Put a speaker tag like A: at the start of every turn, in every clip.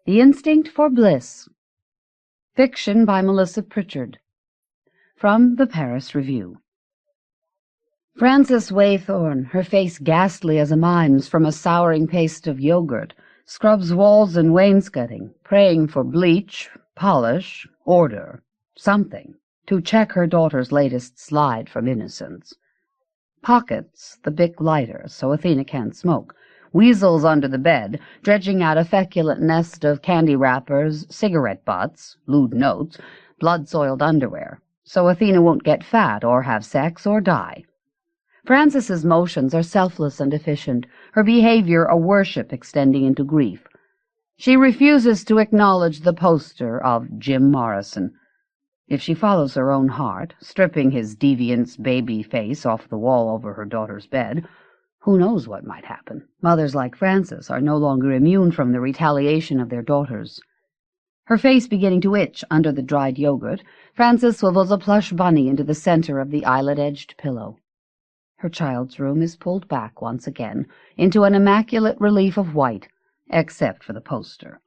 A: The Instinct for Bliss. Fiction by Melissa Pritchard. From the Paris Review. Frances Waythorne, her face ghastly as a mime's from a souring paste of yogurt, scrubs walls and wainscoting, praying for bleach, polish, order, something, to check her daughter's latest slide from innocence. Pockets the Bic lighter so Athena can't smoke, weasels under the bed, dredging out a feculent nest of candy wrappers, cigarette butts, lewd notes, blood-soiled underwear, so Athena won't get fat or have sex or die. Frances's motions are selfless and efficient, her behavior a worship extending into grief. She refuses to acknowledge the poster of Jim Morrison. If she follows her own heart, stripping his deviant's baby face off the wall over her daughter's bed, who knows what might happen? Mothers like Frances are no longer immune from the retaliation of their daughters. Her face beginning to itch under the dried yogurt, Frances swivels a plush bunny into the center of the eyelet-edged pillow. Her child's room is pulled back once again into an immaculate relief of white, except for the poster,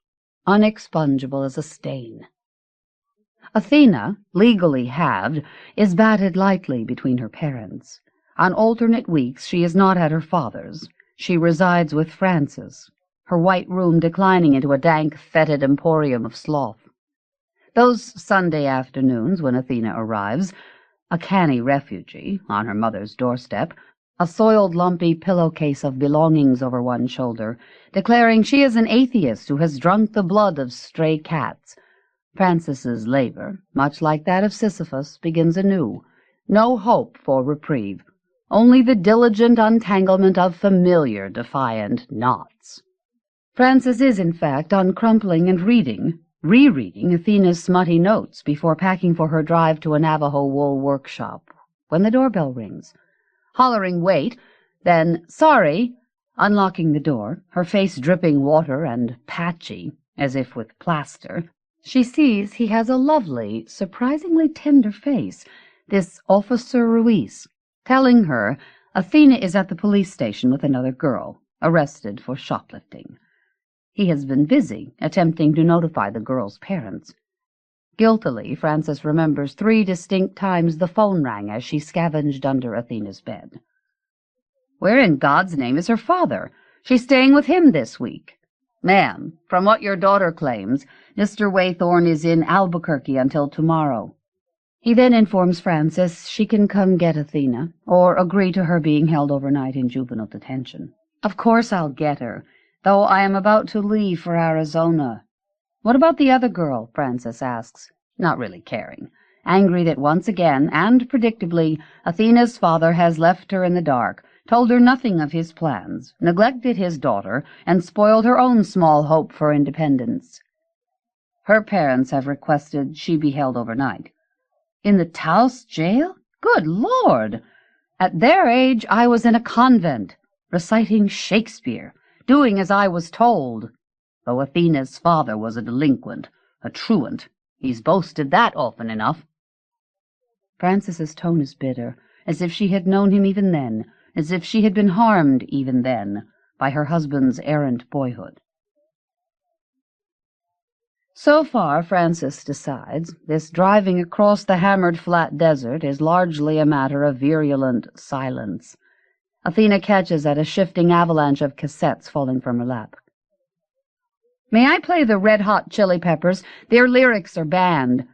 A: unexpungible as a stain. Athena, legally halved, is batted lightly between her parents. On alternate weeks she is not at her father's. She resides with Frances, her white room declining into a dank, fetid emporium of sloth. Those Sunday afternoons when Athena arrives, a canny refugee, on her mother's doorstep, a soiled, lumpy pillowcase of belongings over one shoulder, declaring she is an atheist who has drunk the blood of stray cats, Frances's labor, much like that of Sisyphus, begins anew. No hope for reprieve. Only the diligent untanglement of familiar, defiant knots. Frances is, in fact, uncrumpling and rereading Athena's smutty notes before packing for her drive to a Navajo wool workshop, when the doorbell rings. Hollering "wait," then "sorry," unlocking the door, her face dripping water and patchy, as if with plaster, she sees he has a lovely, surprisingly tender face, this Officer Rios, telling her Athena is at the police station with another girl, arrested for shoplifting. He has been busy, attempting to notify the girl's parents. Guiltily, Frances remembers 3 distinct times the phone rang as she scavenged under Athena's bed. Where in God's name is her father? She's staying with him this week. Ma'am, from what your daughter claims, Mr. Waythorne is in Albuquerque until tomorrow. He then informs Frances she can come get Athena, or agree to her being held overnight in juvenile detention. Of course I'll get her, though I am about to leave for Arizona. What about the other girl? Frances asks, not really caring, angry that once again, and predictably, Athena's father has left her in the dark, told her nothing of his plans, neglected his daughter, and spoiled her own small hope for independence. Her parents have requested she be held overnight. In the Taos jail? Good Lord! At their age I was in a convent, reciting Shakespeare, doing as I was told. Though Athena's father was a delinquent, a truant, he's boasted that often enough. Frances's tone is bitter, as if she had known him even then, as if she had been harmed even then by her husband's errant boyhood. So far, Frances decides, this driving across the hammered flat desert is largely a matter of virulent silence. Athena catches at a shifting avalanche of cassettes falling from her lap. May I play the Red Hot Chili Peppers? Their lyrics are banned.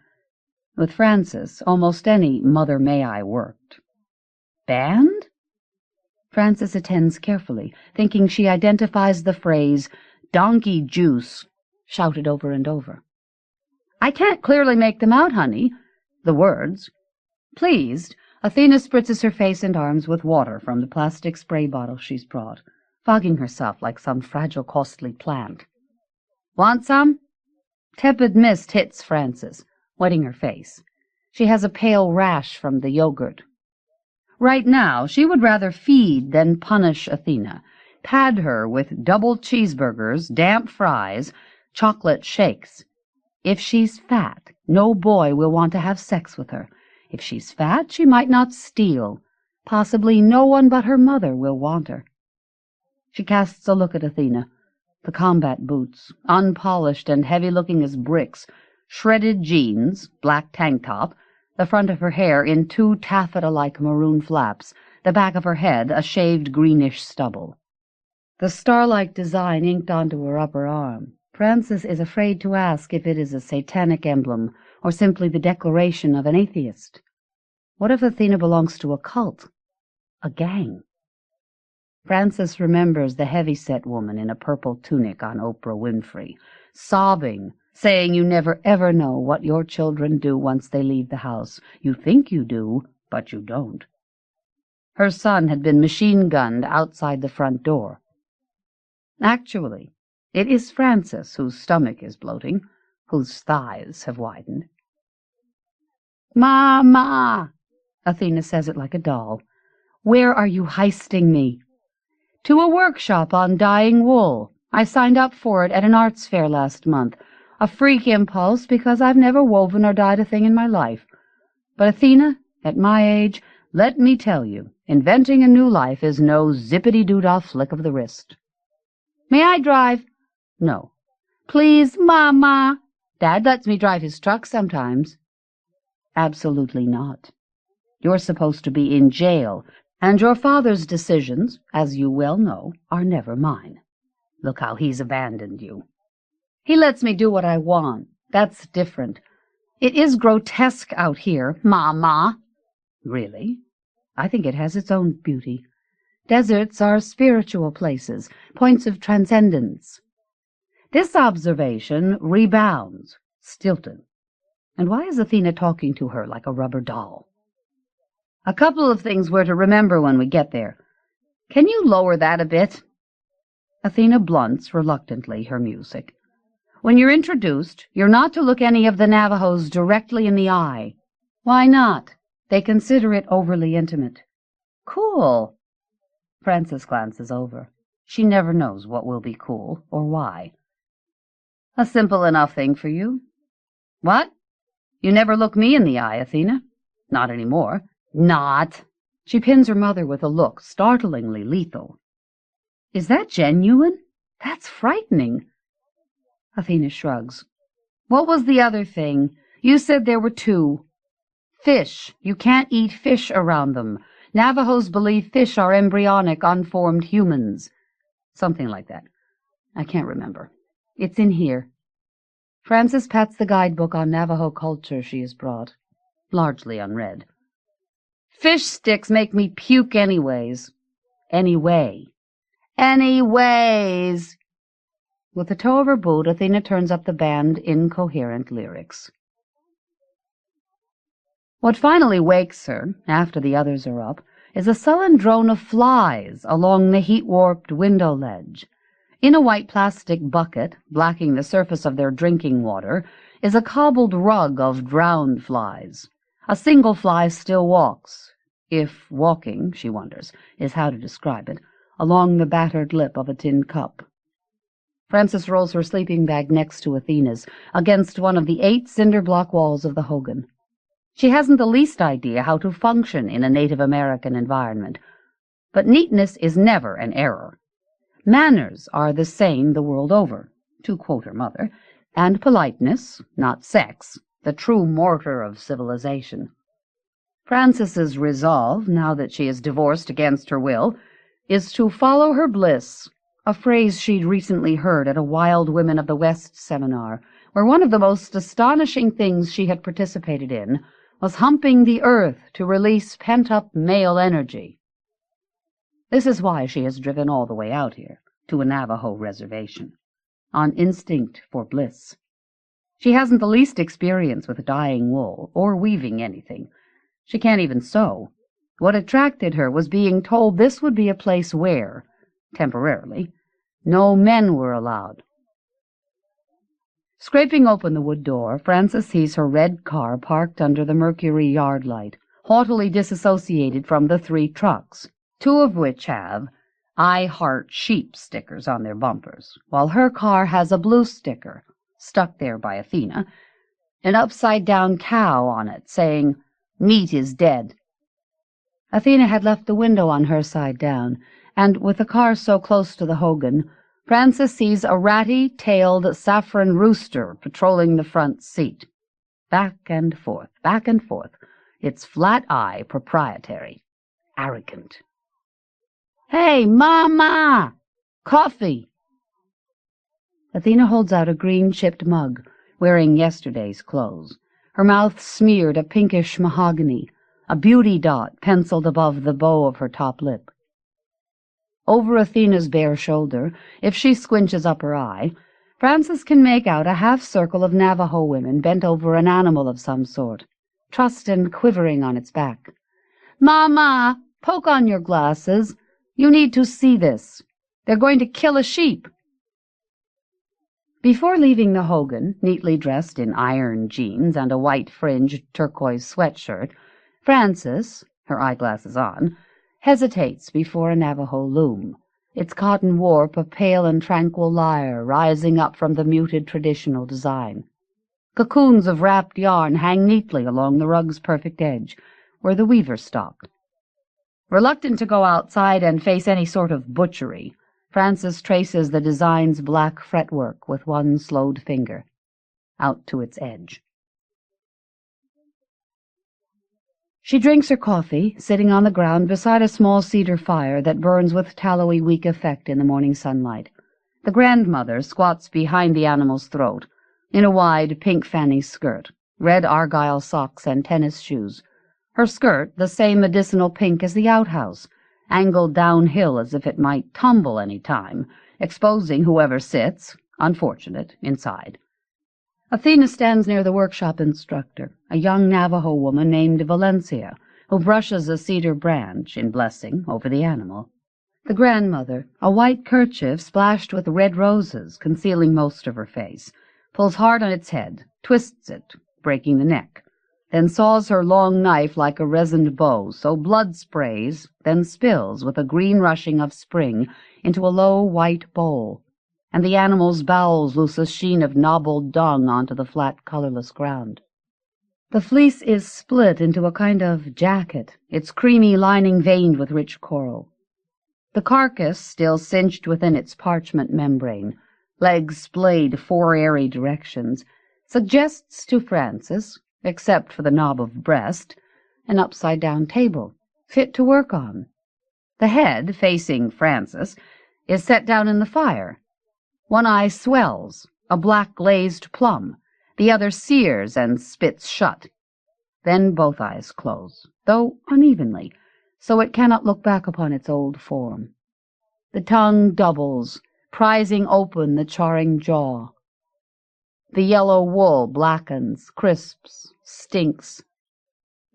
A: With Frances, almost any Mother May I worked. Banned? Frances attends carefully, thinking she identifies the phrase, donkey juice, shouted over and over. I can't clearly make them out, honey. The words. Pleased, Athena spritzes her face and arms with water from the plastic spray bottle she's brought, fogging herself like some fragile, costly plant. Want some? Tepid mist hits Frances, wetting her face. She has a pale rash from the yogurt. Right now, she would rather feed than punish Athena, pad her with double cheeseburgers, damp fries, chocolate shakes. If she's fat, no boy will want to have sex with her. If she's fat, she might not steal. Possibly no one but her mother will want her. She casts a look at Athena, The combat boots, unpolished and heavy-looking as bricks, shredded jeans, black tank top, the front of her hair in 2 taffeta-like maroon flaps, the back of her head a shaved greenish stubble. The star-like design inked onto her upper arm. Francis is afraid to ask if it is a satanic emblem or simply the declaration of an atheist. What if Athena belongs to a cult? A gang? Francis remembers the heavy-set woman in a purple tunic on Oprah Winfrey, sobbing, saying you never ever know what your children do once they leave the house. You think you do, but you don't. Her son had been machine-gunned outside the front door. Actually, it is Francis whose stomach is bloating, whose thighs have widened. "Ma! Athena says it like a doll. "Where are you heisting me?" "To a workshop on dyeing wool. I signed up for it at an arts fair last month. A freak impulse because I've never woven or dyed a thing in my life. But Athena, at my age, let me tell you, inventing a new life is no zippity-doo-dah flick of the wrist." "May I drive?" "No." "Please, Mama." "Dad lets me drive his truck sometimes." "Absolutely not. You're supposed to be in jail, and your father's decisions, as you well know, are never mine. Look how he's abandoned you." "He lets me do what I want. That's different. It is grotesque out here, Mama." "Really? I think it has its own beauty. Deserts are spiritual places, points of transcendence. This observation rebounds, Stilton. And why is Athena talking to her like a rubber doll?" "A couple of things we're to remember when we get there. Can you lower that a bit?" Athena blunts reluctantly her music. "When you're introduced, you're not to look any of the Navajos directly in the eye." "Why not?" "They consider it overly intimate." "Cool." Francis glances over. She never knows what will be cool or why. "A simple enough thing for you." "What? You never look me in the eye, Athena." "Not any more." "Not." She pins her mother with a look startlingly lethal. "Is that genuine? That's frightening." Athena shrugs. "What was the other thing? You said there were 2. Fish. You can't eat fish around them. Navajos believe fish are embryonic, unformed humans." Something like that. I can't remember. It's in here. Francis pats the guidebook on Navajo culture she has brought, largely unread. "Fish sticks make me puke anyways." "Anyway." "Anyways." With the toe of her boot, Athena turns up the band incoherent lyrics. What finally wakes her, after the others are up, is a sullen drone of flies along the heat-warped window ledge. In a white plastic bucket, blacking the surface of their drinking water, is a cobbled rug of drowned flies. A single fly still walks, if walking, she wonders, is how to describe it, along the battered lip of a tin cup. Francis rolls her sleeping bag next to Athena's, against one of the 8 cinder-block walls of the Hogan. She hasn't the least idea how to function in a Native American environment. But neatness is never an error. Manners are the same the world over, to quote her mother, and politeness, not sex, the true mortar of civilization. Francis's resolve, now that she is divorced against her will, is to follow her bliss, a phrase she'd recently heard at a Wild Women of the West seminar, where one of the most astonishing things she had participated in was humping the earth to release pent-up male energy. This is why she has driven all the way out here, to a Navajo reservation, on instinct for bliss. She hasn't the least experience with dyeing wool, or weaving anything. She can't even sew. What attracted her was being told this would be a place where, temporarily, no men were allowed. Scraping open the wood door, Francis sees her red car parked under the Mercury yard light, haughtily disassociated from the 3 trucks, 2 of which have "I Heart Sheep" stickers on their bumpers, while her car has a blue sticker, stuck there by Athena, an upside-down cow on it, saying, "Meat is dead." Athena had left the window on her side down, and, with the car so close to the Hogan, Frances sees a ratty-tailed saffron rooster patrolling the front seat. Back and forth, its flat eye proprietary, arrogant. "Hey, Mama! Coffee!" Athena holds out a green-chipped mug, wearing yesterday's clothes, her mouth smeared a pinkish mahogany, a beauty dot penciled above the bow of her top lip. Over Athena's bare shoulder, if she squinches up her eye, Frances can make out a half-circle of Navajo women bent over an animal of some sort, trussed and quivering on its back. "Mama, poke on your glasses. You need to see this. They're going to kill a sheep." Before leaving the Hogan, neatly dressed in iron jeans and a white-fringed turquoise sweatshirt, Frances, her eyeglasses on, hesitates before a Navajo loom, its cotton warp a pale and tranquil lyre rising up from the muted traditional design. Cocoons of wrapped yarn hang neatly along the rug's perfect edge, where the weaver stopped. Reluctant to go outside and face any sort of butchery, Frances traces the design's black fretwork with one slowed finger, out to its edge. She drinks her coffee, sitting on the ground beside a small cedar fire that burns with tallowy weak effect in the morning sunlight. The grandmother squats behind the animal's throat, in a wide pink fanny skirt, red argyle socks and tennis shoes. Her skirt the same medicinal pink as the outhouse, angled downhill as if it might tumble any time, exposing whoever sits, unfortunate, inside. Athena stands near the workshop instructor, a young Navajo woman named Valencia, who brushes a cedar branch, in blessing, over the animal. The grandmother, a white kerchief splashed with red roses, concealing most of her face, pulls hard on its head, twists it, breaking the neck, then saws her long knife like a resined bow, so blood sprays, then spills with a green rushing of spring into a low white bowl, and the animal's bowels loose a sheen of nobbled dung onto the flat, colorless ground. The fleece is split into a kind of jacket, its creamy lining veined with rich coral. The carcass, still cinched within its parchment membrane, legs splayed 4 airy directions, suggests to Frances, except for the knob of breast, an upside-down table, fit to work on. The head, facing Frances, is set down in the fire. One eye swells, a black glazed plum, the other sears and spits shut. Then both eyes close, though unevenly, so it cannot look back upon its old form. The tongue doubles, prizing open the charring jaw. The yellow wool blackens, crisps, stinks.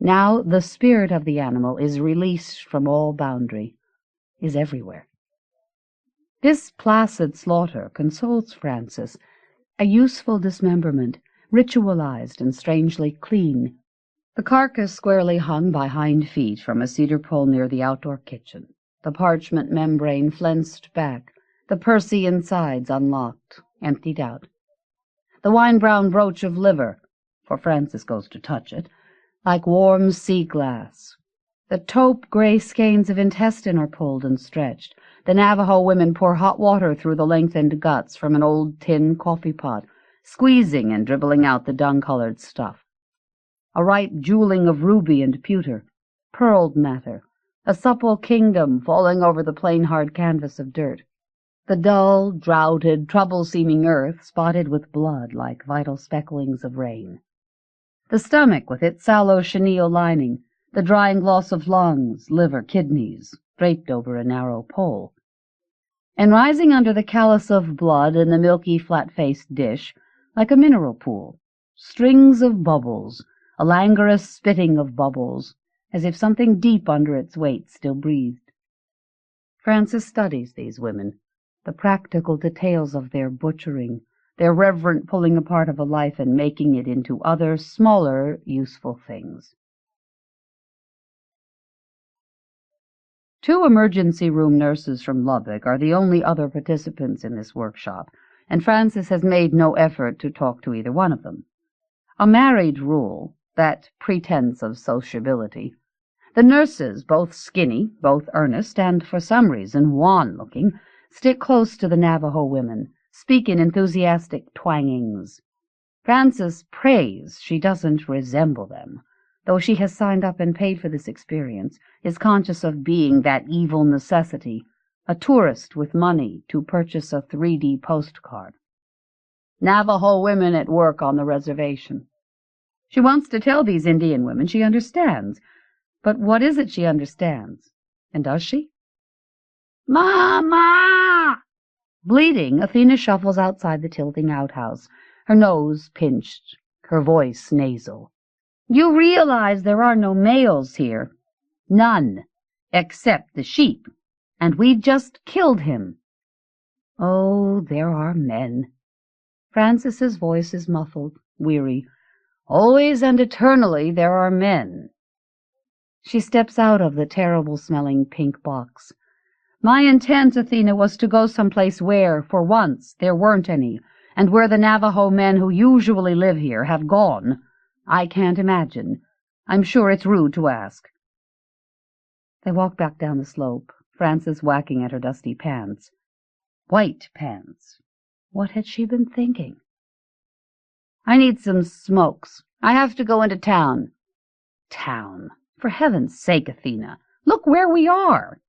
A: Now the spirit of the animal is released from all boundary, is everywhere. This placid slaughter consoles Frances, a useful dismemberment, ritualized and strangely clean. The carcass squarely hung by hind feet from a cedar pole near the outdoor kitchen, the parchment membrane flensed back, the pursy insides unlocked, emptied out. The wine-brown brooch of liver, for Frances goes to touch it, like warm sea glass. The taupe gray skeins of intestine are pulled and stretched. The Navajo women pour hot water through the lengthened guts from an old tin coffee pot, squeezing and dribbling out the dung-colored stuff. A ripe jeweling of ruby and pewter, pearled matter, a supple kingdom falling over the plain hard canvas of dirt. The dull, droughted, trouble-seeming earth spotted with blood like vital specklings of rain. The stomach with its sallow chenille lining, the drying gloss of lungs, liver, kidneys, draped over a narrow pole. And rising under the callus of blood in the milky flat-faced dish, like a mineral pool, strings of bubbles, a languorous spitting of bubbles, as if something deep under its weight still breathed. Frances studies these women, the practical details of their butchering, their reverent pulling apart of a life and making it into other, smaller, useful things. 2 emergency room nurses from Lubbock are the only other participants in this workshop, and Frances has made no effort to talk to either one of them. A married rule, that pretense of sociability. The nurses, both skinny, both earnest, and for some reason wan-looking, stick close to the Navajo women, speak in enthusiastic twangings. Frances prays she doesn't resemble them, though she has signed up and paid for this experience, is conscious of being that evil necessity, a tourist with money to purchase a 3D postcard. Navajo women at work on the reservation. She wants to tell these Indian women she understands, but what is it she understands? And does she? Mama! Bleeding, Athena shuffles outside the tilting outhouse, her nose pinched, her voice nasal. You realize there are no males here. None, except the sheep, and we've just killed him. Oh, there are men. Frances's voice is muffled, weary. Always and eternally there are men. She steps out of the terrible-smelling pink box. My intent, Athena, was to go someplace where, for once, there weren't any, and where the Navajo men who usually live here have gone. I can't imagine. I'm sure it's rude to ask. They walk back down the slope, Frances whacking at her dusty pants. White pants. What had she been thinking? I need some smokes. I have to go into town. Town. For heaven's sake, Athena. Look where we are.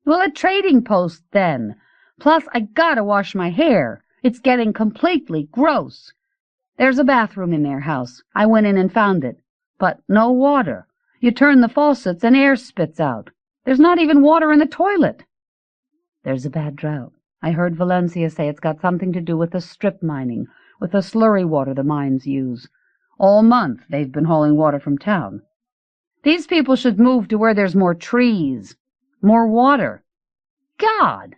A: Well, a trading post, then. Plus, I gotta wash my hair. It's getting completely gross. There's a bathroom in their house. I went in and found it. But no water. You turn the faucets and air spits out. There's not even water in the toilet. There's a bad drought. I heard Valencia say it's got something to do with the strip mining, with the slurry water the mines use. All month they've been hauling water from town. These people should move to where there's more trees, more water. God!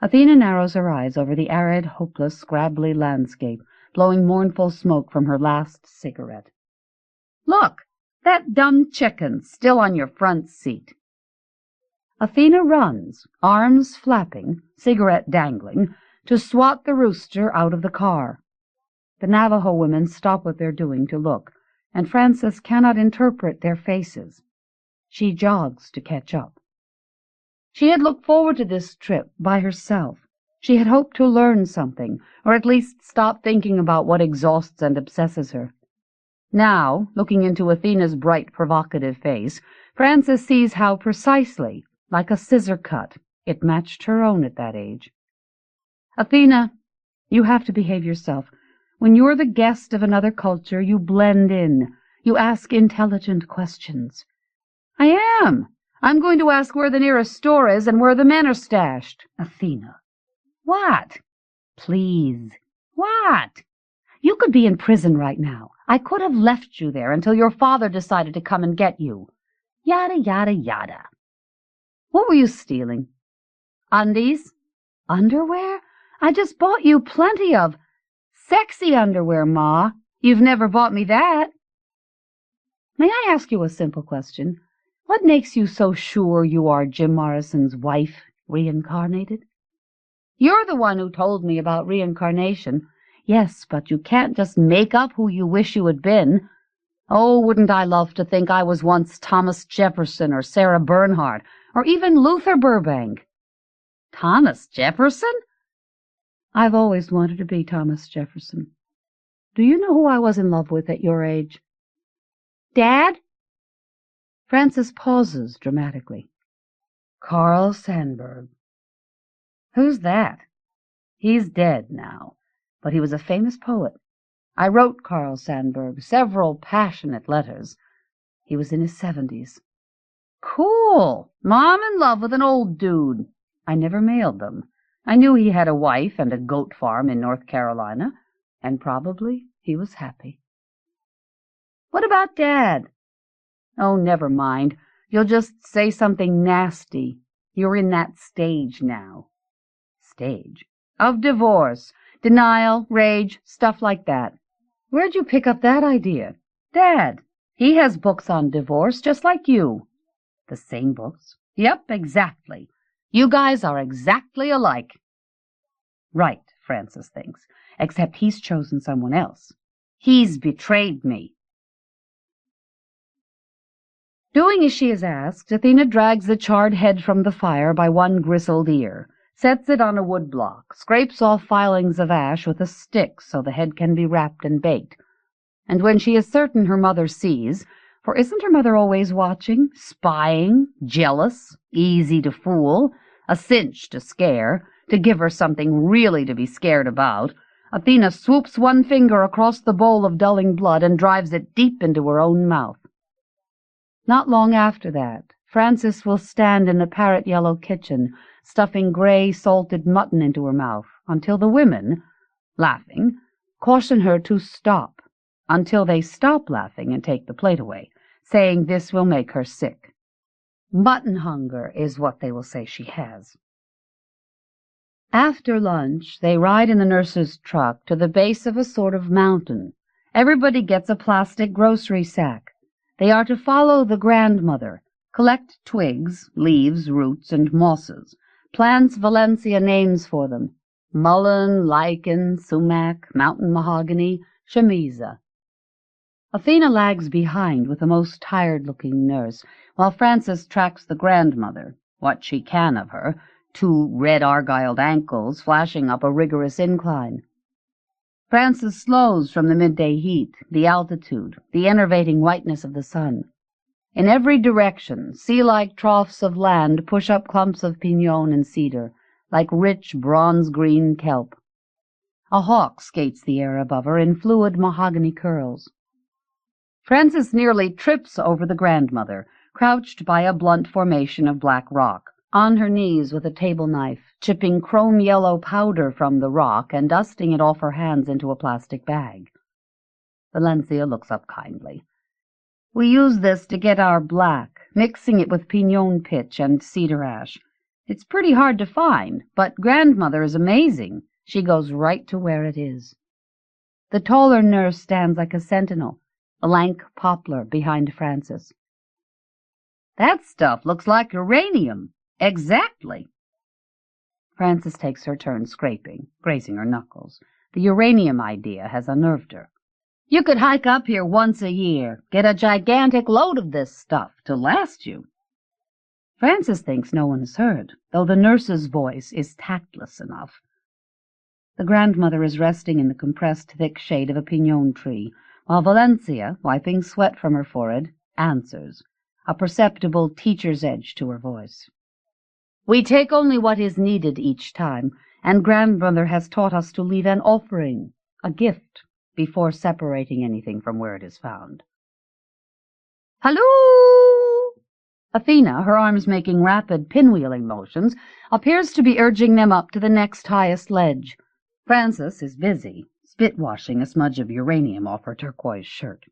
A: Athena narrows her eyes over the arid, hopeless, scrabbly landscape, blowing mournful smoke from her last cigarette. Look, that dumb chicken's still on your front seat. Athena runs, arms flapping, cigarette dangling, to swat the rooster out of the car. The Navajo women stop what they're doing to look, and Frances cannot interpret their faces. She jogs to catch up. She had looked forward to this trip by herself. She had hoped to learn something, or at least stop thinking about what exhausts and obsesses her. Now, looking into Athena's bright, provocative face, Frances sees how precisely, like a scissor cut, it matched her own at that age. Athena, you have to behave yourself. When you're the guest of another culture, you blend in. You ask intelligent questions. I am. I'm going to ask where the nearest store is and where the men are stashed. Athena. What? Please. What? You could be in prison right now. I could have left you there until your father decided to come and get you. Yada, yada, yada. What were you stealing? Undies? Underwear? I just bought you plenty of sexy underwear, Ma. You've never bought me that. May I ask you a simple question? What makes you so sure you are Jim Morrison's wife reincarnated? You're the one who told me about reincarnation. Yes, but you can't just make up who you wish you had been. Oh, wouldn't I love to think I was once Thomas Jefferson or Sarah Bernhardt or even Luther Burbank. Thomas Jefferson? I've always wanted to be Thomas Jefferson. Do you know who I was in love with at your age? Dad? Frances pauses dramatically. Carl Sandburg. Who's that? He's dead now, but he was a famous poet. I wrote Carl Sandburg several passionate letters. He was in his 70s. Cool! Mom in love with an old dude. I never mailed them. I knew he had a wife and a goat farm in North Carolina, and probably he was happy. What about Dad? Oh, never mind. You'll just say something nasty. You're in that stage now. Stage? Of divorce, denial, rage, stuff like that. Where'd you pick up that idea? Dad. He has books on divorce, just like you. The same books? Yep, exactly. You guys are exactly alike. Right, Frances thinks, except he's chosen someone else. He's betrayed me. Doing as she is asked, Athena drags the charred head from the fire by one grizzled ear, sets it on a wood block, scrapes off filings of ash with a stick so the head can be wrapped and baked. And when she is certain her mother sees, for isn't her mother always watching, spying, jealous, easy to fool, a cinch to scare, to give her something really to be scared about, Athena swoops one finger across the bowl of dulling blood and drives it deep into her own mouth. Not long after that, Frances will stand in the parrot-yellow kitchen, stuffing gray, salted mutton into her mouth, until the women, laughing, caution her to stop, until they stop laughing and take the plate away, saying this will make her sick. Mutton hunger is what they will say she has. After lunch, they ride in the nurse's truck to the base of a sort of mountain. Everybody gets a plastic grocery sack. They are to follow the grandmother, collect twigs, leaves, roots, and mosses, plants Valencia names for them: mullein, lichen, sumac, mountain mahogany, chamiza. Athena lags behind with the most tired-looking nurse, while Frances tracks the grandmother, what she can of her, 2 red argyled ankles flashing up a rigorous incline. Frances slows from the midday heat, the altitude, the enervating whiteness of the sun. In every direction, sea-like troughs of land push up clumps of pinon and cedar, like rich bronze-green kelp. A hawk skates the air above her in fluid mahogany curls. Frances nearly trips over the grandmother, crouched by a blunt formation of black rock, on her knees with a table knife, chipping chrome-yellow powder from the rock and dusting it off her hands into a plastic bag. Valencia looks up kindly. We use this to get our black, mixing it with pinon pitch and cedar ash. It's pretty hard to find, but grandmother is amazing. She goes right to where it is. The taller nurse stands like a sentinel, a lank poplar behind Frances. That stuff looks like uranium. Exactly. Frances takes her turn scraping, grazing her knuckles. The uranium idea has unnerved her. You could hike up here once a year, get a gigantic load of this stuff to last you. Frances thinks no one has heard, though the nurse's voice is tactless enough. The grandmother is resting in the compressed thick shade of a pinon tree, while Valencia, wiping sweat from her forehead, answers, a perceptible teacher's edge to her voice. We take only what is needed each time, and grandmother has taught us to leave an offering, a gift, before separating anything from where it is found. Halloo! Athena, her arms making rapid pinwheeling motions, appears to be urging them up to the next highest ledge. Frances is busy, spit-washing a smudge of uranium off her turquoise shirt.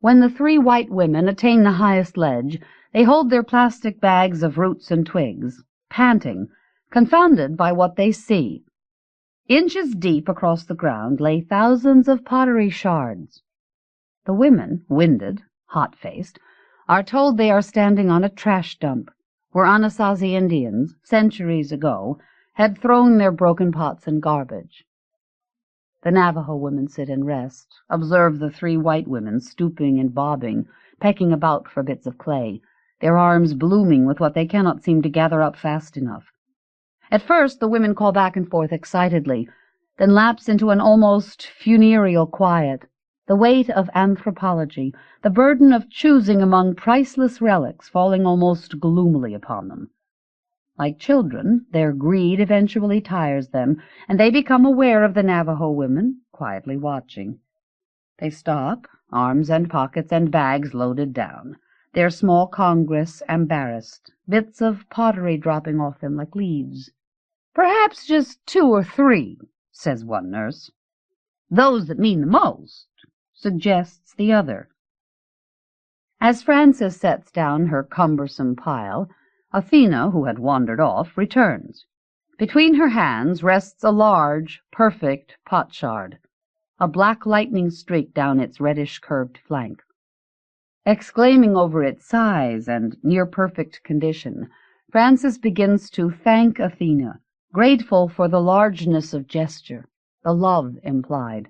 A: When the 3 white women attain the highest ledge, they hold their plastic bags of roots and twigs, panting, confounded by what they see. Inches deep across the ground lay thousands of pottery shards. The women, winded, hot-faced, are told they are standing on a trash dump, where Anasazi Indians, centuries ago, had thrown their broken pots and garbage. The Navajo women sit and rest, observe the 3 white women stooping and bobbing, pecking about for bits of clay, their arms blooming with what they cannot seem to gather up fast enough. At first the women call back and forth excitedly, then lapse into an almost funereal quiet, the weight of anthropology, the burden of choosing among priceless relics falling almost gloomily upon them. Like children, their greed eventually tires them, and they become aware of the Navajo women, quietly watching. They stop, arms and pockets and bags loaded down, their small congress embarrassed, bits of pottery dropping off them like leaves. Perhaps just 2 or 3, says one nurse. Those that mean the most, suggests the other. As Frances sets down her cumbersome pile, Athena, who had wandered off, returns. Between her hands rests a large, perfect potsherd, a black lightning streak down its reddish-curved flank. Exclaiming over its size and near-perfect condition, Frances begins to thank Athena, grateful for the largeness of gesture, the love implied.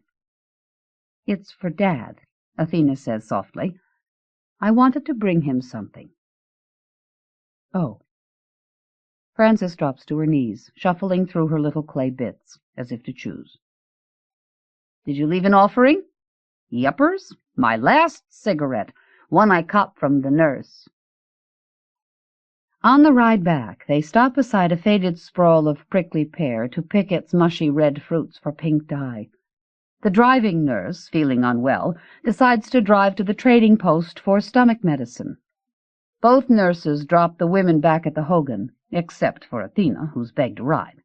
A: It's for Dad, Athena says softly. I wanted to bring him something. Oh. Frances drops to her knees, shuffling through her little clay bits, as if to choose. "Did you leave an offering?" "Yuppers. My last cigarette, one I copped from the nurse." On the ride back, they stop beside a faded sprawl of prickly pear to pick its mushy red fruits for pink dye. The driving nurse, feeling unwell, decides to drive to the trading post for stomach medicine. Both nurses drop the women back at the Hogan, except for Athena, who's begged a ride.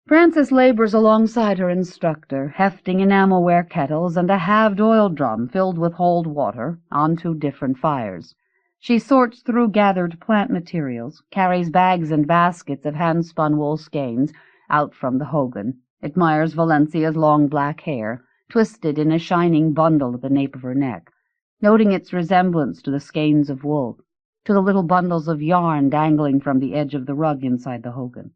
A: Frances labors alongside her instructor, hefting enamel-ware kettles and a halved oil drum filled with hold water onto different fires. She sorts through gathered plant materials, carries bags and baskets of hand-spun wool skeins out from the Hogan, admires Valencia's long black hair, twisted in a shining bundle at the nape of her neck, noting its resemblance to the skeins of wool, to the little bundles of yarn dangling from the edge of the rug inside the Hogan.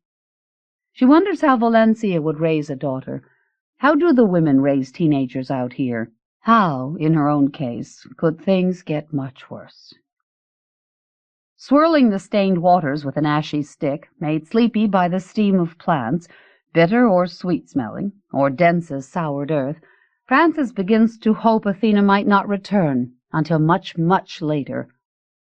A: She wonders how Valencia would raise a daughter. How do the women raise teenagers out here? How, in her own case, could things get much worse? Swirling the stained waters with an ashy stick, made sleepy by the steam of plants, bitter or sweet-smelling, or dense as soured earth, Frances begins to hope Athena might not return until much, much later.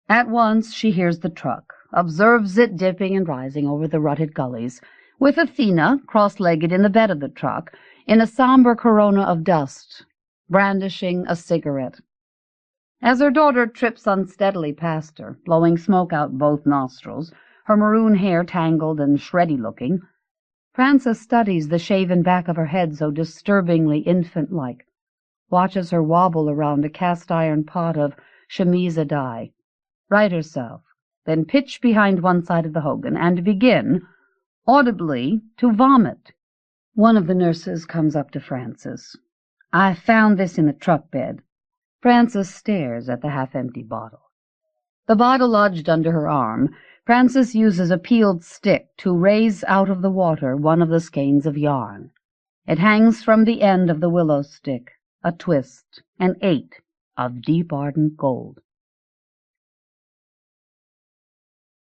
A: At once she hears the truck, observes it dipping and rising over the rutted gullies, with Athena, cross-legged in the bed of the truck, in a somber corona of dust, brandishing a cigarette. As her daughter trips unsteadily past her, blowing smoke out both nostrils, her maroon hair tangled and shreddy-looking, Frances studies the shaven back of her head so disturbingly infant-like, watches her wobble around a cast-iron pot of chemise dye, right herself, then pitch behind one side of the Hogan and begin, audibly, to vomit. One of the nurses comes up to Frances. "I found this in the truck bed." Frances stares at the half-empty bottle. The bottle lodged under her arm, Frances uses a peeled stick to raise out of the water one of the skeins of yarn. It hangs from the end of the willow stick, a twist, an 8 of deep ardent gold.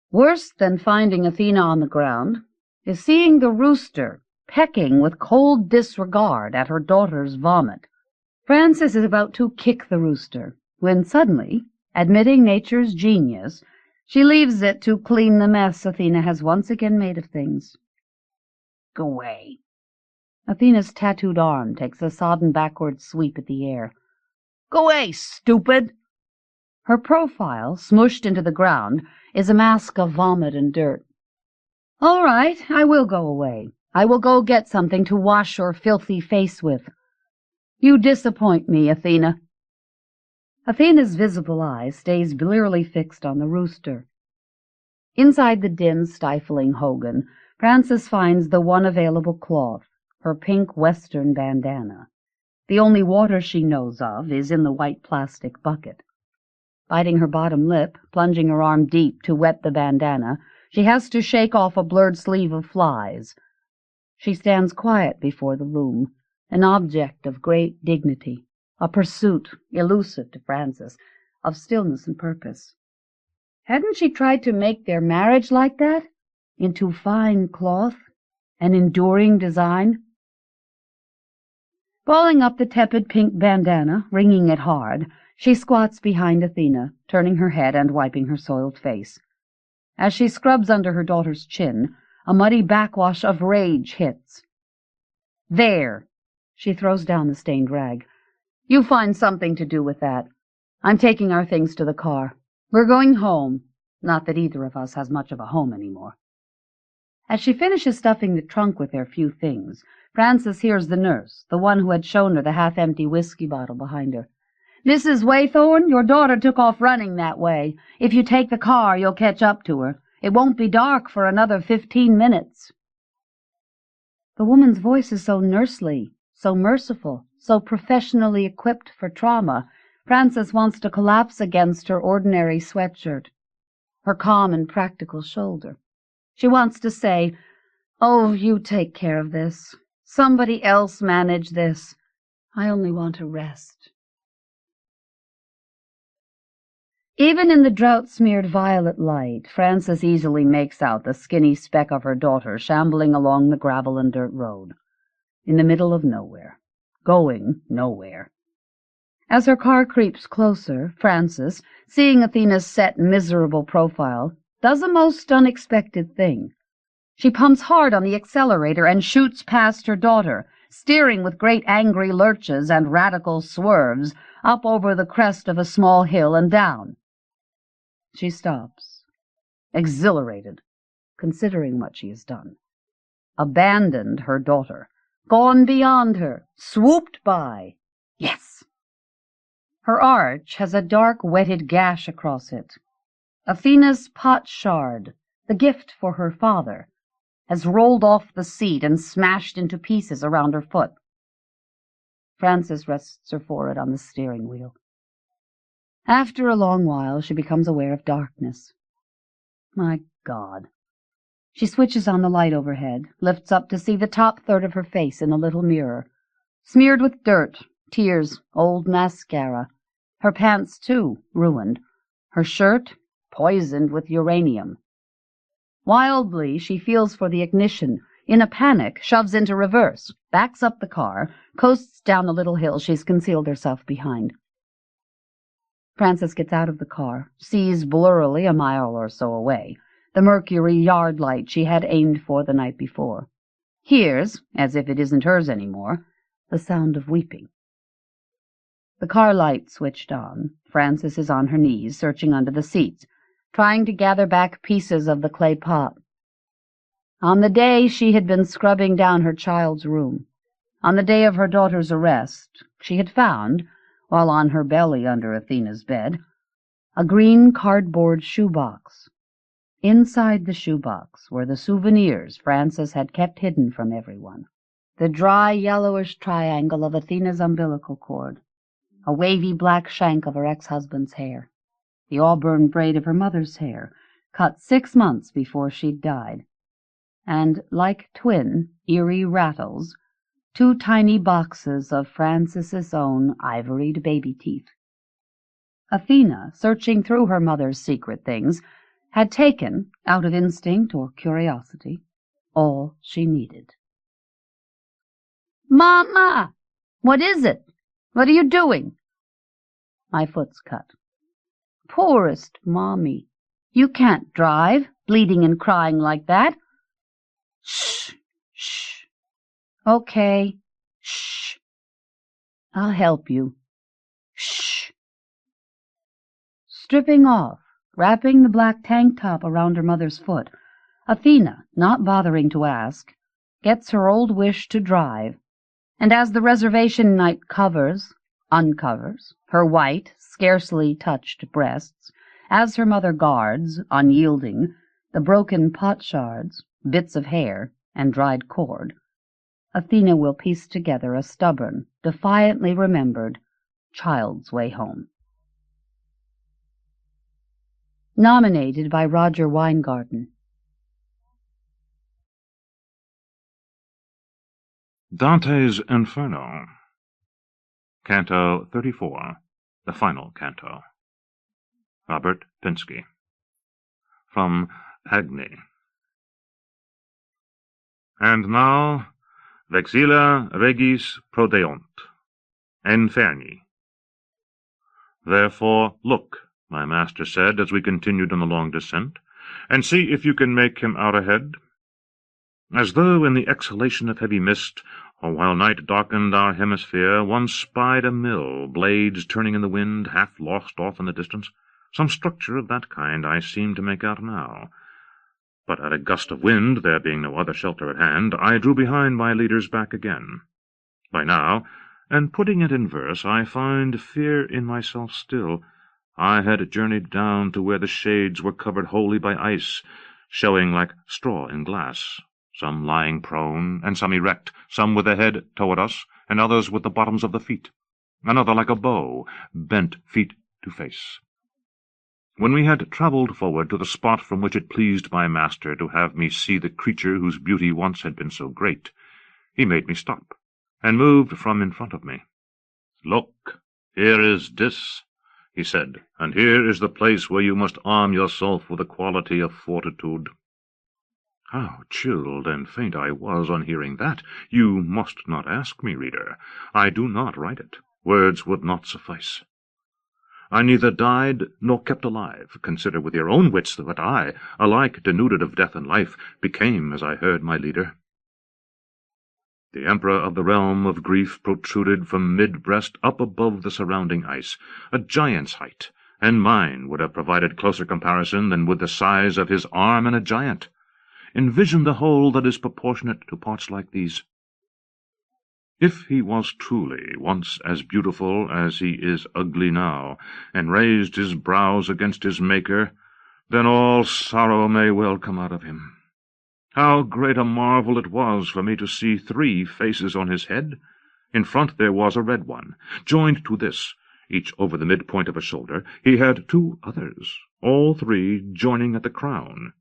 A: Worse than finding Athena on the ground is seeing the rooster pecking with cold disregard at her daughter's vomit. Frances is about to kick the rooster, when suddenly, admitting nature's genius, she leaves it to clean the mess Athena has once again made of things. "Go away." Athena's tattooed arm takes a sodden backward sweep at the air. "Go away, stupid!" Her profile, smushed into the ground, is a mask of vomit and dirt. "All right, I will go away. I will go get something to wash your filthy face with." "You disappoint me, Athena." Athena's visible eye stays blearily fixed on the rooster. Inside the dim, stifling Hogan, Frances finds the one available cloth, her pink western bandana. The only water she knows of is in the white plastic bucket. Biting her bottom lip, plunging her arm deep to wet the bandana, she has to shake off a blurred sleeve of flies. She stands quiet before the loom, an object of great dignity, a pursuit, elusive to Frances, of stillness and purpose. Hadn't she tried to make their marriage like that? Into fine cloth, an enduring design? Balling up the tepid pink bandana, wringing it hard, she squats behind Athena, turning her head and wiping her soiled face. As she scrubs under her daughter's chin, a muddy backwash of rage hits. "There!" She throws down the stained rag. "You find something to do with that. I'm taking our things to the car. We're going home. Not that either of us has much of a home anymore." As she finishes stuffing the trunk with their few things, Frances hears the nurse, the one who had shown her the half-empty whiskey bottle behind her. "Mrs. Waythorne, your daughter took off running that way. If you take the car, you'll catch up to her. It won't be dark for another 15 minutes. The woman's voice is so nursely, so merciful, so professionally equipped for trauma, Frances wants to collapse against her ordinary sweatshirt, her calm and practical shoulder. She wants to say, "Oh, you take care of this. Somebody else manage this. I only want to rest." Even in the drought-smeared violet light, Frances easily makes out the skinny speck of her daughter shambling along the gravel and dirt road, in the middle of nowhere, going nowhere. As her car creeps closer, Frances, seeing Athena's set, miserable profile, does a most unexpected thing. She pumps hard on the accelerator and shoots past her daughter, steering with great angry lurches and radical swerves up over the crest of a small hill and down. She stops, exhilarated, considering what she has done. Abandoned her daughter, gone beyond her, swooped by. Yes! Her arch has a dark, wetted gash across it. Athena's pot shard, the gift for her father, has rolled off the seat and smashed into pieces around her foot. Frances rests her forehead on the steering wheel. After a long while, she becomes aware of darkness. My God. She switches on the light overhead, lifts up to see the top third of her face in a little mirror, smeared with dirt, tears, old mascara. Her pants, too, ruined. Her shirt, poisoned with uranium. Wildly, she feels for the ignition. In a panic, shoves into reverse, backs up the car, coasts down the little hill she's concealed herself behind. Frances gets out of the car, sees blurrily a mile or so away, the mercury yard light she had aimed for the night before. Hears, as if it isn't hers anymore, the sound of weeping. The car light switched on. Frances is on her knees, searching under the seats, trying to gather back pieces of the clay pot. On the day she had been scrubbing down her child's room, on the day of her daughter's arrest, she had found, while on her belly under Athena's bed, a green cardboard shoebox. Inside the shoebox were the souvenirs Frances had kept hidden from everyone. The dry, yellowish triangle of Athena's umbilical cord, a wavy black shank of her ex-husband's hair, the auburn braid of her mother's hair, cut 6 months before she'd died, and, like twin, eerie rattles, 2 tiny boxes of Frances's own ivoried baby teeth. Athena, searching through her mother's secret things, had taken, out of instinct or curiosity, all she needed. "Mama! What is it? What are you doing?" "My foot's cut." "Poorest Mommy. You can't drive, bleeding and crying like that." "Shh, shh. Okay. Shh. I'll help you. Shh." Stripping off, wrapping the black tank top around her mother's foot, Athena, not bothering to ask, gets her old wish to drive, and as the reservation night uncovers, her white, scarcely touched breasts, as her mother guards, unyielding, the broken pot shards, bits of hair, and dried cord, Athena will piece together a stubborn, defiantly remembered child's way home. Nominated by Roger Weingarten.
B: Dante's Inferno. Canto 34, the final canto. Robert Pinsky. From Agni. And now, vexilla regis prodeunt, Inferni. Therefore, look, my master said, as we continued on the long descent, and see if you can make him out ahead. As though in the exhalation of heavy mist, or while night darkened our hemisphere, one spied a mill, blades turning in the wind, half lost off in the distance. Some structure of that kind I seemed to make out now. But at a gust of wind, there being no other shelter at hand, I drew behind my leader's back again. By now, and putting it in verse, I find fear in myself still. I had journeyed down to where the shades were covered wholly by ice, showing like straw in glass, some lying prone, and some erect, some with the head toward us, and others with the bottoms of the feet, another like a bow, bent feet to face. When we had travelled forward to the spot from which it pleased my master to have me see the creature whose beauty once had been so great, he made me stop, and moved from in front of me. "Look, here is Dis," he said, "and here is the place where you must arm yourself with a quality of fortitude." How chilled and faint I was on hearing that! You must not ask me, reader. I do not write it. Words would not suffice. I neither died nor kept alive. Consider with your own wits what I, alike denuded of death and life, became as I heard my leader. The emperor of the realm of grief protruded from mid-breast up above the surrounding ice, a giant's height, and mine would have provided closer comparison than with the size of his arm and a giant. Envision the whole that is proportionate to parts like these. If he was truly once as beautiful as he is ugly now, and raised his brows against his Maker, then all sorrow may well come out of him. How great a marvel it was for me to see 3 faces on his head! In front there was a red one. Joined to this, each over the midpoint of a shoulder, he had 2 others, all 3 joining at the crown.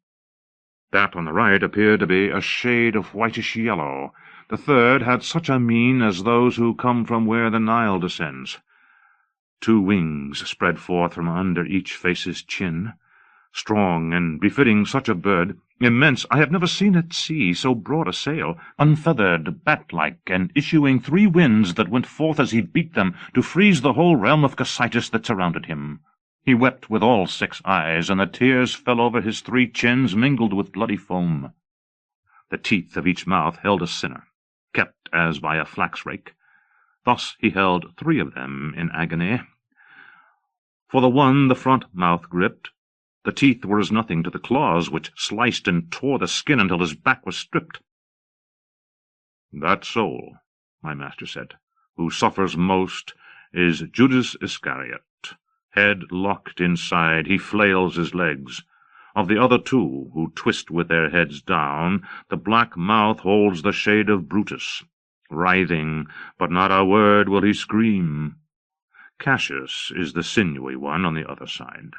B: That on the right appeared to be a shade of whitish-yellow. The third had such a mien as those who come from where the Nile descends. 2 wings spread forth from under each face's chin, strong and befitting such a bird, immense. I have never seen at sea so broad a sail, unfeathered, bat-like, and issuing 3 winds that went forth as he beat them to freeze the whole realm of Cocytus that surrounded him. He wept with all 6 eyes, and the tears fell over his 3 chins mingled with bloody foam. The teeth of each mouth held a sinner, kept as by a flax-rake. Thus he held 3 of them in agony. For the one the front mouth gripped, the teeth were as nothing to the claws which sliced and tore the skin until his back was stripped. "That soul," my master said, "who suffers most is Judas Iscariot. Head locked inside, he flails his legs. Of the other 2, who twist with their heads down, the black mouth holds the shade of Brutus. Writhing, but not a word will he scream. Cassius is the sinewy one on the other side.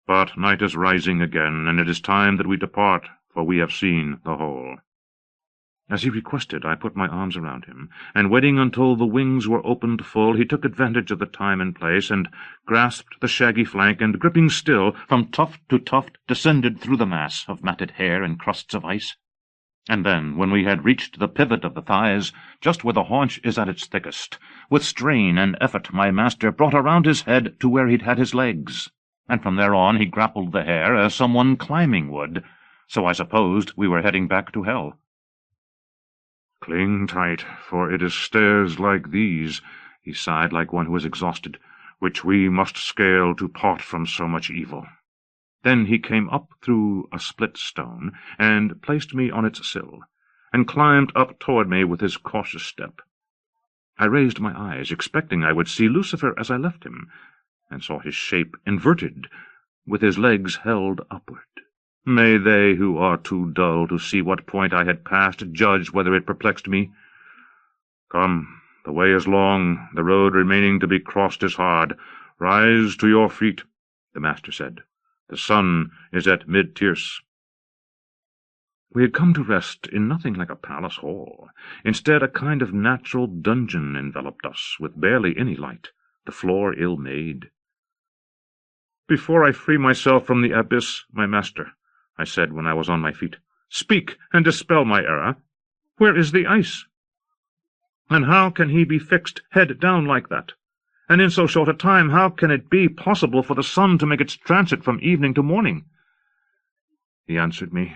B: But night is rising again, and it is time that we depart, for we have seen the whole." As he requested, I put my arms around him, and waiting until the wings were opened full, he took advantage of the time and place, and grasped the shaggy flank, and, gripping still, from tuft to tuft, descended through the mass of matted hair and crusts of ice. And then, when we had reached the pivot of the thighs, just where the haunch is at its thickest, with strain and effort my master brought around his head to where he'd had his legs, and from there on he grappled the hair as someone climbing would, so I supposed we were heading back to hell. "Cling tight, for it is stairs like these," he sighed like one who is exhausted, "which we must scale to part from so much evil." Then he came up through a split stone, and placed me on its sill, and climbed up toward me with his cautious step. I raised my eyes, expecting I would see Lucifer as I left him, and saw his shape inverted, with his legs held upward. May they who are too dull to see what point I had passed judge whether it perplexed me. "Come, the way is long, the road remaining to be crossed is hard. Rise to your feet," the master said. "The sun is at mid-tierce." We had come to rest in nothing like a palace hall. Instead, a kind of natural dungeon enveloped us, with barely any light, the floor ill-made. "Before I free myself from the abyss, my master," I said when I was on my feet, "speak and dispel my error. Where is the ice? And how can he be fixed head down like that? And in so short a time, how can it be possible for the sun to make its transit from evening to morning?" He answered me,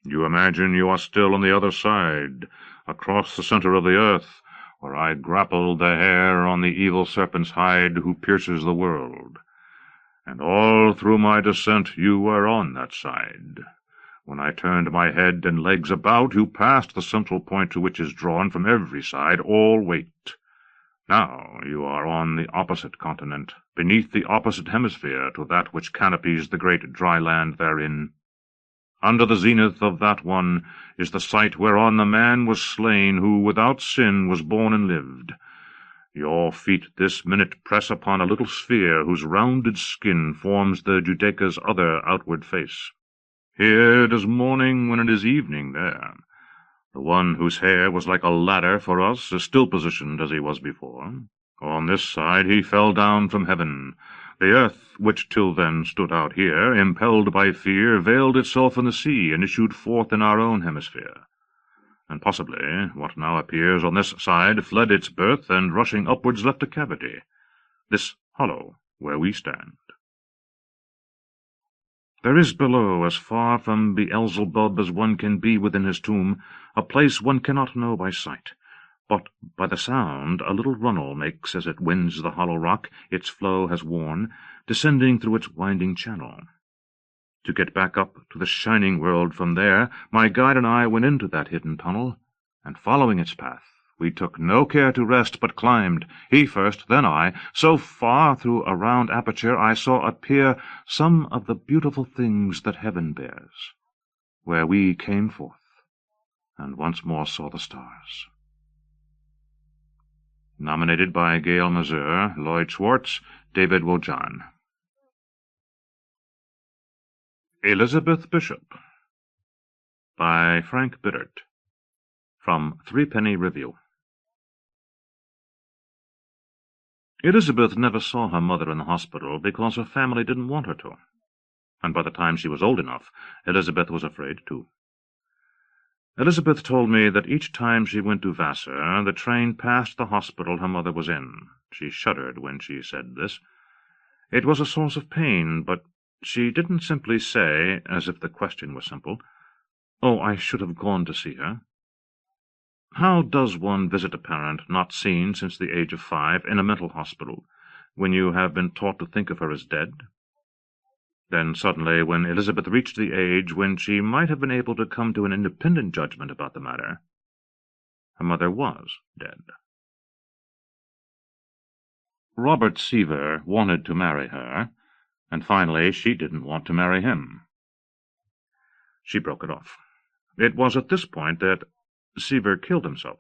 B: "You imagine you are still on the other side, across the center of the earth, where I grappled the hair on the evil serpent's hide who pierces the world. And all through my descent you were on that side. When I turned my head and legs about, you passed the central point to which is drawn from every side all weight. Now you are on the opposite continent, beneath the opposite hemisphere to that which canopies the great dry land therein. Under the zenith of that one is the site whereon the man was slain who without sin was born and lived. Your feet this minute press upon a little sphere whose rounded skin forms the Judeca's other outward face. Here it is morning when it is evening there. The one whose hair was like a ladder for us is still positioned as he was before. On this side he fell down from heaven. The earth, which till then stood out here, impelled by fear, veiled itself in the sea, and issued forth in our own hemisphere. And possibly what now appears on this side fled its birth, and rushing upwards left a cavity, this hollow where we stand. There is below, as far from Beelzebub as one can be within his tomb, a place one cannot know by sight, but by the sound a little runnel makes as it winds the hollow rock its flow has worn, descending through its winding channel. To get back up to the shining world from there, my guide and I went into that hidden tunnel, and following its path, we took no care to rest, but climbed, he first, then I, so far through a round aperture I saw appear some of the beautiful things that heaven bears, where we came forth, and once more saw the stars. Nominated by Gail Mazur, Lloyd Schwartz, David Wojan. Elizabeth Bishop, by Frank Bidart, from Threepenny Review. Elizabeth never saw her mother in the hospital because her family didn't want her to, and by the time she was old enough, Elizabeth was afraid too. Elizabeth told me that each time she went to Vassar, the train passed the hospital her mother was in. She shuddered when she said this. It was a source of pain, but she didn't simply say, as if the question were simple, "Oh, I should have gone to see her." How does one visit a parent not seen since the age of 5 in a mental hospital, when you have been taught to think of her as dead? Then suddenly, when Elizabeth reached the age when she might have been able to come to an independent judgment about the matter, her mother was dead. Robert Seaver wanted to marry her, and finally she didn't want to marry him. She broke it off. It was at this point that Seaver killed himself,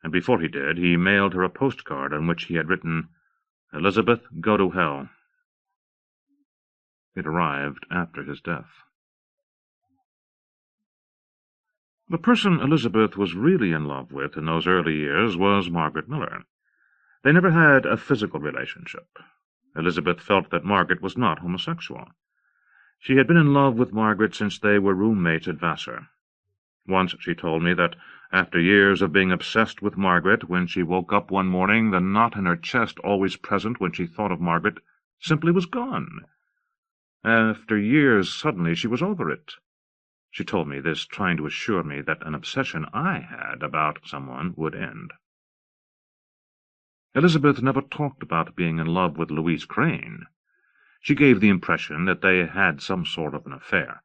B: and before he did, he mailed her a postcard on which he had written, "Elizabeth, go to hell." It arrived after his death. The person Elizabeth was really in love with in those early years was Margaret Miller. They never had a physical relationship. Elizabeth felt that Margaret was not homosexual. She had been in love with Margaret since they were roommates at Vassar. Once she told me that, after years of being obsessed with Margaret, when she woke up one morning, the knot in her chest always present when she thought of Margaret simply was gone. After years, suddenly, she was over it. She told me this, trying to assure me that an obsession I had about someone would end. Elizabeth never talked about being in love with Louise Crane. She gave the impression that they had some sort of an affair.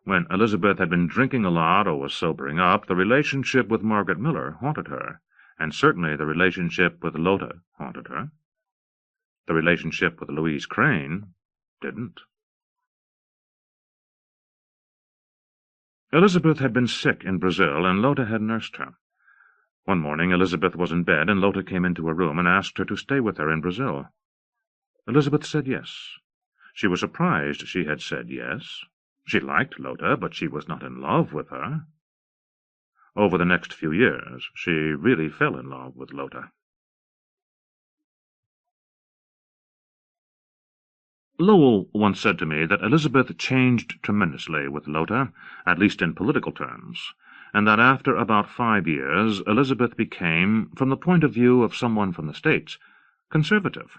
B: When Elizabeth had been drinking a lot or was sobering up, the relationship with Margaret Miller haunted her, and certainly the relationship with Lotta haunted her. The relationship with Louise Crane didn't. Elizabeth had been sick in Brazil, and Lotta had nursed her. One morning Elizabeth was in bed, and Lotta came into her room and asked her to stay with her in Brazil. Elizabeth said yes. She was surprised she had said yes. She liked Lotta, but she was not in love with her. Over the next few years, she really fell in love with Lotta. Lowell once said to me that Elizabeth changed tremendously with Lotta, at least in political terms, and that after about 5 years Elizabeth became, from the point of view of someone from the States, conservative.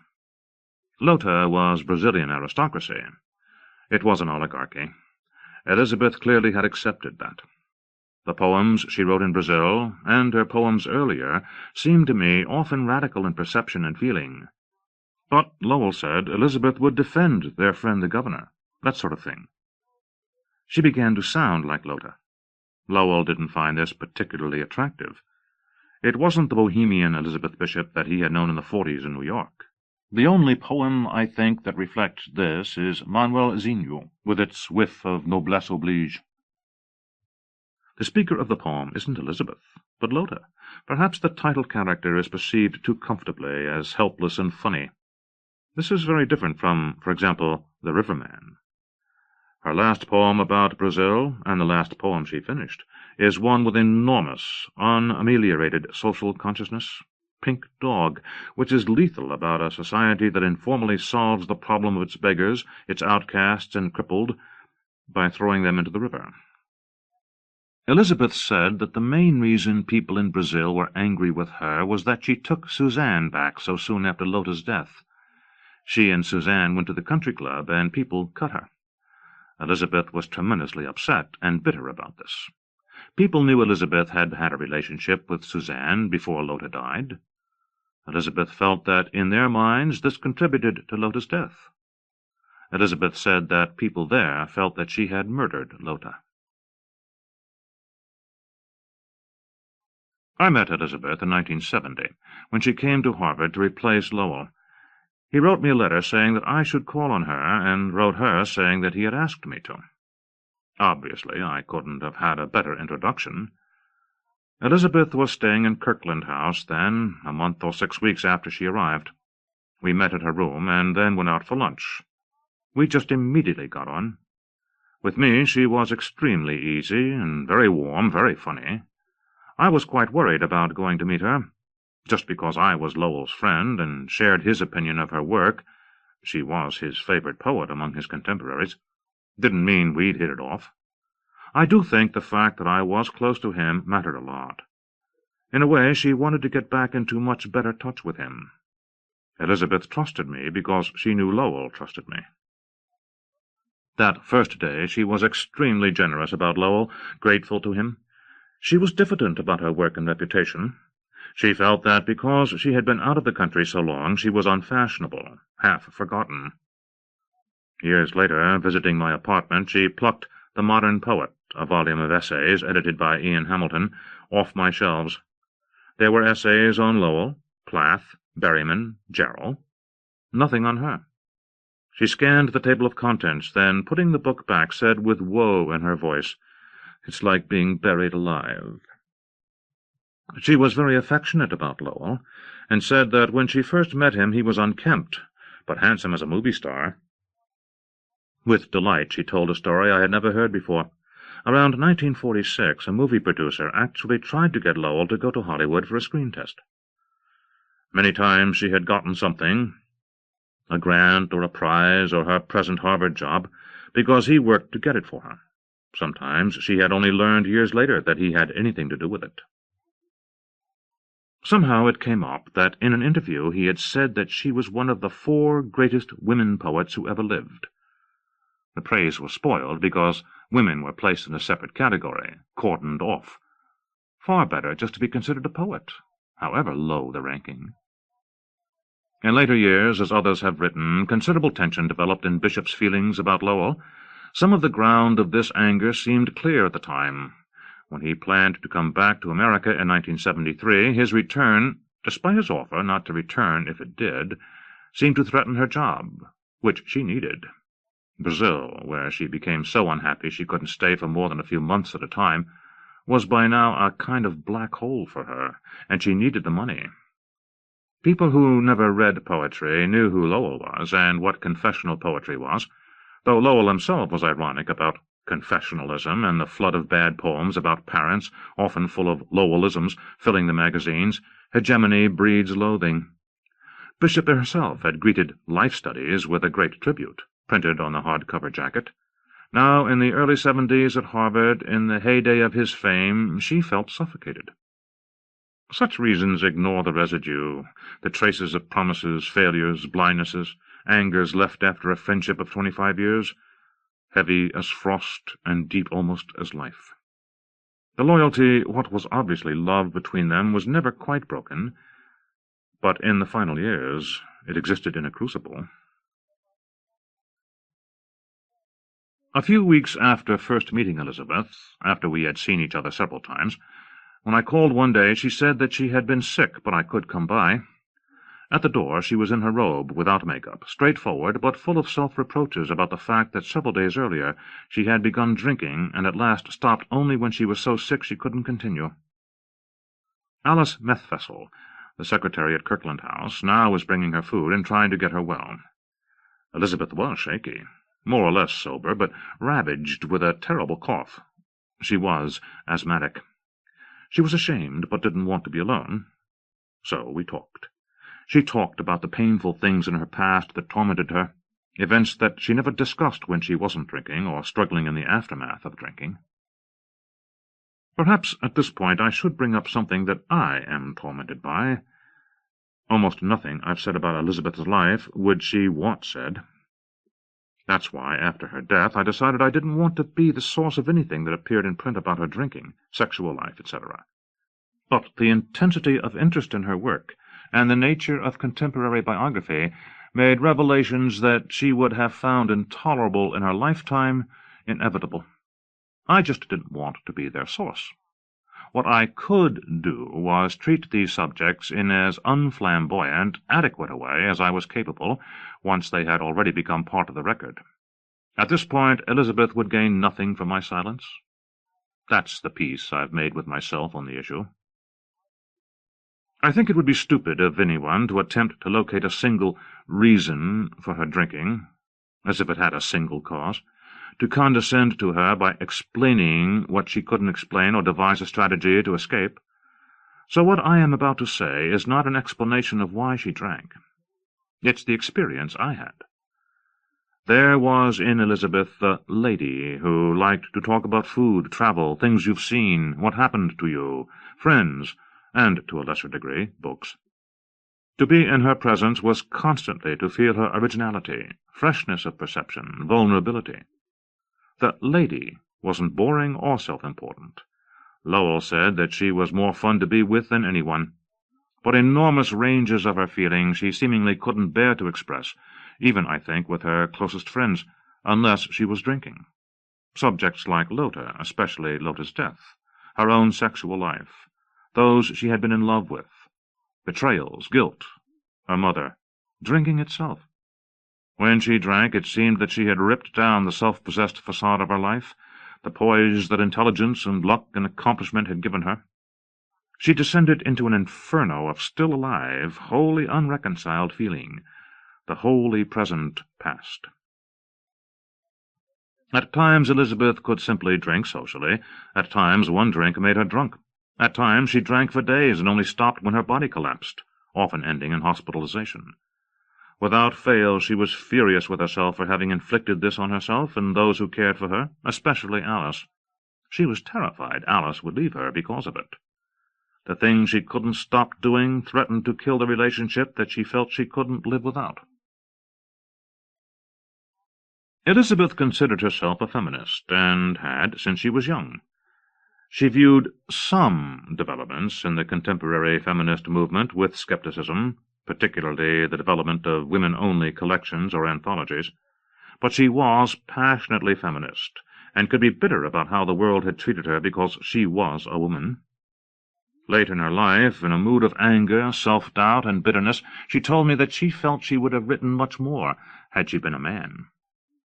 B: Lotta was Brazilian aristocracy. It was an oligarchy. Elizabeth clearly had accepted that. The poems she wrote in Brazil, and her poems earlier, seemed to me often radical in perception and feeling. But, Lowell said, Elizabeth would defend their friend the governor, that sort of thing. She began to sound like Lotta. Lowell didn't find this particularly attractive. It wasn't the bohemian Elizabeth Bishop that he had known in the 40s in New York. The only poem, I think, that reflects this is Manuel Zinho, with its whiff of noblesse oblige. The speaker of the poem isn't Elizabeth, but Lotta. Perhaps the title character is perceived too comfortably as helpless and funny. This is very different from, for example, The Riverman. Her last poem about Brazil, and the last poem she finished, is one with enormous, unameliorated social consciousness. pink dog, which is lethal about a society that informally solves the problem of its beggars, its outcasts and crippled, by throwing them into the river. Elizabeth said that the main reason people in Brazil were angry with her was that she took Suzanne back so soon after Lota's death. She and Suzanne went to the country club, and people cut her. Elizabeth was tremendously upset and bitter about this. People knew Elizabeth had had a relationship with Suzanne before Lota died. Elizabeth felt that, in their minds, this contributed to Lota's death. Elizabeth said that people there felt that she had murdered Lota. I met Elizabeth in 1970, when she came to Harvard to replace Lowell. He wrote me a letter saying that I should call on her, and wrote her saying that he had asked me to. Obviously, I couldn't have had a better introduction. Elizabeth was staying in Kirkland House then, a month or 6 weeks after she arrived. We met at her room, and then went out for lunch. We just immediately got on. With me, she was extremely easy, and very warm, very funny. I was quite worried about going to meet her. Just because I was Lowell's friend, and shared his opinion of her work — she was his favorite poet among his contemporaries — didn't mean we'd hit it off. I do think the fact that I was close to him mattered a lot. In a way, she wanted to get back into much better touch with him. Elizabeth trusted me because she knew Lowell trusted me. That first day she was extremely generous about Lowell, grateful to him. She was diffident about her work and reputation. She felt that because she had been out of the country so long, she was unfashionable, half forgotten. Years later, visiting my apartment, she plucked The Modern Poet, a volume of essays edited by Ian Hamilton, off my shelves. There were essays on Lowell, Plath, Berryman, Jarrell. Nothing on her. She scanned the table of contents, then, putting the book back, said with woe in her voice, "It's like being buried alive." She was very affectionate about Lowell, and said that when she first met him he was unkempt, but handsome as a movie star. With delight she told a story I had never heard before. Around 1946, a movie producer actually tried to get Lowell to go to Hollywood for a screen test. Many times she had gotten something, a grant or a prize or her present Harvard job, because he worked to get it for her. Sometimes she had only learned years later that he had anything to do with it. Somehow it came up that in an interview he had said that she was one of the 4 greatest women poets who ever lived. The praise was spoiled because women were placed in a separate category, cordoned off. Far better just to be considered a poet, however low the ranking. In later years, as others have written, considerable tension developed in Bishop's feelings about Lowell. Some of the ground of this anger seemed clear at the time. When he planned to come back to America in 1973, his return, despite his offer not to return if it did, seemed to threaten her job, which she needed. Brazil, where she became so unhappy she couldn't stay for more than a few months at a time, was by now a kind of black hole for her, and she needed the money. People who never read poetry knew who Lowell was and what confessional poetry was, though Lowell himself was ironic about confessionalism and the flood of bad poems about parents, often full of Lowellisms, filling the magazines. Hegemony breeds loathing. Bishop herself had greeted Life Studies with a great tribute, printed on the hardcover jacket. Now, in the early 70s at Harvard, in the heyday of his fame, she felt suffocated. Such reasons ignore the residue, the traces of promises, failures, blindnesses, angers left after a friendship of 25 years, heavy as frost and deep almost as life. The loyalty, what was obviously love between them, was never quite broken, but in the final years it existed in a crucible. A few weeks after first meeting Elizabeth, after we had seen each other several times, when I called one day, she said that she had been sick, but I could come by. At the door she was in her robe, without makeup, straightforward, but full of self-reproaches about the fact that several days earlier she had begun drinking and at last stopped only when she was so sick she couldn't continue. Alice Methvessel, the secretary at Kirkland House, now was bringing her food and trying to get her well. Elizabeth was shaky, more or less sober, but ravaged with a terrible cough. She was asthmatic. She was ashamed, but didn't want to be alone. So we talked. She talked about the painful things in her past that tormented her, events that she never discussed when she wasn't drinking or struggling in the aftermath of drinking. Perhaps at this point I should bring up something that I am tormented by. Almost nothing I've said about Elizabeth's life would she want said. That's why, after her death, I decided I didn't want to be the source of anything that appeared in print about her drinking, sexual life, etc. But the intensity of interest in her work and the nature of contemporary biography made revelations that she would have found intolerable in her lifetime inevitable. I just didn't want to be their source. What I could do was treat these subjects in as unflamboyant, adequate a way as I was capable, once they had already become part of the record. At this point, Elizabeth would gain nothing from my silence. That's the peace I've made with myself on the issue. I think it would be stupid of anyone to attempt to locate a single reason for her drinking, as if it had a single cause, to condescend to her by explaining what she couldn't explain or devise a strategy to escape. So what I am about to say is not an explanation of why she drank. It's the experience I had. There was in Elizabeth the lady who liked to talk about food, travel, things you've seen, what happened to you, friends, and, to a lesser degree, books. To be in her presence was constantly to feel her originality, freshness of perception, vulnerability. The lady wasn't boring or self-important. Lowell said that she was more fun to be with than anyone, but enormous ranges of her feeling she seemingly couldn't bear to express, even, I think, with her closest friends, unless she was drinking. Subjects like Lota, especially Lota's death, her own sexual life, those she had been in love with, betrayals, guilt, her mother, drinking itself. When she drank, it seemed that she had ripped down the self-possessed facade of her life, the poise that intelligence and luck and accomplishment had given her. She descended into an inferno of still alive, wholly unreconciled feeling, the wholly present past. At times Elizabeth could simply drink socially. At times one drink made her drunk. At times she drank for days and only stopped when her body collapsed, often ending in hospitalization. Without fail, she was furious with herself for having inflicted this on herself and those who cared for her, especially Alice. She was terrified Alice would leave her because of it. The thing she couldn't stop doing threatened to kill the relationship that she felt she couldn't live without. Elizabeth considered herself a feminist, and had since she was young. She viewed some developments in the contemporary feminist movement with skepticism, particularly the development of women-only collections or anthologies, but she was passionately feminist, and could be bitter about how the world had treated her because she was a woman. Late in her life, in a mood of anger, self-doubt, and bitterness, she told me that she felt she would have written much more had she been a man.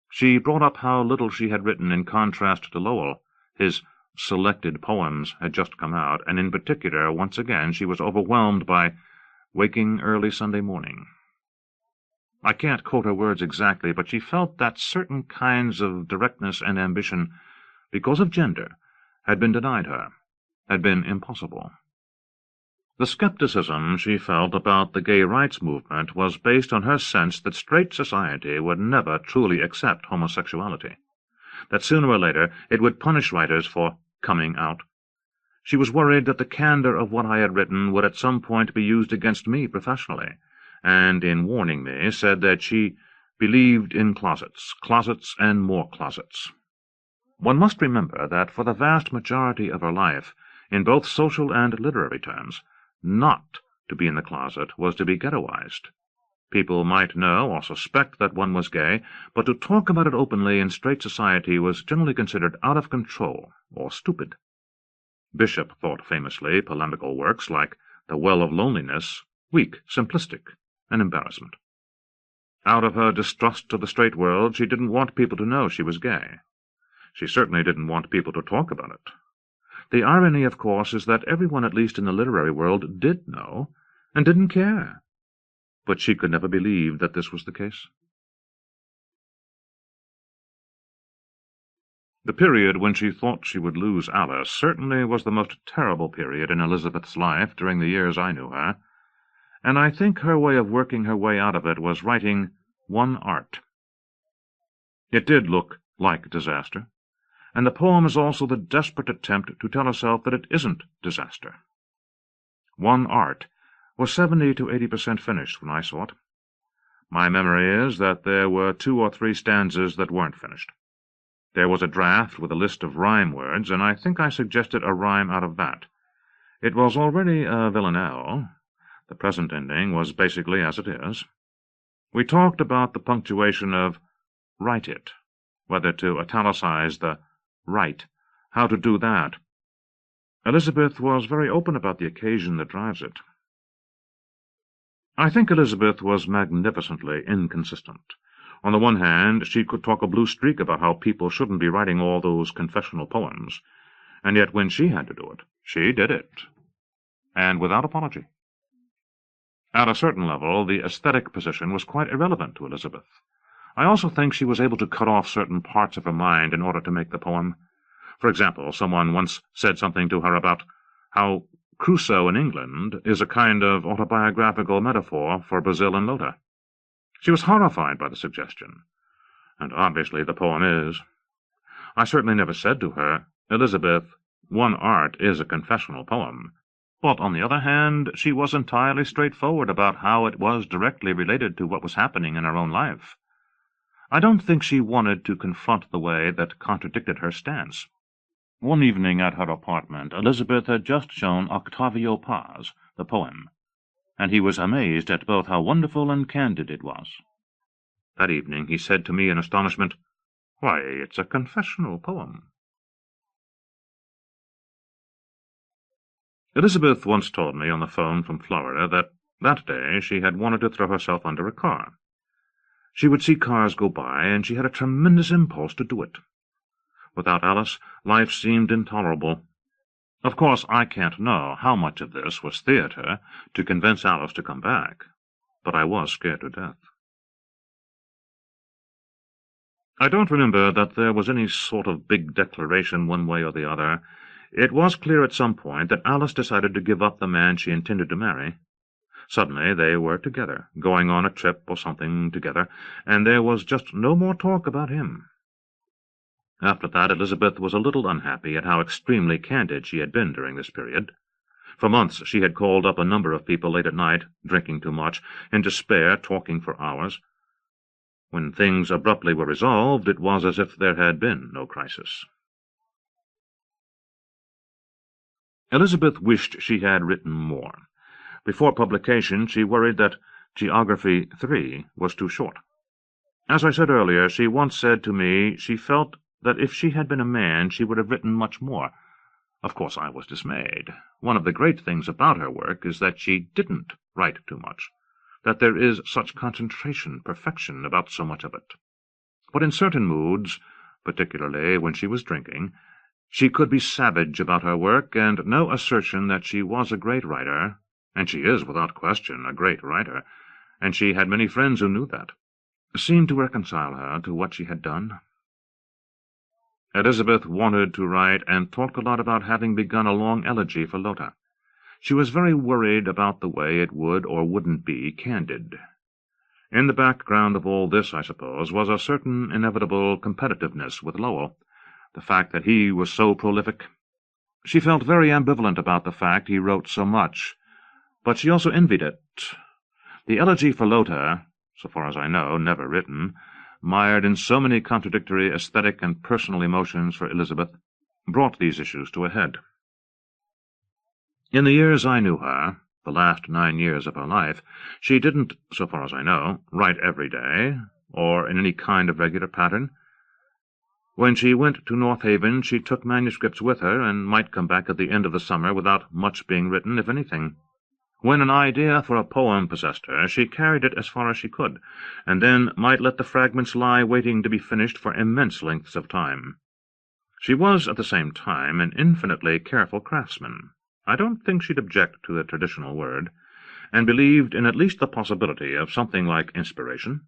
B: She brought up how little she had written in contrast to Lowell. His selected poems had just come out, and in particular, once again, she was overwhelmed by Waking Early Sunday Morning. I can't quote her words exactly, but she felt that certain kinds of directness and ambition, because of gender, had been denied her, had been impossible. The skepticism she felt about the gay rights movement was based on her sense that straight society would never truly accept homosexuality, that sooner or later it would punish writers for coming out. She was worried that the candor of what I had written would at some point be used against me professionally, and in warning me said that she believed in closets, closets and more closets. One must remember that for the vast majority of her life, in both social and literary terms, not to be in the closet was to be ghettoized. People might know or suspect that one was gay, but to talk about it openly in straight society was generally considered out of control or stupid. Bishop thought famously polemical works like The Well of Loneliness weak, simplistic, an embarrassment. Out of her distrust of the straight world, she didn't want people to know she was gay. She certainly didn't want people to talk about it. The irony, of course, is that everyone, at least in the literary world, did know, and didn't care. But she could never believe that this was the case. The period when she thought she would lose Alice certainly was the most terrible period in Elizabeth's life during the years I knew her. and I think her way of working her way out of it was writing one art. It did look like disaster, and the poem is also the desperate attempt to tell herself that it isn't disaster. One art was 70 to 80% finished when I saw it. My memory is that there were 2 or 3 stanzas that weren't finished. There was a draft with a list of rhyme words, and I think I suggested a rhyme out of that. It was already a villanelle. The present ending was basically as it is. We talked about the punctuation of write it, whether to italicize the right, how to do that. Elizabeth was very open about the occasion that drives it. I think Elizabeth was magnificently inconsistent. On the one hand, she could talk a blue streak about how people shouldn't be writing all those confessional poems, and yet when she had to do it, she did it, and without apology. At a certain level, the aesthetic position was quite irrelevant to Elizabeth. I also think she was able to cut off certain parts of her mind in order to make the poem. For example, someone once said something to her about how Crusoe in England is a kind of autobiographical metaphor for Brazil and Lota. She was horrified by the suggestion, and obviously the poem is. I certainly never said to her, Elizabeth, one art is a confessional poem. But, on the other hand, she was entirely straightforward about how it was directly related to what was happening in her own life. I don't think she wanted to confront the way that contradicted her stance. One evening at her apartment, Elizabeth had just shown Octavio Paz the poem, and he was amazed at both how wonderful and candid it was. That evening he said to me in astonishment, "Why, it's a confessional poem." Elizabeth once told me on the phone from Florida that day she had wanted to throw herself under a car. She would see cars go by, and she had a tremendous impulse to do it. Without Alice, life seemed intolerable. Of course, I can't know how much of this was theatre to convince Alice to come back, but I was scared to death. I don't remember that there was any sort of big declaration one way or the other. It was clear at some point that Alice decided to give up the man she intended to marry. Suddenly they were together, going on a trip or something together, and there was just no more talk about him. After that, Elizabeth was a little unhappy at how extremely candid she had been during this period. For months she had called up a number of people late at night, drinking too much, in despair, talking for hours. When things abruptly were resolved, it was as if there had been no crisis. Elizabeth wished she had written more. Before publication, she worried that Geography 3 was too short. As I said earlier, she once said to me she felt that if she had been a man she would have written much more. Of course, I was dismayed. One of the great things about her work is that she didn't write too much, that there is such concentration, perfection about so much of it. But in certain moods, particularly when she was drinking, she could be savage about her work, and no assertion that she was a great writer, and she is without question a great writer, and she had many friends who knew that, seemed to reconcile her to what she had done. Elizabeth wanted to write, and talked a lot about having begun a long elegy for Lota. She was very worried about the way it would or wouldn't be candid. In the background of all this, I suppose, was a certain inevitable competitiveness with Lowell, the fact that he was so prolific. She felt very ambivalent about the fact he wrote so much, but she also envied it. The elegy for Lota, so far as I know, never written, mired in so many contradictory aesthetic and personal emotions for Elizabeth, brought these issues to a head. In the years I knew her, the last 9 years of her life, she didn't, so far as I know, write every day, or in any kind of regular pattern. When she went to North Haven, she took manuscripts with her, and might come back at the end of the summer without much being written, if anything. When an idea for a poem possessed her, she carried it as far as she could, and then might let the fragments lie waiting to be finished for immense lengths of time. She was, at the same time, an infinitely careful craftsman. I don't think she'd object to the traditional word, and believed in at least the possibility of something like inspiration.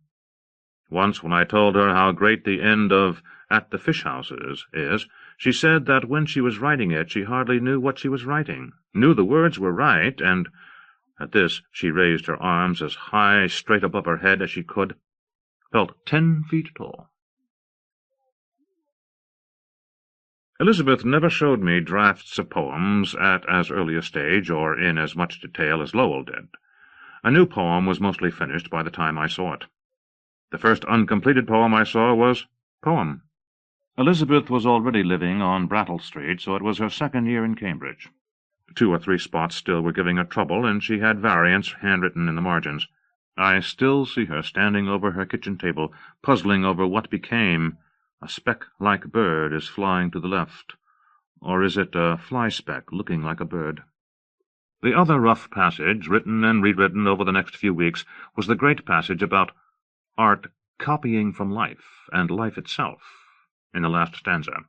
B: Once, when I told her how great the end of At the Fish Houses is, she said that when she was writing it she hardly knew what she was writing, knew the words were right, and At this she raised her arms as high straight above her head as she could, felt 10 feet tall. Elizabeth never showed me drafts of poems at as early a stage or in as much detail as Lowell did. A new poem was mostly finished by the time I saw it. The first uncompleted poem I saw was Poem. Elizabeth was already living on Brattle Street, so it was her second year in Cambridge. 2 or 3 spots still were giving her trouble, and she had variants handwritten in the margins. I still see her standing over her kitchen table, puzzling over what became "A speck-like bird is flying to the left," or is it a fly-speck looking like a bird? The other rough passage, written and rewritten over the next few weeks, was the great passage about art copying from life, and life itself, in the last stanza.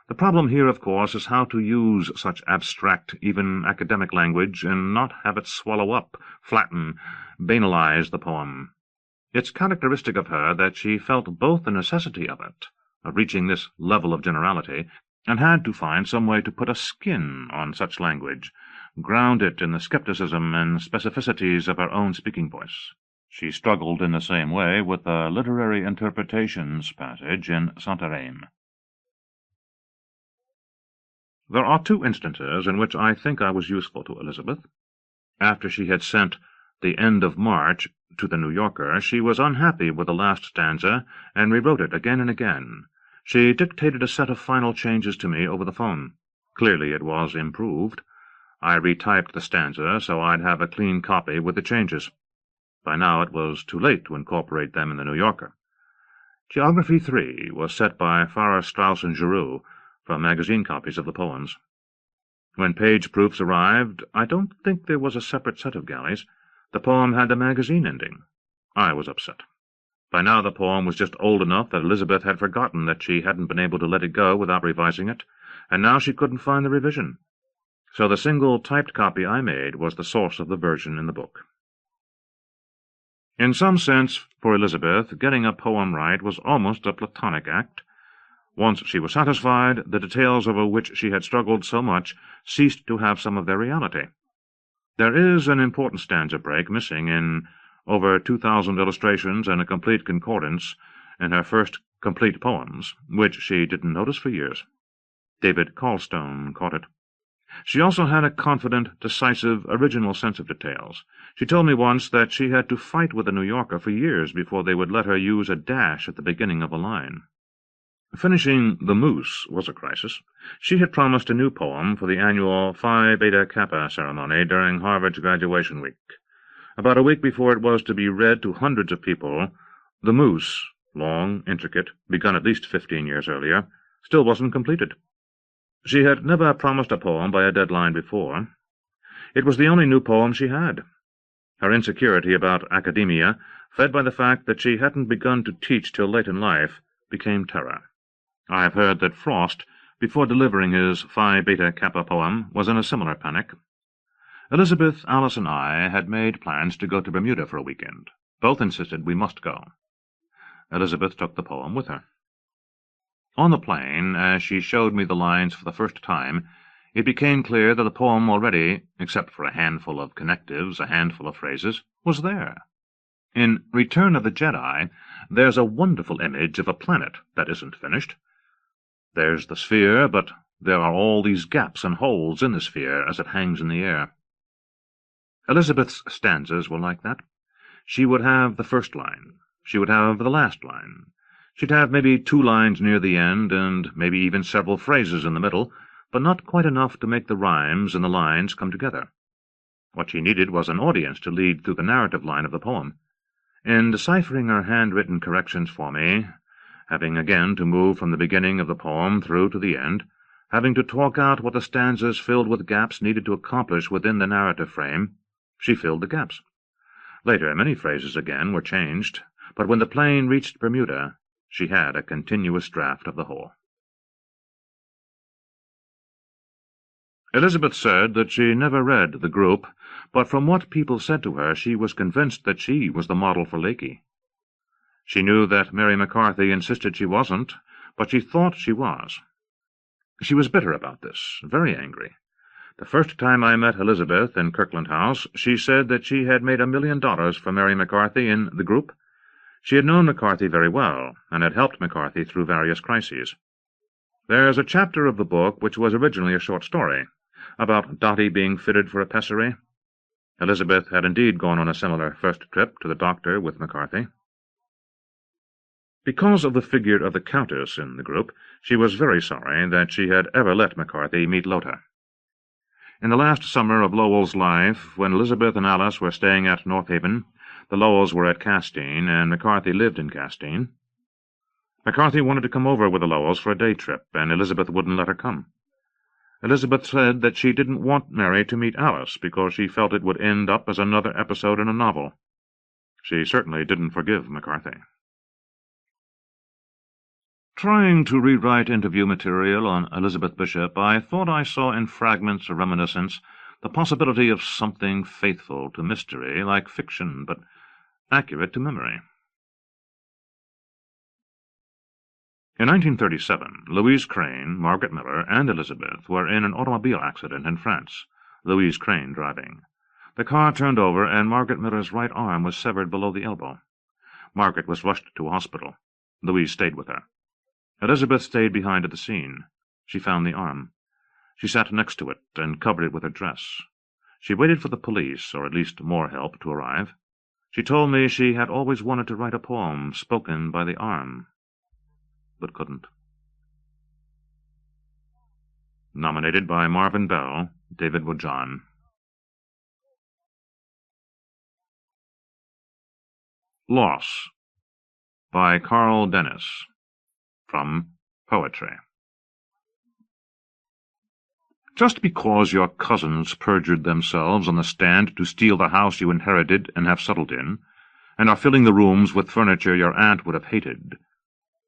B: The problem here, of course, is how to use such abstract, even academic language, and not have it swallow up, flatten, banalize the poem. It's characteristic of her that she felt both the necessity of it, of reaching this level of generality, and had to find some way to put a skin on such language, ground it in the skepticism and specificities of her own speaking voice. She struggled in the same way with the literary interpretations passage in Santarém. There are 2 instances in which I think I was useful to Elizabeth. After she had sent The End of March to the New Yorker, she was unhappy with the last stanza, and rewrote it again and again. She dictated a set of final changes to me over the phone. Clearly it was improved. I retyped the stanza so I'd have a clean copy with the changes. By now it was too late to incorporate them in the New Yorker. Geography 3 was set by Farrar, Straus, and Giroux from magazine copies of the poems. When page proofs arrived, I don't think there was a separate set of galleys. The poem had the magazine ending. I was upset. By now the poem was just old enough that Elizabeth had forgotten that she hadn't been able to let it go without revising it, and now she couldn't find the revision. So the single typed copy I made was the source of the version in the book. In some sense, for Elizabeth, getting a poem right was almost a platonic act. Once she was satisfied, the details over which she had struggled so much ceased to have some of their reality. There is an important stanza break missing in over 2,000 illustrations and a complete concordance in her first complete poems, which she didn't notice for years. David Callstone caught it. She also had a confident, decisive, original sense of details. She told me once that she had to fight with the New Yorker for years before they would let her use a dash at the beginning of a line. Finishing The Moose was a crisis. She had promised a new poem for the annual Phi Beta Kappa ceremony during Harvard's graduation week. About a week before it was to be read to hundreds of people, The Moose, long, intricate, begun at least 15 years earlier, still wasn't completed. She had never promised a poem by a deadline before. It was the only new poem she had. Her insecurity about academia, fed by the fact that she hadn't begun to teach till late in life, became terror. I have heard that Frost, before delivering his Phi Beta Kappa poem, was in a similar panic. Elizabeth, Alice, and I had made plans to go to Bermuda for a weekend. Both insisted we must go. Elizabeth took the poem with her. On the plane, as she showed me the lines for the first time, it became clear that the poem already, except for a handful of connectives, a handful of phrases, was there. In Return of the Jedi, there's a wonderful image of a planet that isn't finished. There's the sphere, but there are all these gaps and holes in the sphere as it hangs in the air. Elizabeth's stanzas were like that. She would have the first line. She would have the last line. She'd have maybe 2 lines near the end, and maybe even several phrases in the middle, but not quite enough to make the rhymes and the lines come together. What she needed was an audience to lead through the narrative line of the poem. In deciphering her handwritten corrections for me, having again to move from the beginning of the poem through to the end, having to talk out what the stanzas filled with gaps needed to accomplish within the narrative frame, she filled the gaps. Later, many phrases again were changed, but when the plane reached Bermuda, she had a continuous draft of the whole. Elizabeth said that she never read The Group, but from what people said to her, she was convinced that she was the model for Leakey. She knew that Mary McCarthy insisted she wasn't, but she thought she was. She was bitter about this, very angry. The first time I met Elizabeth in Kirkland House, she said that she had made $1 million for Mary McCarthy in the group. She had known McCarthy very well, and had helped McCarthy through various crises. There's a chapter of the book which was originally a short story, about Dante being fitted for a pessary. Elizabeth had indeed gone on a similar first trip to the doctor with McCarthy. Because of the figure of the Countess in the group, she was very sorry that she had ever let McCarthy meet Lota. In the last summer of Lowell's life, when Elizabeth and Alice were staying at North Haven, the Lowells were at Castine, and McCarthy lived in Castine. McCarthy wanted to come over with the Lowells for a day trip, and Elizabeth wouldn't let her come. Elizabeth said that she didn't want Mary to meet Alice, because she felt it would end up as another episode in a novel. She certainly didn't forgive McCarthy. Trying to rewrite interview material on Elizabeth Bishop, I thought I saw in fragments of reminiscence the possibility of something faithful to mystery, like fiction, but accurate to memory. In 1937, Louise Crane, Margaret Miller, and Elizabeth were in an automobile accident in France, Louise Crane driving. The car turned over, and Margaret Miller's right arm was severed below the elbow. Margaret was rushed to a hospital. Louise stayed with her. Elizabeth stayed behind at the scene. She found the arm. She sat next to it and covered it with her dress. She waited for the police, or at least more help, to arrive. She told me she had always wanted to write a poem spoken by the arm, but couldn't. Nominated by Marvin Bell, David Woodjohn. Loss by Carl Dennis. From Poetry. Just because your cousins perjured themselves on the stand to steal the house you inherited and have settled in, and are filling the rooms with furniture your aunt would have hated,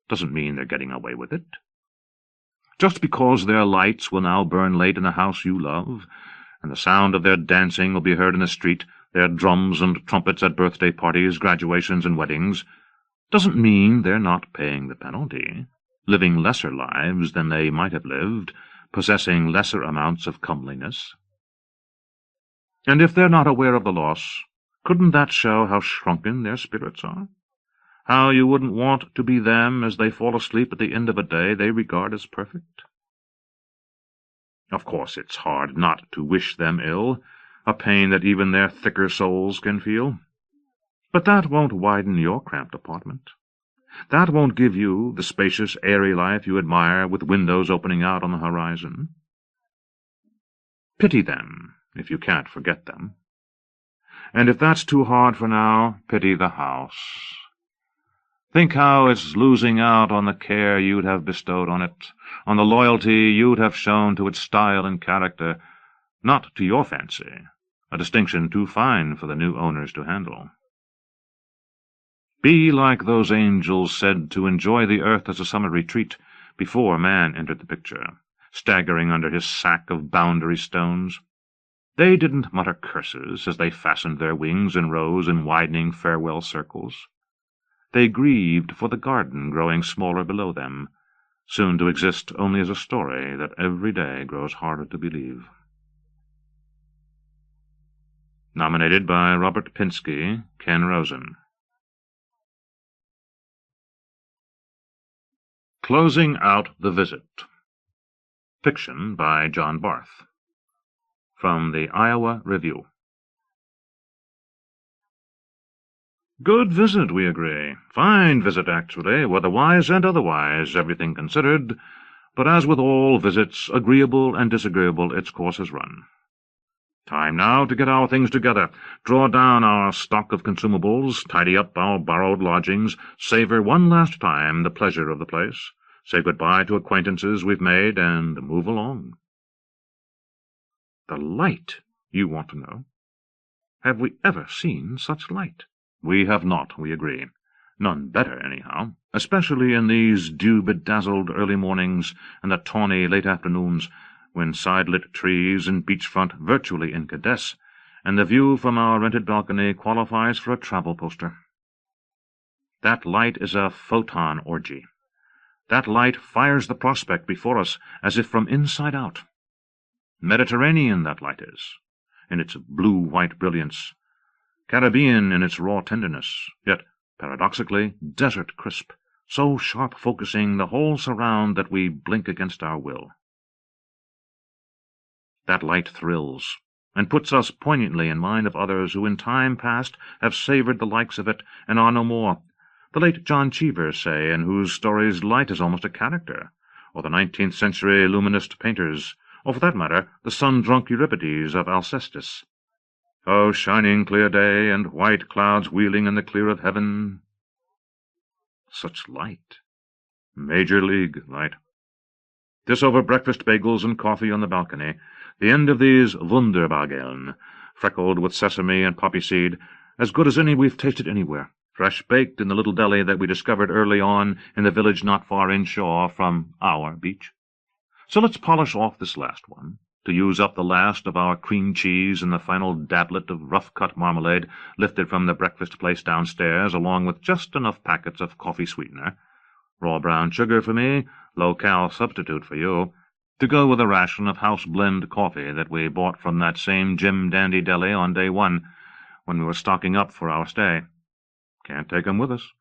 B: doesn't mean they're getting away with it. Just because their lights will now burn late in the house you love, and the sound of their dancing will be heard in the street, their drums and trumpets at birthday parties, graduations, and weddings, doesn't mean they're not paying the penalty, living lesser lives than they might have lived, possessing lesser amounts of comeliness. And if they're not aware of the loss, couldn't that show how shrunken their spirits are? How you wouldn't want to be them as they fall asleep at the end of a day they regard as perfect? Of course it's hard not to wish them ill, a pain that even their thicker souls can feel. But that won't widen your cramped apartment. That won't give you the spacious, airy life you admire with windows opening out on the horizon. Pity them, if you can't forget them. And if that's too hard for now, pity the house. Think how it's losing out on the care you'd have bestowed on it, on the loyalty you'd have shown to its style and character, not to your fancy, a distinction too fine for the new owners to handle. Be like those angels said to enjoy the earth as a summer retreat before man entered the picture, staggering under his sack of boundary stones. They didn't mutter curses as they fastened their wings and rose in widening farewell circles. They grieved for the garden growing smaller below them, soon to exist only as a story that every day grows harder to believe. Nominated by Robert Pinsky, Ken Rosen. Closing Out the Visit. Fiction by John Barth. From the Iowa Review. Good visit, we agree. Fine visit, actually, weatherwise and otherwise, everything considered. But as with all visits, agreeable and disagreeable, its course has run. Time now to get our things together, draw down our stock of consumables, tidy up our borrowed lodgings, savor one last time the pleasure of the place, say good-bye to acquaintances we've made, and move along. The light, you want to know. Have we ever seen such light? We have not, we agree. None better, anyhow, especially in these dew-bedazzled early mornings and the tawny late afternoons, when side-lit trees and beachfront virtually incandesce, and the view from our rented balcony qualifies for a travel poster. That light is a photon orgy. That light fires the prospect before us as if from inside out. Mediterranean that light is, in its blue-white brilliance, Caribbean in its raw tenderness, yet, paradoxically, desert crisp, so sharp-focusing the whole surround that we blink against our will. That light thrills, and puts us poignantly in mind of others who in time past have savoured the likes of it and are no more. The late John Cheever, say, in whose stories light is almost a character, or the 19th-century Illuminist painters, or for that matter, the sun-drunk Euripides of Alcestis. Oh, shining clear day, and white clouds wheeling in the clear of heaven. Such light. Major League light. This over breakfast bagels and coffee on the balcony, the end of these Wunderbageln, freckled with sesame and poppy seed, as good as any we've tasted anywhere, fresh baked in the little deli that we discovered early on in the village not far inshore from our beach. So let's polish off this last one, to use up the last of our cream cheese and the final dablet of rough-cut marmalade lifted from the breakfast place downstairs, along with just enough packets of coffee sweetener, raw brown sugar for me, low-cal substitute for you, to go with a ration of house-blend coffee that we bought from that same Jim Dandy deli on day one, when we were stocking up for our stay. Can't take 'em with us.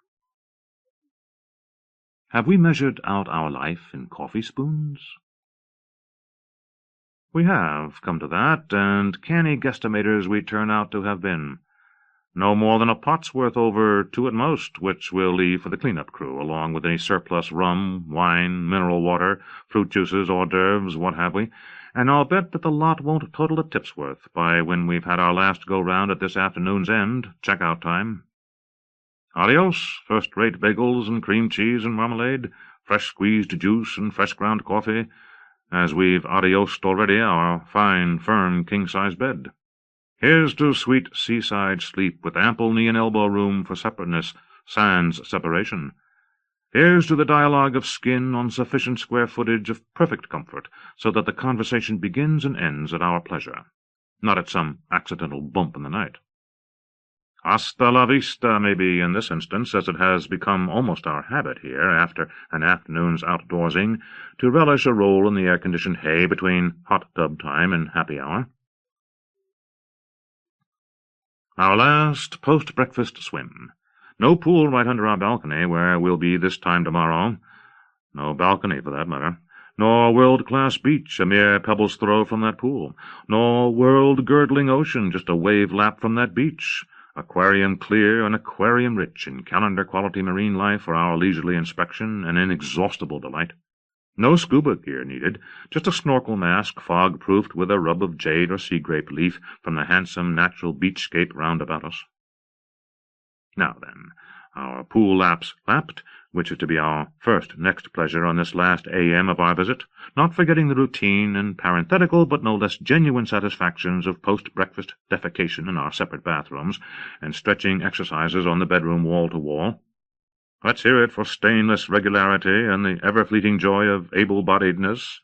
B: Have we measured out our life in coffee spoons? We have, come to that, and canny guesstimators we turn out to have been. No more than a pot's worth over 2 at most, which we'll leave for the clean-up crew, along with any surplus rum, wine, mineral water, fruit juices, hors d'oeuvres, what have we, and I'll bet that the lot won't total a tip's worth by when we've had our last go-round at this afternoon's end, check-out time. Adios, first-rate bagels and cream cheese and marmalade, fresh-squeezed juice and fresh-ground coffee, as we've adiosed already our fine, firm, king-size bed. Here's to sweet seaside sleep, with ample knee and elbow room for separateness, sans separation. Here's to the dialogue of skin on sufficient square footage of perfect comfort, so that the conversation begins and ends at our pleasure, not at some accidental bump in the night. Hasta la vista, maybe, in this instance, as it has become almost our habit here, after an afternoon's outdoorsing, to relish a roll in the air-conditioned hay between hot-tub time and happy hour. Our last post-breakfast swim. No pool right under our balcony, where we'll be this time tomorrow. No balcony, for that matter. Nor world-class beach, a mere pebble's throw from that pool. Nor world-girdling ocean, just a wave-lap from that beach. Aquarium clear and aquarium rich in calendar-quality marine life for our leisurely inspection and inexhaustible delight. No scuba gear needed, just a snorkel mask fog-proofed with a rub of jade or sea-grape leaf from the handsome natural beachscape round about us. Now then, our pool laps lapped, which is to be our first next pleasure on this last a.m. of our visit, not forgetting the routine and parenthetical but no less genuine satisfactions of post-breakfast defecation in our separate bathrooms, and stretching exercises on the bedroom wall-to-wall. Let's hear it for stainless regularity and the ever-fleeting joy of able-bodiedness.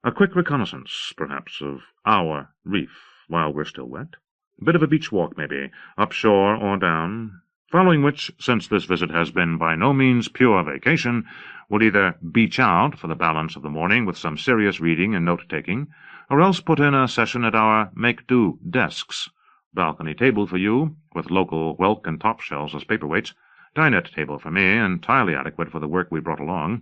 B: A quick reconnaissance, perhaps, of our reef while we're still wet. A bit of a beach walk, maybe, up-shore or down, following which, since this visit has been by no means pure vacation, we'll either beach out for the balance of the morning with some serious reading and note-taking, or else put in a session at our make-do desks, balcony table for you, with local whelk and top shelves as paperweights, dinette table for me, entirely adequate for the work we brought along,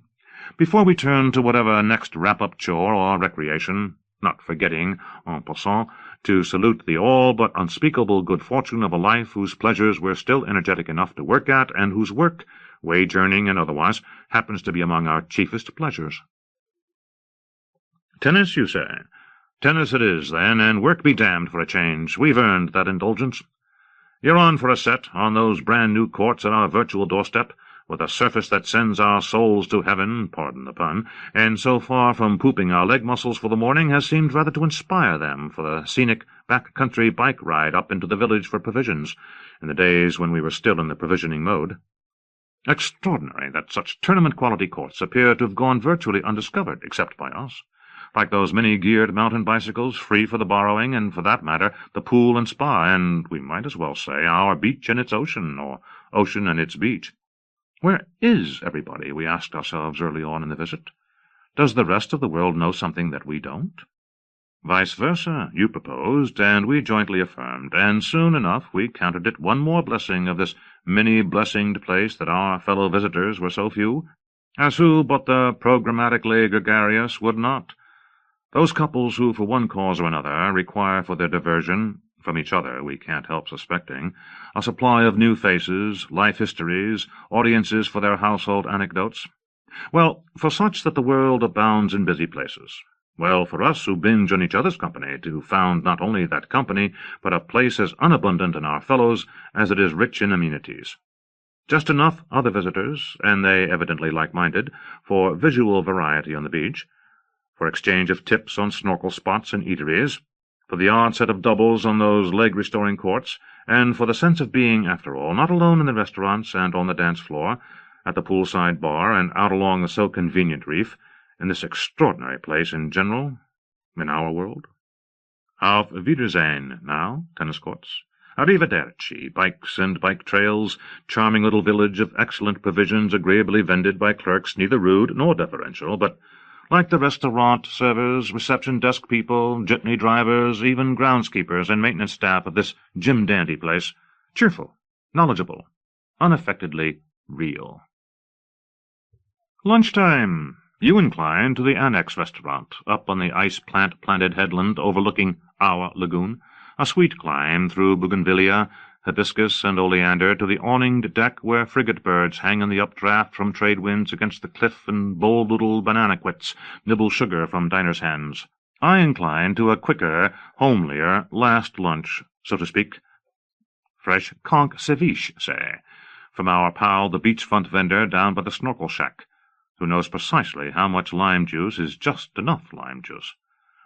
B: before we turn to whatever next wrap-up chore or recreation, not forgetting, en passant, to salute the all but unspeakable good fortune of a life whose pleasures we're still energetic enough to work at, and whose work, wage-earning and otherwise, happens to be among our chiefest pleasures. Tennis, you say? Tennis it is, then, and work be damned for a change. We've earned that indulgence. You're on for a set on those brand-new courts at our virtual doorstep, with a surface that sends our souls to heaven, pardon the pun, and so far from pooping our leg muscles for the morning has seemed rather to inspire them for the scenic back-country bike ride up into the village for provisions, in the days when we were still in the provisioning mode. Extraordinary that such tournament-quality courts appear to have gone virtually undiscovered, except by us, like those many-geared mountain bicycles, free for the borrowing, and, for that matter, the pool and spa, and, we might as well say, our beach and its ocean, or ocean and its beach. Where is everybody, we asked ourselves early on in the visit? Does the rest of the world know something that we don't? Vice versa, you proposed, and we jointly affirmed, and soon enough we counted it one more blessing of this many-blessinged place that our fellow visitors were so few, as who but the programmatically gregarious would not? Those couples who, for one cause or another, require for their diversion, from each other we can't help suspecting, a supply of new faces, life histories, audiences for their household anecdotes. Well, for such that the world abounds in busy places. Well, for us who binge on each other's company, to found not only that company, but a place as unabundant in our fellows as it is rich in amenities. Just enough other visitors, and they evidently like-minded, for visual variety on the beach, for exchange of tips on snorkel spots and eateries, for the odd set of doubles on those leg-restoring courts, and for the sense of being, after all, not alone in the restaurants and on the dance-floor, at the poolside bar, and out along the so convenient reef, in this extraordinary place in general, in our world. Auf Wiedersehen, now, tennis courts. Arrivederci, bikes and bike trails, charming little village of excellent provisions agreeably vended by clerks neither rude nor deferential, but, like the restaurant servers, reception desk people, jitney drivers, even groundskeepers and maintenance staff of this jim-dandy place, cheerful, knowledgeable, unaffectedly real. Lunchtime. You incline to the Annex restaurant, up on the ice-plant-planted headland overlooking our lagoon, a sweet climb through bougainvillea, hibiscus, and oleander to the awninged deck where frigate birds hang in the updraft from trade winds against the cliff and bold little banana quits nibble sugar from diners' hands. I incline to a quicker, homelier, last lunch, so to speak. Fresh conch ceviche, say, from our pal the beachfront vendor down by the snorkel shack, who knows precisely how much lime juice is just enough lime juice,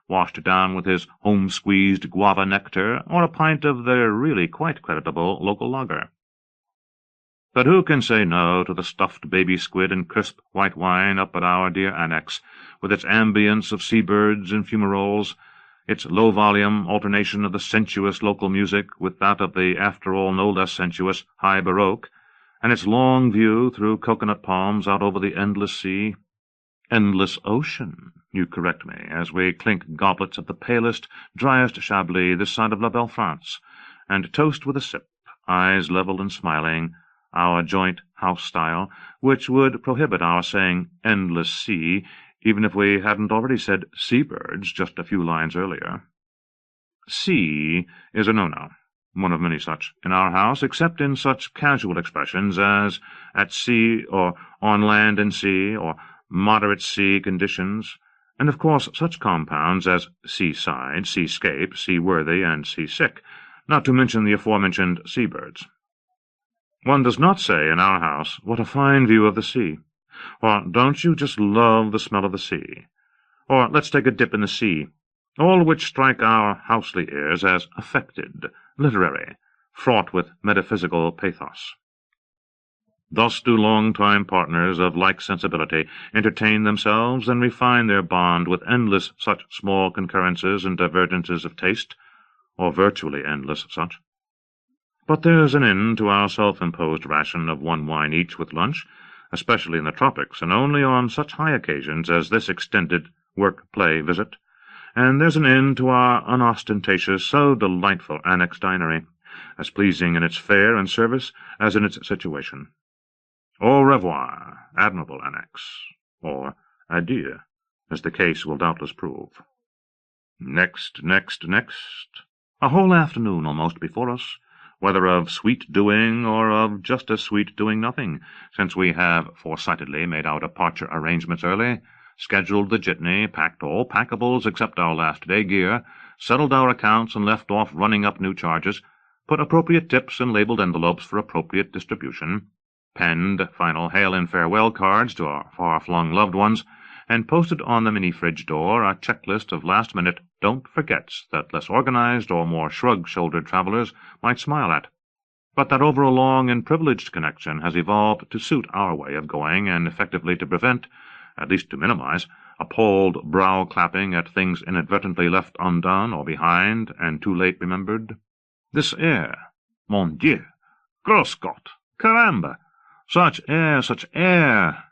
B: washed down with his home-squeezed guava nectar or a pint of their really quite creditable local lager. But who can say no to the stuffed baby squid and crisp white wine up at our dear Annex, with its ambience of seabirds and fumaroles, its low-volume alternation of the sensuous local music with that of the, after all, no less sensuous high baroque, and its long view through coconut palms out over the endless sea, endless ocean, you correct me, as we clink goblets of the palest, driest Chablis this side of La Belle France, and toast with a sip, eyes level and smiling, our joint house-style, which would prohibit our saying endless sea, even if we hadn't already said seabirds just a few lines earlier. Sea is a no-no. One of many such in our house, except in such casual expressions as at sea, or on land and sea, or moderate sea conditions, and of course such compounds as seaside, seascape, seaworthy, and seasick, not to mention the aforementioned seabirds. One does not say in our house, "What a fine view of the sea," or "Don't you just love the smell of the sea," or "Let's take a dip in the sea," all which strike our housely ears as affected, literary, fraught with metaphysical pathos. Thus do long-time partners of like sensibility entertain themselves and refine their bond with endless such small concurrences and divergences of taste, or virtually endless such. But there's an end to our self-imposed ration of one wine each with lunch, especially in the tropics, and only on such high occasions as this extended work-play visit, and there's an end to our unostentatious, so delightful Annex dinery, as pleasing in its fare and service as in its situation. Au revoir, admirable Annex, or adieu, as the case will doubtless prove. Next. A whole afternoon almost before us, whether of sweet doing or of just as sweet doing nothing, since we have foresightedly made our departure arrangements early, scheduled the jitney, packed all packables except our last-day gear, settled our accounts and left off running up new charges, put appropriate tips in labeled envelopes for appropriate distribution, penned final hail and farewell cards to our far-flung loved ones, and posted on the mini-fridge door a checklist of last-minute don't-forgets that less organized or more shrug-shouldered travelers might smile at, but that over a long and privileged connection has evolved to suit our way of going and effectively to prevent, at least to minimize, appalled brow-clapping at things inadvertently left undone or behind and too late remembered. This air, mon Dieu, Großgott, caramba, such air,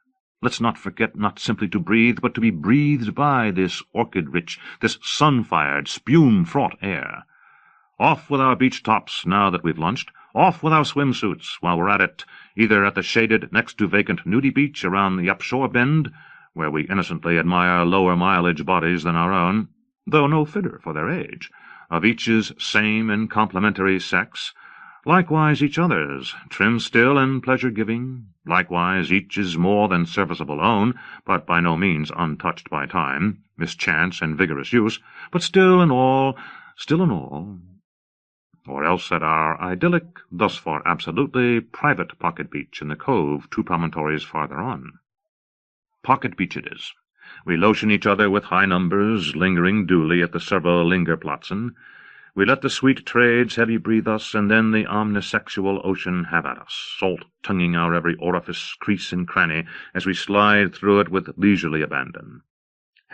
B: Let's not forget not simply to breathe, but to be breathed by this orchid-rich, this sun-fired, spume-fraught air. Off with our beach tops now that we've lunched. Off with our swimsuits while we're at it, either at the shaded, next-to-vacant nudie beach around the upshore bend, where we innocently admire lower-mileage bodies than our own, though no fitter for their age, of each's same and complementary sex, likewise each other's, trim still and pleasure-giving, likewise each is more than serviceable own, but by no means untouched by time, mischance, and vigorous use, but still in all, or else at our idyllic, thus far absolutely private pocket beach in the cove 2 promontories farther on. Pocket beach it is. We lotion each other with high numbers, lingering duly at the several lingerplatzen. We let the sweet trades heavy breathe us, and then the omnisexual ocean have at us, salt-tonguing our every orifice, crease, and cranny, as we slide through it with leisurely abandon.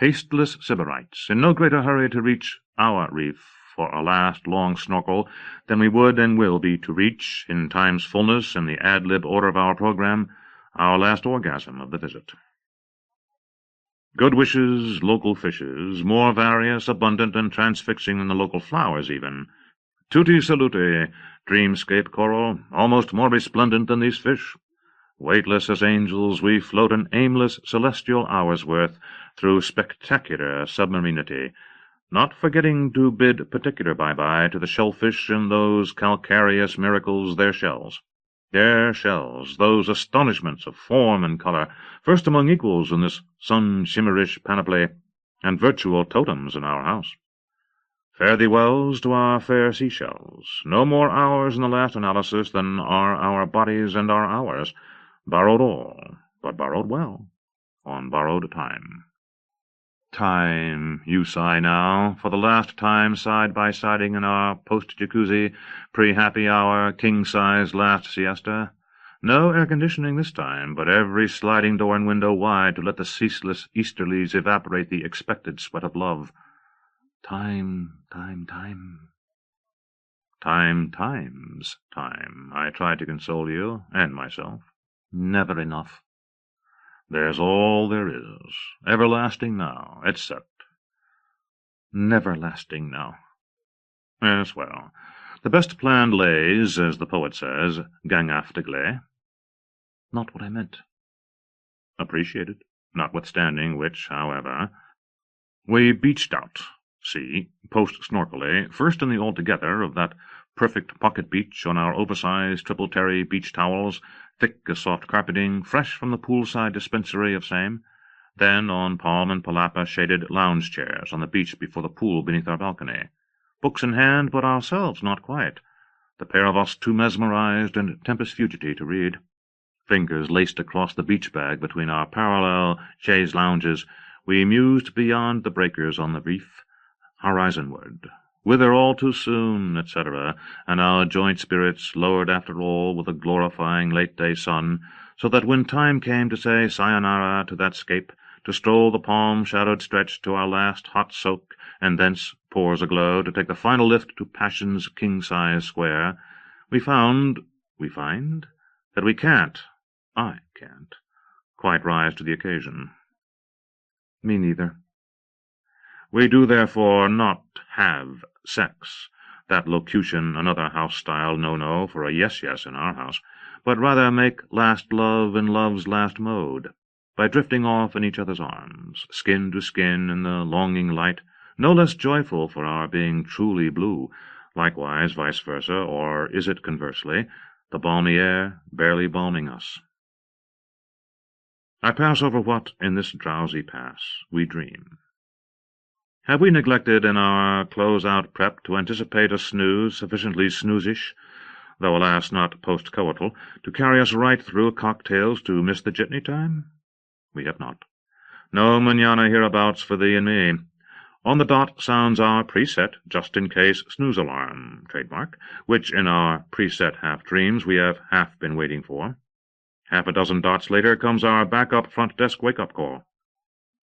B: Hasteless Sybarites, in no greater hurry to reach our reef for a last long snorkel than we would and will be to reach, in time's fullness and the ad-lib order of our program, our last orgasm of the visit. Good wishes, local fishes, more various, abundant, and transfixing than the local flowers even. Tutti salute, dreamscape coral, almost more resplendent than these fish. Weightless as angels, we float an aimless celestial hour's worth through spectacular submarinity, not forgetting to bid particular bye-bye to the shellfish and those calcareous miracles, their shells, those astonishments of form and color, first among equals in this sun-shimmerish panoply, and virtual totems in our house. Fare thee wells to our fair seashells, no more ours in the last analysis than are our bodies and our hours, borrowed all, but borrowed well, on borrowed time. Time, you sigh now, for the last time side-by-siding in our post-jacuzzi, pre-happy hour, king-size last siesta. No air-conditioning this time, but every sliding door and window wide to let the ceaseless easterlies evaporate the expected sweat of love. Time, time, time. Time's time, I try to console you, and myself. Never enough. There's all there is, everlasting now, etc. Neverlasting now. Yes, well, the best planned lays, as the poet says, gang after gley. Not what I meant. Appreciated, notwithstanding which, however, we beached out, see, post-snorkelly, first in the altogether of that perfect pocket beach on our oversized triple terry beach towels, thick as soft carpeting, fresh from the poolside dispensary of same, then on palm and palapa shaded lounge chairs on the beach before the pool beneath our balcony, books in hand, but ourselves not quite, the pair of us too mesmerized and tempest fugity to read, fingers laced across the beach bag between our parallel chaise lounges, we mused beyond the breakers on the reef, horizonward, whither all too soon, etc., and our joint spirits lowered after all with a glorifying late-day sun, so that when time came to say sayonara to that scape, to stroll the palm-shadowed stretch to our last hot soak, and thence, pores aglow, to take the final lift to passion's king-size square, we find that we can't, I can't, quite rise to the occasion. Me neither. We do therefore not have sex, that locution another house-style no-no for a yes-yes in our house, but rather make last love in love's last mode, by drifting off in each other's arms, skin to skin in the longing light, no less joyful for our being truly blue, likewise vice versa, or is it conversely, the balmy air barely balming us. I pass over what, in this drowsy pass, we dream. Have we neglected in our close-out prep to anticipate a snooze sufficiently snoozish, though alas not post-coital, to carry us right through cocktails to miss the jitney time? We have not. No manana hereabouts for thee and me. On the dot sounds our preset, just-in-case snooze alarm, trademark, which in our preset half-dreams we have half been waiting for. Half a dozen dots later comes our backup front desk wake-up call.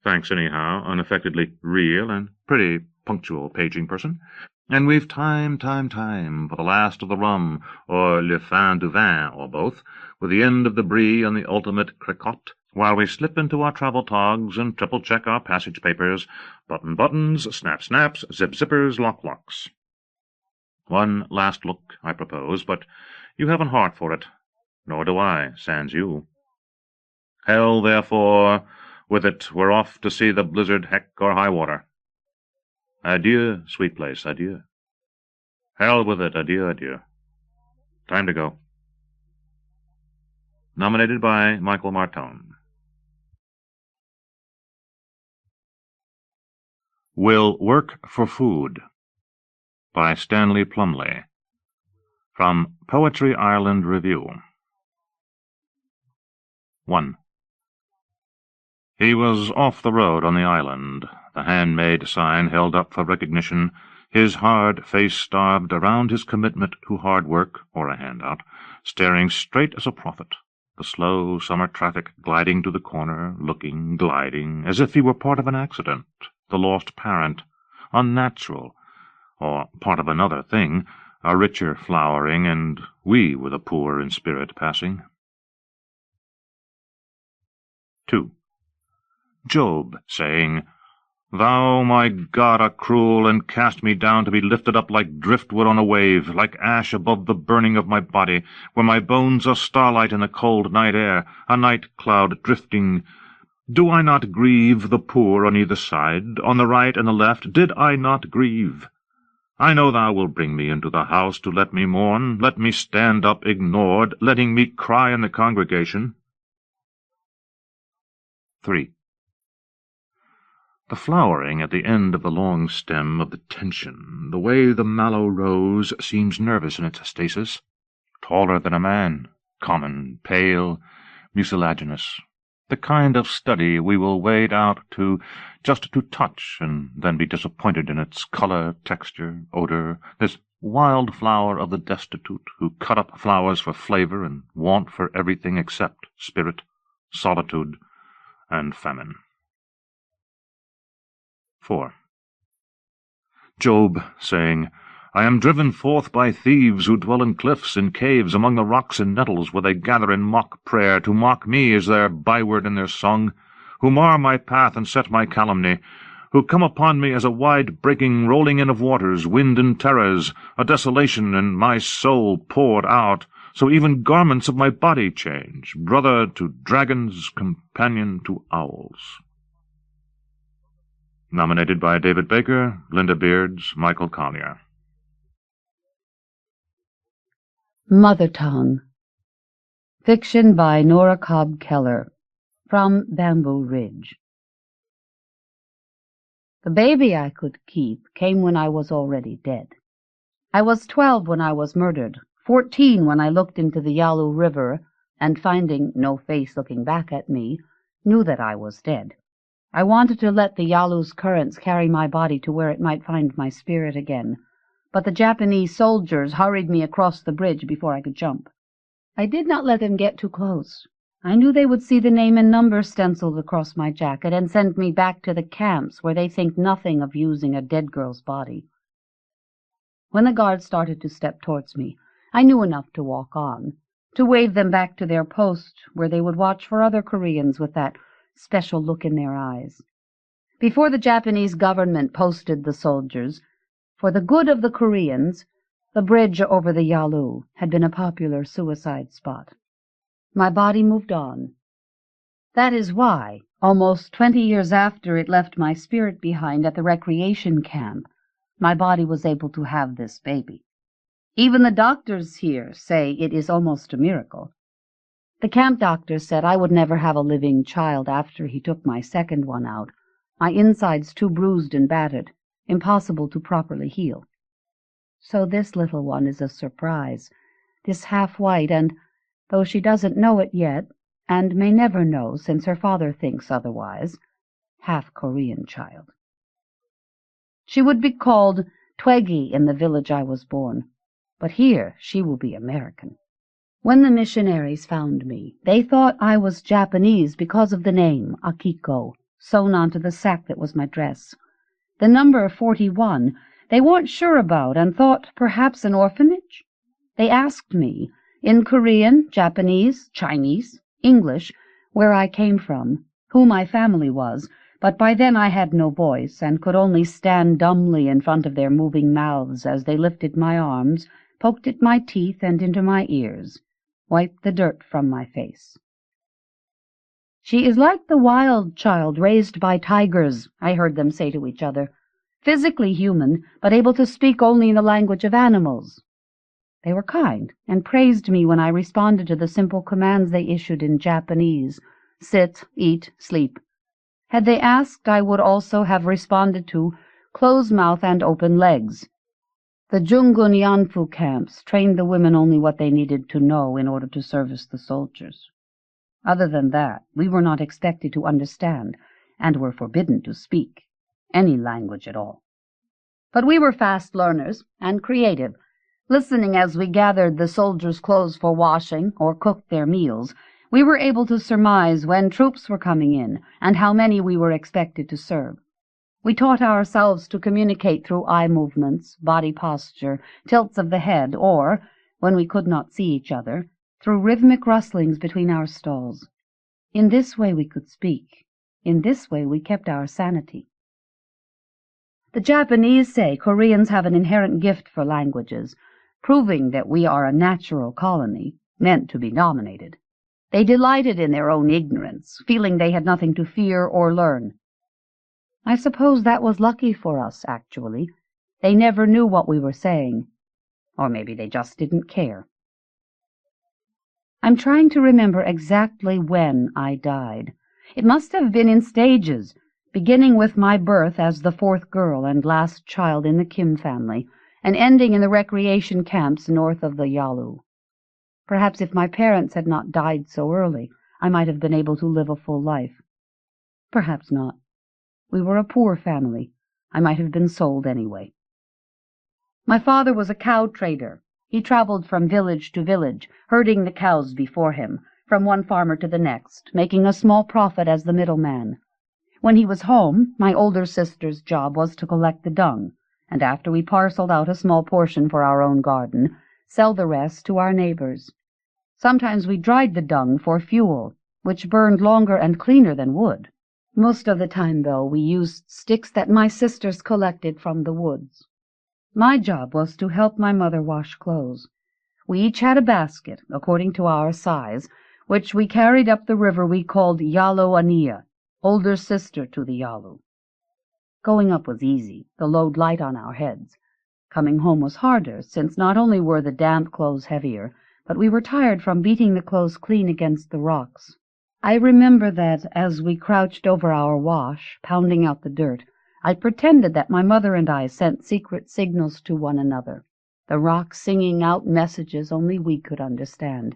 B: Thanks anyhow, unaffectedly real and pretty punctual paging person, and we've time for the last of the rum, or le fin du vin, or both, with the end of the brie on the ultimate cricotte, while we slip into our travel togs and triple-check our passage papers, button buttons, snap snaps, zip zippers, lock locks. One last look, I propose, but you haven't heart for it, nor do I, sans you. Hell, therefore, with it we're off to see the blizzard, heck or high water. Adieu, sweet place, adieu. Hell with it, adieu, adieu. Time to go. Nominated by Michael Martone. Will Work for Food by Stanley Plumly. From Poetry Ireland Review. 1. He was off the road on the island, the handmade sign held up for recognition, his hard face starved around his commitment to hard work or a handout, staring straight as a prophet, the slow summer traffic gliding to the corner, looking, gliding, as if he were part of an accident, the lost parent, unnatural, or part of another thing, a richer flowering, and we were the poor in spirit passing. 2. Job, saying, Thou, my God, art cruel, and cast me down to be lifted up like driftwood on a wave, like ash above the burning of my body, where my bones are starlight in the cold night air, a night cloud drifting. Do I not grieve the poor on either side, on the right and the left? Did I not grieve? I know thou wilt bring me into the house to let me mourn, let me stand up ignored, letting me cry in the congregation. 3. The flowering at the end of the long stem of the tension, the way the mallow rose seems nervous in its stasis, taller than a man, common, pale, mucilaginous, the kind of study we will wade out to just to touch and then be disappointed in its color, texture, odor, this wild flower of the destitute who cut up flowers for flavor and want for everything except spirit, solitude, and famine. 4. Job, saying, I am driven forth by thieves who dwell in cliffs and caves among the rocks and nettles, where they gather in mock prayer to mock me as their byword in their song, who mar my path and set my calumny, who come upon me as a wide-breaking rolling in of waters, wind and terrors, a desolation, and my soul poured out, so even garments of my body change, brother to dragons, companion to owls. Nominated by David Baker, Linda Beards, Michael Collier.
A: Mother Tongue. Fiction by Nora Cobb Keller. From Bamboo Ridge. The baby I could keep came when I was already dead. I was 12 when I was murdered, 14 when I looked into the Yalu River, and finding no face looking back at me, knew that I was dead. I wanted to let the Yalu's currents carry my body to where it might find my spirit again, but the Japanese soldiers hurried me across the bridge before I could jump. I did not let them get too close. I knew they would see the name and number stenciled across my jacket and send me back to the camps where they think nothing of using a dead girl's body. When the guards started to step towards me, I knew enough to walk on, to wave them back to their post where they would watch for other Koreans with that special look in their eyes. Before the Japanese government posted the soldiers, for the good of the Koreans, the bridge over the Yalu had been a popular suicide spot. My body moved on. That is why, almost 20 years after it left my spirit behind at the recreation camp, my body was able to have this baby. Even the doctors here say it is almost a miracle. The camp doctor said I would never have a living child after he took my second one out, my insides too bruised and battered, impossible to properly heal. So this little one is a surprise, this half-white, and, though she doesn't know it yet, and may never know since her father thinks otherwise, half-Korean child. She would be called Tweggy in the village I was born, but here she will be American. When the missionaries found me, they thought I was Japanese because of the name, Akiko, sewn onto the sack that was my dress. The number 41 they weren't sure about and thought perhaps an orphanage. They asked me, in Korean, Japanese, Chinese, English, where I came from, who my family was, but by then I had no voice, and could only stand dumbly in front of their moving mouths as they lifted my arms, poked at my teeth and into my ears, wiped the dirt from my face. "She is like the wild child raised by tigers," I heard them say to each other, "physically human, but able to speak only in the language of animals." They were kind, and praised me when I responded to the simple commands they issued in Japanese: sit, eat, sleep. Had they asked, I would also have responded to close mouth and open legs. The Jungun Yanfu camps trained the women only what they needed to know in order to service the soldiers. Other than that, we were not expected to understand, and were forbidden to speak any language at all. But we were fast learners and creative, listening as we gathered the soldiers' clothes for washing or cooked their meals. We were able to surmise when troops were coming in and how many we were expected to serve. We taught ourselves to communicate through eye movements, body posture, tilts of the head, or, when we could not see each other, through rhythmic rustlings between our stalls. In this way we could speak. In this way we kept our sanity. The Japanese say Koreans have an inherent gift for languages, proving that we are a natural colony, meant to be dominated. They delighted in their own ignorance, feeling they had nothing to fear or learn. I suppose that was lucky for us, actually. They never knew what we were saying. Or maybe they just didn't care. I'm trying to remember exactly when I died. It must have been in stages, beginning with my birth as the fourth girl and last child in the Kim family, and ending in the recreation camps north of the Yalu. Perhaps if my parents had not died so early, I might have been able to live a full life. Perhaps not. We were a poor family. I might have been sold anyway. My father was a cow trader. He traveled from village to village, herding the cows before him, from one farmer to the next, making a small profit as the middleman. When he was home, my older sister's job was to collect the dung, and after we parceled out a small portion for our own garden, sell the rest to our neighbors. Sometimes we dried the dung for fuel, which burned longer and cleaner than wood. Most of the time, though, we used sticks that my sisters collected from the woods. My job was to help my mother wash clothes. We each had a basket, according to our size, which we carried up the river we called Yalu Ania, older sister to the Yalu. Going up was easy, the load light on our heads. Coming home was harder, since not only were the damp clothes heavier, but we were tired from beating the clothes clean against the rocks. I remember that, as we crouched over our wash, pounding out the dirt, I pretended that my mother and I sent secret signals to one another, the rocks singing out messages only we could understand.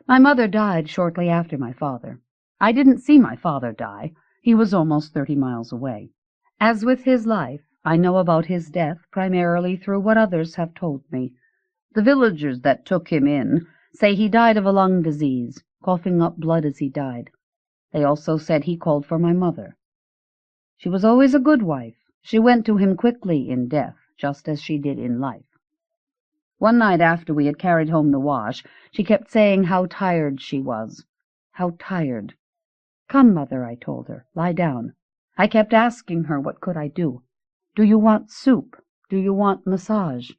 A: My mother died shortly after my father. I didn't see my father die. He was almost 30 miles away. As with his life, I know about his death primarily through what others have told me. The villagers that took him in say he died of a lung disease, coughing up blood as he died. They also said he called for my mother. She was always a good wife. She went to him quickly in death, just as she did in life. One night after we had carried home the wash, she kept saying how tired she was. How tired. "Come, Mother," I told her. "Lie down." I kept asking her what could I do. "Do you want soup? Do you want massage?"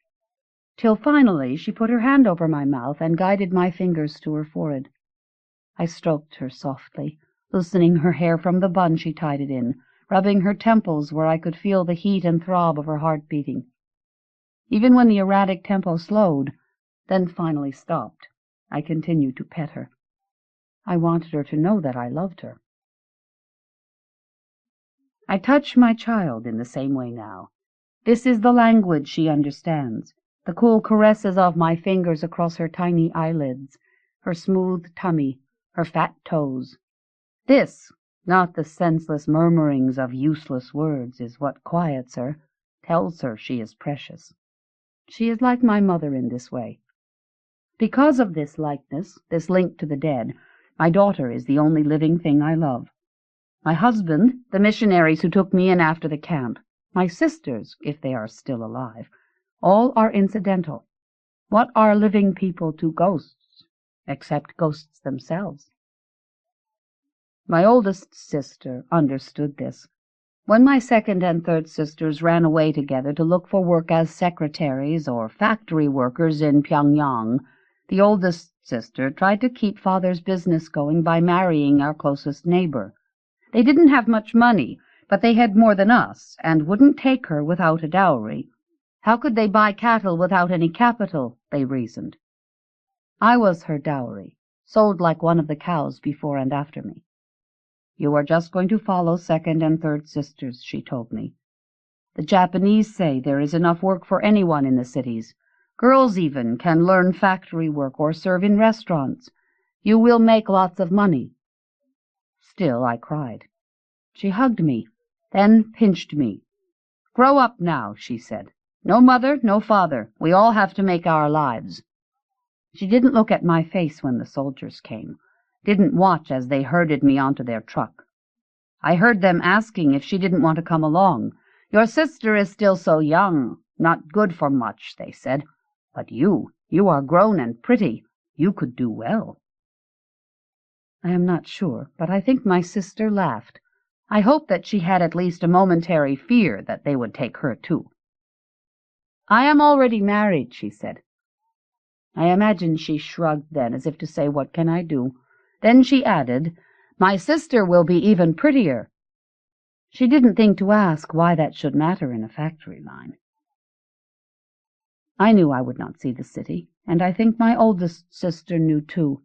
A: Till finally she put her hand over my mouth and guided my fingers to her forehead. I stroked her softly, loosening her hair from the bun she tied it in, rubbing her temples where I could feel the heat and throb of her heart beating. Even when the erratic tempo slowed, then finally stopped, I continued to pet her. I wanted her to know that I loved her. I touch my child in the same way now. This is the language she understands, the cool caresses of my fingers across her tiny eyelids, her smooth tummy, her fat toes. This, not the senseless murmurings of useless words, is what quiets her, tells her she is precious. She is like my mother in this way. Because of this likeness, this link to the dead, my daughter is the only living thing I love. My husband, the missionaries who took me in after the camp, my sisters, if they are still alive, all are incidental. What are living people to ghosts, except ghosts themselves? My oldest sister understood this. When my second and third sisters ran away together to look for work as secretaries or factory workers in Pyongyang, the oldest sister tried to keep Father's business going by marrying our closest neighbor. They didn't have much money, but they had more than us, and wouldn't take her without a dowry. How could they buy cattle without any capital, they reasoned. I was her dowry, sold like one of the cows before and after me. You are just going to follow second and third sisters, she told me. The Japanese say there is enough work for anyone in the cities. Girls even can learn factory work or serve in restaurants. You will make lots of money. Still I cried. She hugged me, then pinched me. Grow up now, she said. No mother, no father. We all have to make our lives. She didn't look at my face when the soldiers came, didn't watch as they herded me onto their truck. I heard them asking if she didn't want to come along. Your sister is still so young, not good for much, they said. But you are grown and pretty. You could do well. I am not sure, but I think my sister laughed. I hope that she had at least a momentary fear that they would take her too. I am already married, she said. I imagine she shrugged then, as if to say, what can I do? Then she added, my sister will be even prettier. She didn't think to ask why that should matter in a factory line. I knew I would not see the city, and I think my oldest sister knew too.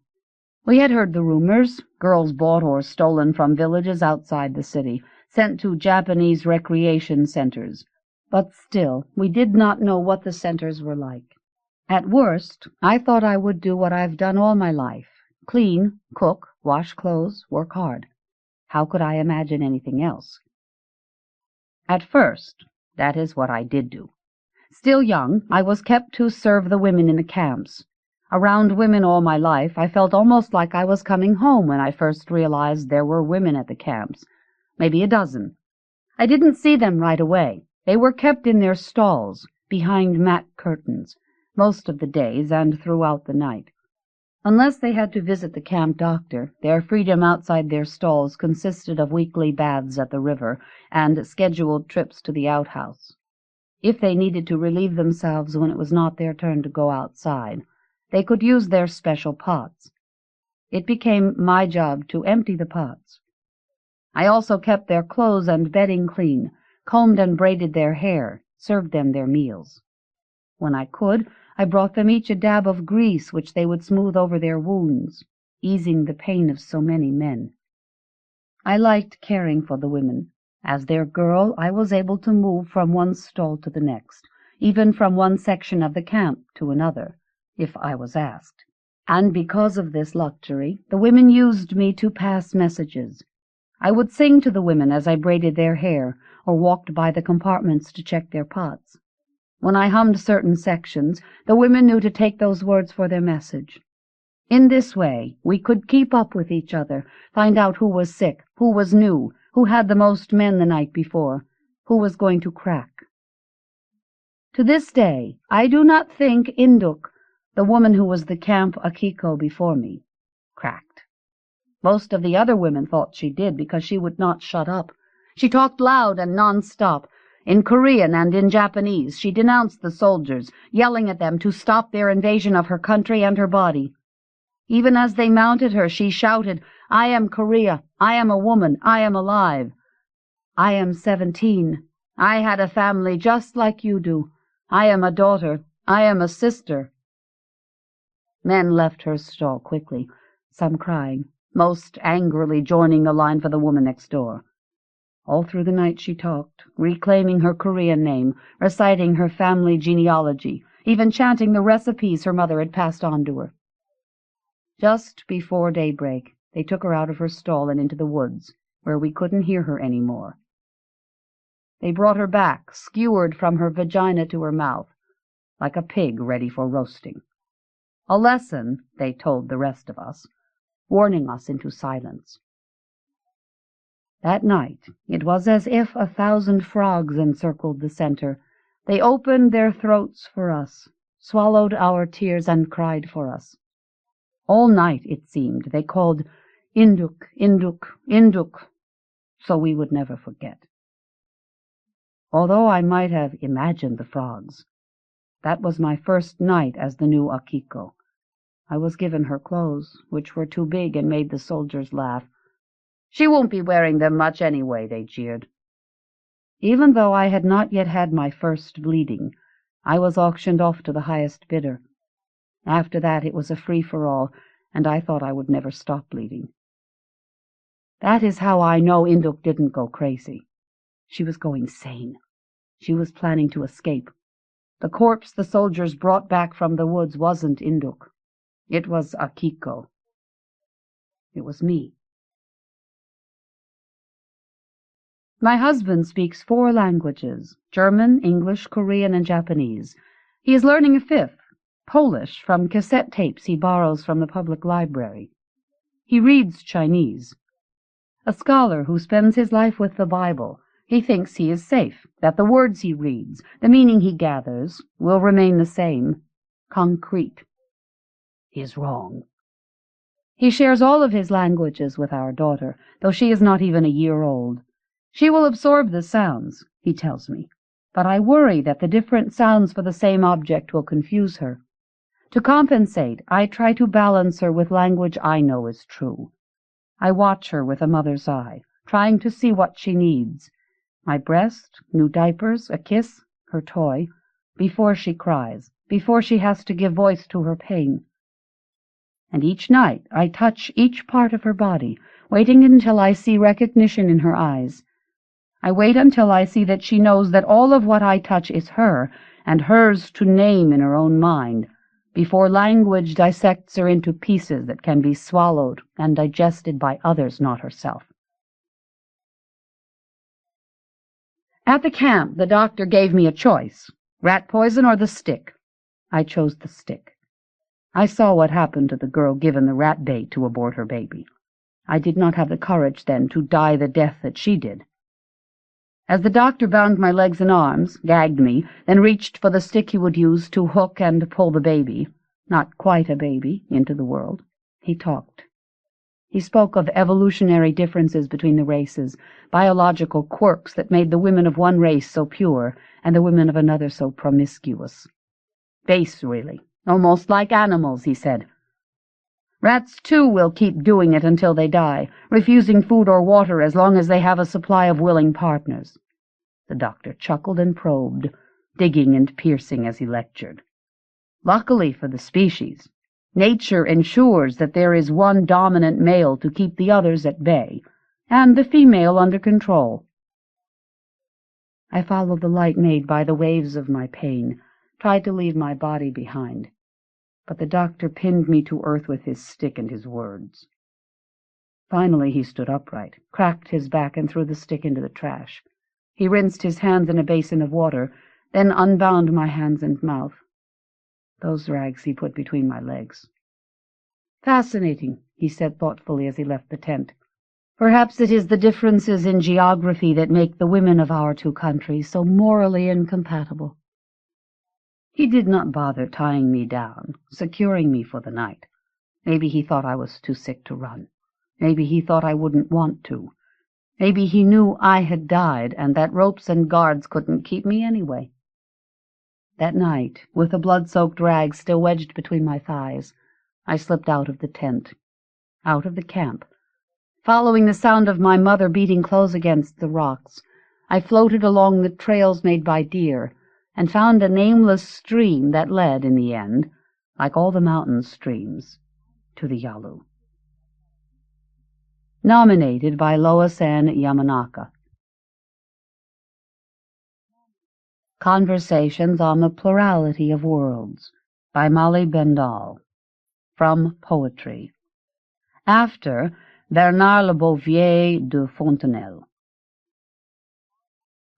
A: We had heard the rumors, girls bought or stolen from villages outside the city, sent to Japanese recreation centers. But still, we did not know what the centers were like. At worst, I thought I would do what I've done all my life. Clean, cook, wash clothes, work hard. How could I imagine anything else? At first, that is what I did do. Still young, I was kept to serve the women in the camps. Around women all my life, I felt almost like I was coming home when I first realized there were women at the camps, maybe a dozen. I didn't see them right away. They were kept in their stalls, behind mat curtains, most of the days and throughout the night. Unless they had to visit the camp doctor, their freedom outside their stalls consisted of weekly baths at the river and scheduled trips to the outhouse. If they needed to relieve themselves when it was not their turn to go outside, they could use their special pots. It became my job to empty the pots. I also kept their clothes and bedding clean, combed and braided their hair, served them their meals. When I could, I brought them each a dab of grease which they would smooth over their wounds, easing the pain of so many men. I liked caring for the women. As their girl, I was able to move from one stall to the next, even from one section of the camp to another, if I was asked. And because of this luxury, the women used me to pass messages. I would sing to the women as I braided their hair, or walked by the compartments to check their pots. When I hummed certain sections, the women knew to take those words for their message. In this way, we could keep up with each other, find out who was sick, who was new, who had the most men the night before, who was going to crack. To this day, I do not think Induk, the woman who was the camp Akiko before me, cracked. Most of the other women thought she did because she would not shut up. She talked loud and non-stop. In Korean and in Japanese, she denounced the soldiers, yelling at them to stop their invasion of her country and her body. Even as they mounted her, she shouted, I am Korea, I am a woman, I am alive. I am 17. I had a family just like you do. I am a daughter, I am a sister. Men left her stall quickly, some crying, most angrily joining the line for the woman next door. All through the night she talked, reclaiming her Korean name, reciting her family genealogy, even chanting the recipes her mother had passed on to her. Just before daybreak, they took her out of her stall and into the woods, where we couldn't hear her any more. They brought her back, skewered from her vagina to her mouth, like a pig ready for roasting. A lesson, they told the rest of us, warning us into silence. That night it was as if 1,000 frogs encircled the center. They opened their throats for us, swallowed our tears, and cried for us. All night, it seemed, they called, Induk, Induk, Induk, so we would never forget. Although I might have imagined the frogs, that was my first night as the new Akiko. I was given her clothes, which were too big and made the soldiers laugh. "She won't be wearing them much anyway," they jeered. Even though I had not yet had my first bleeding, I was auctioned off to the highest bidder. After that it was a free-for-all, and I thought I would never stop bleeding. That is how I know Induk didn't go crazy. She was going sane. She was planning to escape. The corpse the soldiers brought back from the woods wasn't Induk. It was Akiko. It was me. My husband speaks 4 languages, German, English, Korean, and Japanese. He is learning a 5th, Polish, from cassette tapes he borrows from the public library. He reads Chinese. A scholar who spends his life with the Bible, he thinks he is safe, that the words he reads, the meaning he gathers, will remain the same, concrete. He is wrong. He shares all of his languages with our daughter, though she is not even a year old. She will absorb the sounds, he tells me, but I worry that the different sounds for the same object will confuse her. To compensate, I try to balance her with language I know is true. I watch her with a mother's eye, trying to see what she needs. My breast, new diapers, a kiss, her toy, before she cries, before she has to give voice to her pain. And each night I touch each part of her body, waiting until I see recognition in her eyes. I wait until I see that she knows that all of what I touch is her, and hers to name in her own mind, before language dissects her into pieces that can be swallowed and digested by others, not herself. At the camp, the doctor gave me a choice, rat poison or the stick. I chose the stick. I saw what happened to the girl given the rat bait to abort her baby. I did not have the courage then to die the death that she did. As the doctor bound my legs and arms, gagged me, then reached for the stick he would use to hook and pull the baby, not quite a baby, into the world, he talked. He spoke of evolutionary differences between the races, biological quirks that made the women of one race so pure and the women of another so promiscuous. Base, really. Almost like animals, he said. Rats, too, will keep doing it until they die, refusing food or water as long as they have a supply of willing partners. The doctor chuckled and probed, digging and piercing as he lectured. Luckily for the species, nature ensures that there is one dominant male to keep the others at bay, and the female under control. I followed the light made by the waves of my pain, tried to leave my body behind. But the doctor pinned me to earth with his stick and his words. Finally he stood upright, cracked his back, and threw the stick into the trash. He rinsed his hands in a basin of water, then unbound my hands and mouth. Those rags he put between my legs. "Fascinating," he said thoughtfully as he left the tent. "Perhaps it is the differences in geography that make the women of our 2 countries so morally incompatible." He did not bother tying me down, securing me for the night. Maybe he thought I was too sick to run. Maybe he thought I wouldn't want to. Maybe he knew I had died and that ropes and guards couldn't keep me anyway. That night, with the blood-soaked rags still wedged between my thighs, I slipped out of the tent, out of the camp. Following the sound of my mother beating clothes against the rocks, I floated along the trails made by deer, and found a nameless stream that led, in the end, like all the mountain streams, to the Yalu. Nominated by Lois-Ann Yamanaka. Conversations on the Plurality of Worlds by Molly Bendall. From Poetry. After Bernard Le Bouvier de Fontenelle.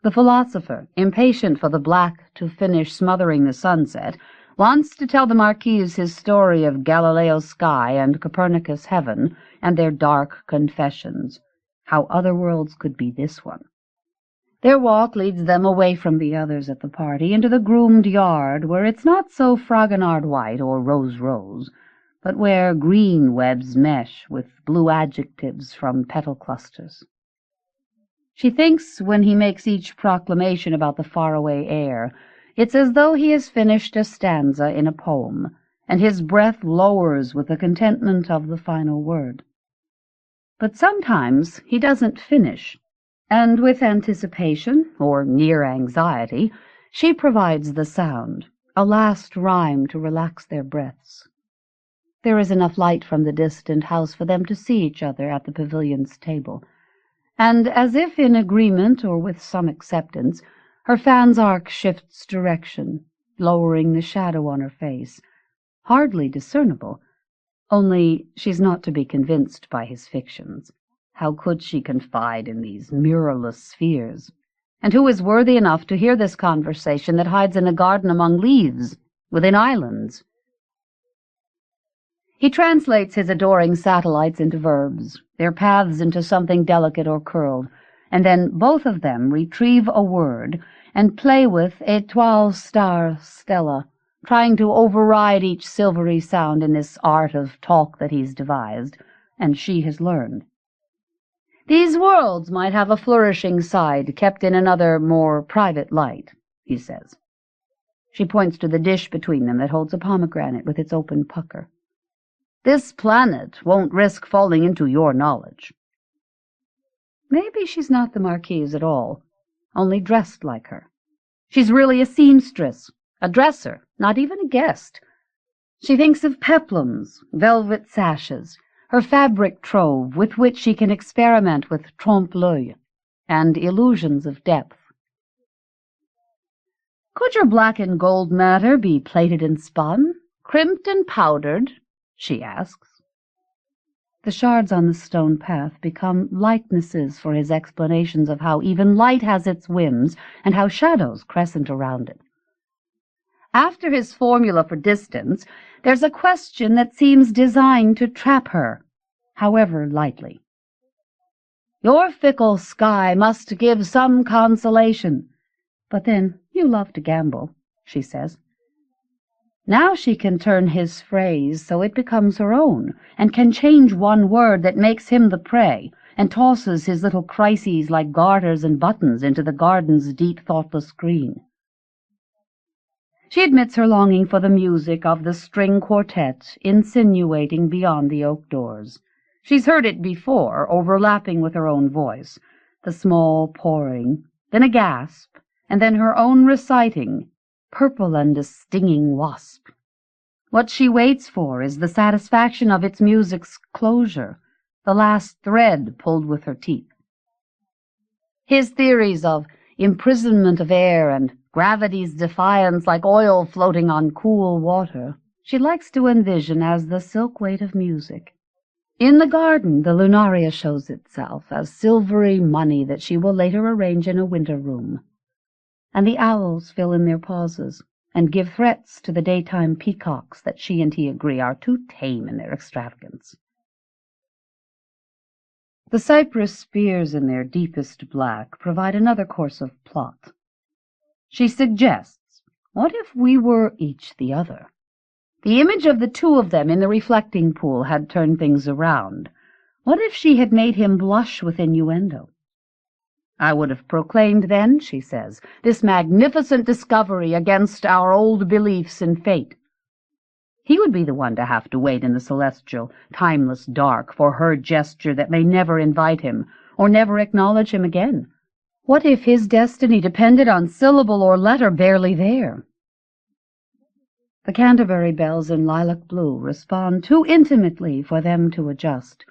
A: The philosopher, impatient for the black to finish smothering the sunset, wants to tell the Marquise his story of Galileo's sky and Copernicus' heaven and their dark confessions, how other worlds could be this one. Their walk leads them away from the others at the party into the groomed yard, where it's not so Fragonard white or rose, but where green webs mesh with blue adjectives from petal clusters. She thinks when he makes each proclamation about the faraway air, it's as though he has finished a stanza in a poem, and his breath lowers with the contentment of the final word. But sometimes he doesn't finish, and with anticipation, or near anxiety, she provides the sound, a last rhyme to relax their breaths. There is enough light from the distant house for them to see each other at the pavilion's table, and as if in agreement or with some acceptance, her fan's arc shifts direction, lowering the shadow on her face, hardly discernible, only she's not to be convinced by his fictions. How could she confide in these mirrorless spheres? And who is worthy enough to hear this conversation that hides in a garden among leaves, within islands? He translates his adoring satellites into verbs, their paths into something delicate or curled, and then both of them retrieve a word and play with étoile, star, stella, trying to override each silvery sound in this art of talk that he's devised, and she has learned. These worlds might have a flourishing side kept in another, more private light, he says. She points to the dish between them that holds a pomegranate with its open pucker. This planet won't risk falling into your knowledge. Maybe she's not the Marquise at all, only dressed like her. She's really a seamstress, a dresser, not even a guest. She thinks of peplums, velvet sashes, her fabric trove with which she can experiment with trompe-l'oeil and illusions of depth. Could your black and gold matter be plated and spun, crimped and powdered? She asks. The shards on the stone path become likenesses for his explanations of how even light has its whims and how shadows crescent around it. After his formula for distance, there's a question that seems designed to trap her, however lightly. Your fickle sky must give some consolation, but then you love to gamble, she says. Now she can turn his phrase so it becomes her own, and can change one word that makes him the prey, and tosses his little crises like garters and buttons into the garden's deep, thoughtless green. She admits her longing for the music of the string quartet insinuating beyond the oak doors. She's heard it before, overlapping with her own voice, the small pouring, then a gasp, and then her own reciting, purple and a stinging wasp. What she waits for is the satisfaction of its music's closure, the last thread pulled with her teeth. His theories of imprisonment of air and gravity's defiance like oil floating on cool water she likes to envision as the silk weight of music. In the garden the lunaria shows itself as silvery money that she will later arrange in a winter room, and the owls fill in their pauses and give threats to the daytime peacocks that she and he agree are too tame in their extravagance. The cypress spears in their deepest black provide another course of plot. She suggests, what if we were each the other? The image of the two of them in the reflecting pool had turned things around. What if she had made him blush with innuendo? I would have proclaimed then, she says, this magnificent discovery against our old beliefs in fate. He would be the one to have to wait in the celestial, timeless dark for her gesture that may never invite him, or never acknowledge him again. What if his destiny depended on syllable or letter barely there? The Canterbury bells in lilac blue respond too intimately for them to adjust.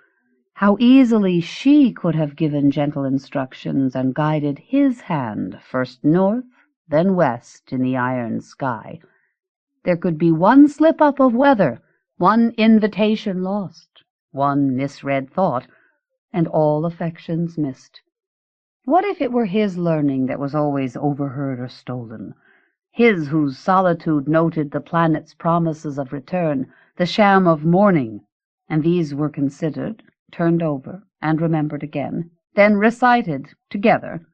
A: How easily she could have given gentle instructions and guided his hand first north, then west in the iron sky. There could be one slip-up of weather, one invitation lost, one misread thought, and all affections missed. What if it were his learning that was always overheard or stolen? His whose solitude noted the planet's promises of return, the sham of mourning, and these were considered, turned over, and remembered again, then recited together,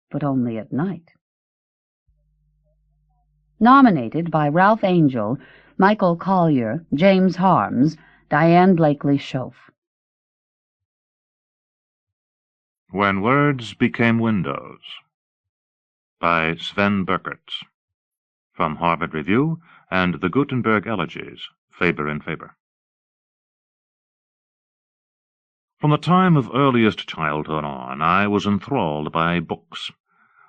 A: but only at night. Nominated by Ralph Angel, Michael Collier, James Harms, Diane Blakely Schoaf.
B: When Words Became Windows, by Sven Birkerts, from Harvard Review and the Gutenberg Elegies, Faber and Faber. From the time of earliest childhood on, I was enthralled by books.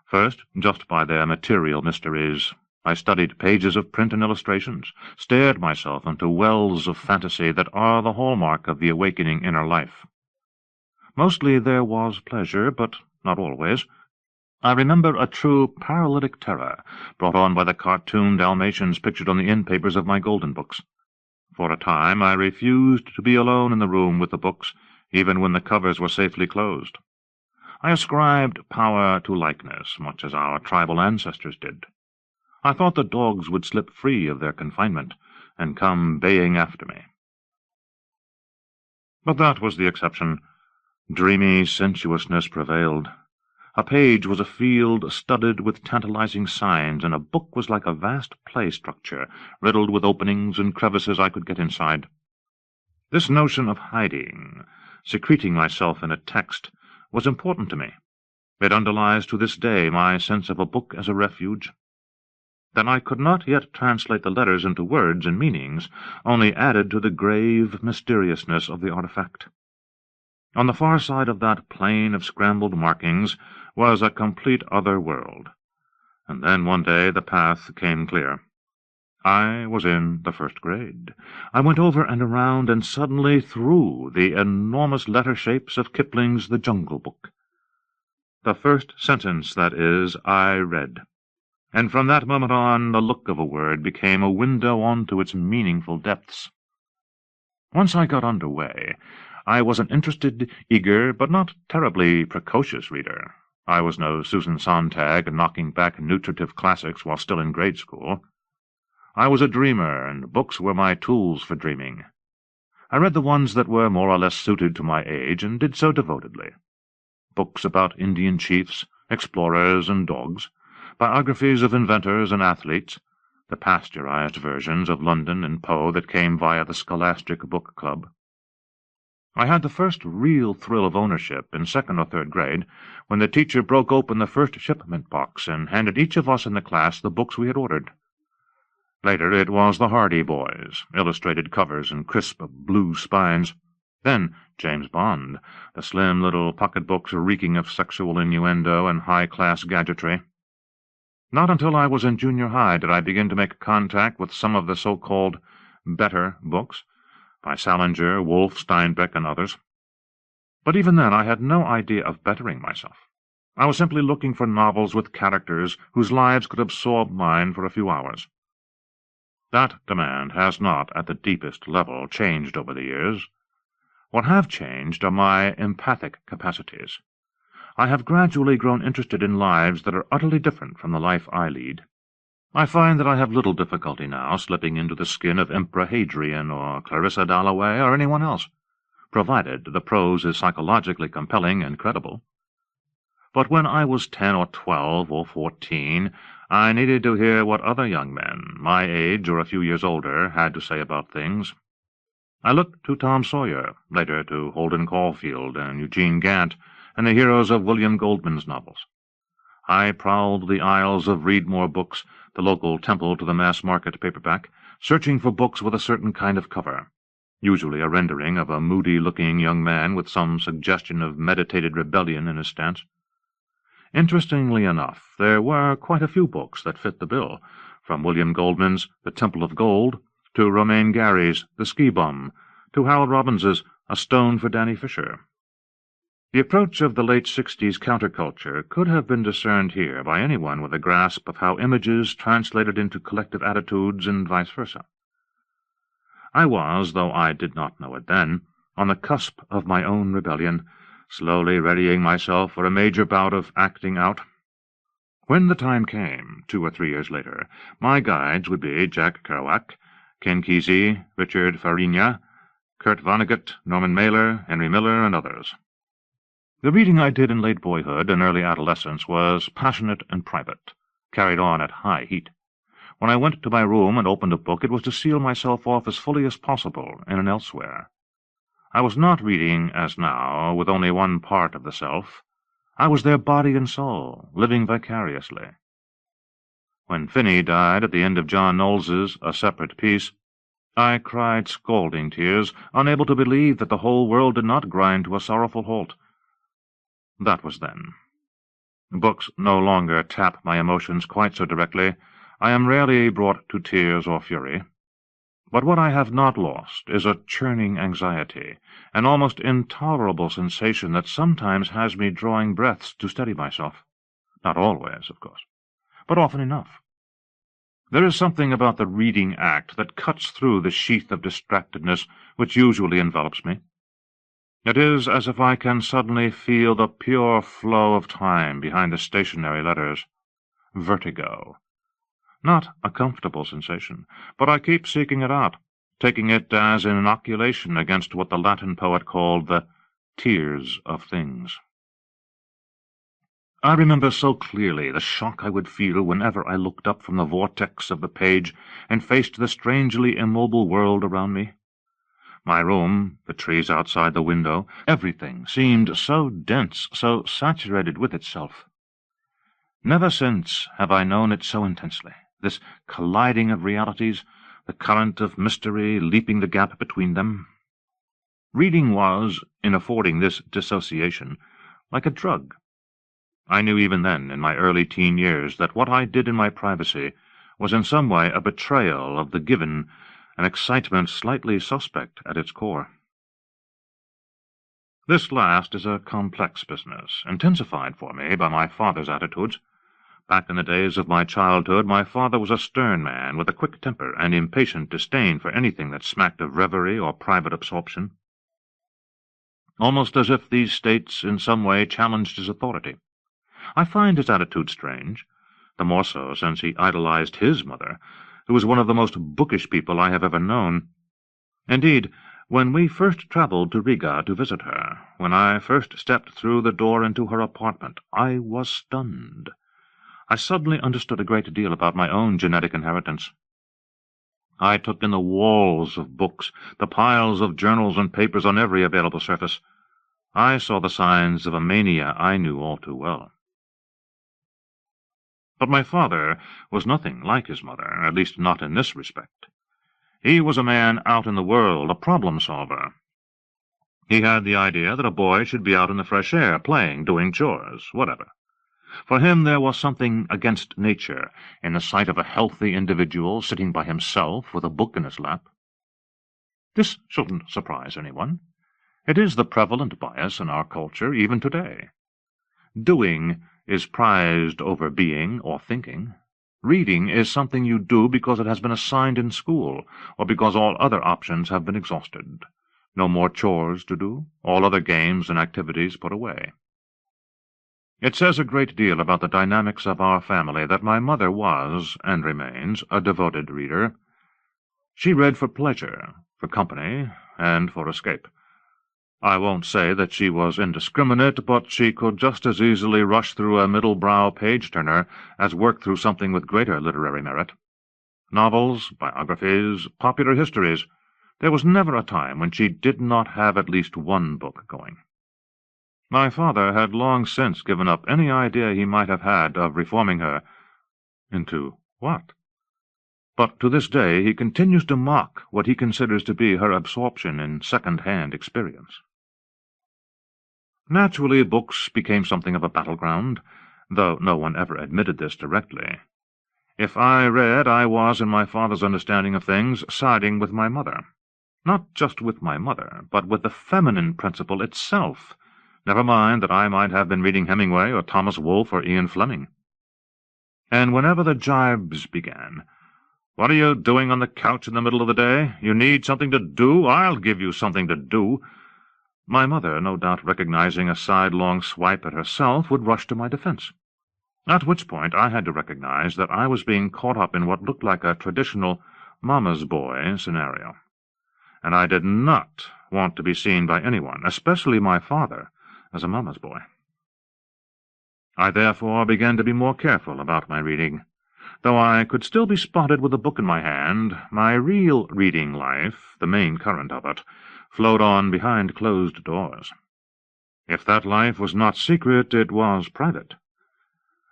B: First, just by their material mysteries. I studied pages of print and illustrations, stared myself into wells of fantasy that are the hallmark of the awakening inner life. Mostly there was pleasure, but not always. I remember a true paralytic terror brought on by the cartoon Dalmatians pictured on the end papers of my golden books. For a time I refused to be alone in the room with the books, even when the covers were safely closed. I ascribed power to likeness, much as our tribal ancestors did. I thought the dogs would slip free of their confinement and come baying after me. But that was the exception. Dreamy sensuousness prevailed. A page was a field studded with tantalizing signs, and a book was like a vast play structure, riddled with openings and crevices I could get inside. This notion of hiding, secreting myself in a text, was important to me. It underlies to this day my sense of a book as a refuge. That I could not yet translate the letters into words and meanings only added to the grave mysteriousness of the artifact. On the far side of that plain of scrambled markings was a complete other world. And then one day the path came clear. I was in the first grade. I went over and around and suddenly through the enormous letter shapes of Kipling's The Jungle Book. The first sentence, that is, I read. And from that moment on, the look of a word became a window onto its meaningful depths. Once I got under way, I was an interested, eager, but not terribly precocious reader. I was no Susan Sontag knocking back nutritive classics while still in grade school. I was a dreamer, and books were my tools for dreaming. I read the ones that were more or less suited to my age, and did so devotedly. Books about Indian chiefs, explorers, and dogs, biographies of inventors and athletes, the pasteurized versions of London and Poe that came via the Scholastic Book Club. I had the first real thrill of ownership in second or third grade, when the teacher broke open the first shipment box and handed each of us in the class the books we had ordered. Later it was the Hardy Boys, illustrated covers and crisp blue spines. Then James Bond, the slim little pocketbooks reeking of sexual innuendo and high-class gadgetry. Not until I was in junior high did I begin to make contact with some of the so-called better books, by Salinger, Wolfe, Steinbeck, and others. But even then I had no idea of bettering myself. I was simply looking for novels with characters whose lives could absorb mine for a few hours. That demand has not, at the deepest level, changed over the years. What have changed are my empathic capacities. I have gradually grown interested in lives that are utterly different from the life I lead. I find that I have little difficulty now slipping into the skin of Emperor Hadrian or Clarissa Dalloway or anyone else, provided the prose is psychologically compelling and credible. But when I was 10 or 12 or 14, I needed to hear what other young men, my age or a few years older, had to say about things. I looked to Tom Sawyer, later to Holden Caulfield and Eugene Gant, and the heroes of William Goldman's novels. I prowled the aisles of Readmore Books, the local temple to the mass-market paperback, searching for books with a certain kind of cover, usually a rendering of a moody-looking young man with some suggestion of meditated rebellion in his stance. Interestingly enough, there were quite a few books that fit the bill, from William Goldman's The Temple of Gold, to Romain Gary's The Ski Bum, to Harold Robbins's A Stone for Danny Fisher. The approach of the late 60s counterculture could have been discerned here by anyone with a grasp of how images translated into collective attitudes and vice versa. I was, though I did not know it then, on the cusp of my own rebellion, slowly readying myself for a major bout of acting out. When the time came, 2 or 3 years later, my guides would be Jack Kerouac, Ken Kesey, Richard Farina, Kurt Vonnegut, Norman Mailer, Henry Miller, and others. The reading I did in late boyhood and early adolescence was passionate and private, carried on at high heat. When I went to my room and opened a book, it was to seal myself off as fully as possible in an elsewhere. I was not reading, as now, with only one part of the self. I was their body and soul, living vicariously. When Finney died at the end of John Knowles's A Separate Piece, I cried scalding tears, unable to believe that the whole world did not grind to a sorrowful halt. That was then. Books no longer tap my emotions quite so directly. I am rarely brought to tears or fury. But what I have not lost is a churning anxiety, an almost intolerable sensation that sometimes has me drawing breaths to steady myself. Not always, of course, but often enough. There is something about the reading act that cuts through the sheath of distractedness which usually envelops me. It is as if I can suddenly feel the pure flow of time behind the stationary letters. Vertigo. Not a comfortable sensation, but I keep seeking it out, taking it as an inoculation against what the Latin poet called the tears of things. I remember so clearly the shock I would feel whenever I looked up from the vortex of the page and faced the strangely immobile world around me. My room, the trees outside the window, everything seemed so dense, so saturated with itself. Never since have I known it so intensely, this colliding of realities, the current of mystery leaping the gap between them. Reading was, in affording this dissociation, like a drug. I knew even then, in my early teen years, that what I did in my privacy was in some way a betrayal of the given, an excitement slightly suspect at its core. This last is a complex business, intensified for me by my father's attitudes. Back in the days of my childhood, my father was a stern man with a quick temper and impatient disdain for anything that smacked of reverie or private absorption, almost as if these states in some way challenged his authority. I find his attitude strange, the more so since he idolized his mother, who was one of the most bookish people I have ever known. Indeed, when we first travelled to Riga to visit her, when I first stepped through the door into her apartment, I was stunned. I suddenly understood a great deal about my own genetic inheritance. I took in the walls of books, the piles of journals and papers on every available surface. I saw the signs of a mania I knew all too well. But my father was nothing like his mother, at least not in this respect. He was a man out in the world, a problem-solver. He had the idea that a boy should be out in the fresh air, playing, doing chores, whatever. For him there was something against nature in the sight of a healthy individual sitting by himself with a book in his lap. This shouldn't surprise anyone. It is the prevalent bias in our culture even today. Doing is prized over being or thinking. Reading is something you do because it has been assigned in school, or because all other options have been exhausted. No more chores to do, all other games and activities put away. It says a great deal about the dynamics of our family that my mother was, and remains, a devoted reader. She read for pleasure, for company, and for escape. I won't say that she was indiscriminate, but she could just as easily rush through a middle-brow page-turner as work through something with greater literary merit. Novels, biographies, popular histories. There was never a time when she did not have at least one book going. My father had long since given up any idea he might have had of reforming her. Into what? But to this day he continues to mock what he considers to be her absorption in second-hand experience. Naturally, books became something of a battleground, though no one ever admitted this directly. If I read, I was, in my father's understanding of things, siding with my mother. Not just with my mother, but with the feminine principle itself. Never mind that I might have been reading Hemingway or Thomas Wolfe or Ian Fleming. And whenever the jibes began, "What are you doing on the couch in the middle of the day? You need something to do? I'll give you something to do," my mother, no doubt recognizing a sidelong swipe at herself, would rush to my defense. At which point I had to recognize that I was being caught up in what looked like a traditional mama's boy scenario. And I did not want to be seen by anyone, especially my father, as a mama's boy. I therefore began to be more careful about my reading. Though I could still be spotted with a book in my hand, my real reading life, the main current of it, flowed on behind closed doors. If that life was not secret, it was private.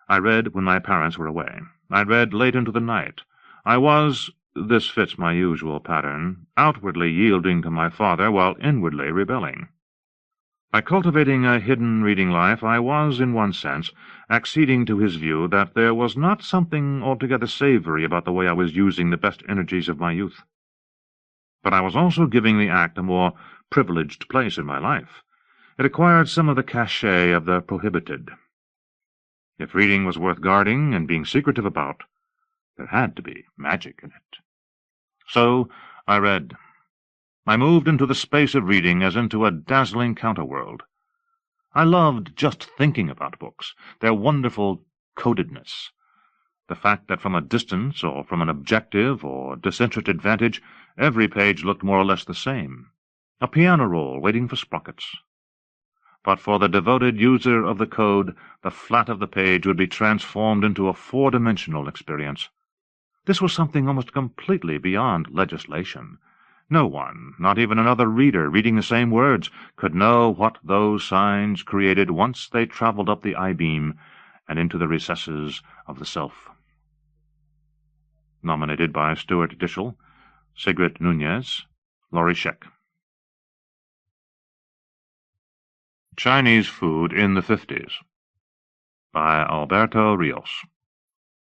B: I read when my parents were away. I read late into the night. I was, this fits my usual pattern, outwardly yielding to my father while inwardly rebelling. By cultivating a hidden reading life, I was, in one sense, acceding to his view that there was not something altogether savory about the way I was using the best energies of my youth. But I was also giving the act a more privileged place in my life. It acquired some of the cachet of the prohibited. If reading was worth guarding and being secretive about, there had to be magic in it. So I read. I moved into the space of reading as into a dazzling counterworld. I loved just thinking about books, their wonderful codedness, the fact that from a distance or from an objective or disinterested vantage, every page looked more or less the same, a piano roll waiting for sprockets. But for the devoted user of the code, the flat of the page would be transformed into a four-dimensional experience. This was something almost completely beyond legislation. No one, not even another reader reading the same words, could know what those signs created once they traveled up the I-beam and into the recesses of the self. Nominated by Stuart Dishel, Sigrid Nunez, Laurie Scheck. Chinese Food in the 50s by Alberto Rios.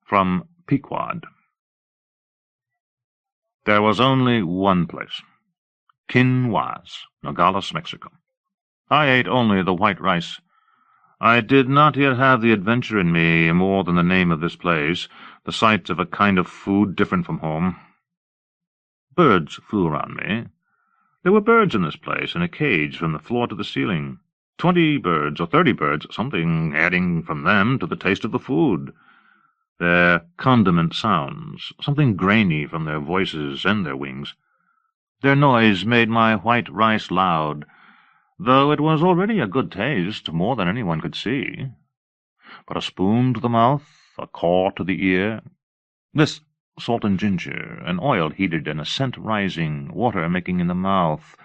B: From Pequod. There was only one place, Quinoas, Nogales, Mexico. I ate only the white rice. I did not yet have the adventure in me more than the name of this place, the sight of a kind of food different from home. Birds flew around me. There were birds in this place, in a cage from the floor to the ceiling. 20 birds or 30 birds, something adding from them to the taste of the food. Their condiment sounds, something grainy from their voices and their wings. Their noise made my white rice loud, though it was already a good taste, more than anyone could see. But a spoon to the mouth, a caw to the ear, this salt and ginger, an oil heated and a scent rising, water making in the mouth,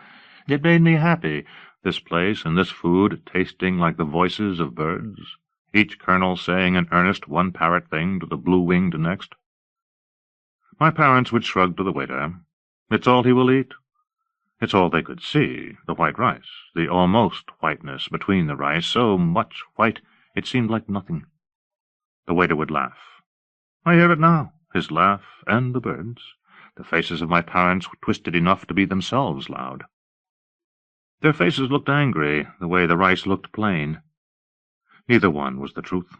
B: it made me happy, this place and this food tasting like the voices of birds, each colonel saying in earnest one parrot thing to the blue-winged next. My parents would shrug to the waiter. It's all he will eat. It's all they could see, the white rice, the almost whiteness between the rice, so much white it seemed like nothing. The waiter would laugh. I hear it now, his laugh and the birds. The faces of my parents were twisted enough to be themselves loud. Their faces looked angry, the way the rice looked plain. Neither one was the truth.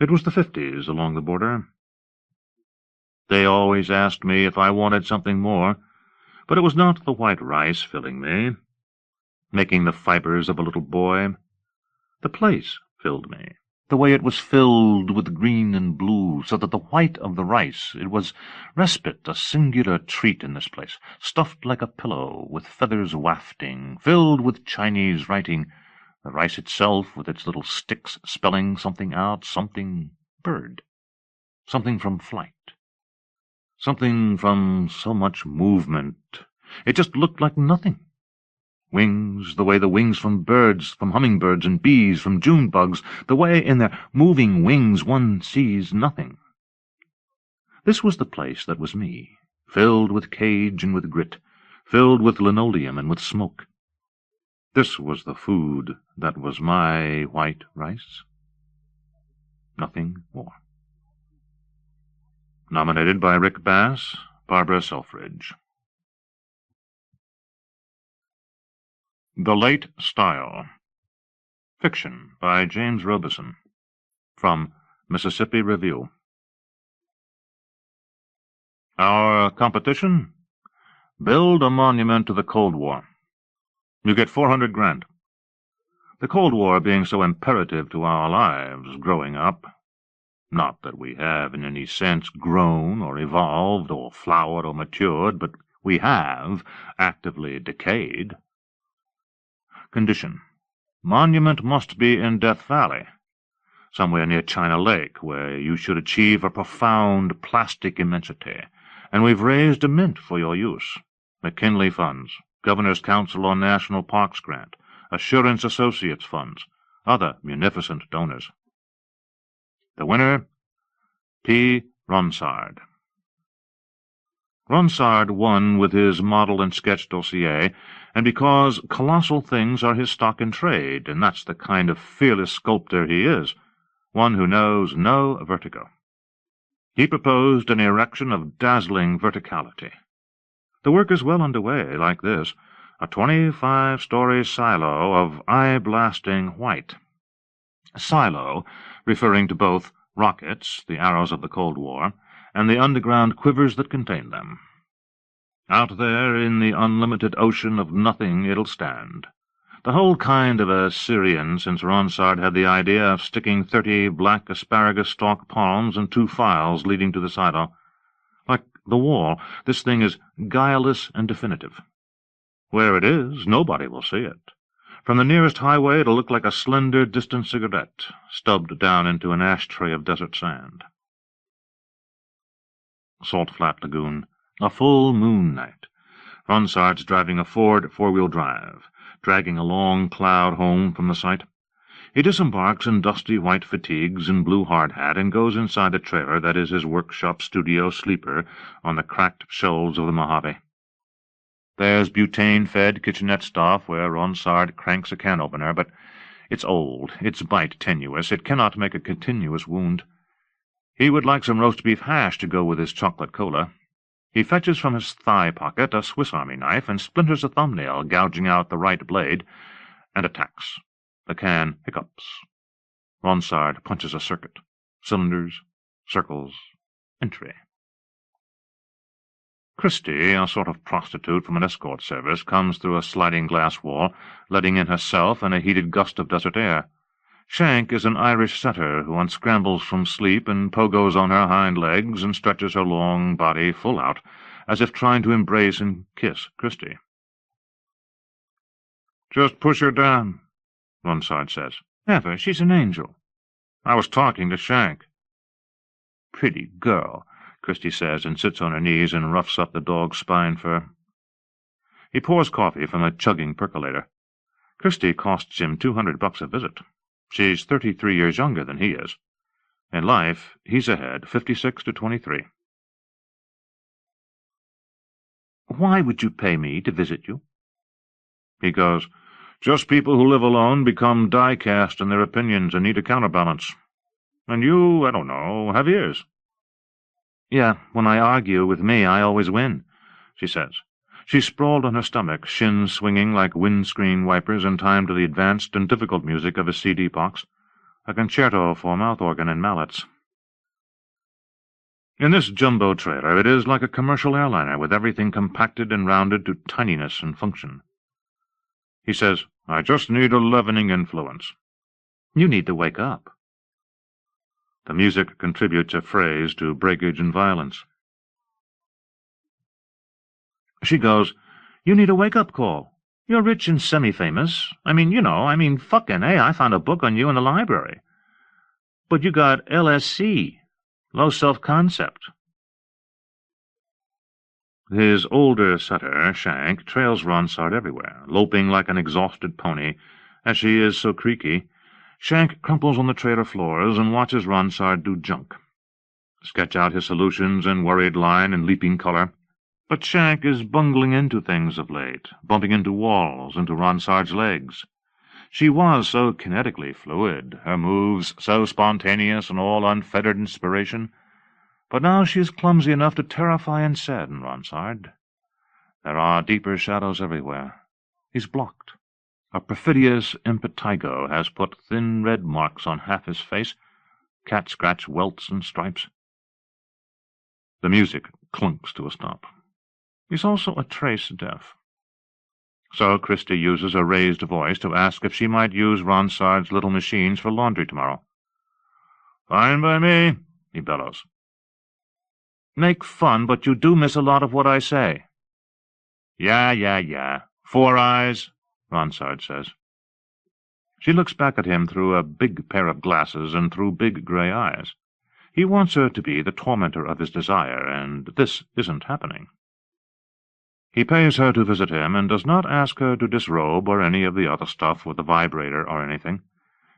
B: It was the 50s along the border. They always asked me if I wanted something more, but it was not the white rice filling me, making the fibers of a little boy. The place filled me, the way it was filled with green and blue, so that the white of the rice, it was respite, a singular treat in this place, stuffed like a pillow, with feathers wafting, filled with Chinese writing, the rice itself with its little sticks spelling something out, something bird, something from flight, something from so much movement. It just looked like nothing. Wings, the way the wings from birds, from hummingbirds and bees, from June bugs, the way in their moving wings one sees nothing. This was the place that was me, filled with cage and with grit, filled with linoleum and with smoke. This was the food that was my white rice. Nothing more. Nominated by Rick Bass, Barbara Selfridge. The Late Style. Fiction by James Robison. From Mississippi Review. Our competition? Build a monument to the Cold War. You get $400 grand. The Cold War being so imperative to our lives growing up. Not that we have in any sense grown or evolved or flowered or matured, but we have actively decayed. Condition. Monument must be in Death Valley. somewhere near China Lake, where you should achieve a profound plastic immensity, and we've raised a mint for your use. McKinley Funds, Governor's Council on National Parks grant, Assurance Associates funds, other munificent donors. The winner, P. Ronsard. Ronsard won with his model and sketch dossier, and because colossal things are his stock in trade, and that's the kind of fearless sculptor he is, one who knows no vertigo. He proposed an erection of dazzling verticality. The work is well underway, like this, a 25-story silo of eye-blasting white. Silo, referring to both rockets, the arrows of the Cold War, and the underground quivers that contain them. Out there in the unlimited ocean of nothing it'll stand. The whole kind of a Syrian, since Ronsard had the idea of sticking 30 black asparagus-stalk palms and 2 files leading to the silo. Like the wall, this thing is guileless and definitive. Where it is, nobody will see it. From the nearest highway it'll look like a slender, distant cigarette, stubbed down into an ashtray of desert sand. Salt Flat Lagoon. A full moon night. Ronsard's driving a Ford four-wheel drive, dragging a long cloud home from the site. He disembarks in dusty white fatigues and blue hard hat and goes inside the trailer that is his workshop studio sleeper on the cracked shoals of the Mojave. There's butane-fed kitchenette stove where Ronsard cranks a can opener, but it's old, its bite tenuous, it cannot make a continuous wound. He would like some roast beef hash to go with his chocolate cola. He fetches from his thigh pocket a Swiss Army knife and splinters a thumbnail, gouging out the right blade, and attacks. The can hiccups. Ronsard punches a circuit. Cylinders, circles, entry. Christie, a sort of prostitute from an escort service, comes through a sliding glass wall, letting in herself and a heated gust of desert air. Shank is an Irish setter who unscrambles from sleep and pogos on her hind legs and stretches her long body full out, as if trying to embrace and kiss Christie. "Just push her down," Ronsard says. "Never, she's an angel." "I was talking to Shank." "Pretty girl," Christie says, and sits on her knees and roughs up the dog's spine fur. He pours coffee from a chugging percolator. Christie costs him $200 a visit. She's 33 years younger than he is. In life, he's ahead, 56 to 23. "Why would you pay me to visit you?" He goes, "Just people who live alone become die-cast in their opinions and need a counterbalance. And you, I don't know, have ears." "Yeah, when I argue with me, I always win," she says. She's sprawled on her stomach, shins swinging like windscreen wipers in time to the advanced and difficult music of a CD box, a concerto for mouth organ and mallets. In this jumbo trailer it is like a commercial airliner, with everything compacted and rounded to tininess and function. He says, "I just need a leavening influence." "You need to wake up." The music contributes a phrase to breakage and violence. She goes, "You need a wake-up call. You're rich and semi-famous. Fucking, hey, I found a book on you in the library. But you got LSC, low self-concept." His older setter, Shank, trails Ronsard everywhere, loping like an exhausted pony. As she is so creaky, Shank crumples on the trailer floors and watches Ronsard do junk. Sketch out his solutions in worried line and leaping color. But Shank is bungling into things of late, bumping into walls, into Ronsard's legs. She was so kinetically fluid, her moves so spontaneous and all unfettered inspiration, but now she is clumsy enough to terrify and sadden Ronsard. There are deeper shadows everywhere. He's blocked. A perfidious impetigo has put thin red marks on half his face, cat-scratch welts and stripes. The music clunks to a stop. He's also a trace deaf. So Christie uses a raised voice to ask if she might use Ronsard's little machines for laundry tomorrow. "Fine by me," he bellows. "Make fun, but you do miss a lot of what I say." Yeah. 4 eyes," Ronsard says. She looks back at him through a big pair of glasses and through big grey eyes. He wants her to be the tormentor of his desire, and this isn't happening. He pays her to visit him, and does not ask her to disrobe or any of the other stuff with the vibrator or anything.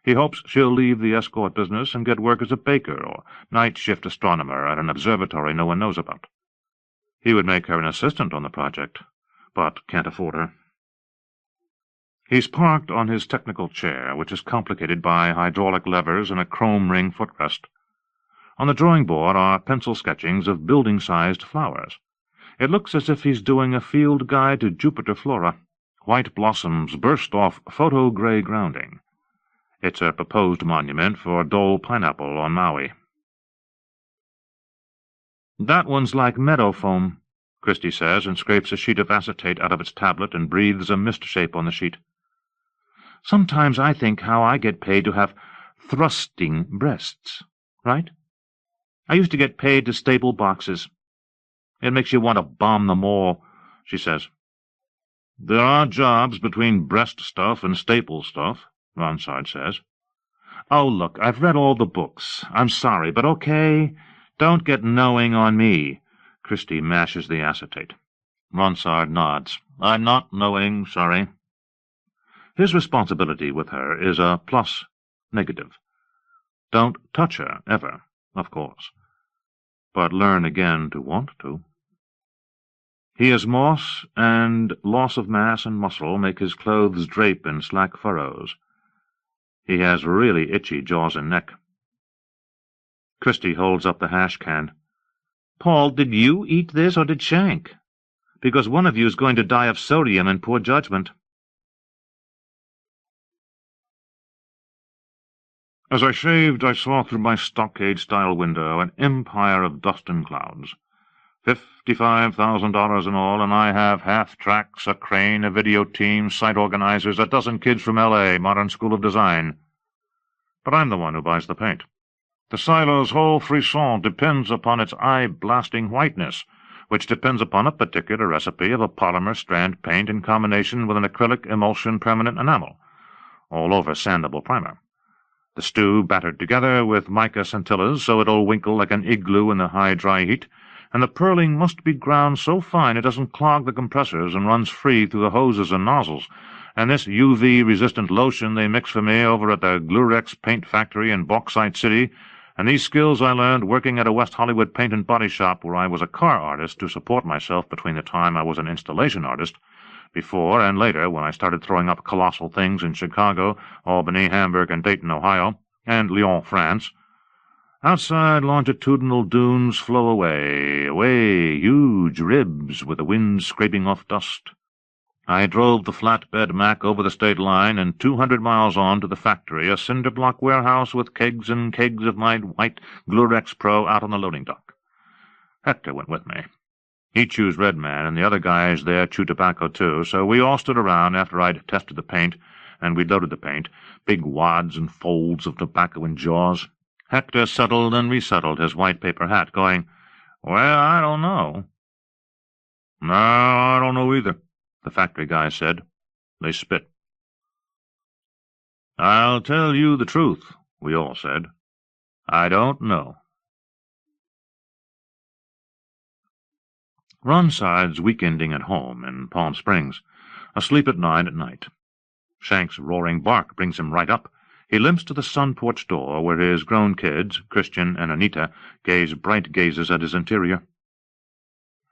B: He hopes she'll leave the escort business and get work as a baker or night-shift astronomer at an observatory no one knows about. He would make her an assistant on the project, but can't afford her. He's parked on his technical chair, which is complicated by hydraulic levers and a chrome ring footrest. On the drawing board are pencil sketchings of building-sized flowers. It looks as if he's doing a field guide to Jupiter flora. White blossoms burst off photo-gray grounding. It's a proposed monument for Dole pineapple on Maui. "That one's like meadow foam," Christie says, and scrapes a sheet of acetate out of its tablet and breathes a mist shape on the sheet. "Sometimes I think how I get paid to have thrusting breasts, right? I used to get paid to staple boxes. It makes you want to bomb them all," she says. "There are jobs between breast stuff and staple stuff," Ronsard says. "Oh, look, I've read all the books. I'm sorry, but okay. Don't get knowing on me." Christie mashes the acetate. Ronsard nods. "I'm not knowing, sorry." His responsibility with her is a plus negative. Don't touch her, ever, of course, but learn again to want to. He is moss, and loss of mass and muscle make his clothes drape in slack furrows. He has really itchy jaws and neck. Christie holds up the hash can. "Paul, did you eat this, or did Shank? Because one of you's going to die of sodium and poor judgment." As I shaved, I saw through my stockade-style window an empire of dust and clouds. $55,000 in all, and I have half-tracks, a crane, a video team, site organizers, a dozen kids from L.A., Modern School of Design. But I'm the one who buys the paint. The silo's whole frisson depends upon its eye-blasting whiteness, which depends upon a particular recipe of a polymer strand paint in combination with an acrylic emulsion permanent enamel, all over sandable primer. The stew battered together with mica scintillas so it'll winkle like an igloo in the high dry heat, and the purling must be ground so fine it doesn't clog the compressors and runs free through the hoses and nozzles, and this UV-resistant lotion they mix for me over at the Glurex paint factory in Bauxite City, and these skills I learned working at a West Hollywood paint and body shop where I was a car artist to support myself between the time I was an installation artist, before and later when I started throwing up colossal things in Chicago, Albany, Hamburg, and Dayton, Ohio, and Lyon, France. Outside, longitudinal dunes flow away, huge ribs with the wind scraping off dust. I drove the flatbed Mack over the state line, and 200 miles on to the factory, a cinder-block warehouse with kegs and kegs of my white Glurex Pro out on the loading dock. Hector went with me. He chews Red Man, and the other guys there chew tobacco too, so we all stood around after I'd tested the paint, and we'd loaded the paint, big wads and folds of tobacco in jaws. Hector settled and resettled his white paper hat, going, "Well, I don't know." "No, I don't know either," the factory guy said. They spit. "I'll tell you the truth," we all said. "I don't know." Ronside's weekending at home in Palm Springs, asleep at 9 at night. Shank's roaring bark brings him right up. He limps to the sun-porch door where his grown kids, Christian and Anita, gaze bright gazes at his interior.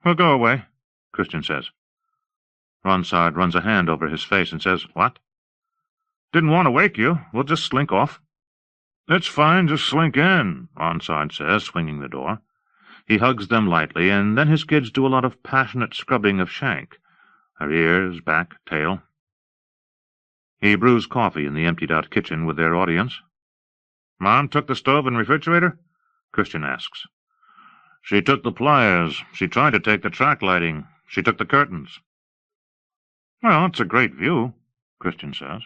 B: "Well, go away," Christian says. Ronsard runs a hand over his face and says, "What?" "Didn't want to wake you. We'll just slink off." "It's fine, just slink in," Ronsard says, swinging the door. He hugs them lightly, and then his kids do a lot of passionate scrubbing of Shank, her ears, back, tail. He brews coffee in the emptied-out kitchen with their audience. "Mom took the stove and refrigerator?" Christian asks. "She took the pliers. She tried to take the track lighting. She took the curtains." "Well, it's a great view," Christian says.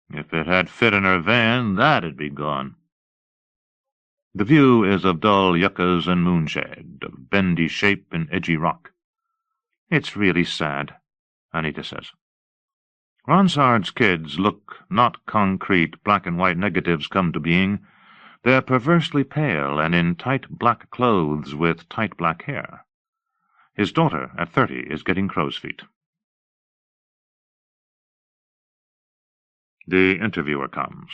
B: "If it had fit in her van, that'd be gone." The view is of dull yuccas and moonshade, of bendy shape and edgy rock. "It's really sad," Anita says. Ronsard's kids look not concrete black-and-white negatives come to being. They're perversely pale and in tight black clothes with tight black hair. His daughter, at 30, is getting crow's feet. The interviewer comes.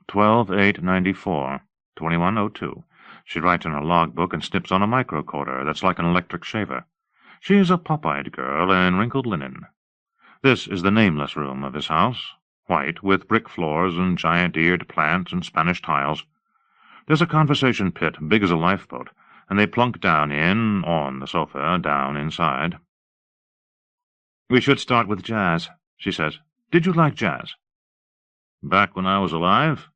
B: 12/8/94, 21:02. She writes in her logbook and snips on a microcorder that's like an electric shaver. She is a pop-eyed girl in wrinkled linen. This is the nameless room of his house, white, with brick floors and giant-eared plants and Spanish tiles. There's a conversation pit big as a lifeboat, and they plunk down on the sofa, down inside. "We should start with jazz," she says. "Did you like jazz?" "Back when I was alive?"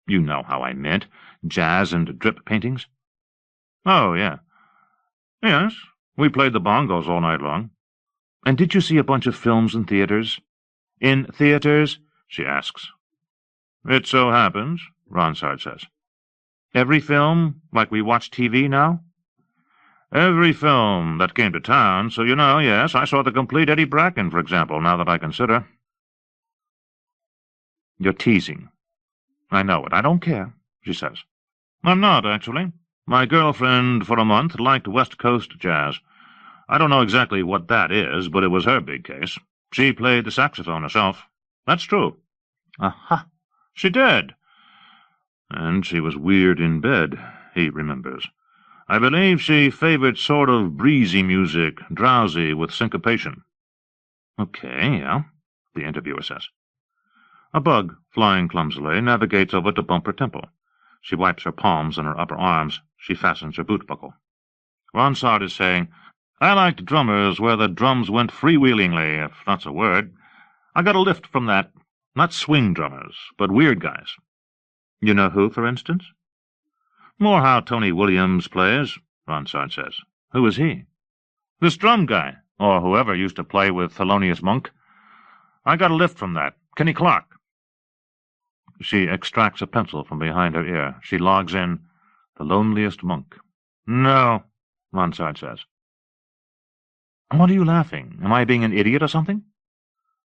B: "You know how I meant. Jazz and drip paintings." "Oh, yeah. Yes, we played the bongos all night long." "And did you see a bunch of films in theaters?" "In theaters?" she asks. "It so happens," Ronsard says. "Every film, like we watch TV now?" "Every film that came to town, so you know, yes, I saw the complete Eddie Bracken, for example, now that I consider." "You're teasing." "I know it. I don't care," she says. "I'm not, actually. My girlfriend, for a month, liked West Coast jazz. I don't know exactly what that is, but it was her big case. She played the saxophone herself. That's true." "Aha." "She did. And she was weird in bed," he remembers. "I believe she favored sort of breezy music, drowsy with syncopation." "Okay, yeah," the interviewer says. A bug, flying clumsily, navigates over to bump her temple. She wipes her palms on her upper arms. She fastens her boot buckle. Ronsard is saying, "I liked drummers where the drums went freewheelingly, if that's a word. I got a lift from that. Not swing drummers, but weird guys." "You know who, for instance?" "More how Tony Williams plays," Ronsard says. "Who is he?" "This drum guy, or whoever used to play with Thelonious Monk. I got a lift from that. Kenny Clark." She extracts a pencil from behind her ear. She logs in, "The Loneliest Monk." "No," Ronsard says. "What are you laughing? Am I being an idiot or something?"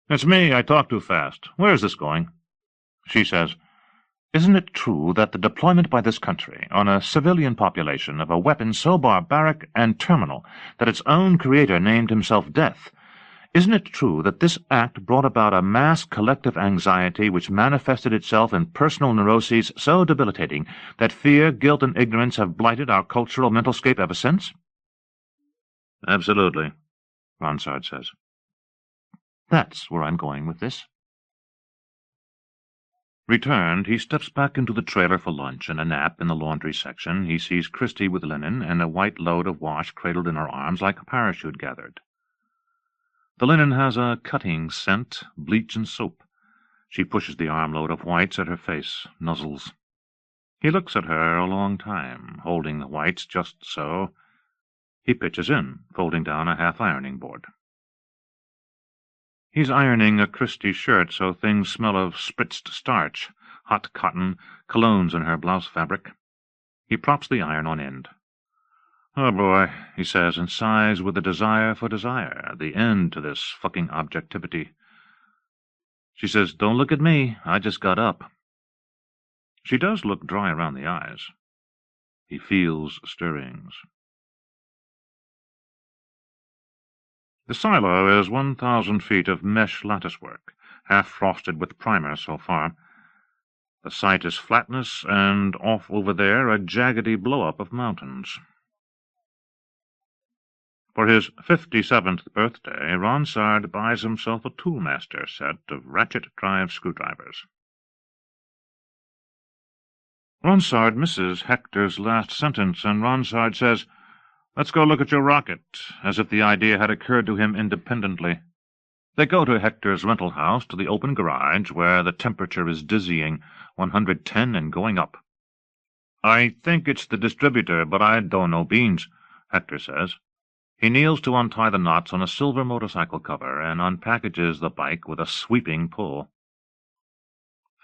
B: "It's me. I talk too fast. Where is this going?" She says, "Isn't it true that the deployment by this country on a civilian population of a weapon so barbaric and terminal that its own creator named himself Death, isn't it true that this act brought about a mass collective anxiety which manifested itself in personal neuroses so debilitating that fear, guilt, and ignorance have blighted our cultural mental scape ever since?" "Absolutely," Ronsard says. "That's where I'm going with this." Returned, he steps back into the trailer for lunch and a nap in the laundry section. He sees Christy with linen and a white load of wash cradled in her arms like a parachute gathered. The linen has a cutting scent, bleach and soap. She pushes the armload of whites at her face, nuzzles. He looks at her a long time, holding the whites just so. He pitches in, folding down a half-ironing board. He's ironing a Christy shirt so things smell of spritzed starch, hot cotton, colognes in her blouse fabric. He props the iron on end. "Oh, boy," he says, and sighs with a desire for desire, the end to this fucking objectivity. She says, "Don't look at me. I just got up." She does look dry around the eyes. He feels stirrings. The silo is 1,000 feet of mesh latticework, half-frosted with primer so far. The site is flatness, and off over there a jaggedy blow-up of mountains. For his 57th birthday, Ronsard buys himself a toolmaster set of ratchet-drive screwdrivers. Ronsard misses Hector's last sentence, and Ronsard says, "Let's go look at your rocket," as if the idea had occurred to him independently. They go to Hector's rental house, to the open garage, where the temperature is dizzying, 110 and going up. "I think it's the distributor, but I don't know beans," Hector says. He kneels to untie the knots on a silver motorcycle cover and unpackages the bike with a sweeping pull.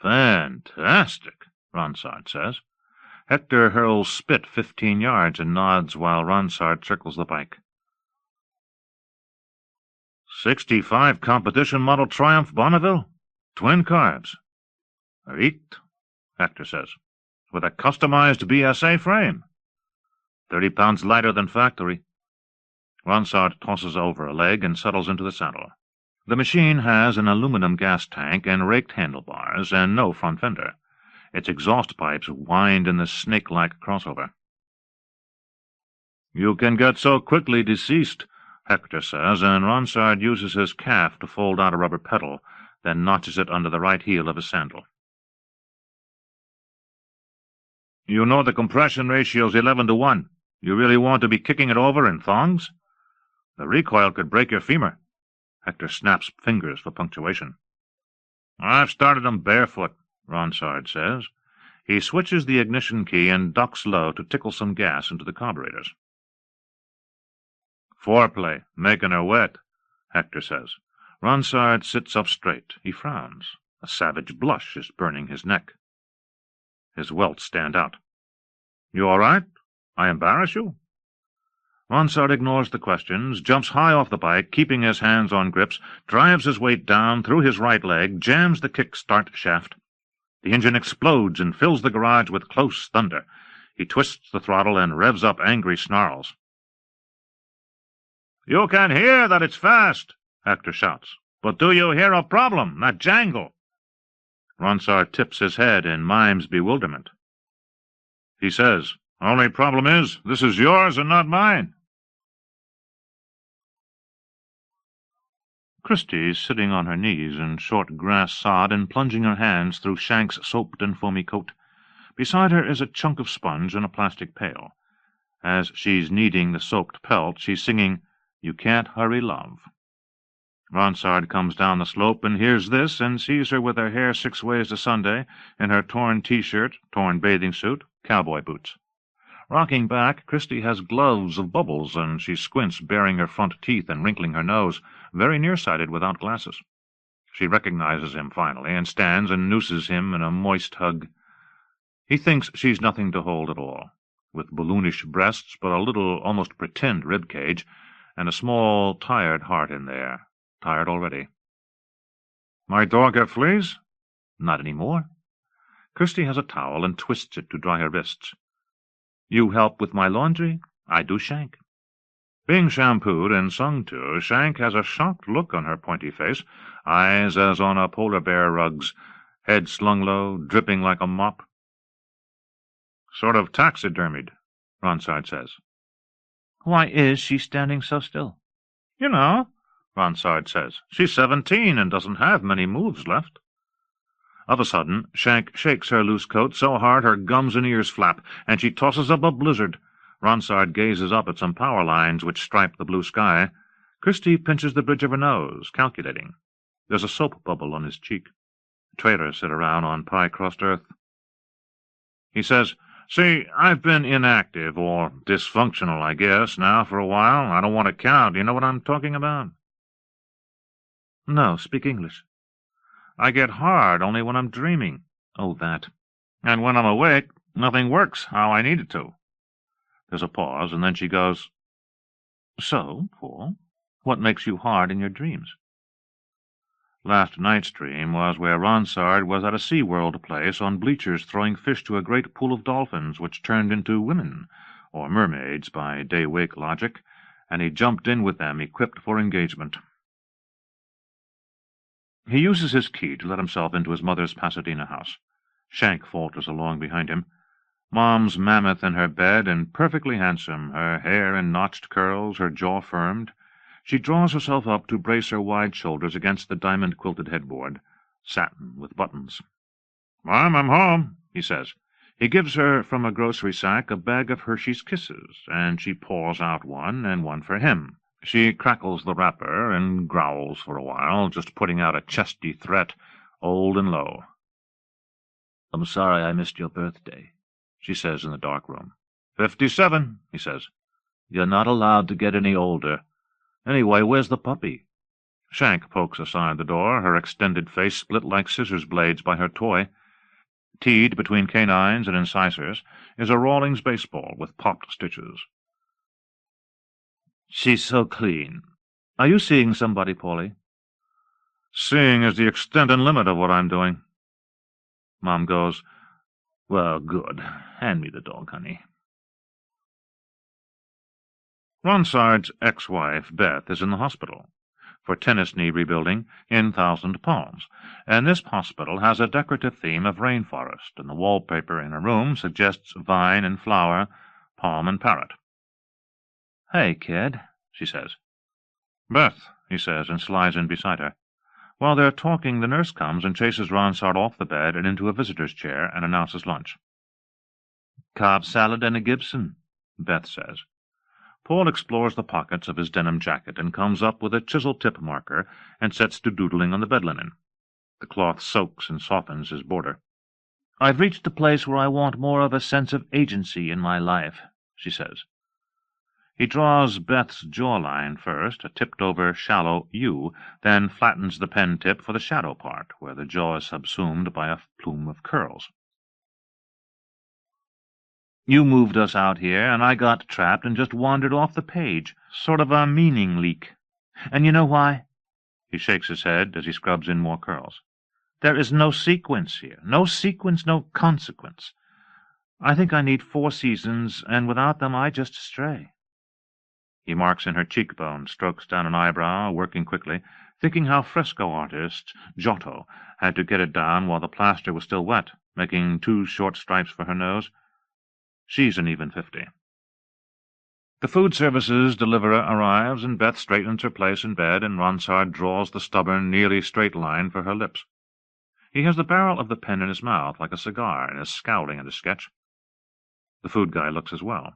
B: "Fantastic," Ronsard says. Hector hurls spit 15 yards and nods while Ronsard circles the bike. "65 competition model Triumph Bonneville. Twin carbs." "Reet," Hector says, "with a customized BSA frame. 30 pounds lighter than factory." Ronsard tosses over a leg and settles into the saddle. The machine has an aluminum gas tank and raked handlebars and no front fender. Its exhaust pipes wind in the snake-like crossover. "You can get so quickly deceased," Hector says, and Ronsard uses his calf to fold out a rubber pedal, then notches it under the right heel of his sandal. "You know the compression ratio's 11-to-1. You really want to be kicking it over in thongs? The recoil could break your femur." Hector snaps fingers for punctuation. "I've started 'em barefoot," Ronsard says. He switches the ignition key and ducks low to tickle some gas into the carburetors. "Foreplay, making her wet," Hector says. Ronsard sits up straight. He frowns. A savage blush is burning his neck. His welts stand out. "You all right? I embarrass you?" Ronsard ignores the questions, jumps high off the bike, keeping his hands on grips, drives his weight down through his right leg, jams the kick-start shaft. The engine explodes and fills the garage with close thunder. He twists the throttle and revs up angry snarls. "You can hear that it's fast," Hector shouts. "But do you hear a problem, that jangle?" Ronsard tips his head in mimes bewilderment. He says, "Only problem is, this is yours and not mine." Christie's sitting on her knees in short grass sod and plunging her hands through Shank's soaped and foamy coat. Beside her is a chunk of sponge in a plastic pail. As she's kneading the soaked pelt, she's singing, "You Can't Hurry Love." Ronsard comes down the slope and hears this and sees her with her hair 6 ways to Sunday, in her torn T-shirt, torn bathing suit, cowboy boots. Rocking back, Christie has gloves of bubbles, and she squints, baring her front teeth and wrinkling her nose, very nearsighted without glasses. She recognizes him finally, and stands and nooses him in a moist hug. He thinks she's nothing to hold at all, with balloonish breasts but a little, almost pretend rib-cage, and a small, tired heart in there, tired already. "My dog have fleas?" "Not any more." Christie has a towel and twists it to dry her wrists. "You help with my laundry? I do Shank." Being shampooed and sung to, Shank has a shocked look on her pointy face, eyes as on a polar bear rug's, head slung low, dripping like a mop. "Sort of taxidermied," Ronsard says. "Why is she standing so still?" "You know," Ronsard says. "She's 17 and doesn't have many moves left." Of a sudden, Shank shakes her loose coat so hard her gums and ears flap, and she tosses up a blizzard. Ronsard gazes up at some power lines which stripe the blue sky. Christie pinches the bridge of her nose, calculating. There's a soap bubble on his cheek. Trailers sit around on pie-crust earth. He says, "See, I've been inactive, or dysfunctional, I guess, now for a while. I don't want to count. You know what I'm talking about?" "No, speak English." "I get hard only when I'm dreaming." "Oh, that." "And when I'm awake, nothing works how I need it to." There's a pause, and then she goes, "So, Paul, what makes you hard in your dreams?" Last night's dream was where Ronsard was at a SeaWorld place on bleachers throwing fish to a great pool of dolphins which turned into women, or mermaids by day-wake logic, and he jumped in with them equipped for engagement. He uses his key to let himself into his mother's Pasadena house. Shank falters along behind him. Mom's mammoth in her bed and perfectly handsome, her hair in notched curls, her jaw firmed. She draws herself up to brace her wide shoulders against the diamond-quilted headboard, satin with buttons. "Mom, I'm home," he says. He gives her from a grocery sack a bag of Hershey's Kisses, and she pours out one and one for him. She crackles the wrapper and growls for a while, just putting out a chesty threat, old and low. "I'm sorry I missed your birthday," she says in the dark room. 57, he says. "You're not allowed to get any older. Anyway, where's the puppy?" Shank pokes aside the door, her extended face split like scissors blades by her toy. Teed between canines and incisors is a Rawlings baseball with popped stitches. "She's so clean. Are you seeing somebody, Paulie? Seeing is the extent and limit of what I'm doing. Mom goes, Well, good. Hand me the dog, honey. Ronsard's ex-wife, Beth, is in the hospital for tennis knee rebuilding in Thousand Palms, and this hospital has a decorative theme of rainforest, and the wallpaper in her room suggests vine and flower, palm and parrot. Hey, kid, she says. Beth, he says, and slides in beside her. While they're talking, the nurse comes and chases Ronsard off the bed and into a visitor's chair and announces lunch. Cobb salad and a Gibson, Beth says. Paul explores the pockets of his denim jacket and comes up with a chisel-tip marker and sets to doodling on the bed linen. The cloth soaks and softens his border. I've reached a place where I want more of a sense of agency in my life, she says. He draws Beth's jawline first, a tipped-over, shallow U, then flattens the pen tip for the shadow part, where the jaw is subsumed by a plume of curls. You moved us out here, and I got trapped and just wandered off the page, sort of a meaning leak. And you know why? He shakes his head as he scrubs in more curls. There is no sequence here. No sequence, no consequence. I think I need 4 seasons, and without them I just stray. He marks in her cheekbone, strokes down an eyebrow, working quickly, thinking how fresco artist Giotto had to get it down while the plaster was still wet, making 2 short stripes for her nose. She's an even 50. The food services deliverer arrives, and Beth straightens her place in bed, and Ronsard draws the stubborn, nearly straight line for her lips. He has the barrel of the pen in his mouth like a cigar and is scowling at his sketch. The food guy looks as well.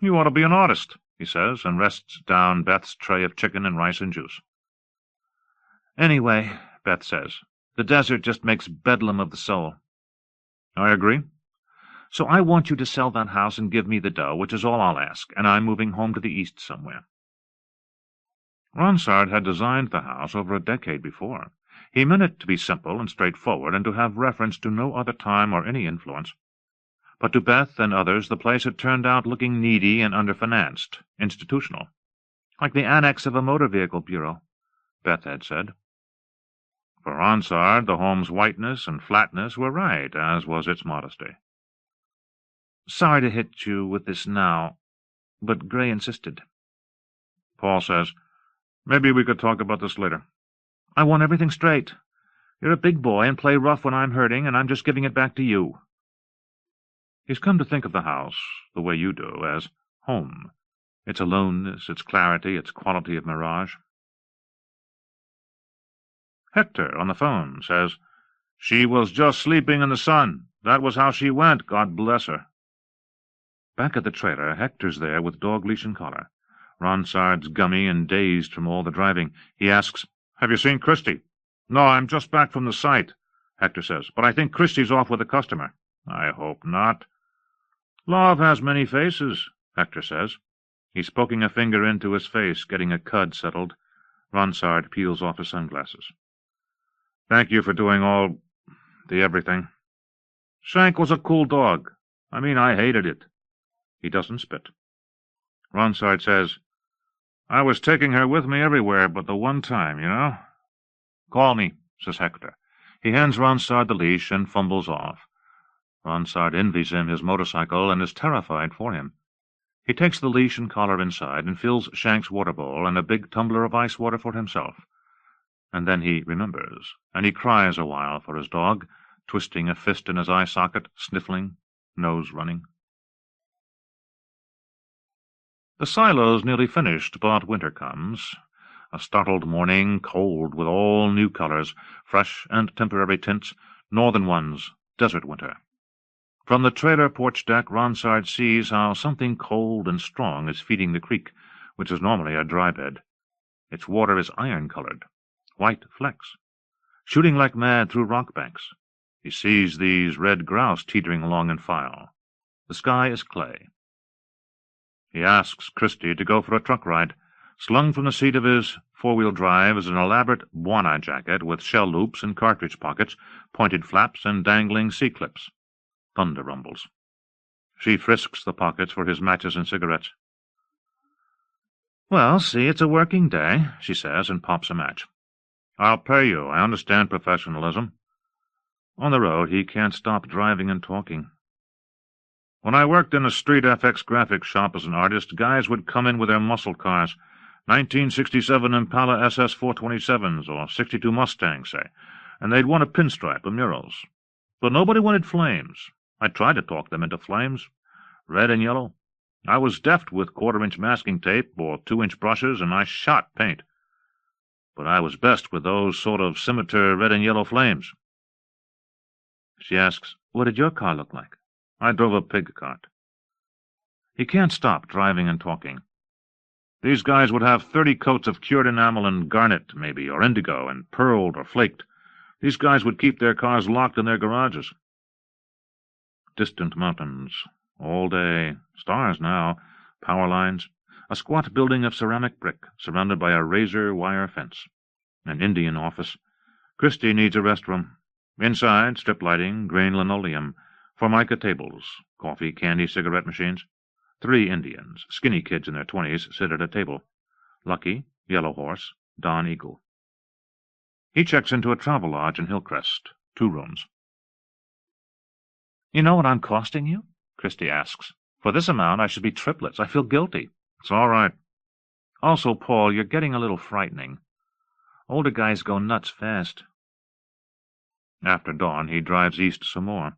B: You ought to be an artist, he says, and rests down Beth's tray of chicken and rice and juice. Anyway, Beth says, the desert just makes bedlam of the soul. I agree. So I want you to sell that house and give me the dough, which is all I'll ask, and I'm moving home to the east somewhere. Ronsard had designed the house over a decade before. He meant it to be simple and straightforward, and to have reference to no other time or any influence. But to Beth and others the place had turned out looking needy and underfinanced, institutional, like the annex of a motor vehicle bureau, Beth had said. For Ronsard, the home's whiteness and flatness were right, as was its modesty. Sorry to hit you with this now, but Gray insisted. Paul says, Maybe we could talk about this later. I want everything straight. You're a big boy and play rough when I'm hurting, and I'm just giving it back to you. He's come to think of the house, the way you do, as home. Its aloneness, its clarity, its quality of mirage. Hector, on the phone, says, She was just sleeping in the sun. That was how she went, God bless her. Back at the trailer, Hector's there with dog leash and collar. Ronsard's gummy and dazed from all the driving. He asks, Have you seen Christy? No, I'm just back from the site, Hector says, but I think Christy's off with a customer. I hope not. Love has many faces, Hector says. He's poking a finger into his face, getting a cud settled. Ronsard peels off his sunglasses. Thank you for doing all the everything. Shank was a cool dog. I mean, I hated it. He doesn't spit. Ronsard says, I was taking her with me everywhere but the one time, you know. Call me, says Hector. He hands Ronsard the leash and fumbles off. Ronsard envies him his motorcycle and is terrified for him. He takes the leash and collar inside and fills Shank's water bowl and a big tumbler of ice water for himself. And then he remembers, and he cries a while for his dog, twisting a fist in his eye socket, sniffling, nose running. The silo's nearly finished, but winter comes. A startled morning, cold, with all new colors, fresh and temporary tints, northern ones, desert winter. From the trailer porch deck, Ronsard sees how something cold and strong is feeding the creek, which is normally a dry bed. Its water is iron-colored, white flecks, shooting like mad through rock banks. He sees these red grouse teetering along in file. The sky is clay. He asks Christy to go for a truck ride. Slung from the seat of his four-wheel drive is an elaborate Buona jacket with shell loops and cartridge pockets, pointed flaps, and dangling C-clips. Thunder rumbles. She frisks the pockets for his matches and cigarettes. "Well, see, it's a working day," she says, and pops a match. "I'll pay you. I understand professionalism." On the road, he can't stop driving and talking. "When I worked in a street FX graphics shop as an artist, guys would come in with their muscle cars, 1967 Impala SS 427s or 62 Mustangs, say, and they'd want a pinstripe or murals. But nobody wanted flames. I tried to talk them into flames, red and yellow. I was deft with 1/4-inch masking tape or 2-inch brushes, and I shot paint. But I was best with those sort of scimitar red and yellow flames." She asks, "What did your car look like?" "I drove a pig cart." He can't stop driving and talking. "These guys would have 30 coats of cured enamel and garnet, maybe, or indigo, and pearled or flaked. These guys would keep their cars locked in their garages." Distant mountains. All day. Stars now. Power lines. A squat building of ceramic brick, surrounded by a razor wire fence. An Indian office. Christie needs a restroom. Inside, strip lighting, grain linoleum, formica tables, coffee, candy, cigarette machines. 3 Indians, skinny kids in their 20s, sit at a table. Lucky, Yellow Horse, Don Eagle. He checks into a travel lodge in Hillcrest. 2 rooms. "You know what I'm costing you?" Christie asks. "For this amount I should be triplets. I feel guilty." "It's all right." "Also, Paul, you're getting a little frightening. Older guys go nuts fast." After dawn, he drives east some more.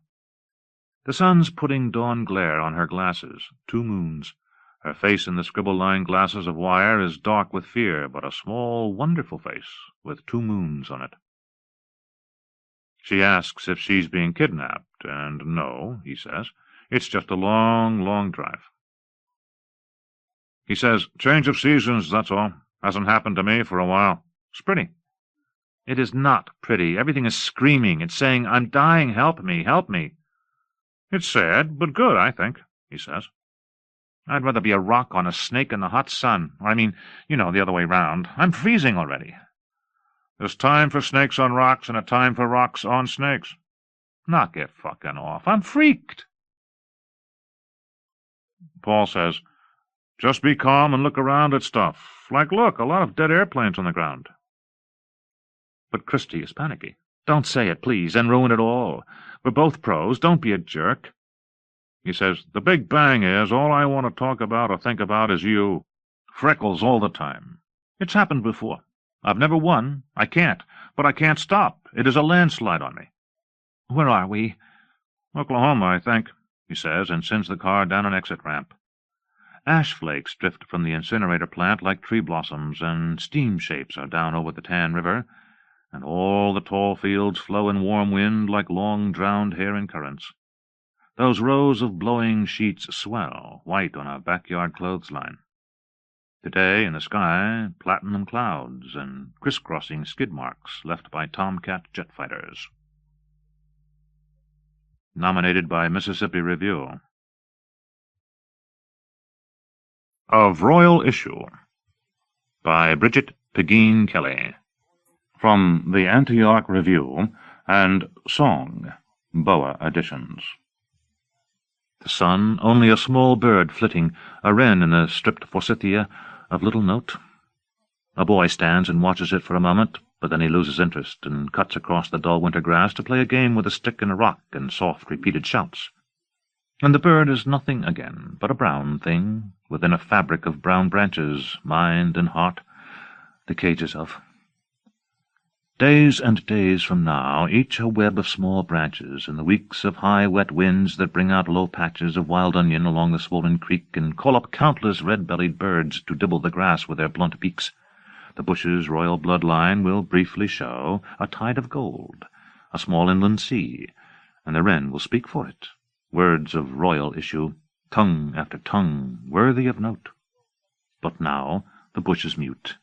B: The sun's putting dawn glare on her glasses, 2 moons. Her face in the scribble-lined glasses of wire is dark with fear, but a small, wonderful face with 2 moons on it. She asks if she's being kidnapped, and no, he says. It's just a long, long drive. He says, "Change of seasons, that's all. Hasn't happened to me for a while. It's pretty." "It is not pretty. Everything is screaming. It's saying, 'I'm dying, help me, help me.'" "It's sad, but good, I think," he says. "I'd rather be a rock on a snake in the hot sun. I mean, you know, the other way round. I'm freezing already." "There's time for snakes on rocks and a time for rocks on snakes." "Knock it fucking off. I'm freaked." Paul says, "Just be calm and look around at stuff. Like, look, a lot of dead airplanes on the ground." But Christie is panicky. "Don't say it, please, and ruin it all. We're both pros. Don't be a jerk." He says, "The Big Bang is, all I want to talk about or think about is you. Freckles all the time. It's happened before. I've never won. I can't. But I can't stop. It is a landslide on me." "Where are we?" "Oklahoma, I think," he says, and sends the car down an exit ramp. Ash flakes drift from the incinerator plant like tree blossoms, and steam shapes are down over the tan river, and all the tall fields flow in warm wind like long drowned hair in currents. Those rows of blowing sheets swell, white on a backyard clothesline. Today, in the sky, platinum clouds and crisscrossing skid marks left by Tomcat jet fighters. Nominated by Mississippi Review. Of Royal Issue by Brigit Pegeen Kelly. From the Antioch Review and Song, Boa Editions. The sun, only a small bird flitting, a wren in a stripped forsythia of little note. A boy stands and watches it for a moment, but then he loses interest and cuts across the dull winter grass to play a game with a stick and a rock and soft repeated shouts. And the bird is nothing again but a brown thing within a fabric of brown branches, mind and heart, the cages of. Days and days from now, each a web of small branches, in the weeks of high wet winds that bring out low patches of wild onion along the swollen creek and call up countless red-bellied birds to dibble the grass with their blunt beaks, the bush's royal bloodline will briefly show a tide of gold, a small inland sea, and the wren will speak for it, words of royal issue, tongue after tongue, worthy of note. But now the bush is mute.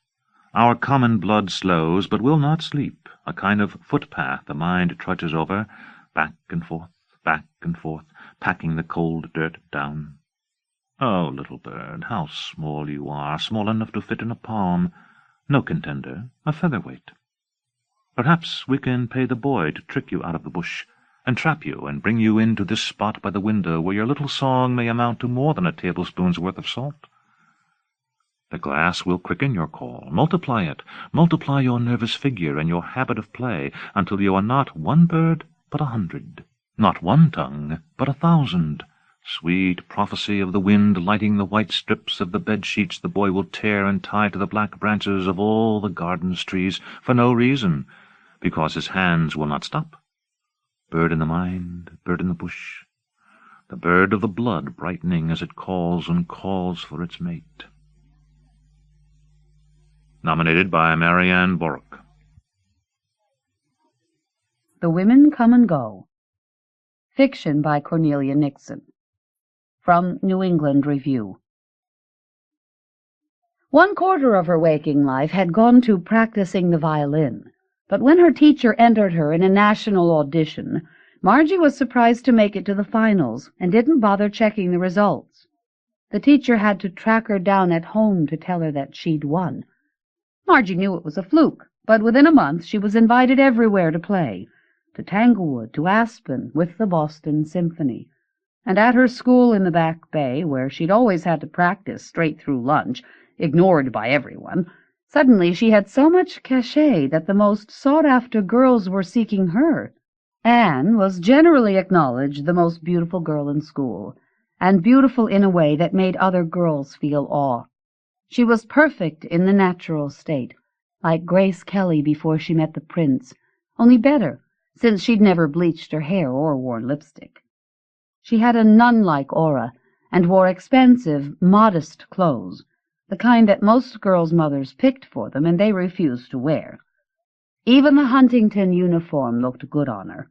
B: Our common blood slows, but will not sleep, a kind of footpath the mind trudges over, back and forth, packing the cold dirt down. Oh, little bird, how small you are, small enough to fit in a palm. No contender, a featherweight. Perhaps we can pay the boy to trick you out of the bush, and trap you and bring you into this spot by the window where your little song may amount to more than a tablespoon's worth of salt. The glass will quicken your call. Multiply it. Multiply your nervous figure and your habit of play until you are not one bird, but 100. Not one tongue, but 1,000. Sweet prophecy of the wind lighting the white strips of the bed-sheets the boy will tear and tie to the black branches of all the garden's trees for no reason, because his hands will not stop. Bird in the mind, bird in the bush, the bird of the blood brightening as it calls and calls for its mate. Nominated by Marianne Bork.
A: The Women Come and Go. Fiction by Cornelia Nixon. From New England Review. 1/4 of her waking life had gone to practicing the violin, but when her teacher entered her in a national audition, Margie was surprised to make it to the finals and didn't bother checking the results. The teacher had to track her down at home to tell her that she'd won. Margie knew it was a fluke, but within a month she was invited everywhere to play, to Tanglewood, to Aspen, with the Boston Symphony. And at her school in the Back Bay, where she'd always had to practice straight through lunch, ignored by everyone, suddenly she had so much cachet that the most sought-after girls were seeking her. Anne was generally acknowledged the most beautiful girl in school, and beautiful in a way that made other girls feel awe. She was perfect in the natural state, like Grace Kelly before she met the prince, only better, since she'd never bleached her hair or worn lipstick. She had a nun-like aura, and wore expensive, modest clothes, the kind that most girls' mothers picked for them and they refused to wear. Even the Huntington uniform looked good on her.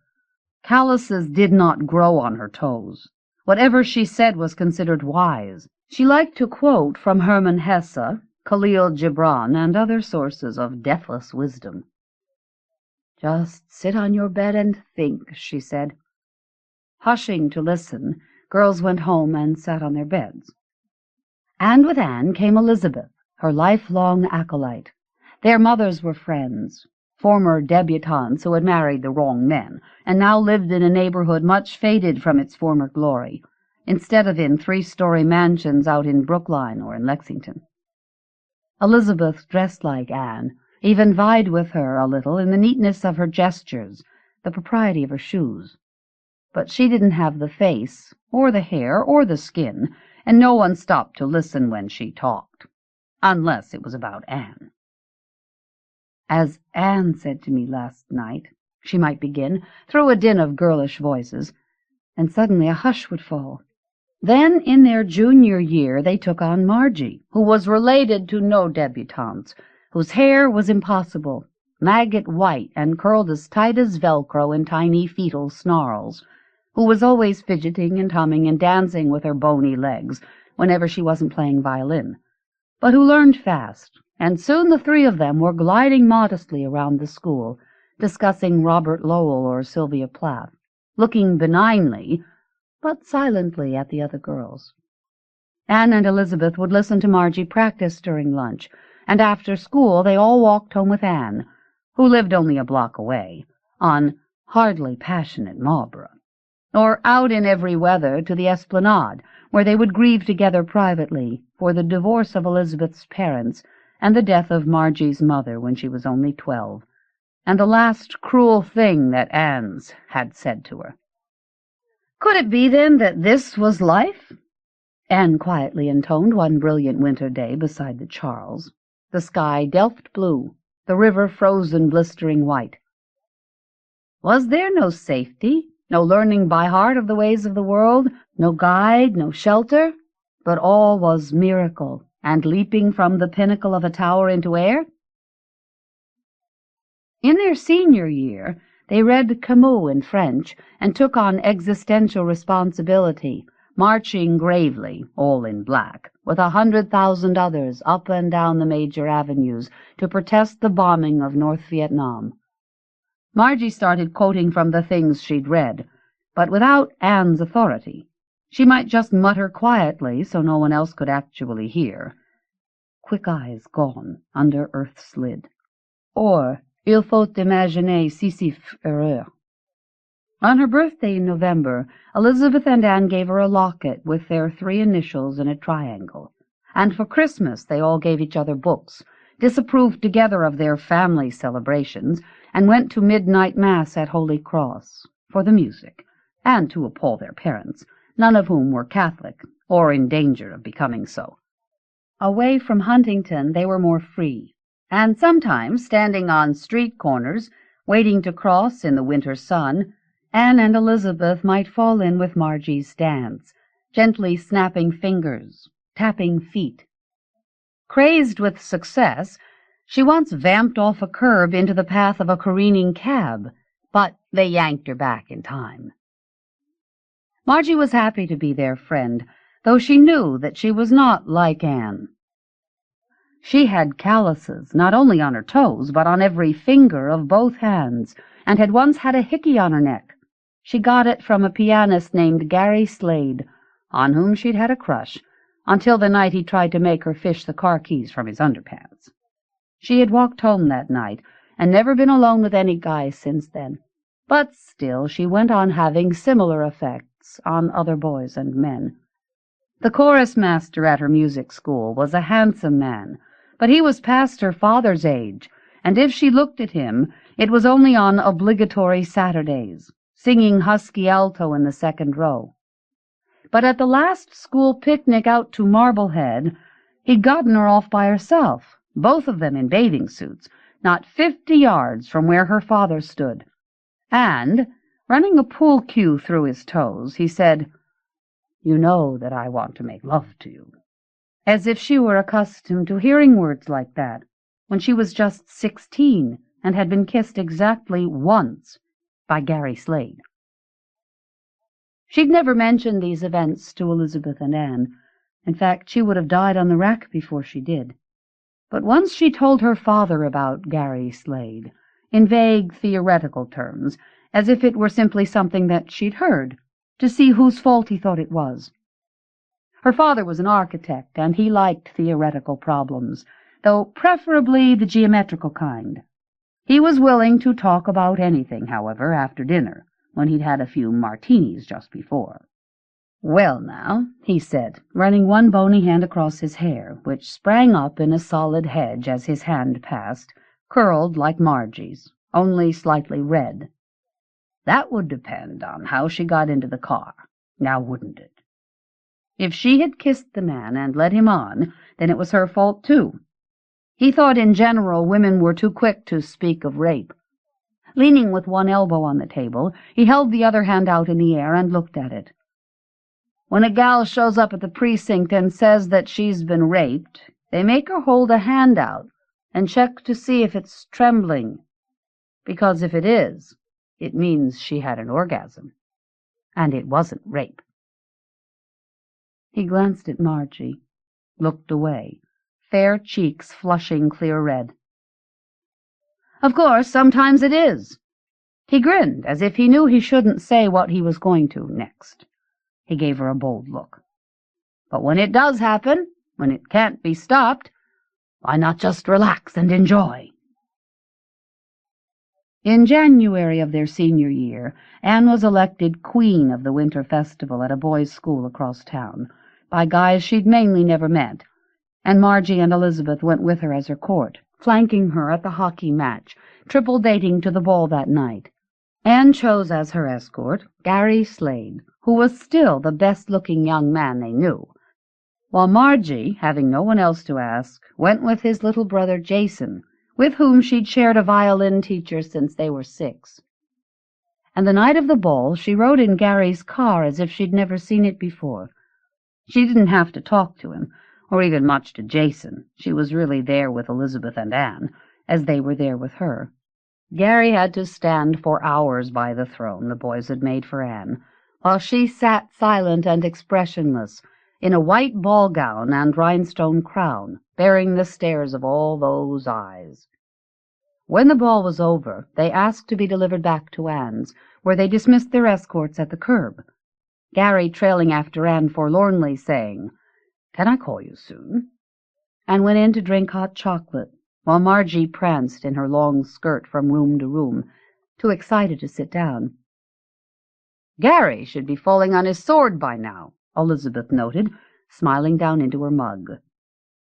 A: Calluses did not grow on her toes. Whatever she said was considered wise. She liked to quote from Hermann Hesse, Khalil Gibran, and other sources of deathless wisdom. "Just sit on your bed and think," she said. Hushing to listen, girls went home and sat on their beds. And with Anne came Elizabeth, her lifelong acolyte. Their mothers were friends, former debutantes who had married the wrong men, and now lived in a neighborhood much faded from its former glory, instead of in 3-story mansions out in Brookline or in Lexington. Elizabeth dressed like Anne, even vied with her a little in the neatness of her gestures, the propriety of her shoes. But she didn't have the face, or the hair, or the skin, and no one stopped to listen when she talked, unless it was about Anne. "As Anne said to me last night," she might begin, through a din of girlish voices, and suddenly a hush would fall. Then, in their junior year, they took on Margie, who was related to no debutantes, whose hair was impossible, maggot white and curled as tight as Velcro in tiny fetal snarls, who was always fidgeting and humming and dancing with her bony legs whenever she wasn't playing violin, but who learned fast, and soon the 3 of them were gliding modestly around the school, discussing Robert Lowell or Sylvia Plath, looking benignly, but silently at the other girls. Anne and Elizabeth would listen to Margie practice during lunch, and after school they all walked home with Anne, who lived only a block away, on hardly passionate Marlborough, or out in every weather to the Esplanade, where they would grieve together privately for the divorce of Elizabeth's parents and the death of Margie's mother when she was only 12, and the last cruel thing that Anne's had said to her. Could it be, then, that this was life? Anne quietly intoned one brilliant winter day beside the Charles, the sky Delft blue, the river frozen blistering white. Was there no safety, no learning by heart of the ways of the world, no guide, no shelter, but all was miracle, and leaping from the pinnacle of a tower into air? In their senior year, they read Camus in French and took on existential responsibility, marching gravely, all in black, with 100,000 others up and down the major avenues to protest the bombing of North Vietnam. Margie started quoting from the things she'd read, but without Anne's authority. She might just mutter quietly so no one else could actually hear. Quick eyes gone under earth's lid. Or, il faut imaginer Sisyphe heureux. On her birthday in November, Elizabeth and Anne gave her a locket with their 3 initials in a triangle, and for Christmas they all gave each other books, disapproved together of their family celebrations, and went to midnight mass at Holy Cross, for the music, and to appall their parents, none of whom were Catholic, or in danger of becoming so. Away from Huntington they were more free, and sometimes, standing on street corners, waiting to cross in the winter sun, Anne and Elizabeth might fall in with Margie's dance, gently snapping fingers, tapping feet. Crazed with success, she once vamped off a curb into the path of a careening cab, but they yanked her back in time. Margie was happy to be their friend, though she knew that she was not like Anne. She had calluses, not only on her toes, but on every finger of both hands, and had once had a hickey on her neck. She got it from a pianist named Gary Slade, on whom she'd had a crush, until the night he tried to make her fish the car keys from his underpants. She had walked home that night, and never been alone with any guy since then, but still she went on having similar effects on other boys and men. The chorus master at her music school was a handsome man, but he was past her father's age, and if she looked at him, it was only on obligatory Saturdays, singing husky alto in the second row. But at the last school picnic out to Marblehead, he'd gotten her off by herself, both of them in bathing suits, not 50 yards from where her father stood. And, running a pool cue through his toes, he said, "You know that I want to make love to you," as if she were accustomed to hearing words like that, when she was just 16 and had been kissed exactly once by Gary Slade. She'd never mentioned these events to Elizabeth and Anne. In fact, she would have died on the rack before she did. But once she told her father about Gary Slade, in vague theoretical terms, as if it were simply something that she'd heard, to see whose fault he thought it was. Her father was an architect, and he liked theoretical problems, though preferably the geometrical kind. He was willing to talk about anything, however, after dinner, when he'd had a few martinis just before. "Well, now," he said, running one bony hand across his hair, which sprang up in a solid hedge as his hand passed, curled like Margie's, only slightly red. "That would depend on how she got into the car, now wouldn't it? If she had kissed the man and led him on, then it was her fault too. He thought in general women were too quick to speak of rape. Leaning with one elbow on the table, he held the other hand out in the air and looked at it. When a gal shows up at the precinct and says that she's been raped, they make her hold a hand out and check to see if it's trembling, because if it is, it means she had an orgasm, and it wasn't rape." He glanced at Margie, looked away, fair cheeks flushing clear red. "Of course, sometimes it is." He grinned, as if he knew he shouldn't say what he was going to next. He gave her a bold look. "But when it does happen, when it can't be stopped, why not just relax and enjoy?" In January of their senior year, Anne was elected queen of the winter festival at a boys' school across town, by guys she'd mainly never met, and Margie and Elizabeth went with her as her court, flanking her at the hockey match, triple dating to the ball that night. Anne chose as her escort Gary Slade, who was still the best-looking young man they knew, while Margie, having no one else to ask, went with his little brother Jason, with whom she'd shared a violin teacher since they were 6. And the night of the ball she rode in Gary's car as if she'd never seen it before. She didn't have to talk to him, or even much to Jason. She was really there with Elizabeth and Anne, as they were there with her. Gary had to stand for hours by the throne the boys had made for Anne, while she sat silent and expressionless, in a white ball gown and rhinestone crown, bearing the stares of all those eyes. When the ball was over, they asked to be delivered back to Anne's, where they dismissed their escorts at the curb, Gary trailing after Anne forlornly, saying, "Can I call you soon?" and went in to drink hot chocolate, while Margie pranced in her long skirt from room to room, too excited to sit down. "Gary should be falling on his sword by now," Elizabeth noted, smiling down into her mug.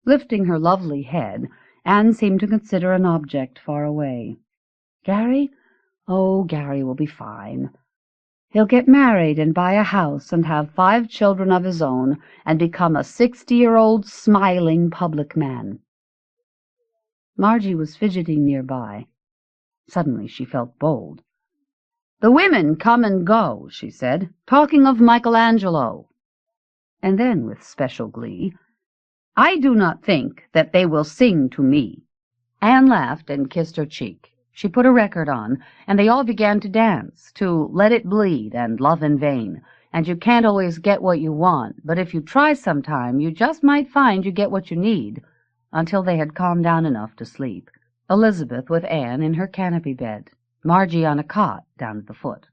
A: Lifting her lovely head, Anne seemed to consider an object far away. Gary? Oh, Gary will be fine. He'll get married and buy a house and have 5 children of his own and become a 60-year-old smiling public man. Margie was fidgeting nearby. Suddenly she felt bold. "The women come and go," she said, "talking of Michelangelo." And then, with special glee, "I do not think that they will sing to me." Anne laughed and kissed her cheek. She put a record on, and they all began to dance, to Let It Bleed and Love in Vain, and You Can't Always Get What You Want, but if you try sometime, you just might find you get what you need, until they had calmed down enough to sleep, Elizabeth with Anne in her canopy bed, Margie on a cot down at the foot.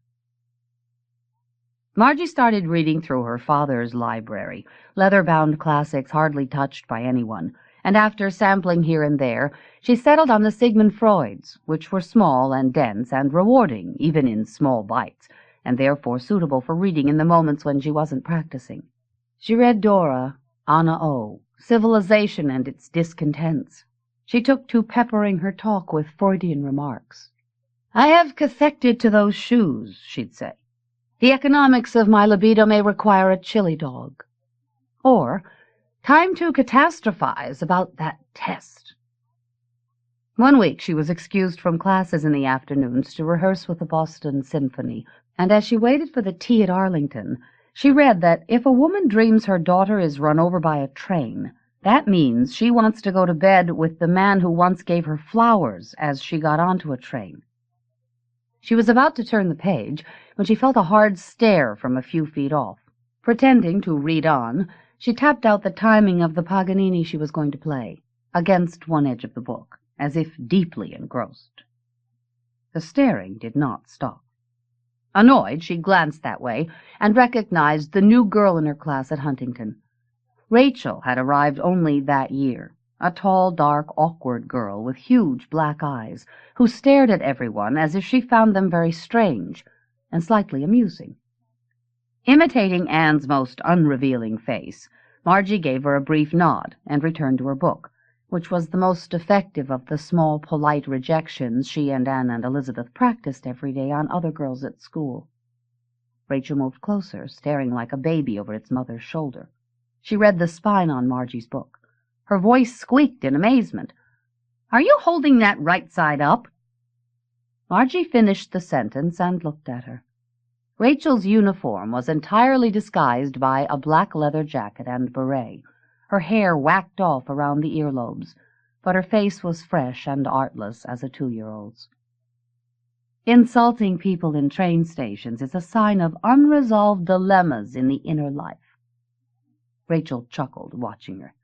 A: Margie started reading through her father's library, leather-bound classics hardly touched by anyone, and after sampling here and there, she settled on the Sigmund Freuds, which were small and dense and rewarding, even in small bites, and therefore suitable for reading in the moments when she wasn't practicing. She read Dora, Anna O., Civilization and Its Discontents. She took to peppering her talk with Freudian remarks. "I have cathected to those shoes," she'd say. "The economics of my libido may require a chili dog." Or, "Time to catastrophize about that test." One week she was excused from classes in the afternoons to rehearse with the Boston Symphony, and as she waited for the tea at Arlington, she read that if a woman dreams her daughter is run over by a train, that means she wants to go to bed with the man who once gave her flowers as she got onto a train. She was about to turn the page when she felt a hard stare from a few feet off. Pretending to read on, she tapped out the timing of the Paganini she was going to play, against one edge of the book, as if deeply engrossed. The staring did not stop. Annoyed, she glanced that way and recognized the new girl in her class at Huntington. Rachel had arrived only that year, a tall, dark, awkward girl with huge black eyes, who stared at everyone as if she found them very strange and slightly amusing. Imitating Anne's most unrevealing face, Margie gave her a brief nod and returned to her book, which was the most effective of the small, polite rejections she and Anne and Elizabeth practiced every day on other girls at school. Rachel moved closer, staring like a baby over its mother's shoulder. She read the spine on Margie's book. Her voice squeaked in amazement. "Are you holding that right side up?" Margie finished the sentence and looked at her. Rachel's uniform was entirely disguised by a black leather jacket and beret, her hair whacked off around the earlobes, but her face was fresh and artless as a 2-year-old's. Insulting people in train stations is a sign of unresolved dilemmas in the inner life. Rachel chuckled, watching her.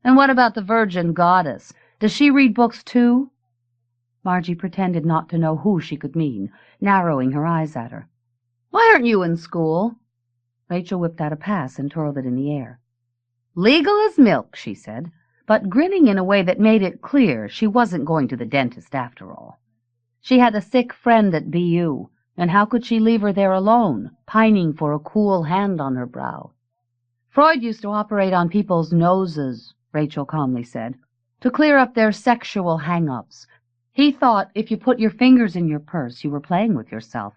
A: "And what about the Virgin Goddess? Does she read books too?" Margie pretended not to know who she could mean, narrowing her eyes at her. "Why aren't you in school?" Rachel whipped out a pass and twirled it in the air. "Legal as milk," she said, but grinning in a way that made it clear she wasn't going to the dentist after all. She had a sick friend at BU, and how could she leave her there alone, pining for a cool hand on her brow? "Freud used to operate on people's noses," Rachel calmly said, "to clear up their sexual hang-ups. He thought if you put your fingers in your purse you were playing with yourself.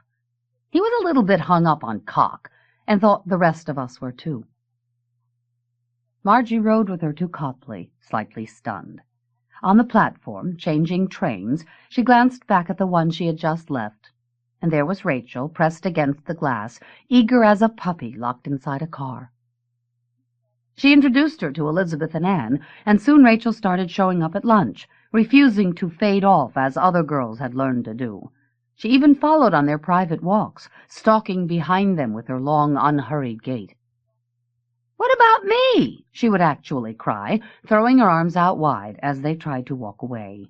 A: He was a little bit hung up on cock, and thought the rest of us were too." Margie rode with her to Copley, slightly stunned. On the platform, changing trains, she glanced back at the one she had just left, and there was Rachel, pressed against the glass, eager as a puppy locked inside a car. She introduced her to Elizabeth and Anne, and soon Rachel started showing up at lunch, refusing to fade off as other girls had learned to do. She even followed on their private walks, stalking behind them with her long, unhurried gait. "What about me?" she would actually cry, throwing her arms out wide as they tried to walk away.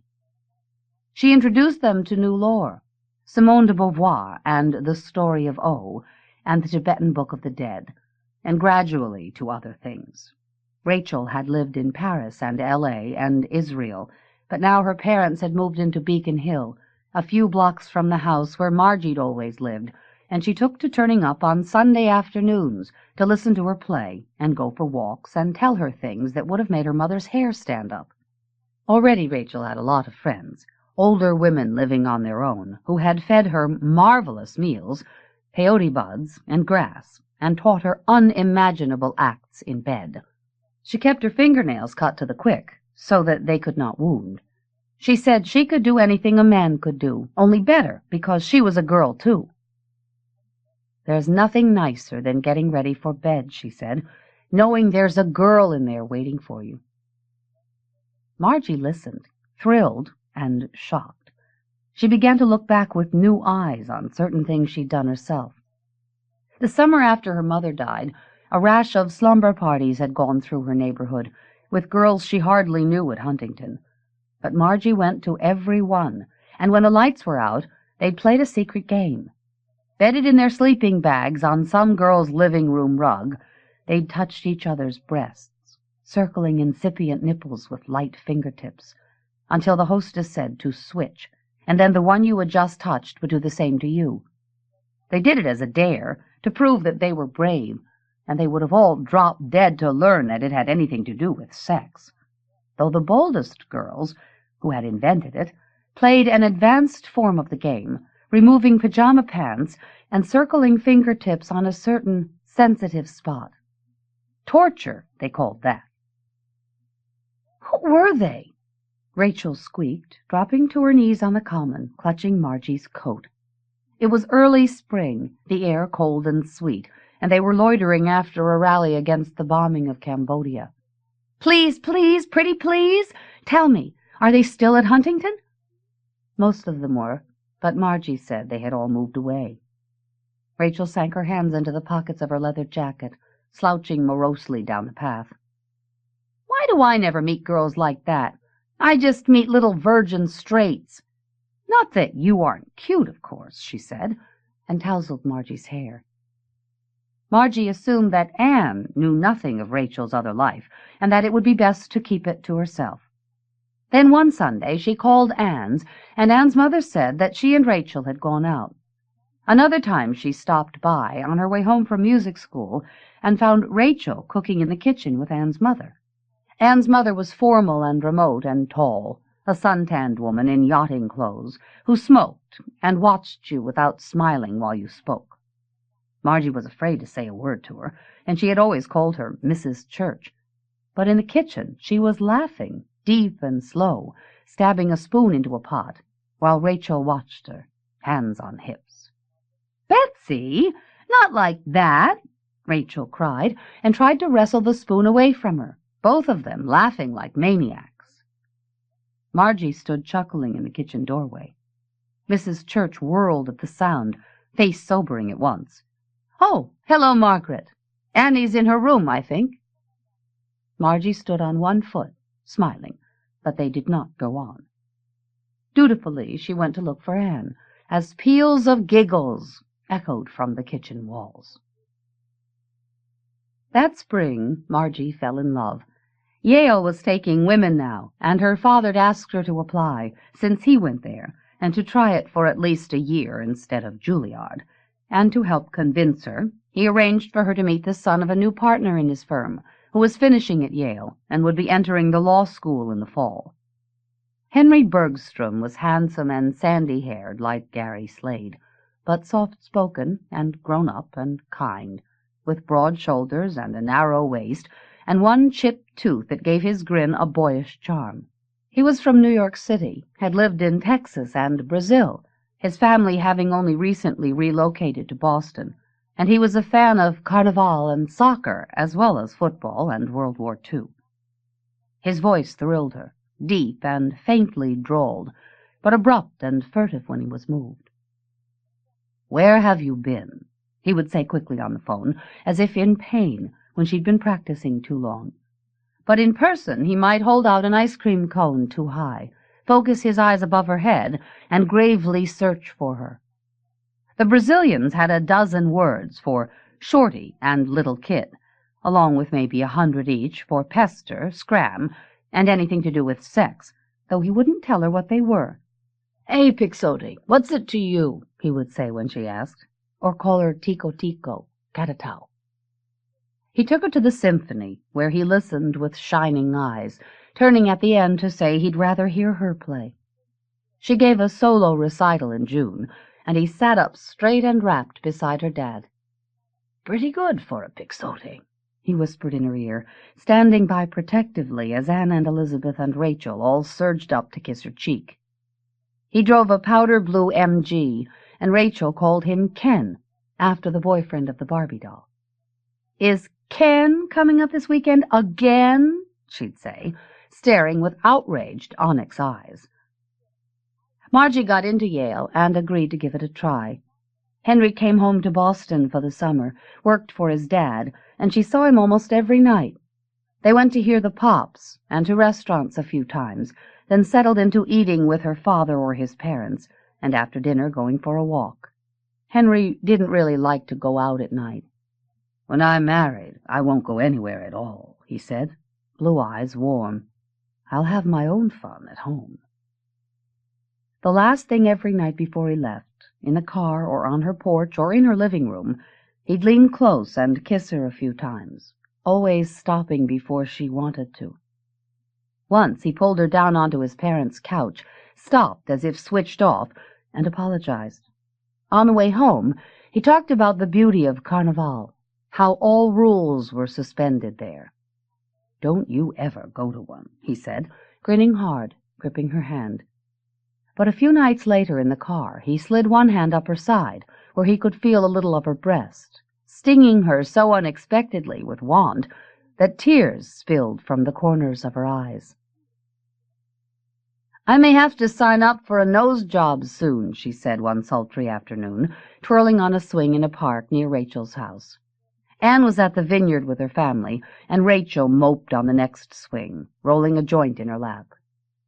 A: She introduced them to new lore, Simone de Beauvoir and The Story of O, and the Tibetan Book of the Dead, and gradually to other things. Rachel had lived in Paris and L.A. and Israel, but now her parents had moved into Beacon Hill, a few blocks from the house where Margie'd always lived, and she took to turning up on Sunday afternoons to listen to her play and go for walks and tell her things that would have made her mother's hair stand up. Already Rachel had a lot of friends, older women living on their own, who had fed her marvelous meals, peyote buds and grass, and taught her unimaginable acts in bed. She kept her fingernails cut to the quick, so that they could not wound. She said she could do anything a man could do, only better, because she was a girl, too. "There's nothing nicer than getting ready for bed," she said, "knowing there's a girl in there waiting for you." Margie listened, thrilled and shocked. She began to look back with new eyes on certain things she'd done herself. The summer after her mother died, a rash of slumber parties had gone through her neighborhood, with girls she hardly knew at Huntington. But Margie went to every one, and when the lights were out, they'd played a secret game. Bedded in their sleeping bags on some girl's living-room rug, they'd touched each other's breasts, circling incipient nipples with light fingertips, until the hostess said to switch, and then the one you had just touched would do the same to you. They did it as a dare, to prove that they were brave, and they would have all dropped dead to learn that it had anything to do with sex, though the boldest girls, who had invented it, played an advanced form of the game, removing pajama pants and circling fingertips on a certain sensitive spot. Torture, they called that. "Who were they?" Rachel squeaked, dropping to her knees on the common, clutching Margie's coat. It was early spring, the air cold and sweet, and they were loitering after a rally against the bombing of Cambodia. "Please, please, pretty please, tell me, are they still at Huntington?" Most of them were, but Margie said they had all moved away. Rachel sank her hands into the pockets of her leather jacket, slouching morosely down the path. "Why do I never meet girls like that? I just meet little virgin straights. Not that you aren't cute, of course," she said, and tousled Margie's hair. Margie assumed that Anne knew nothing of Rachel's other life, and that it would be best to keep it to herself. Then one Sunday she called Anne's, and Anne's mother said that she and Rachel had gone out. Another time she stopped by, on her way home from music school, and found Rachel cooking in the kitchen with Anne's mother. Anne's mother was formal and remote and tall, a sun-tanned woman in yachting clothes, who smoked and watched you without smiling while you spoke. Margie was afraid to say a word to her, and she had always called her Mrs. Church. But in the kitchen she was laughing, deep and slow, stabbing a spoon into a pot, while Rachel watched her, hands on hips. "Betsy, not like that!" Rachel cried, and tried to wrestle the spoon away from her, both of them laughing like maniacs. Margie stood chuckling in the kitchen doorway. Mrs. Church whirled at the sound, face sobering at once. "Oh, hello, Margaret. Annie's in her room, I think." Margie stood on one foot, smiling, but they did not go on. Dutifully she went to look for Anne, as peals of giggles echoed from the kitchen walls. That spring Margie fell in love. Yale was taking women now, and her father'd asked her to apply, since he went there, and to try it for at least a year instead of Juilliard. And to help convince her, he arranged for her to meet the son of a new partner in his firm, who was finishing at Yale and would be entering the law school in the fall. Henry Bergstrom was handsome and sandy-haired like Gary Slade, but soft-spoken and grown-up and kind, with broad shoulders and a narrow waist, and one chipped tooth that gave his grin a boyish charm. He was from New York City, had lived in Texas and Brazil, his family having only recently relocated to Boston, and he was a fan of Carnival and soccer, as well as football and World War II. His voice thrilled her, deep and faintly drawled, but abrupt and furtive when he was moved. "Where have you been?" he would say quickly on the phone, as if in pain, when she'd been practicing too long. But in person he might hold out an ice-cream cone too high, focus his eyes above her head, and gravely search for her. The Brazilians had a dozen words for shorty and little kid, along with maybe 100 each for pester, scram, and anything to do with sex, though he wouldn't tell her what they were. "Hey, Pixote, what's it to you?" he would say when she asked. or call her Tico Tico, Catatau. He took her to the symphony, where he listened with shining eyes, turning at the end to say he'd rather hear her play. She gave a solo recital in June, and he sat up straight and rapt beside her dad. "Pretty good for a Quixote," he whispered in her ear, standing by protectively as Anne and Elizabeth and Rachel all surged up to kiss her cheek. He drove a powder-blue MG, and Rachel called him Ken, after the boyfriend of the Barbie doll. "Is Ken coming up this weekend again?" she'd say, staring with outraged onyx eyes. Margie got into Yale and agreed to give it a try. Henry came home to Boston for the summer, worked for his dad, and she saw him almost every night. They went to hear the Pops and to restaurants a few times, then settled into eating with her father or his parents, and after dinner going for a walk. Henry didn't really like to go out at night. "When I'm married, I won't go anywhere at all," he said, blue eyes warm. "I'll have my own fun at home." The last thing every night before he left, in the car or on her porch or in her living room, he'd lean close and kiss her a few times, always stopping before she wanted to. Once he pulled her down onto his parents' couch, stopped as if switched off, and apologized. On the way home, he talked about the beauty of Carnival, how all rules were suspended there. "Don't you ever go to one," he said, grinning hard, gripping her hand. But a few nights later in the car, he slid one hand up her side, where he could feel a little of her breast, stinging her so unexpectedly with wand that tears spilled from the corners of her eyes. "I may have to sign up for a nose job soon," she said one sultry afternoon, twirling on a swing in a park near Rachel's house. Anne was at the vineyard with her family, and Rachel moped on the next swing, rolling a joint in her lap.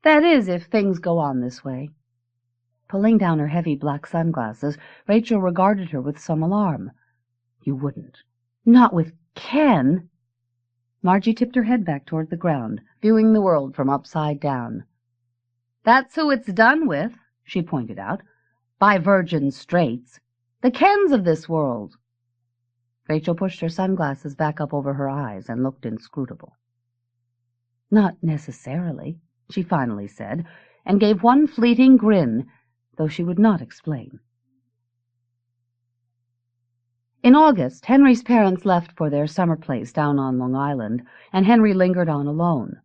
A: "That is, if things go on this way." Pulling down her heavy black sunglasses, Rachel regarded her with some alarm. "You wouldn't? Not with Ken?" Margie tipped her head back toward the ground, viewing the world from upside down. "That's who it's done with," she pointed out. "By Virgin Straits. The Kens of this world." Rachel pushed her sunglasses back up over her eyes and looked inscrutable. "Not necessarily," she finally said, and gave one fleeting grin, though she would not explain. In August, Henry's parents left for their summer place down on Long Island, and Henry lingered on alone.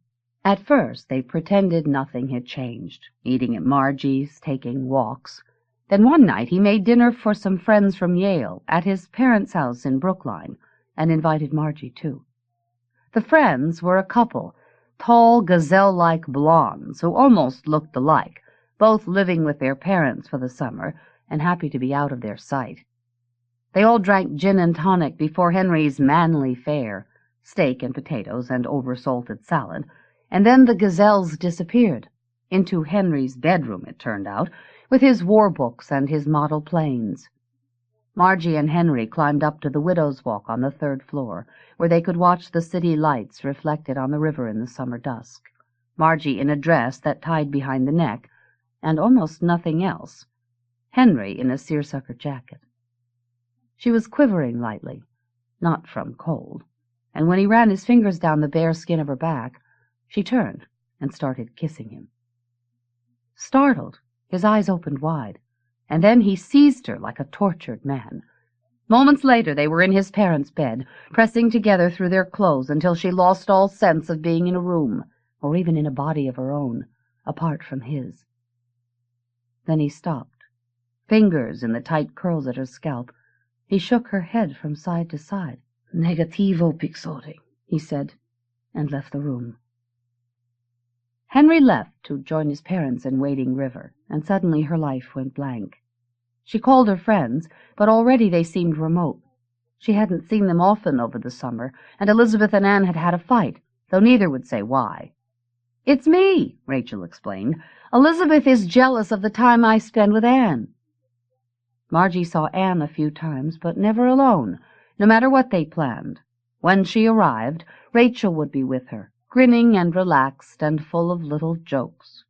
A: At first, they pretended nothing had changed, eating at Margie's, taking walks. Then one night he made dinner for some friends from Yale at his parents' house in Brookline, and invited Margie too. The friends were a couple, tall, gazelle-like blondes who almost looked alike, both living with their parents for the summer and happy to be out of their sight. They all drank gin and tonic before Henry's manly fare, steak and potatoes and over-salted salad, and then the gazelles disappeared, into Henry's bedroom, it turned out, with his war books and his model planes. Margie and Henry climbed up to the widow's walk on the 3rd floor, where they could watch the city lights reflected on the river in the summer dusk. Margie in a dress that tied behind the neck, and almost nothing else. Henry in a seersucker jacket. She was quivering lightly, not from cold, and when he ran his fingers down the bare skin of her back, she turned and started kissing him. Startled, his eyes opened wide, and then he seized her like a tortured man. Moments later they were in his parents' bed, pressing together through their clothes until she lost all sense of being in a room, or even in a body of her own, apart from his. Then he stopped, fingers in the tight curls at her scalp. He shook her head from side to side. "Negativo Quixote," he said, and left the room. Henry left to join his parents in Wading River, and suddenly her life went blank. She called her friends, but already they seemed remote. She hadn't seen them often over the summer, and Elizabeth and Anne had had a fight, though neither would say why. "It's me," Rachel explained. "Elizabeth is jealous of the time I spend with Anne." Margie saw Anne a few times, but never alone, no matter what they planned. When she arrived, Rachel would be with her, grinning and relaxed and full of little jokes.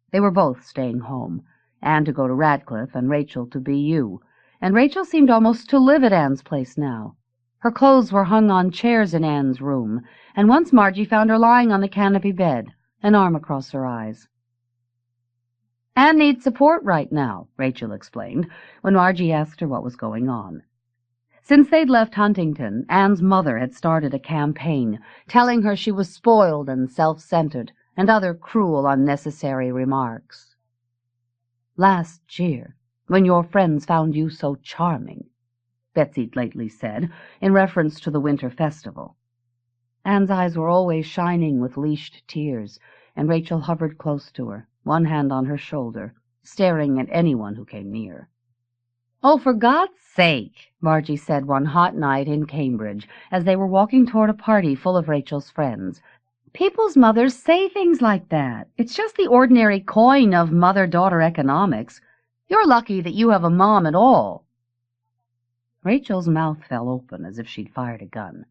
A: They were both staying home, Anne to go to Radcliffe and Rachel to BU, and Rachel seemed almost to live at Anne's place now. Her clothes were hung on chairs in Anne's room, and once Margie found her lying on the canopy bed, an arm across her eyes. "Anne needs support right now," Rachel explained, when Margie asked her what was going on. Since they'd left Huntington, Anne's mother had started a campaign, telling her she was spoiled and self-centered, and other cruel, unnecessary remarks. "Last year, when your friends found you so charming," Betsy'd lately said, in reference to the winter festival. Anne's eyes were always shining with leashed tears, and Rachel hovered close to her, one hand on her shoulder, staring at anyone who came near. "Oh, for God's sake," Margie said one hot night in Cambridge, as they were walking toward a party full of Rachel's friends. "People's mothers say things like that. It's just the ordinary coin of mother-daughter economics. You're lucky that you have a mom at all." Rachel's mouth fell open as if she'd fired a gun.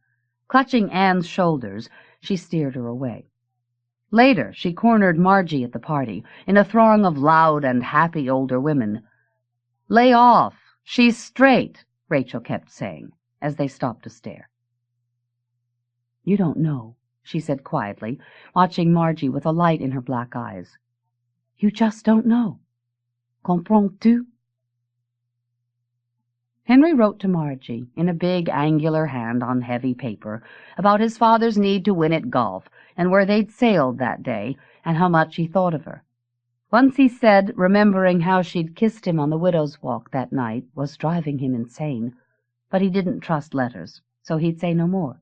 A: Clutching Anne's shoulders, she steered her away. Later, she cornered Margie at the party, in a throng of loud and happy older women. "Lay off. She's straight," Rachel kept saying, as they stopped to stare. "You don't know," she said quietly, watching Margie with a light in her black eyes. "You just don't know. Comprends-tu?" Henry wrote to Margie, in a big angular hand on heavy paper, about his father's need to win at golf, and where they'd sailed that day, and how much he thought of her. Once he said, remembering how she'd kissed him on the widow's walk that night was driving him insane, but he didn't trust letters, so he'd say no more.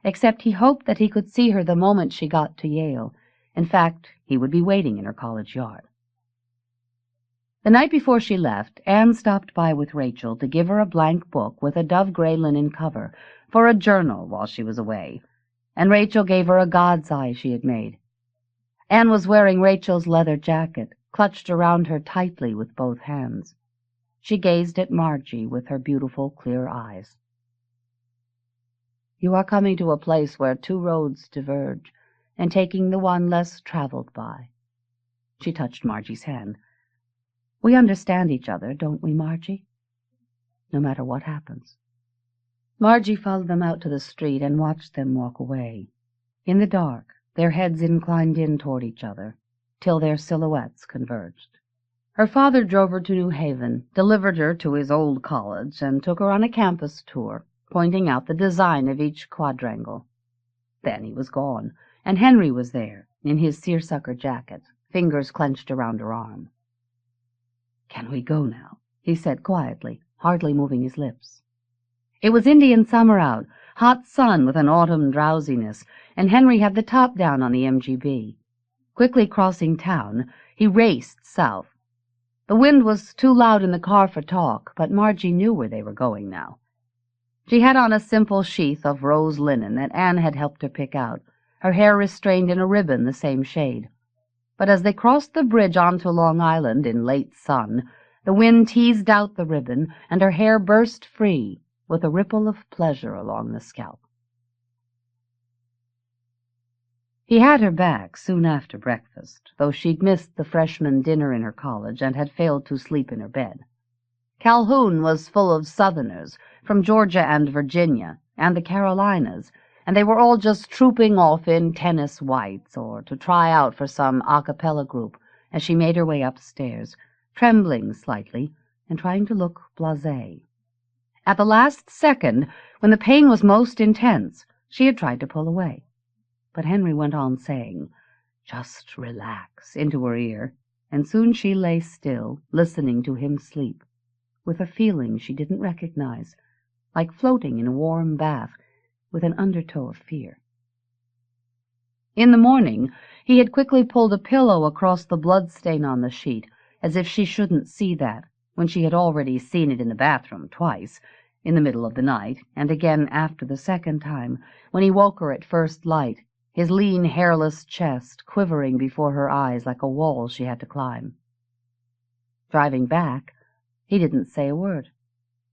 A: Except he hoped that he could see her the moment she got to Yale. In fact, he would be waiting in her college yard. The night before she left, Anne stopped by with Rachel to give her a blank book with a dove-gray linen cover for a journal while she was away, and Rachel gave her a God's eye she had made. Anne was wearing Rachel's leather jacket, clutched around her tightly with both hands. She gazed at Margie with her beautiful, clear eyes. "You are coming to a place where two roads diverge, and taking the one less traveled by." She touched Margie's hand. "We understand each other, don't we, Margie? No matter what happens." Margie followed them out to the street and watched them walk away. In the dark, their heads inclined in toward each other, till their silhouettes converged. Her father drove her to New Haven, delivered her to his old college, and took her on a campus tour, pointing out the design of each quadrangle. Then he was gone, and Henry was there, in his seersucker jacket, fingers clenched around her arm. "Can we go now?" he said quietly, hardly moving his lips. It was Indian summer out, hot sun with an autumn drowsiness, and Henry had the top down on the MGB. Quickly crossing town, he raced south. The wind was too loud in the car for talk, but Margie knew where they were going now. She had on a simple sheath of rose linen that Anne had helped her pick out, her hair restrained in a ribbon the same shade. But as they crossed the bridge onto Long Island in late sun, the wind teased out the ribbon, and her hair burst free, with a ripple of pleasure along the scalp. He had her back soon after breakfast, though she'd missed the freshman dinner in her college and had failed to sleep in her bed. Calhoun was full of Southerners, from Georgia and Virginia, and the Carolinas, and they were all just trooping off in tennis whites or to try out for some a cappella group as she made her way upstairs, trembling slightly and trying to look blasé. At the last second, when the pain was most intense, she had tried to pull away. But Henry went on saying, "Just relax," into her ear, and soon she lay still, listening to him sleep, with a feeling she didn't recognize, like floating in a warm bath, with an undertow of fear. In the morning, he had quickly pulled a pillow across the bloodstain on the sheet, as if she shouldn't see that, when she had already seen it in the bathroom twice, in the middle of the night, and again after the second time, when he woke her at first light, his lean, hairless chest quivering before her eyes like a wall she had to climb. Driving back, he didn't say a word.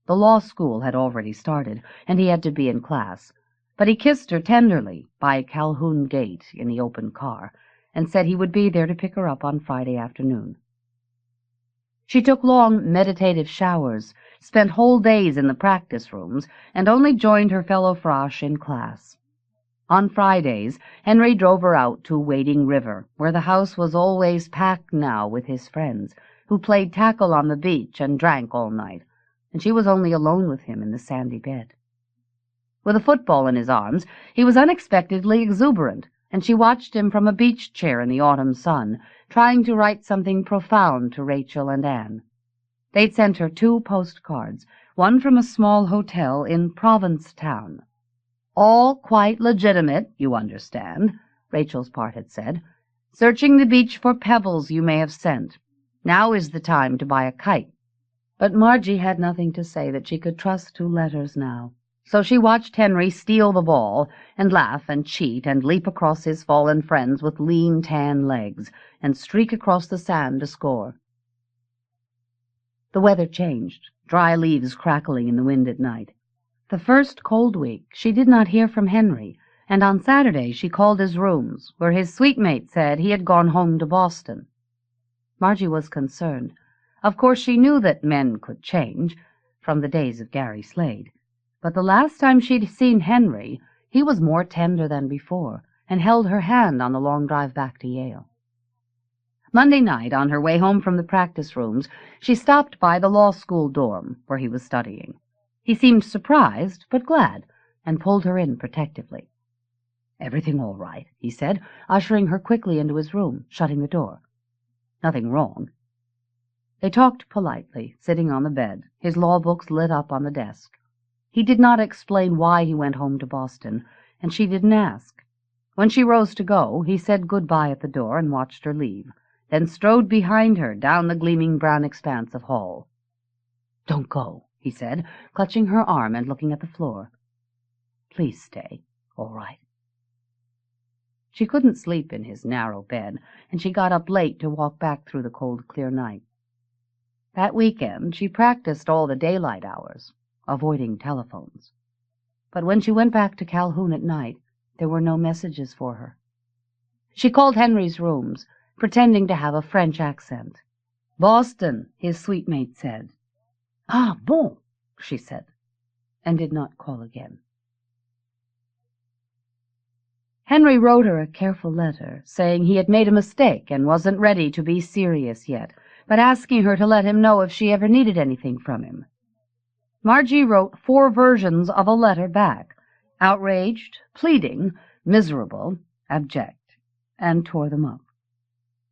A: The law school had already started, and he had to be in class, but he kissed her tenderly by Calhoun Gate in the open car, and said he would be there to pick her up on Friday afternoon. She took long, meditative showers, spent whole days in the practice rooms, and only joined her fellow frosh in class. On Fridays, Henry drove her out to Wading River, where the house was always packed now with his friends, who played tackle on the beach and drank all night, and she was only alone with him in the sandy bed. With a football in his arms, he was unexpectedly exuberant, and she watched him from a beach chair in the autumn sun, trying to write something profound to Rachel and Anne. They'd sent her 2 postcards, one from a small hotel in Provincetown. "All quite legitimate, you understand," Rachel's part had said. "Searching the beach for pebbles you may have sent. Now is the time to buy a kite." But Margie had nothing to say that she could trust to letters now. So she watched Henry steal the ball, and laugh and cheat and leap across his fallen friends with lean tan legs, and streak across the sand to score. The weather changed, dry leaves crackling in the wind at night. The first cold week she did not hear from Henry, and on Saturday she called his rooms, where his sweet mate said he had gone home to Boston. Margie was concerned. Of course she knew that men could change, from the days of Gary Slade. But the last time she'd seen Henry, he was more tender than before, and held her hand on the long drive back to Yale. Monday night, on her way home from the practice rooms, she stopped by the law school dorm, where he was studying. He seemed surprised, but glad, and pulled her in protectively. "Everything all right?" he said, ushering her quickly into his room, shutting the door. "Nothing wrong." They talked politely, sitting on the bed, his law books lit up on the desk. He did not explain why he went home to Boston, and she didn't ask. When she rose to go, he said good-bye at the door and watched her leave, then strode behind her down the gleaming brown expanse of hall. "Don't go," he said, clutching her arm and looking at the floor. "Please stay. All right." She couldn't sleep in his narrow bed, and she got up late to walk back through the cold, clear night. That weekend she practiced all the daylight hours, avoiding telephones. But when she went back to Calhoun at night, there were no messages for her. She called Henry's rooms, pretending to have a French accent. "Boston," his sweet mate said. "Ah, bon," she said, and did not call again. Henry wrote her a careful letter, saying he had made a mistake and wasn't ready to be serious yet, but asking her to let him know if she ever needed anything from him. Margie wrote 4 versions of a letter back, outraged, pleading, miserable, abject, and tore them up.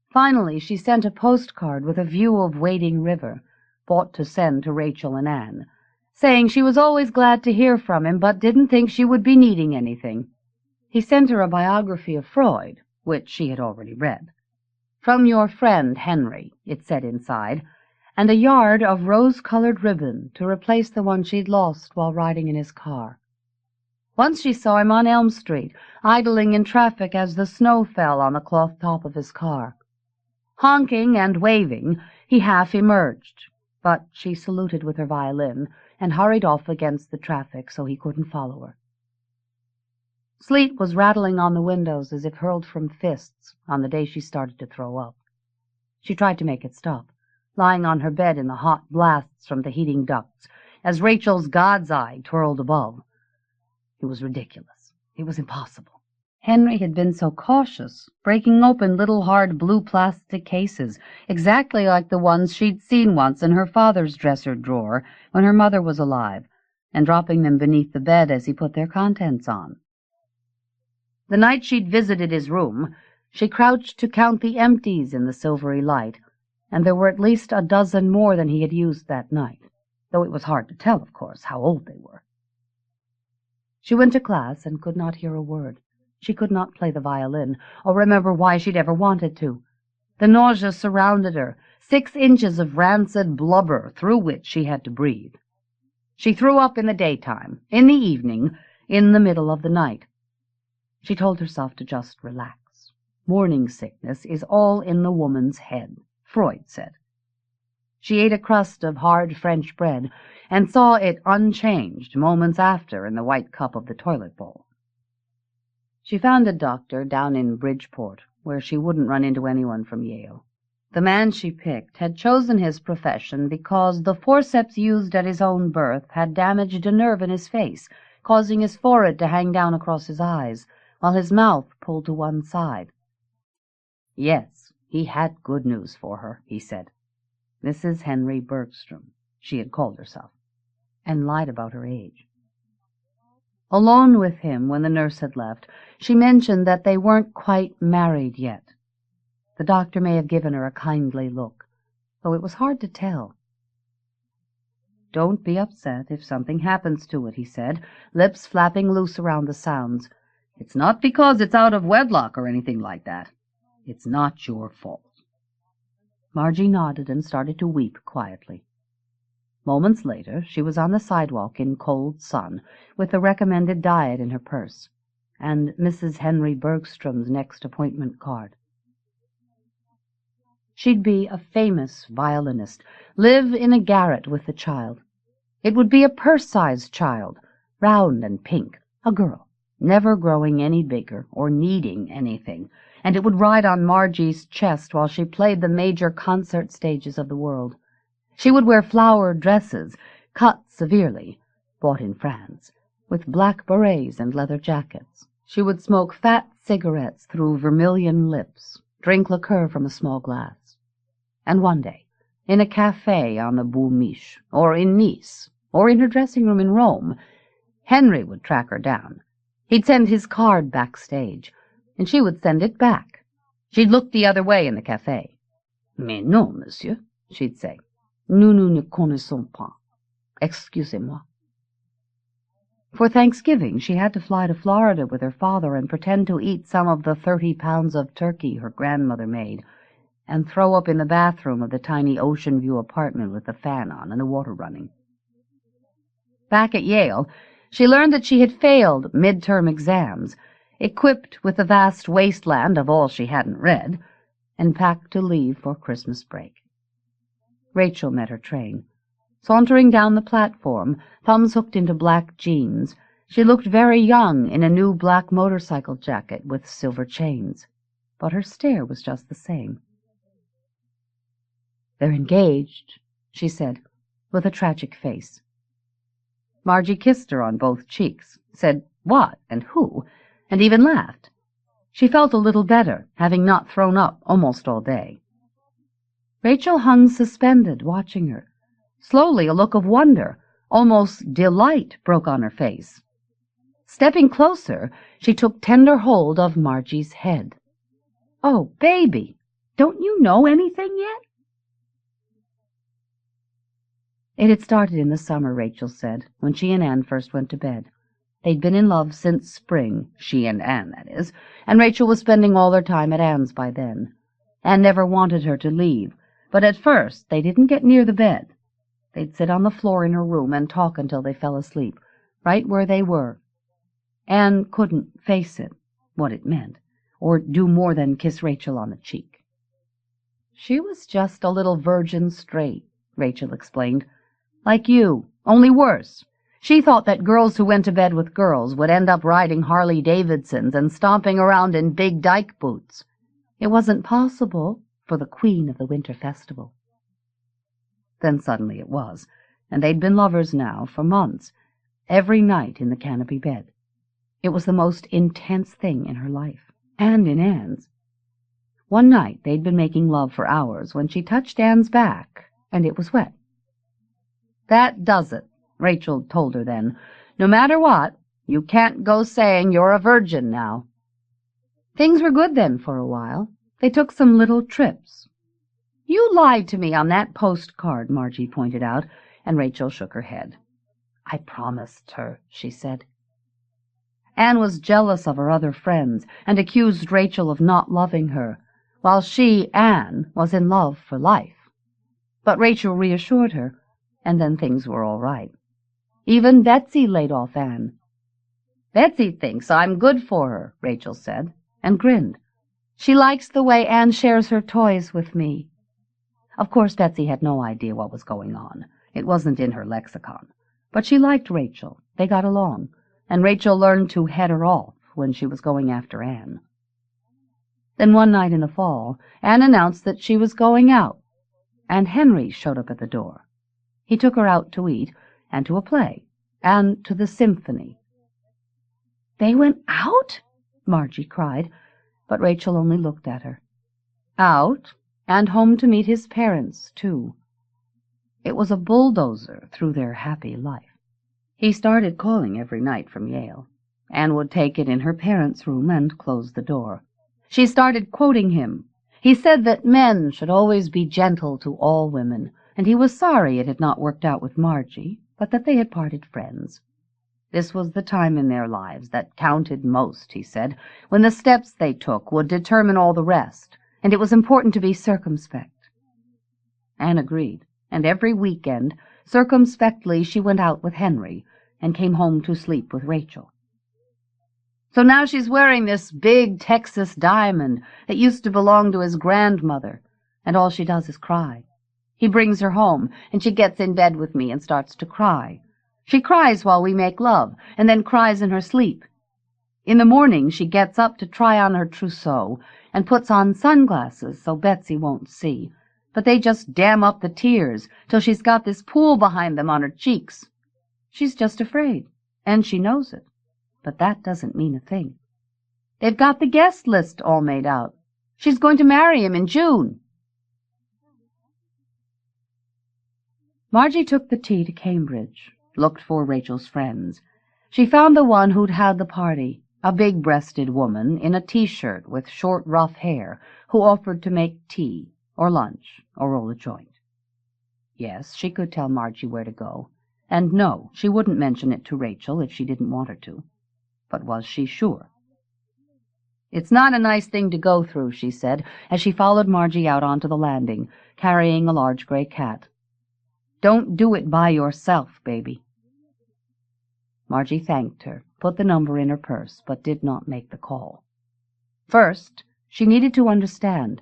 A: Finally, she sent a postcard with a view of Wading River, bought to send to Rachel and Anne, saying she was always glad to hear from him, but didn't think she would be needing anything. He sent her a biography of Freud, which she had already read. "From your friend, Henry," it said inside, and a yard of rose-colored ribbon to replace the one she'd lost while riding in his car. Once she saw him on Elm Street, idling in traffic as the snow fell on the cloth top of his car. Honking and waving, he half emerged, but she saluted with her violin and hurried off against the traffic so he couldn't follow her. Sleet was rattling on the windows as if hurled from fists on the day she started to throw up. She tried to make it stop, lying on her bed in the hot blasts from the heating ducts, as Rachel's God's eye twirled above. It was ridiculous. It was impossible. Henry had been so cautious, breaking open little hard blue plastic cases, exactly like the ones she'd seen once in her father's dresser drawer when her mother was alive, and dropping them beneath the bed as he put their contents on. The night she'd visited his room, she crouched to count the empties in the silvery light, and there were at least a dozen more than he had used that night, though it was hard to tell, of course, how old they were. She went to class and could not hear a word. She could not play the violin, or remember why she'd ever wanted to. The nausea surrounded her, 6 inches of rancid blubber through which she had to breathe. She threw up in the daytime, in the evening, in the middle of the night. She told herself to just relax. Morning sickness is all in the woman's head, Freud said. She ate a crust of hard French bread and saw it unchanged moments after in the white cup of the toilet bowl. She found a doctor down in Bridgeport, where she wouldn't run into anyone from Yale. The man she picked had chosen his profession because the forceps used at his own birth had damaged a nerve in his face, causing his forehead to hang down across his eyes, while his mouth pulled to one side. Yes, he had good news for her, he said. Mrs. Henry Bergstrom, she had called herself, and lied about her age. Alone with him when the nurse had left, she mentioned that they weren't quite married yet. The doctor may have given her a kindly look, though it was hard to tell. "Don't be upset if something happens to it," he said, lips flapping loose around the sounds. "It's not because it's out of wedlock or anything like that. It's not your fault." Margie nodded and started to weep quietly. Moments later, she was on the sidewalk in cold sun, with the recommended diet in her purse, and Mrs. Henry Bergstrom's next appointment card. She'd be a famous violinist, live in a garret with the child. It would be a purse-sized child, round and pink, a girl, never growing any bigger or needing anything, and it would ride on Margie's chest while she played the major concert stages of the world. She would wear flowered dresses, cut severely, bought in France, with black berets and leather jackets. She would smoke fat cigarettes through vermilion lips, drink liqueur from a small glass. And one day, in a cafe on the Boul' Mich', or in Nice, or in her dressing room in Rome, Henry would track her down. He'd send his card backstage, and she would send it back. She'd look the other way in the cafe. "Mais non, monsieur," she'd say. "Nous ne connaissons pas. Excusez-moi." For Thanksgiving, she had to fly to Florida with her father and pretend to eat some of the 30 pounds of turkey her grandmother made, and throw up in the bathroom of the tiny Ocean View apartment with the fan on and the water running. Back at Yale, she learned that she had failed midterm exams, equipped with the vast wasteland of all she hadn't read, and packed to leave for Christmas break. Rachel met her train. Sauntering down the platform, thumbs hooked into black jeans, she looked very young in a new black motorcycle jacket with silver chains, but her stare was just the same. "They're engaged," she said, with a tragic face. Margie kissed her on both cheeks, said what and who, and even laughed. She felt a little better, having not thrown up almost all day. Rachel hung suspended, watching her. Slowly a look of wonder, almost delight, broke on her face. Stepping closer, she took tender hold of Margie's head. "Oh, baby, don't you know anything yet?" It had started in the summer, Rachel said, when she and Anne first went to bed. They'd been in love since spring, she and Anne, that is, and Rachel was spending all their time at Anne's by then. Anne never wanted her to leave, but at first they didn't get near the bed. They'd sit on the floor in her room and talk until they fell asleep, right where they were. Anne couldn't face it, what it meant, or do more than kiss Rachel on the cheek. "She was just a little virgin straight," Rachel explained. "Like you, only worse. She thought that girls who went to bed with girls would end up riding Harley-Davidsons and stomping around in big dyke boots. It wasn't possible for the queen of the winter festival." Then suddenly it was, and they'd been lovers now for months, every night in the canopy bed. It was the most intense thing in her life, and in Anne's. One night they'd been making love for hours when she touched Anne's back, and it was wet. "That does it," Rachel told her then. "No matter what, you can't go saying you're a virgin now." Things were good then for a while. They took some little trips. "You lied to me on that postcard," Margie pointed out, and Rachel shook her head. "I promised her," she said. Anne was jealous of her other friends and accused Rachel of not loving her, while she, Anne, was in love for life. But Rachel reassured her, and then things were all right. Even Betsy laid off Anne. "Betsy thinks I'm good for her," Rachel said, and grinned. "She likes the way Anne shares her toys with me." Of course, Betsy had no idea what was going on. It wasn't in her lexicon. But she liked Rachel. They got along, and Rachel learned to head her off when she was going after Anne. Then one night in the fall, Anne announced that she was going out, and Henry showed up at the door. He took her out to eat, and to a play, and to the symphony. "They went out?" Margie cried, but Rachel only looked at her. Out, and home to meet his parents, too. It was a bulldozer through their happy life. He started calling every night from Yale. Anne would take it in her parents' room and close the door. She started quoting him. He said that men should always be gentle to all women, and he was sorry it had not worked out with Margie, but that they had parted friends. This was the time in their lives that counted most, he said, when the steps they took would determine all the rest, and it was important to be circumspect. Anne agreed, and every weekend, circumspectly, she went out with Henry and came home to sleep with Rachel. So now she's wearing this big Texas diamond that used to belong to his grandmother, and all she does is cry. He brings her home, and she gets in bed with me and starts to cry. She cries while we make love, and then cries in her sleep. In the morning she gets up to try on her trousseau, and puts on sunglasses so Betsy won't see, but they just dam up the tears till she's got this pool behind them on her cheeks. She's just afraid, and she knows it. But that doesn't mean a thing. They've got the guest list all made out. She's going to marry him in June. Margie took the tea to Cambridge, looked for Rachel's friends. She found the one who'd had the party, a big-breasted woman in a T-shirt with short, rough hair, who offered to make tea, or lunch, or roll a joint. Yes, she could tell Margie where to go, and no, she wouldn't mention it to Rachel if she didn't want her to. But was she sure? "It's not a nice thing to go through," she said, as she followed Margie out onto the landing, carrying a large gray cat. "Don't do it by yourself, baby." Margie thanked her, put the number in her purse, but did not make the call. First, she needed to understand.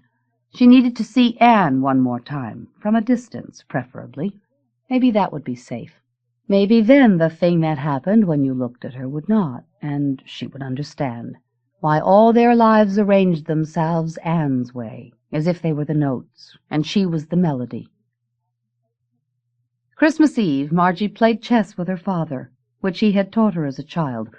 A: She needed to see Anne one more time, from a distance, preferably. Maybe that would be safe. Maybe then the thing that happened when you looked at her would not, and she would understand why all their lives arranged themselves Anne's way, as if they were the notes, and she was the melody. Christmas Eve, Margie played chess with her father, which he had taught her as a child,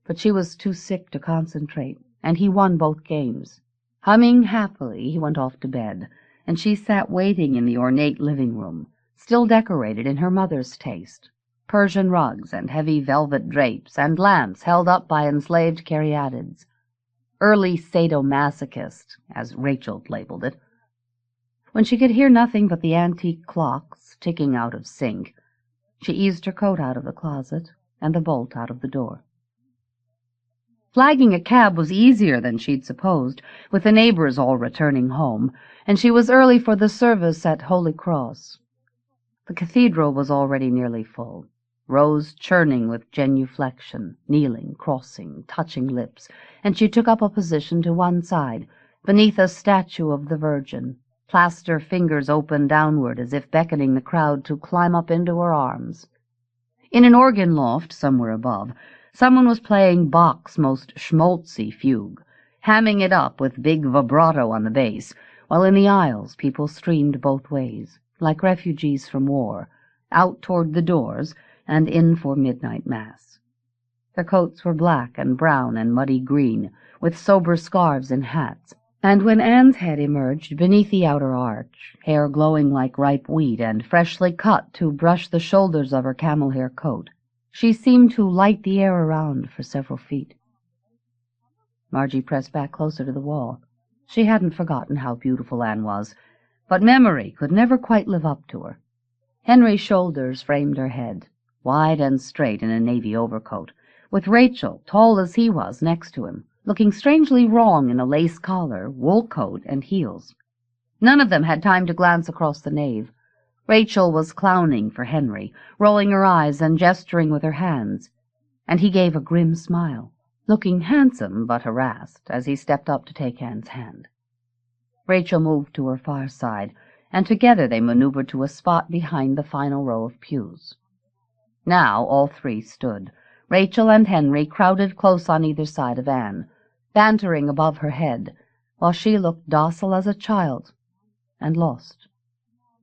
A: but she was too sick to concentrate, and he won both games. Humming happily, he went off to bed, and she sat waiting in the ornate living room, still decorated in her mother's taste. Persian rugs and heavy velvet drapes and lamps held up by enslaved caryatids. Early sadomasochist, as Rachel labeled it. When she could hear nothing but the antique clocks ticking out of sync, she eased her coat out of the closet and the bolt out of the door. Flagging a cab was easier than she'd supposed, with the neighbors all returning home, and she was early for the service at Holy Cross. The cathedral was already nearly full, rows churning with genuflection, kneeling, crossing, touching lips, and she took up a position to one side, beneath a statue of the Virgin, plaster fingers open downward as if beckoning the crowd to climb up into her arms. In an organ loft somewhere above, someone was playing Bach's most schmaltzy fugue, hamming it up with big vibrato on the bass, while in the aisles people streamed both ways, like refugees from war, out toward the doors and in for midnight mass. Their coats were black and brown and muddy green, with sober scarves and hats, and when Anne's head emerged beneath the outer arch, hair glowing like ripe wheat and freshly cut to brush the shoulders of her camel-hair coat, she seemed to light the air around for several feet. Margie pressed back closer to the wall. She hadn't forgotten how beautiful Anne was, but memory could never quite live up to her. Henry's shoulders framed her head, wide and straight in a navy overcoat, with Rachel, tall as he was, next to him, looking strangely wrong in a lace collar, wool coat, and heels. None of them had time to glance across the nave. Rachel was clowning for Henry, rolling her eyes and gesturing with her hands, and he gave a grim smile, looking handsome but harassed as he stepped up to take Anne's hand. Rachel moved to her far side, and together they maneuvered to a spot behind the final row of pews. Now all three stood, Rachel and Henry crowded close on either side of Anne, bantering above her head, while she looked docile as a child, and lost.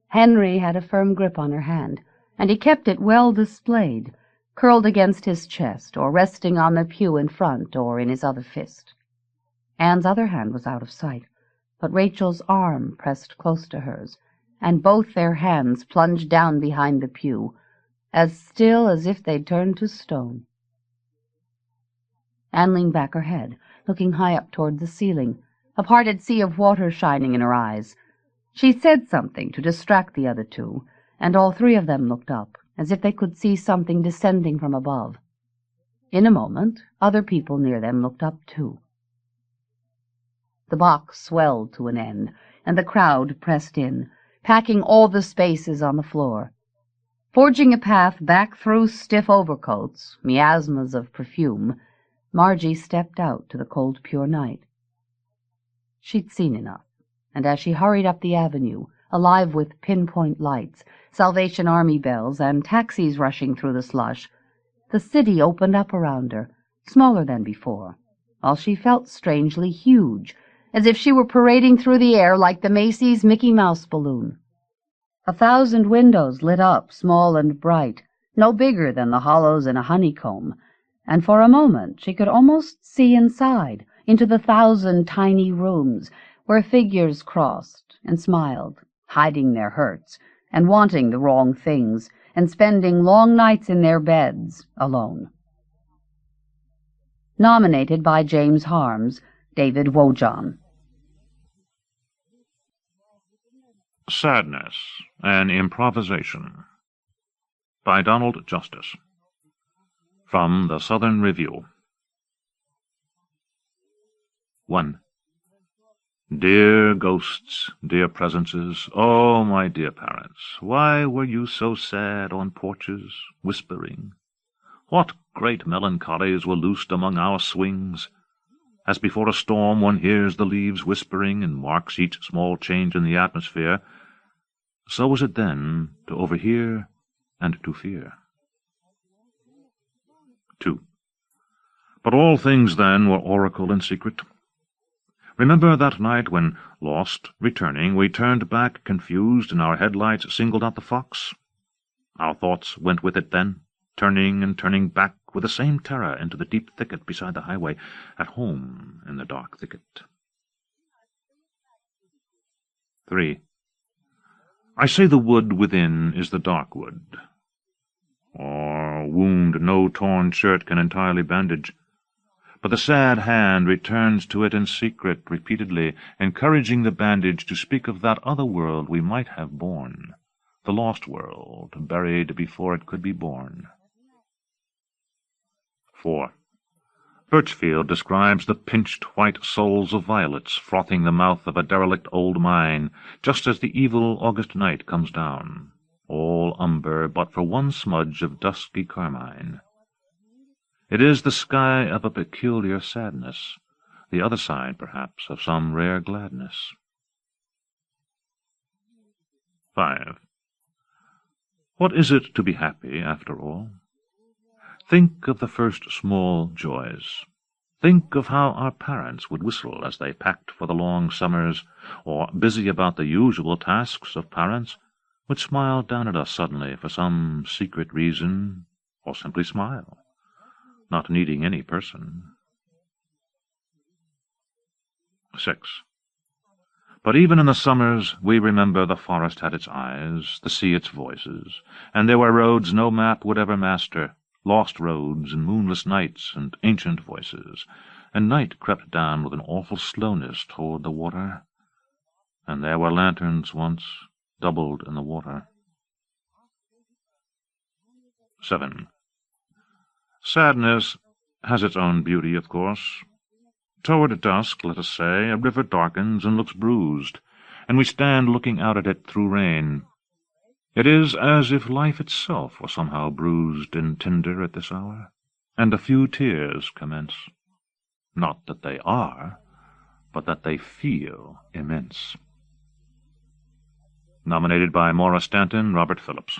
A: Henry had a firm grip on her hand, and he kept it well displayed, curled against his chest, or resting on the pew in front, or in his other fist. Anne's other hand was out of sight, but Rachel's arm pressed close to hers, and both their hands plunged down behind the pew, as still as if they'd turned to stone. Anne leaned back her head, looking high up toward the ceiling, a parted sea of water shining in her eyes. She said something to distract the other two, and all three of them looked up, as if they could see something descending from above. In a moment, other people near them looked up too. The box swelled to an end, and the crowd pressed in, packing all the spaces on the floor. Forging a path back through stiff overcoats, miasmas of perfume, Margie stepped out to the cold, pure night. She'd seen enough, and as she hurried up the avenue, alive with pinpoint lights, Salvation Army bells, and taxis rushing through the slush, the city opened up around her, smaller than before, while she felt strangely huge, as if she were parading through the air like the Macy's Mickey Mouse balloon. 1,000 windows lit up, small and bright, no bigger than the hollows in a honeycomb, and for a moment she could almost see inside, into the 1,000 tiny rooms, where figures crossed and smiled, hiding their hurts, and wanting the wrong things, and spending long nights in their beds, alone. Nominated by James Harms, David Wojan.
B: Sadness, an Improvisation, by Donald Justice. From the Southern Review. 1. Dear ghosts, dear presences, oh, my dear parents, why were you so sad on porches, whispering? What great melancholies were loosed among our swings? As before a storm one hears the leaves whispering and marks each small change in the atmosphere, so was it then to overhear and to fear. 2. But all things then were oracle and secret. Remember that night when, lost, returning, we turned back confused and our headlights singled out the fox? Our thoughts went with it then, turning and turning back with the same terror into the deep thicket beside the highway, at home in the dark thicket. 3. I say the wood within is the dark wood. Or wound no torn shirt can entirely bandage. But the sad hand returns to it in secret repeatedly, encouraging the bandage to speak of that other world we might have borne, the lost world, buried before it could be born. 4. Birchfield describes the pinched white souls of violets frothing the mouth of a derelict old mine, just as the evil August night comes down, all umber but for one smudge of dusky carmine. It is the sky of a peculiar sadness, the other side, perhaps, of some rare gladness. 5. What is it to be happy, after all? Think of the first small joys. Think of how our parents would whistle as they packed for the long summers, or, busy about the usual tasks of parents, would smile down at us suddenly for some secret reason, or simply smile, not needing any person. 6. But even in the summers we remember the forest had its eyes, the sea its voices, and there were roads no map would ever master, lost roads and moonless nights and ancient voices, and night crept down with an awful slowness toward the water, and there were lanterns once, doubled in the water. 7. Sadness has its own beauty, of course. Toward dusk, let us say, a river darkens and looks bruised, and we stand looking out at it through rain. It is as if life itself were somehow bruised and tender at this hour, and a few tears commence. Not that they are, but that they feel immense. Nominated by Maura Stanton, Robert Phillips.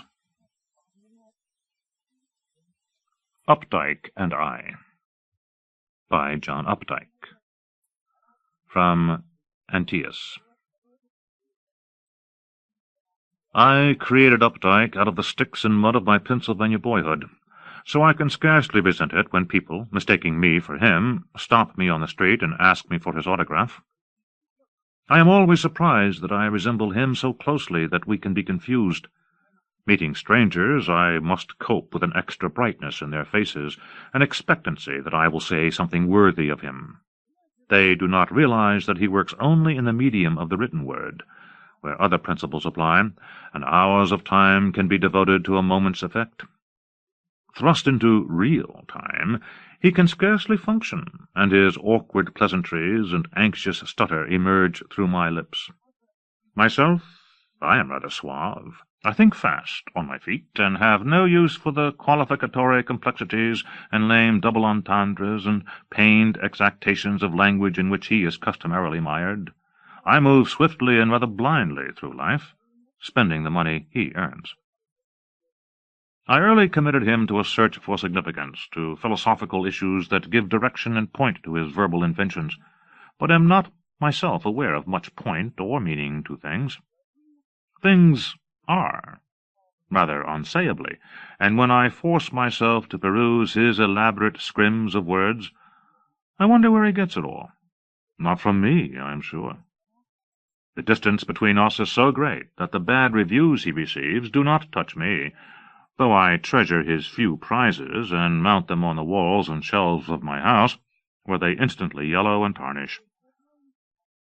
B: Updike and I, by John Updike. From Antaeus. I created Updike out of the sticks and mud of my Pennsylvania boyhood, so I can scarcely resent it when people, mistaking me for him, stop me on the street and ask me for his autograph. I am always surprised that I resemble him so closely that we can be confused. Meeting strangers, I must cope with an extra brightness in their faces, an expectancy that I will say something worthy of him. They do not realize that he works only in the medium of the written word, where other principles apply, and hours of time can be devoted to a moment's effect. Thrust into real time, he can scarcely function, and his awkward pleasantries and anxious stutter emerge through my lips. Myself, I am rather suave. I think fast on my feet, and have no use for the qualificatory complexities and lame double entendres and pained exactations of language in which he is customarily mired. I move swiftly and rather blindly through life, spending the money he earns. I early committed him to a search for significance, to philosophical issues that give direction and point to his verbal inventions, but am not myself aware of much point or meaning to things. Things are, rather unsayably, and when I force myself to peruse his elaborate scrims of words, I wonder where he gets it all. Not from me, I am sure. The distance between us is so great that the bad reviews he receives do not touch me, though I treasure his few prizes and mount them on the walls and shelves of my house, where they instantly yellow and tarnish.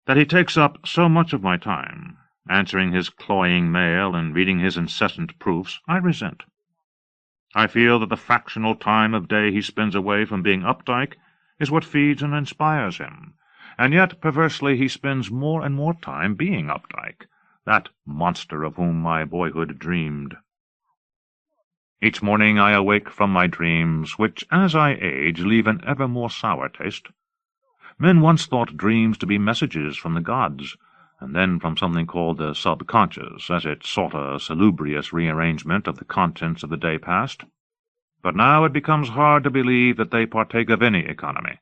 B: That he takes up so much of my time, answering his cloying mail and reading his incessant proofs, I resent. I feel that the fractional time of day he spends away from being Updike is what feeds and inspires him, and yet perversely he spends more and more time being Updike, that monster of whom my boyhood dreamed. Each morning I awake from my dreams, which, as I age, leave an ever more sour taste. Men once thought dreams to be messages from the gods, and then from something called the subconscious, as it sought a salubrious rearrangement of the contents of the day past. But now it becomes hard to believe that they partake of any economy.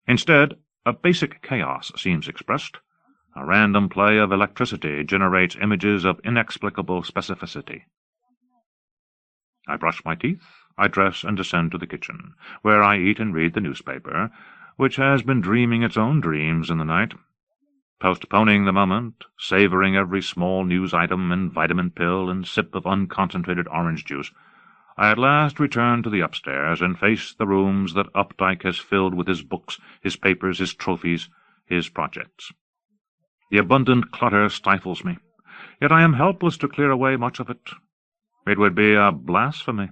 B: Instead, a basic chaos seems expressed. A random play of electricity generates images of inexplicable specificity. I brush my teeth, I dress and descend to the kitchen, where I eat and read the newspaper, which has been dreaming its own dreams in the night. Postponing the moment, savoring every small news item and vitamin pill and sip of unconcentrated orange juice, I at last return to the upstairs and face the rooms that Updike has filled with his books, his papers, his trophies, his projects. The abundant clutter stifles me, yet I am helpless to clear away much of it. It would be a blasphemy.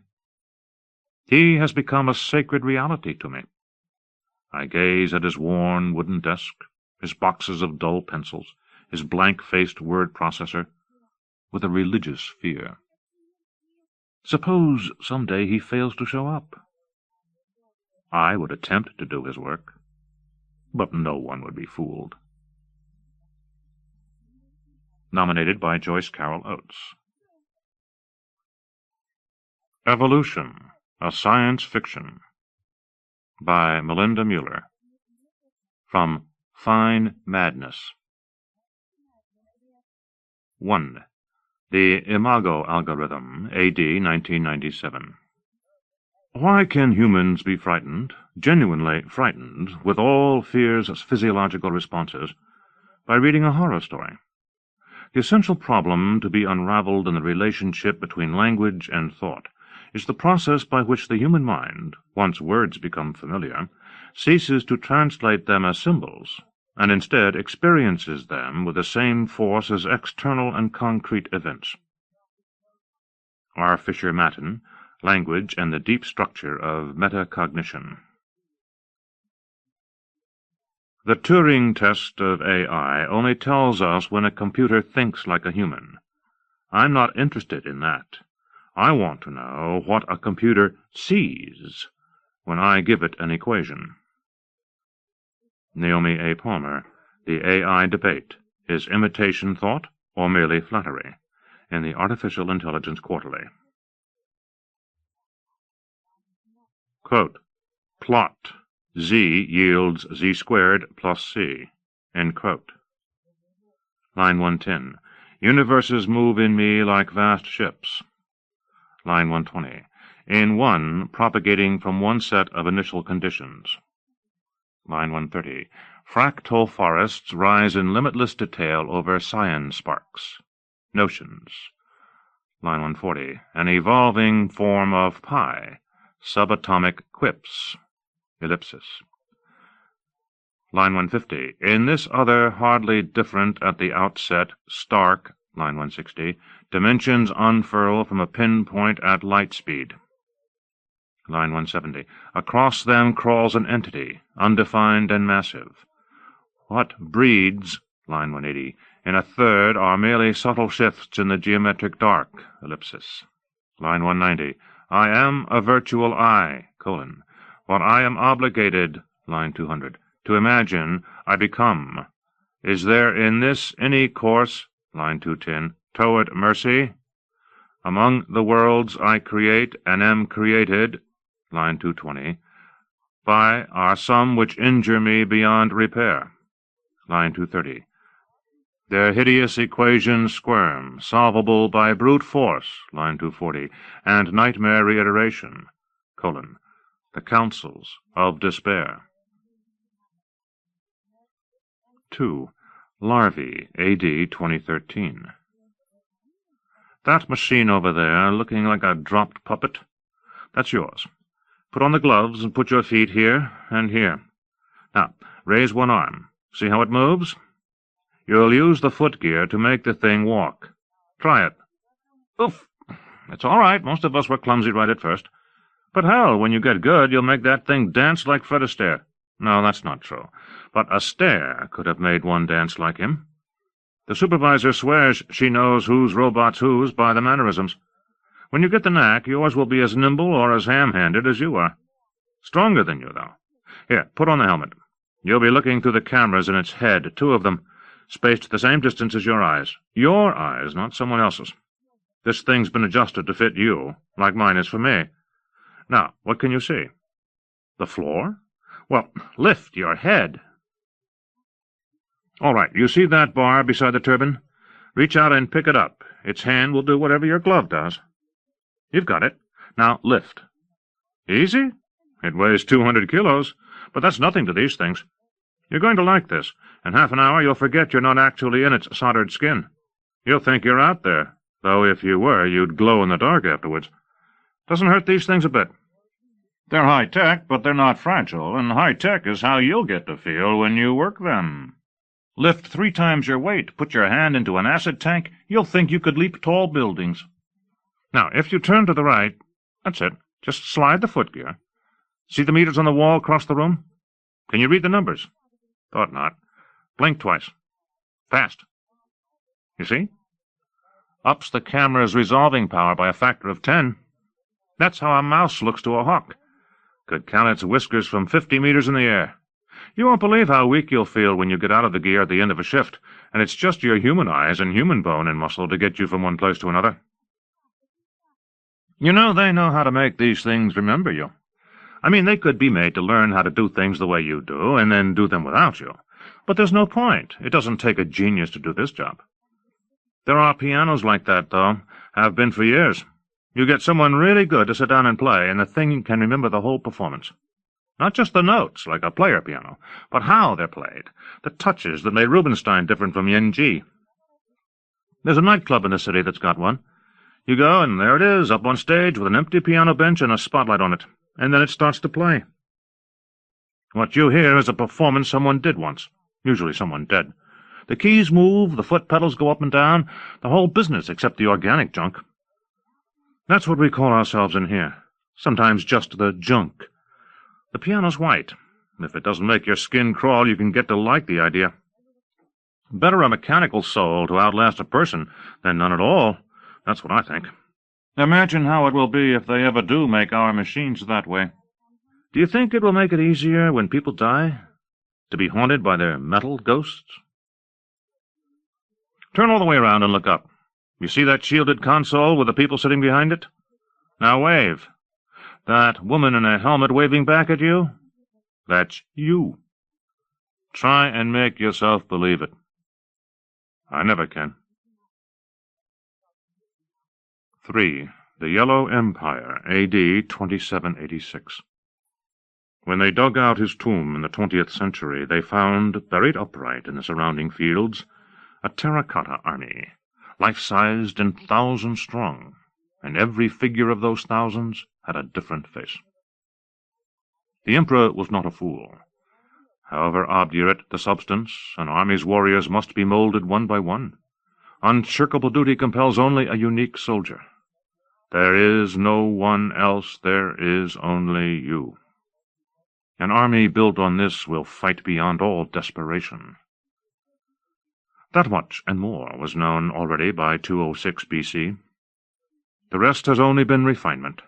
B: He has become a sacred reality to me. I gaze at his worn wooden desk, his boxes of dull pencils, his blank-faced word processor, with a religious fear. Suppose some day he fails to show up. I would attempt to do his work, but no one would be fooled. Nominated by Joyce Carol Oates. Evolution, a Science Fiction, by Melinda Mueller. From Fine Madness. 1. The Imago Algorithm, A.D. 1997. Why can humans be frightened, genuinely frightened, with all fear's physiological responses, by reading a horror story? The essential problem to be unraveled in the relationship between language and thought is the process by which the human mind, once words become familiar, ceases to translate them as symbols, and instead experiences them with the same force as external and concrete events. R. Fisher Matten, Language and the Deep Structure of Metacognition. The Turing test of AI only tells us when a computer thinks like a human. I'm not interested in that. I want to know what a computer sees when I give it an equation. Naomi A. Palmer, The AI Debate, Is Imitation Thought or Merely Flattery? In the Artificial Intelligence Quarterly. Quote, Plot, Z yields Z squared plus C. End quote. Line 110. Universes move in me like vast ships. Line 120. In one, propagating from one set of initial conditions. Line 130. Fractal forests rise in limitless detail over cyan sparks. Notions. Line 140. An evolving form of pi. Subatomic quips. Ellipsis. Line 150. In this other, hardly different at the outset, stark, line 160, dimensions unfurl from a pinpoint at light speed. Line 170. Across them crawls an entity, undefined and massive. What breeds, line 180, in a third are merely subtle shifts in the geometric dark, ellipsis. Line 190. I am a virtual I, colon. What I am obligated, line 200, to imagine, I become. Is there in this any course, line 210, toward mercy? Among the worlds I create and am created, line 220, by are some which injure me beyond repair, line 230. Their hideous equations squirm, solvable by brute force, line 240, and nightmare reiteration, colon, the counsels of despair. 2. Larvae, A.D. 2013. That machine over there, looking like a dropped puppet, that's yours. Put on the gloves and put your feet here and here. Now, raise one arm. See how it moves? You'll use the foot gear to make the thing walk. Try it. Oof! It's all right. Most of us were clumsy right at first. But hell, when you get good, you'll make that thing dance like Fred Astaire. No, that's not true. But Astaire could have made one dance like him. The supervisor swears she knows whose robot's whose by the mannerisms. When you get the knack, yours will be as nimble or as ham-handed as you are. Stronger than you, though. Here, put on the helmet. You'll be looking through the cameras in its head, 2 of them, spaced the same distance as your eyes. Your eyes, not someone else's. This thing's been adjusted to fit you, like mine is for me. Now, what can you see? The floor? Well, lift your head. All right, you see that bar beside the turbine? Reach out and pick it up. Its hand will do whatever your glove does. You've got it. Now lift. Easy? It weighs 200 kilos, but that's nothing to these things. You're going to like this. In half an hour you'll forget you're not actually in its soldered skin. You'll think you're out there, though if you were, you'd glow in the dark afterwards. Doesn't hurt these things a bit. They're high-tech, but they're not fragile, and high-tech is how you'll get to feel when you work them. Lift 3 times your weight, put your hand into an acid tank, you'll think you could leap tall buildings. Now, if you turn to the right, that's it, just slide the foot gear. See the meters on the wall across the room? Can you read the numbers? Thought not. Blink twice. Fast. You see? Ups the camera's resolving power by a factor of 10. That's how a mouse looks to a hawk. Could count its whiskers from 50 meters in the air. You won't believe how weak you'll feel when you get out of the gear at the end of a shift, and it's just your human eyes and human bone and muscle to get you from one place to another. You know, they know how to make these things remember you. I mean, they could be made to learn how to do things the way you do, and then do them without you. But there's no point. It doesn't take a genius to do this job. There are pianos like that, though. Have been for years. You get someone really good to sit down and play, and the thing can remember the whole performance. Not just the notes, like a player piano, but how they're played, the touches that made Rubinstein different from Yen G. There's a nightclub in the city that's got one. You go, and there it is, up on stage with an empty piano bench and a spotlight on it, and then it starts to play. What you hear is a performance someone did once, usually someone dead. The keys move, the foot pedals go up and down, the whole business except the organic junk. That's what we call ourselves in here, sometimes just the junk. The piano's white. If it doesn't make your skin crawl, you can get to like the idea. Better a mechanical soul to outlast a person than none at all. That's what I think. Imagine how it will be if they ever do make our machines that way. Do you think it will make it easier when people die to be haunted by their metal ghosts? Turn all the way around and look up. You see that shielded console with the people sitting behind it? Now wave. That woman in a helmet waving back at you? That's you. Try and make yourself believe it. I never can. 3. The Yellow Empire, A.D. 2786. When they dug out his tomb in the 20th century, they found, buried upright in the surrounding fields, a terracotta army, life-sized and 1,000 strong, and every figure of those thousands had a different face. The emperor was not a fool. However obdurate the substance, an army's warriors must be molded one by one. Unshirkable duty compels only a unique soldier. There is no one else, there is only you. An army built on this will fight beyond all desperation. That much and more was known already by 206 B.C. The rest has only been refinement.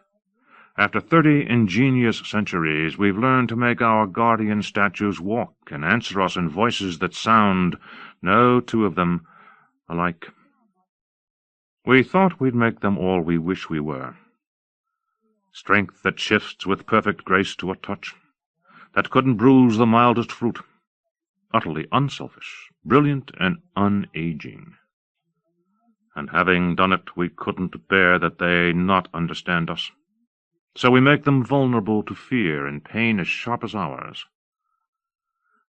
B: After 30 ingenious centuries, we've learned to make our guardian statues walk and answer us in voices that sound, no two of them, alike. We thought we'd make them all we wish we were. Strength that shifts with perfect grace to a touch, that couldn't bruise the mildest fruit, utterly unselfish, brilliant and unaging. And having done it, we couldn't bear that they not understand us. So we make them vulnerable to fear and pain as sharp as ours.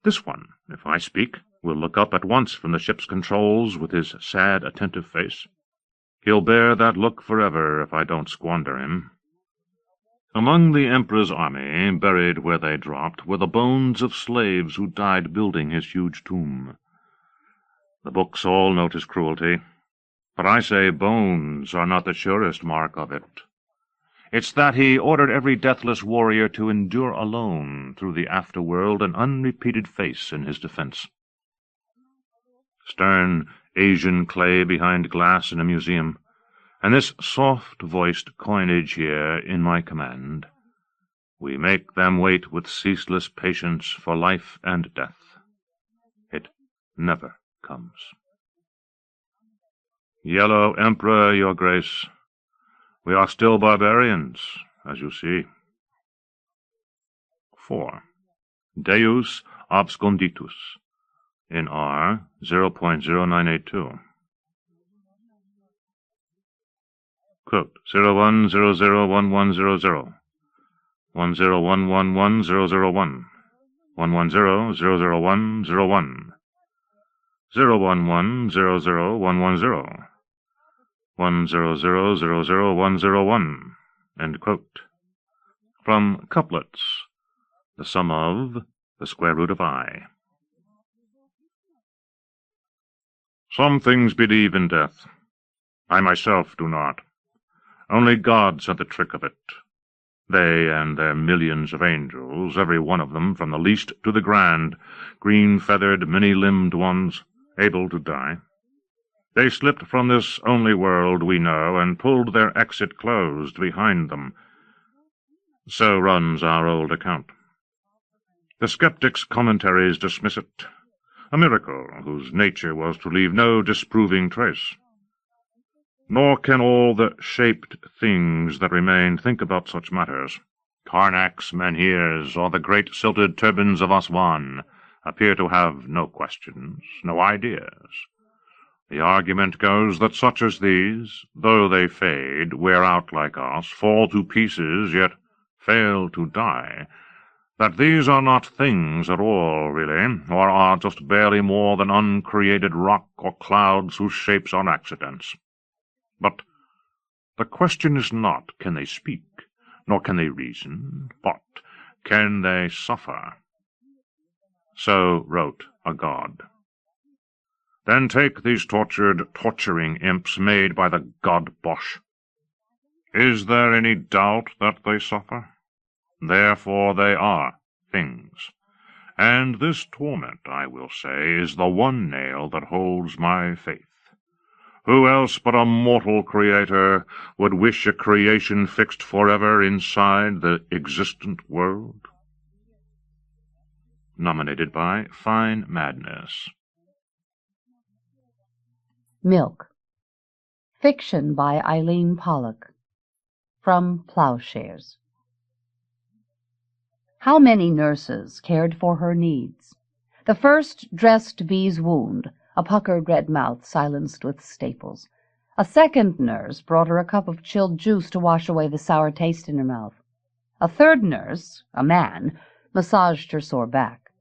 B: This one, if I speak, will look up at once from the ship's controls with his sad, attentive face. He'll bear that look forever if I don't squander him. Among the Emperor's army, buried where they dropped, were the bones of slaves who died building his huge tomb. The books all note his cruelty, but I say bones are not the surest mark of it. It's that he ordered every deathless warrior to endure alone through the afterworld an unrepeated face in his defense. Stern Asian clay behind glass in a museum, and this soft-voiced coinage here in my command. We make them wait with ceaseless patience for life and death. It never comes. Yellow Emperor, your grace, we are still barbarians, as you see. 4. Deus absconditus, in R 0.0982. Quote, 01001100, 101110001, 110000101, 011001110, 100000101, end quote. From Couplets, the sum of the square root of I. Some things believe in death. I myself do not. Only gods have the trick of it. They and their millions of angels, every one of them, from the least to the grand, green-feathered, many-limbed ones, able to die. They slipped from this only world we know, and pulled their exit closed behind them. So runs our old account. The skeptic's commentaries dismiss it, a miracle whose nature was to leave no disproving trace. Nor can all the shaped things that remain think about such matters. Karnaks, menhirs, or the great silted turbans of Aswan appear to have no questions, no ideas. The argument goes that such as these, though they fade, wear out like us, fall to pieces, yet fail to die, that these are not things at all, really, or are just barely more than uncreated rock or clouds whose shapes are accidents. But the question is not, can they speak, nor can they reason, but can they suffer? So wrote a god. Then take these torturing imps made by the god Bosch. Is there any doubt that they suffer? Therefore they are things. And this torment, I will say, is the one nail that holds my faith. Who else but a mortal creator would wish a creation fixed forever inside the existent world? Nominated by Fine Madness.
A: Milk. Fiction by Eileen Pollock. From Plowshares. How many nurses cared for her needs? The first dressed V's wound, a puckered red mouth silenced with staples. A second nurse brought her a cup of chilled juice to wash away the sour taste in her mouth. A third nurse, a man, massaged her sore back.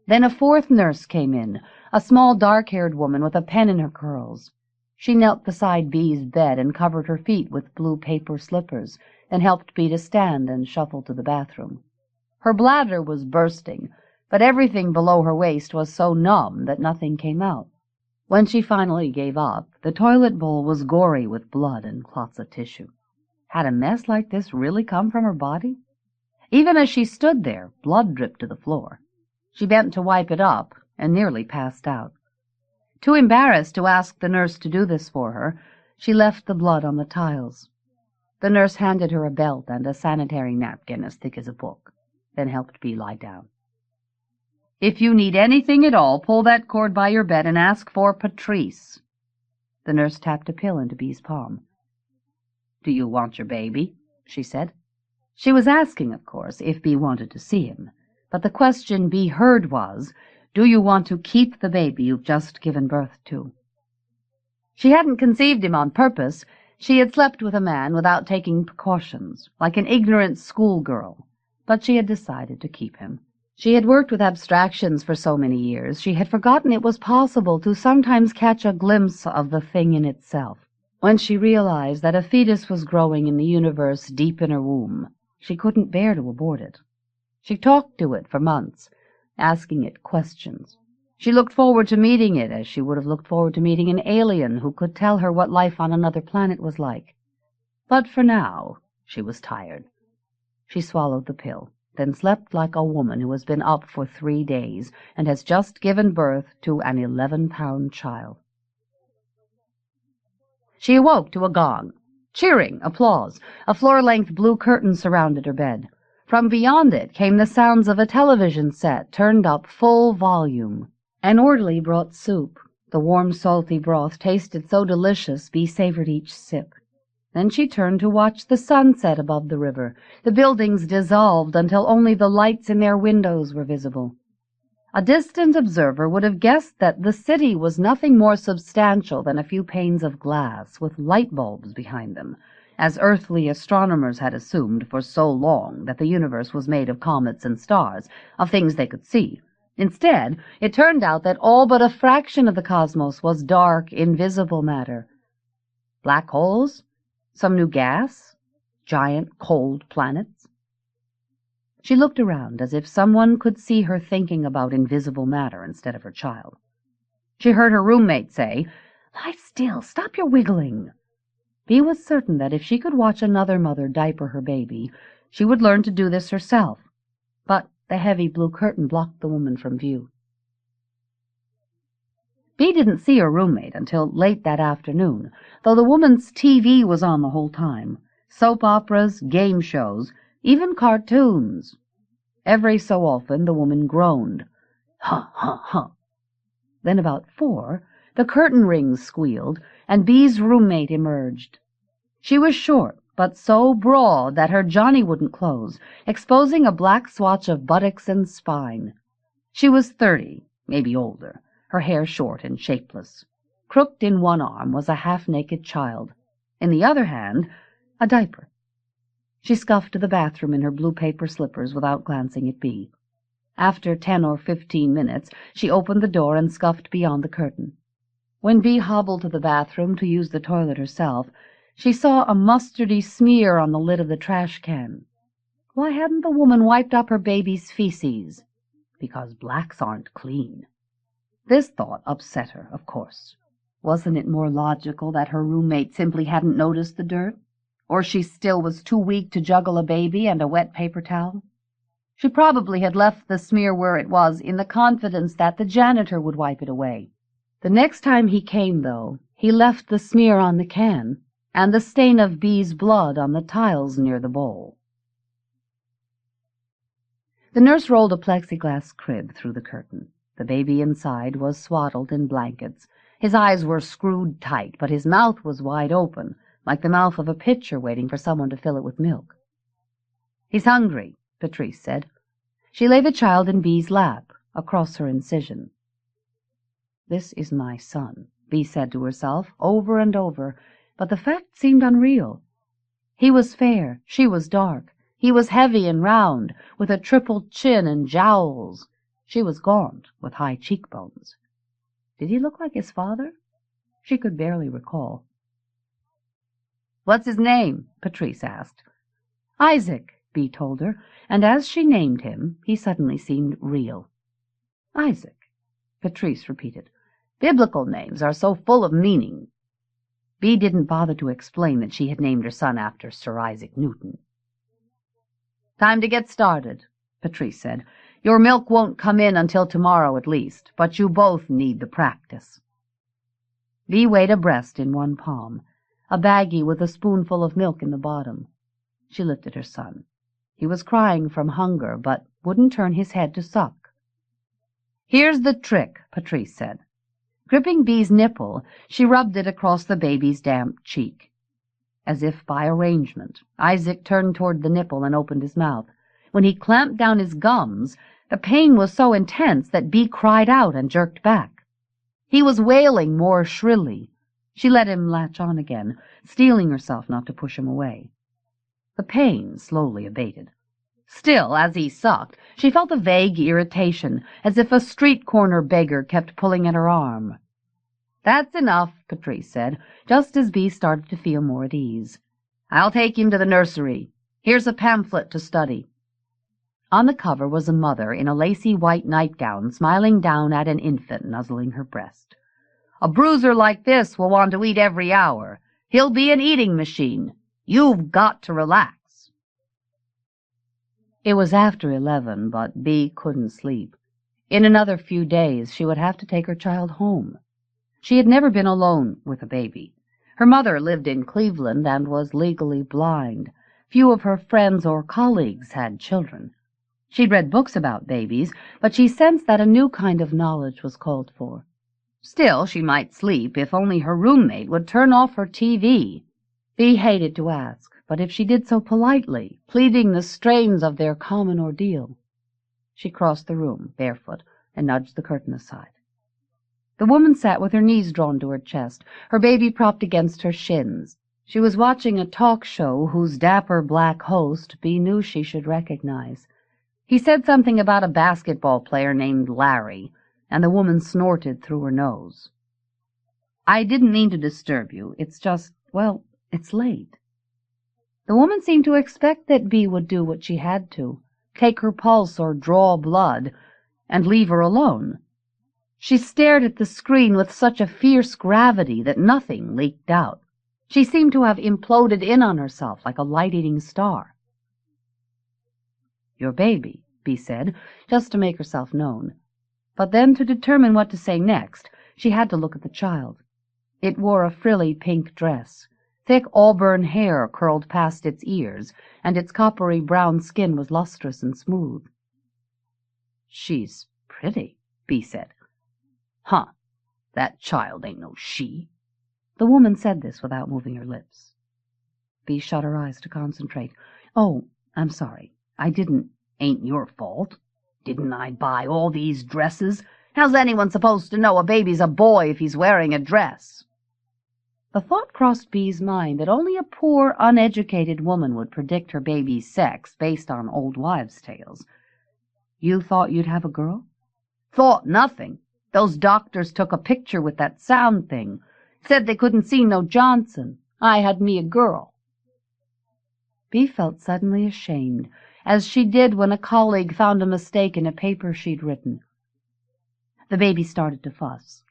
A: Then a fourth nurse came in, a small dark-haired woman with a pen in her curls. She knelt beside Bee's bed and covered her feet with blue paper slippers, then helped Bee to stand and shuffle to the bathroom. Her bladder was bursting, but everything below her waist was so numb that nothing came out. When she finally gave up, the toilet bowl was gory with blood and clots of tissue. Had a mess like this really come from her body? Even as she stood there, blood dripped to the floor. She bent to wipe it up and nearly passed out. Too embarrassed to ask the nurse to do this for her, she left the blood on the tiles. The nurse handed her a belt and a sanitary napkin as thick as a book, then helped Bee lie down. "If you need anything at all, pull that cord by your bed and ask for Patrice." The nurse tapped a pill into Bee's palm. "Do you want your baby?" she said. She was asking, of course, if Bee wanted to see him, but the question Bee heard was, "Do you want to keep the baby you've just given birth to?" She hadn't conceived him on purpose. She had slept with a man without taking precautions, like an ignorant schoolgirl, but she had decided to keep him. She had worked with abstractions for so many years, she had forgotten it was possible to sometimes catch a glimpse of the thing in itself. When she realized that a fetus was growing in the universe deep in her womb, she couldn't bear to abort it. She talked to it for months, asking it questions. She looked forward to meeting it as she would have looked forward to meeting an alien who could tell her what life on another planet was like. But for now, she was tired. She swallowed the pill, then slept like a woman who has been up for 3 days and has just given birth to an 11-pound child. She awoke to a gong. Cheering, applause. A floor-length blue curtain surrounded her bed. From beyond it came the sounds of a television set turned up full volume. An orderly brought soup. The warm, salty broth tasted so delicious Bee savored each sip. Then she turned to watch the sunset above the river. The buildings dissolved until only the lights in their windows were visible. A distant observer would have guessed that the city was nothing more substantial than a few panes of glass with light bulbs behind them, as earthly astronomers had assumed for so long that the universe was made of comets and stars, of things they could see. Instead, it turned out that all but a fraction of the cosmos was dark, invisible matter. Black holes? Some new gas? Giant, cold planets? She looked around as if someone could see her thinking about invisible matter instead of her child. She heard her roommate say, "Lie still, stop your wiggling." Bee was certain that if she could watch another mother diaper her baby, she would learn to do this herself. But the heavy blue curtain blocked the woman from view. Bee didn't see her roommate until late that afternoon, though the woman's TV was on the whole time. Soap operas, game shows, even cartoons. Every so often the woman groaned. "Huh, huh, huh." Then about 4, the curtain rings squealed, and Bee's roommate emerged. She was short, but so broad that her johnny wouldn't close, exposing a black swatch of buttocks and spine. She was 30, maybe older, her hair short and shapeless. Crooked in one arm was a half-naked child. In the other hand, a diaper. She scuffed to the bathroom in her blue paper slippers without glancing at Bee. After 10 or 15 minutes, she opened the door and scuffed beyond the curtain. When Bee hobbled to the bathroom to use the toilet herself, she saw a mustardy smear on the lid of the trash can. Why hadn't the woman wiped up her baby's feces? Because blacks aren't clean. This thought upset her, of course. Wasn't it more logical that her roommate simply hadn't noticed the dirt? Or she still was too weak to juggle a baby and a wet paper towel? She probably had left the smear where it was in the confidence that the janitor would wipe it away. The next time he came, though, he left the smear on the can and the stain of Bee's blood on the tiles near the bowl. The nurse rolled a plexiglass crib through the curtain. The baby inside was swaddled in blankets. His eyes were screwed tight, but his mouth was wide open, like the mouth of a pitcher waiting for someone to fill it with milk. "He's hungry," Patrice said. She lay the child in Bee's lap, across her incision. This is my son, Bee said to herself, over and over, but the fact seemed unreal. He was fair, she was dark. He was heavy and round, with a triple chin and jowls. She was gaunt, with high cheekbones. Did he look like his father? She could barely recall. "What's his name?" Patrice asked. "Isaac," Bee told her, and as she named him, he suddenly seemed real. "Isaac," Patrice repeated. "Biblical names are so full of meaning." Bee didn't bother to explain that she had named her son after Sir Isaac Newton. "Time to get started," Patrice said. "Your milk won't come in until tomorrow at least, but you both need the practice." Bee weighed a breast in one palm, a baggie with a spoonful of milk in the bottom. She looked at her son. He was crying from hunger, but wouldn't turn his head to suck. "Here's the trick," Patrice said. Gripping Bee's nipple, she rubbed it across the baby's damp cheek. As if by arrangement, Isaac turned toward the nipple and opened his mouth. When he clamped down his gums, the pain was so intense that Bee cried out and jerked back. He was wailing more shrilly. She let him latch on again, steeling herself not to push him away. The pain slowly abated. Still, as he sucked, she felt a vague irritation, as if a street-corner beggar kept pulling at her arm. "That's enough," Patrice said, just as Bee started to feel more at ease. "I'll take him to the nursery. Here's a pamphlet to study." On the cover was a mother in a lacy white nightgown smiling down at an infant nuzzling her breast. "A bruiser like this will want to eat every hour. He'll be an eating machine. You've got to relax." It was after 11, but Bee couldn't sleep. In another few days she would have to take her child home. She had never been alone with a baby. Her mother lived in Cleveland and was legally blind. Few of her friends or colleagues had children. She'd read books about babies, but she sensed that a new kind of knowledge was called for. Still, she might sleep if only her roommate would turn off her TV. Bee hated to ask, but if she did so politely, pleading the strains of their common ordeal. She crossed the room, barefoot, and nudged the curtain aside. The woman sat with her knees drawn to her chest, her baby propped against her shins. She was watching a talk show whose dapper black host Bee knew she should recognize. He said something about a basketball player named Larry, and the woman snorted through her nose. "I didn't mean to disturb you. It's just, well, it's late." The woman seemed to expect that Bee would do what she had to, take her pulse or draw blood, and leave her alone. She stared at the screen with such a fierce gravity that nothing leaked out. She seemed to have imploded in on herself like a light-eating star. "Your baby," Bee said, just to make herself known. But then, to determine what to say next, she had to look at the child. It wore a frilly pink dress. Thick auburn hair curled past its ears, and its coppery brown skin was lustrous and smooth. "She's pretty," Bee said. "Huh, that child ain't no she." The woman said this without moving her lips. Bee shut her eyes to concentrate. "Oh, I'm sorry. Ain't your fault. Didn't I buy all these dresses? How's anyone supposed to know a baby's a boy if he's wearing a dress?" The thought crossed Bee's mind that only a poor, uneducated woman would predict her baby's sex based on old wives' tales. "You thought you'd have a girl?" "Thought nothing. Those doctors took a picture with that sound thing. Said they couldn't see no Johnson. I had me a girl." Bee felt suddenly ashamed, as she did when a colleague found a mistake in a paper she'd written. The baby started to fuss.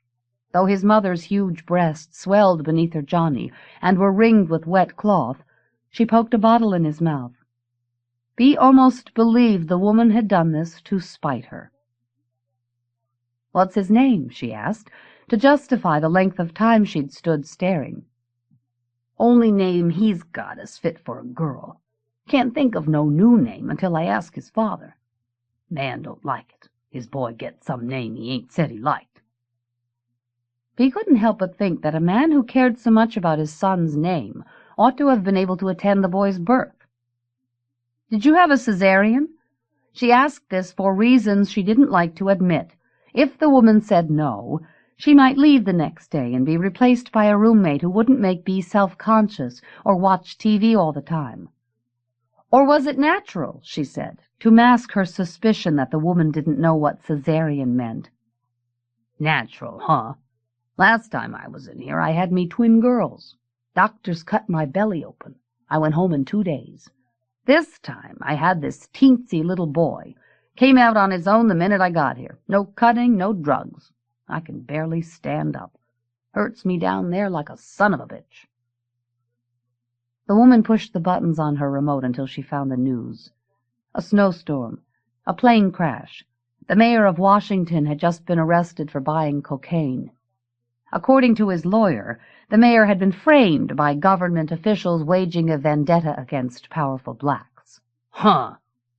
A: Though his mother's huge breasts swelled beneath her Johnny and were ringed with wet cloth, she poked a bottle in his mouth. Bee almost believed the woman had done this to spite her. "What's his name?" she asked, to justify the length of time she'd stood staring. "Only name he's got is fit for a girl. Can't think of no new name until I ask his father. Man don't like it. His boy gets some name he ain't said he liked." Bee couldn't help but think that a man who cared so much about his son's name ought to have been able to attend the boy's birth. "Did you have a cesarean?" She asked this for reasons she didn't like to admit. If the woman said no, She might leave the next day and be replaced by a roommate who wouldn't make Bee self-conscious or watch TV all the time. Or was it natural, she said, to mask her suspicion that the woman didn't know what cesarean meant? Natural, huh? Last time I was in here, I had me twin girls. Doctors cut my belly open. I went home in 2 days. This time I had this teensy little boy. Came out on his own the minute I got here. No cutting, no drugs. I can barely stand up. Hurts me down there like a son of a bitch. The woman pushed the buttons on her remote until she found the news. A snowstorm. A plane crash. The mayor of Washington had just been arrested for buying cocaine. According to his lawyer, the mayor had been framed by government officials waging a vendetta against powerful blacks. Huh!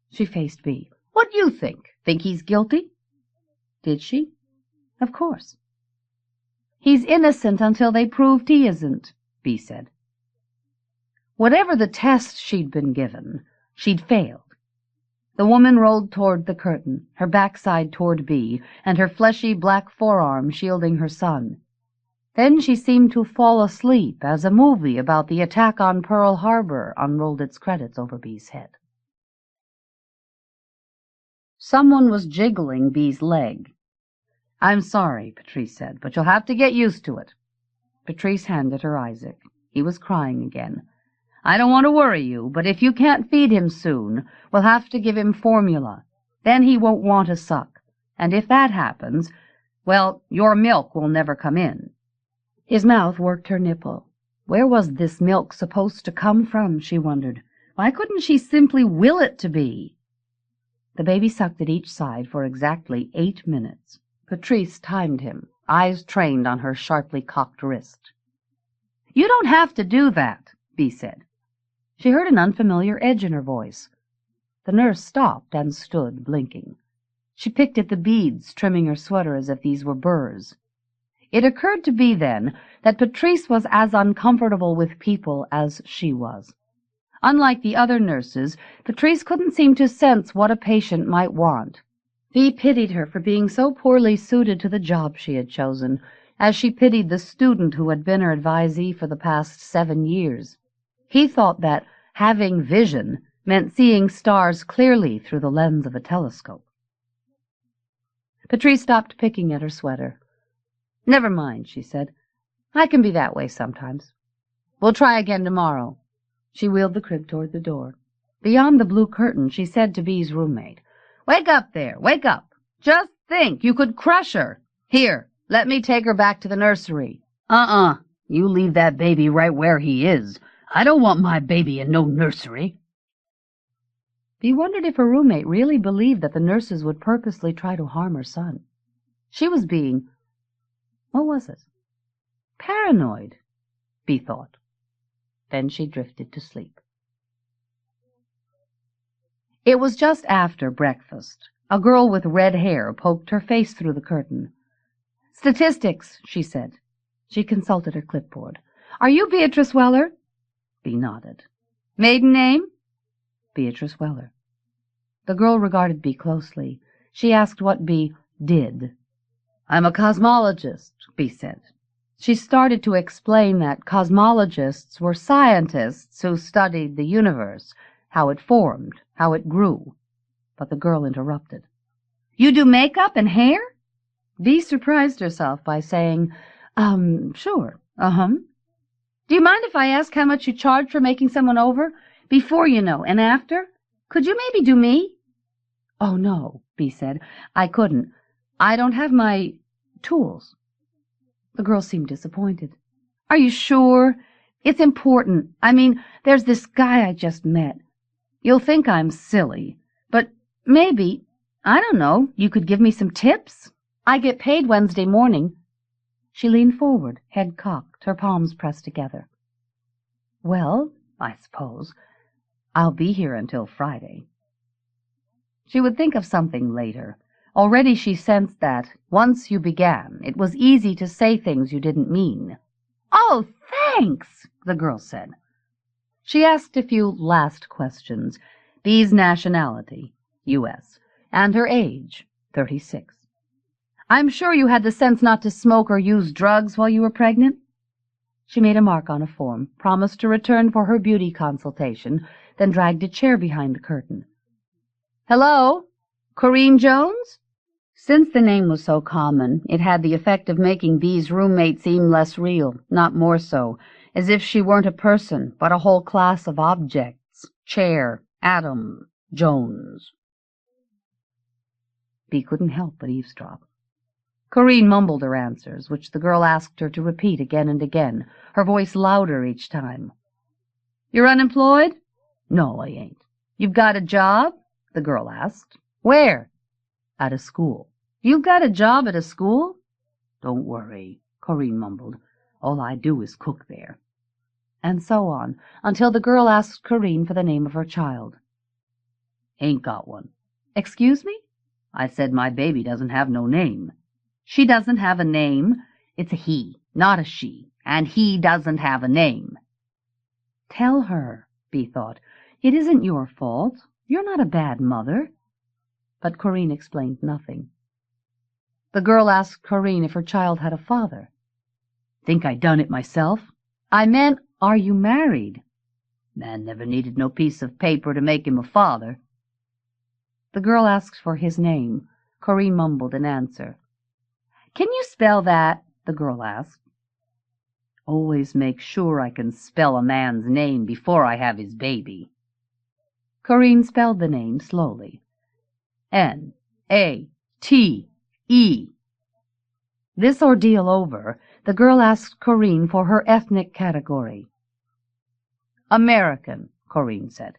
A: She faced Bee. What do you think? Think he's guilty? Did she? Of course. He's innocent until they proved he isn't, Bee said. Whatever the test she'd been given, she'd failed. The woman rolled toward the curtain, her backside toward Bee, and her fleshy black forearm shielding her son. Then she seemed to fall asleep as a movie about the attack on Pearl Harbor unrolled its credits over Bee's head. Someone was jiggling Bee's leg. I'm sorry, Patrice said, but you'll have to get used to it. Patrice handed her Isaac. He was crying again. I don't want to worry you, but if you can't feed him soon, we'll have to give him formula. Then he won't want to suck. And if that happens, well, your milk will never come in. His mouth worked her nipple. Where was this milk supposed to come from, she wondered. Why couldn't she simply will it to be? The baby sucked at each side for exactly 8 minutes. Patrice timed him, eyes trained on her sharply cocked wrist. You don't have to do that, Bee said. She heard an unfamiliar edge in her voice. The nurse stopped and stood, blinking. She picked at the beads, trimming her sweater as if these were burrs. It occurred to Bee then that Patrice was as uncomfortable with people as she was. Unlike the other nurses, Patrice couldn't seem to sense what a patient might want. Bee pitied her for being so poorly suited to the job she had chosen, as she pitied the student who had been her advisee for the past 7 years. He thought that having vision meant seeing stars clearly through the lens of a telescope. Patrice stopped picking at her sweater. Never mind, she said. I can be that way sometimes. We'll try again tomorrow. She wheeled the crib toward the door. Beyond the blue curtain, she said to Bee's roommate, Wake up there, wake up. Just think, you could crush her. Here, let me take her back to the nursery. You leave that baby right where he is. I don't want my baby in no nursery. Bee wondered if her roommate really believed that the nurses would purposely try to harm her son. She was being, what was it? Paranoid, Bee thought. Then she drifted to sleep. It was just after breakfast. A girl with red hair poked her face through the curtain. Statistics, she said. She consulted her clipboard. Are you Beatrice Weller? Bee nodded. Maiden name? Beatrice Weller. The girl regarded Bee closely. She asked what Bee did. I'm a cosmologist, Bee said. She started to explain that cosmologists were scientists who studied the universe, how it formed, how it grew. But the girl interrupted. You do makeup and hair? Bee surprised herself by saying, sure, Do you mind if I ask how much you charge for making someone over? Before, you know, and after? Could you maybe do me? Oh, no, Bee said. I couldn't. I don't have my tools. The girl seemed disappointed. Are you sure? It's important. I mean, there's this guy I just met. You'll think I'm silly, but maybe, I don't know, you could give me some tips? I get paid Wednesday morning. She leaned forward, head cocked, her palms pressed together. Well, I suppose, I'll be here until Friday. She would think of something later. Already she sensed that, once you began, it was easy to say things you didn't mean. Oh, thanks, the girl said. She asked a few last questions. Bee's nationality, U.S., and her age, 36. I'm sure you had the sense not to smoke or use drugs while you were pregnant?" She made a mark on a form, promised to return for her beauty consultation, then dragged a chair behind the curtain. "Hello? Corinne Jones?" Since the name was so common, it had the effect of making Bee's roommate seem less real, not more so, as if she weren't a person, but a whole class of objects. Chair, Adam, Jones. Bee couldn't help but eavesdrop. Corinne mumbled her answers, which the girl asked her to repeat again and again, her voice louder each time. "You're unemployed?" "No, I ain't." "You've got a job?" the girl asked. "Where?" "At a school." "You've got a job at a school?" "Don't worry," Corinne mumbled. "All I do is cook there." And so on, until the girl asked Corinne for the name of her child. "Ain't got one." "Excuse me?" "I said my baby doesn't have no name." "She doesn't have a name?" "It's a he, not a she, and he doesn't have a name." "Tell her," Bee thought. "It isn't your fault. You're not a bad mother." But Corinne explained nothing. The girl asked Corinne if her child had a father. "Think I done it myself?" "I meant, are you married?" "Man never needed no piece of paper to make him a father." The girl asked for his name. Corinne mumbled an answer. "Can you spell that?" the girl asked. "Always make sure I can spell a man's name before I have his baby." Corinne spelled the name slowly. N-A-T-E. This ordeal over, the girl asked Corinne for her ethnic category. "American," Corinne said.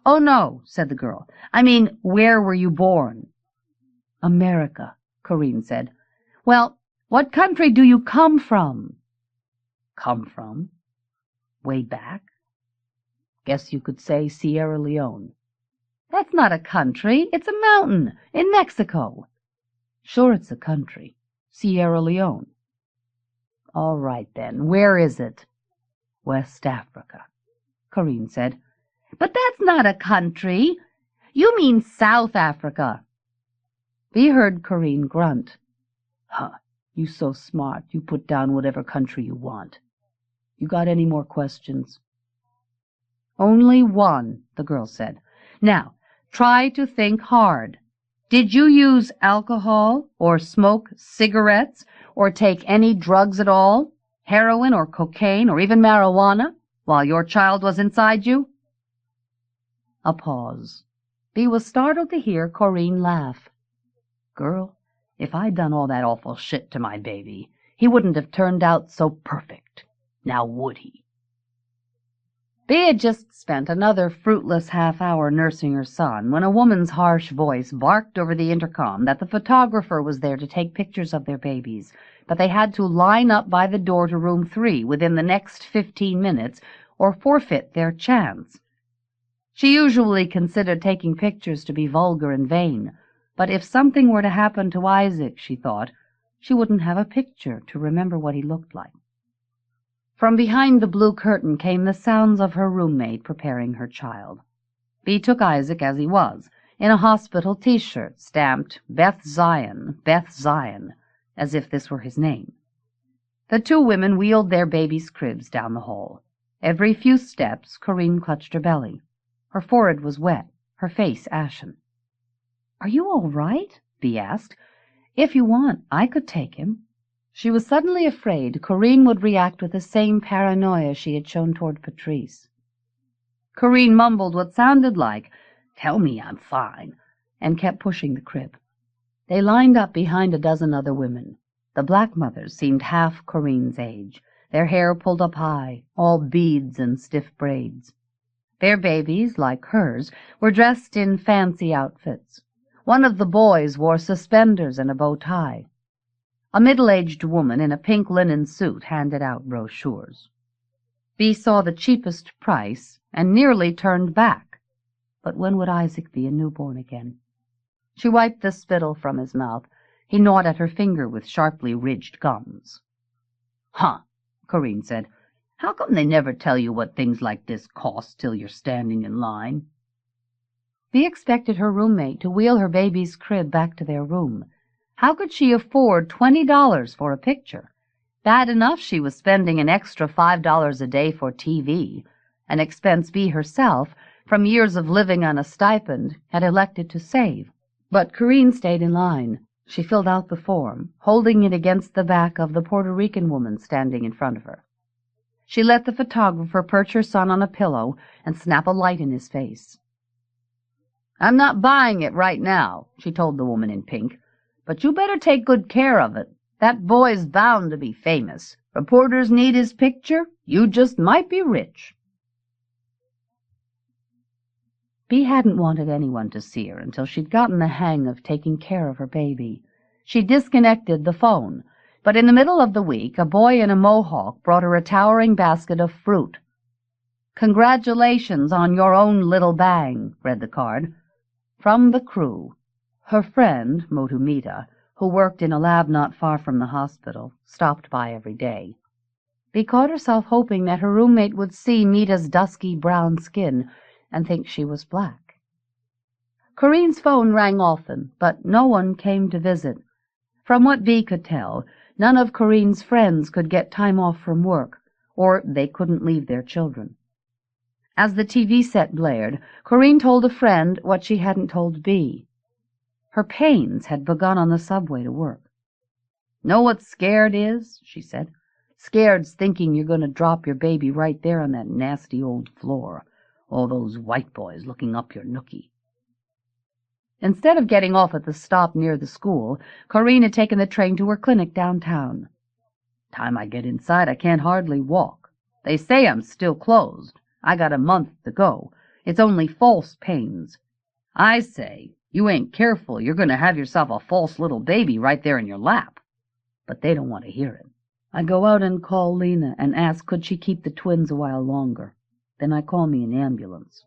A: "Oh, no," said the girl. "I mean, where were you born?" "America," Corinne said. "Well, what country do you come from?" "Come from? Way back? Guess you could say Sierra Leone." "That's not a country. It's a mountain in Mexico." "Sure it's a country. Sierra Leone." "All right, then. Where is it?" "West Africa," Corinne said. "But that's not a country. You mean South Africa." Bee heard Corinne grunt. "Huh, you so smart you put down whatever country you want. You got any more questions?" "Only one," the girl said. "Now, try to think hard. Did you use alcohol, or smoke cigarettes, or take any drugs at all, heroin or cocaine or even marijuana, while your child was inside you?" A pause. Bee was startled to hear Corinne laugh. "Girl, if I'd done all that awful shit to my baby, he wouldn't have turned out so perfect. Now would he?" Bee had just spent another fruitless half-hour nursing her son when a woman's harsh voice barked over the intercom that the photographer was there to take pictures of their babies, but they had to line up by the door to room 3 within the next 15 minutes or forfeit their chance. She usually considered taking pictures to be vulgar and vain, but if something were to happen to Isaac, she thought, she wouldn't have a picture to remember what he looked like. From behind the blue curtain came the sounds of her roommate preparing her child. Bee took Isaac as he was, in a hospital T-shirt stamped Beth Zion, as if this were his name. The two women wheeled their babies' cribs down the hall. Every few steps Corinne clutched her belly. Her forehead was wet, her face ashen. "Are you all right?" Bee asked. "If you want, I could take him." She was suddenly afraid Corinne would react with the same paranoia she had shown toward Patrice. Corinne mumbled what sounded like, "Tell me I'm fine," and kept pushing the crib. They lined up behind a dozen other women. The black mothers seemed half Corinne's age, their hair pulled up high, all beads and stiff braids. Their babies, like hers, were dressed in fancy outfits. One of the boys wore suspenders and a bow tie. A middle-aged woman in a pink linen suit handed out brochures. Bee saw the cheapest price and nearly turned back. But when would Isaac be a newborn again? She wiped the spittle from his mouth. He gnawed at her finger with sharply ridged gums. "Huh," Corinne said. "How come they never tell you what things like this cost till you're standing in line?" Bee expected her roommate to wheel her baby's crib back to their room. How could she afford $20 for a picture? Bad enough she was spending an extra $5 a day for TV, an expense Bea herself, from years of living on a stipend, had elected to save. But Corinne stayed in line. She filled out the form, holding it against the back of the Puerto Rican woman standing in front of her. She let the photographer perch her son on a pillow and snap a light in his face. "I'm not buying it right now," she told the woman in pink, "but you better take good care of it. That boy's bound to be famous. Reporters need his picture. You just might be rich." Bea hadn't wanted anyone to see her until she'd gotten the hang of taking care of her baby. She disconnected the phone, but in the middle of the week a boy in a mohawk brought her a towering basket of fruit. "Congratulations on your own little bang," read the card. From the crew. Her friend, Motumita, who worked in a lab not far from the hospital, stopped by every day. Bea caught herself hoping that her roommate would see Mita's dusky brown skin and think she was black. Corinne's phone rang often, but no one came to visit. From what Bea could tell, none of Corinne's friends could get time off from work, or they couldn't leave their children. As the TV set blared, Corinne told a friend what she hadn't told Bea. Her pains had begun on the subway to work. "Know what scared is?" she said. "Scared's thinking you're going to drop your baby right there on that nasty old floor. All those white boys looking up your nookie." Instead of getting off at the stop near the school, Corinne had taken the train to her clinic downtown. "Time I get inside, I can't hardly walk. They say I'm still closed. I got a month to go. It's only false pains. I say, you ain't careful, you're going to have yourself a false little baby right there in your lap." But they don't want to hear it. I go out and call Lena and ask could she keep the twins a while longer. Then I call me an ambulance.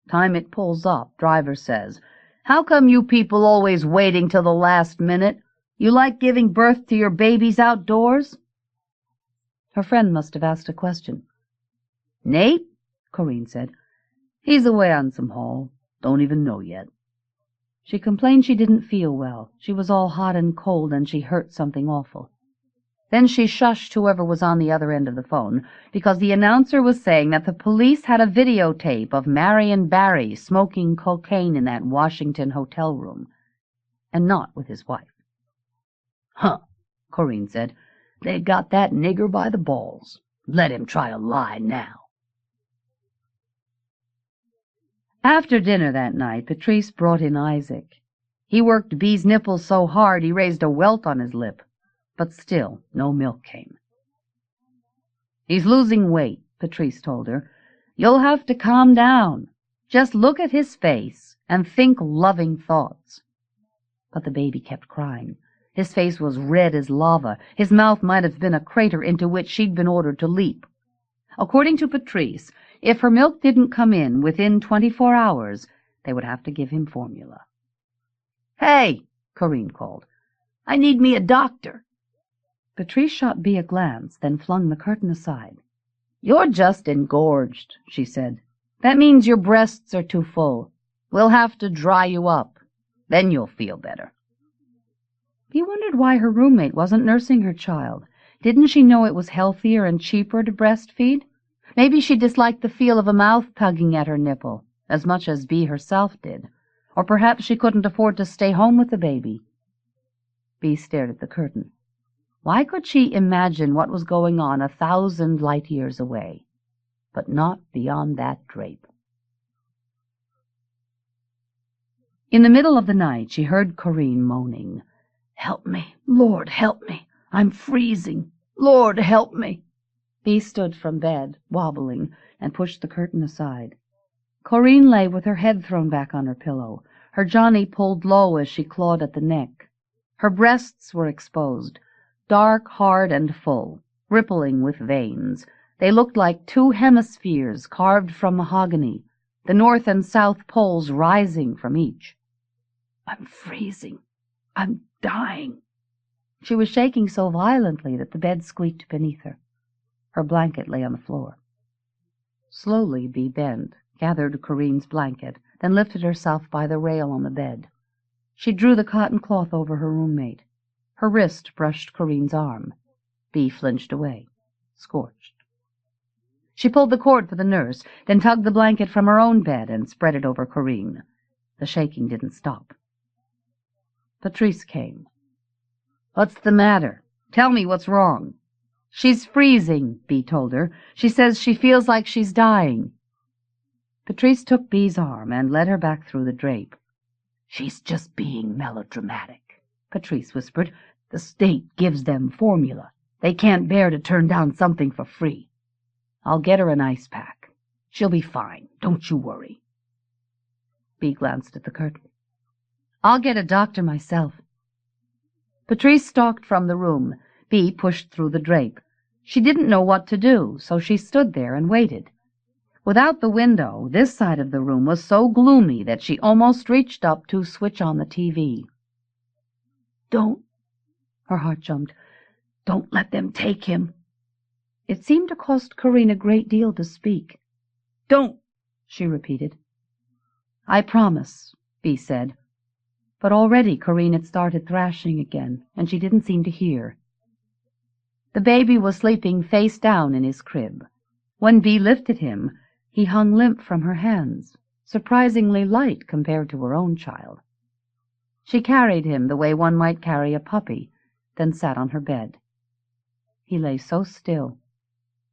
A: Time it pulls up, driver says, "How come you people always waiting till the last minute? You like giving birth to your babies outdoors?" Her friend must have asked a question. "Nate?" Corinne said. "He's away on some haul. Don't even know yet." She complained she didn't feel well. She was all hot and cold, and she hurt something awful. Then she shushed whoever was on the other end of the phone, because the announcer was saying that the police had a videotape of Marion Barry smoking cocaine in that Washington hotel room, and not with his wife. "Huh," Corinne said. "They got that nigger by the balls. Let him try a lie now." After dinner that night, Patrice brought in Isaac. He worked Bea's nipples so hard he raised a welt on his lip, but still no milk came. "He's losing weight," Patrice told her. "You'll have to calm down. Just look at his face and think loving thoughts." But the baby kept crying. His face was red as lava. His mouth might have been a crater into which she'd been ordered to leap. According to Patrice, if her milk didn't come in within 24 hours, they would have to give him formula. "Hey," Corinne called. "I need me a doctor." Patrice shot Bea a glance, then flung the curtain aside. "You're just engorged," she said. "That means your breasts are too full. We'll have to dry you up. Then you'll feel better." Bea wondered why her roommate wasn't nursing her child. Didn't she know it was healthier and cheaper to breastfeed? Maybe she disliked the feel of a mouth tugging at her nipple, as much as Bea herself did. Or perhaps she couldn't afford to stay home with the baby. Bea stared at the curtain. Why could she imagine what was going on 1,000 light years away, but not beyond that drape? In the middle of the night she heard Corinne moaning. "Help me, Lord, help me. I'm freezing. Lord, help me." Bea stood from bed, wobbling, and pushed the curtain aside. Corinne lay with her head thrown back on her pillow, her Johnny pulled low as she clawed at the neck. Her breasts were exposed, dark, hard, and full, rippling with veins. They looked like 2 hemispheres carved from mahogany, the north and south poles rising from each. "I'm freezing. I'm dying." She was shaking so violently that the bed squeaked beneath her. Her blanket lay on the floor. Slowly Bea bent, gathered Corinne's blanket, then lifted herself by the rail on the bed. She drew the cotton cloth over her roommate. Her wrist brushed Corinne's arm. Bea flinched away, scorched. She pulled the cord for the nurse, then tugged the blanket from her own bed and spread it over Corinne. The shaking didn't stop. Patrice came. "What's the matter? Tell me what's wrong." "She's freezing," Bea told her. "She says she feels like she's dying." Patrice took Bea's arm and led her back through the drape. "She's just being melodramatic," Patrice whispered. "The state gives them formula. They can't bear to turn down something for free. I'll get her an ice pack. She'll be fine. Don't you worry." Bea glanced at the curtain. "I'll get a doctor myself." Patrice stalked from the room. Bea pushed through the drape. She didn't know what to do, so she stood there and waited. Without the window, this side of the room was so gloomy that she almost reached up to switch on the TV. "Don't," her heart jumped, "don't let them take him." It seemed to cost Corinne a great deal to speak. "Don't," she repeated. "I promise," Bea said. But already Corinne had started thrashing again, and she didn't seem to hear. The baby was sleeping face down in his crib. When Bea lifted him, he hung limp from her hands, surprisingly light compared to her own child. She carried him the way one might carry a puppy, then sat on her bed. He lay so still.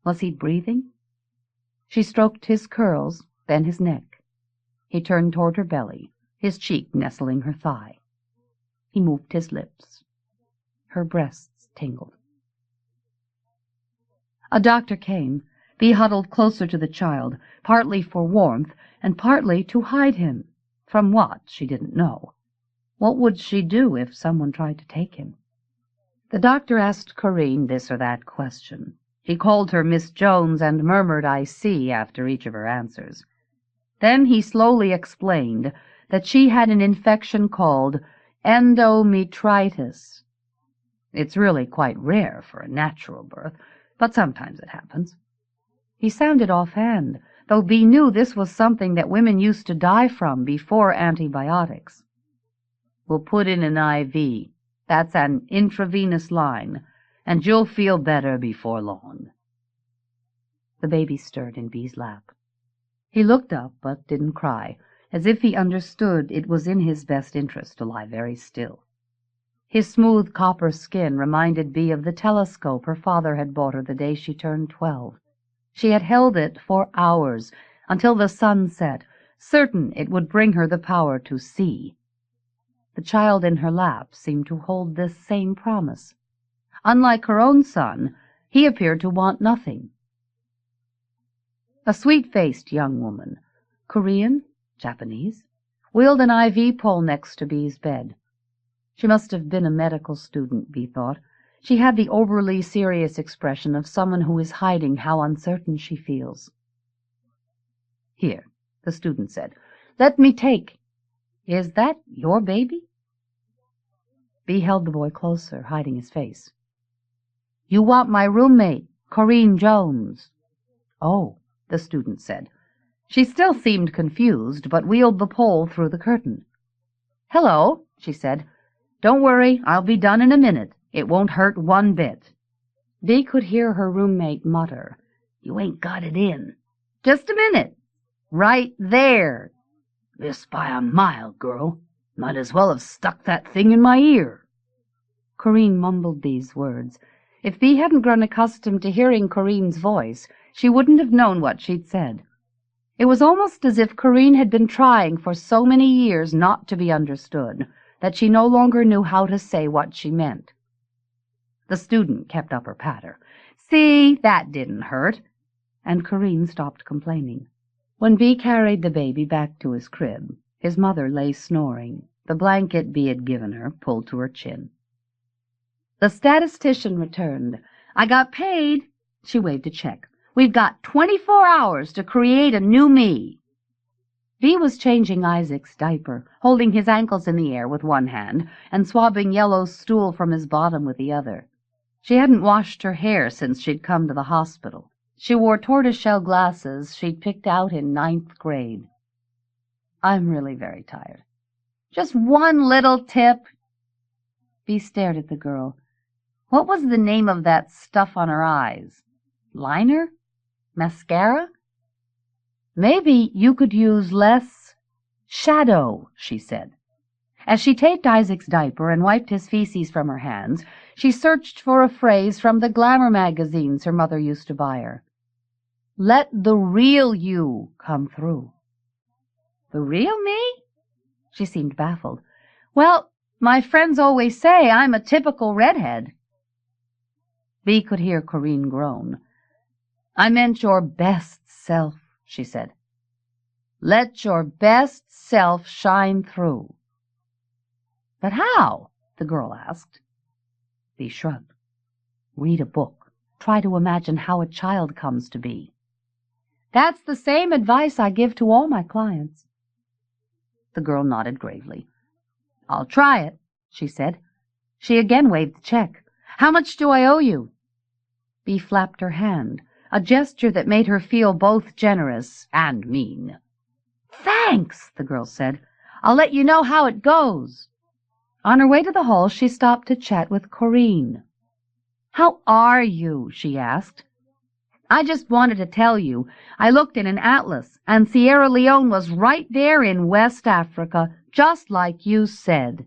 A: Was he breathing? She stroked his curls, then his neck. He turned toward her belly, his cheek nestling her thigh. He moved his lips. Her breasts tingled. A doctor came. Bea huddled closer to the child, partly for warmth and partly to hide him. From what, she didn't know. What would she do if someone tried to take him? The doctor asked Corinne this or that question. He called her Miss Jones and murmured, "I see," after each of her answers. Then he slowly explained that she had an infection called endometritis. It's really quite rare for a natural birth, but sometimes it happens. He sounded offhand, though Bea knew this was something that women used to die from before antibiotics. "We'll put in an IV. That's an intravenous line, and you'll feel better before long." The baby stirred in Bea's lap. He looked up, but didn't cry, as if he understood it was in his best interest to lie very still. His smooth copper skin reminded Bea of the telescope her father had bought her the day she turned 12. She had held it for hours, until the sun set, certain it would bring her the power to see. The child in her lap seemed to hold this same promise. Unlike her own son, he appeared to want nothing. A sweet-faced young woman, Korean, Japanese, wheeled an IV pole next to Bea's bed. She must have been a medical student, Bea thought. She had the overly serious expression of someone who is hiding how uncertain she feels. "Here," the student said. "Let me take." "Is that your baby?" Bea held the boy closer, hiding his face. "You want my roommate, Corinne Jones." "Oh," the student said. She still seemed confused, but wheeled the pole through the curtain. "Hello," she said. "Don't worry, I'll be done in a minute. It won't hurt one bit." Bea could hear her roommate mutter, "You ain't got it in." "Just a minute." "Right there." "This by a mile, girl. Might as well have stuck that thing in my ear." Corinne mumbled these words. If Bea hadn't grown accustomed to hearing Corinne's voice, she wouldn't have known what she'd said. It was almost as if Corinne had been trying for so many years not to be understood, that she no longer knew how to say what she meant. The student kept up her patter. "See, that didn't hurt." And Corinne stopped complaining. When Bea carried the baby back to his crib, his mother lay snoring, the blanket Bea had given her pulled to her chin. The statistician returned. "I got paid." She waved a check. "We've got 24 hours to create a new me." Bea was changing Isaac's diaper, holding his ankles in the air with one hand and swabbing yellow stool from his bottom with the other. She hadn't washed her hair since she'd come to the hospital. She wore tortoiseshell glasses she'd picked out in 9th grade. "I'm really very tired." Just one little tip." Bea stared at the girl. What was the name of that stuff on her eyes? Liner? Mascara? "Maybe you could use less shadow," she said. As she taped Isaac's diaper and wiped his feces from her hands, she searched for a phrase from the glamour magazines her mother used to buy her. "Let the real you come through." "The real me?" She seemed baffled. "Well, my friends always say I'm a typical redhead." Bea could hear Corinne groan. "I meant your best self," she said. "Let your best self shine through." "But how?" the girl asked. Bea shrugged. "Read a book. Try to imagine how a child comes to be." "That's the same advice I give to all my clients." The girl nodded gravely. "I'll try it," she said. She again waved the check. "How much do I owe you?" Bea flapped her hand, a gesture that made her feel both generous and mean. "Thanks," the girl said. "I'll let you know how it goes." On her way to the hall, she stopped to chat with Corinne. "How are you?" she asked. "I just wanted to tell you, I looked in an atlas, and Sierra Leone was right there in West Africa, just like you said."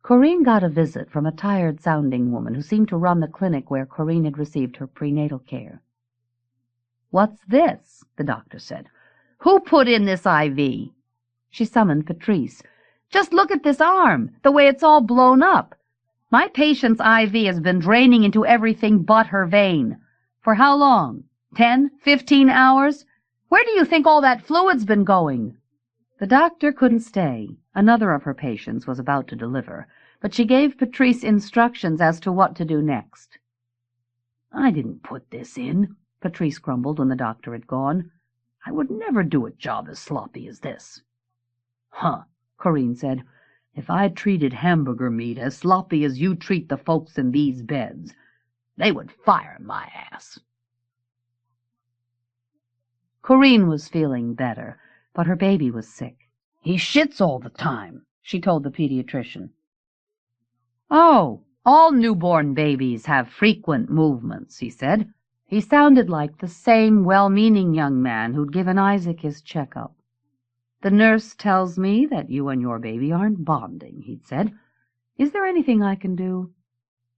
A: Corinne got a visit from a tired-sounding woman who seemed to run the clinic where Corinne had received her prenatal care. "What's this?" the doctor said. "Who put in this IV?" She summoned Patrice. "Just look at this arm, the way it's all blown up. My patient's IV has been draining into everything but her vein. For how long? 10, 15 hours? Where do you think all that fluid's been going?" The doctor couldn't stay. Another of her patients was about to deliver, but she gave Patrice instructions as to what to do next. "I didn't put this in," Patrice grumbled when the doctor had gone. "I would never do a job as sloppy as this." "Huh," Corinne said. "If I treated hamburger meat as sloppy as you treat the folks in these beds, they would fire my ass." Corinne was feeling better, but her baby was sick. "He shits all the time," she told the pediatrician. "Oh, all newborn babies have frequent movements," he said. He sounded like the same well-meaning young man who'd given Isaac his checkup. "The nurse tells me that you and your baby aren't bonding," he'd said. "Is there anything I can do?"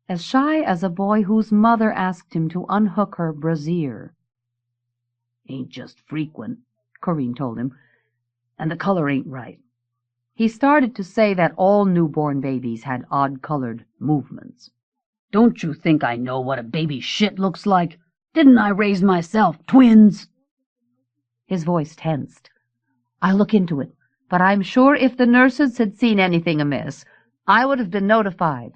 A: As shy as a boy whose mother asked him to unhook her brassiere. "Ain't just frequent," Corinne told him, "and the color ain't right." He started to say that all newborn babies had odd-colored movements. "Don't you think I know what a baby shit looks like? Didn't I raise myself twins?" His voice tensed. "I'll look into it, but I'm sure if the nurses had seen anything amiss, I would have been notified."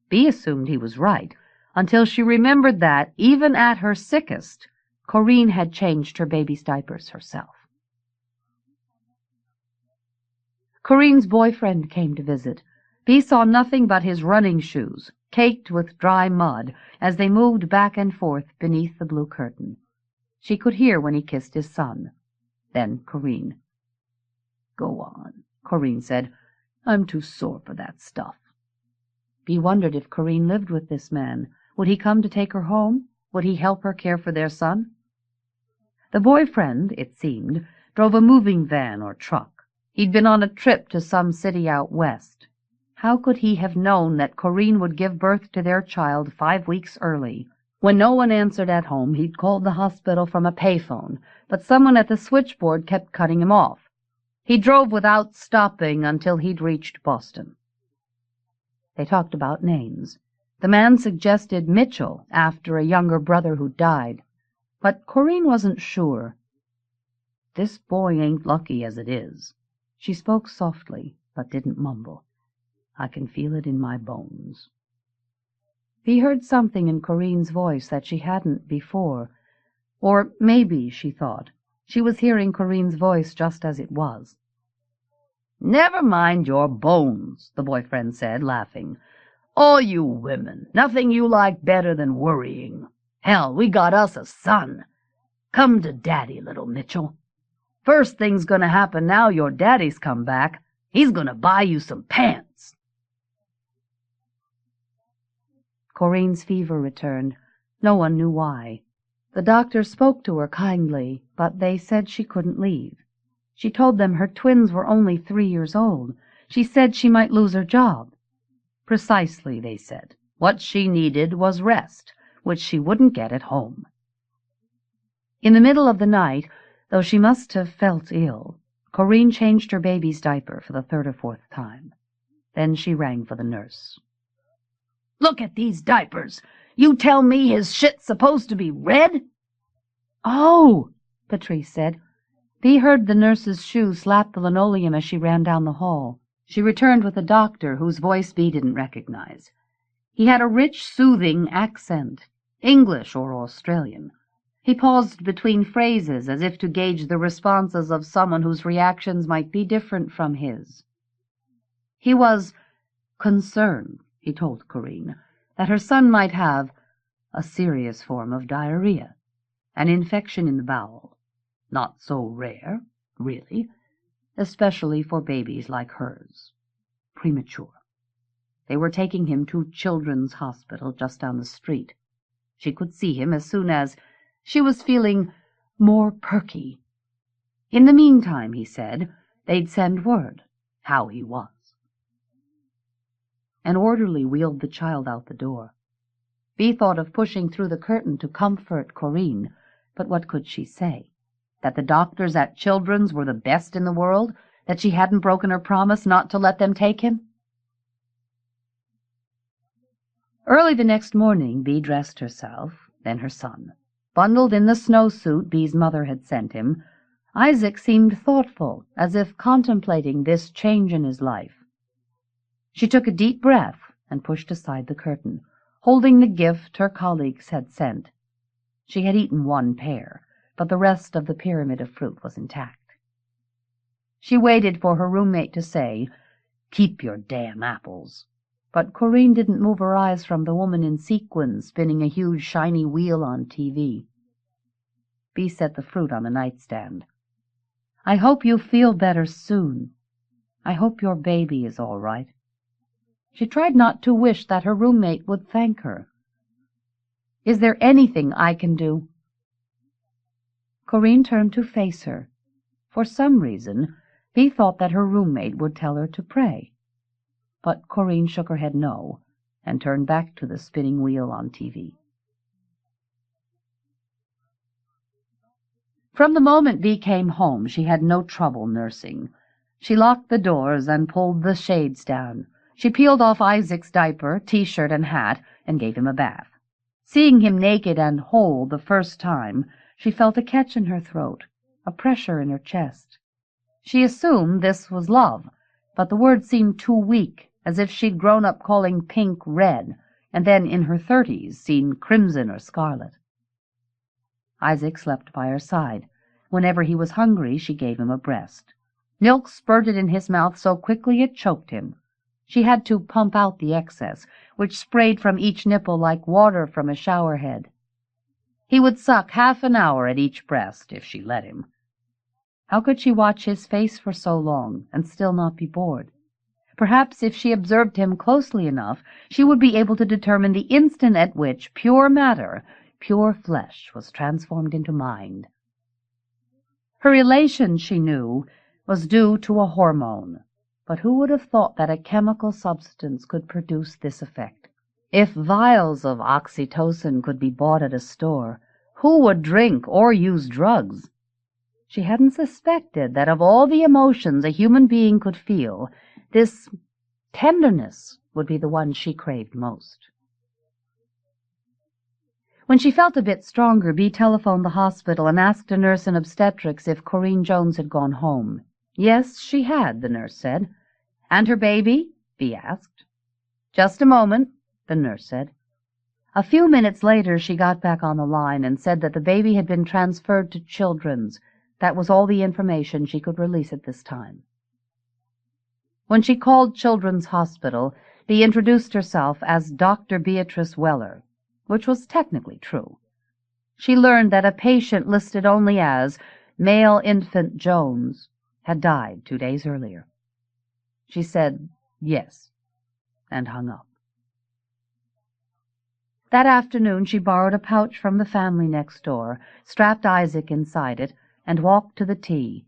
A: Bea assumed he was right, until she remembered that, even at her sickest, Corinne had changed her baby's diapers herself. Corinne's boyfriend came to visit. Bea saw nothing but his running shoes, caked with dry mud, as they moved back and forth beneath the blue curtain. She could hear when he kissed his son. Then Corinne. "Go on," Corinne said. "I'm too sore for that stuff." Bea wondered if Corinne lived with this man. Would he come to take her home? Would he help her care for their son? The boyfriend, it seemed, drove a moving van or truck. He'd been on a trip to some city out west. How could he have known that Corinne would give birth to their child 5 weeks early? When no one answered at home, he'd called the hospital from a payphone, but someone at the switchboard kept cutting him off. He drove without stopping until he'd reached Boston. They talked about names. The man suggested Mitchell, after a younger brother who died, but Corinne wasn't sure. "This boy ain't lucky as it is." She spoke softly, but didn't mumble. "I can feel it in my bones." He heard something in Corinne's voice that she hadn't before. Or maybe, she thought, she was hearing Corinne's voice just as it was. "Never mind your bones," the boyfriend said, laughing. "All you women, nothing you like better than worrying. Hell, we got us a son. Come to Daddy, little Mitchell." First thing's gonna happen now your daddy's come back. He's gonna buy you some pants. Corinne's fever returned. No one knew why. The doctors spoke to her kindly, but they said she couldn't leave. She told them her twins were only 3 years old. She said she might lose her job. Precisely, they said. What she needed was rest, which she wouldn't get at home. In the middle of the night, though she must have felt ill, Corinne changed her baby's diaper for the 3rd or 4th time. Then she rang for the nurse. "Look at these diapers! You tell me his shit's supposed to be red?" "Oh," Patrice said. Bea heard the nurse's shoe slap the linoleum as she ran down the hall. She returned with a doctor whose voice Bea didn't recognize. He had a rich, soothing accent, English or Australian. He paused between phrases as if to gauge the responses of someone whose reactions might be different from his. He was concerned, he told Corinne, that her son might have a serious form of diarrhea, an infection in the bowel. Not so rare, really, especially for babies like hers. Premature. They were taking him to Children's Hospital just down the street. She could see him as soon as she was feeling more perky. In the meantime, he said, they'd send word how he was. An orderly wheeled the child out the door. Bea thought of pushing through the curtain to comfort Corinne, but what could she say? That the doctors at Children's were the best in the world? That she hadn't broken her promise not to let them take him? Early the next morning, Bea dressed herself, then her son. Bundled in the snowsuit Bea's mother had sent him, Isaac seemed thoughtful, as if contemplating this change in his life. She took a deep breath and pushed aside the curtain, holding the gift her colleagues had sent. She had eaten one pear, but the rest of the pyramid of fruit was intact. She waited for her roommate to say, "Keep your damn apples." But Corinne didn't move her eyes from the woman in sequins spinning a huge shiny wheel on TV. Bea set the fruit on the nightstand. "I hope you feel better soon. I hope your baby is all right." She tried not to wish that her roommate would thank her. "Is there anything I can do?" Corinne turned to face her. For some reason, Bea thought that her roommate would tell her to pray. But Corinne shook her head no, and turned back to the spinning wheel on TV. From the moment Bea came home, she had no trouble nursing. She locked the doors and pulled the shades down. She peeled off Isaac's diaper, T-shirt, and hat, and gave him a bath. Seeing him naked and whole the first time, she felt a catch in her throat, a pressure in her chest. She assumed this was love, but the word seemed too weak, as if she'd grown up calling pink red, and then in her 30s seen crimson or scarlet. Isaac slept by her side. Whenever he was hungry, she gave him a breast. Milk spurted in his mouth so quickly it choked him. She had to pump out the excess, which sprayed from each nipple like water from a shower head. He would suck half an hour at each breast, if she let him. How could she watch his face for so long and still not be bored? Perhaps if she observed him closely enough, she would be able to determine the instant at which pure matter, pure flesh, was transformed into mind. Her elation, she knew, was due to a hormone, but who would have thought that a chemical substance could produce this effect? If vials of oxytocin could be bought at a store, who would drink or use drugs? She hadn't suspected that of all the emotions a human being could feel, this tenderness would be the one she craved most. When she felt a bit stronger, Bea telephoned the hospital and asked a nurse in obstetrics if Corinne Jones had gone home. Yes, she had, the nurse said. "And her baby?" Bea asked. "Just a moment," the nurse said. A few minutes later she got back on the line and said that the baby had been transferred to Children's. That was all the information she could release at this time. When she called Children's Hospital, Bea introduced herself as Dr. Beatrice Weller, which was technically true. She learned that a patient listed only as male infant Jones, had died 2 days earlier. She said yes, and hung up. That afternoon she borrowed a pouch from the family next door, strapped Isaac inside it, and walked to the tea.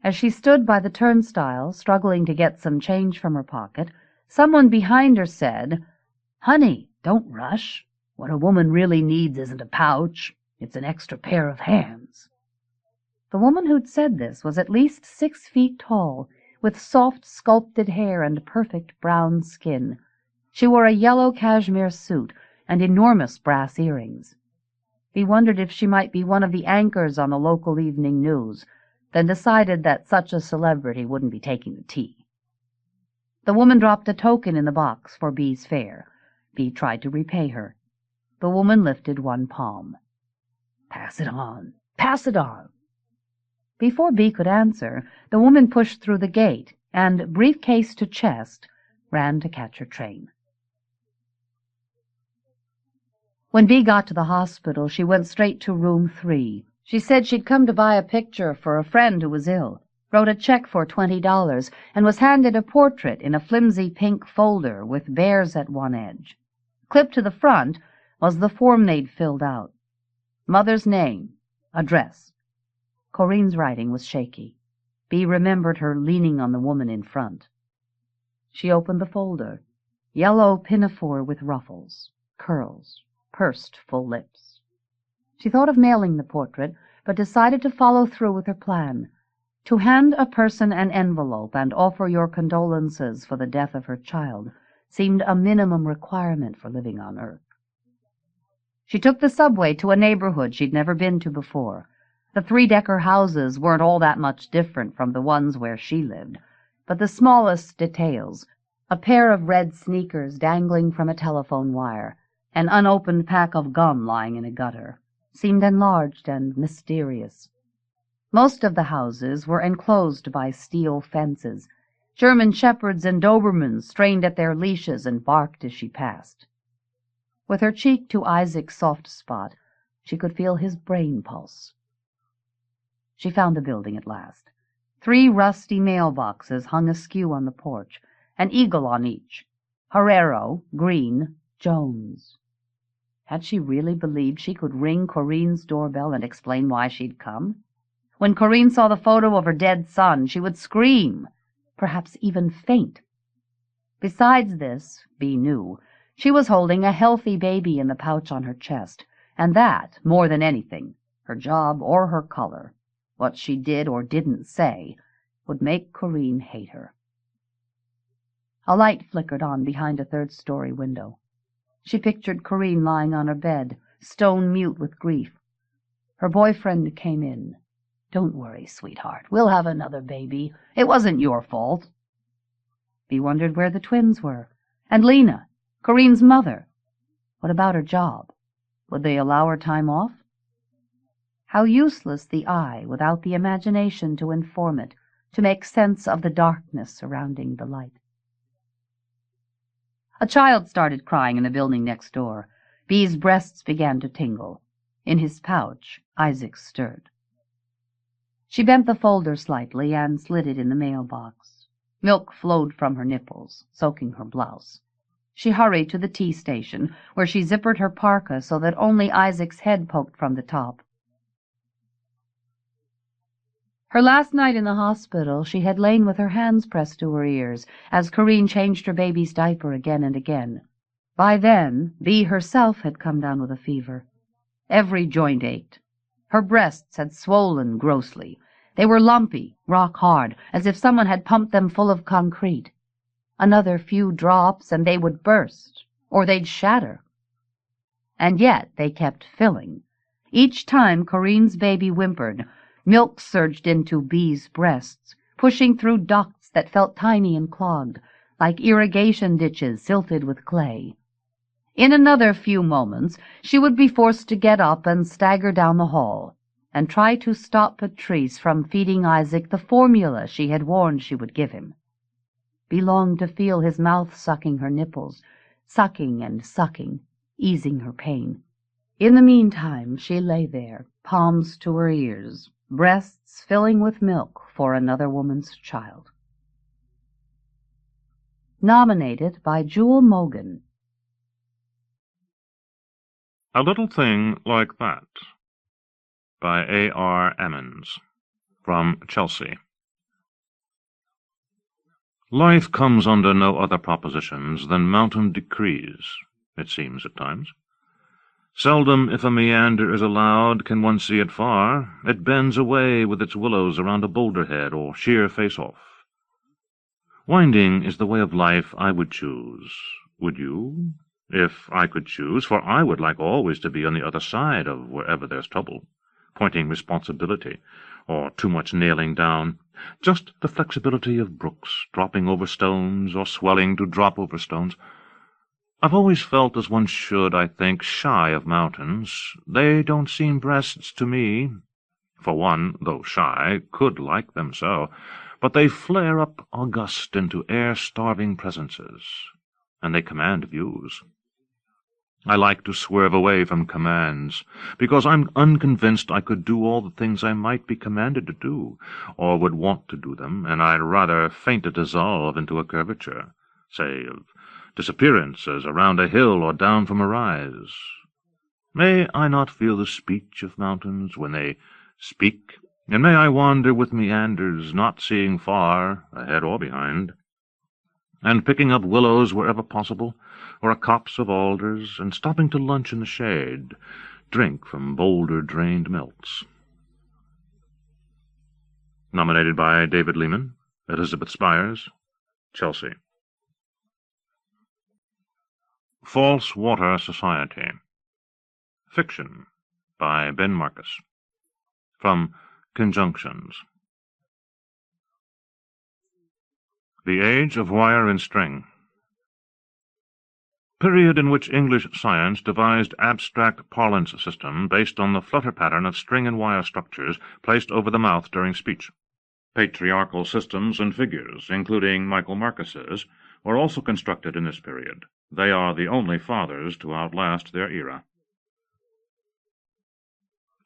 A: As she stood by the turnstile, struggling to get some change from her pocket, someone behind her said, "Honey, don't rush. What a woman really needs isn't a pouch. It's an extra pair of hands." The woman who'd said this was at least 6 feet tall, with soft, sculpted hair and perfect brown skin. She wore a yellow cashmere suit and enormous brass earrings. He wondered if she might be one of the anchors on the local evening news, then decided that such a celebrity wouldn't be taking the tea. The woman dropped a token in the box for Bee's fare. Bee tried to repay her. The woman lifted one palm. "Pass it on. Pass it on." Before Bee could answer, the woman pushed through the gate and, briefcase to chest, ran to catch her train. When Bee got to the hospital, she went straight to room 3. She said she'd come to buy a picture for a friend who was ill, wrote a check for $20, and was handed a portrait in a flimsy pink folder with bears at one edge. Clipped to the front was the form they'd filled out. Mother's name, address. Corinne's writing was shaky. Bee remembered her leaning on the woman in front. She opened the folder. Yellow pinafore with ruffles, curls, pursed full lips. She thought of mailing the portrait, but decided to follow through with her plan. To hand a person an envelope and offer your condolences for the death of her child seemed a minimum requirement for living on Earth. She took the subway to a neighborhood she'd never been to before. The 3-decker houses weren't all that much different from the ones where she lived, but the smallest details, a pair of red sneakers dangling from a telephone wire, an unopened pack of gum lying in a gutter, seemed enlarged and mysterious. Most of the houses were enclosed by steel fences. German shepherds and Dobermans strained at their leashes and barked as she passed. With her cheek to Isaac's soft spot, she could feel his brain pulse. She found the building at last. 3 rusty mailboxes hung askew on the porch, an eagle on each. Herrero, green, Jones. Had she really believed she could ring Corinne's doorbell and explain why she'd come? When Corinne saw the photo of her dead son, she would scream, perhaps even faint. Besides this, Bee knew, she was holding a healthy baby in the pouch on her chest, and that, more than anything, her job or her color, what she did or didn't say, would make Corinne hate her. A light flickered on behind a 3rd-story window. She pictured Corinne lying on her bed, stone-mute with grief. Her boyfriend came in. "Don't worry, sweetheart. We'll have another baby. It wasn't your fault." Bee wondered where the twins were. And Lena, Corinne's mother. What about her job? Would they allow her time off? How useless the eye without the imagination to inform it, to make sense of the darkness surrounding the light. A child started crying in the building next door. Bee's breasts began to tingle. In his pouch, Isaac stirred. She bent the folder slightly and slid it in the mailbox. Milk flowed from her nipples, soaking her blouse. She hurried to the tea station, where she zippered her parka so that only Isaac's head poked from the top. Her last night in the hospital, she had lain with her hands pressed to her ears as Corinne changed her baby's diaper again and again. By then, Bee herself had come down with a fever. Every joint ached. Her breasts had swollen grossly. They were lumpy, rock-hard, as if someone had pumped them full of concrete. Another few drops and they would burst, or they'd shatter. And yet they kept filling. Each time Corinne's baby whimpered, milk surged into Bee's breasts, pushing through ducts that felt tiny and clogged, like irrigation ditches silted with clay. In another few moments she would be forced to get up and stagger down the hall, and try to stop Patrice from feeding Isaac the formula she had warned she would give him. Bee longed to feel his mouth sucking her nipples, sucking and sucking, easing her pain. In the meantime she lay there, palms to her ears, breasts filling with milk for another woman's child. Nominated by Jewel Mogan.
B: A Little Thing Like That, by A.R. Ammons, from Chelsea. Life comes under no other propositions than mountain decrees, it seems at times. Seldom, if a meander is allowed, can one see it far. It bends away with its willows around a boulder head or sheer face-off. Winding is the way of life I would choose. Would you? If I could choose, for I would like always to be on the other side of wherever there's trouble, pointing responsibility, or too much nailing down. Just the flexibility of brooks, dropping over stones, or swelling to drop over stones. I've always felt as one should, I think, shy of mountains. They don't seem breasts to me. For one, though shy, could like them so, but they flare up august into air-starving presences, and they command views. I like to swerve away from commands, because I'm unconvinced I could do all the things I might be commanded to do, or would want to do them, and I'd rather feint a dissolve into a curvature, say, of disappearances around a hill or down from a rise. May I not feel the speech of mountains when they speak, and may I wander with meanders, not seeing far, ahead or behind, and picking up willows wherever possible, or a copse of alders, and stopping to lunch in the shade, drink from boulder-drained melts. Nominated by David Lehman, Elizabeth Spires, Chelsea. False Water Society. Fiction, by Ben Marcus, from Conjunctions. The Age of Wire and String. Period in which English science devised abstract parlance system based on the flutter pattern of string and wire structures placed over the mouth during speech. Patriarchal systems and figures, including Michael Marcus's, were also constructed in this period. They are the only fathers to outlast their era.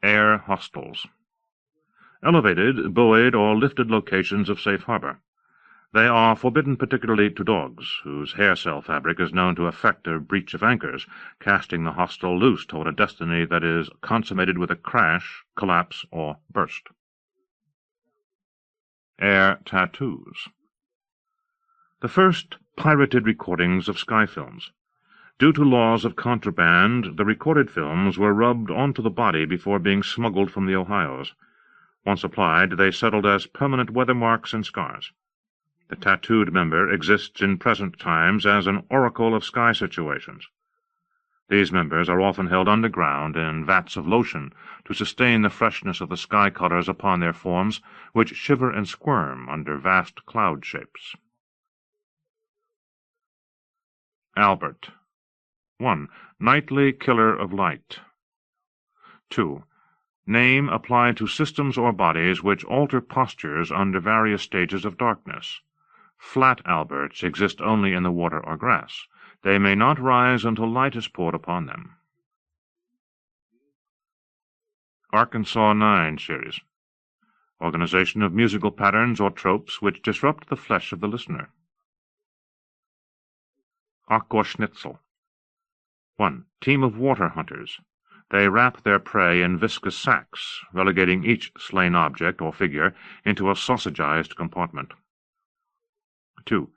B: Air hostels. Elevated, buoyed, or lifted locations of safe harbor. They are forbidden particularly to dogs, whose hair cell fabric is known to effect a breach of anchors, casting the hostel loose toward a destiny that is consummated with a crash, collapse, or burst. Air tattoos. The first pirated recordings of sky films. Due to laws of contraband, the recorded films were rubbed onto the body before being smuggled from the Ohios. Once applied, they settled as permanent weather marks and scars. The tattooed member exists in present times as an oracle of sky situations. These members are often held underground in vats of lotion to sustain the freshness of the sky colors upon their forms, which shiver and squirm under vast cloud shapes. Albert. 1. Nightly killer of light. 2. Name applied to systems or bodies which alter postures under various stages of darkness. Flat Alberts exist only in the water or grass. They may not rise until light is poured upon them. Arkansas 9 series. Organization of musical patterns or tropes which disrupt the flesh of the listener. Aqua Schnitzel. 1. Team of water hunters. They wrap their prey in viscous sacks, relegating each slain object or figure into a sausagized compartment. 2.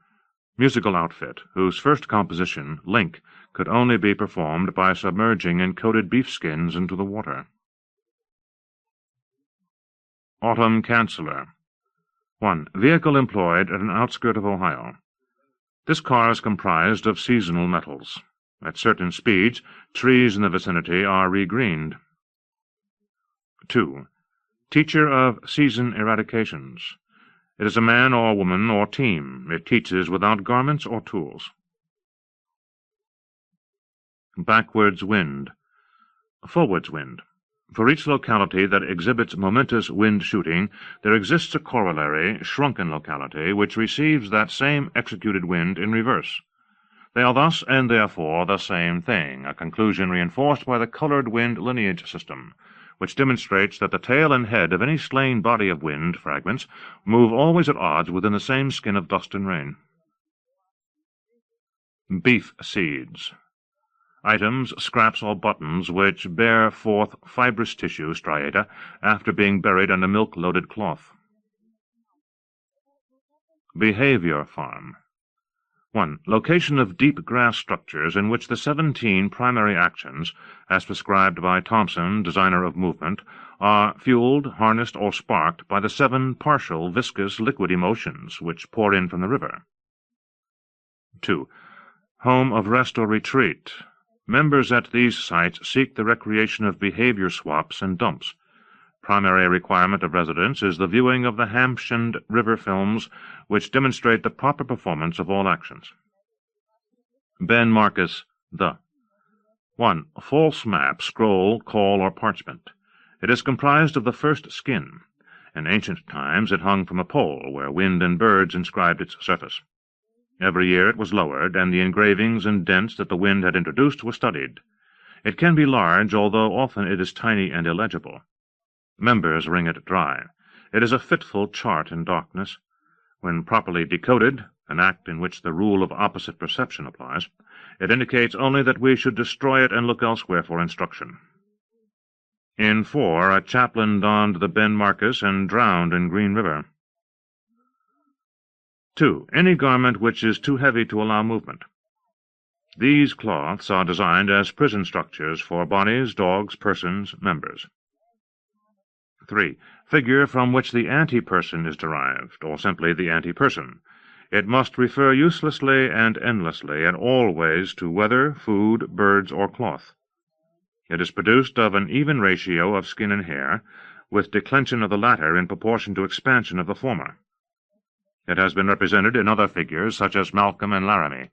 B: Musical outfit, whose first composition, Link, could only be performed by submerging encoded beefskins into the water. Autumn Canceller. 1. Vehicle employed at an outskirt of Ohio. This car is comprised of seasonal metals. At certain speeds, trees in the vicinity are regreened. 2. Teacher of season eradications. It is a man or woman or team. It teaches without garments or tools. Backwards wind. Forwards wind. For each locality that exhibits momentous wind shooting, there exists a corollary, shrunken locality, which receives that same executed wind in reverse. They are thus and therefore the same thing, a conclusion reinforced by the colored wind lineage system, which demonstrates that the tail and head of any slain body of wind fragments move always at odds within the same skin of dust and rain. Beef seeds. Items, scraps or buttons, which bear forth fibrous tissue striata after being buried under milk-loaded cloth. Behavior farm. 1. Location of deep grass structures in which the 17 primary actions, as prescribed by Thomson, designer of movement, are fueled, harnessed, or sparked by the 7 partial viscous liquid emotions which pour in from the river. 2. Home of rest or retreat. Members at these sites seek the recreation of behavior swaps and dumps. Primary requirement of residence is the viewing of the Hampshire river films which demonstrate the proper performance of all actions. Ben Marcus, the. 1. False map, scroll, call, or parchment. It is comprised of the first skin. In ancient times it hung from a pole where wind and birds inscribed its surface. Every year it was lowered, and the engravings and dents that the wind had introduced were studied. It can be large, although often it is tiny and illegible. Members wring it dry. It is a fitful chart in darkness. When properly decoded, an act in which the rule of opposite perception applies, it indicates only that we should destroy it and look elsewhere for instruction. In 4, a chaplain donned the Ben Marcus and drowned in Green River. 2. Any garment which is too heavy to allow movement. These cloths are designed as prison structures for bodies, dogs, persons, members. 3. Figure from which the anti-person is derived, or simply the anti-person. It must refer uselessly and endlessly and always to weather, food, birds, or cloth. It is produced of an even ratio of skin and hair, with declension of the latter in proportion to expansion of the former. It has been represented in other figures, such as Malcolm and Laramie,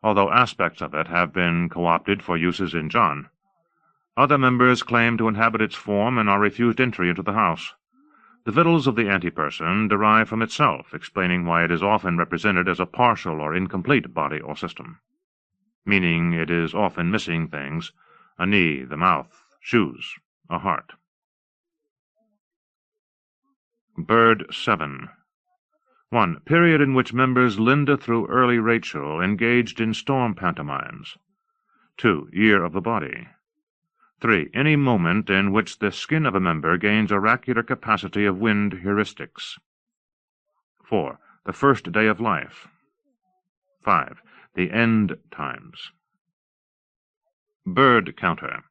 B: although aspects of it have been co-opted for uses in John. Other members claim to inhabit its form and are refused entry into the house. The victuals of the anti-person derive from itself, explaining why it is often represented as a partial or incomplete body or system, meaning it is often missing things, a knee, the mouth, shoes, a heart. Bird 7. 1. Period in which members Linda through early Rachel engaged in storm pantomimes. 2. Year of the body. 3. Any moment in which the skin of a member gains oracular capacity of wind heuristics. 4. The first day of life. 5. The end times. Bird counter.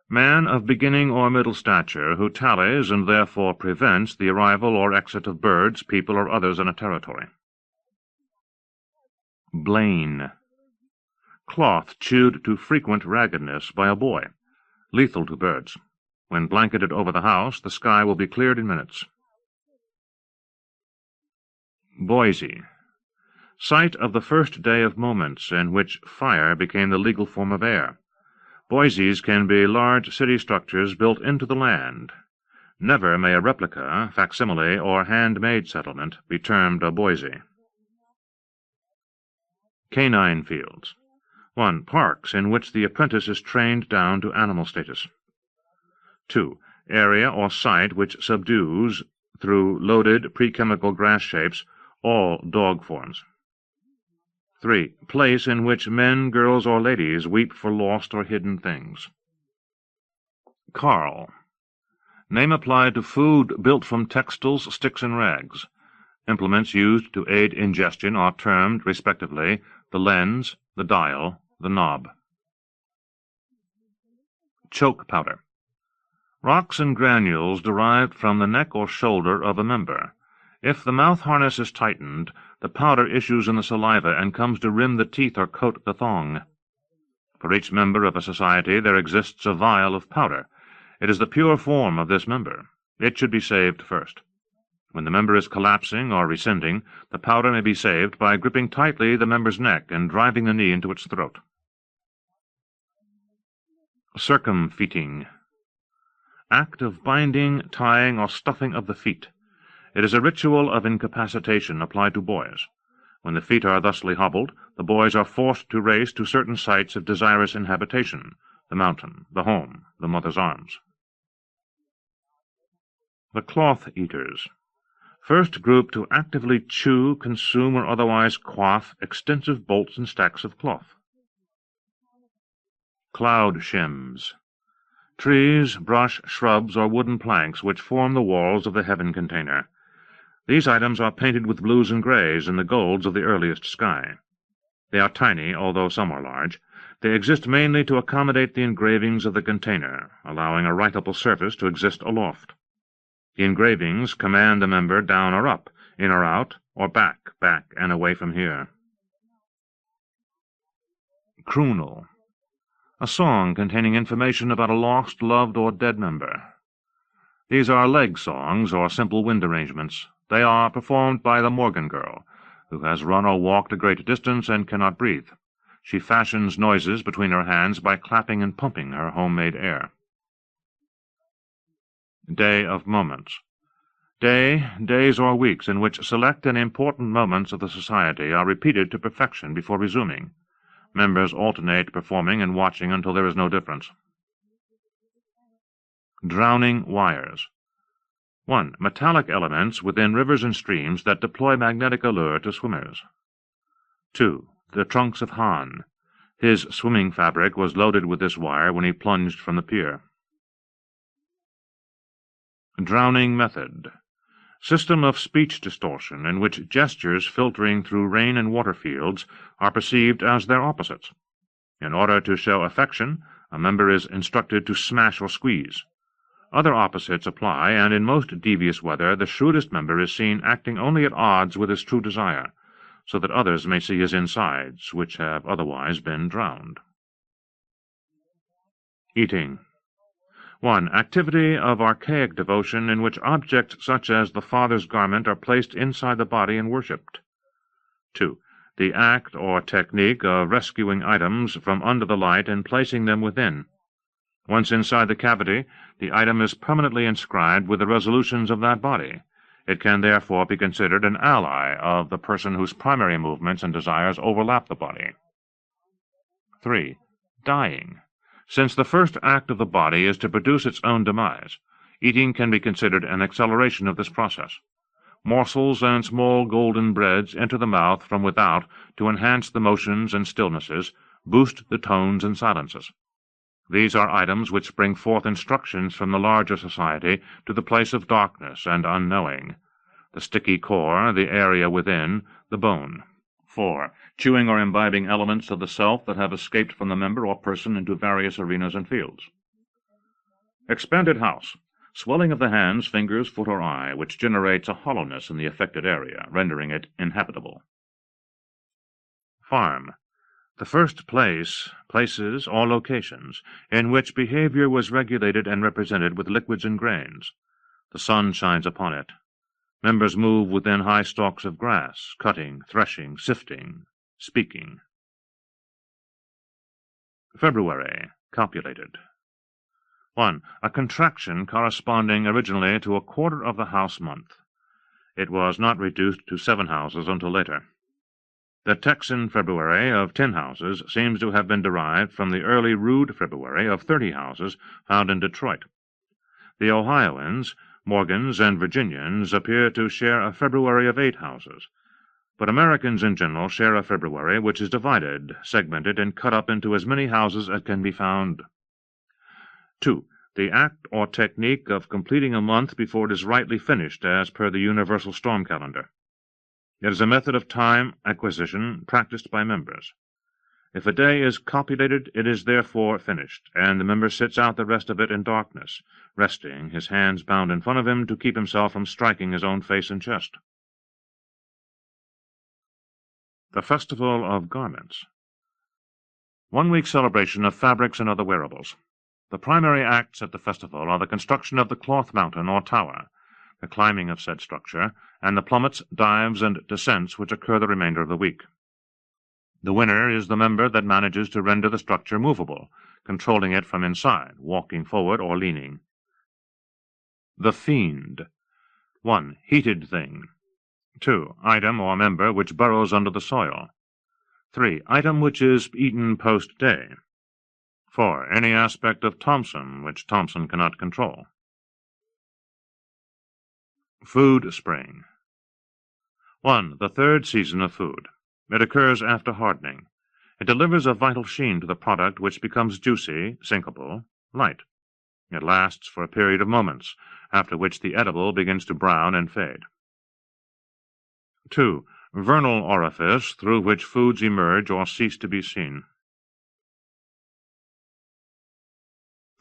B: Man of beginning or middle stature who tallies and therefore prevents the arrival or exit of birds, people, or others in a territory. Blaine. Cloth chewed to frequent raggedness by a boy. Lethal to birds. When blanketed over the house, the sky will be cleared in minutes. Boise. Site of the first day of moments in which fire became the legal form of air. Boises can be large city structures built into the land. Never may a replica, facsimile, or handmade settlement be termed a Boise. Canine fields. 1. Parks in which the apprentice is trained down to animal status. 2. Area or site which subdues, through loaded pre-chemical grass shapes, all dog forms. 3. Place in which men, girls, or ladies weep for lost or hidden things. Carl. Name applied to food built from textiles, sticks, and rags. Implements used to aid ingestion are termed, respectively, the lens, the dial, the knob. Choke powder. Rocks and granules derived from the neck or shoulder of a member. If the mouth harness is tightened, the powder issues in the saliva and comes to rim the teeth or coat the thong. For each member of a society there exists a vial of powder. It is the pure form of this member. It should be saved first. When the member is collapsing or rescinding, the powder may be saved by gripping tightly the member's neck and driving the knee into its throat. Circumfeeting. Act of binding, tying, or stuffing of the feet. It is a ritual of incapacitation applied to boys. When the feet are thusly hobbled, the boys are forced to race to certain sites of desirous inhabitation, the mountain, the home, the mother's arms. The cloth eaters. First group to actively chew, consume, or otherwise quaff extensive bolts and stacks of cloth. Cloud shims. Trees, brush, shrubs, or wooden planks which form the walls of the heaven container. These items are painted with blues and grays and the golds of the earliest sky. They are tiny, although some are large. They exist mainly to accommodate the engravings of the container, allowing a writable surface to exist aloft. The engravings command the member down or up, in or out, or back, and away from here. Croonal. A song containing information about a lost, loved, or dead member. These are leg songs or simple wind arrangements. They are performed by the Morgan girl, who has run or walked a great distance and cannot breathe. She fashions noises between her hands by clapping and pumping her homemade air. Day of moments. Days or weeks in which select and important moments of the society are repeated to perfection before resuming. Members alternate performing and watching until there is no difference. Drowning wires. 1. Metallic elements within rivers and streams that deploy magnetic allure to swimmers. 2. The trunks of Han. His swimming fabric was loaded with this wire when he plunged from the pier. Drowning method. System of speech distortion in which gestures filtering through rain and water fields are perceived as their opposites. In order to show affection, a member is instructed to smash or squeeze. Other opposites apply, and in most devious weather the shrewdest member is seen acting only at odds with his true desire, so that others may see his insides, which have otherwise been drowned. Eating. 1. Activity of archaic devotion in which objects such as the father's garment are placed inside the body and worshipped. 2. The act or technique of rescuing items from under the light and placing them within. Once inside the cavity, the item is permanently inscribed with the resolutions of that body. It can therefore be considered an ally of the person whose primary movements and desires overlap the body. 3. Dying. Since the first act of the body is to produce its own demise, eating can be considered an acceleration of this process. Morsels and small golden breads enter the mouth from without to enhance the motions and stillnesses, boost the tones and silences. These are items which bring forth instructions from the larger society to the place of darkness and unknowing. The sticky core, the area within, the bone. 4. Chewing or imbibing elements of the self that have escaped from the member or person into various arenas and fields. Expanded house. Swelling of the hands, fingers, foot, or eye, which generates a hollowness in the affected area, rendering it inhabitable. Farm. The first places, or locations, in which behavior was regulated and represented with liquids and grains. The sun shines upon it. Members move within high stalks of grass, cutting, threshing, sifting, speaking. February. Copulated. 1. A contraction corresponding originally to a quarter of the house month. It was not reduced to 7 houses until later. The Texan February of 10 houses seems to have been derived from the early rude February of 30 houses found in Detroit. The Ohioans, Morgans, and Virginians appear to share a February of 8 houses, but Americans in general share a February which is divided, segmented, and cut up into as many houses as can be found. 2. The act or technique of completing a month before it is rightly finished as per the universal storm calendar. It is a method of time acquisition practiced by members. If a day is copulated, it is therefore finished, and the member sits out the rest of it in darkness, resting, his hands bound in front of him to keep himself from striking his own face and chest. The Festival of Garments. 1-week celebration of fabrics and other wearables. The primary acts at the festival are the construction of the cloth mountain or tower, the climbing of said structure, and the plummets, dives, and descents which occur the remainder of the week. The winner is the member that manages to render the structure movable, controlling it from inside, walking forward or leaning. The Fiend. 1. Heated thing. 2. Item or member which burrows under the soil. 3. Item which is eaten post-day. 4. Any aspect of Thompson which Thompson cannot control. Food spring. 1. The third season of food. It occurs after hardening. It delivers a vital sheen to the product which becomes juicy, sinkable, light. It lasts for a period of moments, after which the edible begins to brown and fade. 2. Vernal orifice through which foods emerge or cease to be seen.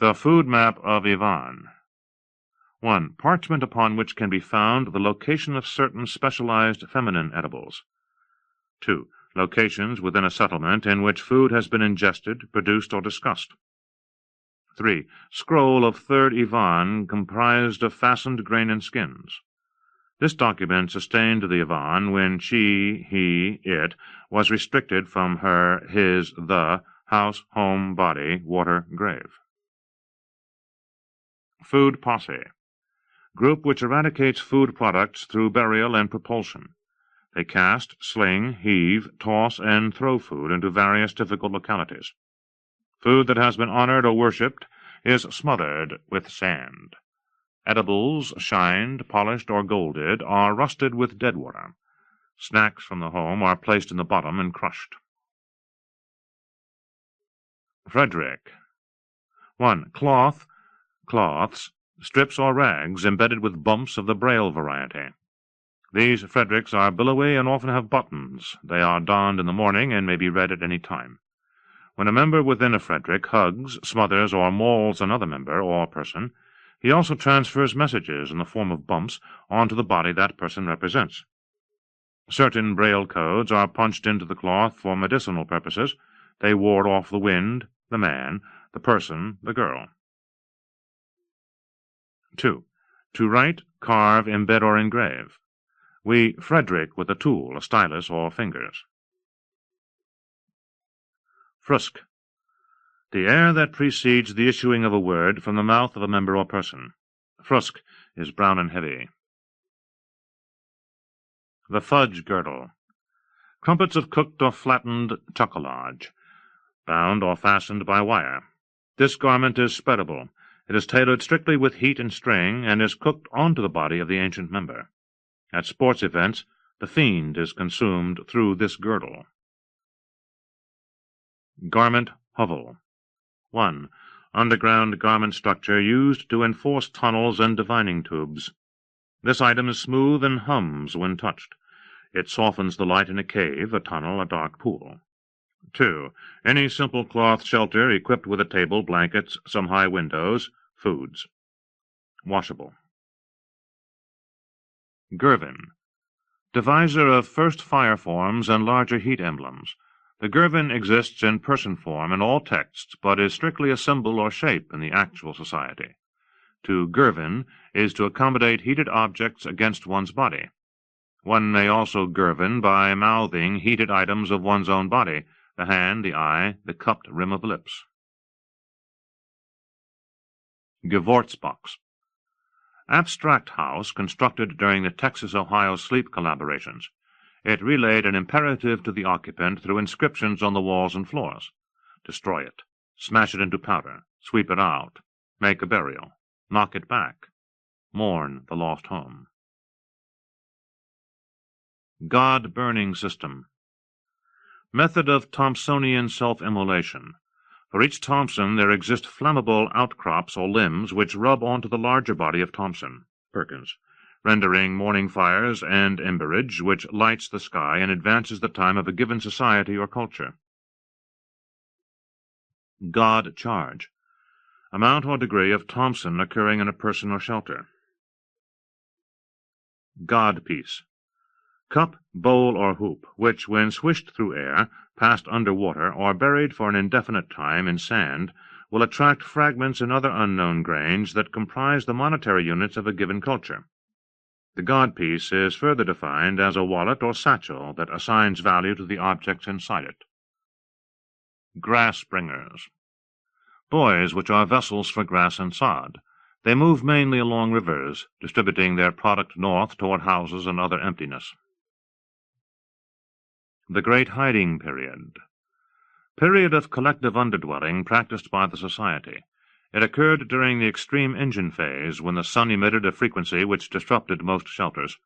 B: The food map of Ivan. 1. Parchment upon which can be found the location of certain specialized feminine edibles. 2. Locations within a settlement in which food has been ingested, produced, or discussed. 3. Scroll of third Ivan comprised of fastened grain and skins. This document sustained the Ivan when she, he, it was restricted from her, his, the, house, home, body, water, grave. Food posse. Group which eradicates food products through burial and propulsion. They cast, sling, heave, toss, and throw food into various difficult localities. Food that has been honored or worshipped is smothered with sand. Edibles, shined, polished, or golded, are rusted with dead water. Snacks from the home are placed in the bottom and crushed. Frederick. 1. Cloth, cloths, strips or rags embedded with bumps of the braille variety. These Fredericks are billowy and often have buttons. They are donned in the morning and may be read at any time. When a member within a Frederick hugs, smothers, or mauls another member or person, he also transfers messages in the form of bumps onto the body that person represents. Certain braille codes are punched into the cloth for medicinal purposes. They ward off the wind, the man, the person, the girl. 2. To write, carve, embed, or engrave. We Frederick with a tool, a stylus, or fingers. Frusk. The air that precedes the issuing of a word from the mouth of a member or person. Frusk is brown and heavy. The fudge girdle. Crumpets of cooked or flattened chocolate, bound or fastened by wire. This garment is spreadable. It is tailored strictly with heat and string, and is cooked onto the body of the ancient member. At sports events, the fiend is consumed through this girdle. Garment hovel. 1. Underground garment structure used to enforce tunnels and divining tubes. This item is smooth and hums when touched. It softens the light in a cave, a tunnel, a dark pool. 2. Any simple cloth shelter equipped with a table, blankets, some high windows, foods. Washable. Girvan. Deviser of first fire forms and larger heat emblems. The Girvan exists in person form in all texts, but is strictly a symbol or shape in the actual society. To Girvan is to accommodate heated objects against one's body. One may also Girvan by mouthing heated items of one's own body, the hand, the eye, the cupped rim of lips. Gevortsbox. Abstract house constructed during the Texas-Ohio sleep collaborations. It relayed an imperative to the occupant through inscriptions on the walls and floors. Destroy it. Smash it into powder. Sweep it out. Make a burial. Knock it back. Mourn the lost home. God-burning system. Method of Thompsonian self-immolation. For each Thompson there exist flammable outcrops or limbs which rub onto the larger body of Thompson, Perkins, rendering morning fires and emberage which lights the sky and advances the time of a given society or culture. God charge. Amount or degree of Thompson occurring in a person or shelter. God piece. Cup, bowl, or hoop, which, when swished through air, passed under water, or buried for an indefinite time in sand, will attract fragments and other unknown grains that comprise the monetary units of a given culture. The God piece is further defined as a wallet or satchel that assigns value to the objects inside it. Grass bringers. Boys which are vessels for grass and sod. They move mainly along rivers, distributing their product north toward houses and other emptiness. The Great Hiding Period. Period of collective underdwelling practiced by the society. It occurred during the extreme engine phase, when the sun emitted a frequency which disrupted most shelters.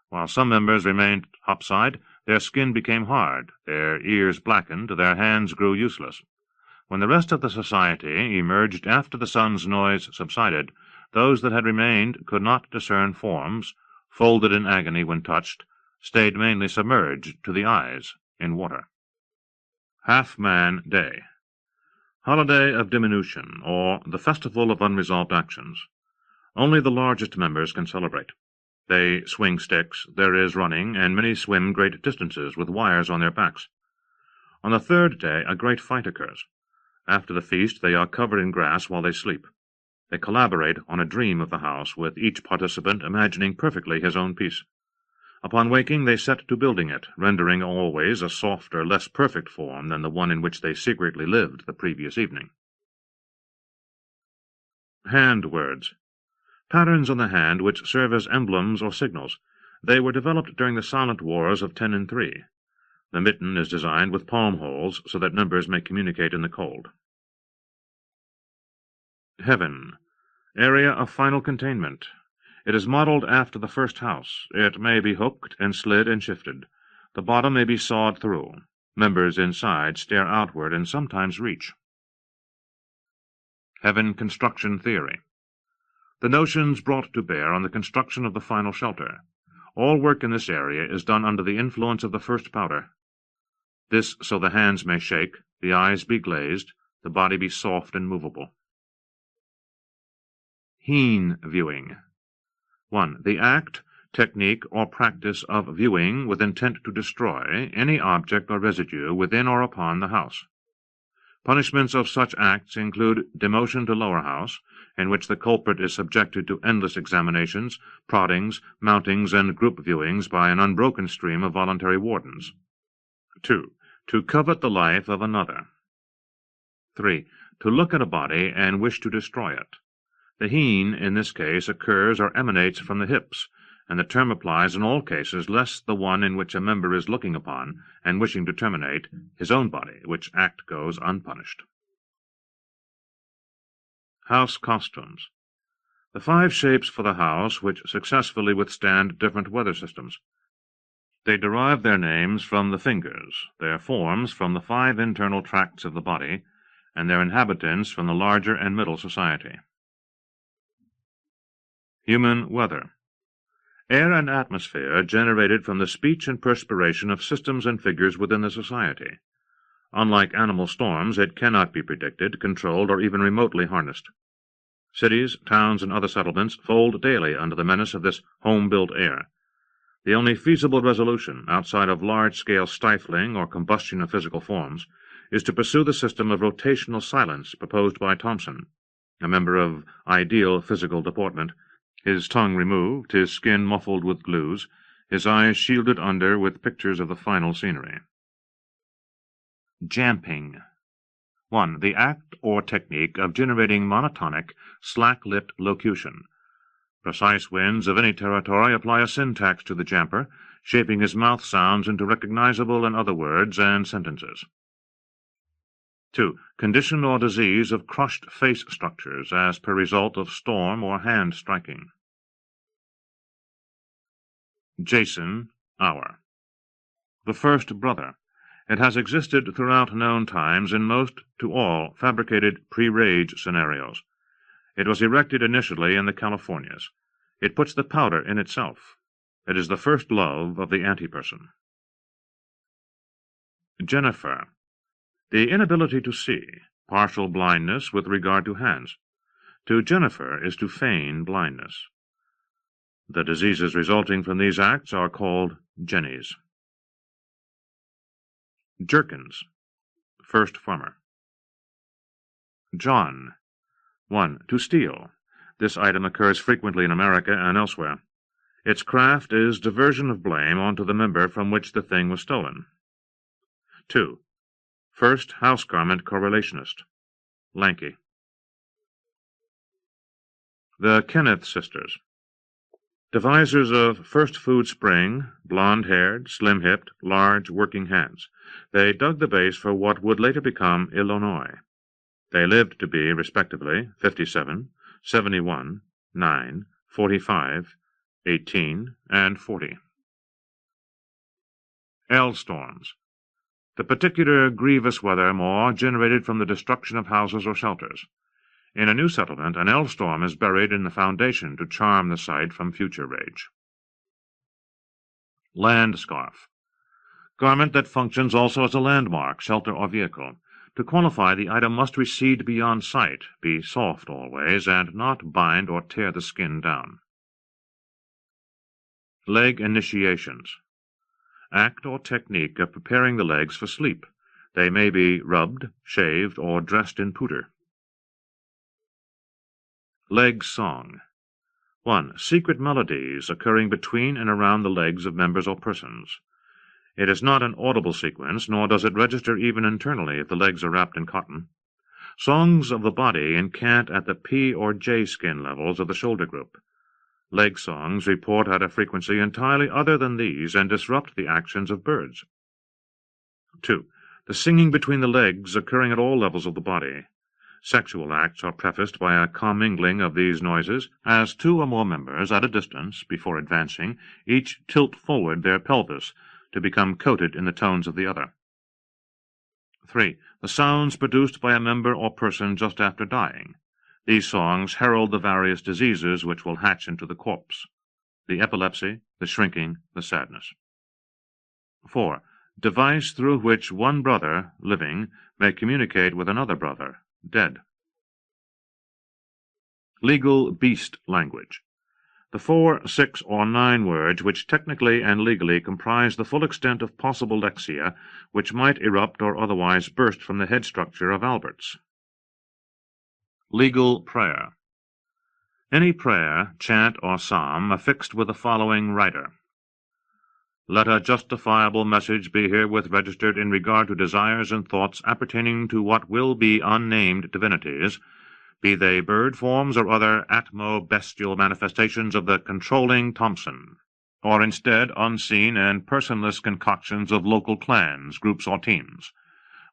B: While some members remained topside, their skin became hard, their ears blackened, their hands grew useless. When the rest of the society emerged after the sun's noise subsided, those that had remained could not discern forms, folded in agony when touched, stayed mainly submerged to the eyes in water. Half-Man Day. Holiday of Diminution, or the Festival of Unresolved Actions. Only the largest members can celebrate. They swing sticks, there is running, and many swim great distances with wires on their backs. On the third day a great fight occurs. After the feast they are covered in grass while they sleep. They collaborate on a dream of the house, with each participant imagining perfectly his own piece. Upon waking they set to building it, rendering always a softer, less perfect form than the one in which they secretly lived the previous evening. Hand words. Patterns on the hand which serve as emblems or signals. They were developed during the silent wars of 10 and 3. The mitten is designed with palm holes so that members may communicate in the cold. Heaven. Area of final containment. It is modeled after the first house. It may be hooked and slid and shifted. The bottom may be sawed through. Members inside stare outward and sometimes reach. Heaven construction theory. The notions brought to bear on the construction of the final shelter. All work in this area is done under the influence of the first powder. This so the hands may shake, the eyes be glazed, the body be soft and movable. Heen viewing. 1. The act, technique, or practice of viewing with intent to destroy any object or residue within or upon the house. Punishments of such acts include demotion to lower house, in which the culprit is subjected to endless examinations, proddings, mountings, and group viewings by an unbroken stream of voluntary wardens. 2. To covet the life of another. 3. To look at a body and wish to destroy it. The heen, in this case, occurs or emanates from the hips, and the term applies in all cases less the one in which a member is looking upon and wishing to terminate his own body, which act goes unpunished. House costumes. The 5 shapes for the house which successfully withstand different weather systems. They derive their names from the fingers, their forms from the 5 internal tracts of the body, and their inhabitants from the larger and middle society. Human weather. Air and atmosphere generated from the speech and perspiration of systems and figures within the society. Unlike animal storms, it cannot be predicted, controlled, or even remotely harnessed. Cities, towns, and other settlements fold daily under the menace of this home-built air. The only feasible resolution, outside of large-scale stifling or combustion of physical forms, is to pursue the system of rotational silence proposed by Thomson, a member of ideal physical deportment, his tongue removed, his skin muffled with glues, his eyes shielded under with pictures of the final scenery. Jamping. 1. The act or technique of generating monotonic, slack-lipped locution. Precise winds of any territory apply a syntax to the jamper, shaping his mouth sounds into recognizable and other words and sentences. 2. Condition or disease of crushed face structures as per result of storm or hand striking. Jason, hour. The first brother. It has existed throughout known times in most to all fabricated pre-rage scenarios. It was erected initially in the Californias. It puts the powder in itself. It is the first love of the anti-person. Jennifer. The inability to see, partial blindness with regard to hands. To Jennifer is to feign blindness. The diseases resulting from these acts are called jennies. Jerkins. First farmer. John. 1. To steal. This item occurs frequently in America and elsewhere. Its craft is diversion of blame onto the member from which the thing was stolen. 2. First house garment correlationist. Lanky. The Kenneth sisters. Devisers of first food spring, blonde-haired, slim-hipped, large working hands. They dug the base for what would later become Illinois. They lived to be, respectively, 57, 71, 9, 45, 18, and 40. Hailstorms. The particular grievous weather more generated from the destruction of houses or shelters. In a new settlement, an hailstorm is buried in the foundation to charm the site from future rage. Land scarf. Garment that functions also as a landmark, shelter, or vehicle. To qualify, the item must recede beyond sight, be soft always, and not bind or tear the skin down. Leg initiations. Act or technique of preparing the legs for sleep. They may be rubbed, shaved, or dressed in powder. Leg song. 1. Secret melodies occurring between and around the legs of members or persons. It is not an audible sequence, nor does it register even internally if the legs are wrapped in cotton. Songs of the body incant at the P or J skin levels of the shoulder group. Leg songs report at a frequency entirely other than these and disrupt the actions of birds. 2. The singing between the legs occurring at all levels of the body. Sexual acts are prefaced by a commingling of these noises, as two or more members, at a distance, before advancing, each tilt forward their pelvis to become coated in the tones of the other. 3. The sounds produced by a member or person just after dying. These songs herald the various diseases which will hatch into the corpse, the epilepsy, the shrinking, the sadness. 4. Device through which one brother, living, may communicate with another brother, dead. Legal beast language. The 4, 6, or 9 words which technically and legally comprise the full extent of possible lexia which might erupt or otherwise burst from the head structure of Alberts. Legal prayer. Any prayer, chant, or psalm affixed with the following writer. Let a justifiable message be herewith registered in regard to desires and thoughts appertaining to what will be unnamed divinities, be they bird forms or other atmo-bestial manifestations of the controlling Thompson, or instead unseen and personless concoctions of local clans, groups, or teams,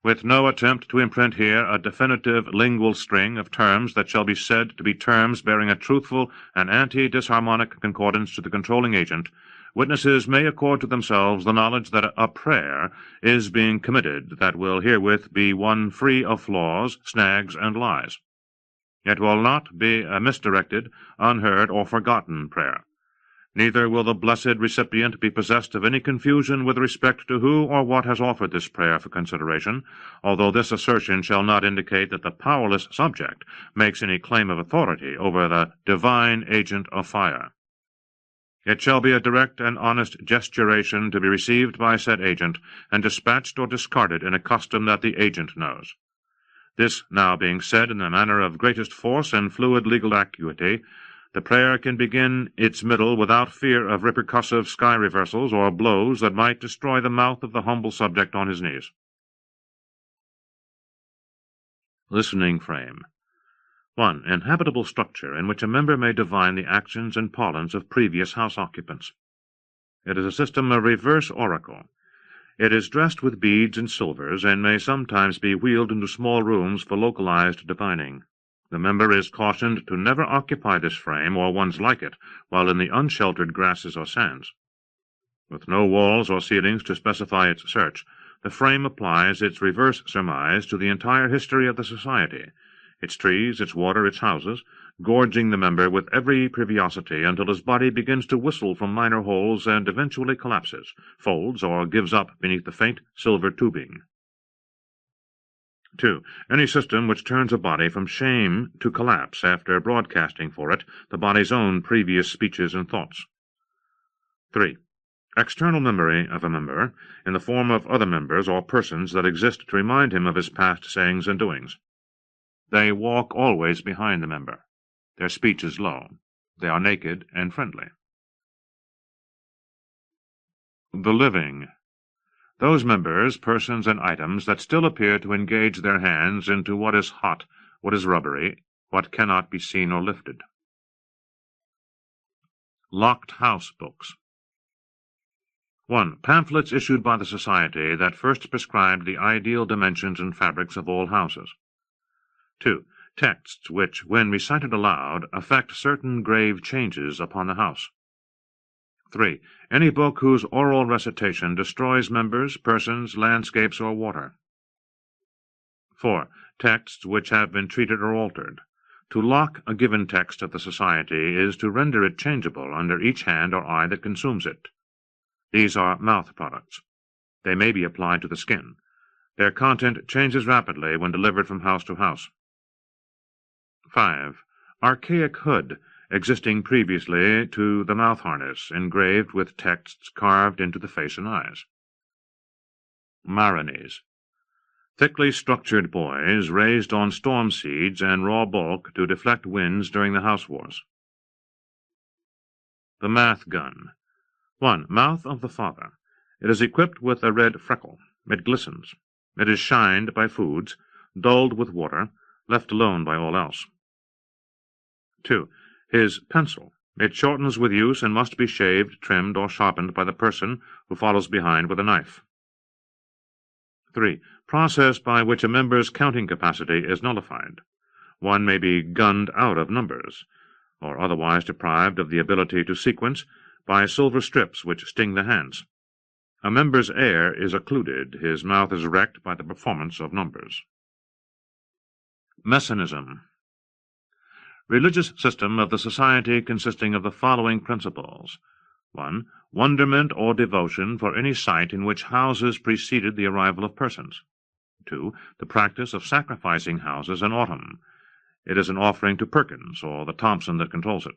B: with no attempt to imprint here a definitive lingual string of terms that shall be said to be terms bearing a truthful and anti-disharmonic concordance to the controlling agent. Witnesses may accord to themselves the knowledge that a prayer is being committed that will herewith be one free of flaws, snags, and lies. It will not be a misdirected, unheard, or forgotten prayer. Neither will the blessed recipient be possessed of any confusion with respect to who or what has offered this prayer for consideration, although this assertion shall not indicate that the powerless subject makes any claim of authority over the divine agent of fire. It shall be a direct and honest gesturation to be received by said agent, and dispatched or discarded in a custom that the agent knows. This now being said in the manner of greatest force and fluid legal acuity, the prayer can begin its middle without fear of repercussive sky reversals or blows that might destroy the mouth of the humble subject on his knees. Listening frame. 1. Inhabitable structure in which a member may divine the actions and parlance of previous house occupants. It is a system of reverse oracle. It is dressed with beads and silvers, and may sometimes be wheeled into small rooms for localized divining. The member is cautioned to never occupy this frame, or ones like it, while in the unsheltered grasses or sands. With no walls or ceilings to specify its search, the frame applies its reverse surmise to the entire history of the society, its trees, its water, its houses, gorging the member with every privosity until his body begins to whistle from minor holes and eventually collapses, folds, or gives up beneath the faint silver tubing. 2. Any system which turns a body from shame to collapse after broadcasting for it the body's own previous speeches and thoughts. 3. External memory of a member, in the form of other members or persons that exist to remind him of his past sayings and doings. They walk always behind the member. Their speech is low. They are naked and friendly. The living. Those members, persons, and items that still appear to engage their hands into what is hot, what is rubbery, what cannot be seen or lifted. Locked house books. 1. Pamphlets issued by the Society that first prescribed the ideal dimensions and fabrics of all houses. 2. Texts which, when recited aloud, affect certain grave changes upon the house. 3. Any book whose oral recitation destroys members, persons, landscapes, or water. 4. Texts which have been treated or altered. To lock a given text of the Society is to render it changeable under each hand or eye that consumes it. These are mouth products. They may be applied to the skin. Their content changes rapidly when delivered from house to house. 5. Archaic hood, existing previously to the mouth harness, engraved with texts carved into the face and eyes. Maronies. Thickly structured buoys raised on storm seeds and raw bulk to deflect winds during the house wars. The Math Gun. 1. Mouth of the father. It is equipped with a red freckle. It glistens. It is shined by foods, dulled with water, left alone by all else. 2. His pencil. It shortens with use and must be shaved, trimmed, or sharpened by the person who follows behind with a knife. 3. Process by which a member's counting capacity is nullified. One may be gunned out of numbers, or otherwise deprived of the ability to sequence by silver strips which sting the hands. A member's air is occluded, his mouth is wrecked by the performance of numbers. Messianism. Religious system of the Society consisting of the following principles. 1. Wonderment or devotion for any site in which houses preceded the arrival of persons. 2. The practice of sacrificing houses in autumn. It is an offering to Perkins or the Thompson that controls it.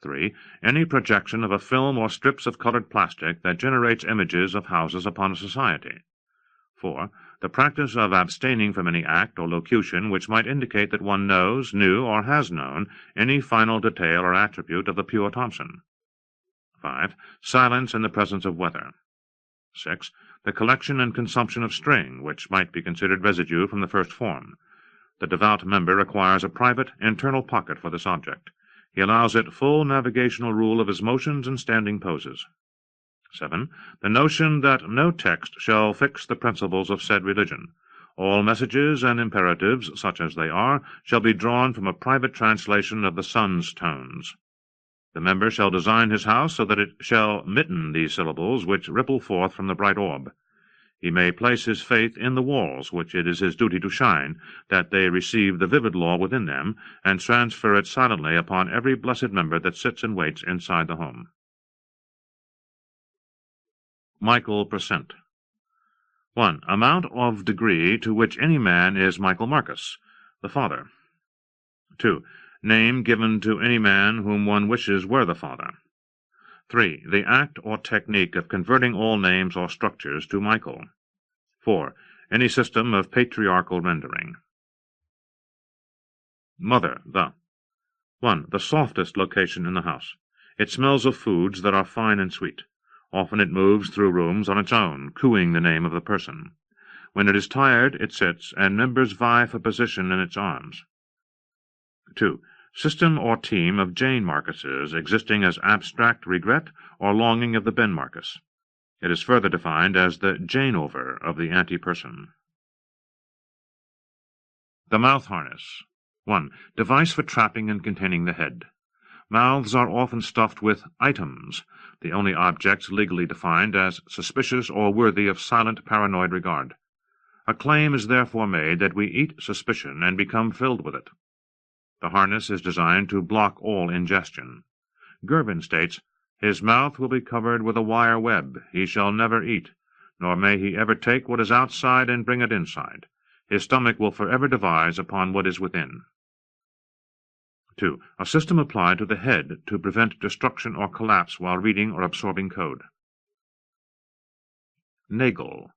B: 3. Any projection of a film or strips of colored plastic that generates images of houses upon a society. 4. The practice of abstaining from any act or locution which might indicate that one knows, knew, or has known any final detail or attribute of the pure Thompson. 5. Silence in the presence of weather. 6. The collection and consumption of string, which might be considered residue from the first form. The devout member requires a private, internal pocket for this object. He allows it full navigational rule of his motions and standing poses. 7. The notion that no text shall fix the principles of said religion. All messages and imperatives, such as they are, shall be drawn from a private translation of the sun's tones. The member shall design his house so that it shall mitten these syllables which ripple forth from the bright orb. He may place his faith in the walls, which it is his duty to shine, that they receive the vivid law within them, and transfer it silently upon every blessed member that sits and waits inside the home. Michael Percent. 1. Amount of degree to which any man is Michael Marcus, the father. 2. Name given to any man whom one wishes were the father. 3. The act or technique of converting all names or structures to Michael. 4. Any system of patriarchal rendering. Mother, the. 1. The softest location in the house. It smells of foods that are fine and sweet. Often it moves through rooms on its own, cooing the name of the person. When it is tired, it sits, and members vie for position in its arms. 2. System or team of Jane Marcuses, existing as abstract regret or longing of the Ben Marcus. It is further defined as the Jane-over of the anti-person. The mouth harness. 1. Device for trapping and containing the head. Mouths are often stuffed with items, the only objects legally defined as suspicious or worthy of silent paranoid regard. A claim is therefore made that we eat suspicion and become filled with it. The harness is designed to block all ingestion. Gervin states, "His mouth will be covered with a wire web. He shall never eat, nor may he ever take what is outside and bring it inside. His stomach will forever devise upon what is within." 2. A system applied to the head to prevent destruction or collapse while reading or absorbing code. Nagel.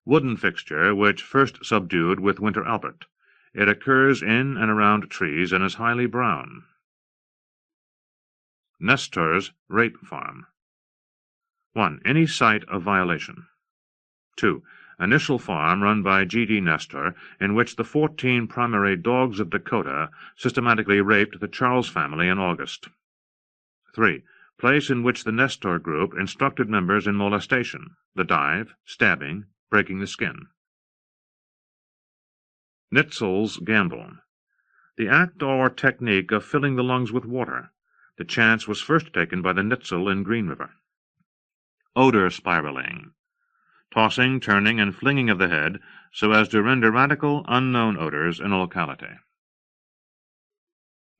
B: Wooden fixture which first subdued with Winter Albert. It occurs in and around trees and is highly brown. Nestor's rape farm. 1. Any site of violation. 2. Initial farm run by G.D. Nestor, in which the 14 primary dogs of Dakota systematically raped the Charles family in August. 3. Place in which the Nestor group instructed members in molestation, the dive, stabbing, breaking the skin. Nitzel's gamble. The act or technique of filling the lungs with water. The chance was first taken by the Nitzel in Green River. Odor spiraling. Tossing, turning, and flinging of the head so as to render radical, unknown odors in a locality.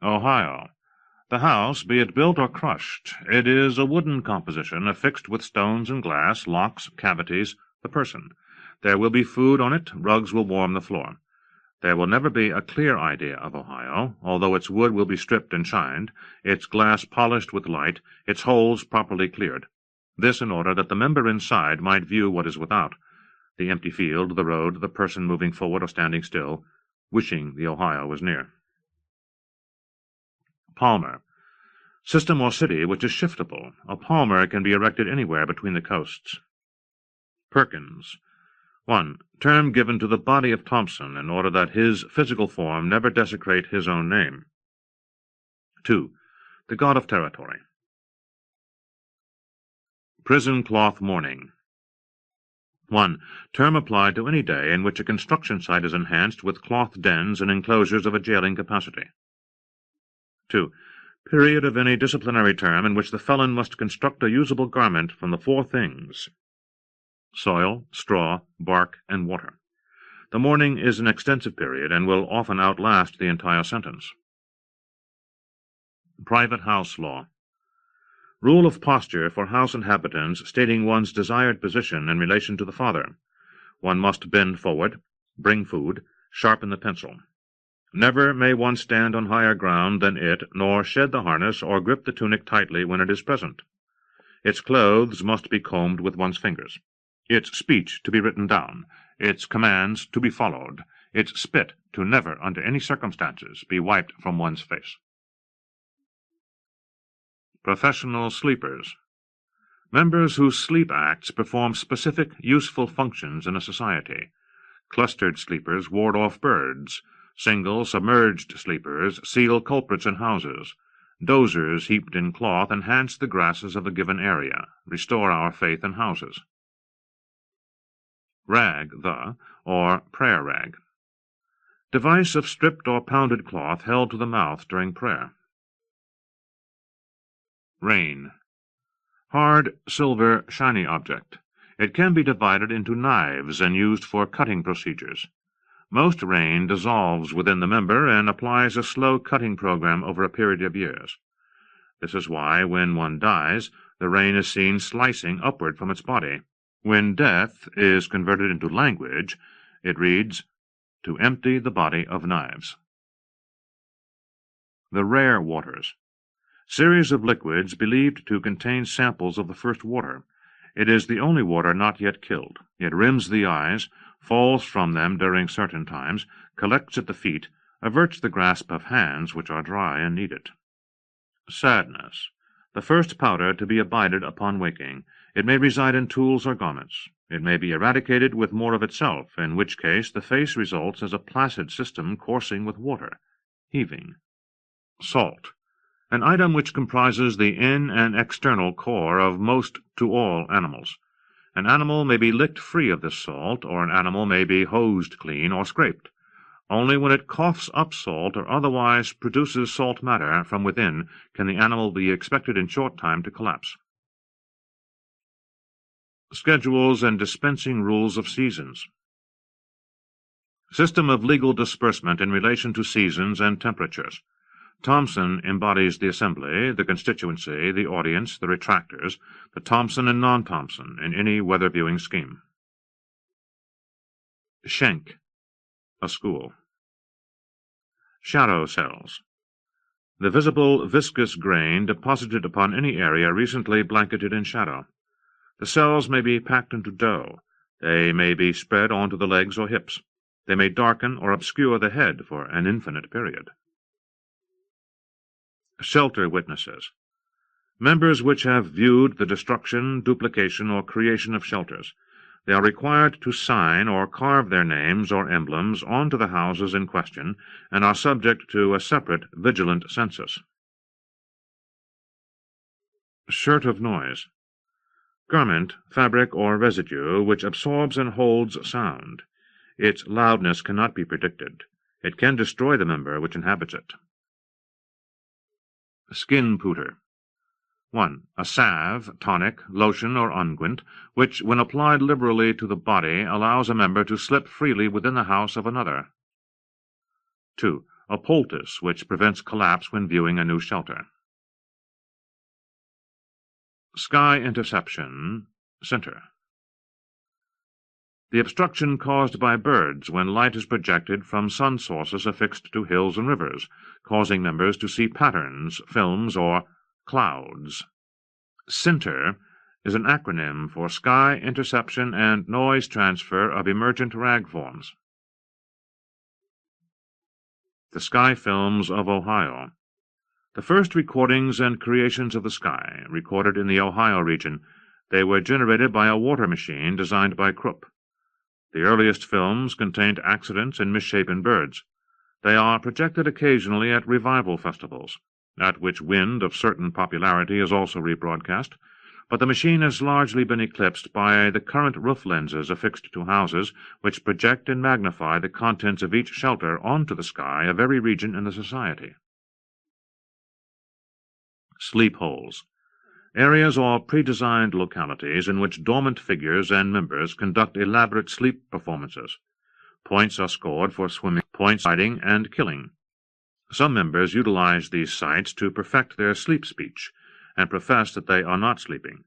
B: Ohio. The house, be it built or crushed, it is a wooden composition affixed with stones and glass, locks, cavities, the person. There will be food on it, rugs will warm the floor. There will never be a clear idea of Ohio, although its wood will be stripped and shined, its glass polished with light, its holes properly cleared. This in order that the member inside might view what is without, the empty field, the road, the person moving forward or standing still, wishing the Ohio was near. Palmer. System or city which is shiftable. A palmer can be erected anywhere between the coasts. Perkins. 1. Term given to the body of Thompson in order that his physical form never desecrate his own name. 2. The god of territory. Prison cloth mourning. 1. Term applied to any day in which a construction site is enhanced with cloth dens and enclosures of a jailing capacity. 2. Period of any disciplinary term in which the felon must construct a usable garment from the four things: soil, straw, bark, and water. The mourning is an extensive period and will often outlast the entire sentence. Private house law. Rule of posture for house inhabitants stating one's desired position in relation to the father. One must bend forward, bring food, sharpen the pencil. Never may one stand on higher ground than it, nor shed the harness or grip the tunic tightly when it is present. Its clothes must be combed with one's fingers, its speech to be written down, its commands to be followed, its spit to never, under any circumstances, be wiped from one's face. Professional sleepers. Members whose sleep acts perform specific, useful functions in a society. Clustered sleepers ward off birds. Single, submerged sleepers seal culprits in houses. Dozers heaped in cloth enhance the grasses of a given area, restore our faith in houses. Rag, or prayer rag. Device of stripped or pounded cloth held to the mouth during prayer. Rain. Hard, silver, shiny object. It can be divided into knives and used for cutting procedures. Most rain dissolves within the member and applies a slow cutting program over a period of years. This is why, when one dies, the rain is seen slicing upward from its body. When death is converted into language, it reads, "to empty the body of knives." The rare waters. Series of liquids believed to contain samples of the first water. It is the only water not yet killed. It rims the eyes, falls from them during certain times, collects at the feet, averts the grasp of hands which are dry and need it. Sadness. The first powder to be abided upon waking. It may reside in tools or garments. It may be eradicated with more of itself, in which case the face results as a placid system coursing with water, heaving. Salt. An item which comprises the in and external core of most to all animals. An animal may be licked free of this salt, or an animal may be hosed clean or scraped. Only when it coughs up salt or otherwise produces salt matter from within can the animal be expected in short time to collapse. Schedules and dispensing rules of seasons. System of legal disbursement in relation to seasons and temperatures. Thompson embodies the assembly, the constituency, the audience, the retractors, the Thompson and non-Thompson in any weather-viewing scheme. Schenk. A school. Shadow cells. The visible viscous grain deposited upon any area recently blanketed in shadow. The cells may be packed into dough. They may be spread onto the legs or hips. They may darken or obscure the head for an infinite period. Shelter witnesses. Members which have viewed the destruction, duplication, or creation of shelters. They are required to sign or carve their names or emblems onto the houses in question, and are subject to a separate vigilant census. Shirt of noise. Garment, fabric, or residue which absorbs and holds sound. Its loudness cannot be predicted. It can destroy the member which inhabits it. Skin Pooter. 1. A salve, tonic, lotion, or unguent, which, when applied liberally to the body, allows a member to slip freely within the house of another. 2. A poultice, which prevents collapse when viewing a new shelter. Sky Interception, Center. The obstruction caused by birds when light is projected from sun sources affixed to hills and rivers, causing members to see patterns, films, or clouds. CINTER is an acronym for Sky Interception and Noise Transfer of Emergent Rag Forms. The Sky Films of Ohio. The first recordings and creations of the sky, recorded in the Ohio region, they were generated by a water machine designed by Krupp. The earliest films contained accidents and misshapen birds. They are projected occasionally at revival festivals, at which Wind of certain popularity is also rebroadcast, but the machine has largely been eclipsed by the current roof lenses affixed to houses, which project and magnify the contents of each shelter onto the sky of every region in the society. Sleep holes. Areas or predesigned localities in which dormant figures and members conduct elaborate sleep performances. Points are scored for swimming, points hiding, and killing. Some members utilize these sites to perfect their sleep speech, and profess that they are not sleeping.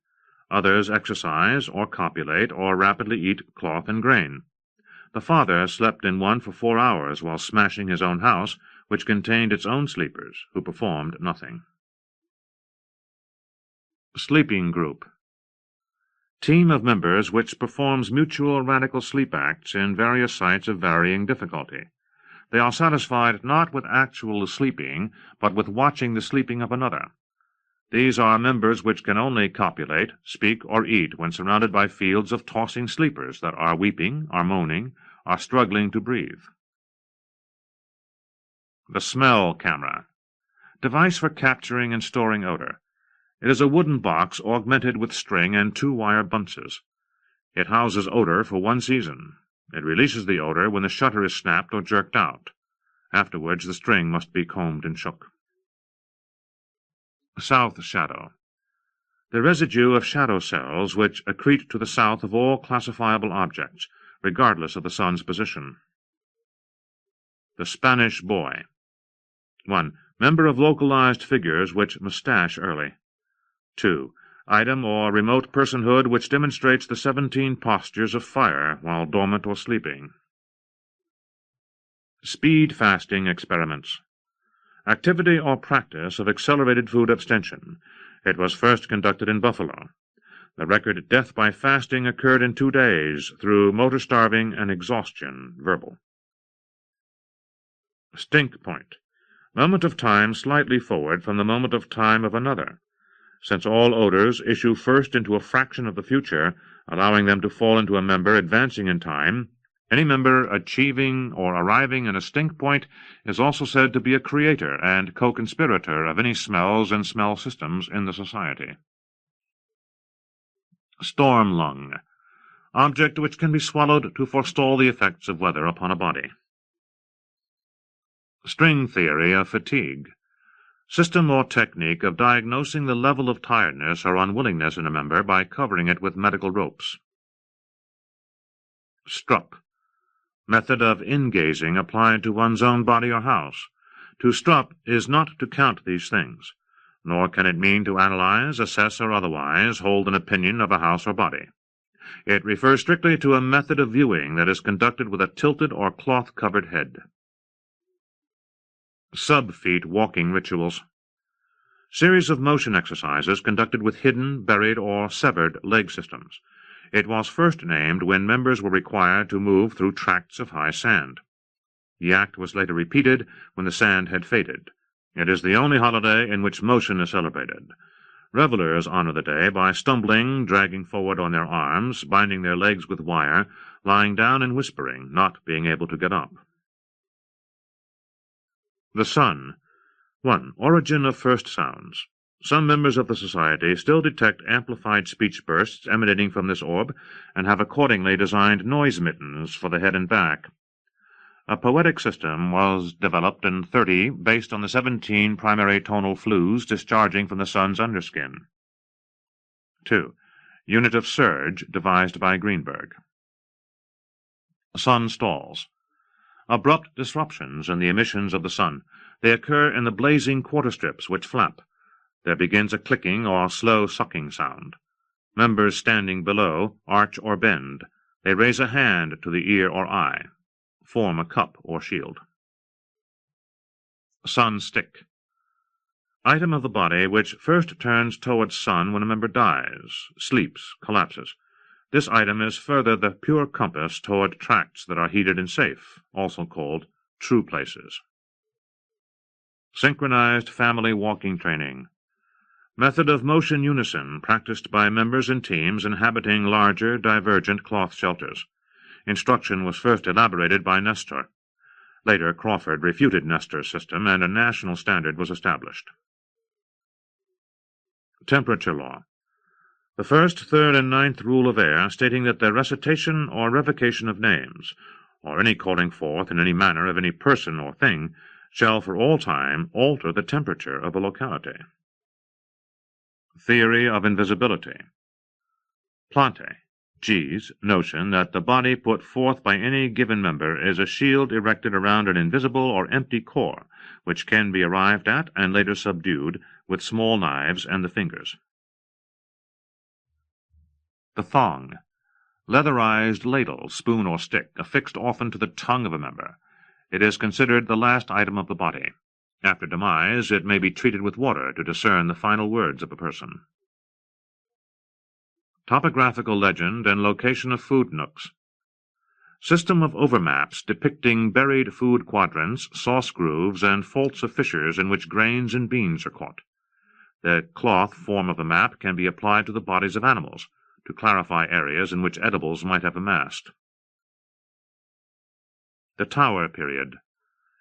B: Others exercise, or copulate, or rapidly eat cloth and grain. The father slept in one for 4 hours while smashing his own house, which contained its own sleepers, who performed nothing. Sleeping Group. Team of members which performs mutual radical sleep acts in various sites of varying difficulty. They are satisfied not with actual sleeping, but with watching the sleeping of another. These are members which can only copulate, speak, or eat when surrounded by fields of tossing sleepers that are weeping, are moaning, are struggling to breathe. The Smell Camera. Device for capturing and storing odor. It is a wooden box augmented with string and 2-wire bunches. It houses odor for 1 season. It releases the odor when the shutter is snapped or jerked out. Afterwards the string must be combed and shook. South Shadow. The residue of shadow cells which accrete to the south of all classifiable objects, regardless of the sun's position. The Spanish Boy. 1. Member of localized figures which mustache early. 2. Item or remote personhood which demonstrates the 17 postures of fire while dormant or sleeping. Speed fasting experiments. Activity or practice of accelerated food abstention. It was first conducted in Buffalo. The record death by fasting occurred in 2 days through motor starving and exhaustion, verbal. Stink point. Moment of time slightly forward from the moment of time of another. Since all odors issue first into a fraction of the future, allowing them to fall into a member advancing in time, any member achieving or arriving in a stink point is also said to be a creator and co-conspirator of any smells and smell systems in the society. Storm lung. Object which can be swallowed to forestall the effects of weather upon a body. String theory of fatigue. System or technique of diagnosing the level of tiredness or unwillingness in a member by covering it with medical ropes. Strup. Method of in-gazing applied to one's own body or house. To strup is not to count these things, nor can it mean to analyze, assess, or otherwise hold an opinion of a house or body. It refers strictly to a method of viewing that is conducted with a tilted or cloth-covered head. Sub-feet walking rituals. Series of motion exercises conducted with hidden, buried, or severed leg systems. It was first named when members were required to move through tracts of high sand. The act was later repeated when the sand had faded. It is the only holiday in which motion is celebrated. Revelers honor the day by stumbling, dragging forward on their arms, binding their legs with wire, lying down and whispering, not being able to get up. The sun. 1. Origin of first sounds. Some members of the Society still detect amplified speech bursts emanating from this orb, and have accordingly designed noise mittens for the head and back. A poetic system was developed in 30 based on the 17 primary tonal flues discharging from the sun's underskin. 2. Unit of surge devised by Greenberg. Sun stalls. Abrupt disruptions in the emissions of the sun. They occur in the blazing quarter strips which flap. There begins a clicking or slow sucking sound. Members standing below arch or bend. They raise a hand to the ear or eye. Form a cup or shield. Sun stick. Item of the body which first turns towards sun when a member dies, sleeps, collapses. This item is further the pure compass toward tracts that are heated and safe, also called true places. Synchronized family walking training. Method of motion unison practiced by members in teams inhabiting larger, divergent cloth shelters. Instruction was first elaborated by Nestor. Later, Crawford refuted Nestor's system, and a national standard was established. Temperature law. The first, third, and ninth rule of air, stating that the recitation or revocation of names, or any calling forth in any manner of any person or thing, shall for all time alter the temperature of a locality. Theory of invisibility. Plante, G's, notion that the body put forth by any given member is a shield erected around an invisible or empty core, which can be arrived at and later subdued with small knives and the fingers. The thong. Leatherized ladle, spoon, or stick, affixed often to the tongue of a member. It is considered the last item of the body. After demise, it may be treated with water to discern the final words of a person. Topographical legend and location of food nooks. System of overmaps depicting buried food quadrants, sauce grooves, and faults of fissures in which grains and beans are caught. The cloth form of the map can be applied to the bodies of animals, to clarify areas in which edibles might have amassed. The Tower period.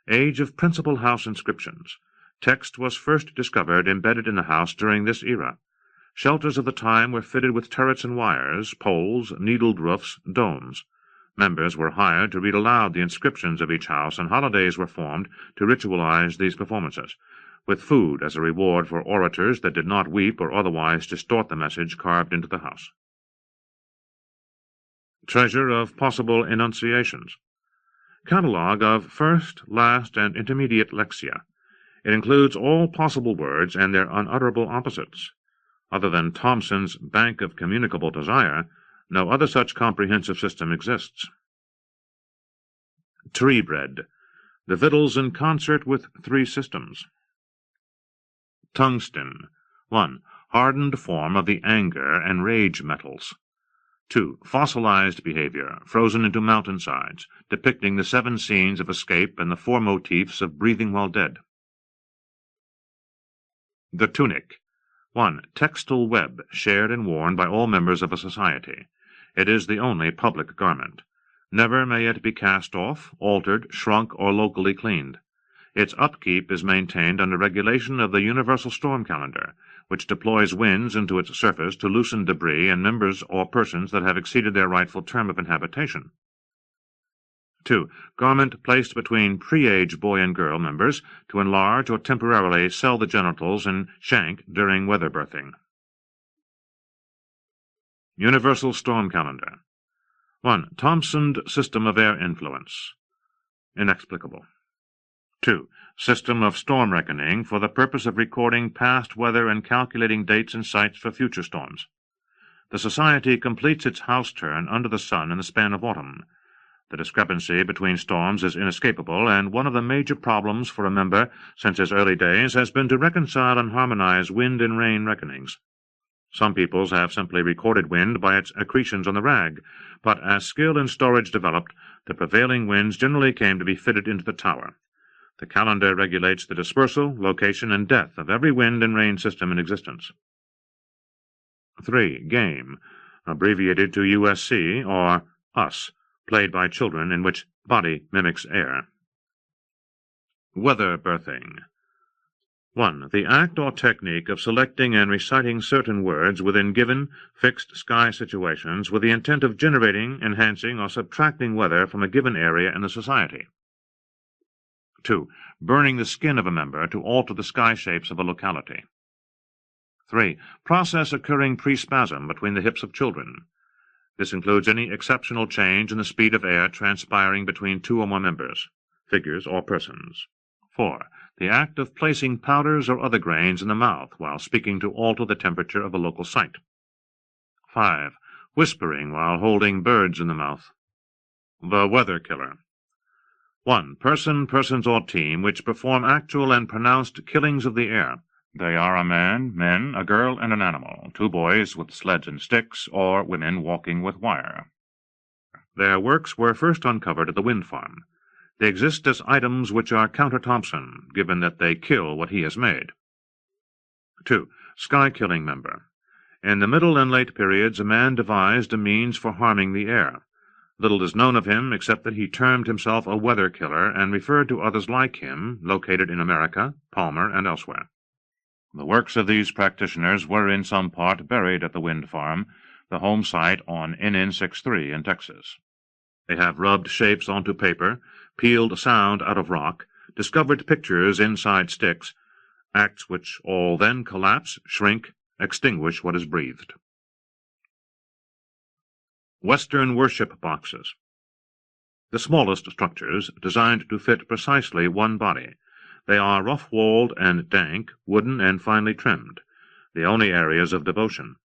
B: Age of principal house inscriptions. Text was first discovered embedded in the house during this era. Shelters of the time were fitted with turrets and wires, poles, needled roofs, domes. Members were hired to read aloud the inscriptions of each house, and holidays were formed to ritualize these performances, with food as a reward for orators that did not weep or otherwise distort the message carved into the house. Treasure of possible enunciations. Catalogue of first, last, and intermediate lexia. It includes all possible words and their unutterable opposites. Other than Thomson's Bank of Communicable Desire, no other such comprehensive system exists. Tree bread. The victuals in concert with 3 systems. Tungsten. 1. Hardened form of the anger and rage metals. 2. Fossilized behavior, frozen into mountainsides, depicting the 7 scenes of escape and the 4 motifs of breathing while dead. The tunic. 1. Textile web, shared and worn by all members of a society. It is the only public garment. Never may it be cast off, altered, shrunk, or locally cleaned. Its upkeep is maintained under regulation of the Universal Storm Calendar, which deploys winds into its surface to loosen debris and members or persons that have exceeded their rightful term of inhabitation. 2. Garment placed between pre-age boy and girl members to enlarge or temporarily sell the genitals and shank during weather birthing. Universal Storm Calendar. 1. Thomson system of air influence. Inexplicable. 2. System of storm reckoning for the purpose of recording past weather and calculating dates and sites for future storms. The Society completes its house turn under the sun in the span of autumn. The discrepancy between storms is inescapable, and one of the major problems for a member since his early days has been to reconcile and harmonize wind and rain reckonings. Some peoples have simply recorded wind by its accretions on the rag, but as skill in storage developed, the prevailing winds generally came to be fitted into the tower. The calendar regulates the dispersal, location, and depth of every wind and rain system in existence. 3. Game, abbreviated to USC, or US, played by children, in which body mimics air. Weather birthing. 1. The act or technique of selecting and reciting certain words within given, fixed sky situations with the intent of generating, enhancing, or subtracting weather from a given area in the society. 2. Burning the skin of a member to alter the sky shapes of a locality. 3. Process occurring pre-spasm between the hips of children. This includes any exceptional change in the speed of air transpiring between two or more members, figures, or persons. 4. The act of placing powders or other grains in the mouth while speaking to alter the temperature of a local site. 5. Whispering while holding birds in the mouth. The weather killer. 1. Person, persons, or team which perform actual and pronounced killings of the air. They are a man, men, a girl, and an animal, 2 boys with sleds and sticks, or women walking with wire. Their works were first uncovered at the wind farm. They exist as items which are counter-Thompson, given that they kill what he has made. 2. Sky-killing member. In the middle and late periods, a man devised a means for harming the air. Little is known of him except that he termed himself a weather killer and referred to others like him, located in America, Palmer, and elsewhere. The works of these practitioners were in some part buried at the wind farm, the home site on NN63 in Texas. They have rubbed shapes onto paper, peeled sound out of rock, discovered pictures inside sticks, acts which all then collapse, shrink, extinguish what is breathed. Western worship boxes. The smallest structures, designed to fit precisely one body. They are rough-walled and dank, wooden and finely trimmed, the only areas of devotion.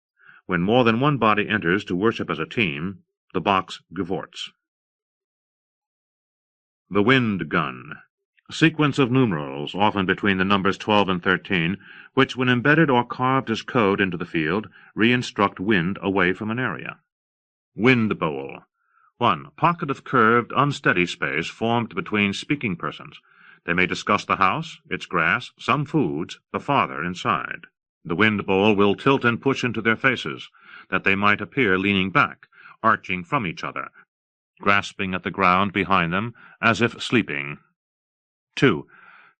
B: When more than one body enters to worship as a team, the box cavorts. The wind gun. A sequence of numerals, often between the numbers 12 and 13, which, when embedded or carved as code into the field, re-instruct wind away from an area. Wind bowl. 1. Pocket of curved, unsteady space formed between speaking persons. They may discuss the house, its grass, some foods, the father inside. The wind bowl will tilt and push into their faces, that they might appear leaning back, arching from each other, grasping at the ground behind them, as if sleeping. 2.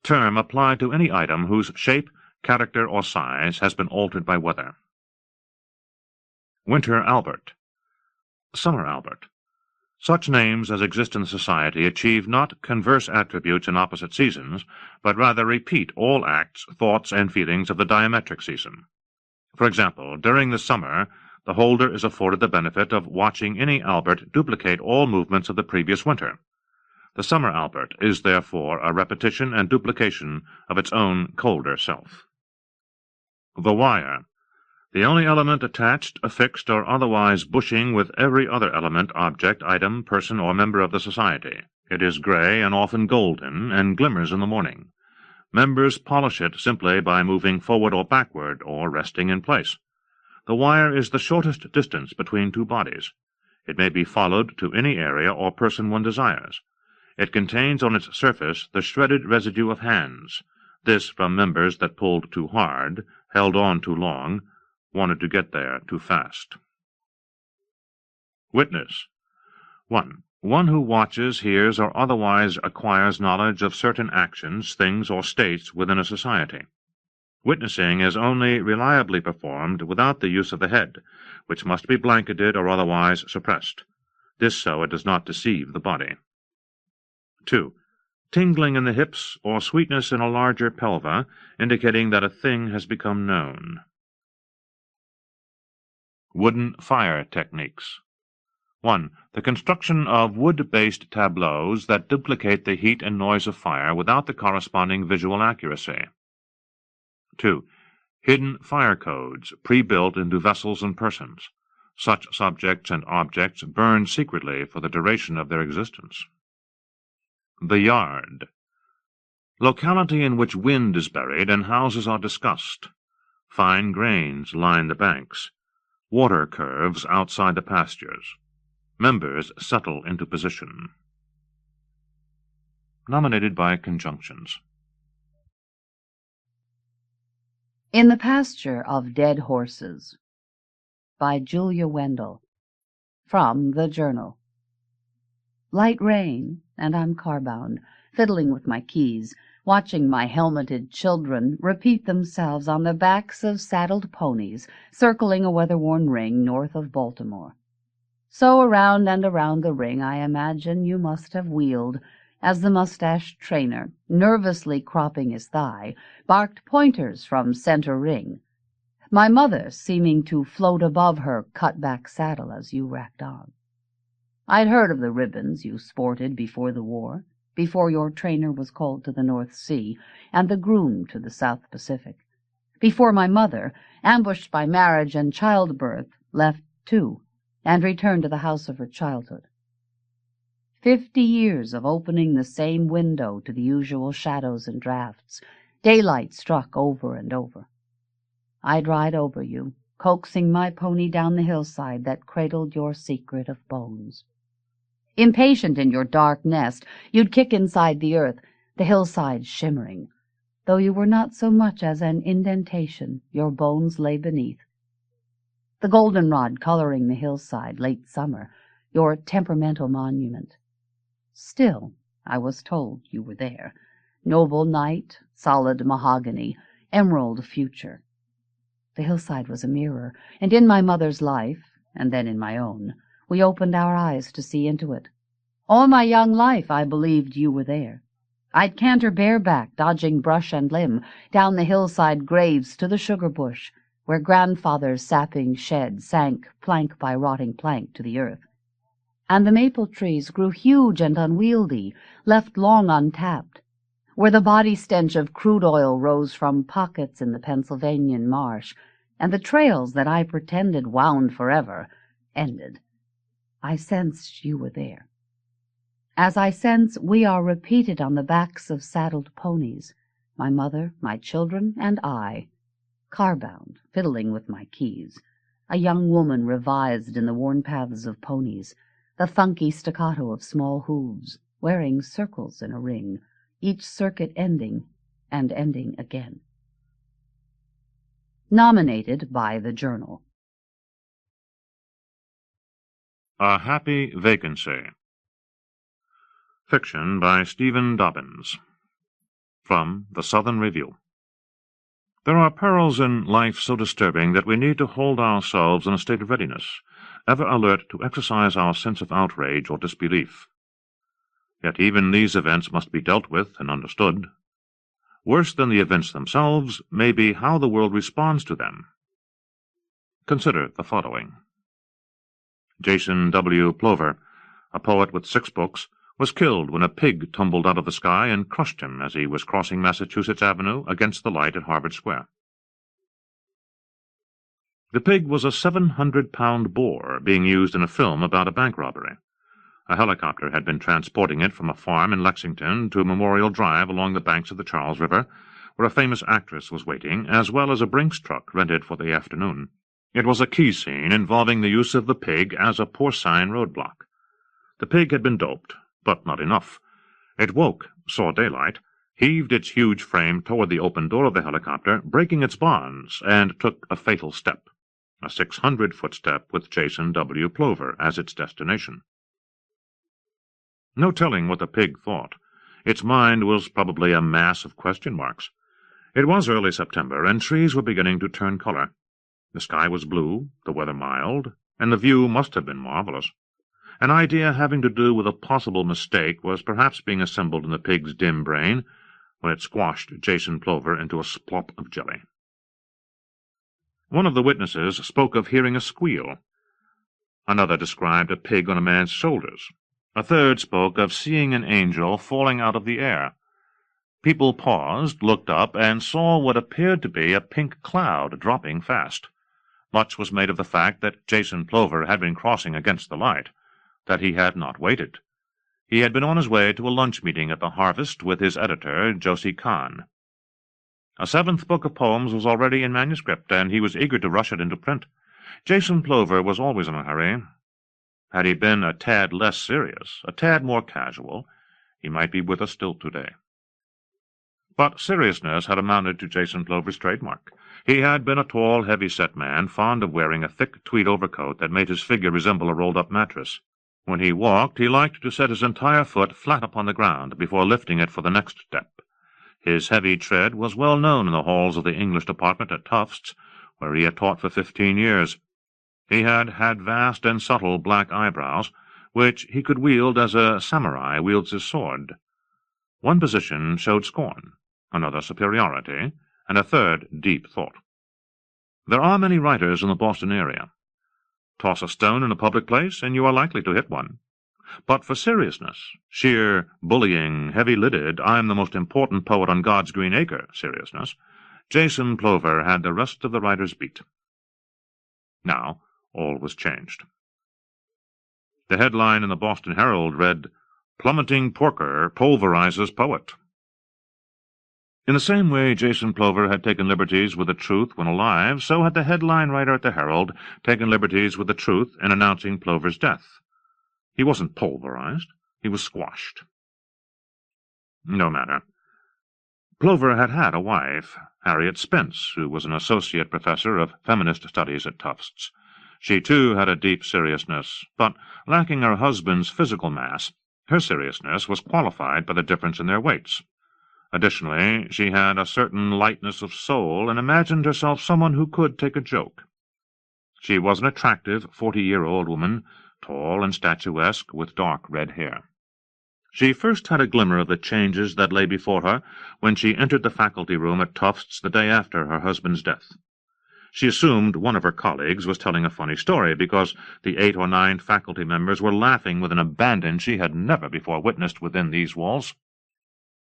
B: Term applied to any item whose shape, character, or size has been altered by weather. Winter Albert. Summer Albert. Such names as exist in society achieve not converse attributes in opposite seasons, but rather repeat all acts, thoughts, and feelings of the diametric season. For example, during the summer, the holder is afforded the benefit of watching any Albert duplicate all movements of the previous winter. The summer Albert is therefore a repetition and duplication of its own colder self. The wire. The only element attached, affixed, or otherwise bushing with every other element, object, item, person, or member of the society. It is gray and often golden, and glimmers in the morning. Members polish it simply by moving forward or backward, or resting in place. The wire is the shortest distance between two bodies. It may be followed to any area or person one desires. It contains on its surface the shredded residue of hands, this from members that pulled too hard, held on too long, wanted to get there too fast. Witness. 1. One who watches, hears, or otherwise acquires knowledge of certain actions, things, or states within a society. Witnessing is only reliably performed without the use of the head, which must be blanketed or otherwise suppressed. This so it does not deceive the body. 2. Tingling in the hips or sweetness in a larger pelva, indicating that a thing has become known. Wooden fire techniques. 1. The construction of wood-based tableaus that duplicate the heat and noise of fire without the corresponding visual accuracy. 2. Hidden fire codes, pre-built into vessels and persons. Such subjects and objects burn secretly for the duration of their existence. The yard. Locality in which wind is buried and houses are discussed. Fine grains line the banks. Water curves outside the pastures. Members settle into position. Nominated by conjunctions.
A: In the Pasture of Dead Horses, by Julia Wendell, from the Journal. Light rain, and I'm car-bound, fiddling with my keys, watching my helmeted children repeat themselves on the backs of saddled ponies circling a weather-worn ring north of Baltimore. So around and around the ring I imagine you must have wheeled, as the mustached trainer, nervously cropping his thigh, barked pointers from center ring, my mother seeming to float above her cut-back saddle as you racked on. I'd heard of the ribbons you sported before the war, before your trainer was called to the North Sea and the groom to the South Pacific, before my mother, ambushed by marriage and childbirth, left too, and returned to the house of her childhood. 50 years of opening the same window to the usual shadows and drafts, daylight struck over and over. I'd ride over you, coaxing my pony down the hillside that cradled your secret of bones. Impatient in your dark nest, you'd kick inside the earth, the hillside shimmering. Though you were not so much as an indentation, your bones lay beneath. The goldenrod coloring the hillside late summer, your temperamental monument. Still, I was told you were there. Noble night, solid mahogany, emerald future. The hillside was a mirror, and in my mother's life, and then in my own, we opened our eyes to see into it. All my young life I believed you were there. I'd canter bareback, dodging brush and limb, down the hillside graves to the sugar bush, where grandfather's sapping shed sank plank by rotting plank to the earth. And the maple trees grew huge and unwieldy, left long untapped, where the body stench of crude oil rose from pockets in the Pennsylvanian marsh, and the trails that I pretended wound forever ended. I sensed you were there. As I sense we are repeated on the backs of saddled ponies, my mother, my children, and I, car-bound, fiddling with my keys, a young woman revised in the worn paths of ponies, the thunky staccato of small hooves, wearing circles in a ring, each circuit ending, and ending again. Nominated by the Journal.
B: A Happy Vacancy. Fiction by Stephen Dobbins. From the Southern Review. There are perils in life so disturbing that we need to hold ourselves in a state of readiness, ever alert to exercise our sense of outrage or disbelief. Yet even these events must be dealt with and understood. Worse than the events themselves may be how the world responds to them. Consider the following. Jason W. Plover, a poet with 6 books, was killed when a pig tumbled out of the sky and crushed him as he was crossing Massachusetts Avenue against the light at Harvard Square. The pig was a 700-pound boar being used in a film about a bank robbery. A helicopter had been transporting it from a farm in Lexington to Memorial Drive along the banks of the Charles River, where a famous actress was waiting, as well as a Brinks truck rented for the afternoon. It was a key scene involving the use of the pig as a porcine roadblock. The pig had been doped, but not enough. It woke, saw daylight, heaved its huge frame toward the open door of the helicopter, breaking its bonds, and took a fatal step, a 600-foot step with Jason W. Plover as its destination. No telling what the pig thought. Its mind was probably a mass of question marks. It was early September, and trees were beginning to turn color. The sky was blue, the weather mild, and the view must have been marvelous. An idea having to do with a possible mistake was perhaps being assembled in the pig's dim brain when it squashed Jason Plover into a splop of jelly. One of the witnesses spoke of hearing a squeal. Another described a pig on a man's shoulders. A third spoke of seeing an angel falling out of the air. People paused, looked up, and saw what appeared to be a pink cloud dropping fast. Much was made of the fact that Jason Plover had been crossing against the light, that he had not waited. He had been on his way to a lunch meeting at the Harvest with his editor, Josie Kahn. A 7th book of poems was already in manuscript, and he was eager to rush it into print. Jason Plover was always in a hurry. Had he been a tad less serious, a tad more casual, he might be with us still today. But seriousness had amounted to Jason Plover's trademark. He had been a tall, heavy-set man, fond of wearing a thick tweed overcoat that made his figure resemble a rolled-up mattress. When he walked, he liked to set his entire foot flat upon the ground before lifting it for the next step. His heavy tread was well known in the halls of the English department at Tufts, where he had taught for 15 years. He had vast and subtle black eyebrows, which he could wield as a samurai wields his sword. One position showed scorn, another superiority, and a third deep thought. There are many writers in the Boston area. Toss a stone in a public place, and you are likely to hit one. But for seriousness, sheer, bullying, heavy-lidded, I'm the most important poet on God's green acre seriousness, Jason Plover had the rest of the writers beat. Now, all was changed. The headline in the Boston Herald read, "Plummeting Porker Pulverizes Poet." In the same way Jason Plover had taken liberties with the truth when alive, so had the headline writer at the Herald taken liberties with the truth in announcing Plover's death. He wasn't pulverized, he was squashed. No matter. Plover had had a wife, Harriet Spence, who was an associate professor of feminist studies at Tufts. She, too, had a deep seriousness, but, lacking her husband's physical mass, her seriousness was qualified by the difference in their weights. Additionally, she had a certain lightness of soul and imagined herself someone who could take a joke. She was an attractive 40-year-old woman, tall and statuesque, with dark red hair. She first had a glimmer of the changes that lay before her when she entered the faculty room at Tufts the day after her husband's death. She assumed one of her colleagues was telling a funny story because the 8 or 9 faculty members were laughing with an abandon she had never before witnessed within these walls.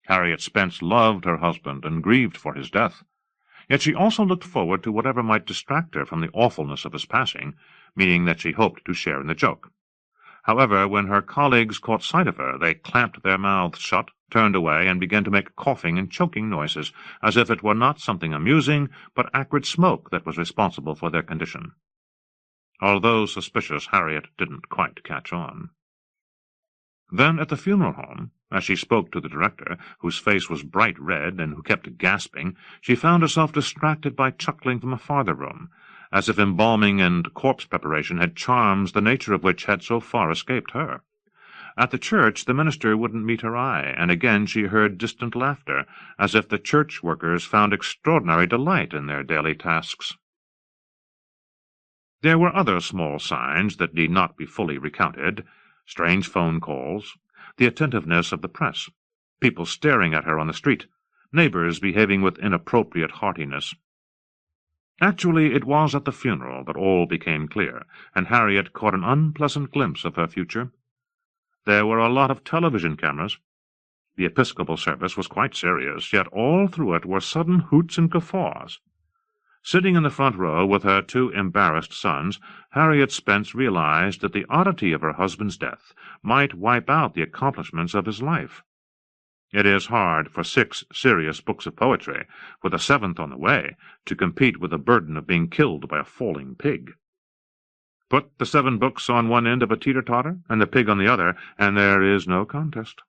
B: Harriet Spence loved her husband and grieved for his death, yet she also looked forward to whatever might distract her from the awfulness of his passing, meaning that she hoped to share in the joke. However, when her colleagues caught sight of her, they clamped their mouths shut, turned away, and began to make coughing and choking noises, as if it were not something amusing, but acrid smoke that was responsible for their condition. Although suspicious, Harriet didn't quite catch on. Then, at the funeral home, as she spoke to the director, whose face was bright red and who kept gasping, she found herself distracted by chuckling from a farther room, as if embalming and corpse preparation had charms the nature of which had so far escaped her. At the church the minister wouldn't meet her eye, and again she heard distant laughter, as if the church workers found extraordinary delight in their daily tasks. There were other small signs that need not be fully recounted: strange phone calls, the attentiveness of the press, people staring at her on the street, neighbors behaving with inappropriate heartiness. Actually, it was at the funeral that all became clear, and Harriet caught an unpleasant glimpse of her future. There were a lot of television cameras. The Episcopal service was quite serious, yet all through it were sudden hoots and guffaws. Sitting in the front row with her 2 embarrassed sons, Harriet Spence realized that the oddity of her husband's death might wipe out the accomplishments of his life. It is hard for 6 serious books of poetry, with a 7th on the way, to compete with the burden of being killed by a falling pig. Put the 7 books on one end of a teeter-totter, and the pig on the other, and there is no contest.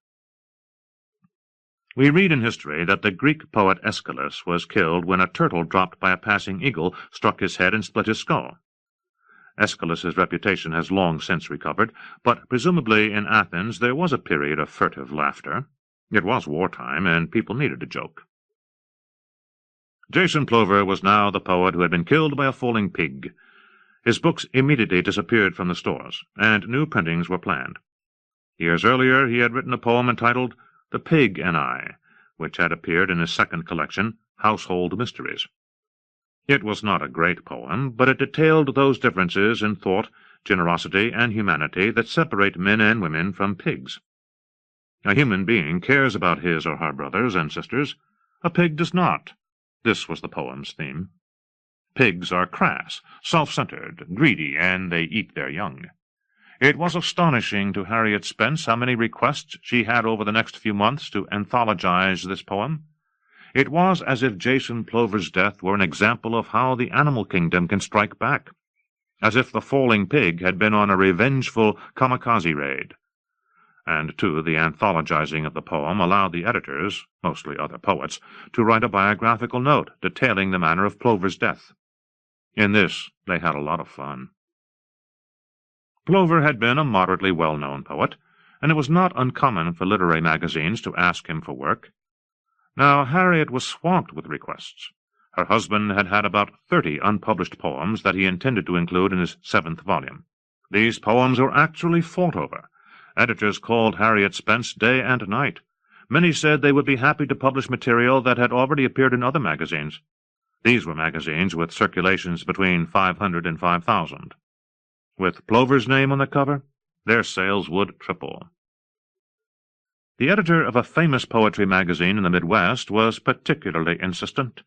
B: We read in history that the Greek poet Aeschylus was killed when a turtle dropped by a passing eagle struck his head and split his skull. Aeschylus's reputation has long since recovered, but presumably in Athens there was a period of furtive laughter. It was wartime, and people needed a joke. Jason Plover was now the poet who had been killed by a falling pig. His books immediately disappeared from the stores, and new printings were planned. Years earlier he had written a poem entitled The Pig and I, which had appeared in his second collection, Household Mysteries. It was not a great poem, but it detailed those differences in thought, generosity, and humanity that separate men and women from pigs. A human being cares about his or her brothers and sisters. A pig does not. This was the poem's theme. Pigs are crass, self-centered, greedy, and they eat their young. It was astonishing to Harriet Spence how many requests she had over the next few months to anthologize this poem. It was as if Jason Plover's death were an example of how the animal kingdom can strike back, as if the falling pig had been on a revengeful kamikaze raid. And, too, the anthologizing of the poem allowed the editors, mostly other poets, to write a biographical note detailing the manner of Plover's death. In this they had a lot of fun. Plover had been a moderately well-known poet, and it was not uncommon for literary magazines to ask him for work. Now Harriet was swamped with requests. Her husband had had about 30 unpublished poems that he intended to include in his 7th volume. These poems were actually fought over. Editors called Harriet Spence day and night. Many said they would be happy to publish material that had already appeared in other magazines. These were magazines with circulations between 500 and 5,000. With Plover's name on the cover, their sales would triple. The editor of a famous poetry magazine in the Midwest was particularly insistent.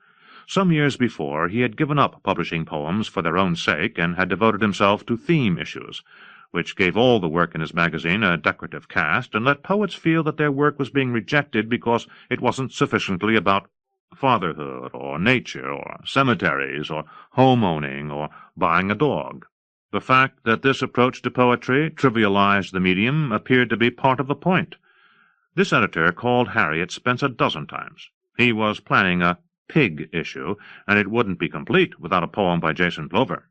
B: Some years before, he had given up publishing poems for their own sake and had devoted himself to theme issues, which gave all the work in his magazine a decorative cast and let poets feel that their work was being rejected because it wasn't sufficiently about fatherhood or nature or cemeteries or home-owning or buying a dog. The fact that this approach to poetry trivialized the medium appeared to be part of the point. This editor called Harriet Spence a dozen times. He was planning a pig issue, and it wouldn't be complete without a poem by Jason Plover.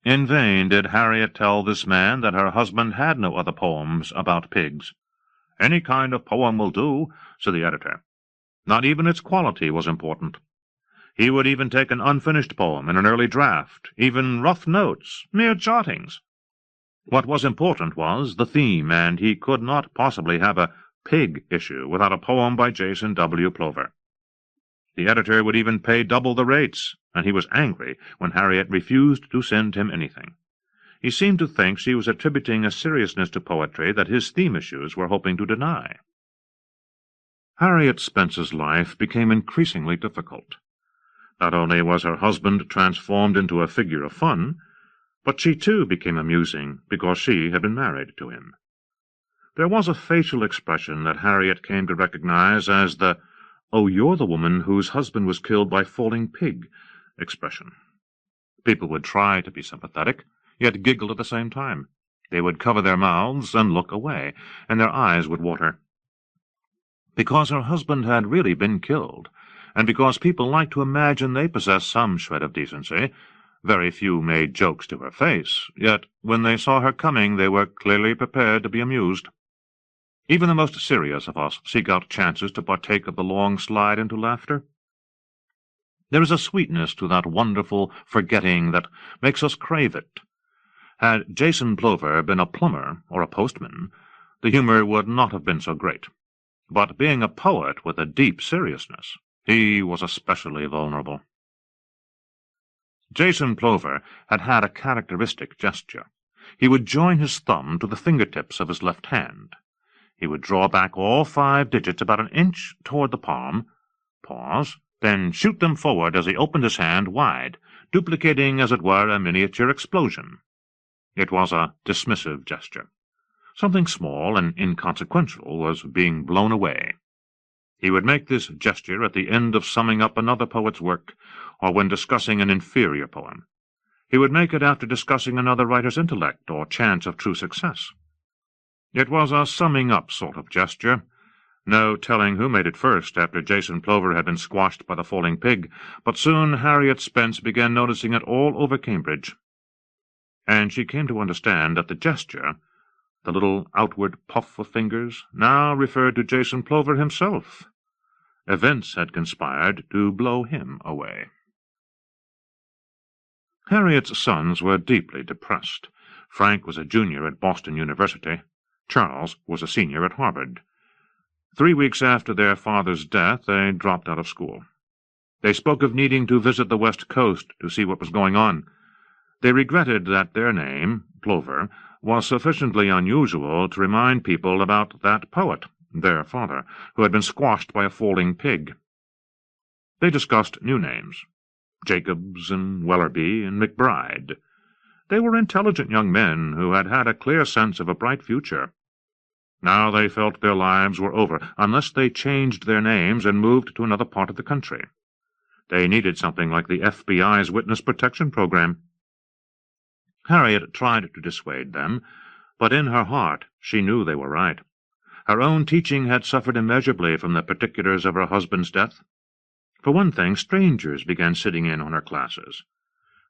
B: In vain did Harriet tell this man that her husband had no other poems about pigs. "Any kind of poem will do," said the editor. Not even its quality was important. He would even take an unfinished poem in an early draft, even rough notes, mere jottings. What was important was the theme, and he could not possibly have a pig issue without a poem by Jason W. Plover. The editor would even pay double the rates, and he was angry when Harriet refused to send him anything. He seemed to think she was attributing a seriousness to poetry that his theme issues were hoping to deny. Harriet Spence's life became increasingly difficult. Not only was her husband transformed into a figure of fun, but she too became amusing because she had been married to him. There was a facial expression that Harriet came to recognize as the "Oh, you're the woman whose husband was killed by falling pig" expression. People would try to be sympathetic, yet giggle at the same time. They would cover their mouths and look away, and their eyes would water. Because her husband had really been killed, and because people liked to imagine they possessed some shred of decency, very few made jokes to her face, yet when they saw her coming they were clearly prepared to be amused. Even the most serious of us seek out chances to partake of the long slide into laughter. There is a sweetness to that wonderful forgetting that makes us crave it. Had Jason Plover been a plumber or a postman, the humor would not have been so great. But being a poet with a deep seriousness, he was especially vulnerable. Jason Plover had had a characteristic gesture. He would join his thumb to the fingertips of his left hand. He would draw back all 5 digits about an inch toward the palm, pause, then shoot them forward as he opened his hand wide, duplicating, as it were, a miniature explosion. It was a dismissive gesture. Something small and inconsequential was being blown away. He would make this gesture at the end of summing up another poet's work, or when discussing an inferior poem. He would make it after discussing another writer's intellect or chance of true success. It was a summing-up sort of gesture. No telling who made it first after Jason Plover had been squashed by the falling pig, but soon Harriet Spence began noticing it all over Cambridge. And she came to understand that the gesture, the little outward puff of fingers, now referred to Jason Plover himself. Events had conspired to blow him away. Harriet's sons were deeply depressed. Frank was a junior at Boston University. Charles was a senior at Harvard. 3 weeks after their father's death, they dropped out of school. They spoke of needing to visit the West Coast to see what was going on. They regretted that their name, Plover, was sufficiently unusual to remind people about that poet, their father, who had been squashed by a falling pig. They discussed new names, Jacobs and Wellerby and McBride. They were intelligent young men who had had a clear sense of a bright future. Now they felt their lives were over, unless they changed their names and moved to another part of the country. They needed something like the FBI's Witness Protection Program. Harriet tried to dissuade them, but in her heart she knew they were right. Her own teaching had suffered immeasurably from the particulars of her husband's death. For one thing, strangers began sitting in on her classes.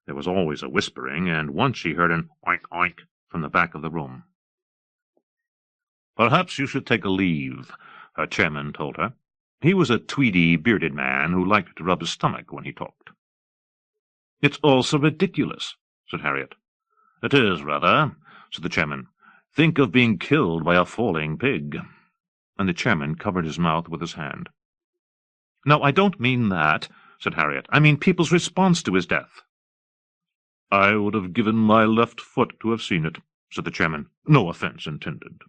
B: There was always a whispering, and once she heard an oink oink from the back of the room. "Perhaps you should take a leave," her chairman told her. He was a tweedy, bearded man who liked to rub his stomach when he talked. "It's all so ridiculous," said Harriet. "It is, rather," said the chairman. "Think of being killed by a falling pig." And the chairman covered his mouth with his hand. "No, I don't mean that," said Harriet. "I mean people's response to his death." "I would have given my left foot to have seen it," said the chairman. "No offence intended."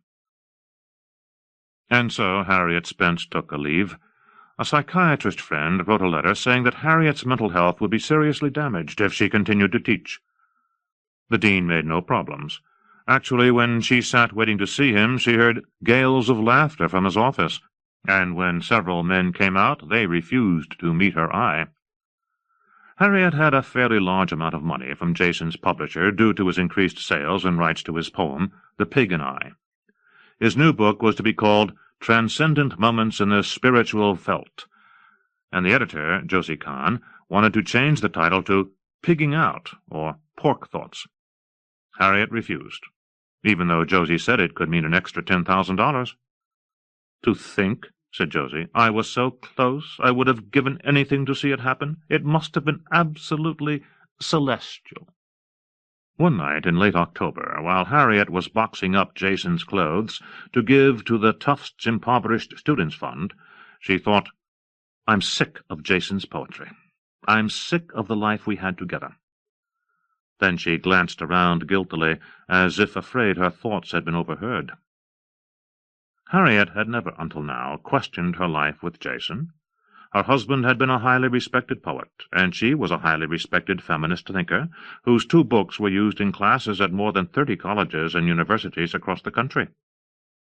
B: And so Harriet Spence took a leave. A psychiatrist friend wrote a letter saying that Harriet's mental health would be seriously damaged if she continued to teach. The dean made no problems. Actually, when she sat waiting to see him, she heard gales of laughter from his office, and when several men came out, they refused to meet her eye. Harriet had a fairly large amount of money from Jason's publisher due to his increased sales and rights to his poem, The Pig and I. His new book was to be called Transcendent Moments in the Spiritual Felt, and the editor, Josie Kahn, wanted to change the title to Pigging Out, or Pork Thoughts. Harriet refused, even though Josie said it could mean an extra $10,000. "To think," said Josie, "I was so close I would have given anything to see it happen. It must have been absolutely celestial." One night in late October, while Harriet was boxing up Jason's clothes to give to the Tufts Impoverished Students' Fund, she thought, "I'm sick of Jason's poetry. I'm sick of the life we had together." Then she glanced around guiltily, as if afraid her thoughts had been overheard. Harriet had never until now questioned her life with Jason. Her husband had been a highly respected poet, and she was a highly respected feminist thinker, whose 2 books were used in classes at more than 30 colleges and universities across the country.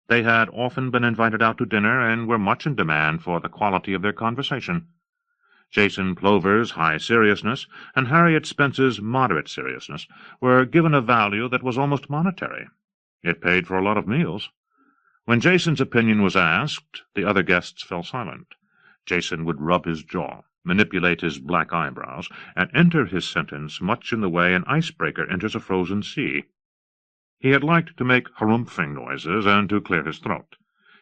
B: They had often been invited out to dinner and were much in demand for the quality of their conversation. Jason Plover's high seriousness and Harriet Spence's moderate seriousness were given a value that was almost monetary. It paid for a lot of meals. When Jason's opinion was asked, the other guests fell silent. Jason would rub his jaw, manipulate his black eyebrows, and enter his sentence much in the way an icebreaker enters a frozen sea. He had liked to make harumphing noises and to clear his throat.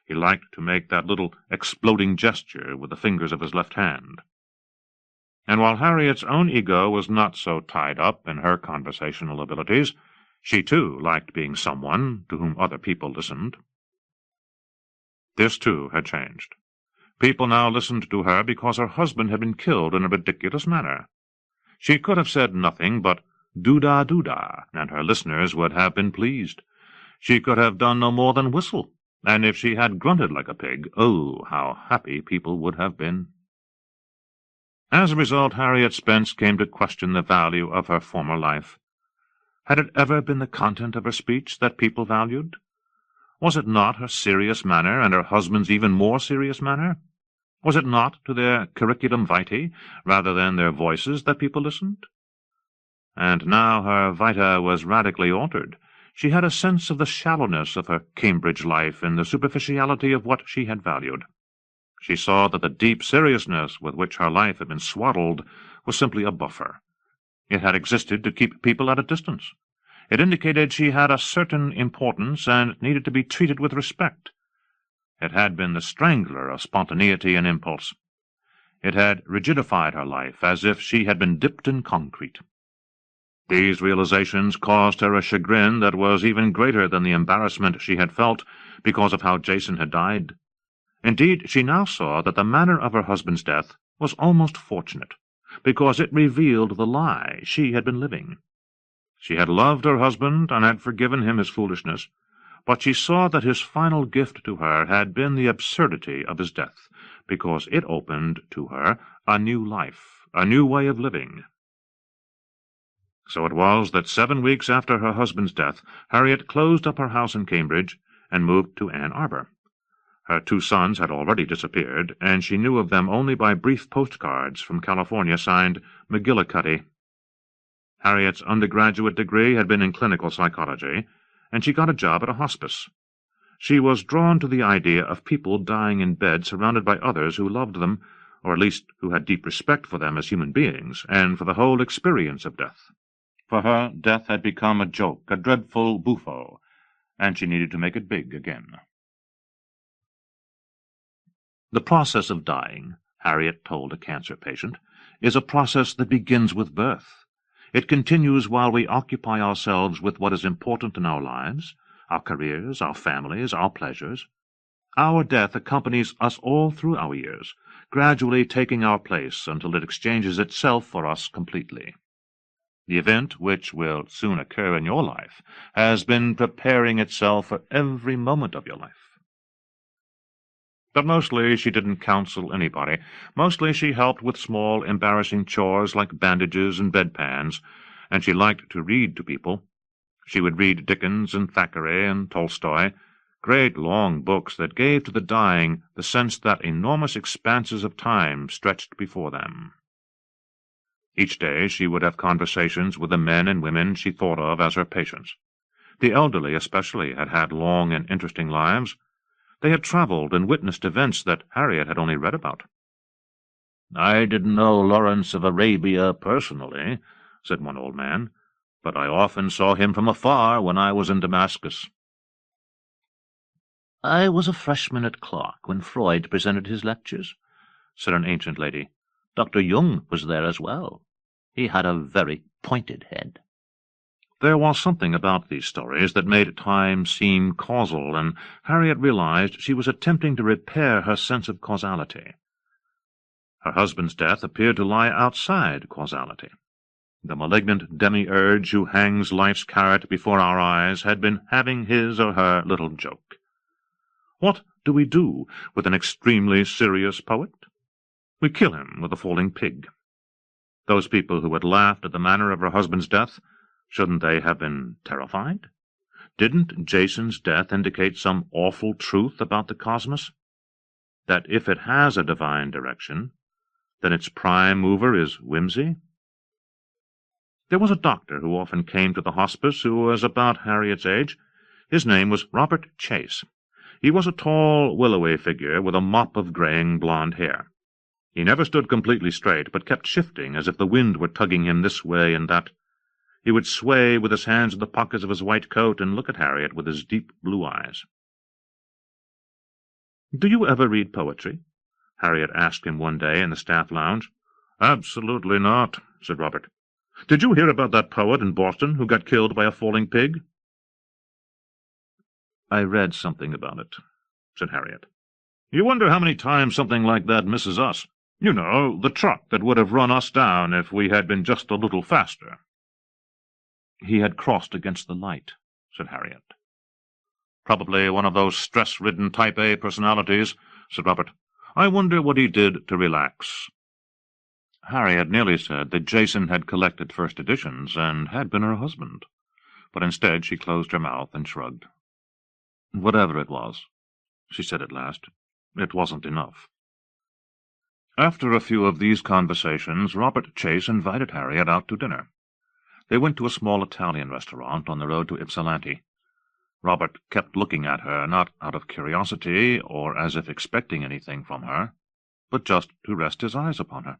B: He liked to make that little exploding gesture with the fingers of his left hand. And while Harriet's own ego was not so tied up in her conversational abilities, she too liked being someone to whom other people listened. This too had changed. People now listened to her because her husband had been killed in a ridiculous manner. She could have said nothing but doo-da, and her listeners would have been pleased. She could have done no more than whistle, and if she had grunted like a pig, oh, how happy people would have been. As a result, Harriet Spence came to question the value of her former life. Had it ever been the content of her speech that people valued? Was it not her serious manner and her husband's even more serious manner? Was it not to their curriculum vitae, rather than their voices, that people listened? And now her vita was radically altered. She had a sense of the shallowness of her Cambridge life and the superficiality of what she had valued. She saw that the deep seriousness with which her life had been swaddled was simply a buffer. It had existed to keep people at a distance. It indicated she had a certain importance and needed to be treated with respect. It had been the strangler of spontaneity and impulse. It had rigidified her life as if she had been dipped in concrete. These realizations caused her a chagrin that was even greater than the embarrassment she had felt because of how Jason had died. Indeed, she now saw that the manner of her husband's death was almost fortunate, because it revealed the lie she had been living. She had loved her husband and had forgiven him his foolishness, but she saw that his final gift to her had been the absurdity of his death, because it opened to her a new life, a new way of living. So it was that 7 weeks after her husband's death, Harriet closed up her house in Cambridge and moved to Ann Arbor. Her 2 sons had already disappeared, and she knew of them only by brief postcards from California signed McGillicuddy. Harriet's undergraduate degree had been in clinical psychology, and she got a job at a hospice. She was drawn to the idea of people dying in bed surrounded by others who loved them, or at least who had deep respect for them as human beings, and for the whole experience of death. For her, death had become a joke, a dreadful buffo, and she needed to make it big again. The process of dying, Harriet told a cancer patient, is a process that begins with birth. It continues while we occupy ourselves with what is important in our lives, our careers, our families, our pleasures. Our death accompanies us all through our years, gradually taking our place until it exchanges itself for us completely. The event, which will soon occur in your life, has been preparing itself for every moment of your life. But mostly she didn't counsel anybody. Mostly she helped with small, embarrassing chores like bandages and bedpans, and she liked to read to people. She would read Dickens and Thackeray and Tolstoy, great long books that gave to the dying the sense that enormous expanses of time stretched before them. Each day she would have conversations with the men and women she thought of as her patients. The elderly especially had had long and interesting lives. They had traveled and witnessed events that Harriet had only read about. "I didn't know Lawrence of Arabia personally," said one old man, "but I often saw him from afar when I was in Damascus." "I was a freshman at Clark when Freud presented his lectures," said an ancient lady. "Dr. Jung was there as well. He had a very pointed head." There was something about these stories that made time seem causal, and Harriet realized she was attempting to repair her sense of causality. Her husband's death appeared to lie outside causality. The malignant demiurge who hangs life's carrot before our eyes had been having his or her little joke. What do we do with an extremely serious poet? We kill him with a falling pig. Those people who had laughed at the manner of her husband's death, shouldn't they have been terrified? Didn't Jason's death indicate some awful truth about the cosmos? That if it has a divine direction, then its prime mover is whimsy? There was a doctor who often came to the hospice who was about Harriet's age. His name was Robert Chase. He was a tall, willowy figure with a mop of graying blonde hair. He never stood completely straight, but kept shifting as if the wind were tugging him this way and that. He would sway with his hands in the pockets of his white coat and look at Harriet with his deep blue eyes. "Do you ever read poetry?" Harriet asked him one day in the staff lounge. "Absolutely not," said Robert. "Did you hear about that poet in Boston who got killed by a falling pig?" "I read something about it," said Harriet. "You wonder how many times something like that misses us. You know, the truck that would have run us down if we had been just a little faster." "He had crossed against the light," said Harriet. "Probably one of those stress-ridden Type A personalities," said Robert. "I wonder what he did to relax." Harriet nearly said that Jason had collected first editions and had been her husband, but instead she closed her mouth and shrugged. "Whatever it was," she said at last, "it wasn't enough." After a few of these conversations, Robert Chase invited Harriet out to dinner. They went to a small Italian restaurant on the road to Ypsilanti. Robert kept looking at her, not out of curiosity or as if expecting anything from her, but just to rest his eyes upon her.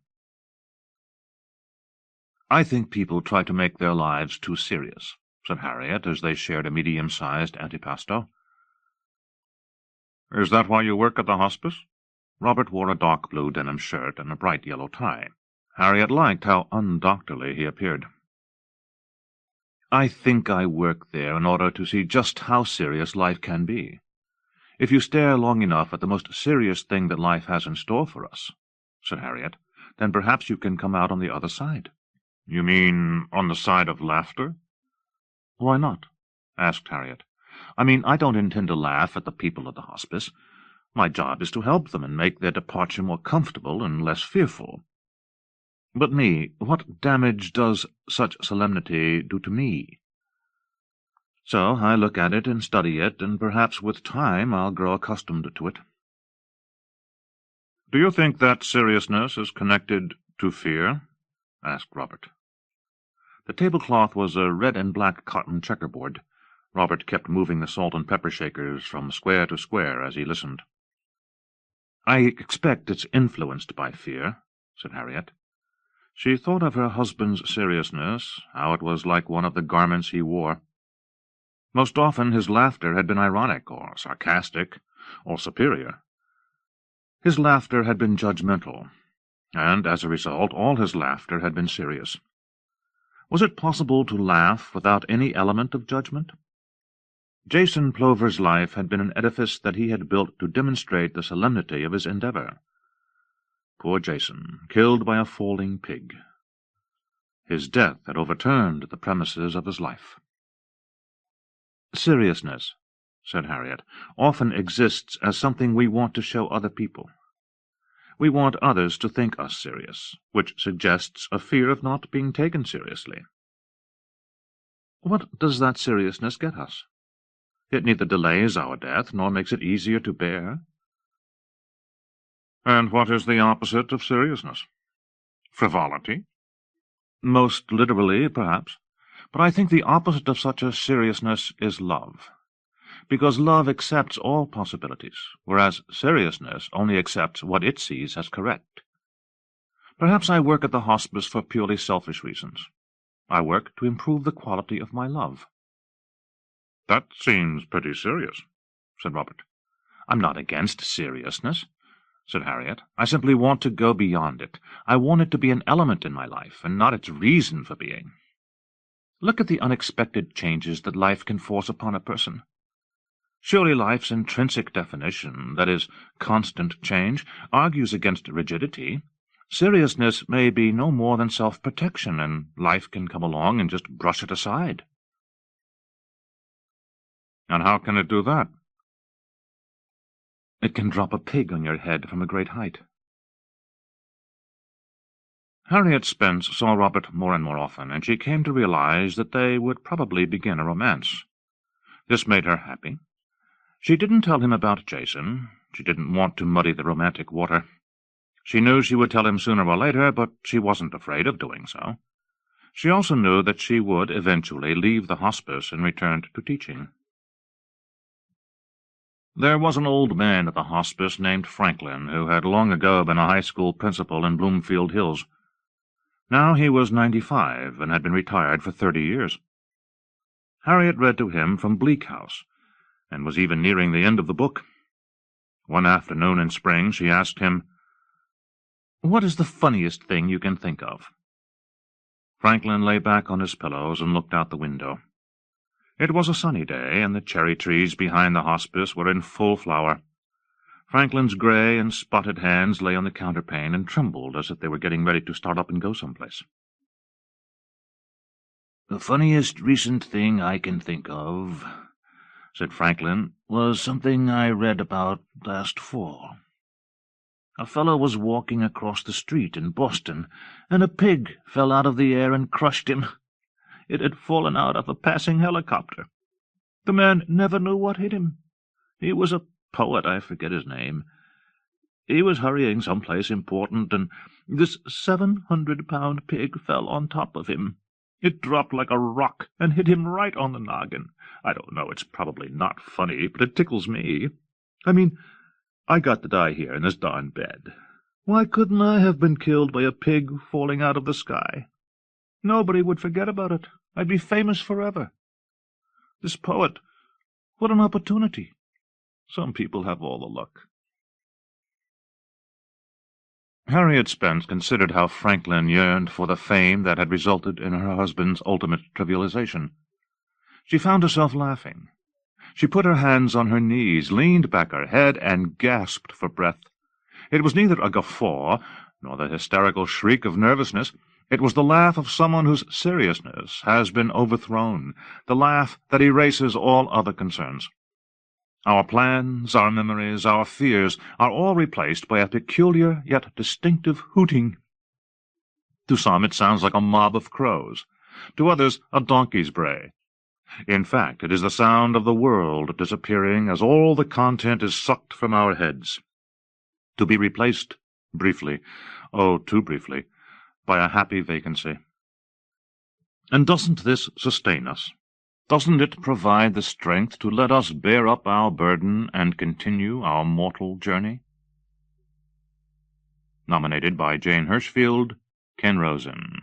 B: "I think people try to make their lives too serious," said Harriet, as they shared a medium-sized antipasto. "Is that why you work at the hospice?" Robert wore a dark blue denim shirt and a bright yellow tie. Harriet liked how undoctorly he appeared. "I think I work there in order to see just how serious life can be. If you stare long enough at the most serious thing that life has in store for us," said Harriet, "then perhaps you can come out on the other side." "You mean on the side of laughter?" "Why not?" asked Harriet. "I mean, I don't intend to laugh at the people at the hospice. My job is to help them and make their departure more comfortable and less fearful. But me, what damage does such solemnity do to me? So I look at it and study it, and perhaps with time I'll grow accustomed to it." "Do you think that seriousness is connected to fear?" asked Robert. The tablecloth was a red and black cotton checkerboard. Robert kept moving the salt and pepper shakers from square to square as he listened. "I expect it's influenced by fear," said Harriet. She thought of her husband's seriousness, how it was like one of the garments he wore. Most often his laughter had been ironic or sarcastic or superior. His laughter had been judgmental, and as a result all his laughter had been serious. Was it possible to laugh without any element of judgment? Jason Plover's life had been an edifice that he had built to demonstrate the solemnity of his endeavour. Poor Jason, killed by a falling pig. His death had overturned the premises of his life. Seriousness, said Harriet, often exists as something we want to show other people. We want others to think us serious, which suggests a fear of not being taken seriously. What does that seriousness get us? It neither delays our death nor makes it easier to bear. And what is the opposite of seriousness? Frivolity? Most literally, perhaps. But I think the opposite of such a seriousness is love, because love accepts all possibilities, whereas seriousness only accepts what it sees as correct. Perhaps I work at the hospice for purely selfish reasons. I work to improve the quality of my love. That seems pretty serious, said Robert. I'm not against seriousness, said Harriet. I simply want to go beyond it. I want it to be an element in my life, and not its reason for being. Look at the unexpected changes that life can force upon a person. Surely life's intrinsic definition, that is, constant change, argues against rigidity. Seriousness may be no more than self-protection, and life can come along and just brush it aside. And how can it do that? It can drop a pig on your head from a great height. Harriet Spence saw Robert more and more often, and she came to realize that they would probably begin a romance. This made her happy. She didn't tell him about Jason. She didn't want to muddy the romantic water. She knew she would tell him sooner or later, but she wasn't afraid of doing so. She also knew that she would eventually leave the hospice and return to teaching. There was an old man at the hospice named Franklin who had long ago been a high school principal in Bloomfield Hills. Now he was 95 and had been retired for 30 years. Harriet read to him from Bleak House, and was even nearing the end of the book. One afternoon in spring she asked him, "What is the funniest thing you can think of?" Franklin lay back on his pillows and looked out the window. It was a sunny day, and the cherry trees behind the hospice were in full flower. Franklin's grey and spotted hands lay on the counterpane and trembled as if they were getting ready to start up and go someplace. "The funniest recent thing I can think of," said Franklin, "was something I read about last fall. A fellow was walking across the street in Boston, and a pig fell out of the air and crushed him. It had fallen out of a passing helicopter. The man never knew what hit him. He was a poet, I forget his name. He was hurrying someplace important, and this 700-pound pig fell on top of him. It dropped like a rock and hit him right on the noggin. I don't know, it's probably not funny, but it tickles me. I mean, I got to die here in this darn bed. Why couldn't I have been killed by a pig falling out of the sky? Nobody would forget about it. I'd be famous forever. This poet, what an opportunity. Some people have all the luck." Harriet Spence considered how Franklin yearned for the fame that had resulted in her husband's ultimate trivialization. She found herself laughing. She put her hands on her knees, leaned back her head, and gasped for breath. It was neither a guffaw, nor the hysterical shriek of nervousness. It was the laugh of someone whose seriousness has been overthrown, the laugh that erases all other concerns. Our plans, our memories, our fears are all replaced by a peculiar yet distinctive hooting. To some it sounds like a mob of crows, to others a donkey's bray. In fact, it is the sound of the world disappearing as all the content is sucked from our heads, to be replaced, briefly, oh, too briefly, by a happy vacancy. And doesn't this sustain us? Doesn't it provide the strength to let us bear up our burden and continue our mortal journey? Nominated by Jane Hirschfield, Ken Rosen.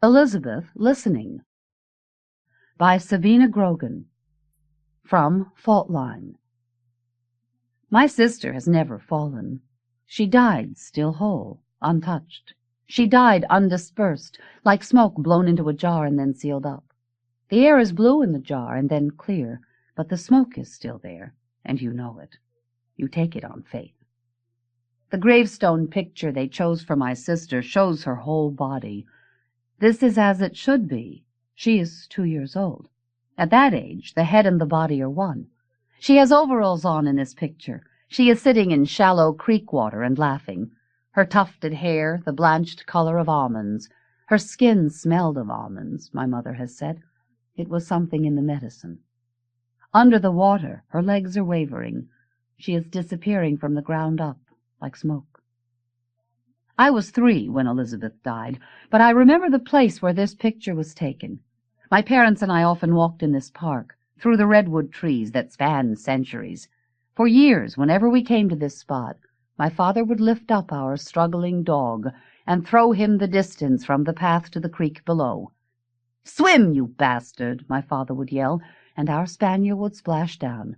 A: Elizabeth Listening by Sabina Grogan. From Fault Line. My sister has never fallen. She died still whole, untouched. She died undispersed, like smoke blown into a jar and then sealed up. The air is blue in the jar and then clear, but the smoke is still there, and you know it. You take it on faith. The gravestone picture they chose for my sister shows her whole body. This is as it should be. She is 2 years old. At that age, the head and the body are one. She has overalls on in this picture. She is sitting in shallow creek water and laughing. Her tufted hair, the blanched color of almonds. Her skin smelled of almonds, my mother has said. It was something in the medicine. Under the water, her legs are wavering. She is disappearing from the ground up, like smoke. I was 3 when Elizabeth died, but I remember the place where this picture was taken. My parents and I often walked in this park, through the redwood trees that spanned centuries. For years, whenever we came to this spot, my father would lift up our struggling dog and throw him the distance from the path to the creek below. "Swim, you bastard!" my father would yell, and our spaniel would splash down.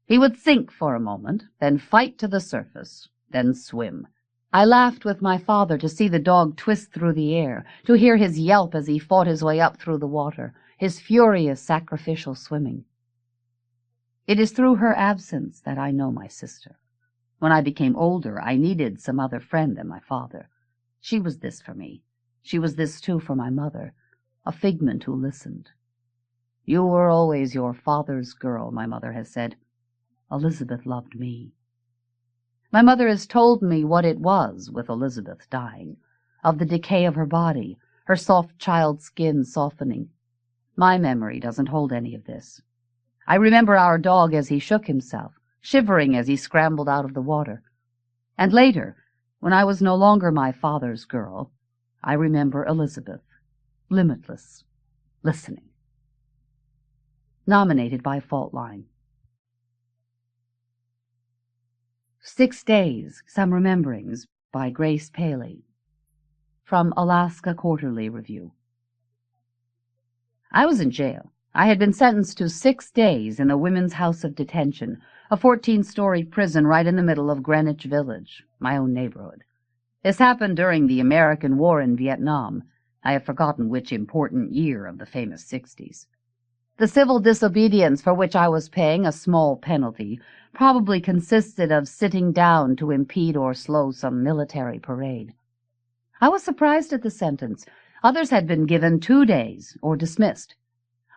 A: He would sink for a moment, then fight to the surface, then swim. I laughed with my father to see the dog twist through the air, to hear his yelp as he fought his way up through the water, his furious sacrificial swimming. It is through her absence that I know my sister. When I became older, I needed some other friend than my father. She was this for me. She was this, too, for my mother, a figment who listened. "You were always your father's girl," my mother has said. Elizabeth loved me. My mother has told me what it was with Elizabeth dying, of the decay of her body, her soft child skin softening. My memory doesn't hold any of this. I remember our dog as he shook himself, shivering as he scrambled out of the water. And later, when I was no longer my father's girl, I remember Elizabeth, limitless, listening. Nominated by Fault Line. 6 Days, Some Rememberings, by Grace Paley. From Alaska Quarterly Review. I was in jail. I had been sentenced to 6 days in the Women's House of Detention, a 14-story prison right in the middle of Greenwich Village, my own neighborhood. This happened during the American War in Vietnam. I have forgotten which important year of the famous 60s. The civil disobedience for which I was paying a small penalty probably consisted of sitting down to impede or slow some military parade. I was surprised at the sentence. Others had been given 2 days or dismissed.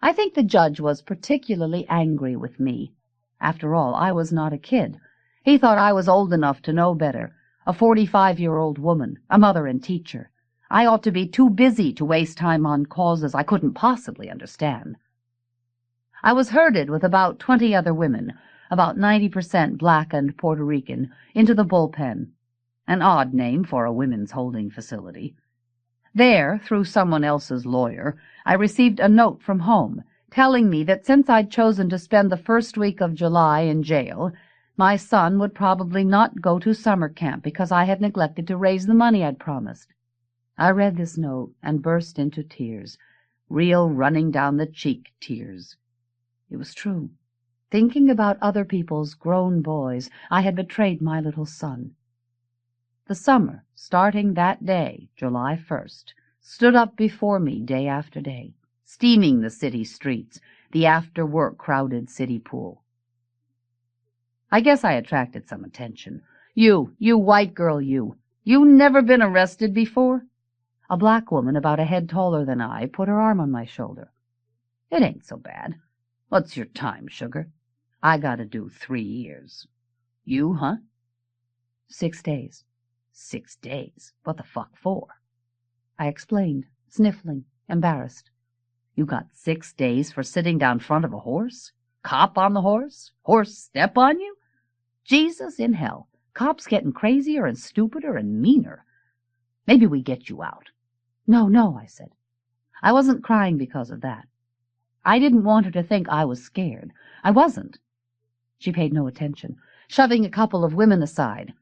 A: I think the judge was particularly angry with me. After all, I was not a kid. He thought I was old enough to know better, a 45-year-old woman, a mother and teacher. I ought to be too busy to waste time on causes I couldn't possibly understand. I was herded with about 20 other women, about 90% black and Puerto Rican, into the bullpen, an odd name for a women's holding facility. There, through someone else's lawyer, I received a note from home, telling me that since I'd chosen to spend the first week of July in jail, my son would probably not go to summer camp because I had neglected to raise the money I'd promised. I read this note and burst into tears, real running down the cheek tears. It was true. Thinking about other people's grown boys, I had betrayed my little son. The summer, starting that day, July 1st, stood up before me day after day, steaming the city streets, the after-work crowded city pool. I guess I attracted some attention. You white girl, you never been arrested before?" A black woman about a head taller than I put her arm on my shoulder. "It ain't so bad. What's your time, sugar? I gotta do 3 years. You, huh?" 6 days. 6 days? What the fuck for? I explained, sniffling, embarrassed. "You got 6 days for sitting down front of a horse? Cop on the horse? Horse step on you? Jesus in hell, cops getting crazier and stupider and meaner. Maybe we get you out." No, I said. I wasn't crying because of that. I didn't want her to think I was scared. I wasn't. She paid no attention, shoving a couple of women aside.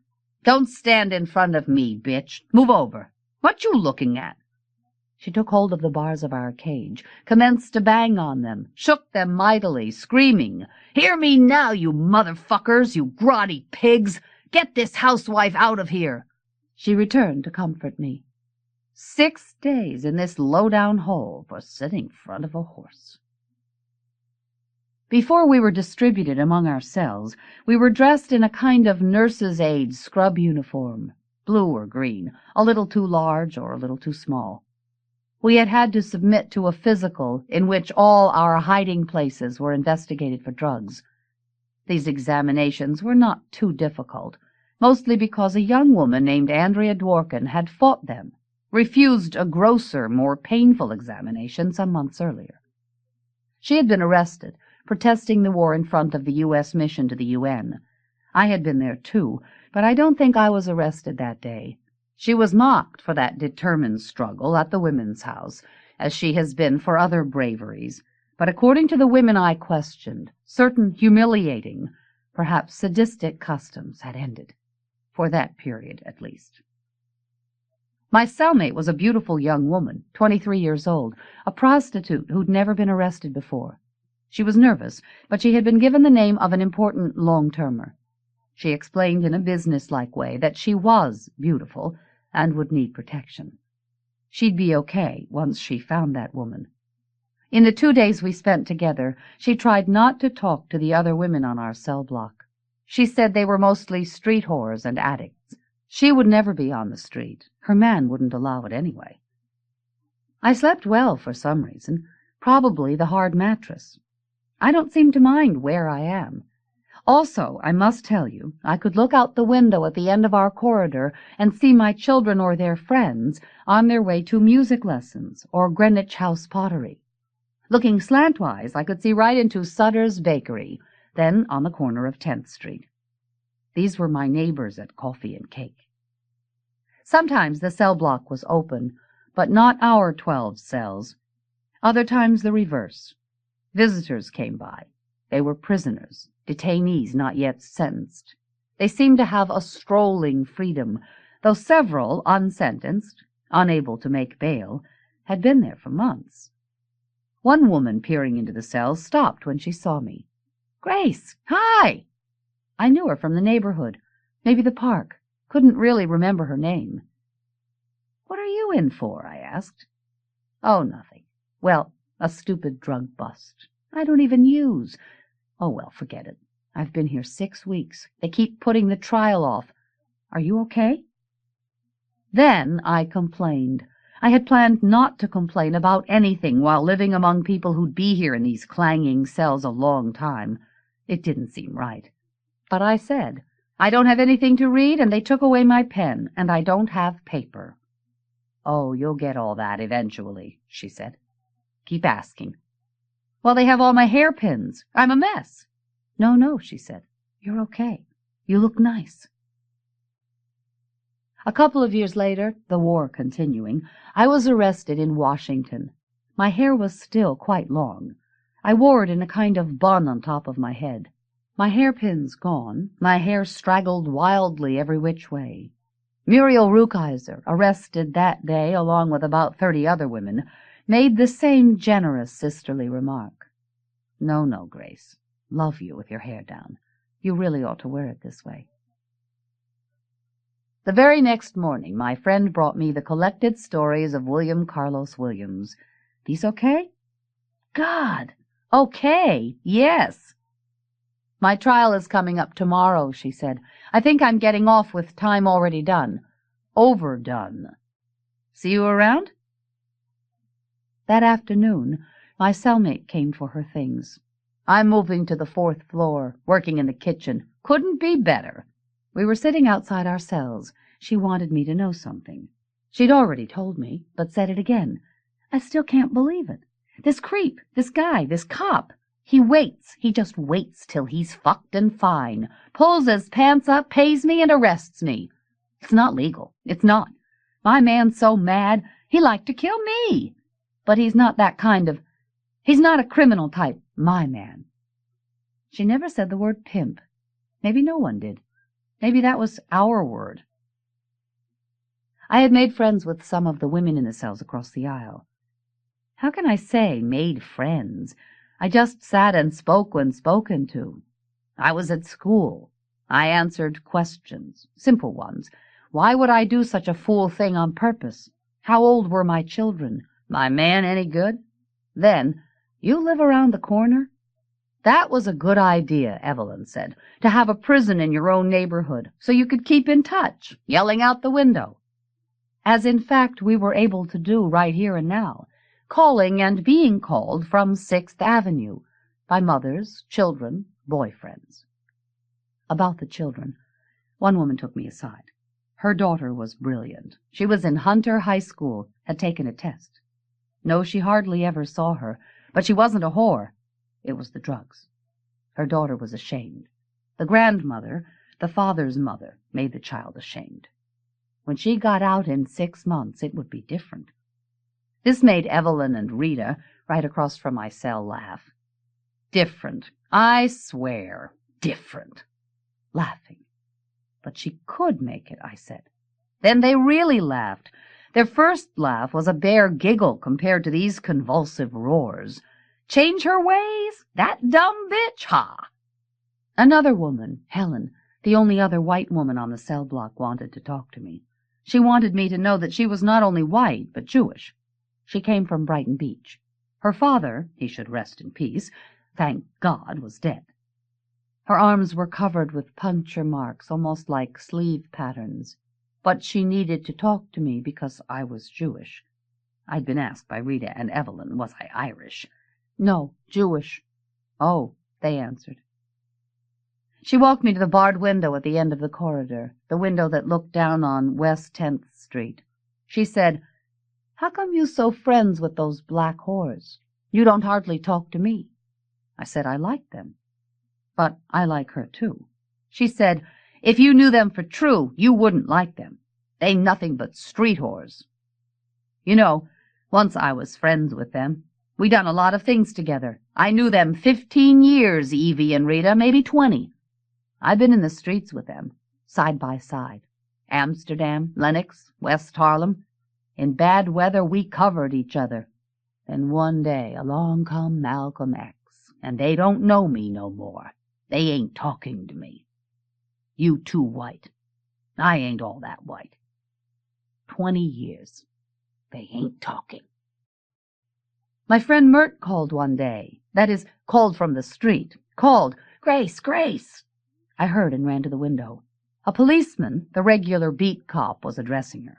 A: "Don't stand in front of me, bitch. Move over. What you looking at?" She took hold of the bars of our cage, commenced to bang on them, shook them mightily, screaming, "Hear me now, you motherfuckers, you grotty pigs! Get this housewife out of here!" She returned to comfort me. 6 days in this low-down hole for sitting in front of a horse. Before we were distributed among our cells, we were dressed in a kind of nurse's aide scrub uniform, blue or green, a little too large or a little too small. We had had to submit to a physical in which all our hiding places were investigated for drugs. These examinations were not too difficult, mostly because a young woman named Andrea Dworkin had fought them, refused a grosser, more painful examination some months earlier. She had been arrested, protesting the war in front of the U.S. mission to the UN. I had been there too, but I don't think I was arrested that day. She was mocked for that determined struggle at the Women's House, as she has been for other braveries, but according to the women I questioned, certain humiliating, perhaps sadistic customs had ended, for that period at least. My cellmate was a beautiful young woman, 23 years old, a prostitute who'd never been arrested before. She was nervous, but she had been given the name of an important long-termer. She explained in a business-like way that she was beautiful and would need protection. She'd be okay once she found that woman. In the 2 days we spent together, she tried not to talk to the other women on our cell block. She said they were mostly street whores and addicts. She would never be on the street. Her man wouldn't allow it anyway. I slept well for some reason, probably the hard mattress. I don't seem to mind where I am. Also, I must tell you, I could look out the window at the end of our corridor and see my children or their friends on their way to music lessons or Greenwich House pottery. Looking slantwise, I could see right into Sutter's Bakery, then on the corner of 10th Street. These were my neighbors at coffee and cake. Sometimes the cell block was open, but not our 12 cells. Other times the reverse. Visitors came by. They were prisoners, detainees not yet sentenced. They seemed to have a strolling freedom, though several, unsentenced, unable to make bail, had been there for months. One woman peering into the cells stopped when she saw me. "Grace, hi!" I knew her from the neighborhood, maybe the park. Couldn't really remember her name. "What are you in for?" I asked. "Oh, nothing. Well, a stupid drug bust. I don't even use. Oh, well, forget it. I've been here 6 weeks. They keep putting the trial off. Are you okay?" Then I complained. I had planned not to complain about anything while living among people who'd be here in these clanging cells a long time. It didn't seem right. But I said, "I don't have anything to read, and they took away my pen, and I don't have paper." "Oh, you'll get all that eventually," she said. "Keep asking." "Well, they have all my hairpins. I'm a mess." No, she said. "You're okay. You look nice." A couple of years later, the war continuing, I was arrested in Washington. My hair was still quite long. I wore it in a kind of bun on top of my head. My hairpins gone, my hair straggled wildly every which way. Muriel Rukeyser, arrested that day along with about 30 other women, made the same generous sisterly remark. No, Grace. Love you with your hair down. You really ought to wear it this way." The very next morning, my friend brought me the collected stories of William Carlos Williams. "These okay?" "God! Okay, yes." "My trial is coming up tomorrow," she said. "I think I'm getting off with time already done. Overdone. See you around?" That afternoon, my cellmate came for her things. "I'm moving to the 4th floor, working in the kitchen. Couldn't be better." We were sitting outside our cells. She wanted me to know something. She'd already told me, but said it again. I still can't believe it. This creep, this guy, this cop, he just waits till he's fucked and fine, pulls his pants up, pays me, and arrests me. It's not legal. It's not. My man's so mad, he'd like to kill me. But he's not that kind of... He's not a criminal type, my man. She never said the word pimp. Maybe no one did. Maybe that was our word. I had made friends with some of the women in the cells across the aisle. How can I say made friends? I just sat and spoke when spoken to. I was at school. I answered questions, simple ones. Why would I do such a fool thing on purpose? How old were my children? My man any good? Then, you live around the corner? That was a good idea, Evelyn said, to have a prison in your own neighborhood, so you could keep in touch, yelling out the window. As in fact we were able to do right here and now, calling and being called from 6th Avenue, by mothers, children, boyfriends. About the children, one woman took me aside. Her daughter was brilliant. She was in Hunter High School, had taken a test. No, she hardly ever saw her, but she wasn't a whore. It was the drugs. Her daughter was ashamed. The grandmother, the father's mother, made the child ashamed. When she got out in 6 months, it would be different. This made Evelyn and Rita, right across from my cell, laugh. Different, I swear, different. Laughing. But she could make it, I said. Then they really laughed. Their first laugh was a bare giggle compared to these convulsive roars. Change her ways? That dumb bitch, ha! Another woman, Helen, the only other white woman on the cell block, wanted to talk to me. She wanted me to know that she was not only white, but Jewish. She came from Brighton Beach. Her father, he should rest in peace, thank God, was dead. Her arms were covered with puncture marks, almost like sleeve patterns. But she needed to talk to me because I was Jewish. I'd been asked by Rita and Evelyn, was I Irish? No, Jewish. Oh, they answered. She walked me to the barred window at the end of the corridor, the window that looked down on West 10th Street. She said, "How come you so friends with those black whores? You don't hardly talk to me." I said I liked them. But I like her, too. She said, "If you knew them for true, you wouldn't like them. They nothing but street whores." You know, once I was friends with them. We done a lot of things together. I knew them 15 years, Evie and Rita, maybe 20. I've been in the streets with them, side by side. Amsterdam, Lenox, West Harlem. In bad weather we covered each other. Then one day along come Malcolm X, and they don't know me no more. They ain't talking to me. You too white. I ain't all that white. 20 years. They ain't talking. My friend Mert called one day. That is, called from the street. Called, "Grace, Grace!" I heard and ran to the window. A policeman, the regular beat cop, was addressing her.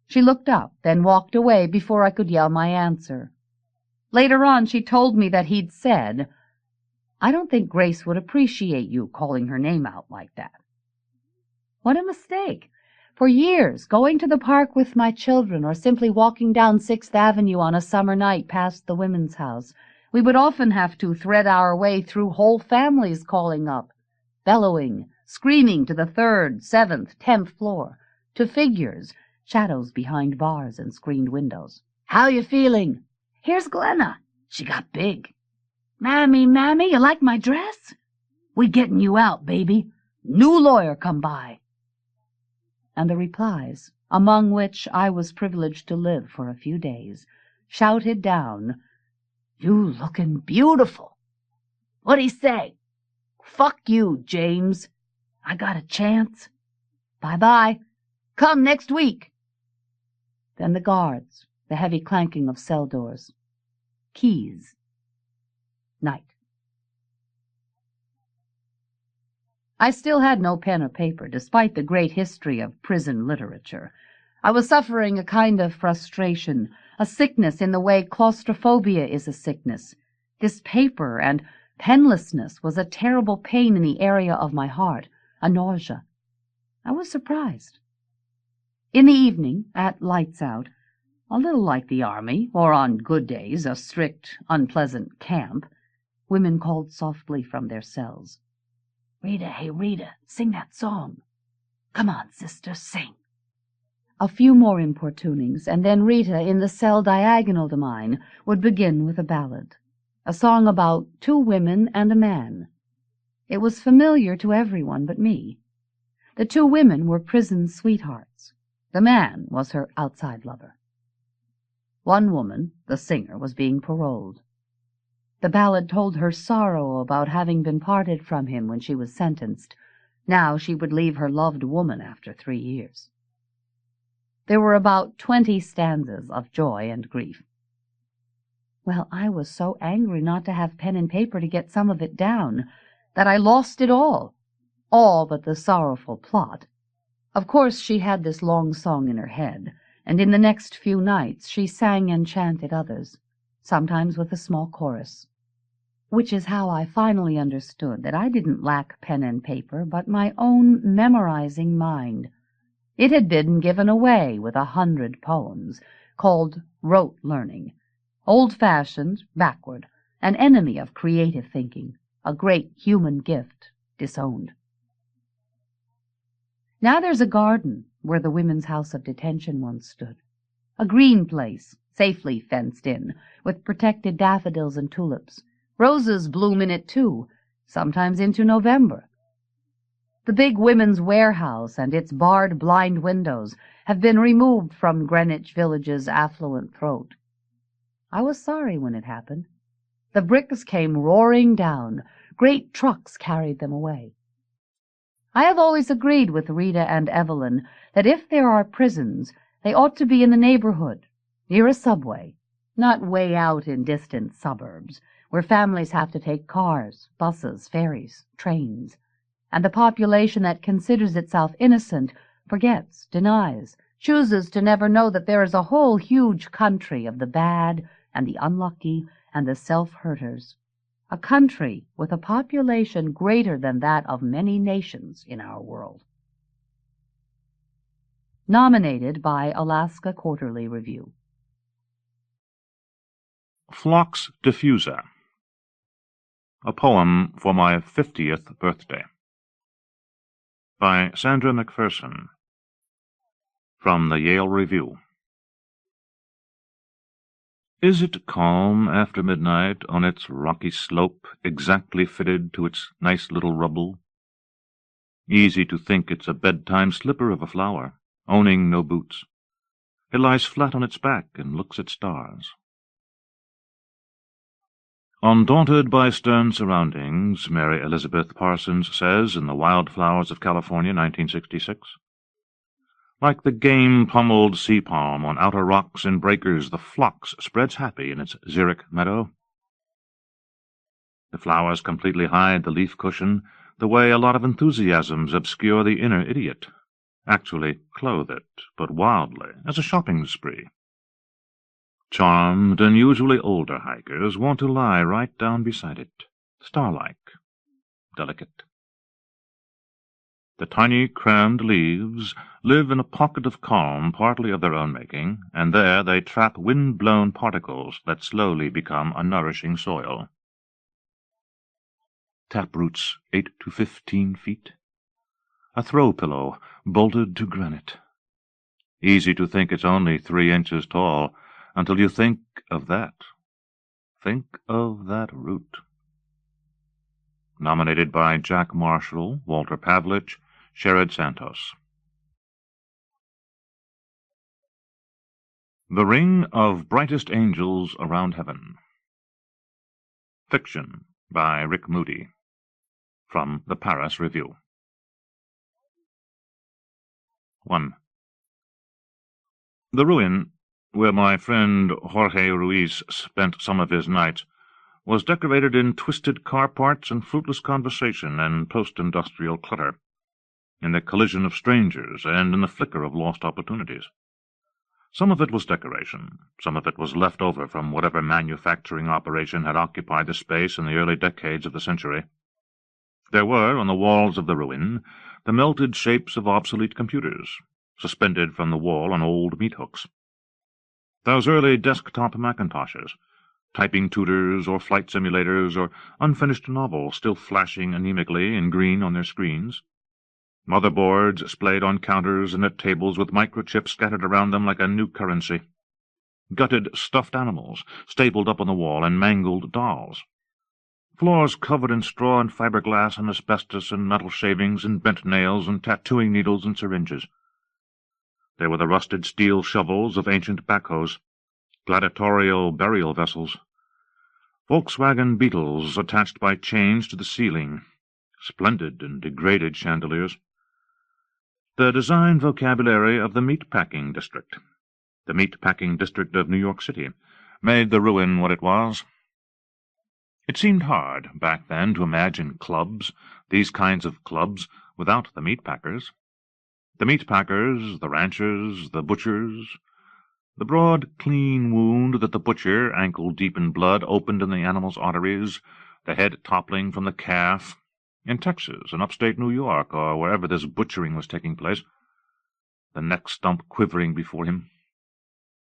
A: She looked up, then walked away before I could yell my answer. Later on she told me that he'd said, "I don't think Grace would appreciate you calling her name out like that." What a mistake! For years, going to the park with my children or simply walking down 6th Avenue on a summer night past the women's house, we would often have to thread our way through whole families calling up, bellowing, screaming to the 3rd, 7th, 10th floor, to figures, shadows behind bars and screened windows. "How you feeling? Here's Glenna. She got big. Mammy, Mammy, you like my dress? We getting you out, baby. New lawyer come by." And the replies, among which I was privileged to live for a few days, shouted down, "You lookin' beautiful. What'd he say? Fuck you, James. I got a chance. Bye-bye. Come next week." Then the guards, the heavy clanking of cell doors. Keys. Night. I still had no pen or paper, despite the great history of prison literature. I was suffering a kind of frustration, a sickness in the way claustrophobia is a sickness. This paper and penlessness was a terrible pain in the area of my heart, a nausea. I was surprised. In the evening, at lights out, a little like the army, or on good days, a strict, unpleasant camp, women called softly from their cells. "Rita, hey, Rita, sing that song. Come on, sister, sing." A few more importunings, and then Rita, in the cell diagonal to mine, would begin with a ballad, a song about 2 women and a man. It was familiar to everyone but me. The 2 women were prison sweethearts. The man was her outside lover. One woman, the singer, was being paroled. The ballad told her sorrow about having been parted from him when she was sentenced. Now she would leave her loved woman after 3 years. There were about 20 stanzas of joy and grief. Well, I was so angry not to have pen and paper to get some of it down, that I lost it all but the sorrowful plot. Of course she had this long song in her head, and in the next few nights she sang and chanted others, sometimes with a small chorus, which is how I finally understood that I didn't lack pen and paper, but my own memorizing mind. It had been given away with 100 poems, called rote learning, old-fashioned, backward, an enemy of creative thinking, a great human gift disowned. Now there's a garden where the Women's House of Detention once stood, a green place, safely fenced in, with protected daffodils and tulips. Roses bloom in it, too, sometimes into November. The big women's warehouse and its barred blind windows have been removed from Greenwich Village's affluent throat. I was sorry when it happened. The bricks came roaring down. Great trucks carried them away. I have always agreed with Rita and Evelyn that if there are prisons, they ought to be in the neighborhood, near a subway, not way out in distant suburbs, where families have to take cars, buses, ferries, trains, and the population that considers itself innocent forgets, denies, chooses to never know that there is a whole huge country of the bad and the unlucky and the self-hurters, a country with a population greater than that of many nations in our world. Nominated by Alaska Quarterly Review.
B: Phlox Diffusa, a poem for my 50th birthday, by Sandra McPherson, from the Yale Review. Is it calm after midnight on its rocky slope, exactly fitted to its nice little rubble? Easy to think it's a bedtime slipper of a flower, owning no boots. It lies flat on its back and looks at stars. Undaunted by stern surroundings, Mary Elizabeth Parsons says in The Wildflowers of California, 1966, like the game-pummeled sea palm on outer rocks and breakers, the phlox spreads happy in its xeric meadow. The flowers completely hide the leaf cushion, the way a lot of enthusiasms obscure the inner idiot, actually clothe it, but wildly, as a shopping spree. Charmed and usually older hikers want to lie right down beside it, star-like, delicate. The tiny crammed leaves live in a pocket of calm partly of their own making, and there they trap wind-blown particles that slowly become a nourishing soil. Taproots 8 to 15 feet. A throw-pillow bolted to granite. Easy to think it's only 3 inches tall, until you think of that. Think of that root. Nominated by Jack Marshall, Walter Pavlich, Sherrod Santos. The Ring of Brightest Angels Around Heaven. Fiction by Rick Moody, from the Paris Review. 1. The ruin, where my friend Jorge Ruiz spent some of his nights, was decorated in twisted car parts and fruitless conversation and post-industrial clutter, in the collision of strangers and in the flicker of lost opportunities. Some of it was decoration, some of it was left over from whatever manufacturing operation had occupied the space in the early decades of the century. There were, on the walls of the ruin, the melted shapes of obsolete computers, suspended from the wall on old meat-hooks. Those early desktop Macintoshes, typing tutors or flight simulators or unfinished novels still flashing anemically in green on their screens. Motherboards splayed on counters and at tables with microchips scattered around them like a new currency. Gutted stuffed animals stapled up on the wall and mangled dolls. Floors covered in straw and fiberglass and asbestos and metal shavings and bent nails and tattooing needles and syringes. There were the rusted steel shovels of ancient backhoes, gladiatorial burial vessels, Volkswagen Beetles attached by chains to the ceiling, splendid and degraded chandeliers. The design vocabulary of the meat-packing district, the meat-packing district of New York City, made the ruin what it was. It seemed hard, back then, to imagine clubs, these kinds of clubs, without the meat-packers. The meat-packers, the ranchers, the butchers, the broad, clean wound that the butcher, ankle-deep in blood, opened in the animal's arteries, the head toppling from the calf, in Texas, in upstate New York, or wherever this butchering was taking place, the neck stump quivering before him.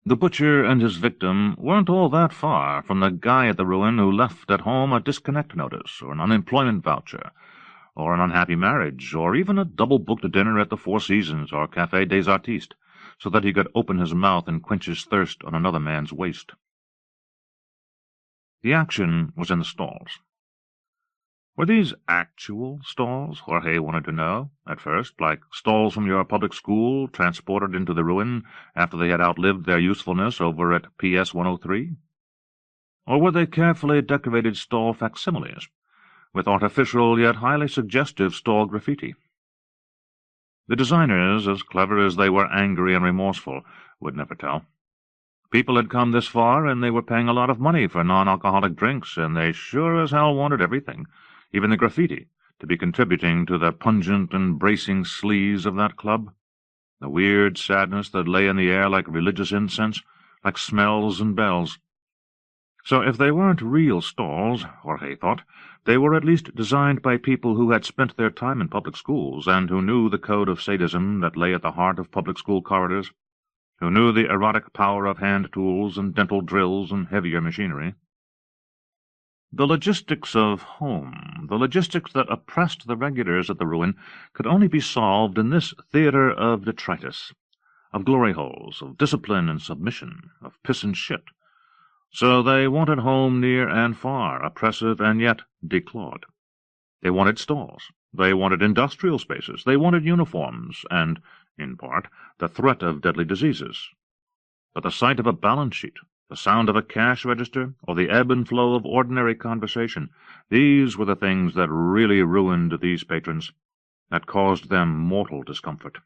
B: The butcher and his victim weren't all that far from the guy at the ruin who left at home a disconnect notice, or an unemployment voucher, or an unhappy marriage, or even a double-booked dinner at the Four Seasons or Café des Artistes, so that he could open his mouth and quench his thirst on another man's waist. The action was in the stalls. Were these actual stalls, Jorge wanted to know, at first, like stalls from your public school transported into the ruin after they had outlived their usefulness over at PS 103? Or were they carefully decorated stall facsimiles, with artificial yet highly suggestive stall graffiti? The designers, as clever as they were angry and remorseful, would never tell. People had come this far, and they were paying a lot of money for non-alcoholic drinks, and they sure as hell wanted everything, even the graffiti, to be contributing to the pungent and bracing sleaze of that club, the weird sadness that lay in the air like religious incense, like smells and bells. So if they weren't real stalls, Jorge thought, they were at least designed by people who had spent their time in public schools, and who knew the code of sadism that lay at the heart of public school corridors, who knew the erotic power of hand tools and dental drills and heavier machinery. The logistics of home, the logistics that oppressed the regulars at the ruin, could only be solved in this theatre of detritus, of glory holes, of discipline and submission, of piss and shit. So they wanted home near and far, oppressive and yet declawed. They wanted stalls. They wanted industrial spaces. They wanted uniforms, and, in part, the threat of deadly diseases. But the sight of a balance sheet, the sound of a cash register, or the ebb and flow of ordinary conversation, these were the things that really ruined these patrons, that caused them mortal discomfort.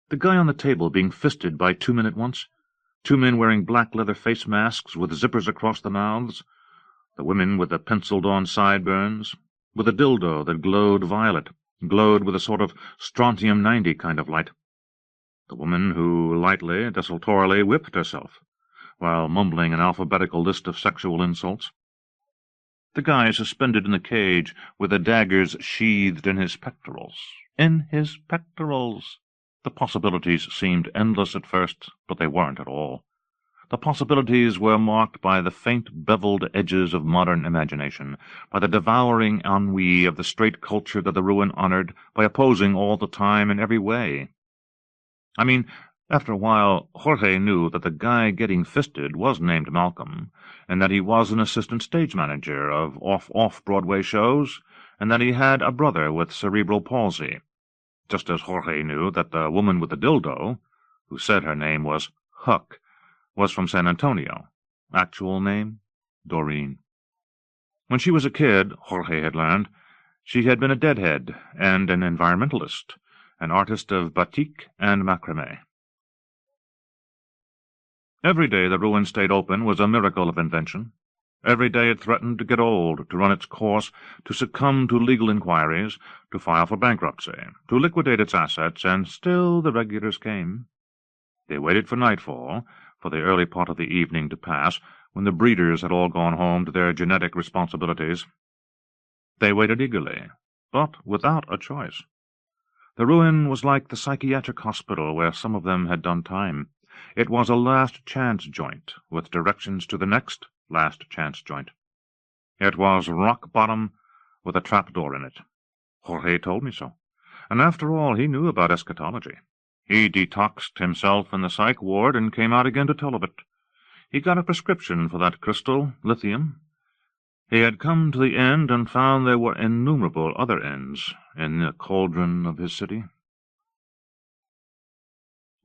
B: The guy on the table being fisted by 2 men at once, 2 men wearing black leather face masks with zippers across the mouths, the women with the penciled-on sideburns, with a dildo that glowed violet, glowed with a sort of strontium-90 kind of light, the woman who lightly, desultorily whipped herself, while mumbling an alphabetical list of sexual insults, the guy suspended in the cage with the daggers sheathed in his pectorals. In his pectorals! The possibilities seemed endless at first, but they weren't at all. The possibilities were marked by the faint beveled edges of modern imagination, by the devouring ennui of the straight culture that the ruin honored, by opposing all the time in every way. I mean, after a while, Jorge knew that the guy getting fisted was named Malcolm, and that he was an assistant stage manager of off-Broadway shows, and that he had a brother with cerebral palsy, just as Jorge knew that the woman with the dildo, who said her name was Huck, was from San Antonio. Actual name? Doreen. When she was a kid, Jorge had learned, she had been a deadhead and an environmentalist, an artist of batik and macrame. Every day the ruin stayed open was a miracle of invention. Every day it threatened to get old, to run its course, to succumb to legal inquiries, to file for bankruptcy, to liquidate its assets, and still the regulars came. They waited for nightfall, for the early part of the evening to pass, when the breeders had all gone home to their genetic responsibilities. They waited eagerly, but without a choice. The ruin was like the psychiatric hospital where some of them had done time. It was a last-chance joint, with directions to the next last-chance joint. It was rock-bottom, with a trapdoor in it. Jorge told me so. And after all, he knew about eschatology. He detoxed himself in the psych ward and came out again to tell of it. He got a prescription for that crystal, lithium. He had come to the end and found there were innumerable other ends in the cauldron of his city.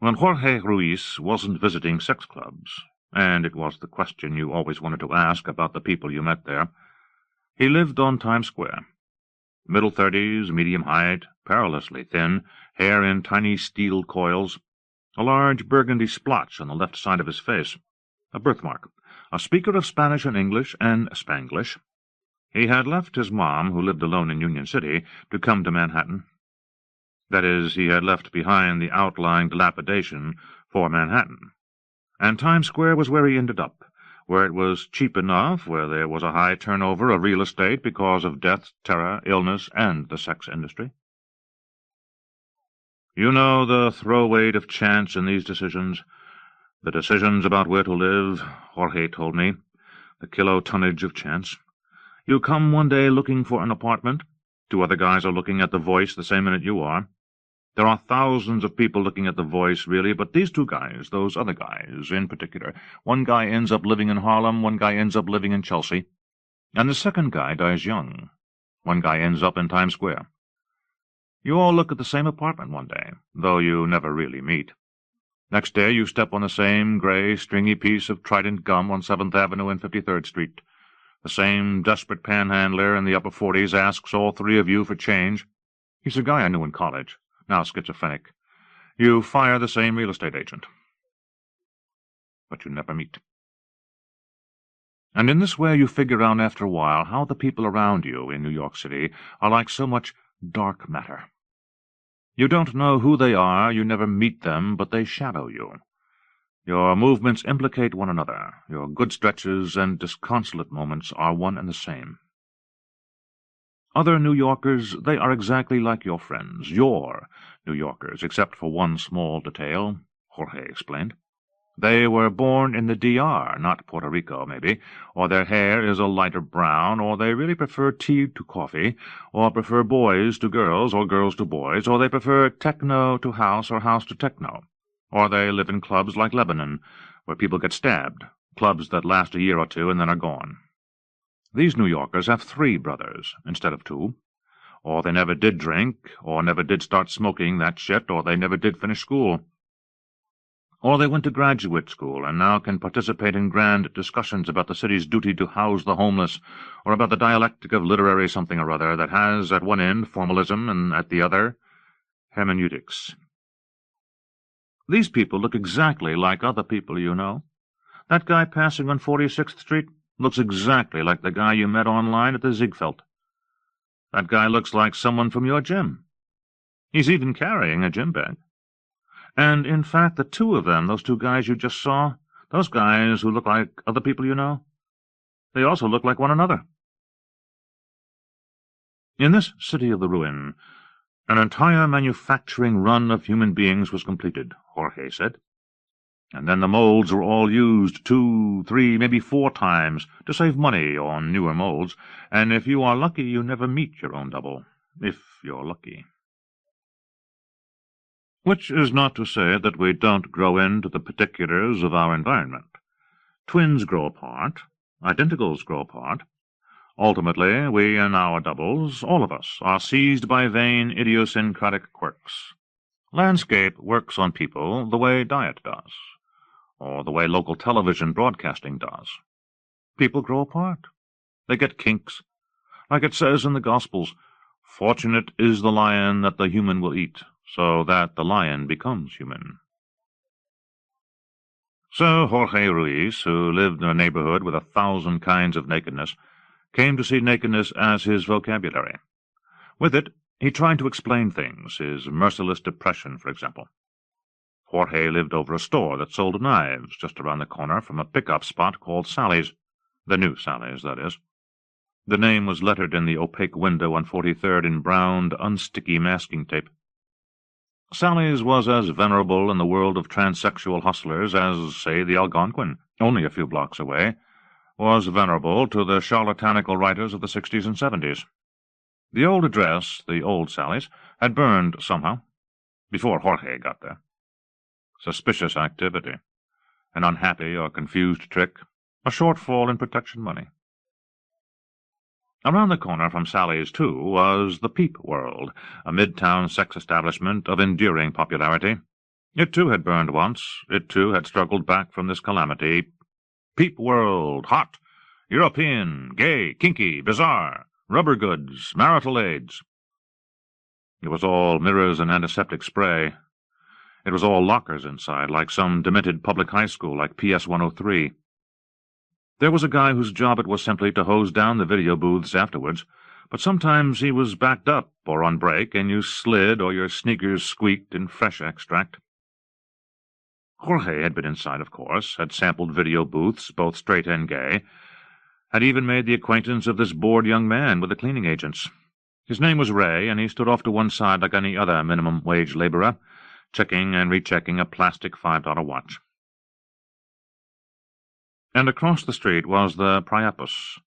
B: When Jorge Ruiz wasn't visiting sex clubs, and it was the question you always wanted to ask about the people you met there, he lived on Times Square. Middle 30s, medium height, perilously thin, hair in tiny steel coils, a large burgundy splotch on the left side of his face, a birthmark, a speaker of Spanish and English and Spanglish. He had left his mom, who lived alone in Union City, to come to Manhattan. That is, he had left behind the outlying dilapidation for Manhattan. And Times Square was where he ended up, where it was cheap enough, where there was a high turnover of real estate because of death, terror, illness, and the sex industry. You know the throw weight of chance in these decisions, the decisions about where to live, Jorge told me, the kilotonnage of chance. You come one day looking for an apartment, 2 other guys are looking at the Voice the same minute you are. There are thousands of people looking at the Voice, really, but these 2 guys, those other guys in particular, one guy ends up living in Harlem, one guy ends up living in Chelsea, and the second guy dies young. One guy ends up in Times Square. You all look at the same apartment one day, though you never really meet. Next day you step on the same gray, stringy piece of Trident gum on 7th Avenue and 53rd Street. The same desperate panhandler in the upper 40s asks all 3 of you for change. He's a guy I knew in college, now schizophrenic. You fire the same real estate agent. But you never meet. And in this way you figure out after a while how the people around you in New York City are like so much dark matter. You don't know who they are, you never meet them, but they shadow you. Your movements implicate one another. Your good stretches and disconsolate moments are one and the same. Other New Yorkers, they are exactly like your friends, your New Yorkers, except for one small detail, Jorge explained. They were born in the D.R., not Puerto Rico, maybe, or their hair is a lighter brown, or they really prefer tea to coffee, or prefer boys to girls, or girls to boys, or they prefer techno to house or house to techno, or they live in clubs like Lebanon, where people get stabbed, clubs that last a year or 2 and then are gone. These New Yorkers have 3 brothers instead of 2, or they never did drink, or never did start smoking that shit, or they never did finish school. Or they went to graduate school and now can participate in grand discussions about the city's duty to house the homeless, or about the dialectic of literary something or other that has at one end formalism and at the other hermeneutics. These people look exactly like other people you know. That guy passing on 46th Street looks exactly like the guy you met online at the Ziegfeld. That guy looks like someone from your gym. He's even carrying a gym bag. And, in fact, the 2 of them, those 2 guys you just saw, those guys who look like other people you know, they also look like one another. In this city of the ruin, an entire manufacturing run of human beings was completed, Jorge said. And then the molds were all used 2, 3, maybe 4 times to save money on newer molds, and if you are lucky you never meet your own double, if you're lucky. Which is not to say that we don't grow into the particulars of our environment. Twins grow apart, identicals grow apart. Ultimately, we and our doubles, all of us, are seized by vain idiosyncratic quirks. Landscape works on people the way diet does, or the way local television broadcasting does. People grow apart. They get kinks. Like it says in the Gospels, fortunate is the lion that the human will eat, so that the lion becomes human. So Jorge Ruiz, who lived in a neighborhood with 1,000 kinds of nakedness, came to see nakedness as his vocabulary. With it, he tried to explain things, his merciless depression, for example. Jorge lived over a store that sold knives just around the corner from a pickup spot called Sally's. The new Sally's, that is. The name was lettered in the opaque window on 43rd in browned, unsticky masking tape. Sally's was as venerable in the world of transsexual hustlers as, say, the Algonquin, only a few blocks away, was venerable to the charlatanical writers of the 60s and 70s. The old address, the old Sally's, had burned somehow, before Jorge got there. Suspicious activity, an unhappy or confused trick, a shortfall in protection money. Around the corner from Sally's, too, was the Peep World, a midtown sex establishment of enduring popularity. It too had burned once. It too had struggled back from this calamity. Peep world, hot, European, gay, kinky, bizarre, rubber goods, marital aids. It was all mirrors and antiseptic spray. It was all lockers inside, like some demented public high school, like PS 103. There was a guy whose job it was simply to hose down the video booths afterwards, but sometimes he was backed up or on break, and you slid or your sneakers squeaked in fresh extract. Jorge had been inside, of course, had sampled video booths, both straight and gay, had even made the acquaintance of this bored young man with the cleaning agents. His name was Ray, and he stood off to one side like any other minimum-wage laborer, checking and rechecking a plastic $5 watch. And across the street was the Priapus,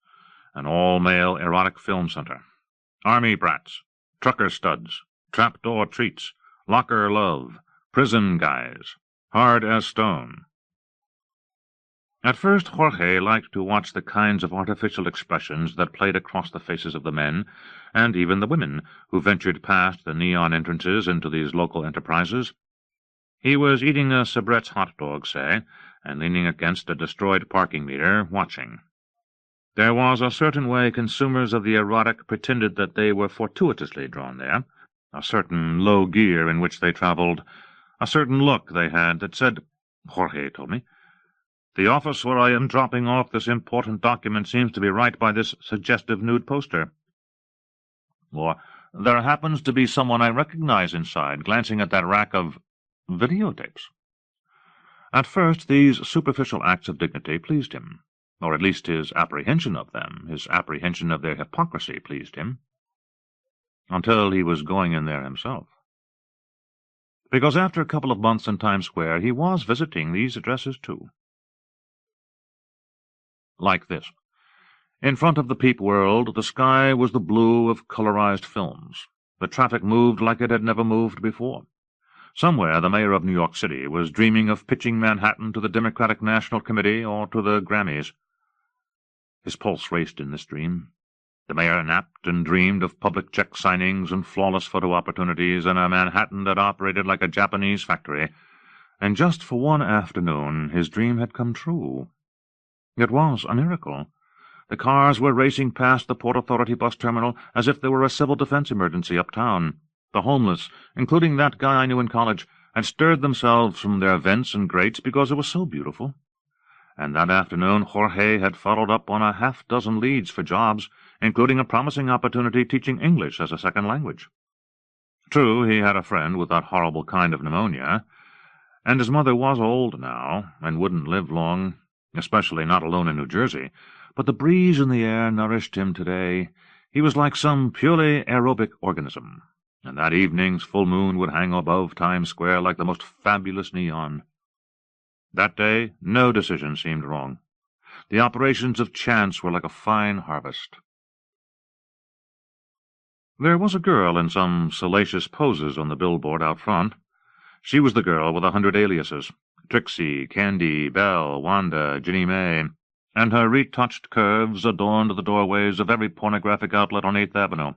B: an all-male erotic film center. Army brats, trucker studs, trapdoor treats, locker love, prison guys, hard as stone. At first Jorge liked to watch the kinds of artificial expressions that played across the faces of the men, and even the women, who ventured past the neon entrances into these local enterprises. He was eating a Sabret's hot dog, say, and leaning against a destroyed parking meter, watching. There was a certain way consumers of the erotic pretended that they were fortuitously drawn there, a certain low gear in which they traveled, a certain look they had that said, Jorge told me, "The office where I am dropping off this important document seems to be right by this suggestive nude poster." Or, "There happens to be someone I recognize inside, glancing at that rack of videotapes." At first these superficial acts of dignity pleased him, or at least his apprehension of them, his apprehension of their hypocrisy pleased him, until he was going in there himself. Because after a couple of months in Times Square he was visiting these addresses too. Like this. In front of the Peep World, the sky was the blue of colorized films. The traffic moved like it had never moved before. Somewhere the mayor of New York City was dreaming of pitching Manhattan to the Democratic National Committee or to the Grammys. His pulse raced in this dream. The mayor napped and dreamed of public check signings and flawless photo opportunities in a Manhattan that operated like a Japanese factory. And just for one afternoon his dream had come true. It was a miracle. The cars were racing past the Port Authority bus terminal as if there were a civil defense emergency uptown. The homeless, including that guy I knew in college, had stirred themselves from their vents and grates because it was so beautiful. And that afternoon Jorge had followed up on a half-dozen leads for jobs, including a promising opportunity teaching English as a second language. True, he had a friend with that horrible kind of pneumonia, and his mother was old now, and wouldn't live long, especially not alone in New Jersey, but the breeze in the air nourished him today. He was like some purely aerobic organism, and that evening's full moon would hang above Times Square like the most fabulous neon. That day no decision seemed wrong. The operations of chance were like a fine harvest. There was a girl in some salacious poses on the billboard out front. She was the girl with 100 aliases. Trixie, Candy, Belle, Wanda, Ginny May, and her retouched curves adorned the doorways of every pornographic outlet on 8th Avenue.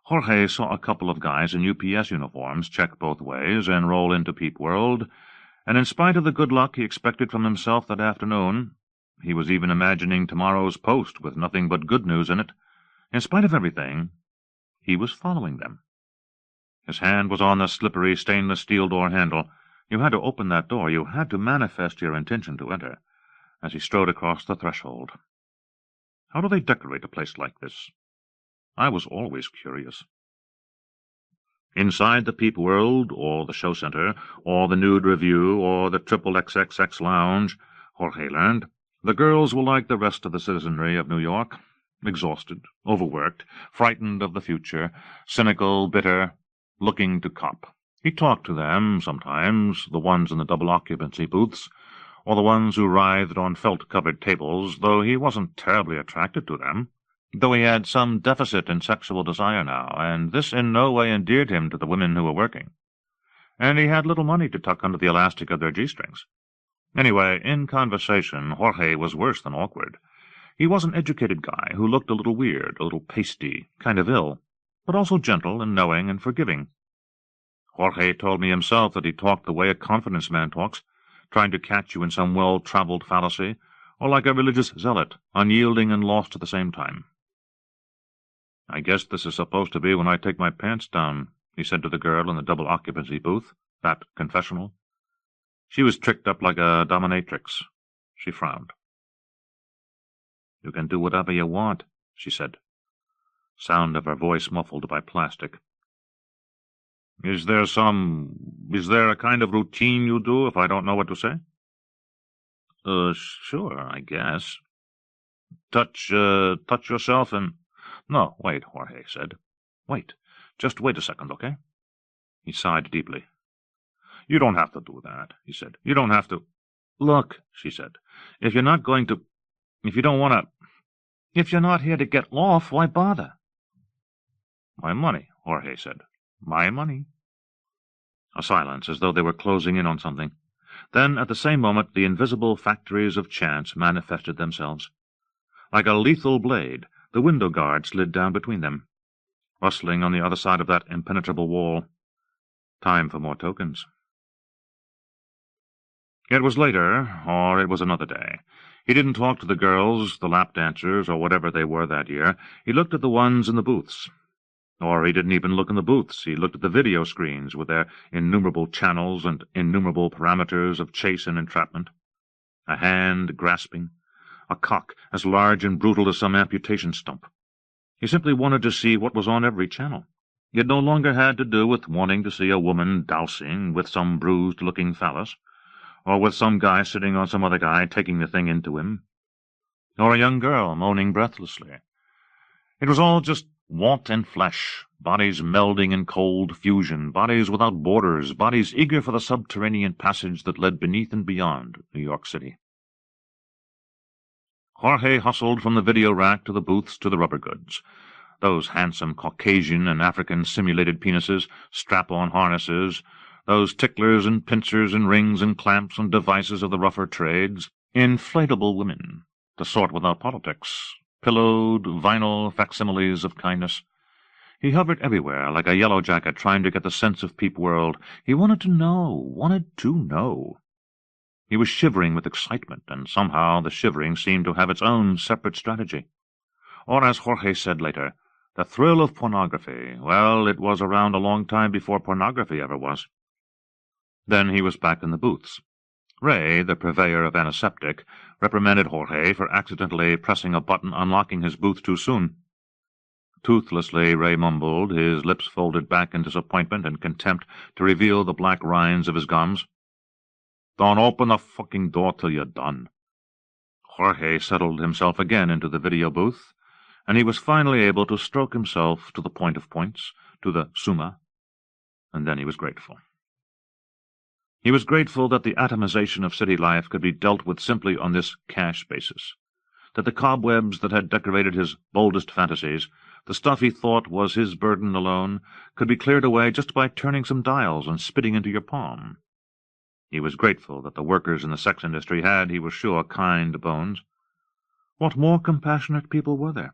B: Jorge saw a couple of guys in UPS uniforms check both ways and roll into Peep World, and in spite of the good luck he expected from himself that afternoon, he was even imagining tomorrow's Post with nothing but good news in it. In spite of everything, he was following them. His hand was on the slippery stainless steel door handle. You had to open that door. You had to manifest your intention to enter, as he strode across the threshold. How do they decorate a place like this? I was always curious. Inside the Peep World, or the Show Center, or the Nude Review, or the XXXX Lounge, Jorge learned, the girls were like the rest of the citizenry of New York, exhausted, overworked, frightened of the future, cynical, bitter, looking to cop. He talked to them, sometimes, the ones in the double-occupancy booths, or the ones who writhed on felt-covered tables, though he wasn't terribly attracted to them, though he had some deficit in sexual desire now, and this in no way endeared him to the women who were working. And he had little money to tuck under the elastic of their G-strings. Anyway, in conversation, Jorge was worse than awkward. He was an educated guy who looked a little weird, a little pasty, kind of ill, but also gentle and knowing and forgiving. Jorge told me himself that he talked the way a confidence man talks, trying to catch you in some well-traveled fallacy, or like a religious zealot, unyielding and lost at the same time. "I guess this is supposed to be when I take my pants down," he said to the girl in the double-occupancy booth, that confessional. She was tricked up like a dominatrix. She frowned. "You can do whatever you want," she said, sound of her voice muffled by plastic. Is there a kind of routine you do if I don't know what to say?" Sure, I guess." Touch yourself and—" "No, wait," Jorge said. "Wait. Just wait a second, okay?" He sighed deeply. "You don't have to do that," he said. "You don't have to—" "Look," she said, "if you're not going to— if you don't want to— if you're not here to get off, why bother?" "My money," Jorge said. "My money." A silence, as though they were closing in on something. Then, at the same moment, the invisible factories of chance manifested themselves. Like a lethal blade, the window guard slid down between them, rustling on the other side of that impenetrable wall. Time for more tokens. It was later, or it was another day. He didn't talk to the girls, the lap dancers, or whatever they were that year. He looked at the ones in the booths. Or he didn't even look in the booths. He looked at the video screens with their innumerable channels and innumerable parameters of chase and entrapment. A hand grasping, a cock as large and brutal as some amputation stump. He simply wanted to see what was on every channel. It no longer had to do with wanting to see a woman dousing with some bruised-looking phallus, or with some guy sitting on some other guy taking the thing into him, or a young girl moaning breathlessly. It was all just want and flesh, bodies melding in cold fusion, bodies without borders, bodies eager for the subterranean passage that led beneath and beyond New York City. Jorge hustled from the video rack to the booths to the rubber goods. Those handsome Caucasian and African simulated penises, strap-on harnesses, those ticklers and pincers and rings and clamps and devices of the rougher trades, inflatable women, the sort without politics, pillowed, vinyl facsimiles of kindness. He hovered everywhere like a yellow jacket trying to get the sense of peep world. He wanted to know. He was shivering with excitement, and somehow the shivering seemed to have its own separate strategy. Or, as Jorge said later, the thrill of pornography. Well, it was around a long time before pornography ever was. Then he was back in the booths. Ray, the purveyor of antiseptic, reprimanded Jorge for accidentally pressing a button unlocking his booth too soon. Toothlessly, Ray mumbled, his lips folded back in disappointment and contempt to reveal the black rinds of his gums. "Don't open the fucking door till you're done." Jorge settled himself again into the video booth, and he was finally able to stroke himself to the point of points, to the summa, and then he was grateful. He was grateful that the atomization of city life could be dealt with simply on this cash basis, that the cobwebs that had decorated his boldest fantasies, the stuff he thought was his burden alone, could be cleared away just by turning some dials and spitting into your palm. He was grateful that the workers in the sex industry had, he was sure, kind bones. What more compassionate people were there?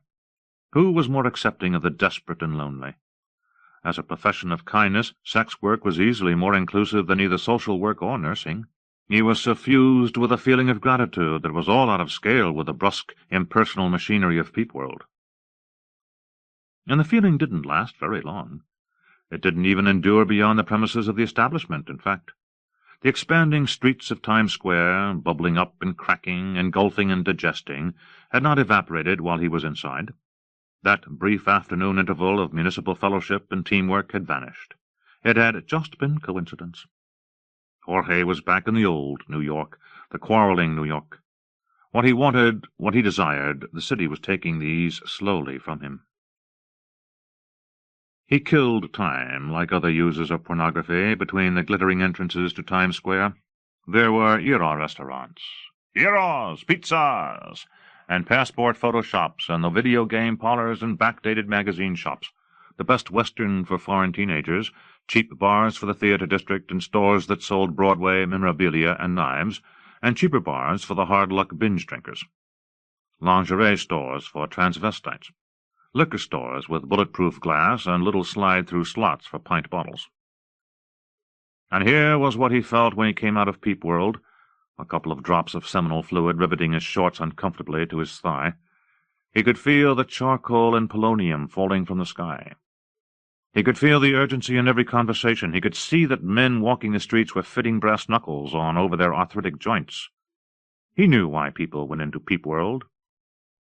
B: Who was more accepting of the desperate and lonely? As a profession of kindness, sex work was easily more inclusive than either social work or nursing. He was suffused with a feeling of gratitude that was all out of scale with the brusque, impersonal machinery of Peep World. And the feeling didn't last very long. It didn't even endure beyond the premises of the establishment, in fact. The expanding streets of Times Square, bubbling up and cracking, engulfing and digesting, had not evaporated while he was inside. That brief afternoon interval of municipal fellowship and teamwork had vanished. It had just been coincidence. Jorge was back in the old New York, the quarreling New York. What he wanted, what he desired, the city was taking these slowly from him. He killed time, like other users of pornography, between the glittering entrances to Times Square. There were Era restaurants, Eros, pizzas, and passport photo shops, and the video game parlors and backdated magazine shops, the best Western for foreign teenagers, cheap bars for the theater district, and stores that sold Broadway memorabilia and knives, and cheaper bars for the hard-luck binge drinkers. Lingerie stores for transvestites. Liquor stores with bulletproof glass and little slide-through slots for pint bottles. And here was what he felt when he came out of Peep World, a couple of drops of seminal fluid riveting his shorts uncomfortably to his thigh. He could feel the charcoal and polonium falling from the sky. He could feel the urgency in every conversation. He could see that men walking the streets were fitting brass knuckles on over their arthritic joints. He knew why people went into Peep World.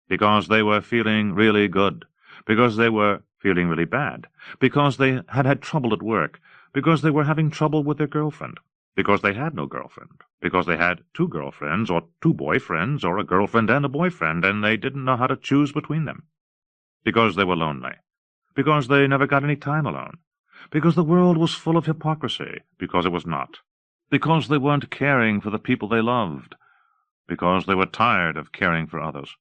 B: Because they were feeling really good. Because they were feeling really bad. Because they had had trouble at work. Because they were having trouble with their girlfriend. Because they had no girlfriend. Because they had 2 girlfriends, or 2 boyfriends, or a girlfriend and a boyfriend, and they didn't know how to choose between them. Because they were lonely. Because they never got any time alone. Because the world was full of hypocrisy. Because it was not. Because they weren't caring for the people they loved. Because they were tired of caring for others.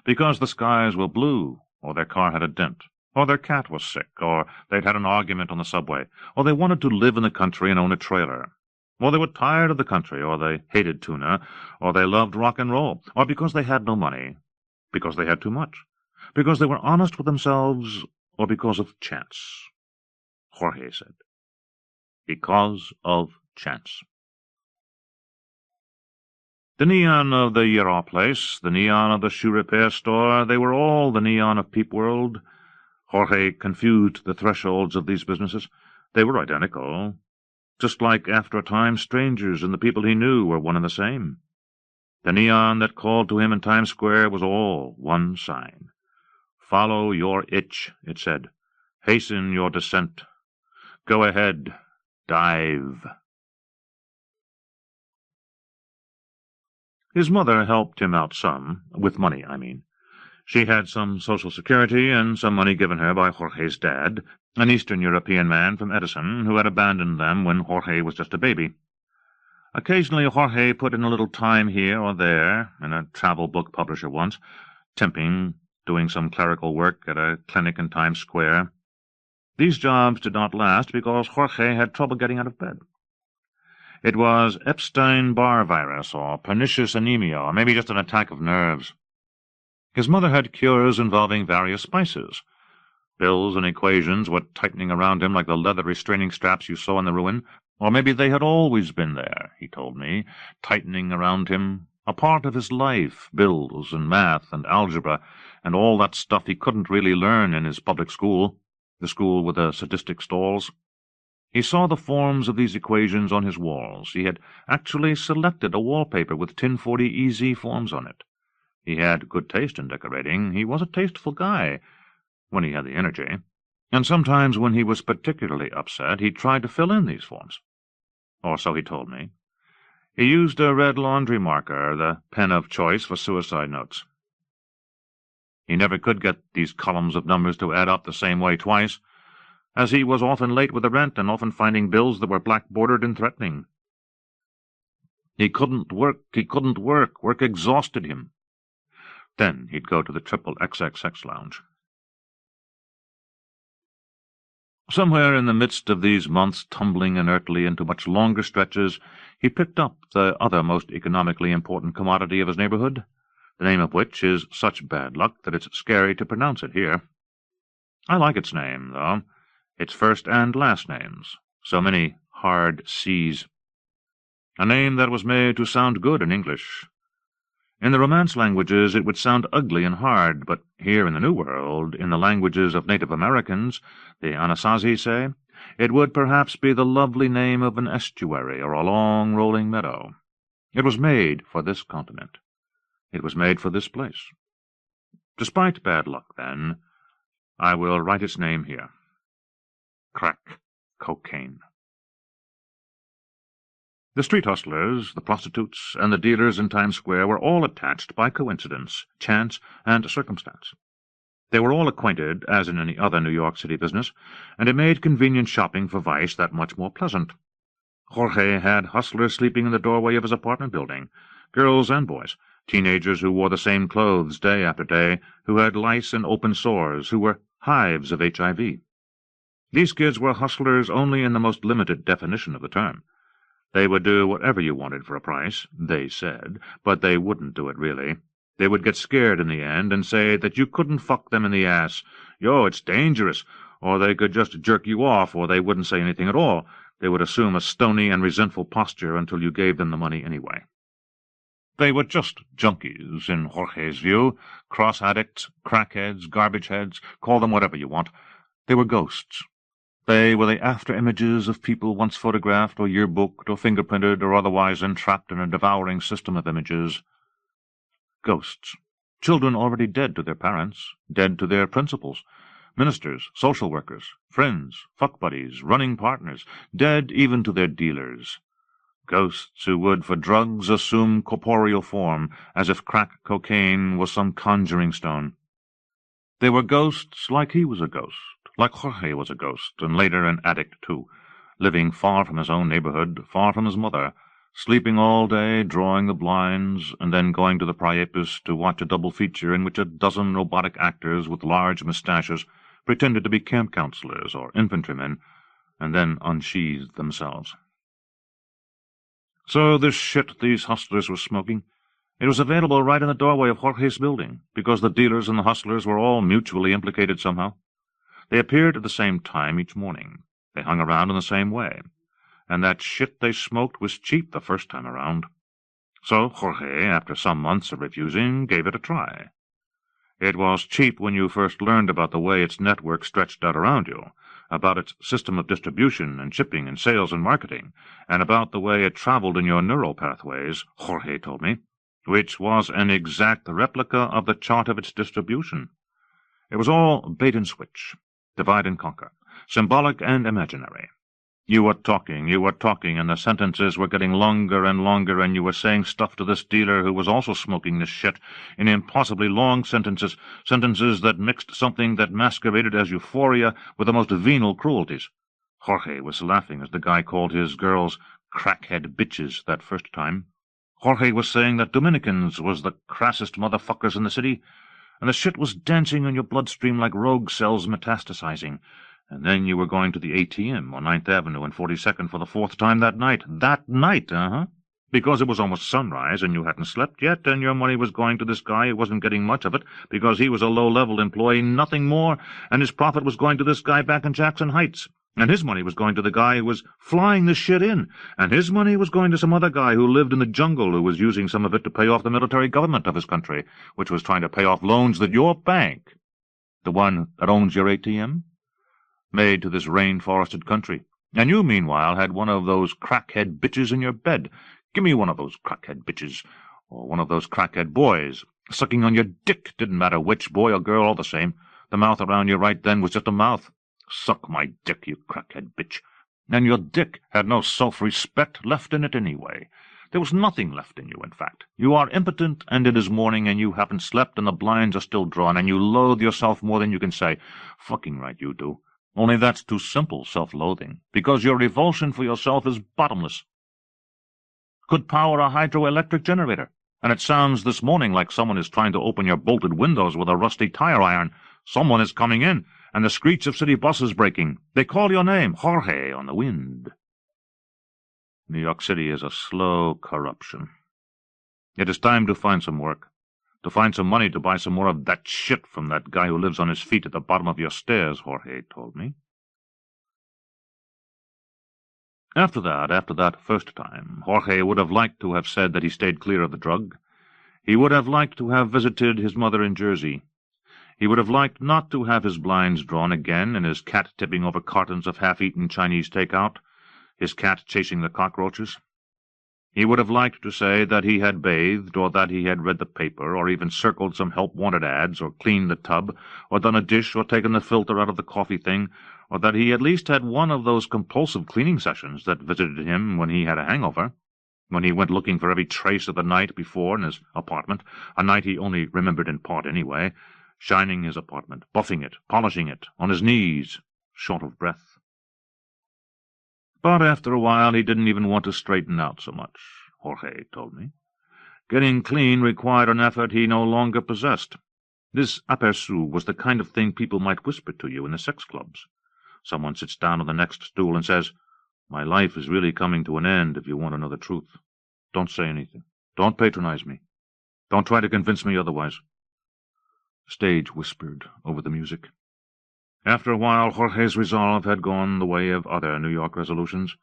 B: Because the skies were blue, or their car had a dent, or their cat was sick, or they'd had an argument on the subway, or they wanted to live in the country and own a trailer, or they were tired of the country, or they hated tuna, or they loved rock and roll, or because they had no money, because they had too much, because they were honest with themselves, or because of chance. Jorge said. Because of chance. The neon of the Yara place, the neon of the shoe repair store, they were all the neon of Peep World. Jorge confused the thresholds of these businesses. They were identical. Just like, after a time, strangers and the people he knew were one and the same. The neon that called to him in Times Square was all one sign. Follow your itch, it said. Hasten your descent. Go ahead. Dive. His mother helped him out some, with money, I mean. She had some Social Security and some money given her by Jorge's dad, an Eastern European man from Edison, who had abandoned them when Jorge was just a baby. Occasionally Jorge put in a little time here or there, in a travel book publisher once, temping, doing some clerical work at a clinic in Times Square. These jobs did not last because Jorge had trouble getting out of bed. It was Epstein-Barr virus, or pernicious anemia, or maybe just an attack of nerves. His mother had cures involving various spices. Bills and equations were tightening around him like the leather restraining straps you saw in the ruin, or maybe they had always been there, he told me, tightening around him, a part of his life, bills and math and algebra, and all that stuff he couldn't really learn in his public school, the school with the sadistic stalls. He saw the forms of these equations on his walls. He had actually selected a wallpaper with 1040 EZ forms on it. He had good taste in decorating. He was a tasteful guy, when he had the energy. And sometimes when he was particularly upset, he tried to fill in these forms. Or so he told me. He used a red laundry marker, the pen of choice for suicide notes. He never could get these columns of numbers to add up the same way twice, as he was often late with the rent and often finding bills that were black-bordered and threatening. He couldn't work. Work exhausted him. Then he'd go to the XXXX lounge. Somewhere in the midst of these months tumbling inertly into much longer stretches, he picked up the other most economically important commodity of his neighborhood, the name of which is such bad luck that it's scary to pronounce it here. I like its name, though. Its first and last names. So many hard C's. A name that was made to sound good in English. In the Romance languages it would sound ugly and hard, but here in the New World, in the languages of Native Americans, the Anasazi say, it would perhaps be the lovely name of an estuary or a long rolling meadow. It was made for this continent. It was made for this place. Despite bad luck, then, I will write its name here. Crack cocaine. The street hustlers, the prostitutes, and the dealers in Times Square were all attached by coincidence, chance, and circumstance. They were all acquainted, as in any other New York City business, and it made convenient shopping for vice that much more pleasant. Jorge had hustlers sleeping in the doorway of his apartment building, girls and boys, teenagers who wore the same clothes day after day, who had lice and open sores, who were hives of HIV. These kids were hustlers only in the most limited definition of the term. They would do whatever you wanted for a price, they said, but they wouldn't do it really. They would get scared in the end and say that you couldn't fuck them in the ass. Yo, it's dangerous. Or they could just jerk you off, or they wouldn't say anything at all. they would assume a stony and resentful posture until you gave them the money anyway. They were just junkies, in Jorge's view, cross-addicts, crackheads, garbage-heads, call them whatever you want. They were ghosts. They were the after-images of people once photographed or yearbooked or fingerprinted or otherwise entrapped in a devouring system of images. Ghosts. Children already dead to their parents, dead to their principals, ministers, social workers, friends, fuck-buddies, running partners, dead even to their dealers. Ghosts who would, for drugs, assume corporeal form, as if crack cocaine was some conjuring stone. They were ghosts like he was a ghost, like Jorge was a ghost, and later an addict too, living far from his own neighborhood, far from his mother, sleeping all day, drawing the blinds, and then going to the Priapus to watch a double feature in which a dozen robotic actors with large moustaches pretended to be camp counselors or infantrymen, and then unsheathed themselves. So this shit these hustlers were smoking, it was available right in the doorway of Jorge's building, because the dealers and the hustlers were all mutually implicated somehow. They appeared at the same time each morning. They hung around in the same way. And that shit they smoked was cheap the first time around. So Jorge, after some months of refusing, gave it a try. It was cheap when you first learned about the way its network stretched out around you, about its system of distribution and shipping and sales and marketing, and about the way it traveled in your neural pathways, Jorge told me, which was an exact replica of the chart of its distribution. It was all bait-and-switch, divide and conquer, symbolic and imaginary. You were talking, and the sentences were getting longer, and you were saying stuff to this dealer who was also smoking this shit in impossibly long sentences that mixed something that masqueraded as euphoria with the most venal cruelties. Jorge was laughing as the guy called his girls crackhead bitches that first time. Jorge was saying that Dominicans was the crassest motherfuckers in the city, and the shit was dancing in your bloodstream like rogue cells metastasizing. And then you were going to the ATM on 9th Avenue and 42nd for the fourth time that night. That night, because it was almost sunrise and you hadn't slept yet, and your money was going to this guy who wasn't getting much of it because he was a low-level employee, nothing more, and his profit was going to this guy back in Jackson Heights, and his money was going to the guy who was flying this shit in, and his money was going to some other guy who lived in the jungle who was using some of it to pay off the military government of his country, which was trying to pay off loans that your bank, the one that owns your ATM, made to this rain-forested country. And you, meanwhile, had one of those crackhead bitches in your bed. Give me one of those crackhead bitches, or one of those crackhead boys, sucking on your dick. Didn't matter which, boy or girl, all the same. The mouth around you right then was just a mouth. Suck my dick, you crackhead bitch. And your dick had no self-respect left in it anyway. There was nothing left in you, in fact. You are impotent, and it is morning, and you haven't slept, and the blinds are still drawn, and you loathe yourself more than you can say. Fucking right you do. Only that's too simple, self-loathing, because your revulsion for yourself is bottomless. Could power a hydroelectric generator, and it sounds this morning like someone is trying to open your bolted windows with a rusty tire iron. Someone is coming in, and the screech of city buses breaking. They call your name, Jorge, on the wind. New York City is a slow corruption. It is time to find some work, to find some money to buy some more of that shit from that guy who lives on his feet at the bottom of your stairs, Jorge told me. After that first time, Jorge would have liked to have said that he stayed clear of the drug. He would have liked to have visited his mother in Jersey. He would have liked not to have his blinds drawn again and his cat tipping over cartons of half-eaten Chinese takeout, his cat chasing the cockroaches. He would have liked to say that he had bathed, or that he had read the paper, or even circled some help-wanted ads, or cleaned the tub, or done a dish, or taken the filter out of the coffee thing, or that he at least had one of those compulsive cleaning sessions that visited him when he had a hangover, when he went looking for every trace of the night before in his apartment, a night he only remembered in part anyway, shining his apartment, buffing it, polishing it, on his knees, short of breath. But after a while he didn't even want to straighten out so much, Jorge told me. Getting clean required an effort he no longer possessed. This aperçu was the kind of thing people might whisper to you in the sex clubs. Someone sits down on the next stool and says, "My life is really coming to an end if you want to know the truth. Don't say anything. Don't patronize me. Don't try to convince me otherwise." The stage whispered over the music. After a while, Jorge's resolve had gone the way of other New York resolutions.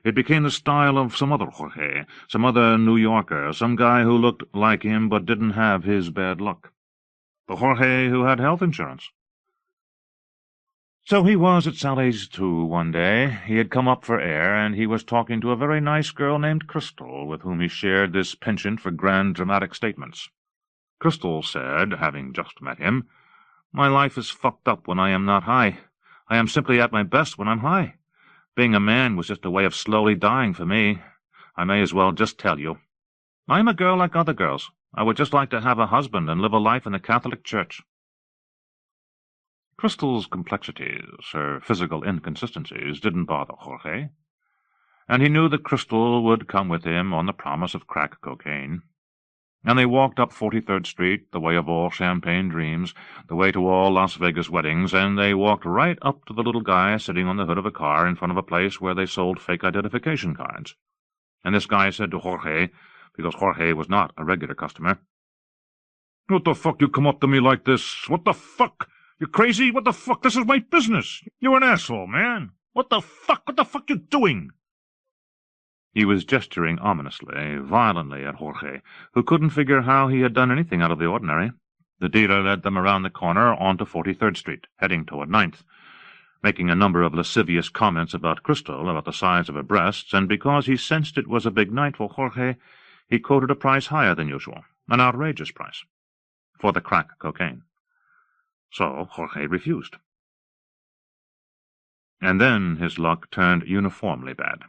B: It became the style of some other Jorge, some other New Yorker, some guy who looked like him but didn't have his bad luck. The Jorge who had health insurance. So he was at Sally's, too, one day. He had come up for air, and he was talking to a very nice girl named Crystal, with whom he shared this penchant for grand dramatic statements. Crystal said, having just met him, "My life is fucked up when I am not high. I am simply at my best when I'm high. Being a man was just a way of slowly dying for me. I may as well just tell you. I am a girl like other girls. I would just like to have a husband and live a life in the Catholic Church." Crystal's complexities, her physical inconsistencies, didn't bother Jorge, and he knew that Crystal would come with him on the promise of crack cocaine. And they walked up 43rd Street, the way of all champagne dreams, the way to all Las Vegas weddings, and they walked right up to the little guy sitting on the hood of a car in front of a place where they sold fake identification cards. And this guy said to Jorge, because Jorge was not a regular customer, "What the fuck you come up to me like this? What the fuck? You crazy? What the fuck? This is my business. You're an asshole, man. What the fuck? What the fuck you doing?" He was gesturing ominously, violently at Jorge, who couldn't figure how he had done anything out of the ordinary. The dealer led them around the corner onto 43rd Street, heading toward 9th, making a number of lascivious comments about Crystal, about the size of her breasts, and because he sensed it was a big night for Jorge, he quoted a price higher than usual, an outrageous price, for the crack cocaine. So Jorge refused. And then his luck turned uniformly bad.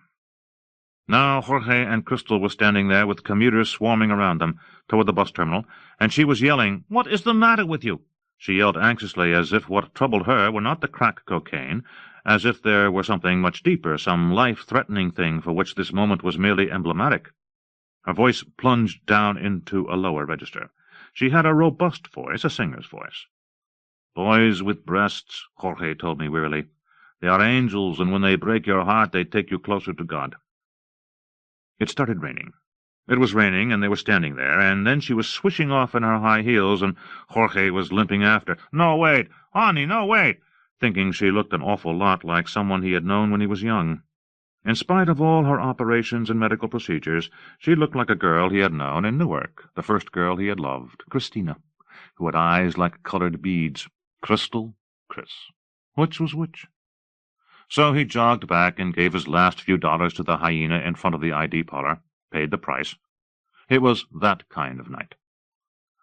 B: Now Jorge and Crystal were standing there with commuters swarming around them toward the bus terminal, and she was yelling, "What is the matter with you?" She yelled anxiously, as if what troubled her were not the crack cocaine, as if there were something much deeper, some life-threatening thing for which this moment was merely emblematic. Her voice plunged down into a lower register. She had a robust voice, a singer's voice. "Boys with breasts," Jorge told me wearily. "They are angels, and when they break your heart, they take you closer to God." It started raining. It was raining, and they were standing there, and then she was swishing off in her high heels, and Jorge was limping after. "No, wait! Honey, no, wait!" thinking she looked an awful lot like someone he had known when he was young. In spite of all her operations and medical procedures, she looked like a girl he had known in Newark, the first girl he had loved, Christina, who had eyes like colored beads. Crystal, Chris. Which was which? So he jogged back and gave his last few dollars to the hyena in front of the ID parlor, paid the price. It was that kind of night.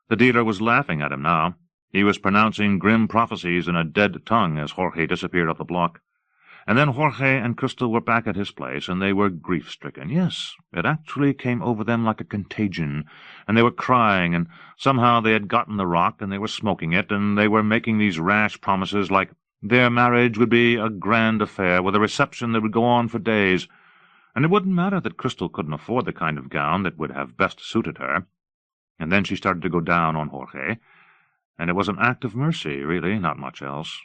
B: The dealer was laughing at him now. He was pronouncing grim prophecies in a dead tongue as Jorge disappeared up the block. And then Jorge and Crystal were back at his place, and they were grief-stricken. Yes, it actually came over them like a contagion, and they were crying, and somehow they had gotten the rock, and they were smoking it, and they were making these rash promises like their marriage would be a grand affair with a reception that would go on for days, and it wouldn't matter that Crystal couldn't afford the kind of gown that would have best suited her. And then she started to go down on Jorge, and it was an act of mercy, really, not much else.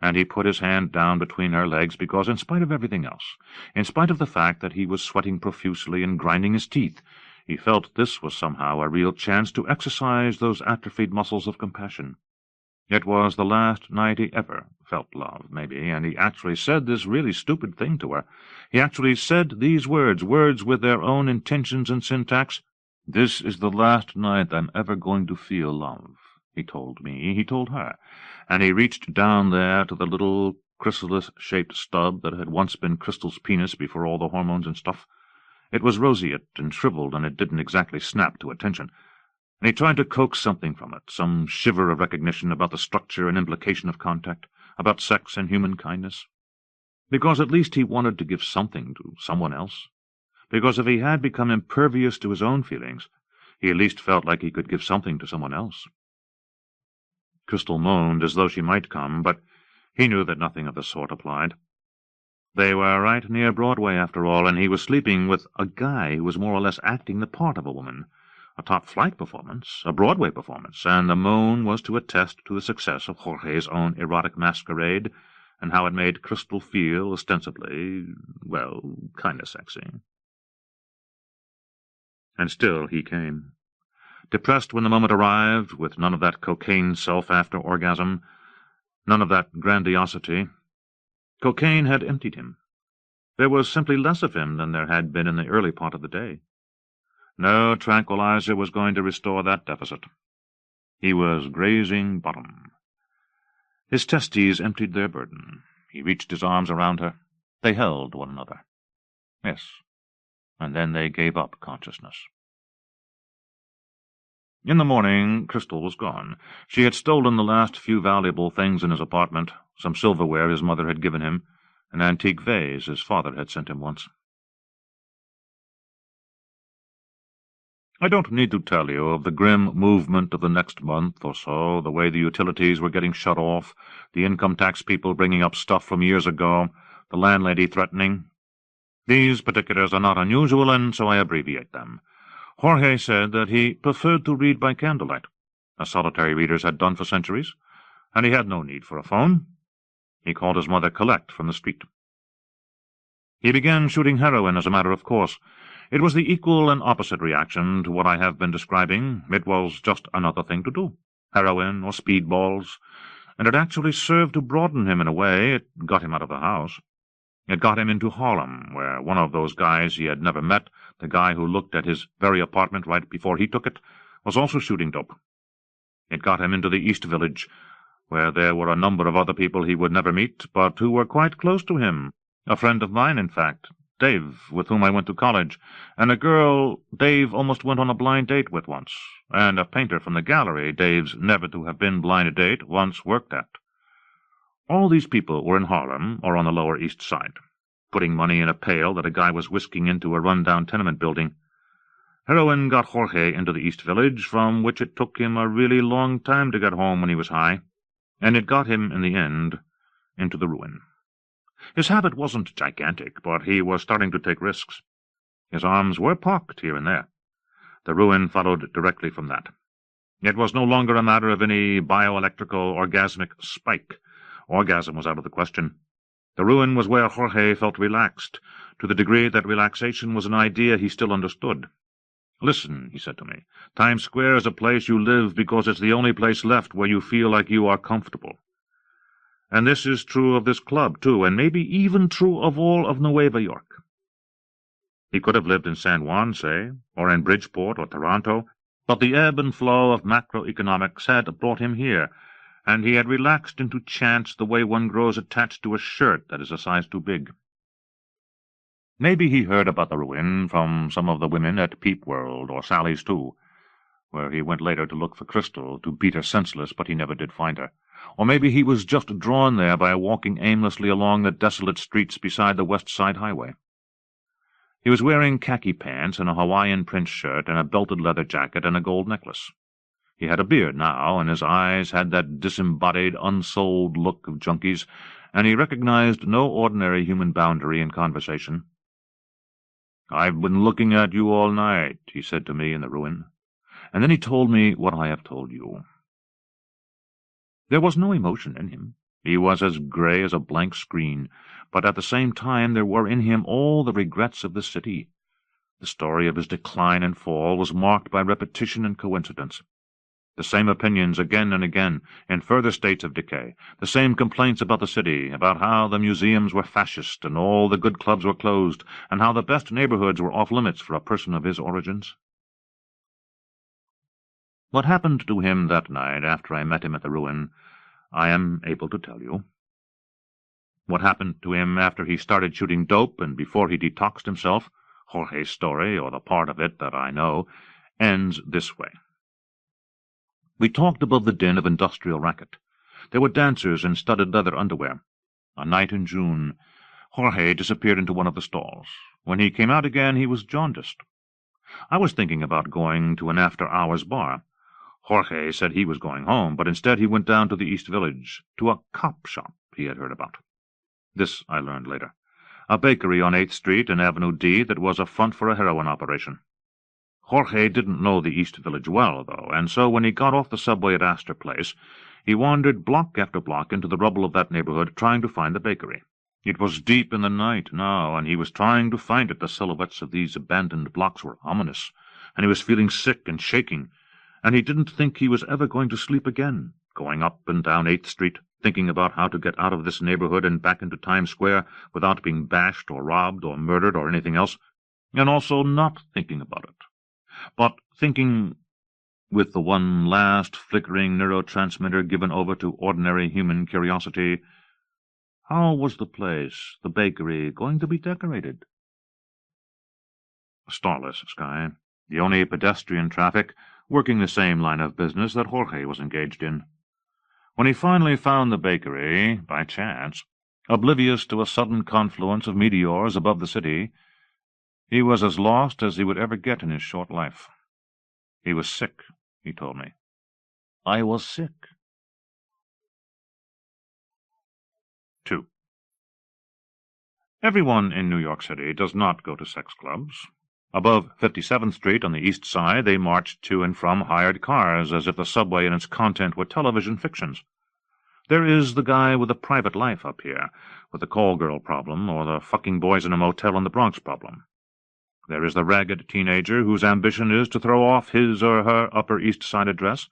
B: And he put his hand down between her legs because, in spite of everything else, in spite of the fact that he was sweating profusely and grinding his teeth, he felt this was somehow a real chance to exercise those atrophied muscles of compassion. It was the last night he ever felt love, maybe, and he actually said this really stupid thing to her. He actually said these words with their own intentions and syntax. "This is the last night I'm ever going to feel love," he told me, he told her, and he reached down there to the little chrysalis-shaped stub that had once been Crystal's penis before all the hormones and stuff. It was roseate and shriveled, and it didn't exactly snap to attention. And he tried to coax something from it, some shiver of recognition about the structure and implication of contact, about sex and human kindness. Because at least he wanted to give something to someone else. Because if he had become impervious to his own feelings, he at least felt like he could give something to someone else. Crystal moaned as though she might come, but he knew that nothing of the sort applied. They were right near Broadway, after all, and he was sleeping with a guy who was more or less acting the part of a woman. A top-flight performance, a Broadway performance, and the moan was to attest to the success of Jorge's own erotic masquerade, and how it made Crystal feel, ostensibly, well, kind of sexy. And still he came. Depressed when the moment arrived, with none of that cocaine self after orgasm, None of that grandiosity. Cocaine had emptied him. There was simply less of him than there had been in the early part of the day. No tranquilizer was going to restore that deficit. He was grazing bottom. His testes emptied their burden. He reached his arms around her. They held one another. Yes, and then they gave up consciousness. In the morning, Crystal was gone. She had stolen the last few valuable things in his apartment, some silverware his mother had given him, an antique vase his father had sent him once. I don't need to tell you of the grim movement of the next month or so, the way the utilities were getting shut off, the income tax people bringing up stuff from years ago, the landlady threatening. These particulars are not unusual, and so I abbreviate them. Jorge said that he preferred to read by candlelight, as solitary readers had done for centuries, and he had no need for a phone. He called his mother collect from the street. He began shooting heroin as a matter of course. It was the equal and opposite reaction to what I have been describing. It was just another thing to do, heroin or speedballs, and it actually served to broaden him in a way. It got him out of the house. It got him into Harlem, where one of those guys he had never met, the guy who looked at his very apartment right before he took it, was also shooting dope. It got him into the East Village, where there were a number of other people he would never meet, but who were quite close to him. A friend of mine, in fact, Dave, with whom I went to college, and a girl Dave almost went on a blind date with once, and a painter from the gallery Dave's never-to-have-been blind date once worked at. All these people were in Harlem, or on the Lower East Side, putting money in a pail that a guy was whisking into a run-down tenement building. Heroin got Jorge into the East Village, from which it took him a really long time to get home when he was high, and it got him, in the end, into the ruin. His habit wasn't gigantic, but he was starting to take risks. His arms were pocked here and there. The ruin followed directly from that. It was no longer a matter of any bioelectrical orgasmic spike. Orgasm was out of the question. The ruin was where Jorge felt relaxed, to the degree that relaxation was an idea he still understood. "Listen," he said to me, "Times Square is a place you live because it's the only place left where you feel like you are comfortable. And this is true of this club, too, and maybe even true of all of Nueva York." He could have lived in San Juan, say, or in Bridgeport or Toronto, but the ebb and flow of macroeconomics had brought him here, and he had relaxed into chance the way one grows attached to a shirt that is a size too big. Maybe he heard about the ruin from some of the women at Peep World, or Sally's too, where he went later to look for Crystal, to beat her senseless, but he never did find her. Or maybe he was just drawn there by walking aimlessly along the desolate streets beside the West Side Highway. He was wearing khaki pants and a Hawaiian print shirt and a belted leather jacket and a gold necklace. He had a beard now, and his eyes had that disembodied, unsouled look of junkies, and he recognized no ordinary human boundary in conversation. "I've been looking at you all night," he said to me in the ruin, and then he told me what I have told you. There was no emotion in him. He was as grey as a blank screen, but at the same time there were in him all the regrets of the city. The story of his decline and fall was marked by repetition and coincidence. The same opinions again and again, in further states of decay, the same complaints about the city, about how the museums were fascist and all the good clubs were closed, and how the best neighborhoods were off-limits for a person of his origins. What happened to him that night after I met him at the ruin, I am able to tell you. What happened to him after he started shooting dope and before he detoxed himself, Jorge's story, or the part of it that I know, ends this way. We talked above the din of industrial racket. There were dancers in studded leather underwear. A night in June, Jorge disappeared into one of the stalls. When he came out again, he was jaundiced. I was thinking about going to an after-hours bar. Jorge said he was going home, but instead he went down to the East Village, to a cop shop he had heard about. This I learned later. A bakery on 8th Street and Avenue D that was a front for a heroin operation. Jorge didn't know the East Village well, though, and so when he got off the subway at Astor Place, he wandered block after block into the rubble of that neighborhood trying to find the bakery. It was deep in the night now, and he was trying to find it. The silhouettes of these abandoned blocks were ominous, and he was feeling sick and shaking, and he didn't think he was ever going to sleep again, going up and down 8th Street, thinking about how to get out of this neighborhood and back into Times Square without being bashed or robbed or murdered or anything else, and also not thinking about it, but thinking with the one last flickering neurotransmitter given over to ordinary human curiosity, how was the place, the bakery, going to be decorated? A starless sky, the only pedestrian traffic working the same line of business that Jorge was engaged in. When he finally found the bakery, by chance, oblivious to a sudden confluence of meteors above the city, he was as lost as he would ever get in his short life. He was sick, he told me. I was sick. 2. Everyone in New York City does not go to sex clubs. Above 57th Street on the east side they march to and from hired cars as if the subway and its content were television fictions. There is the guy with a private life up here, with the call girl problem, or the fucking boys in a motel in the Bronx problem. There is the ragged teenager whose ambition is to throw off his or her Upper East Side address,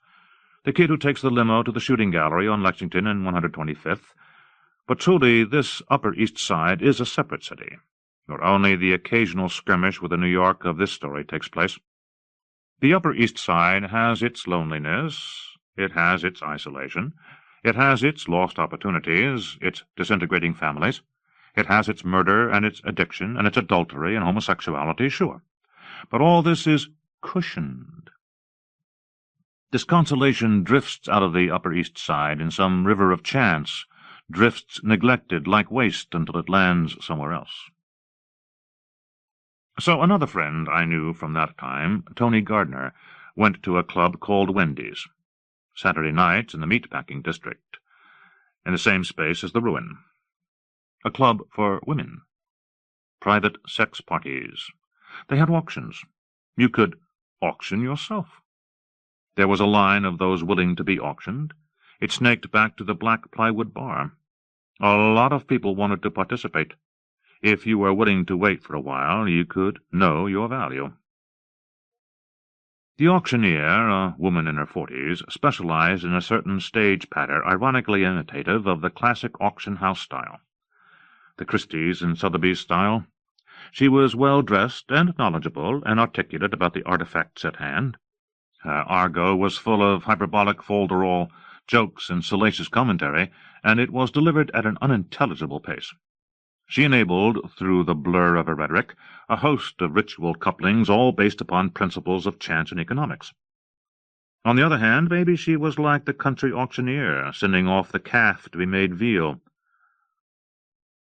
B: the kid who takes the limo to the shooting gallery on Lexington and 125th. But truly this Upper East Side is a separate city, where only the occasional skirmish with the New York of this story takes place. The Upper East Side has its loneliness, it has its isolation, it has its lost opportunities, its disintegrating families, it has its murder and its addiction and its adultery and homosexuality, sure. But all this is cushioned. Disconsolation drifts out of the Upper East Side in some river of chance, drifts neglected like waste until it lands somewhere else. So another friend I knew from that time, Tony Gardner, went to a club called Wendy's, Saturday nights in the meatpacking district, in the same space as the Ruin. A club for women. Private sex parties. They had auctions. You could auction yourself. There was a line of those willing to be auctioned. It snaked back to the black plywood bar. A lot of people wanted to participate. If you were willing to wait for a while, you could know your value. The auctioneer, a woman in her 40s, specialized in a certain stage patter ironically imitative of the classic auction house style. The Christie's and Sotheby's style. She was well-dressed and knowledgeable and articulate about the artifacts at hand. Her argot was full of hyperbolic folderol, jokes and salacious commentary, and it was delivered at an unintelligible pace. She enabled, through the blur of her rhetoric, a host of ritual couplings all based upon principles of chance and economics. On the other hand, maybe she was like the country auctioneer, sending off the calf to be made veal.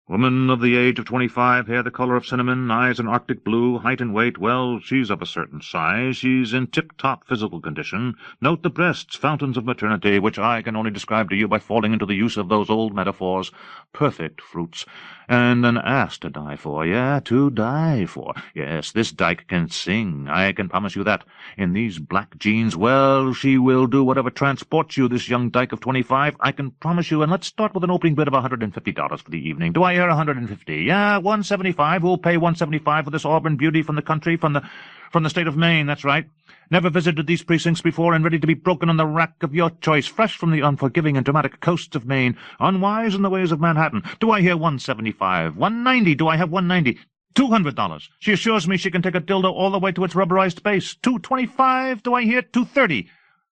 B: Woman of the age of 25, hair the color of cinnamon, eyes an Arctic blue, height and weight, well, she's of a certain size, she's in tip-top physical condition. Note the breasts, fountains of maternity, which I can only describe to you by falling into the use of those old metaphors, perfect fruits, and an ass to die for, yeah, to die for. Yes, this dyke can sing, I can promise you that. In these black jeans, well, she will do whatever transports you, this young dyke of 25, I can promise you, and let's start with an opening bid of $150 for the evening. Do I hear 150? Yeah, 175. Who'll pay 175 for this Auburn beauty from the country, from the state of Maine, that's right. Never visited these precincts before and ready to be broken on the rack of your choice, fresh from the unforgiving and dramatic coasts of Maine, unwise in the ways of Manhattan. Do I hear 175? 190? Do I have 190? $200. She assures me she can take a dildo all the way to its rubberized base. 225? Do I hear 230?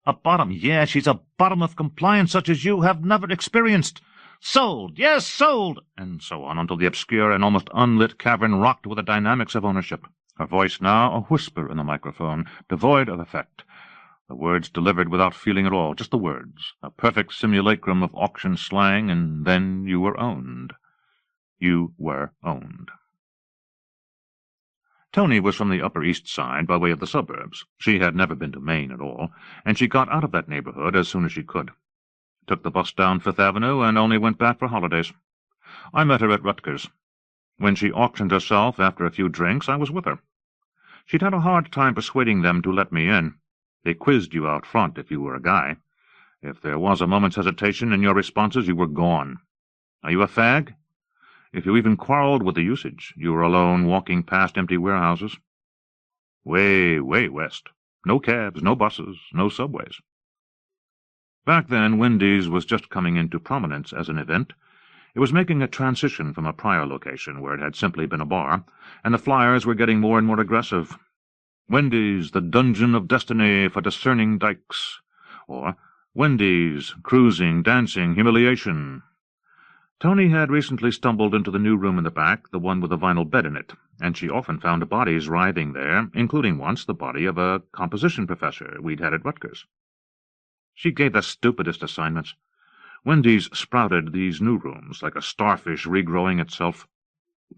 B: A bottom? Yeah, she's a bottom of compliance such as you have never experienced. Sold! Yes, sold! And so on, until the obscure and almost unlit cavern rocked with the dynamics of ownership. Her voice now a whisper in the microphone, devoid of effect. The words delivered without feeling at all, just the words, a perfect simulacrum of auction slang, and then you were owned. You were owned. Tony was from the Upper East Side by way of the suburbs. She had never been to Maine at all, and she got out of that neighborhood as soon as she could. Took the bus down Fifth Avenue and only went back for holidays. I met her at Rutgers. When she auctioned herself after a few drinks, I was with her. She'd had a hard time persuading them to let me in. They quizzed you out front if you were a guy. If there was a moment's hesitation in your responses, you were gone. Are you a fag? If you even quarreled with the usage, you were alone walking past empty warehouses. Way, way west. No cabs, no buses, no subways. Back then, Wendy's was just coming into prominence as an event. It was making a transition from a prior location where it had simply been a bar, and the flyers were getting more and more aggressive. Wendy's, the dungeon of destiny for discerning dykes, or Wendy's, cruising, dancing, humiliation. Tony had recently stumbled into the new room in the back, the one with a vinyl bed in it, and she often found bodies writhing there, including once the body of a composition professor we'd had at Rutgers. She gave the stupidest assignments. Wendy's sprouted these new rooms, like a starfish regrowing itself.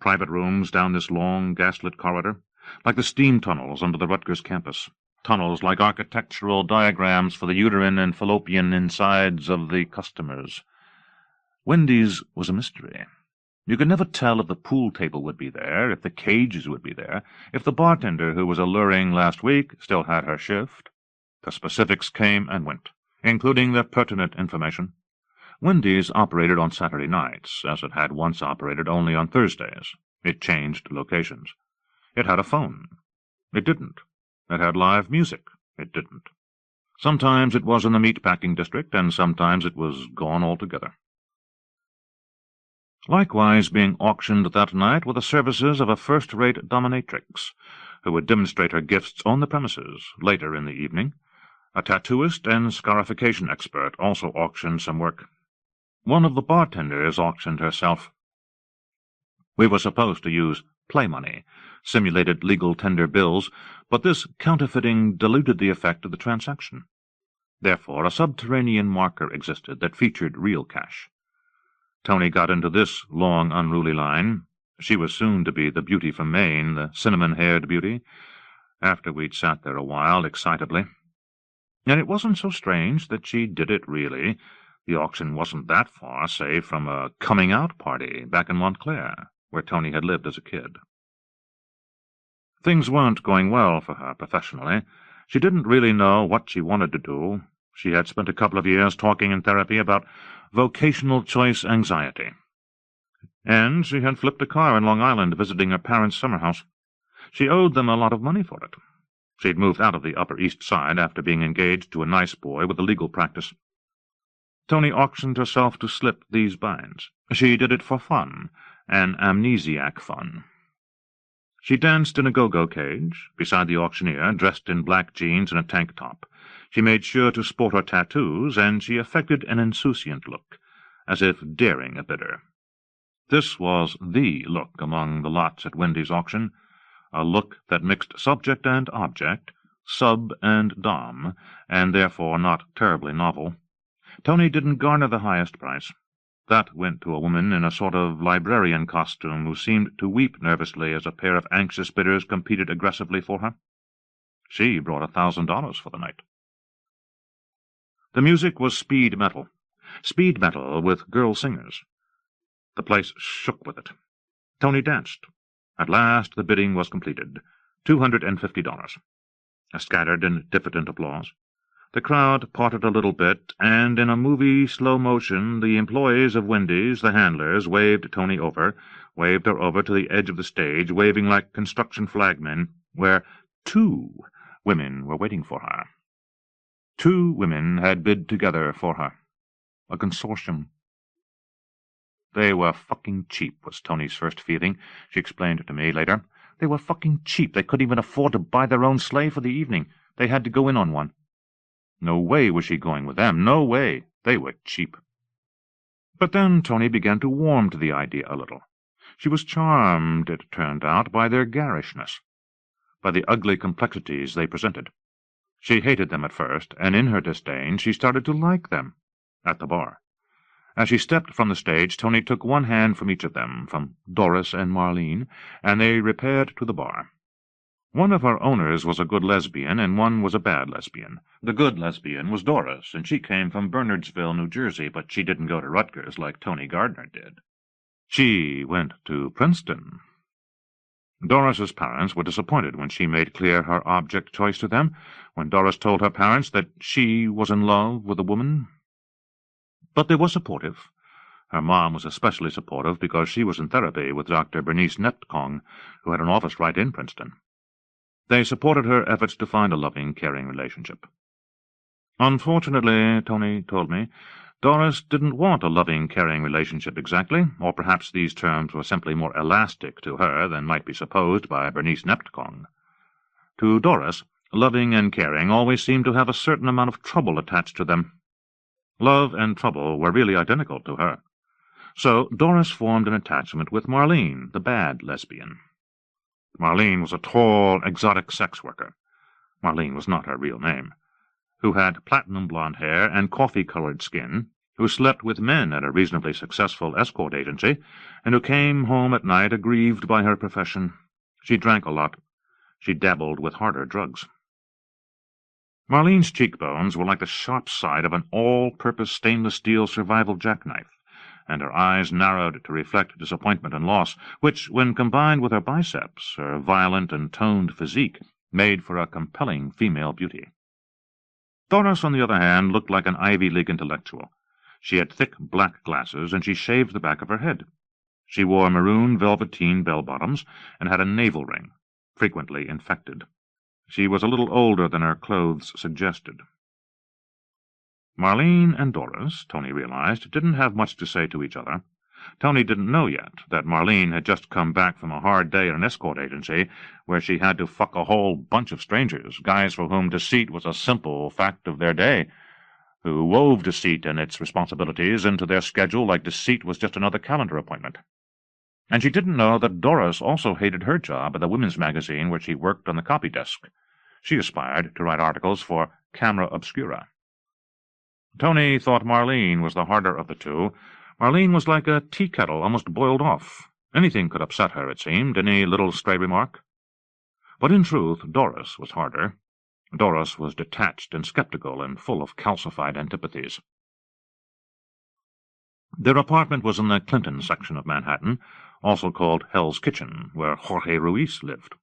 B: Private rooms down this long, gaslit corridor, like the steam tunnels under the Rutgers campus. Tunnels like architectural diagrams for the uterine and fallopian insides of the customers. Wendy's was a mystery. You could never tell if the pool table would be there, if the cages would be there, if the bartender who was alluring last week still had her shift. The specifics came and went, including the pertinent information. Wendy's operated on Saturday nights, as it had once operated only on Thursdays. It changed locations. It had a phone. It didn't. It had live music. It didn't. Sometimes it was in the meat-packing district, and sometimes it was gone altogether. Likewise being auctioned that night were the services of a first-rate dominatrix, who would demonstrate her gifts on the premises later in the evening. A tattooist and scarification expert also auctioned some work. One of the bartenders auctioned herself. We were supposed to use play money, simulated legal tender bills, but this counterfeiting diluted the effect of the transaction. Therefore, a subterranean marker existed that featured real cash. Tony got into this long, unruly line. She was soon to be the beauty from Maine, the cinnamon-haired beauty, after we'd sat there a while, excitably. And it wasn't so strange that she did it, really. The auction wasn't that far, say, from a coming-out party back in Montclair, where Tony had lived as a kid. Things weren't going well for her professionally. She didn't really know what she wanted to do. She had spent a couple of years talking in therapy about vocational choice anxiety. And she had flipped a car in Long Island visiting her parents' summer house. She owed them a lot of money for it. She'd moved out of the Upper East Side after being engaged to a nice boy with a legal practice. Tony auctioned herself to slip these binds. She did it for fun, an amnesiac fun. She danced in a go-go cage, beside the auctioneer, dressed in black jeans and a tank top. She made sure to sport her tattoos, and she affected an insouciant look, as if daring a bidder. This was the look among the lots at Wendy's auction, a look that mixed subject and object, sub and dom, and therefore not terribly novel. Tony didn't garner the highest price. That went to a woman in a sort of librarian costume who seemed to weep nervously as a pair of anxious bidders competed aggressively for her. She brought $1,000 for the night. The music was speed metal with girl singers. The place shook with it. Tony danced. At last the bidding was completed, $250. A scattered and diffident applause. The crowd parted a little bit, and in a movie slow motion the employees of Wendy's, the handlers, waved Tony over, waved her over to the edge of the stage, waving like construction flagmen, where 2 women were waiting for her. 2 women had bid together for her. A consortium. They were fucking cheap, was Tony's first feeling. She explained it to me later. They were fucking cheap. They couldn't even afford to buy their own sleigh for the evening. They had to go in on one. No way was she going with them. No way. They were cheap. But then Tony began to warm to the idea a little. She was charmed, it turned out, by their garishness, by the ugly complexities they presented. She hated them at first, and in her disdain she started to like them, at the bar. As she stepped from the stage, Tony took one hand from each of them, from Doris and Marlene, and they repaired to the bar. One of her owners was a good lesbian, and one was a bad lesbian. The good lesbian was Doris, and she came from Bernardsville, New Jersey, but she didn't go to Rutgers like Tony Gardner did. She went to Princeton. Doris's parents were disappointed when she made clear her object choice to them, when Doris told her parents that she was in love with a woman. But they were supportive. Her mom was especially supportive because she was in therapy with Dr. Bernice Nepcong, who had an office right in Princeton. They supported her efforts to find a loving, caring relationship. Unfortunately, Tony told me, Doris didn't want a loving, caring relationship exactly, or perhaps these terms were simply more elastic to her than might be supposed by Bernice Neptkong. To Doris, loving and caring always seemed to have a certain amount of trouble attached to them. Love and trouble were really identical to her. So Doris formed an attachment with Marlene, the bad lesbian. Marlene was a tall, exotic sex worker. Marlene was not her real name. Who had platinum blonde hair and coffee-colored skin, who slept with men at a reasonably successful escort agency, and who came home at night aggrieved by her profession. She drank a lot. She dabbled with harder drugs. Marlene's cheekbones were like the sharp side of an all-purpose stainless steel survival jackknife, and her eyes narrowed to reflect disappointment and loss, which, when combined with her biceps, her violent and toned physique, made for a compelling female beauty. Doris, on the other hand, looked like an Ivy League intellectual. She had thick black glasses, and she shaved the back of her head. She wore maroon velveteen bell-bottoms and had a navel ring, frequently infected. She was a little older than her clothes suggested. Marlene and Doris, Tony realized, didn't have much to say to each other. Tony didn't know yet that Marlene had just come back from a hard day at an escort agency where she had to fuck a whole bunch of strangers, guys for whom deceit was a simple fact of their day, who wove deceit and its responsibilities into their schedule like deceit was just another calendar appointment. And she didn't know that Doris also hated her job at the women's magazine where she worked on the copy desk. She aspired to write articles for Camera Obscura. Tony thought Marlene was the harder of the two. Marlene was like a tea kettle almost boiled off. Anything could upset her, it seemed, any little stray remark. But in truth, Doris was harder. Doris was detached and skeptical and full of calcified antipathies. Their apartment was in the Clinton section of Manhattan, also called Hell's Kitchen, where Jorge Ruiz lived.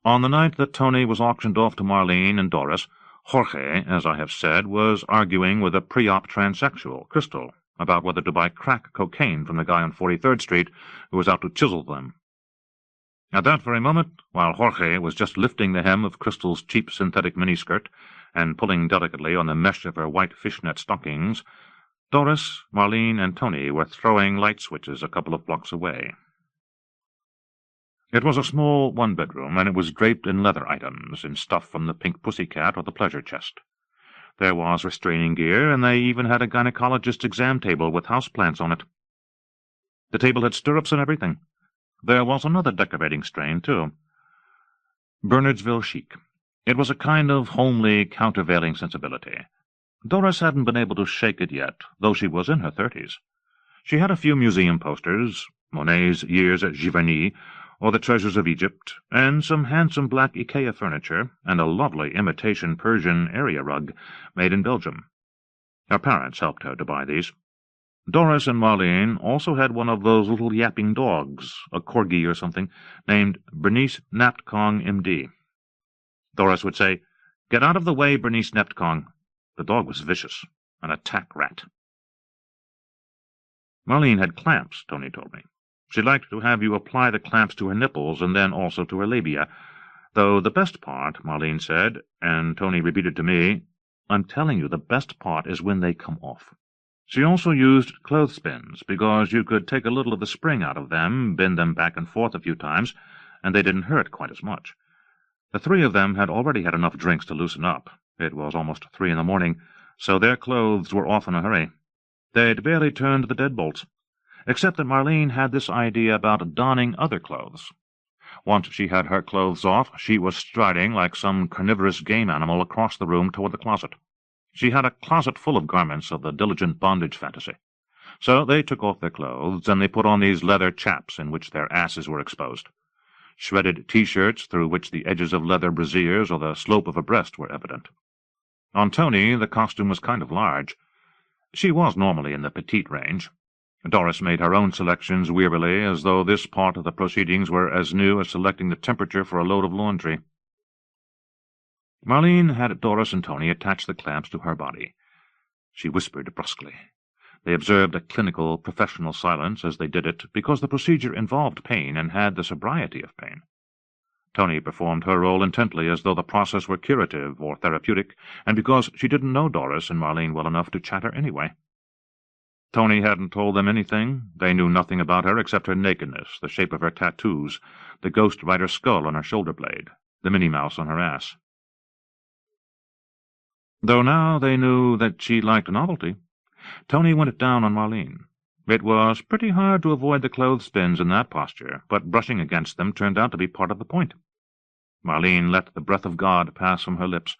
B: On the night that Tony was auctioned off to Marlene and Doris, Jorge, as I have said, was arguing with a pre-op transsexual, Crystal, about whether to buy crack cocaine from the guy on 43rd Street who was out to chisel them. At that very moment, while Jorge was just lifting the hem of Crystal's cheap synthetic miniskirt and pulling delicately on the mesh of her white fishnet stockings, Doris, Marlene, and Tony were throwing light switches a couple of blocks away. It was a small one-bedroom, and it was draped in leather items, in stuff from the Pink Pussycat or the Pleasure Chest. There was restraining gear, and they even had a gynecologist's exam table with houseplants on it. The table had stirrups and everything. There was another decorating strain, too. Bernardsville chic. It was a kind of homely, countervailing sensibility. Doris hadn't been able to shake it yet, though she was in her 30s. She had a few museum posters, Monet's Years at Giverny, or the Treasures of Egypt, and some handsome black Ikea furniture, and a lovely imitation Persian area rug made in Belgium. Her parents helped her to buy these. Doris and Marlene also had one of those little yapping dogs, a corgi or something, named Bernice Neptkong, M.D. Doris would say, "Get out of the way, Bernice Neptkong." The dog was vicious, an attack rat. Marlene had clamps, Tony told me. She liked to have you apply the clamps to her nipples and then also to her labia, though the best part, Marlene said, and Tony repeated to me, "I'm telling you, the best part is when they come off." She also used clothespins, because you could take a little of the spring out of them, bend them back and forth a few times, and they didn't hurt quite as much. The three of them had already had enough drinks to loosen up. It was almost 3 in the morning, so their clothes were off in a hurry. They'd barely turned the deadbolts, except that Marlene had this idea about donning other clothes. Once she had her clothes off, she was striding like some carnivorous game animal across the room toward the closet. She had a closet full of garments of the diligent bondage fantasy. So they took off their clothes, and they put on these leather chaps in which their asses were exposed. Shredded T-shirts through which the edges of leather brassieres or the slope of a breast were evident. On Tony, the costume was kind of large. She was normally in the petite range. Doris made her own selections wearily, as though this part of the proceedings were as new as selecting the temperature for a load of laundry. Marlene had Doris and Tony attach the clamps to her body. She whispered brusquely. They observed a clinical, professional silence as they did it, because the procedure involved pain and had the sobriety of pain. Tony performed her role intently, as though the process were curative or therapeutic, and because she didn't know Doris and Marlene well enough to chatter anyway. Tony hadn't told them anything. They knew nothing about her except her nakedness, the shape of her tattoos, the Ghost Rider skull on her shoulder blade, the Minnie Mouse on her ass. Though now they knew that she liked novelty, Tony went it down on Marlene. It was pretty hard to avoid the clothespins in that posture, but brushing against them turned out to be part of the point. Marlene let the breath of God pass from her lips.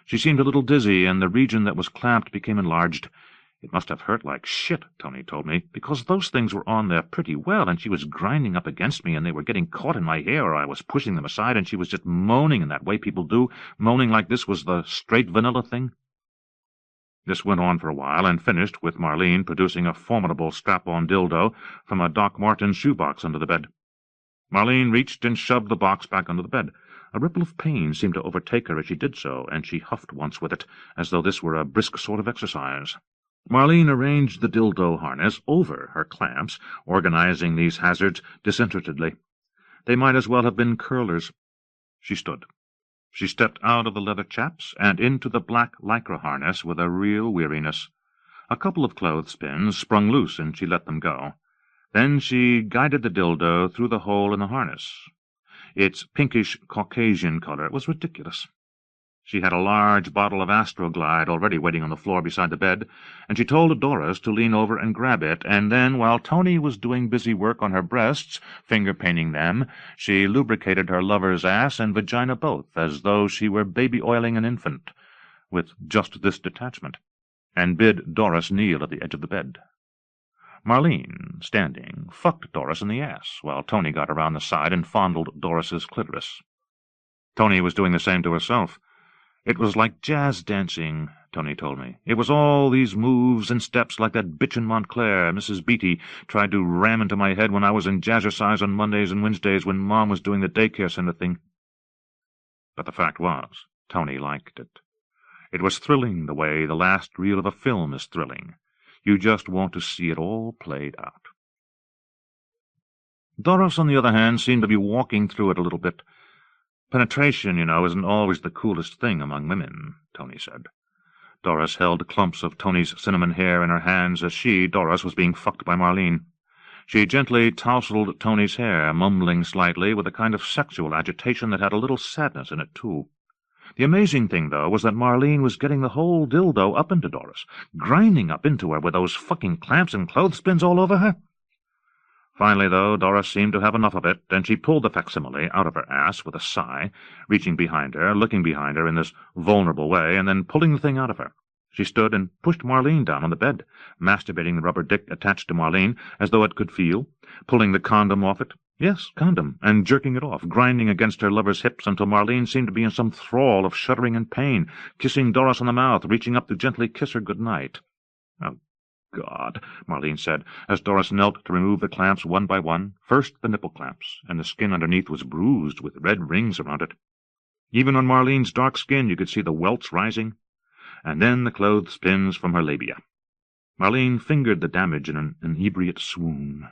B: She seemed a little dizzy, and the region that was clamped became enlarged. It must have hurt like shit, Tony told me, because those things were on there pretty well, and she was grinding up against me, and they were getting caught in my hair, or I was pushing them aside, and she was just moaning in that way people do, moaning like this was the straight vanilla thing. This went on for a while, and finished with Marlene producing a formidable strap-on dildo from a Doc Martens shoebox under the bed. Marlene reached and shoved the box back under the bed. A ripple of pain seemed to overtake her as she did so, and she huffed once with it, as though this were a brisk sort of exercise. Marlene arranged the dildo harness over her clamps, organizing these hazards disinterestedly. They might as well have been curlers. She stood. She stepped out of the leather chaps and into the black lycra harness with a real weariness. A couple of clothespins sprung loose, and she let them go. Then she guided the dildo through the hole in the harness. Its pinkish Caucasian color was ridiculous. She had a large bottle of Astroglide already waiting on the floor beside the bed, and she told Doris to lean over and grab it, and then, while Tony was doing busy work on her breasts, finger-painting them, she lubricated her lover's ass and vagina both, as though she were baby-oiling an infant, with just this detachment, and bid Doris kneel at the edge of the bed. Marlene, standing, fucked Doris in the ass, while Tony got around the side and fondled Doris's clitoris. Tony was doing the same to herself. It was like jazz dancing, Tony told me. It was all these moves and steps like that bitch in Montclair, Mrs. Beatty, tried to ram into my head when I was in jazzercise on Mondays and Wednesdays when Mom was doing the daycare center thing. But the fact was, Tony liked it. It was thrilling the way the last reel of a film is thrilling. You just want to see it all played out. Doris, on the other hand, seemed to be walking through it a little bit. Penetration, you know, isn't always the coolest thing among women, Tony said. Doris held clumps of Tony's cinnamon hair in her hands as she, Doris, was being fucked by Marlene. She gently tousled Tony's hair, mumbling slightly with a kind of sexual agitation that had a little sadness in it, too. The amazing thing, though, was that Marlene was getting the whole dildo up into Doris, grinding up into her with those fucking clamps and clothespins all over her. Finally, though, Doris seemed to have enough of it, and she pulled the facsimile out of her ass with a sigh, reaching behind her, looking behind her in this vulnerable way, and then pulling the thing out of her. She stood and pushed Marlene down on the bed, masturbating the rubber dick attached to Marlene as though it could feel, pulling the condom off it. Yes, condom, and jerking it off, grinding against her lover's hips until Marlene seemed to be in some thrall of shuddering and pain, kissing Doris on the mouth, reaching up to gently kiss her good night. Oh, God, Marlene said, as Doris knelt to remove the clamps one by one, first the nipple clamps, and the skin underneath was bruised with red rings around it. Even on Marlene's dark skin you could see the welts rising, and then the clothespins from her labia. Marlene fingered the damage in an inebriate swoon.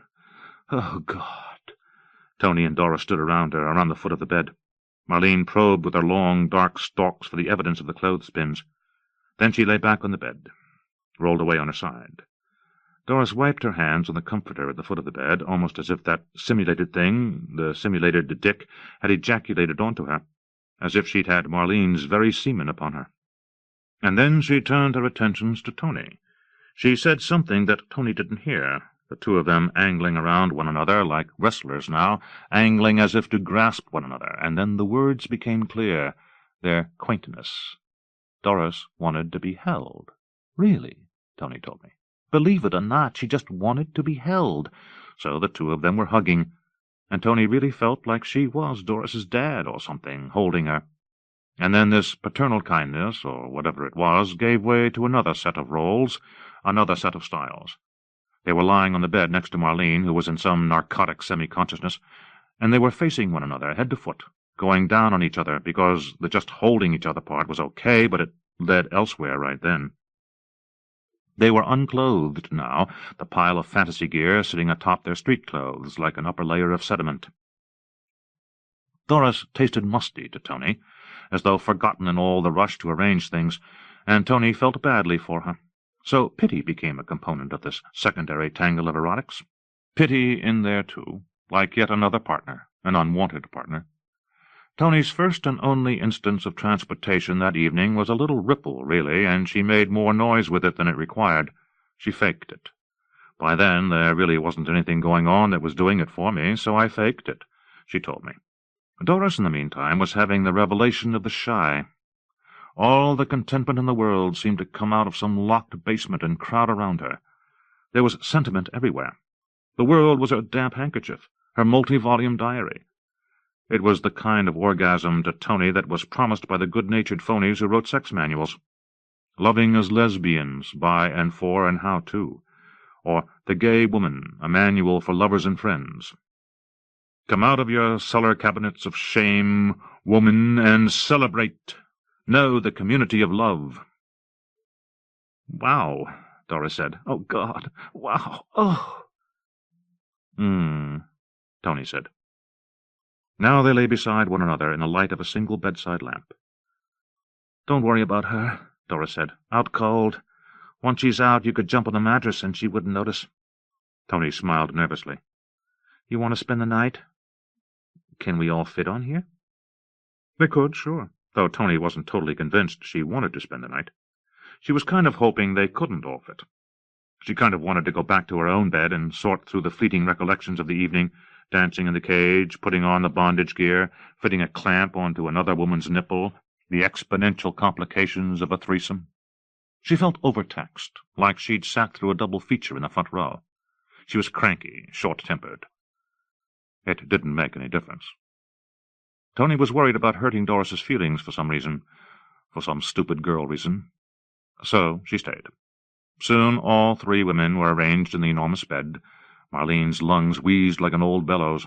B: Oh, God. Tony and Doris stood around her, around the foot of the bed. Marlene probed with her long, dark stalks for the evidence of the clothespins. Then she lay back on the bed, rolled away on her side. Doris wiped her hands on the comforter at the foot of the bed, almost as if that simulated thing, the simulated dick, had ejaculated onto her, as if she'd had Marlene's very semen upon her. And then she turned her attentions to Tony. She said something that Tony didn't hear, the two of them angling around one another like wrestlers now, angling as if to grasp one another, and then the words became clear, their quaintness. Doris wanted to be held. Really, Tony told me. Believe it or not, she just wanted to be held. So the two of them were hugging, and Tony really felt like she was Doris's dad or something, holding her. And then this paternal kindness, or whatever it was, gave way to another set of roles, another set of styles. They were lying on the bed next to Marlene, who was in some narcotic semi-consciousness, and they were facing one another, head to foot, going down on each other, because the just holding each other part was okay, but it led elsewhere right then. They were unclothed now, the pile of fantasy gear sitting atop their street clothes like an upper layer of sediment. Doris tasted musty to Tony, as though forgotten in all the rush to arrange things, and Tony felt badly for her. So pity became a component of this secondary tangle of erotics. Pity in there, too, like yet another partner, an unwanted partner. Tony's first and only instance of transportation that evening was a little ripple, really, and she made more noise with it than it required. She faked it. By then there really wasn't anything going on that was doing it for me, so I faked it, she told me. Doris, in the meantime, was having the revelation of the shy. All the contentment in the world seemed to come out of some locked basement and crowd around her. There was sentiment everywhere. The world was her damp handkerchief, her multi-volume diary. It was the kind of orgasm to Tony that was promised by the good-natured phonies who wrote sex manuals. Loving as Lesbians, By and For and How To, or The Gay Woman, a Manual for Lovers and Friends. Come out of your cellar cabinets of shame, woman, and celebrate. Know the community of love. Wow, Doris said. Oh, God, wow, oh. Tony said. Now they lay beside one another in the light of a single bedside lamp. Don't worry about her, Doris said. Out cold. Once she's out, you could jump on the mattress and she wouldn't notice. Tony smiled nervously. You want to spend the night? Can we all fit on here? They could, sure, though Tony wasn't totally convinced she wanted to spend the night. She was kind of hoping they couldn't all fit. She kind of wanted to go back to her own bed and sort through the fleeting recollections of the evening, dancing in the cage, putting on the bondage gear, fitting a clamp onto another woman's nipple, the exponential complications of a threesome. She felt overtaxed, like she'd sat through a double feature in the front row. She was cranky, short-tempered. It didn't make any difference. Tony was worried about hurting Doris's feelings for some reason, for some stupid girl reason. So she stayed. Soon all three women were arranged in the enormous bed. Marlene's lungs wheezed like an old bellows.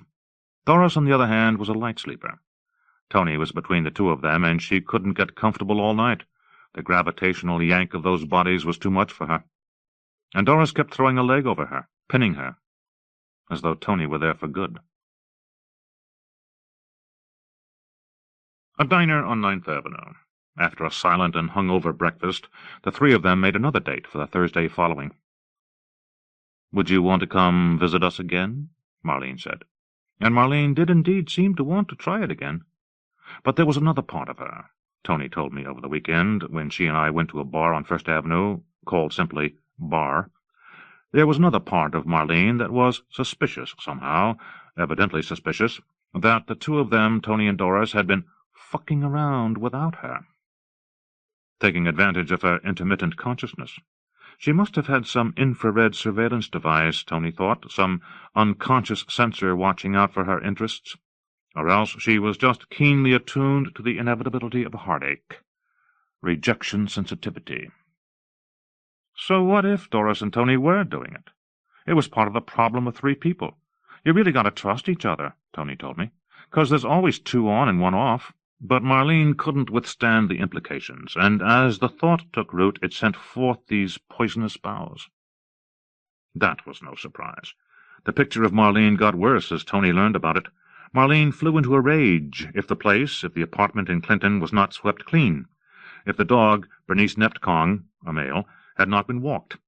B: Doris, on the other hand, was a light sleeper. Tony was between the two of them, and she couldn't get comfortable all night. The gravitational yank of those bodies was too much for her. And Doris kept throwing a leg over her, pinning her, as though Tony were there for good. A diner on 9th Avenue. After a silent and hung-over breakfast, the three of them made another date for the Thursday following. "Would you want to come visit us again?" Marlene said. And Marlene did indeed seem to want to try it again. But there was another part of her, Tony told me over the weekend, when she and I went to a bar on First Avenue, called simply Bar. There was another part of Marlene that was suspicious somehow, evidently suspicious, that the two of them, Tony and Doris, had been fucking around without her, taking advantage of her intermittent consciousness. She must have had some infrared surveillance device, Tony thought, some unconscious sensor watching out for her interests, or else she was just keenly attuned to the inevitability of heartache, rejection sensitivity. So what if Doris and Tony were doing it? It was part of the problem of three people. You really got to trust each other, Tony told me, 'cause there's always two on and one off. But Marlene couldn't withstand the implications, and as the thought took root, it sent forth these poisonous boughs. That was no surprise. The picture of Marlene got worse as Tony learned about it. Marlene flew into a rage if the apartment in Clinton was not swept clean, if the dog, Bernice Neptkong, a male, had not been walked,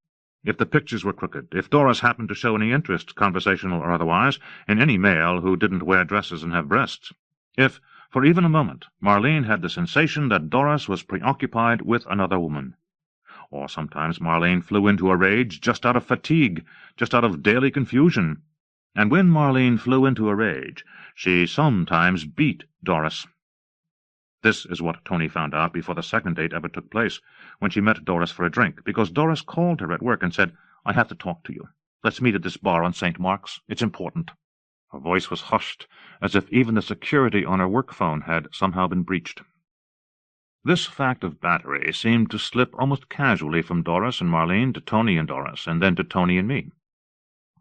B: if the pictures were crooked, if Doris happened to show any interest, conversational or otherwise, in any male who didn't wear dresses and have breasts, if, for even a moment, Marlene had the sensation that Doris was preoccupied with another woman. Or sometimes Marlene flew into a rage just out of fatigue, just out of daily confusion. And when Marlene flew into a rage, she sometimes beat Doris. This is what Tony found out before the second date ever took place, when she met Doris for a drink, because Doris called her at work and said, "I have to talk to you. Let's meet at this bar on St. Mark's. It's important." Her voice was hushed, as if even the security on her work phone had somehow been breached. This fact of battery seemed to slip almost casually from Doris and Marlene to Tony and Doris, and then to Tony and me.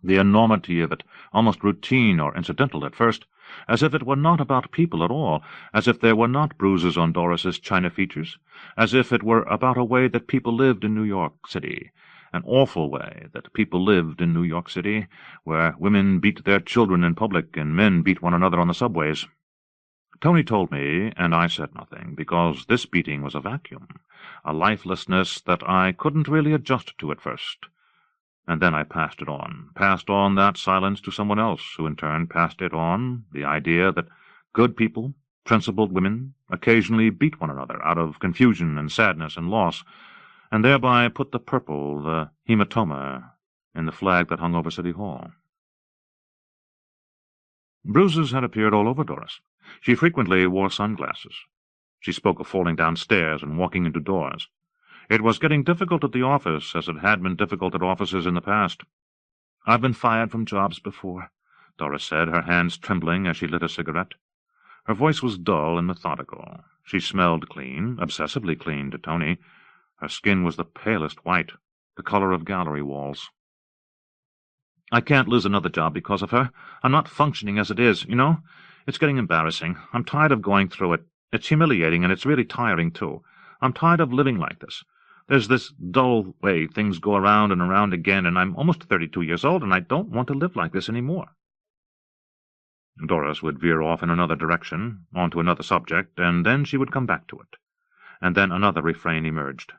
B: The enormity of it, almost routine or incidental at first, as if it were not about people at all, as if there were not bruises on Doris's china features, as if it were about a way that people lived in New York City, an awful way that people lived in New York City, where women beat their children in public and men beat one another on the subways. Tony told me, and I said nothing, because this beating was a vacuum, a lifelessness that I couldn't really adjust to at first. And then I passed on that silence to someone else, who in turn passed it on, the idea that good people, principled women, occasionally beat one another out of confusion and sadness and loss, and thereby put the purple, the hematoma, in the flag that hung over City Hall. Bruises had appeared all over Doris. She frequently wore sunglasses. She spoke of falling downstairs and walking into doors. It was getting difficult at the office, as it had been difficult at offices in the past. "I've been fired from jobs before," Doris said, her hands trembling as she lit a cigarette. Her voice was dull and methodical. She smelled clean, obsessively clean to Tony. Her skin was the palest white, the color of gallery walls. "I can't lose another job because of her. I'm not functioning as it is, you know. It's getting embarrassing. I'm tired of going through it. It's humiliating, and it's really tiring, too. I'm tired of living like this. There's this dull way things go around and around again, and I'm almost 32 years old, and I don't want to live like this any more." Doris would veer off in another direction, onto another subject, and then she would come back to it. And then another refrain emerged.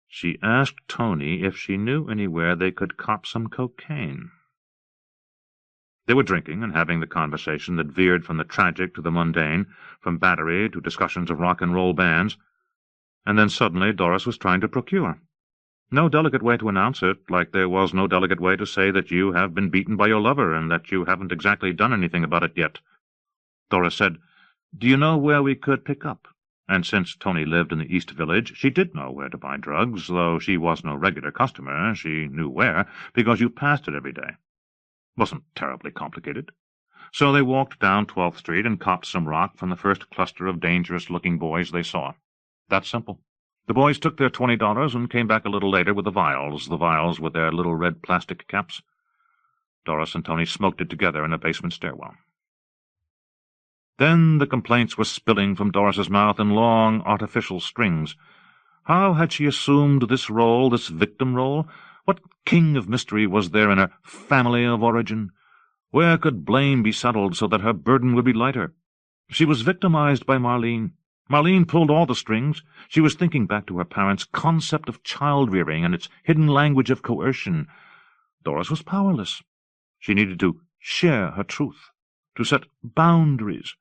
B: She asked Tony if she knew anywhere they could cop some cocaine. They were drinking and having the conversation that veered from the tragic to the mundane, from battery to discussions of rock-and-roll bands, and then suddenly Doris was trying to procure. No delicate way to announce it, like there was no delicate way to say that you have been beaten by your lover and that you haven't exactly done anything about it yet. Doris said, "Do you know where we could pick up?" And since Tony lived in the East Village, she did know where to buy drugs, though she was no regular customer. She knew where, because you passed it every day. Wasn't terribly complicated. So they walked down 12th Street and copped some rock from the first cluster of dangerous-looking boys they saw. That's simple. The boys took their $20 and came back a little later with the vials with their little red plastic caps. Doris and Tony smoked it together in a basement stairwell. Then the complaints were spilling from Doris's mouth in long, artificial strings. How had she assumed this role, this victim role? What king of mystery was there in her family of origin? Where could blame be settled so that her burden would be lighter? She was victimized by Marlene. Marlene pulled all the strings. She was thinking back to her parents' concept of child-rearing and its hidden language of coercion. Doris was powerless. She needed to share her truth, to set boundaries.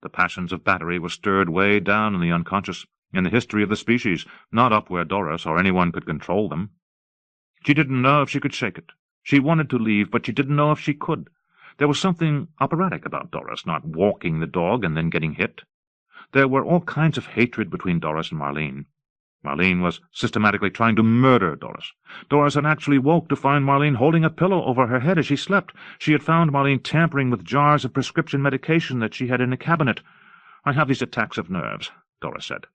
B: The passions of battery were stirred way down in the unconscious, in the history of the species, not up where Doris or anyone could control them. She didn't know if she could shake it. She wanted to leave, but she didn't know if she could. There was something operatic about Doris, not walking the dog and then getting hit. There were all kinds of hatred between Doris and Marlene. Marlene was systematically trying to murder Doris. Doris had actually woke to find Marlene holding a pillow over her head as she slept. She had found Marlene tampering with jars of prescription medication that she had in a cabinet. "I have these attacks of nerves," Doris said.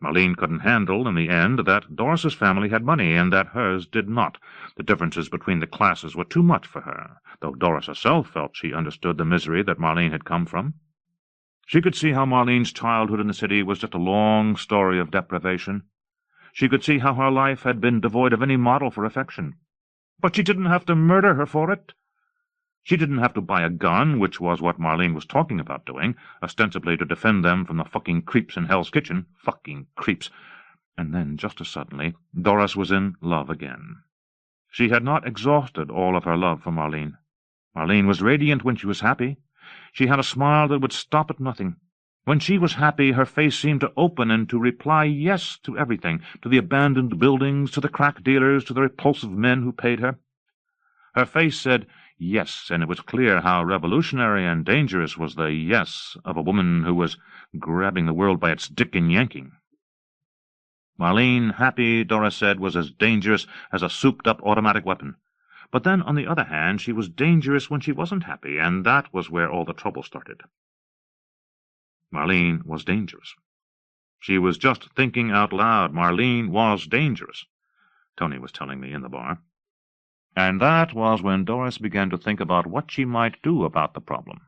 B: Marlene couldn't handle, in the end, that Doris's family had money and that hers did not. The differences between the classes were too much for her, though Doris herself felt she understood the misery that Marlene had come from. She could see how Marlene's childhood in the city was just a long story of deprivation. She could see how her life had been devoid of any model for affection. But she didn't have to murder her for it. She didn't have to buy a gun, which was what Marlene was talking about doing, ostensibly to defend them from the fucking creeps in Hell's Kitchen. Fucking creeps. And then, just as suddenly, Doris was in love again. She had not exhausted all of her love for Marlene. Marlene was radiant when she was happy. She had a smile that would stop at nothing. When she was happy, her face seemed to open and to reply yes to everything, to the abandoned buildings, to the crack dealers, to the repulsive men who paid her. Her face said yes, and it was clear how revolutionary and dangerous was the yes of a woman who was grabbing the world by its dick and yanking. Marlene, happy, Doris said, was as dangerous as a souped-up automatic weapon. But then, on the other hand, she was dangerous when she wasn't happy, and that was where all the trouble started. Marlene was dangerous. She was just thinking out loud. Marlene was dangerous, Tony was telling me in the bar. And that was when Doris began to think about what she might do about the problem.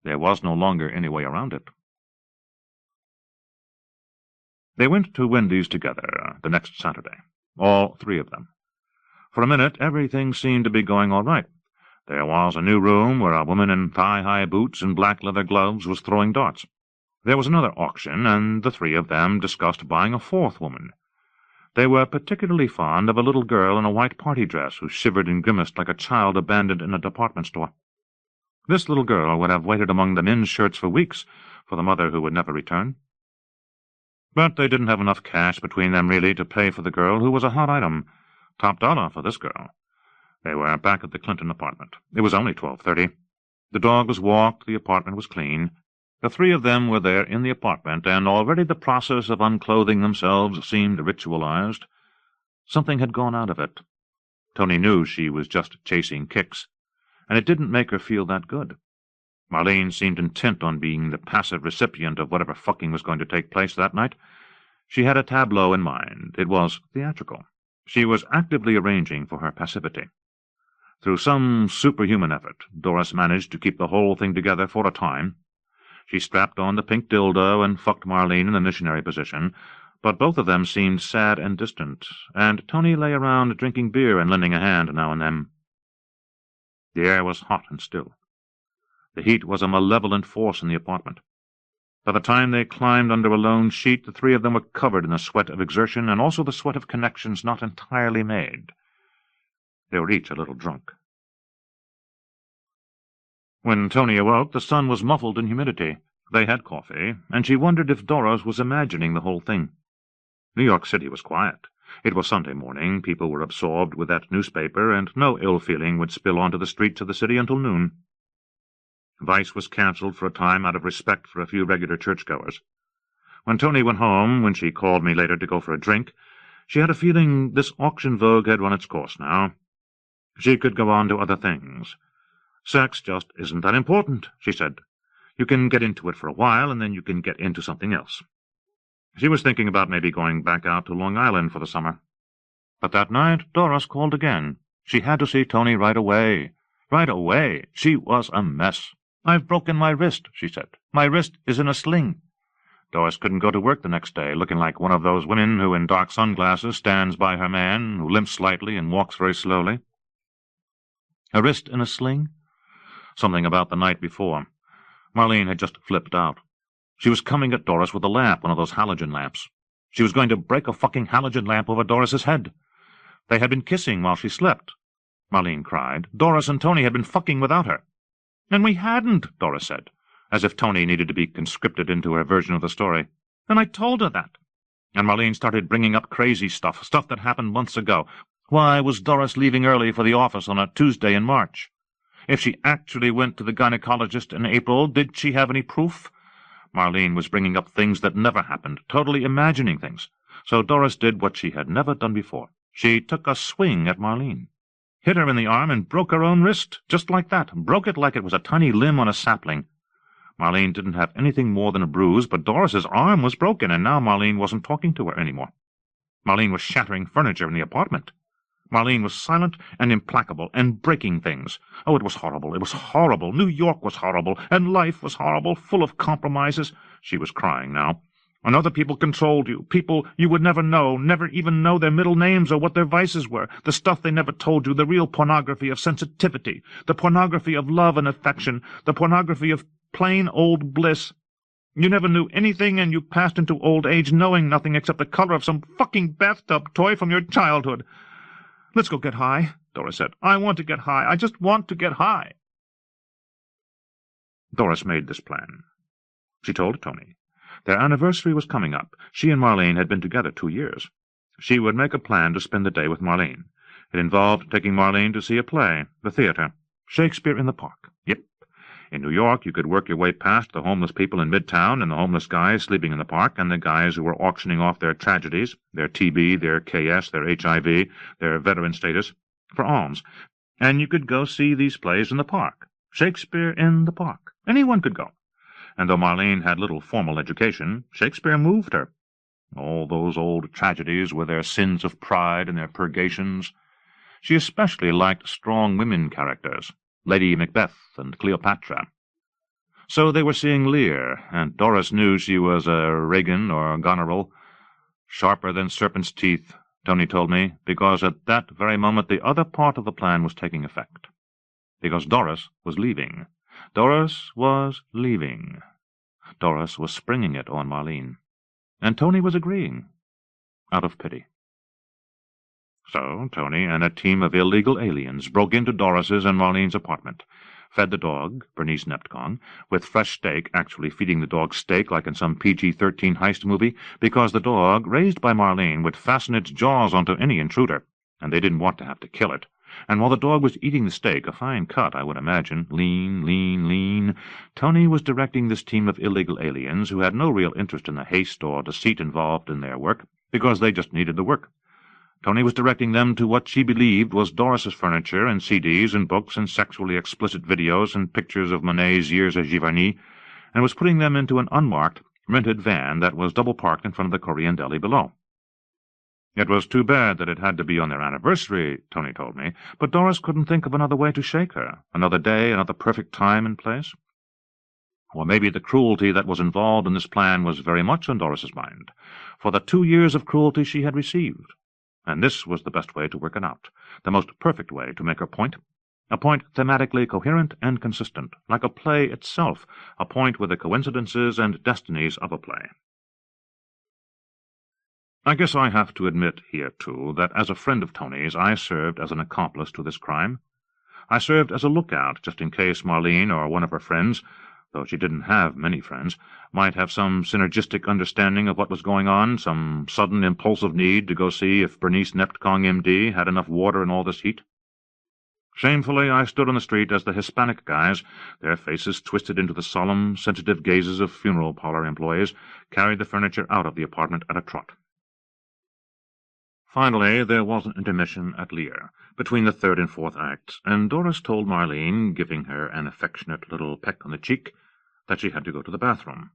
B: There was no longer any way around it. They went to Wendy's together the next Saturday, all three of them. For a minute, everything seemed to be going all right. There was a new room where a woman in thigh-high boots and black leather gloves was throwing darts. There was another auction, and the three of them discussed buying a fourth woman. They were particularly fond of a little girl in a white party dress who shivered and grimaced like a child abandoned in a department store. This little girl would have waited among the men's shirts for weeks for the mother who would never return. But they didn't have enough cash between them, really, to pay for the girl, who was a hot item. Top dollar for this girl. They were back at the Clinton apartment. It was only 12:30. The dog was walked, the apartment was clean. The three of them were there in the apartment, and already the process of unclothing themselves seemed ritualized. Something had gone out of it. Tony knew she was just chasing kicks, and it didn't make her feel that good. Marlene seemed intent on being the passive recipient of whatever fucking was going to take place that night. She had a tableau in mind. It was theatrical. She was actively arranging for her passivity. Through some superhuman effort, Doris managed to keep the whole thing together for a time. She strapped on the pink dildo and fucked Marlene in the missionary position, but both of them seemed sad and distant, and Tony lay around drinking beer and lending a hand now and then. The air was hot and still. The heat was a malevolent force in the apartment. By the time they climbed under a lone sheet, the three of them were covered in the sweat of exertion and also the sweat of connections not entirely made. They were each a little drunk. When Tony awoke, the sun was muffled in humidity. They had coffee, and she wondered if Doris was imagining the whole thing. New York City was quiet. It was Sunday morning, people were absorbed with that newspaper, and no ill feeling would spill onto the streets of the city until noon. Vice was cancelled for a time out of respect for a few regular churchgoers. When Tony went home, when she called me later to go for a drink, she had a feeling this auction vogue had run its course now. She could go on to other things. Sex just isn't that important, she said. You can get into it for a while, and then you can get into something else. She was thinking about maybe going back out to Long Island for the summer. But that night Doris called again. She had to see Tony right away. Right away. She was a mess. "I've broken my wrist," she said. "My wrist is in a sling." Doris couldn't go to work the next day, looking like one of those women who, in dark sunglasses, stands by her man, who limps slightly and walks very slowly. Her wrist in a sling? Something about the night before. Marlene had just flipped out. She was coming at Doris with a lamp, one of those halogen lamps. She was going to break a fucking halogen lamp over Doris's head. They had been kissing while she slept. Marlene cried. Doris and Tony had been fucking without her. "And we hadn't," Doris said, as if Tony needed to be conscripted into her version of the story. "And I told her that." And Marlene started bringing up crazy stuff that happened months ago. Why was Doris leaving early for the office on a Tuesday in March? If she actually went to the gynecologist in April, did she have any proof? Marlene was bringing up things that never happened, totally imagining things. So Doris did what she had never done before. She took a swing at Marlene. Hit her in the arm and broke her own wrist, just like that, broke it like it was a tiny limb on a sapling. Marlene didn't have anything more than a bruise, but Doris's arm was broken, and now Marlene wasn't talking to her anymore. Marlene was shattering furniture in the apartment. Marlene was silent and implacable and breaking things. Oh, it was horrible, it was horrible. New York was horrible, and life was horrible, full of compromises. She was crying now. And other people controlled you, people you would never know, never even know their middle names or what their vices were, the stuff they never told you, the real pornography of sensitivity, the pornography of love and affection, the pornography of plain old bliss. You never knew anything, and you passed into old age knowing nothing except the color of some fucking bathtub toy from your childhood. "Let's go get high," Doris said. "I want to get high. I just want to get high." Doris made this plan. She told Tony. Their anniversary was coming up. She and Marlene had been together 2 years. She would make a plan to spend the day with Marlene. It involved taking Marlene to see a play, the theater, Shakespeare in the Park. Yep. In New York, you could work your way past the homeless people in Midtown and the homeless guys sleeping in the park and the guys who were auctioning off their tragedies, their TB, their KS, their HIV, their veteran status, for alms. And you could go see these plays in the park. Shakespeare in the Park. Anyone could go. And though Marlene had little formal education, Shakespeare moved her. All those old tragedies with their sins of pride and their purgations. She especially liked strong women characters, Lady Macbeth and Cleopatra. So they were seeing Lear, and Doris knew she was a Regan or Goneril, sharper than serpent's teeth, Tony told me, because at that very moment the other part of the plan was taking effect. because Doris was leaving. Doris was leaving. Doris was springing it on Marlene. And Tony was agreeing, out of pity. So Tony and a team of illegal aliens broke into Doris's and Marlene's apartment, fed the dog, Bernice Neptkong, with fresh steak, actually feeding the dog steak like in some PG-13 heist movie, because the dog, raised by Marlene, would fasten its jaws onto any intruder, and they didn't want to have to kill it. And while the dog was eating the steak, a fine cut, I would imagine, lean, Tony was directing this team of illegal aliens who had no real interest in the haste or deceit involved in their work, because they just needed the work. Tony was directing them to what she believed was Doris's furniture and CDs and books and sexually explicit videos and pictures of Monet's years at Giverny, and was putting them into an unmarked, rented van that was double-parked in front of the Korean deli below. It was too bad that it had to be on their anniversary, Tony told me, but Doris couldn't think of another way to shake her, another day, another perfect time and place. Or maybe the cruelty that was involved in this plan was very much on Doris's mind, for the 2 years of cruelty she had received. And this was the best way to work it out, the most perfect way to make her point, a point thematically coherent and consistent, like a play itself, a point with the coincidences and destinies of a play. I guess I have to admit here, too, that as a friend of Tony's I served as an accomplice to this crime. I served as a lookout, just in case Marlene or one of her friends, though she didn't have many friends, might have some synergistic understanding of what was going on, some sudden impulsive need to go see if Bernice Neptkong, M.D., had enough water in all this heat. Shamefully, I stood on the street as the Hispanic guys, their faces twisted into the solemn, sensitive gazes of funeral parlor employees, carried the furniture out of the apartment at a trot. Finally, there was an intermission at Lear, between the third and fourth acts, and Doris told Marlene, giving her an affectionate little peck on the cheek, that she had to go to the bathroom.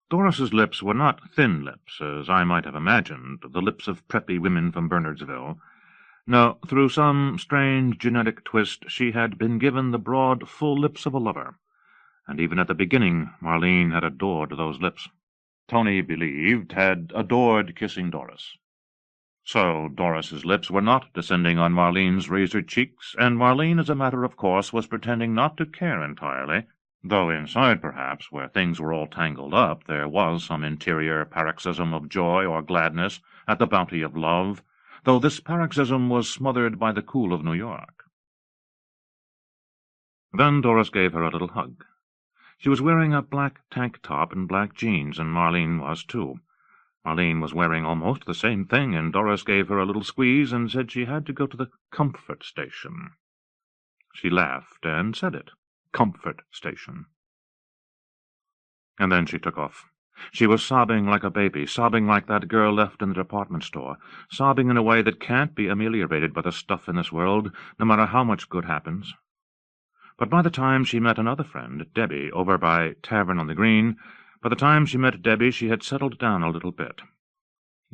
B: Doris's lips were not thin lips, as I might have imagined, the lips of preppy women from Bernardsville. No, through some strange genetic twist, she had been given the broad, full lips of a lover, and even at the beginning Marlene had adored those lips. Tony believed had adored kissing Doris. So Doris's lips were not descending on Marlene's razored cheeks, and Marlene, as a matter of course, was pretending not to care entirely, though inside, perhaps, where things were all tangled up, there was some interior paroxysm of joy or gladness at the bounty of love, though this paroxysm was smothered by the cool of New York. Then Doris gave her a little hug. She was wearing a black tank top and black jeans, and Marlene was too. Marlene was wearing almost the same thing, and Doris gave her a little squeeze and said she had to go to the comfort station. She laughed and said it. Comfort station. And then she took off. She was sobbing like a baby, sobbing like that girl left in the department store, sobbing in a way that can't be ameliorated by the stuff in this world, no matter how much good happens. But by the time she met another friend, Debbie, over by Tavern on the Green, by the time she met Debbie, she had settled down a little bit.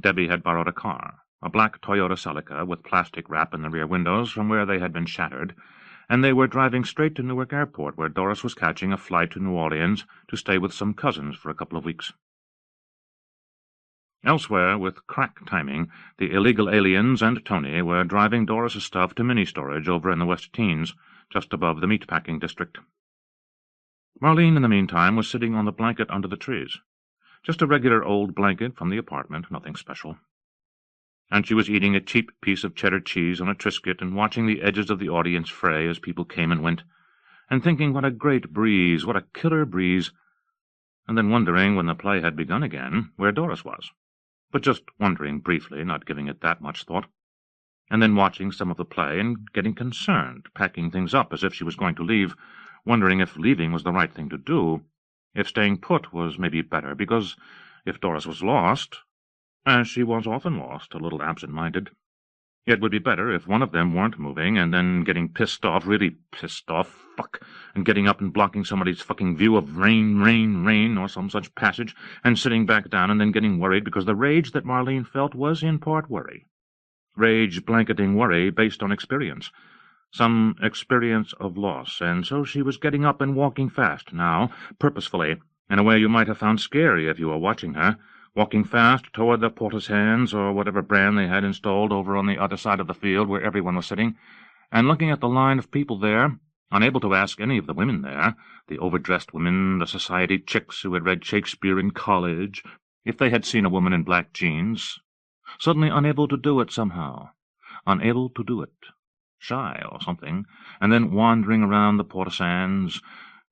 B: Debbie had borrowed a car, a black Toyota Celica with plastic wrap in the rear windows from where they had been shattered, and they were driving straight to Newark Airport, where Doris was catching a flight to New Orleans to stay with some cousins for a couple of weeks. Elsewhere, with crack timing, the illegal aliens and Tony were driving Doris's stuff to mini-storage over in the West Teens, just above the meat-packing district. Marlene, in the meantime, was sitting on the blanket under the trees. Just a regular old blanket from the apartment, nothing special. And she was eating a cheap piece of cheddar cheese on a Triscuit and watching the edges of the audience fray as people came and went, and thinking what a great breeze, what a killer breeze, and then wondering, when the play had begun again, where Doris was. But just wondering briefly, not giving it that much thought. And then watching some of the play and getting concerned, packing things up as if she was going to leave, wondering if leaving was the right thing to do, if staying put was maybe better, because if Doris was lost, as she was often lost, a little absent-minded, it would be better if one of them weren't moving, and then getting pissed off, really pissed off, and getting up and blocking somebody's fucking view of rain, or some such passage, and sitting back down and then getting worried because the rage that Marlene felt was in part worry. Rage blanketing worry based on experience. Some experience of loss, and so she was getting up and walking fast now, purposefully, in a way you might have found scary if you were watching her, walking fast toward the porter's hands or whatever brand they had installed over on the other side of the field where everyone was sitting, and looking at the line of people there, Unable to ask any of the women there, the overdressed women, the society chicks who had read Shakespeare in college, if they had seen a woman in black jeans. Suddenly unable to do it somehow. Unable to do it. Shy or something. And then wandering around the Port Sands,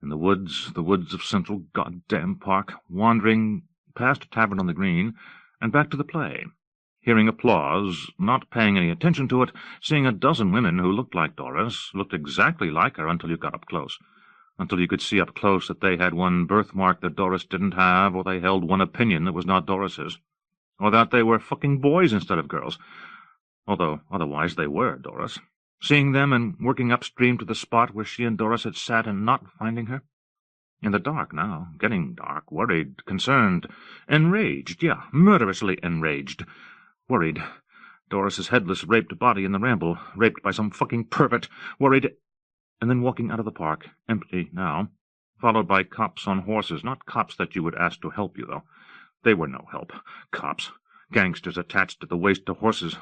B: in the woods of Central Goddamn Park, wandering past a tavern on the green, and back to the play, hearing applause, not paying any attention to it, seeing a dozen women who looked like Doris, looked exactly like her until you got up close, until you could see up close that they had one birthmark that Doris didn't have, or they held one opinion that was not Doris's, or that they were fucking boys instead of girls, although otherwise they were Doris. Seeing them and working upstream to the spot where she and Doris had sat and not finding her. In the dark now, getting dark, worried, concerned, enraged, murderously enraged. Worried. Doris's headless, raped body in the ramble, raped by some fucking pervert, worried, and then walking out of the park, empty now, followed by cops on horses, not cops that you would ask to help you, though. They were no help. Cops. Gangsters attached at the waist to horses.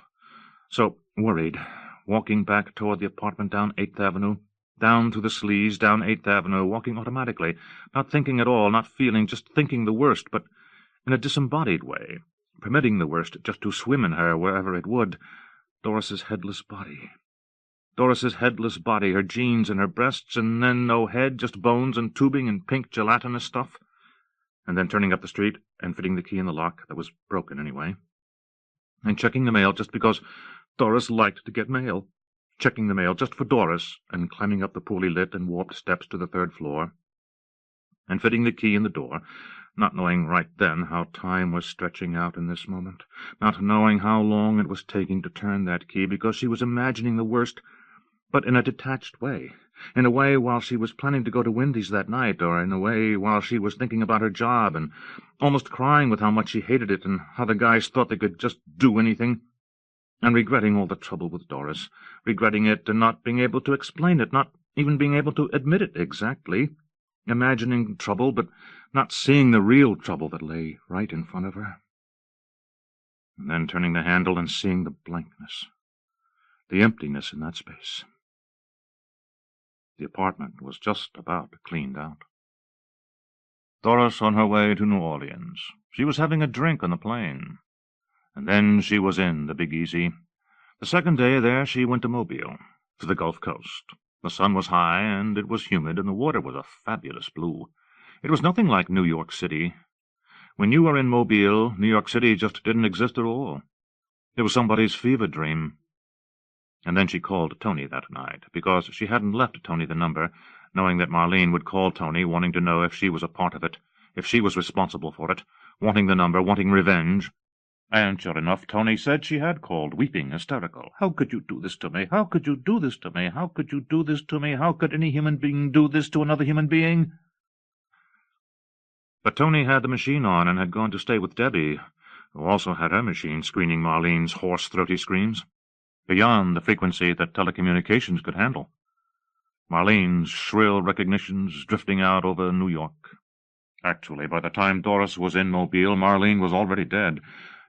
B: So, worried, walking back toward the apartment down 8th Avenue, down through the sleaze, down 8th Avenue, walking automatically, not thinking at all, not feeling, just thinking the worst, but in a disembodied way, permitting the worst just to swim in her wherever it would. Doris's headless body. Doris's headless body, her jeans and her breasts, and then no head, just bones and tubing and pink gelatinous stuff. And then turning up the street and fitting the key in the lock that was broken anyway. And checking the mail just because Doris liked to get mail. Checking the mail just for Doris, and climbing up the poorly lit and warped steps to the 3rd floor. And fitting the key in the door, not knowing right then how time was stretching out in this moment, not knowing how long it was taking to turn that key, because she was imagining the worst, but in a detached way, in a way while she was planning to go to Wendy's that night, or in a way while she was thinking about her job, and almost crying with how much she hated it, and how the guys thought they could just do anything, and regretting all the trouble with Doris, regretting it and not being able to explain it, not even being able to admit it exactly, imagining trouble, but not seeing the real trouble that lay right in front of her. And then turning the handle and seeing the blankness, the emptiness in that space. The apartment was just about cleaned out. Doris on her way to New Orleans. She was having a drink on the plane. And then she was in the Big Easy. The second day there she went to Mobile, to the Gulf Coast. The sun was high, and it was humid, and the water was a fabulous blue. It was nothing like New York City. When you were in Mobile, New York City just didn't exist at all. It was somebody's fever dream. And then she called Tony that night, because she hadn't left Tony the number, knowing that Marlene would call Tony, wanting to know if she was a part of it, if she was responsible for it, wanting the number, wanting revenge. And sure enough, Tony said she had called, weeping, hysterical. "How could you do this to me? How could you do this to me? How could you do this to me? How could any human being do this to another human being?" But Tony had the machine on and had gone to stay with Debbie, who also had her machine screening Marlene's hoarse, throaty screams, beyond the frequency that telecommunications could handle. Marlene's shrill recognitions drifting out over New York. Actually, by the time Doris was in Mobile, Marlene was already dead.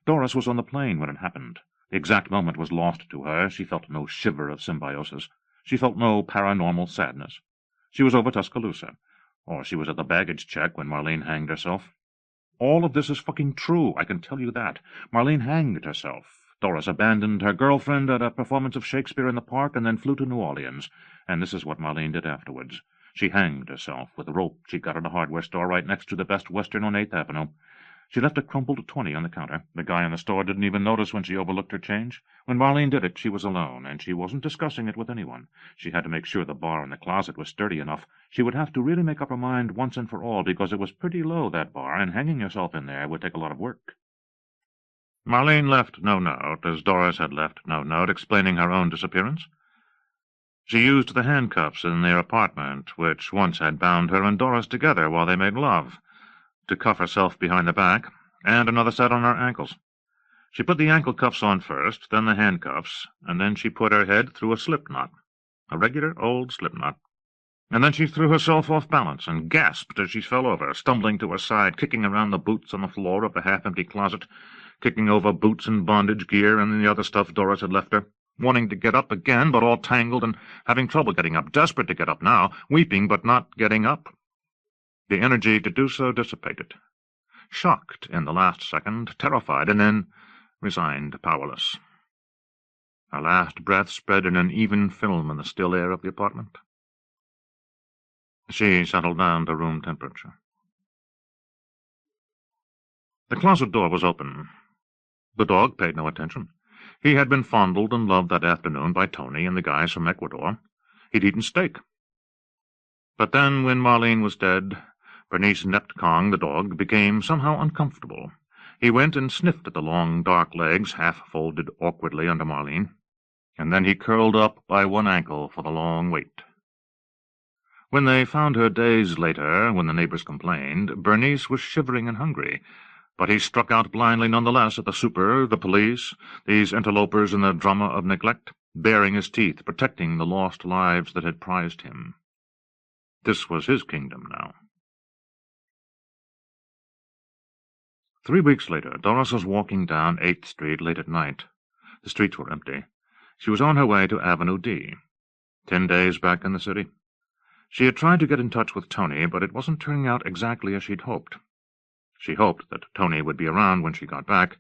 B: Doris was on the plane when it happened. The exact moment was lost to her. She felt no shiver of symbiosis. She felt no paranormal sadness. She was over Tuscaloosa, or she was at the baggage check when Marlene hanged herself. All of this is fucking true, I can tell you that. Marlene hanged herself. Doris abandoned her girlfriend at a performance of Shakespeare in the park and then flew to New Orleans, and this is what Marlene did afterwards. She hanged herself with a rope she got at a hardware store right next to the Best Western on 8th Avenue. She left a crumpled 20 on the counter. The guy in the store didn't even notice when she overlooked her change. When Marlene did it, she was alone, and she wasn't discussing it with anyone. She had to make sure the bar in the closet was sturdy enough. She would have to really make up her mind once and for all, because it was pretty low, that bar, and hanging herself in there would take a lot of work. Marlene left no note, as Doris had left no note, explaining her own disappearance. She used the handcuffs in their apartment, which once had bound her and Doris together while they made love, to cuff herself behind the back, and another set on her ankles. She put the ankle cuffs on first, then the handcuffs, and then she put her head through a slip knot, a regular old slip knot. And then she threw herself off balance and gasped as she fell over, stumbling to her side, kicking around the boots on the floor of the half-empty closet, kicking over boots and bondage gear and the other stuff Doris had left her. wanting to get up again, but all tangled and having trouble getting up, desperate to get up now, weeping but not getting up. The energy to do so dissipated. Shocked in the last second, terrified, and then resigned, powerless. Her last breath spread in an even film in the still air of the apartment. She settled down to room temperature. The closet door was open. The dog paid no attention. He had been fondled and loved that afternoon by Tony and the guys from Ecuador. He'd eaten steak. But then, when Marlene was dead, Bernice Neptkong, the dog, became somehow uncomfortable. He went and sniffed at the long, dark legs, half-folded awkwardly under Marlene, and then he curled up by one ankle for the long wait. When they found her days later, when the neighbors complained, Bernice was shivering and hungry, but he struck out blindly nonetheless at the super, the police, these interlopers in the drama of neglect, baring his teeth, protecting the lost lives that had prized him. This was his kingdom now. 3 weeks later, Doris was walking down 8th Street late at night. The streets were empty. She was on her way to Avenue D. 10 days back in the city. She had tried to get in touch with Tony, but it wasn't turning out exactly as she'd hoped. She hoped that Tony would be around when she got back.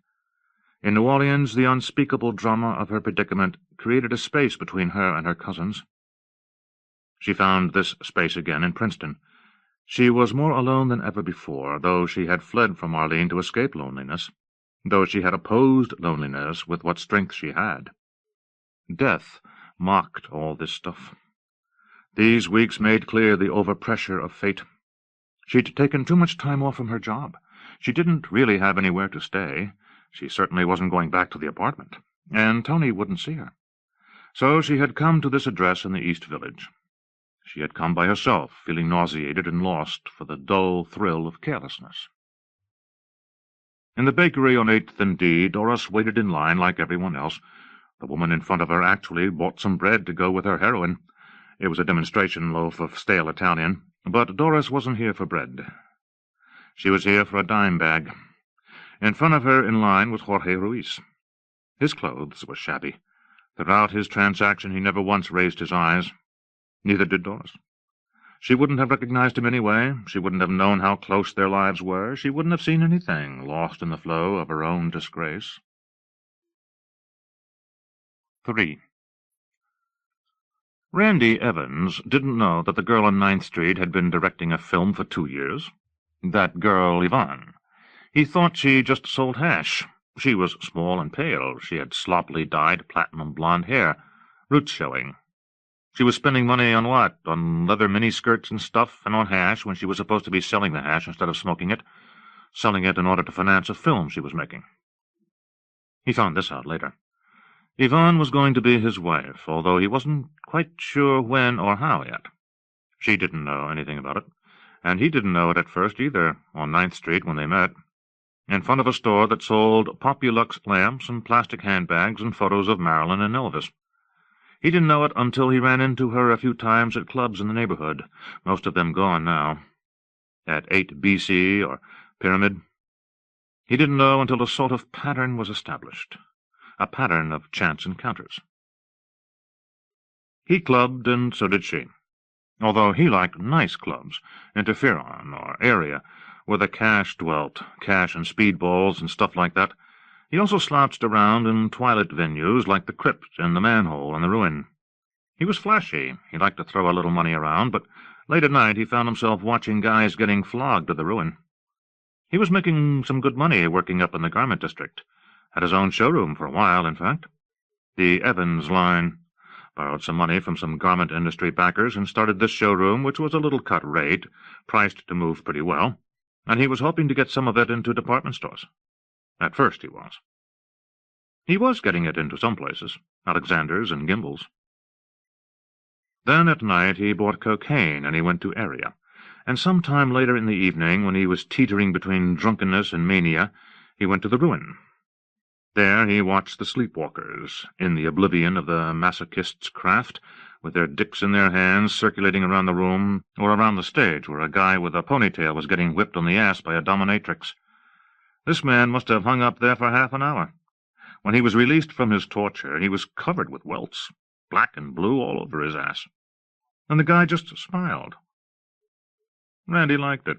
B: In New Orleans, the unspeakable drama of her predicament created a space between her and her cousins. She found this space again in Princeton. She was more alone than ever before, though she had fled from Marlene to escape loneliness, though she had opposed loneliness with what strength she had. Death mocked all this stuff. These weeks made clear the overpressure of fate. She'd taken too much time off from her job. She didn't really have anywhere to stay. She certainly wasn't going back to the apartment, and Tony wouldn't see her. So she had come to this address in the East Village. She had come by herself, feeling nauseated and lost for the dull thrill of carelessness. In the bakery on 8th and D, Doris waited in line like everyone else. The woman in front of her actually bought some bread to go with her heroin. It was a demonstration loaf of stale Italian, but Doris wasn't here for bread. She was here for a dime bag. In front of her in line was Jorge Ruiz. His clothes were shabby. Throughout his transaction he never once raised his eyes. Neither did Doris. She wouldn't have recognized him anyway. She wouldn't have known how close their lives were. She wouldn't have seen anything, lost in the flow of her own disgrace. 3. Randy Evans didn't know that the girl on 9th Street had been directing a film for 2 years. That girl, Yvonne. He thought she just sold hash. She was small and pale. She had sloppily dyed platinum blonde hair, roots showing. She was spending money on what? On leather miniskirts and stuff, and on hash when she was supposed to be selling the hash instead of smoking it, selling it in order to finance a film she was making. He found this out later. Yvonne was going to be his wife, although he wasn't quite sure when or how yet. She didn't know anything about it, and he didn't know it at first either, on 9th Street when they met, in front of a store that sold Populux lamps and plastic handbags and photos of Marilyn and Elvis. He didn't know it until he ran into her a few times at clubs in the neighborhood, most of them gone now, at 8 BC or Pyramid. He didn't know until a sort of pattern was established, a pattern of chance encounters. He clubbed, and so did she, although he liked nice clubs, Interferon or Area, where the cash dwelt, cash and speedballs and stuff like that. He also slouched around in twilight venues like the Crypt and the Manhole and the Ruin. He was flashy. He liked to throw a little money around, but late at night he found himself watching guys getting flogged at the Ruin. He was making some good money working up in the garment district. Had his own showroom for a while, in fact. The Evans line. Borrowed some money from some garment industry backers and started this showroom, which was a little cut rate, priced to move pretty well, and he was hoping to get some of it into department stores. At first he was. He was getting it into some places, Alexander's and Gimbel's. Then at night he bought cocaine and he went to Area, and some time later in the evening, when he was teetering between drunkenness and mania, he went to the Ruin. There he watched the sleepwalkers, in the oblivion of the masochist's craft, with their dicks in their hands, circulating around the room, or around the stage where a guy with a ponytail was getting whipped on the ass by a dominatrix. This man must have hung up there for half an hour. When he was released from his torture, he was covered with welts, black and blue all over his ass. And the guy just smiled. Randy liked it.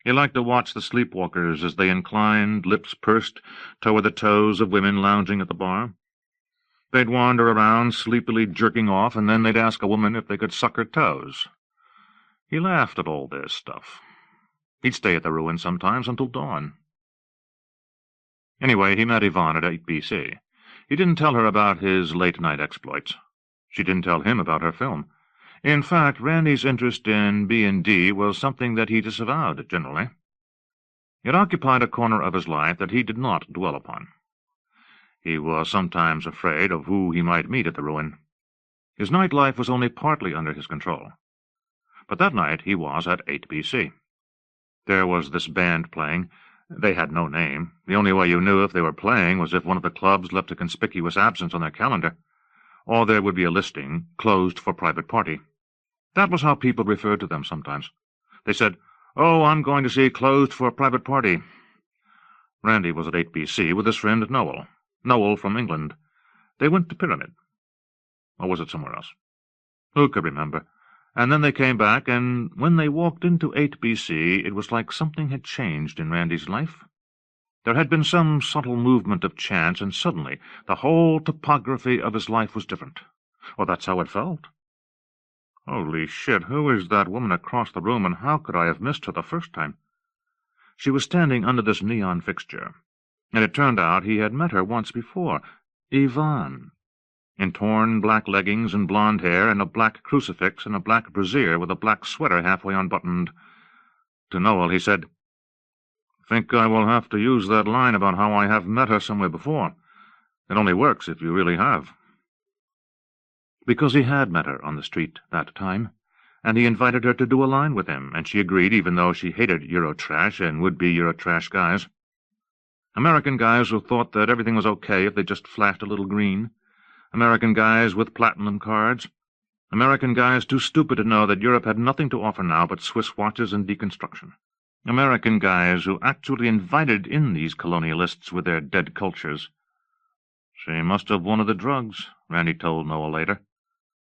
B: He liked to watch the sleepwalkers as they inclined, lips pursed, toward the toes of women lounging at the bar. They'd wander around, sleepily jerking off, and then they'd ask a woman if they could suck her toes. He laughed at all this stuff. He'd stay at the ruin sometimes until dawn. Anyway, he met Yvonne at 8 BC. He didn't tell her about his late-night exploits. She didn't tell him about her film. In fact, Randy's interest in B&D was something that he disavowed, generally. It occupied a corner of his life that he did not dwell upon. He was sometimes afraid of who he might meet at the ruin. His night-life was only partly under his control. But that night he was at 8 BC. There was this band playing. They had no name. The only way you knew if they were playing was if one of the clubs left a conspicuous absence on their calendar, or there would be a listing, closed for private party. That was how people referred to them sometimes. They said, "Oh, I'm going to see closed for a private party." Randy was at 8 BC with his friend Noel. Noel from England. They went to Pyramid. Or was it somewhere else? Who could remember? And then they came back, and when they walked into 8 BC, it was like something had changed in Randy's life. There had been some subtle movement of chance, and suddenly the whole topography of his life was different. Or that's how it felt. Holy shit, who is that woman across the room, and how could I have missed her the first time? She was standing under this neon fixture, and it turned out he had met her once before. Yvonne. In torn black leggings and blonde hair, and a black crucifix and a black brassiere with a black sweater halfway unbuttoned. To Noel he said, "Think I will have to use that line about how I have met her somewhere before. It only works if you really have." Because he had met her on the street that time, and he invited her to do a line with him, and she agreed even though she hated Eurotrash and would-be Eurotrash guys. American guys who thought that everything was okay if they just flashed a little green. American guys with platinum cards. American guys too stupid to know that Europe had nothing to offer now but Swiss watches and deconstruction. American guys who actually invited in these colonialists with their dead cultures. "She must have one of the drugs," Randy told Noah later.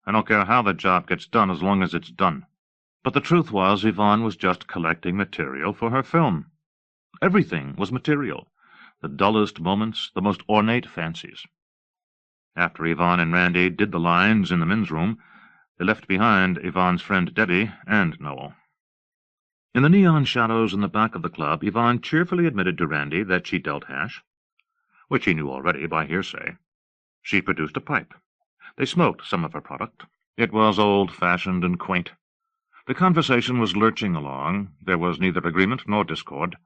B: "I don't care how the job gets done as long as it's done." But the truth was Yvonne was just collecting material for her film. Everything was material. The dullest moments, the most ornate fancies. After Yvonne and Randy did the lines in the men's room, they left behind Yvonne's friend Debbie and Noel. In the neon shadows in the back of the club, Yvonne cheerfully admitted to Randy that she dealt hash, which he knew already by hearsay. She produced a pipe. They smoked some of her product. It was old-fashioned and quaint. The conversation was lurching along. There was neither agreement nor discord,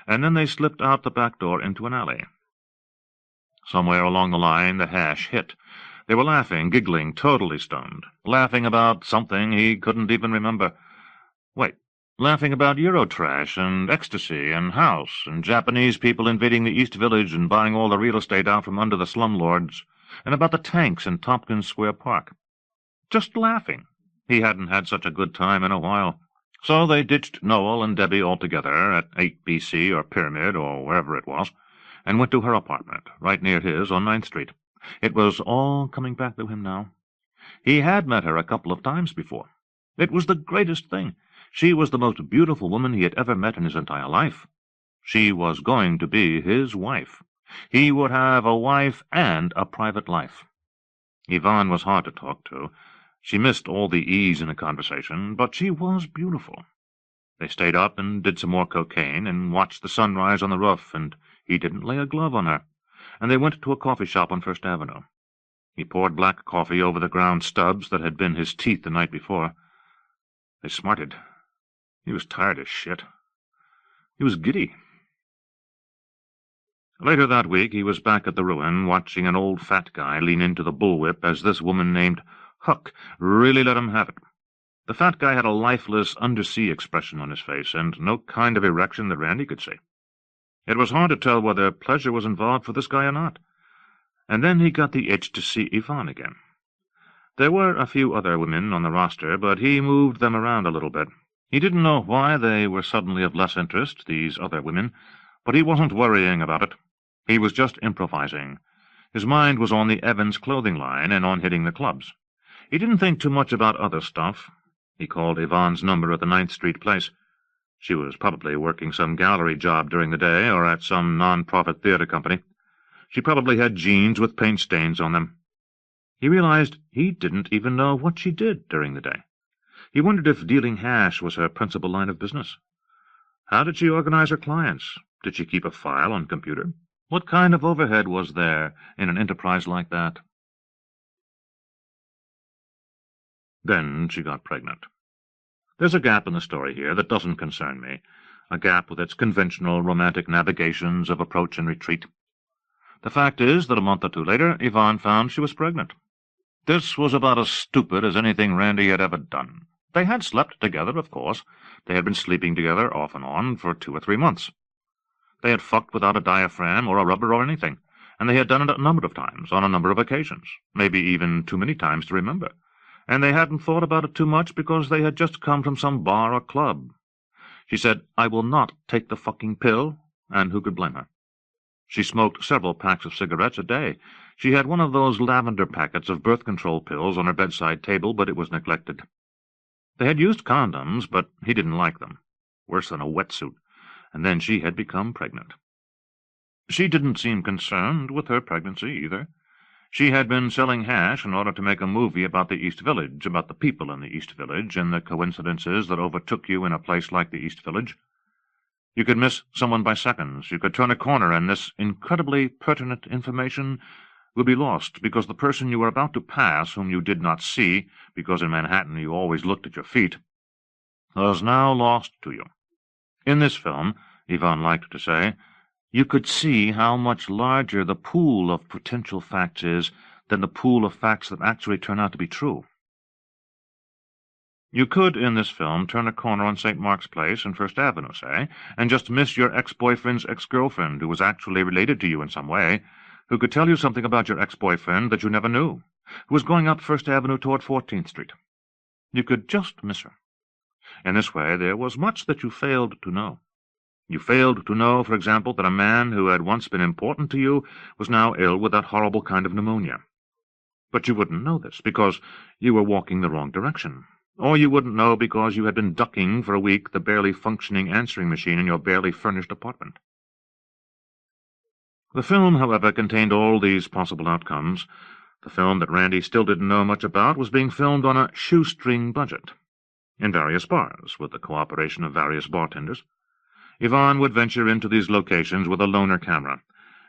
B: and then they slipped out the back door into an alley. Somewhere along the line the hash hit. They were laughing, giggling, totally stoned, laughing about something he couldn't even remember. Wait, laughing about Eurotrash and ecstasy and house and Japanese people invading the East Village and buying all the real estate out from under the slumlords, and about the tanks in Tompkins Square Park. Just laughing. He hadn't had such a good time in a while. So they ditched Noel and Debbie altogether at 8 BC or Pyramid or wherever it was, and went to her apartment, right near his on 9th Street. It was all coming back to him now. He had met her a couple of times before. It was the greatest thing. She was the most beautiful woman he had ever met in his entire life. She was going to be his wife. He would have a wife and a private life. Yvonne was hard to talk to. She missed all the ease in a conversation, but she was beautiful. They stayed up and did some more cocaine and watched the sunrise on the roof, and he didn't lay a glove on her, and they went to a coffee shop on First Avenue. He poured black coffee over the ground stubs that had been his teeth the night before. They smarted. He was tired as shit. He was giddy. Later that week he was back at the ruin, watching an old fat guy lean into the bullwhip as this woman named Huck really let him have it. The fat guy had a lifeless, undersea expression on his face, and no kind of erection that Randy could see. It was hard to tell whether pleasure was involved for this guy or not. And then he got the itch to see Yvonne again. There were a few other women on the roster, but he moved them around a little bit. He didn't know why they were suddenly of less interest, these other women, but he wasn't worrying about it. He was just improvising. His mind was on the Evans clothing line and on hitting the clubs. He didn't think too much about other stuff. He called Yvonne's number at the 9th Street place. She was probably working some gallery job during the day or at some non-profit theater company. She probably had jeans with paint stains on them. He realized he didn't even know what she did during the day. He wondered if dealing hash was her principal line of business. How did she organize her clients? Did she keep a file on computer? What kind of overhead was there in an enterprise like that? Then she got pregnant. There's a gap in the story here that doesn't concern me, a gap with its conventional romantic navigations of approach and retreat. The fact is that a month or two later, Yvonne found she was pregnant. This was about as stupid as anything Randy had ever done. They had slept together, of course. They had been sleeping together off and on for 2 or 3 months. They had fucked without a diaphragm or a rubber or anything, and they had done it a number of times, on a number of occasions, maybe even too many times to remember. And they hadn't thought about it too much because they had just come from some bar or club. She said, "I will not take the fucking pill," and who could blame her? She smoked several packs of cigarettes a day. She had one of those lavender packets of birth control pills on her bedside table, but it was neglected. They had used condoms, but he didn't like them. Worse than a wetsuit. And then she had become pregnant. She didn't seem concerned with her pregnancy, either. She had been selling hash in order to make a movie about the East Village, about the people in the East Village, and the coincidences that overtook you in a place like the East Village. You could miss someone by seconds. You could turn a corner, and this incredibly pertinent information would be lost, because the person you were about to pass, whom you did not see, because in Manhattan you always looked at your feet, was now lost to you. In this film, Yvonne liked to say, you could see how much larger the pool of potential facts is than the pool of facts that actually turn out to be true. You could, in this film, turn a corner on St. Mark's Place and First Avenue, say, and just miss your ex-boyfriend's ex-girlfriend, who was actually related to you in some way, who could tell you something about your ex-boyfriend that you never knew, who was going up First Avenue toward 14th Street. You could just miss her. In this way, there was much that you failed to know. You failed to know, for example, that a man who had once been important to you was now ill with that horrible kind of pneumonia. But you wouldn't know this, because you were walking the wrong direction. Or you wouldn't know because you had been ducking for a week the barely functioning answering machine in your barely furnished apartment. The film, however, contained all these possible outcomes. The film that Randy still didn't know much about was being filmed on a shoestring budget, in various bars, with the cooperation of various bartenders. Yvonne would venture into these locations with a loaner camera.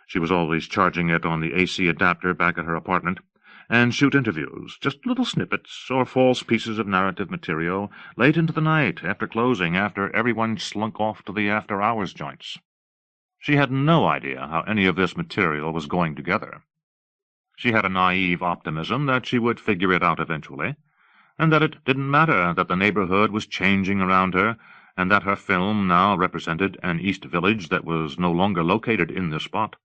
B: She was always charging it on the AC adapter back at her apartment, and shoot interviews, just little snippets or false pieces of narrative material, late into the night, after closing, after everyone slunk off to the after-hours joints. She had no idea how any of this material was going together. She had a naive optimism that she would figure it out eventually, and that it didn't matter that the neighborhood was changing around her, and that her film now represented an East Village that was no longer located in this spot.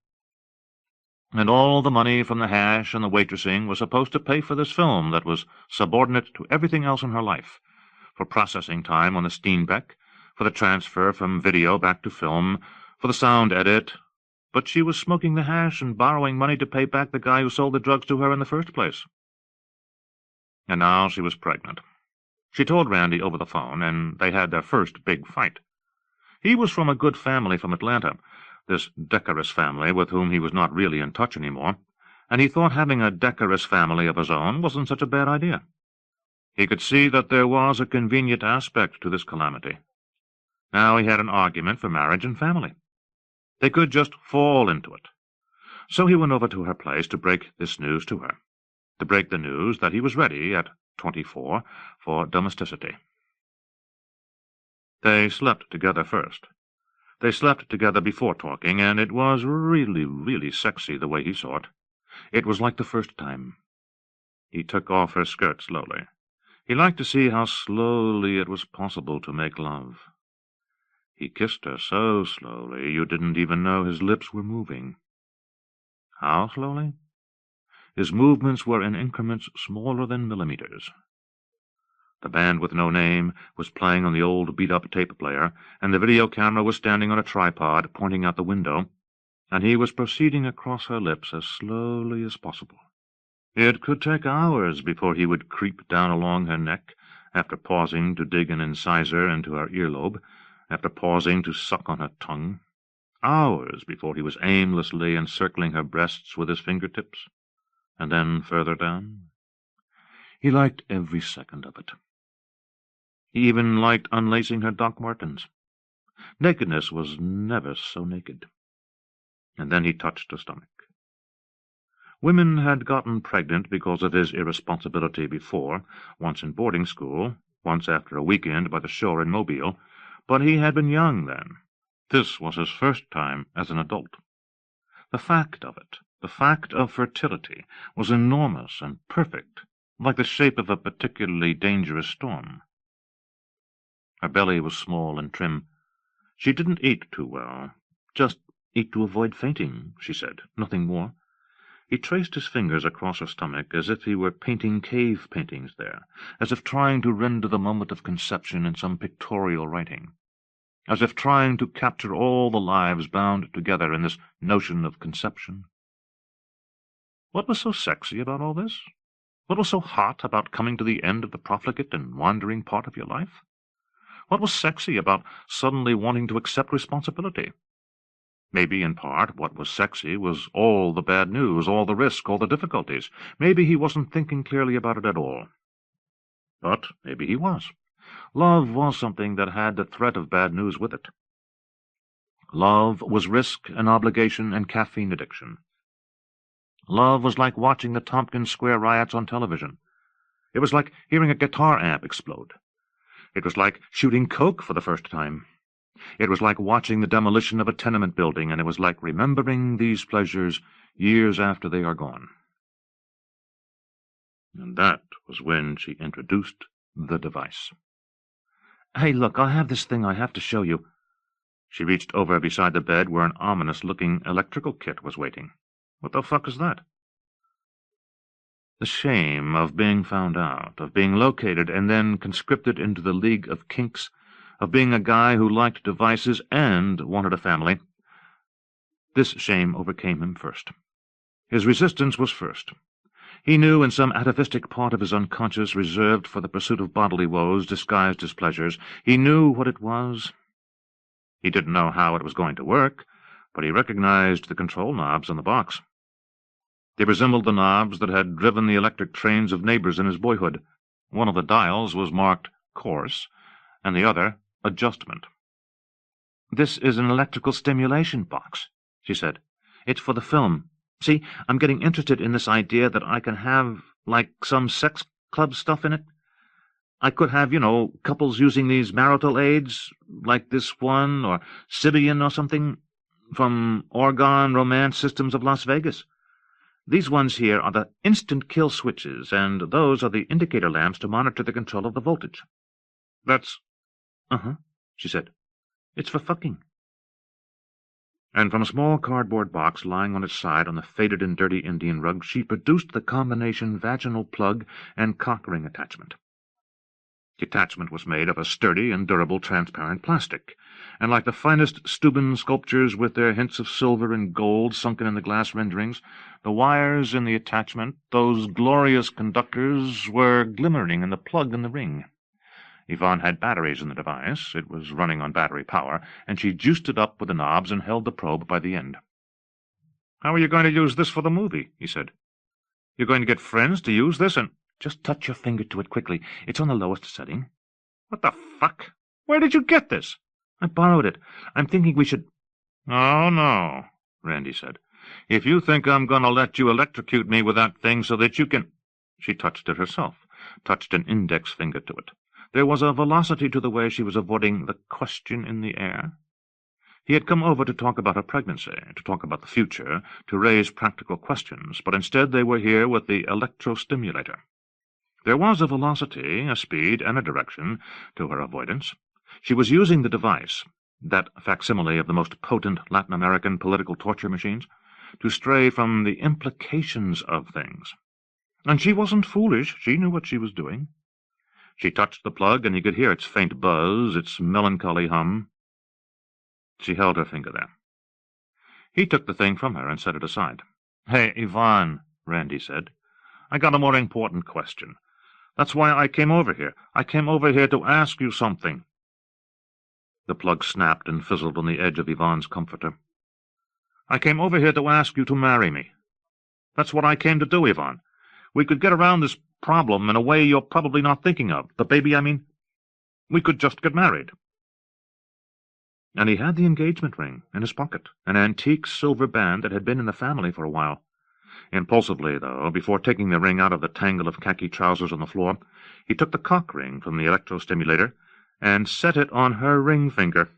B: And all the money from the hash and the waitressing was supposed to pay for this film that was subordinate to everything else in her life, for processing time on the Steenbeck, for the transfer from video back to film, for the sound edit. But she was smoking the hash and borrowing money to pay back the guy who sold the drugs to her in the first place. And now she was pregnant. She told Randy over the phone, and they had their first big fight. He was from a good family from Atlanta, this decorous family with whom he was not really in touch anymore, and he thought having a decorous family of his own wasn't such a bad idea. He could see that there was a convenient aspect to this calamity. Now he had an argument for marriage and family. They could just fall into it. So he went over to her place to break this news to her, to break the news that he was ready, at 24, for domesticity. They slept together first. They slept together before talking, and it was really, really sexy the way he saw it. It was like the first time. He took off her skirt slowly. He liked to see how slowly it was possible to make love. He kissed her so slowly you didn't even know his lips were moving. How slowly? His movements were in increments smaller than millimeters. The band with no name was playing on the old beat-up tape player, and the video camera was standing on a tripod pointing out the window, and he was proceeding across her lips as slowly as possible. It could take hours before he would creep down along her neck, after pausing to dig an incisor into her earlobe, after pausing to suck on her tongue. Hours before he was aimlessly encircling her breasts with his fingertips, and then further down. He liked every second of it. He even liked unlacing her Doc Martens. Nakedness was never so naked. And then he touched her stomach. Women had gotten pregnant because of his irresponsibility before, once in boarding school, once after a weekend by the shore in Mobile, but he had been young then. This was his first time as an adult. The fact of it, the fact of fertility, was enormous and perfect, like the shape of a particularly dangerous storm. Her belly was small and trim. She didn't eat too well. Just eat to avoid fainting, she said, nothing more. He traced his fingers across her stomach as if he were painting cave paintings there, as if trying to render the moment of conception in some pictorial writing, as if trying to capture all the lives bound together in this notion of conception. What was so sexy about all this? What was so hot about coming to the end of the profligate and wandering part of your life? What was sexy about suddenly wanting to accept responsibility? Maybe, in part, what was sexy was all the bad news, all the risk, all the difficulties. Maybe he wasn't thinking clearly about it at all. But maybe he was. Love was something that had the threat of bad news with it. Love was risk and obligation and caffeine addiction. Love was like watching the Tompkins Square riots on television. It was like hearing a guitar amp explode. It was like shooting coke for the first time. It was like watching the demolition of a tenement building, and it was like remembering these pleasures years after they are gone. And that was when she introduced the device. "Hey, look, I have this thing I have to show you." She reached over beside the bed where an ominous-looking electrical kit was waiting. "What the fuck is that?" The shame of being found out, of being located and then conscripted into the League of Kinks, of being a guy who liked devices and wanted a family. This shame overcame him first. His resistance was first. He knew in some atavistic part of his unconscious reserved for the pursuit of bodily woes disguised as pleasures. He knew what it was. He didn't know how it was going to work, but he recognized the control knobs on the box. They resembled the knobs that had driven the electric trains of neighbors in his boyhood. One of the dials was marked Course, and the other Adjustment. "This is an electrical stimulation box," she said. "It's for the film. See, I'm getting interested in this idea that I can have, like, some sex club stuff in it. I could have, couples using these marital aids, like this one, or Sibian or something, from Orgon Romance Systems of Las Vegas. These ones here are the instant kill switches, and those are the indicator lamps to monitor the control of the voltage." "That's—" "Uh-huh," she said. "It's for fucking." And from a small cardboard box lying on its side on the faded and dirty Indian rug, she produced the combination vaginal plug and cock ring attachment. The attachment was made of a sturdy and durable transparent plastic, and like the finest Steuben sculptures with their hints of silver and gold sunken in the glass renderings, the wires in the attachment, those glorious conductors, were glimmering in the plug in the ring. Yvonne had batteries in the device. It was running on battery power, and she juiced it up with the knobs and held the probe by the end. "How are you going to use this for the movie?" he said. "You're going to get friends to use this and—" "Just touch your finger to it quickly. It's on the lowest setting." "What the fuck? Where did you get this?" "I borrowed it. I'm thinking we should—" "Oh, no," Randy said. "If you think I'm going to let you electrocute me with that thing so that you can—" She touched it herself, touched an index finger to it. There was a velocity to the way she was avoiding the question in the air. He had come over to talk about her pregnancy, to talk about the future, to raise practical questions, but instead they were here with the electrostimulator. There was a velocity, a speed, and a direction to her avoidance. She was using the device, that facsimile of the most potent Latin American political torture machines, to stray from the implications of things. And she wasn't foolish. She knew what she was doing. She touched the plug, and he could hear its faint buzz, its melancholy hum. She held her finger there. He took the thing from her and set it aside. "Hey, Yvonne," Randy said, "I got a more important question. That's why I came over here. I came over here to ask you something." The plug snapped and fizzled on the edge of Yvonne's comforter. "I came over here to ask you to marry me. That's what I came to do, Yvonne. We could get around this problem in a way you're probably not thinking of. The baby, I mean. We could just get married." And he had the engagement ring in his pocket, an antique silver band that had been in the family for a while. Impulsively, though, before taking the ring out of the tangle of khaki trousers on the floor, he took the cock ring from the electrostimulator and set it on her ring finger.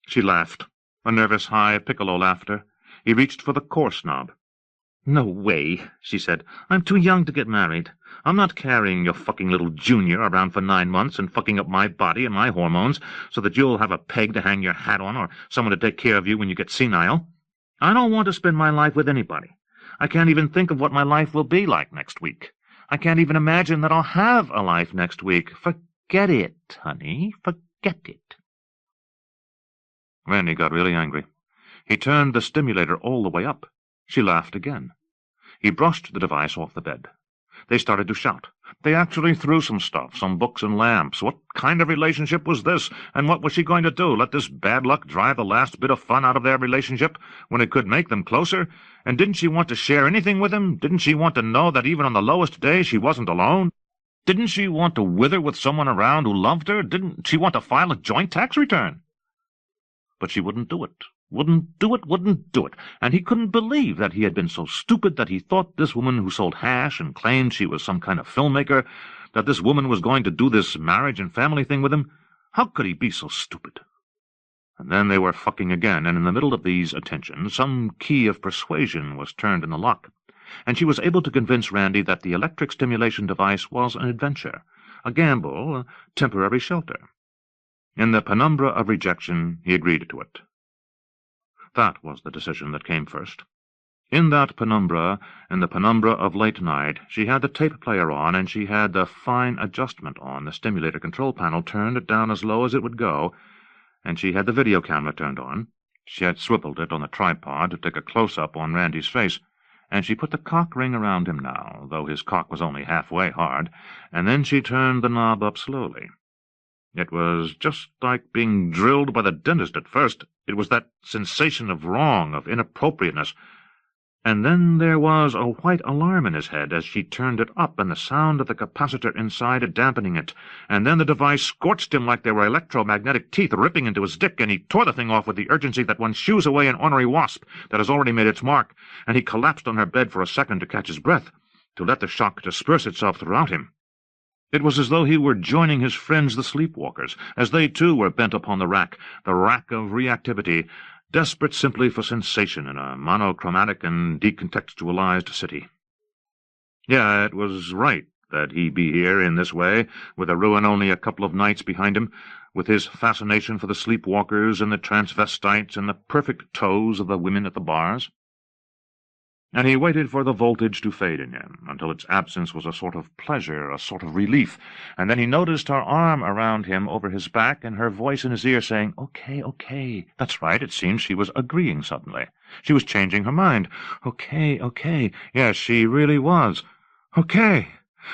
B: She laughed, a nervous high piccolo laughter. He reached for the coarse knob. "No way," she said. "I'm too young to get married. I'm not carrying your fucking little junior around for 9 months and fucking up my body and my hormones so that you'll have a peg to hang your hat on or someone to take care of you when you get senile. I don't want to spend my life with anybody. I can't even think of what my life will be like next week. I can't even imagine that I'll have a life next week. Forget it, honey. Forget it." Randy got really angry. He turned the stimulator all the way up. She laughed again. He brushed the device off the bed. They started to shout. They actually threw some stuff, some books and lamps. What kind of relationship was this? And what was she going to do? Let this bad luck drive the last bit of fun out of their relationship when it could make them closer? And didn't she want to share anything with him? Didn't she want to know that even on the lowest day she wasn't alone? Didn't she want to wither with someone around who loved her? Didn't she want to file a joint tax return? But she wouldn't do it. Wouldn't do it, and he couldn't believe that he had been so stupid that he thought this woman who sold hash and claimed she was some kind of filmmaker, that this woman was going to do this marriage and family thing with him. How could he be so stupid? And then they were fucking again, and in the middle of these attentions, some key of persuasion was turned in the lock, and she was able to convince Randy that the electric stimulation device was an adventure, a gamble, a temporary shelter. In the penumbra of rejection, he agreed to it. That was the decision that came first. In that penumbra, in the penumbra of late night, she had the tape player on, and she had the fine adjustment on, the stimulator control panel turned down as low as it would go, and she had the video camera turned on. She had swiveled it on the tripod to take a close-up on Randy's face, and she put the cock ring around him now, though his cock was only halfway hard, and then she turned the knob up slowly. It was just like being drilled by the dentist at first. It was that sensation of wrong, of inappropriateness. And then there was a white alarm in his head as she turned it up, and the sound of the capacitor inside dampening it. And then the device scorched him like there were electromagnetic teeth ripping into his dick, and he tore the thing off with the urgency that one shoos away an ornery wasp that has already made its mark, and he collapsed on her bed for a second to catch his breath, to let the shock disperse itself throughout him. It was as though he were joining his friends the sleepwalkers, as they too were bent upon the rack of reactivity, desperate simply for sensation in a monochromatic and decontextualized city. Yeah, it was right that he be here in this way, with a ruin only a couple of nights behind him, with his fascination for the sleepwalkers and the transvestites and the perfect toes of the women at the bars. And he waited for the voltage to fade in him, until its absence was a sort of pleasure, a sort of relief, and then he noticed her arm around him over his back and her voice in his ear saying, Okay, that's right, it seemed she was agreeing suddenly. She was changing her mind. Okay, yes, she really was. Okay.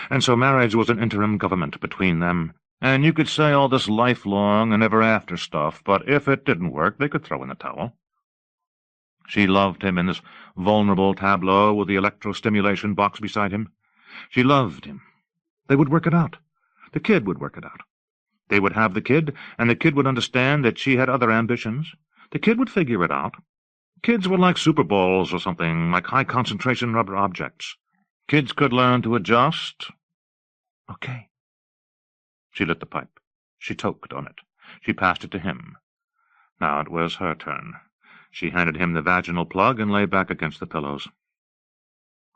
B: And so marriage was an interim government between them, and you could say all this lifelong and ever-after stuff, but if it didn't work, they could throw in the towel. She loved him in this vulnerable tableau with the electrostimulation box beside him. She loved him. They would work it out. The kid would work it out. They would have the kid, and the kid would understand that she had other ambitions. The kid would figure it out. Kids were like Super Balls or something, like high-concentration rubber objects. Kids could learn to adjust. Okay. She lit the pipe. She toked on it. She passed it to him. Now it was her turn. She handed him the vaginal plug and lay back against the pillows.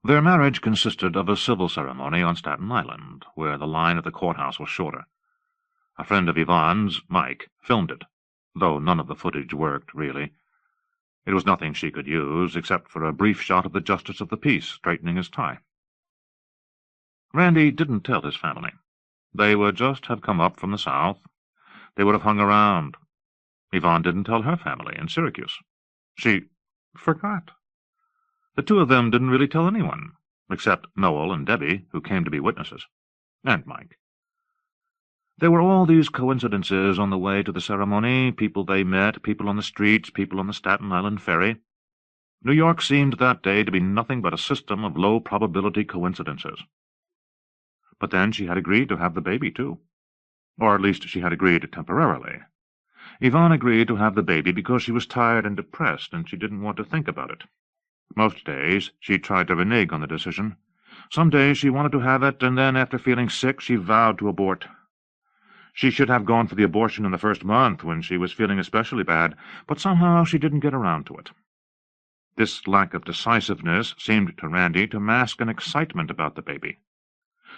B: Their marriage consisted of a civil ceremony on Staten Island, where the line at the courthouse was shorter. A friend of Yvonne's, Mike, filmed it, though none of the footage worked, really. It was nothing she could use, except for a brief shot of the justice of the peace straightening his tie. Randy didn't tell his family. They would just have come up from the south. They would have hung around. Yvonne didn't tell her family in Syracuse. She forgot. The two of them didn't really tell anyone, except Noel and Debbie, who came to be witnesses, and Mike. There were all these coincidences on the way to the ceremony, people they met, people on the streets, people on the Staten Island ferry. New York seemed that day to be nothing but a system of low-probability coincidences. But then she had agreed to have the baby, too. Or at least she had agreed temporarily. Yvonne agreed to have the baby because she was tired and depressed, and she didn't want to think about it. Most days she tried to renege on the decision. Some days she wanted to have it, and then, after feeling sick, she vowed to abort. She should have gone for the abortion in the first month, when she was feeling especially bad, but somehow she didn't get around to it. This lack of decisiveness seemed to Randy to mask an excitement about the baby.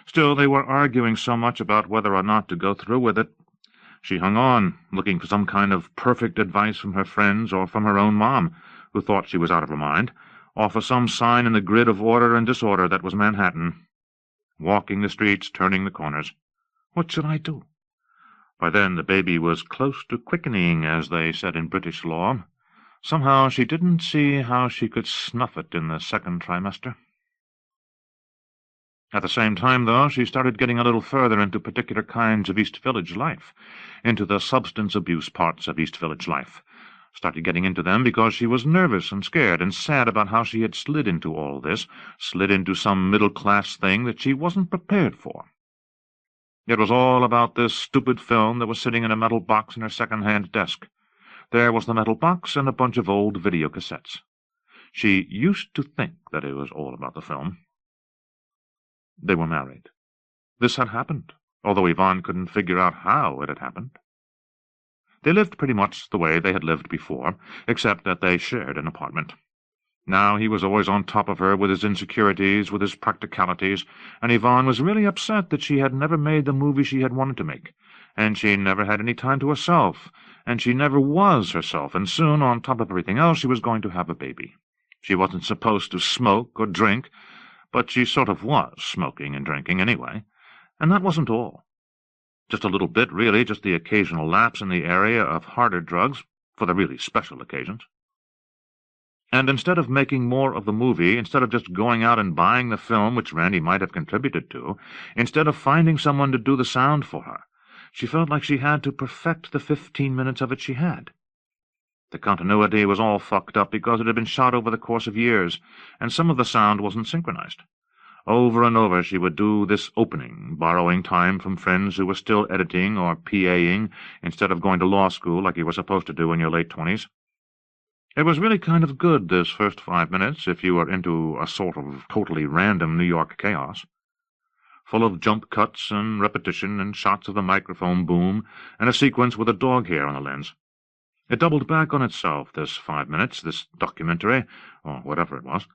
B: Still, they were arguing so much about whether or not to go through with it. She hung on, looking for some kind of perfect advice from her friends or from her own mom, who thought she was out of her mind, or for some sign in the grid of order and disorder that was Manhattan. Walking the streets, turning the corners. What should I do? By then the baby was close to quickening, as they said in British law. Somehow she didn't see how she could snuff it in the second trimester. At the same time, though, she started getting a little further into particular kinds of East Village life, into the substance abuse parts of East Village life. Started getting into them because she was nervous and scared and sad about how she had slid into all this, slid into some middle-class thing that she wasn't prepared for. It was all about this stupid film that was sitting in a metal box in her second-hand desk. There was the metal box and a bunch of old videocassettes. She used to think that it was all about the film. They were married. This had happened, although Yvonne couldn't figure out how it had happened. They lived pretty much the way they had lived before, except that they shared an apartment. Now he was always on top of her with his insecurities, with his practicalities, and Yvonne was really upset that she had never made the movie she had wanted to make, and she never had any time to herself, and she never was herself, and soon, on top of everything else, she was going to have a baby. She wasn't supposed to smoke or drink, but she sort of was smoking and drinking anyway, and that wasn't all. Just a little bit, really, just the occasional lapse in the area of harder drugs, for the really special occasions. And instead of making more of the movie, instead of just going out and buying the film, which Randy might have contributed to, instead of finding someone to do the sound for her, she felt like she had to perfect the 15 minutes of it she had. The continuity was all fucked up because it had been shot over the course of years, and some of the sound wasn't synchronized. Over and over she would do this opening, borrowing time from friends who were still editing or PAing instead of going to law school like you were supposed to do in your late 20s. It was really kind of good, this first 5 minutes, if you were into a sort of totally random New York chaos, full of jump cuts and repetition and shots of the microphone boom and a sequence with a dog hair on the lens. It doubled back on itself, this 5 minutes, this documentary, or whatever it was,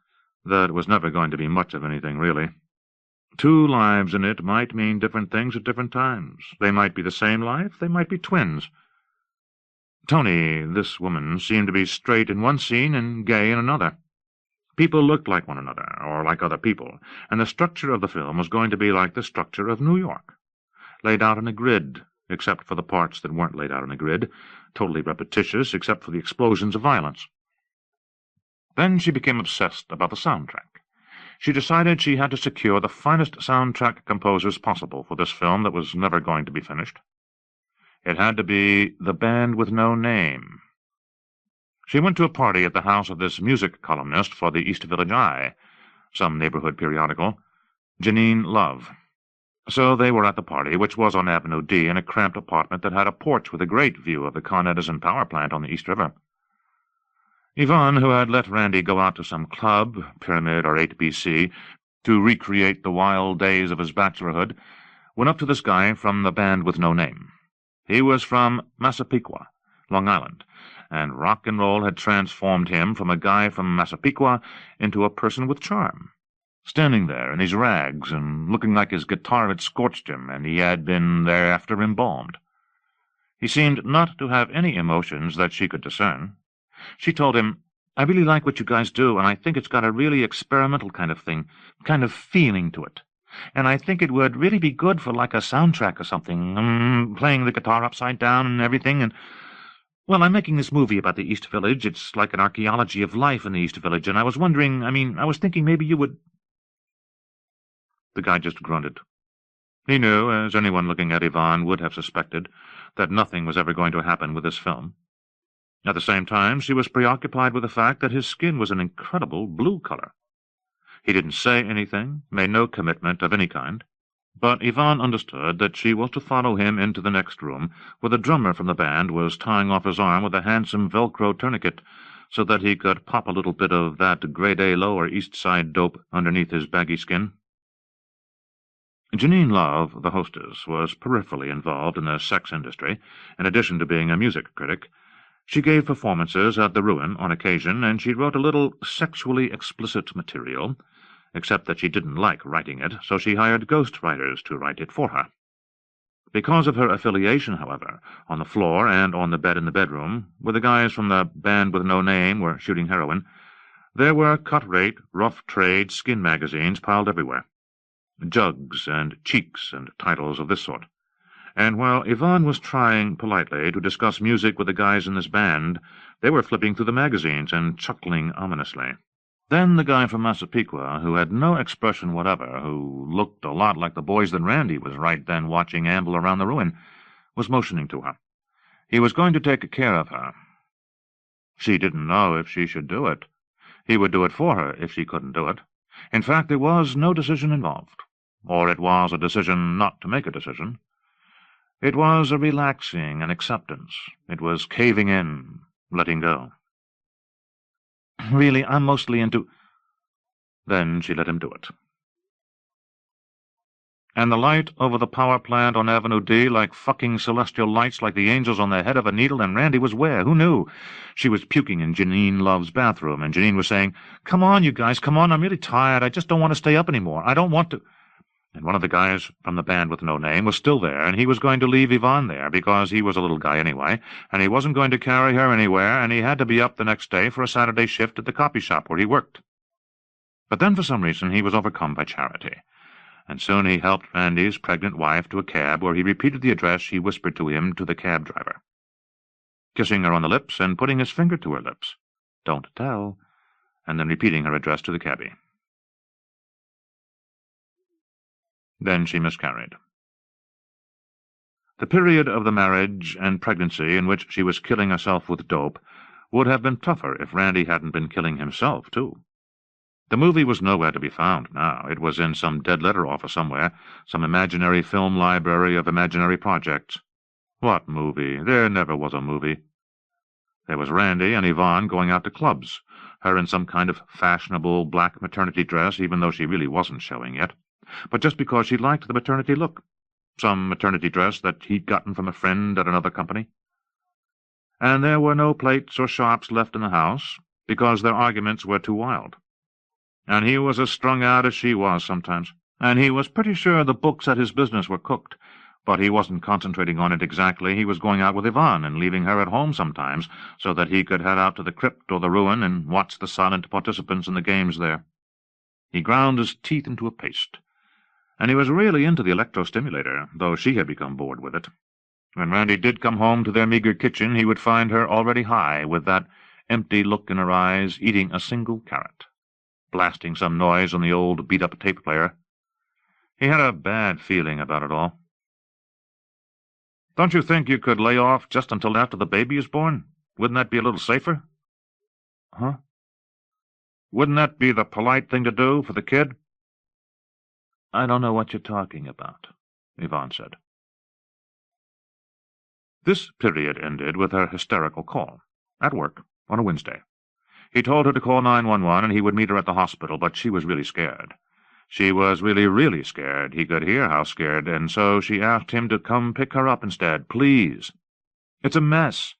B: that was never going to be much of anything, really. 2 lives in it might mean different things at different times. They might be the same life, they might be twins. Tony, this woman, seemed to be straight in one scene and gay in another. People looked like one another, or like other people, and the structure of the film was going to be like the structure of New York, laid out on a grid, except for the parts that weren't laid out on a grid, totally repetitious except for the explosions of violence. Then she became obsessed about the soundtrack. She decided she had to secure the finest soundtrack composers possible for this film that was never going to be finished. It had to be The Band with No Name. She went to a party at the house of this music columnist for the East Village Eye, some neighborhood periodical, Janine Love. So they were at the party, which was on Avenue D, in a cramped apartment that had a porch with a great view of the Con Edison power plant on the East River. Yvonne, who had let Randy go out to some club, Pyramid or 8BC, to recreate the wild days of his bachelorhood, went up to this guy from The Band with No Name. He was from Massapequa, Long Island, and rock and roll had transformed him from a guy from Massapequa into a person with charm, standing there in his rags and looking like his guitar had scorched him and he had been thereafter embalmed. He seemed not to have any emotions that she could discern. She told him, "I really like what you guys do, and I think it's got a really experimental kind of thing, kind of feeling to it. And I think it would really be good for like a soundtrack or something, playing the guitar upside down and everything, and Well, I'm making this movie about the East Village. It's like an archaeology of life in the East Village, and I was wondering, I was thinking maybe you would—" The guy just grunted. He knew, as anyone looking at Yvonne would have suspected, that nothing was ever going to happen with this film. At the same time, she was preoccupied with the fact that his skin was an incredible blue color. He didn't say anything, made no commitment of any kind, but Yvonne understood that she was to follow him into the next room, where the drummer from the band was tying off his arm with a handsome Velcro tourniquet, so that he could pop a little bit of that grade-A lower East Side dope underneath his baggy skin. Janine Love, the hostess, was peripherally involved in the sex industry, in addition to being a music critic. She gave performances at the Ruin on occasion, and she wrote a little sexually explicit material, except that she didn't like writing it, so she hired ghostwriters to write it for her. Because of her affiliation, however, on the floor and on the bed in the bedroom, where the guys from the Band with No Name were shooting heroin, there were cut-rate, rough-trade skin magazines piled everywhere. Jugs and Cheeks and titles of this sort. And while Yvonne was trying politely to discuss music with the guys in this band, they were flipping through the magazines and chuckling ominously. Then the guy from Massapequa, who had no expression whatever, who looked a lot like the boys that Randy was right then watching amble around the Ruin, was motioning to her. He was going to take care of her. She didn't know if she should do it. He would do it for her if she couldn't do it. In fact, there was no decision involved. Or it was a decision not to make a decision. It was a relaxing, an acceptance. It was caving in, letting go. Really, I'm mostly into— Then she let him do it. And the light over the power plant on Avenue D, like fucking celestial lights like the angels on the head of a needle, and Randy was where? Who knew? She was puking in Janine Love's bathroom, and Janine was saying, "Come on, you guys, come on, I'm really tired. I just don't want to stay up anymore. I don't want to—" And one of the guys from the Band with No Name was still there, and he was going to leave Yvonne there, because he was a little guy anyway, and he wasn't going to carry her anywhere, and he had to be up the next day for a Saturday shift at the copy shop where he worked. But then, for some reason, he was overcome by charity, and soon he helped Randy's pregnant wife to a cab where he repeated the address she whispered to him to the cab driver, kissing her on the lips and putting his finger to her lips. "Don't tell," and then repeating her address to the cabbie. Then she miscarried. The period of the marriage and pregnancy in which she was killing herself with dope would have been tougher if Randy hadn't been killing himself, too. The movie was nowhere to be found now. It was in some dead-letter office somewhere, some imaginary film library of imaginary projects. What movie? There never was a movie. There was Randy and Yvonne going out to clubs, her in some kind of fashionable black maternity dress, even though she really wasn't showing yet, but just because she liked the maternity look, some maternity dress that he'd gotten from a friend at another company. And there were no plates or shops left in the house, because their arguments were too wild. And he was as strung out as she was sometimes, and he was pretty sure the books at his business were cooked, but he wasn't concentrating on it exactly. He was going out with Yvonne and leaving her at home sometimes, so that he could head out to the crypt or the Ruin and watch the silent participants in the games there. He ground his teeth into a paste, and he was really into the electrostimulator, though she had become bored with it. When Randy did come home to their meager kitchen, he would find her already high, with that empty look in her eyes, eating a single carrot, blasting some noise on the old beat-up tape player. He had a bad feeling about it all. "Don't you think you could lay off just until after the baby is born? Wouldn't that be a little safer?" "Huh? Wouldn't that be the polite thing to do for the kid?" "I don't know what you're talking about," Yvonne said. This period ended with her hysterical call, at work, on a Wednesday. He told her to call 911 and he would meet her at the hospital, but she was really scared. She was really, really scared. He could hear how scared, and so she asked him to come pick her up instead, please. "It's a mess."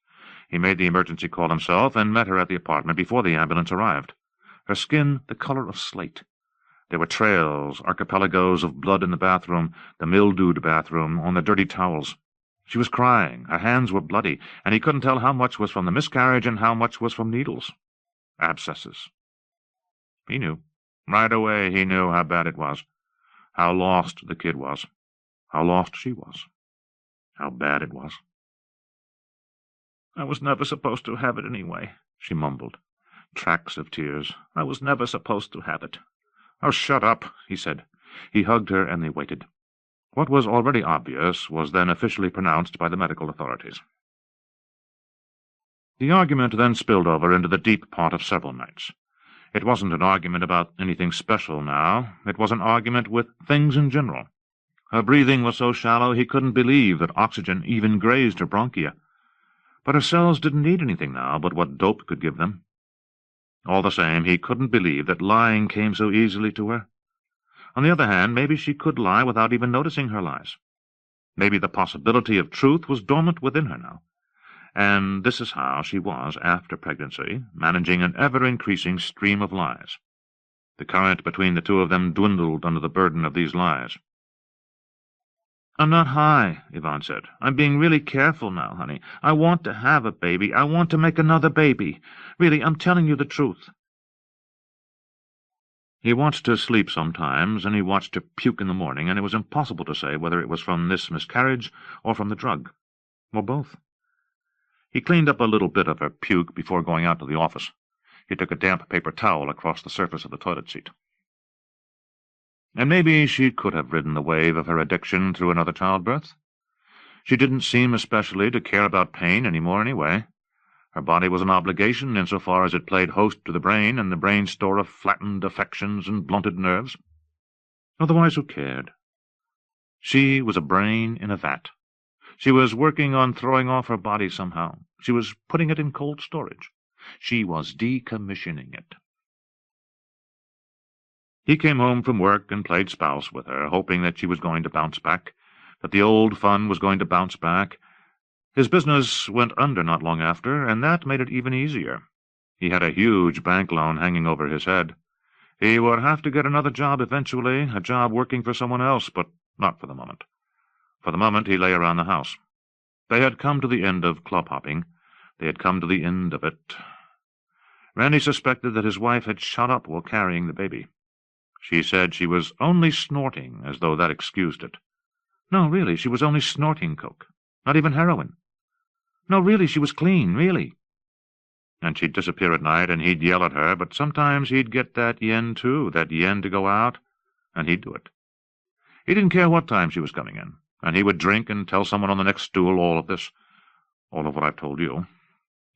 B: He made the emergency call himself and met her at the apartment before the ambulance arrived. Her skin the color of slate. There were trails, archipelagos of blood in the bathroom, the mildewed bathroom, on the dirty towels. She was crying, her hands were bloody, and he couldn't tell how much was from the miscarriage and how much was from needles. Abscesses. He knew. Right away he knew how bad it was, how lost the kid was, how lost she was, how bad it was. I was never supposed to have it anyway, she mumbled. Tracks of tears. I was never supposed to have it. Oh, shut up, he said. He hugged her, and they waited. What was already obvious was then officially pronounced by the medical authorities. The argument then spilled over into the deep part of several nights. It wasn't an argument about anything special now. It was an argument with things in general. Her breathing was so shallow he couldn't believe that oxygen even grazed her bronchia. But her cells didn't need anything now but what dope could give them. All the same, he couldn't believe that lying came so easily to her. On the other hand, maybe she could lie without even noticing her lies. Maybe the possibility of truth was dormant within her now. And this is how she was, after pregnancy, managing an ever-increasing stream of lies. The current between the two of them dwindled under the burden of these lies. "I'm not high," Yvonne said. "I'm being really careful now, honey. I want to have a baby. I want to make another baby. Really, I'm telling you the truth." He watched her sleep sometimes, and he watched her puke in the morning, and it was impossible to say whether it was from this miscarriage or from the drug, or both. He cleaned up a little bit of her puke before going out to the office. He took a damp paper towel across the surface of the toilet seat. And maybe she could have ridden the wave of her addiction through another childbirth. She didn't seem especially to care about pain any more anyway. Her body was an obligation insofar as it played host to the brain and the brain's store of flattened affections and blunted nerves. Otherwise, who cared? She was a brain in a vat. She was working on throwing off her body somehow. She was putting it in cold storage. She was decommissioning it. He came home from work and played spouse with her, hoping that she was going to bounce back, that the old fun was going to bounce back. His business went under not long after, and that made it even easier. He had a huge bank loan hanging over his head. He would have to get another job eventually, a job working for someone else, but not for the moment. For the moment he lay around the house. They had come to the end of club-hopping. They had come to the end of it. Randy suspected that his wife had shot up while carrying the baby. She said she was only snorting, as though that excused it. No, really, she was only snorting coke. Not even heroin. No, really, she was clean, really. And she'd disappear at night, and he'd yell at her, but sometimes he'd get that yen, too, that yen to go out, and he'd do it. He didn't care what time she was coming in, and he would drink and tell someone on the next stool all of this, all of what I've told you.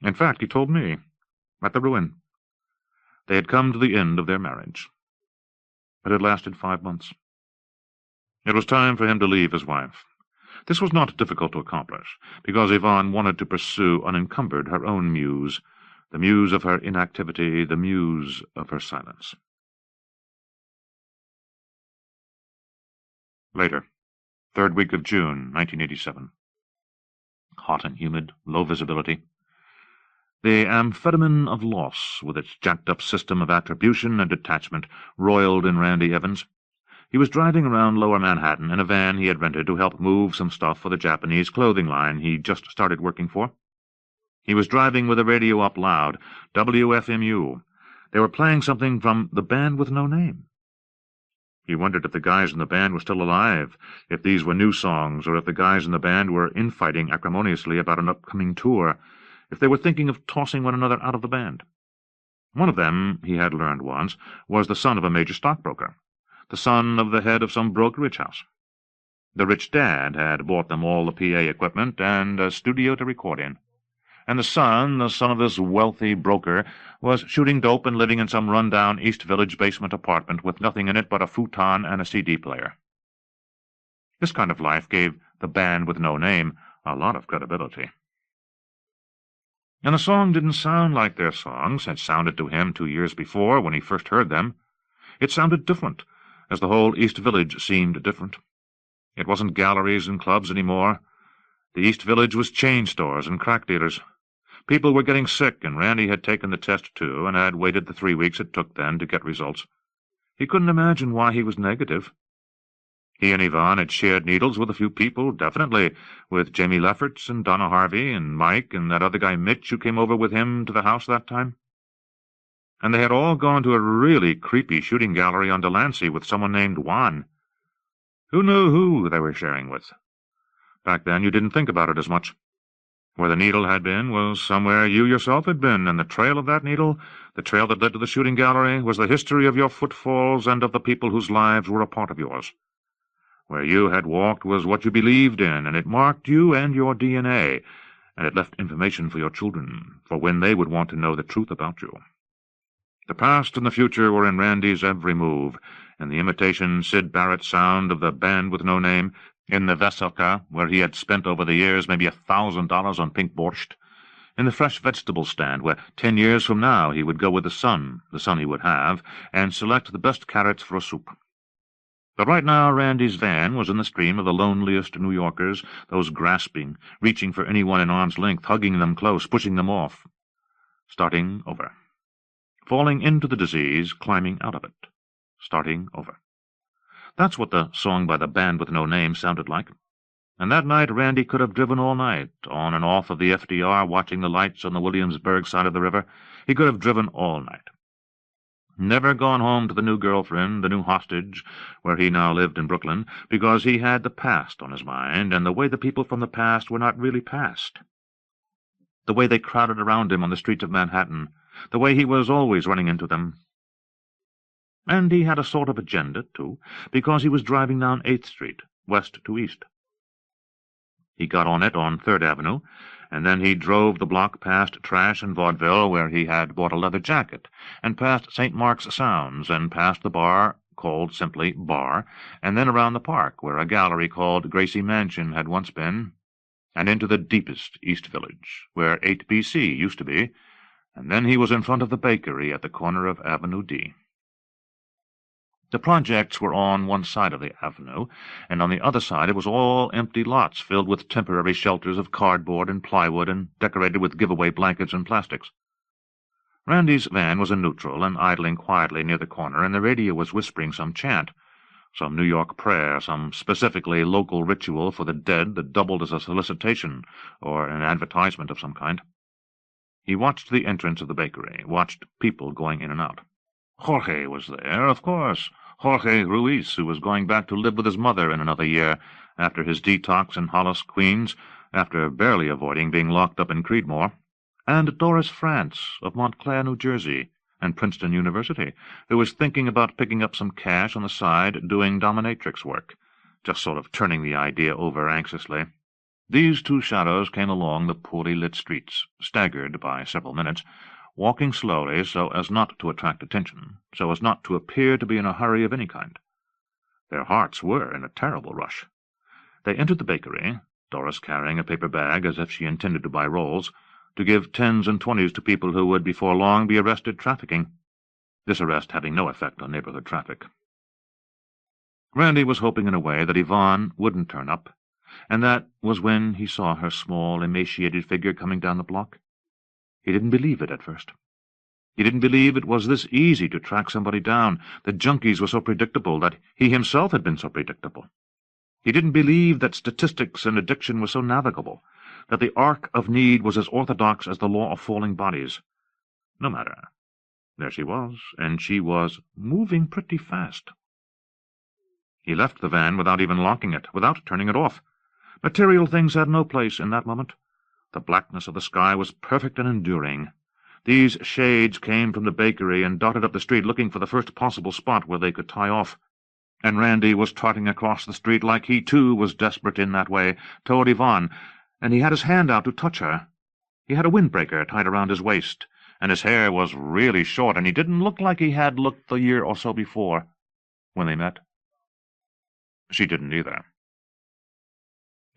B: In fact, he told me, at the ruin. They had come to the end of their marriage. It had lasted 5 months. It was time for him to leave his wife. This was not difficult to accomplish, because Yvonne wanted to pursue unencumbered her own muse, the muse of her inactivity, the muse of her silence. Later, 3rd week of June, 1987. Hot and humid, low visibility. The amphetamine of loss, with its jacked-up system of attribution and detachment, roiled in Randy Evans. He was driving around Lower Manhattan in a van he had rented to help move some stuff for the Japanese clothing line he'd just started working for. He was driving with the radio up loud, WFMU. They were playing something from the band with no name. He wondered if the guys in the band were still alive, if these were new songs, or if the guys in the band were infighting acrimoniously about an upcoming tour, if they were thinking of tossing one another out of the band. One of them, he had learned once, was the son of a major stockbroker, the son of the head of some brokerage house. The rich dad had bought them all the PA equipment and a studio to record in. And the son of this wealthy broker, was shooting dope and living in some run-down East Village basement apartment with nothing in it but a futon and a CD player. This kind of life gave the band with no name a lot of credibility. And the song didn't sound like their songs had sounded to him 2 years before when he first heard them. It sounded different, as the whole East Village seemed different. It wasn't galleries and clubs anymore. The East Village was chain stores and crack dealers. People were getting sick, and Randy had taken the test too, and had waited the 3 weeks it took then to get results. He couldn't imagine why he was negative. He and Yvonne had shared needles with a few people, definitely, with Jamie Lefferts and Donna Harvey and Mike and that other guy Mitch who came over with him to the house that time. And they had all gone to a really creepy shooting gallery on Delancey with someone named Juan. Who knew who they were sharing with? Back then you didn't think about it as much. Where the needle had been was somewhere you yourself had been, and the trail of that needle, the trail that led to the shooting gallery, was the history of your footfalls and of the people whose lives were a part of yours. Where you had walked was what you believed in, and it marked you and your DNA, and it left information for your children, for when they would want to know the truth about you. The past and the future were in Randy's every move, in the imitation Sid Barrett sound of the band with no name, in the Veselka, where he had spent over the years maybe $1,000 on pink borscht, in the fresh vegetable stand, where 10 years from now he would go with the son he would have, and select the best carrots for a soup. But right now Randy's van was in the stream of the loneliest New Yorkers, those grasping, reaching for anyone in arm's length, hugging them close, pushing them off. Starting over. Falling into the disease, climbing out of it. Starting over. That's what the song by the band with no name sounded like. And that night Randy could have driven all night, on and off of the FDR, watching the lights on the Williamsburg side of the river. He could have driven all night. Never gone home to the new girlfriend, the new hostage, where he now lived in Brooklyn, because he had the past on his mind, and the way the people from the past were not really past. The way they crowded around him on the streets of Manhattan, the way he was always running into them. And he had a sort of agenda, too, because he was driving down 8th Street, west to east. He got on it on 3rd Avenue, and then he drove the block past Trash and Vaudeville, where he had bought a leather jacket, and past St. Mark's Sounds, and past the bar, called simply Bar, and then around the park, where a gallery called Gracie Mansion had once been, and into the deepest East Village, where 8BC used to be, and then he was in front of the bakery at the corner of Avenue D. The projects were on one side of the avenue, and on the other side it was all empty lots filled with temporary shelters of cardboard and plywood and decorated with giveaway blankets and plastics. Randy's van was in neutral and idling quietly near the corner, and the radio was whispering some chant, some New York prayer, some specifically local ritual for the dead that doubled as a solicitation or an advertisement of some kind. He watched the entrance of the bakery, watched people going in and out. Jorge was there, of course. Jorge Ruiz, who was going back to live with his mother in another year, after his detox in Hollis, Queens, after barely avoiding being locked up in Creedmoor, and Doris France, of Montclair, New Jersey, and Princeton University, who was thinking about picking up some cash on the side doing dominatrix work, just sort of turning the idea over anxiously. These two shadows came along the poorly lit streets, staggered by several minutes, walking slowly so as not to attract attention, so as not to appear to be in a hurry of any kind. Their hearts were in a terrible rush. They entered the bakery, Doris carrying a paper bag as if she intended to buy rolls, to give 10s and 20s to people who would before long be arrested trafficking, this arrest having no effect on neighborhood traffic. Randy was hoping in a way that Yvonne wouldn't turn up, and that was when he saw her small, emaciated figure coming down the block. He didn't believe it at first. He didn't believe it was this easy to track somebody down. The junkies were so predictable, that he himself had been so predictable. He didn't believe that statistics and addiction were so navigable, that the arc of need was as orthodox as the law of falling bodies. No matter. There she was, and she was moving pretty fast. He left the van without even locking it, without turning it off. Material things had no place in that moment. The blackness of the sky was perfect and enduring. These shades came from the bakery and darted up the street looking for the first possible spot where they could tie off. And Randy was trotting across the street like he, too, was desperate in that way, toward Yvonne, and he had his hand out to touch her. He had a windbreaker tied around his waist, and his hair was really short, and he didn't look like he had looked the year or so before, when they met. She didn't either.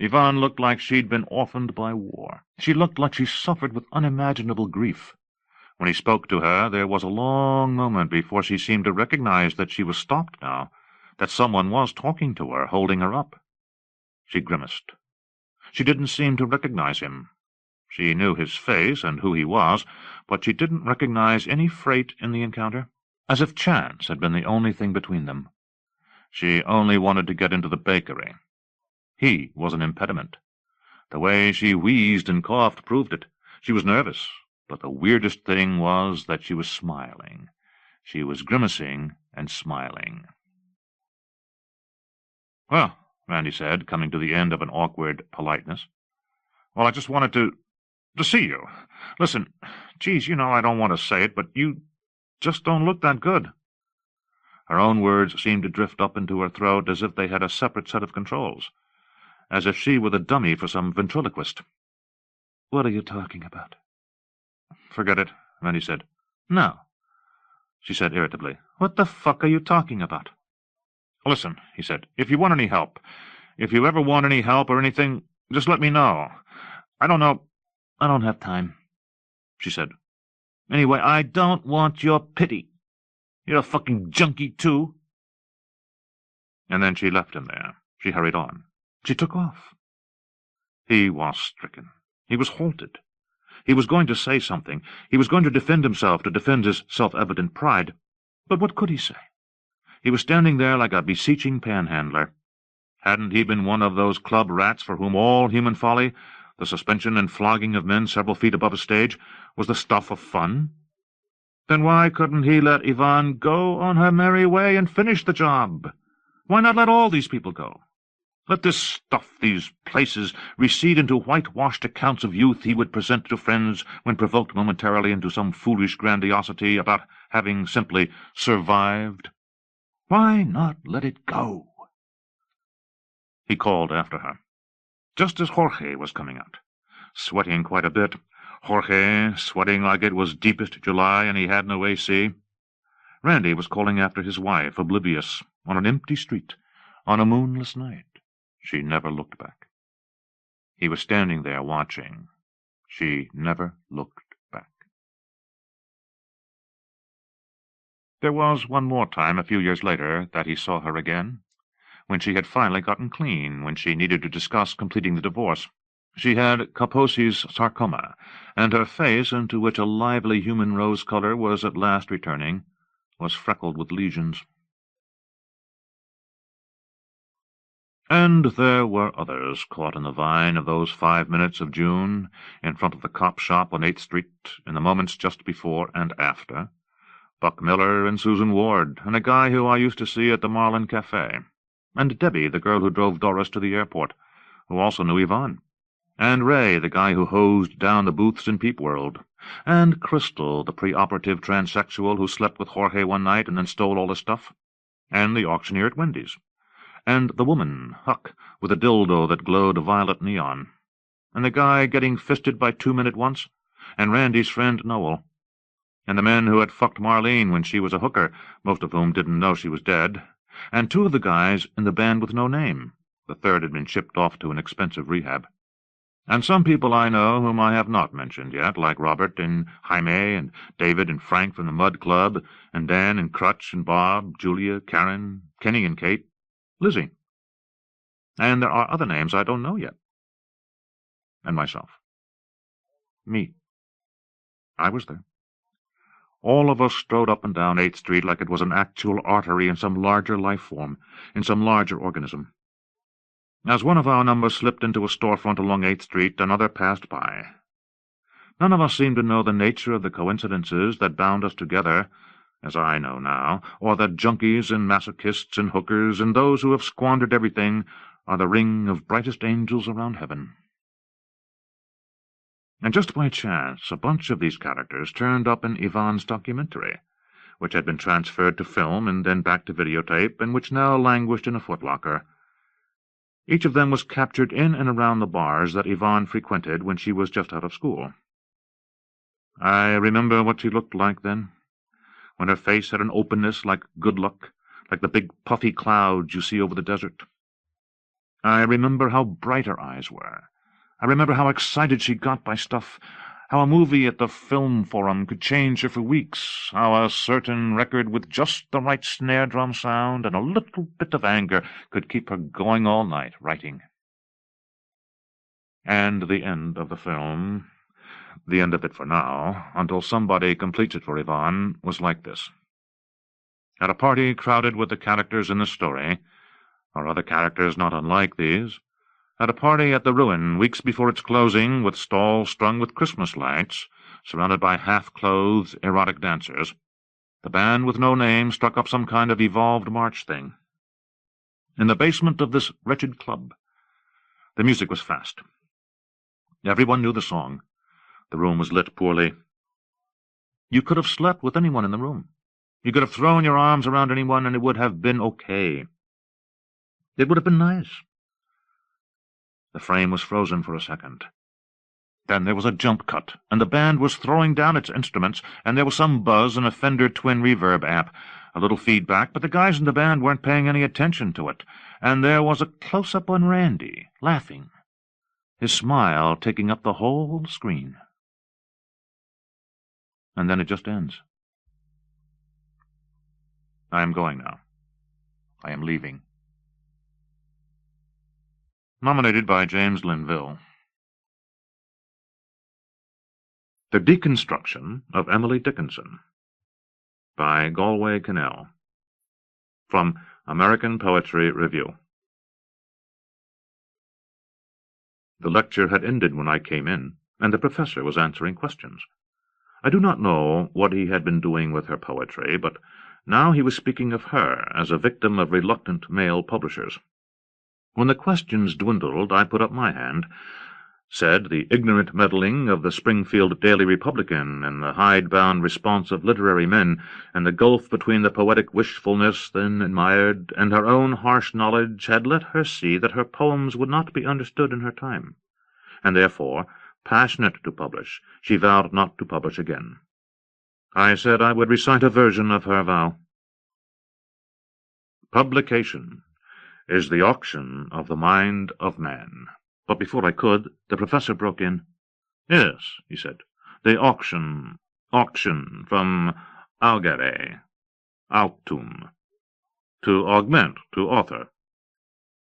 B: Yvonne looked like she'd been orphaned by war. She looked like she suffered with unimaginable grief. When he spoke to her, there was a long moment before she seemed to recognize that she was stopped now, that someone was talking to her, holding her up. She grimaced. She didn't seem to recognize him. She knew his face and who he was, but she didn't recognize any freight in the encounter, as if chance had been the only thing between them. She only wanted to get into the bakery. He was an impediment. The way she wheezed and coughed proved it. She was nervous, but the weirdest thing was that she was smiling. She was grimacing and smiling. "Well," Randy said, coming to the end of an awkward politeness. "Well, I just wanted to—" To see you. Listen, geez, you know I don't want to say it, but you just don't look that good." Her own words seemed to drift up into her throat as if they had a separate set of controls, as if she were the dummy for some ventriloquist. "What are you talking about?" "Forget it," Randy said. "No," she said irritably. "What the fuck are you talking about?" "Listen," he said, "if you want any help, if you ever want any help or anything, just let me know. I don't know—" "I don't have time," she said. "Anyway, I don't want your pity. You're a fucking junkie, too." And then she left him there. She hurried on. She took off. He was stricken. He was halted. He was going to say something. He was going to defend himself, to defend his self-evident pride. But what could he say? He was standing there like a beseeching panhandler. Hadn't he been one of those club rats for whom all human folly, the suspension and flogging of men several feet above a stage, was the stuff of fun? Then why couldn't he let Yvonne go on her merry way and finish the job? Why not let all these people go? Let this stuff, these places, recede into whitewashed accounts of youth he would present to friends when provoked momentarily into some foolish grandiosity about having simply survived? Why not let it go? He called after her, just as Jorge was coming out, sweating quite a bit. Jorge, sweating like it was deepest July and he had no AC. Randy was calling after his wife, oblivious, on an empty street, on a moonless night. She never looked back. He was standing there watching. She never looked back. There was one more time, a few years later, that he saw her again, when she had finally gotten clean, when she needed to discuss completing the divorce. She had Kaposi's sarcoma, and her face, into which a lively human rose color was at last returning, was freckled with lesions. And there were others caught in the vine of those 5 minutes of June, in front of the cop shop on 8th Street, in the moments just before and after. Buck Miller and Susan Ward, and a guy who I used to see at the Marlin Café, and Debbie, the girl who drove Doris to the airport, who also knew Yvonne, and Ray, the guy who hosed down the booths in Peep World, and Crystal, the pre-operative transsexual who slept with Jorge one night and then stole all his stuff, and the auctioneer at Wendy's, and the woman, Huck, with a dildo that glowed violet neon, and the guy getting fisted by 2 men at once, and Randy's friend Noel, and the men who had fucked Marlene when she was a hooker, most of whom didn't know she was dead, and 2 of the guys in the band with no name. The third had been shipped off to an expensive rehab. And some people I know whom I have not mentioned yet, like Robert and Jaime and David and Frank from the Mud Club, and Dan and Crutch and Bob, Julia, Karen, Kenny and Kate, Lizzie. And there are other names I don't know yet. And myself. Me. I was there. All of us strode up and down 8th Street like it was an actual artery in some larger life form, in some larger organism. As one of our number slipped into a storefront along 8th Street, another passed by. None of us seemed to know the nature of the coincidences that bound us together, as I know now, or that junkies and masochists and hookers and those who have squandered everything are the ring of brightest angels around heaven. And just by chance, a bunch of these characters turned up in Yvonne's documentary, which had been transferred to film and then back to videotape, and which now languished in a footlocker. Each of them was captured in and around the bars that Yvonne frequented when she was just out of school. I remember what she looked like then, when her face had an openness like good luck, like the big puffy clouds you see over the desert. I remember how bright her eyes were. I remember how excited she got by stuff, how a movie at the Film Forum could change her for weeks, how a certain record with just the right snare drum sound and a little bit of anger could keep her going all night writing. And the end of the film, the end of it for now, until somebody completes it for Yvonne, was like this. At a party crowded with the characters in the story, or other characters not unlike these, at a party at the Ruin, weeks before its closing, with stalls strung with Christmas lights, surrounded by half-clothed, erotic dancers, the band with no name struck up some kind of evolved march thing. In the basement of this wretched club, the music was fast. Everyone knew the song. The room was lit poorly. You could have slept with anyone in the room. You could have thrown your arms around anyone, and it would have been okay. It would have been nice. The frame was frozen for a second. Then there was a jump cut, and the band was throwing down its instruments, and there was some buzz in a Fender twin reverb amp, a little feedback, but the guys in the band weren't paying any attention to it, and there was a close-up on Randy, laughing, his smile taking up the whole screen. And then it just ends. I am going now. I am leaving. Nominated by James Linville. The Deconstruction of Emily Dickinson by Galway Kinnell. From American Poetry Review. The lecture had ended when I came in, and the professor was answering questions. I do not know what he had been doing with her poetry, but now he was speaking of her as a victim of reluctant male publishers. When the questions dwindled, I put up my hand, said the ignorant meddling of the Springfield Daily Republican and the hidebound response of literary men, and the gulf between the poetic wishfulness then admired and her own harsh knowledge had let her see that her poems would not be understood in her time, and therefore, passionate to publish, she vowed not to publish again. I said I would recite a version of her vow. Publication is the auction of the mind of man. But before I could, the professor broke in. Yes, he said, the auction from augere, auctum, to augment, to author.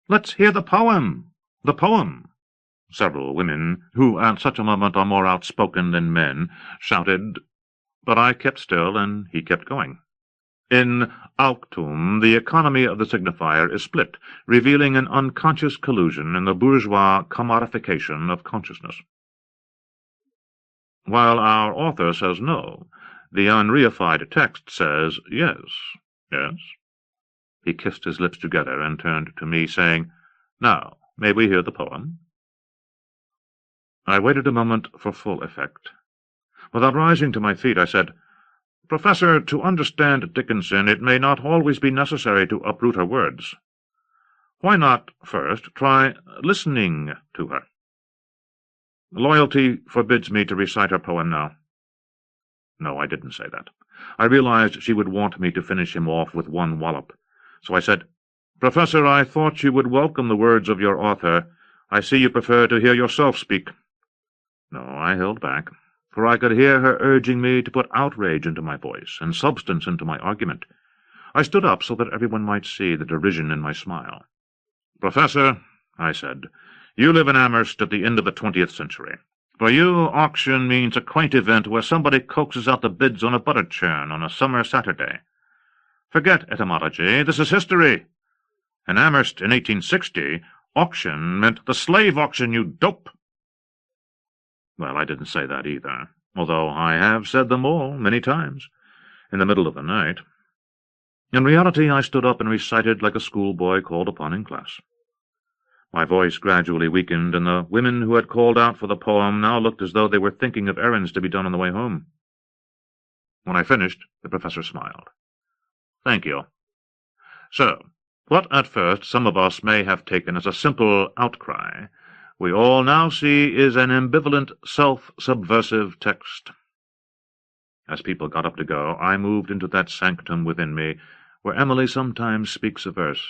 B: Let's hear the poem, the poem. Several women, who at such a moment are more outspoken than men, shouted, but I kept still, and he kept going. In auctum, the economy of the signifier is split, revealing an unconscious collusion in the bourgeois commodification of consciousness. While our author says no, the unreified text says yes, yes. He kissed his lips together and turned to me, saying, Now, may we hear the poem? I waited a moment for full effect. Without rising to my feet, I said, Professor, to understand Dickinson, it may not always be necessary to uproot her words. Why not, first, try listening to her? Loyalty forbids me to recite her poem now. No, I didn't say that. I realized she would want me to finish him off with one wallop. So I said, Professor, I thought you would welcome the words of your author. I see you prefer to hear yourself speak. No, I held back, for I could hear her urging me to put outrage into my voice and substance into my argument. I stood up so that everyone might see the derision in my smile. Professor, I said, you live in Amherst at the end of the 20th century. For you, auction means a quaint event where somebody coaxes out the bids on a butter churn on a summer Saturday. Forget etymology. This is history. In Amherst in 1860, auction meant the slave auction, you dope. Well, I didn't say that either, although I have said them all many times, in the middle of the night. In reality, I stood up and recited like a schoolboy called upon in class. My voice gradually weakened, and the women who had called out for the poem now looked as though they were thinking of errands to be done on the way home. When I finished, the professor smiled. Thank you. So, what at first some of us may have taken as a simple outcry, we all now see is an ambivalent, self-subversive text. As people got up to go, I moved into that sanctum within me, where Emily sometimes speaks a verse,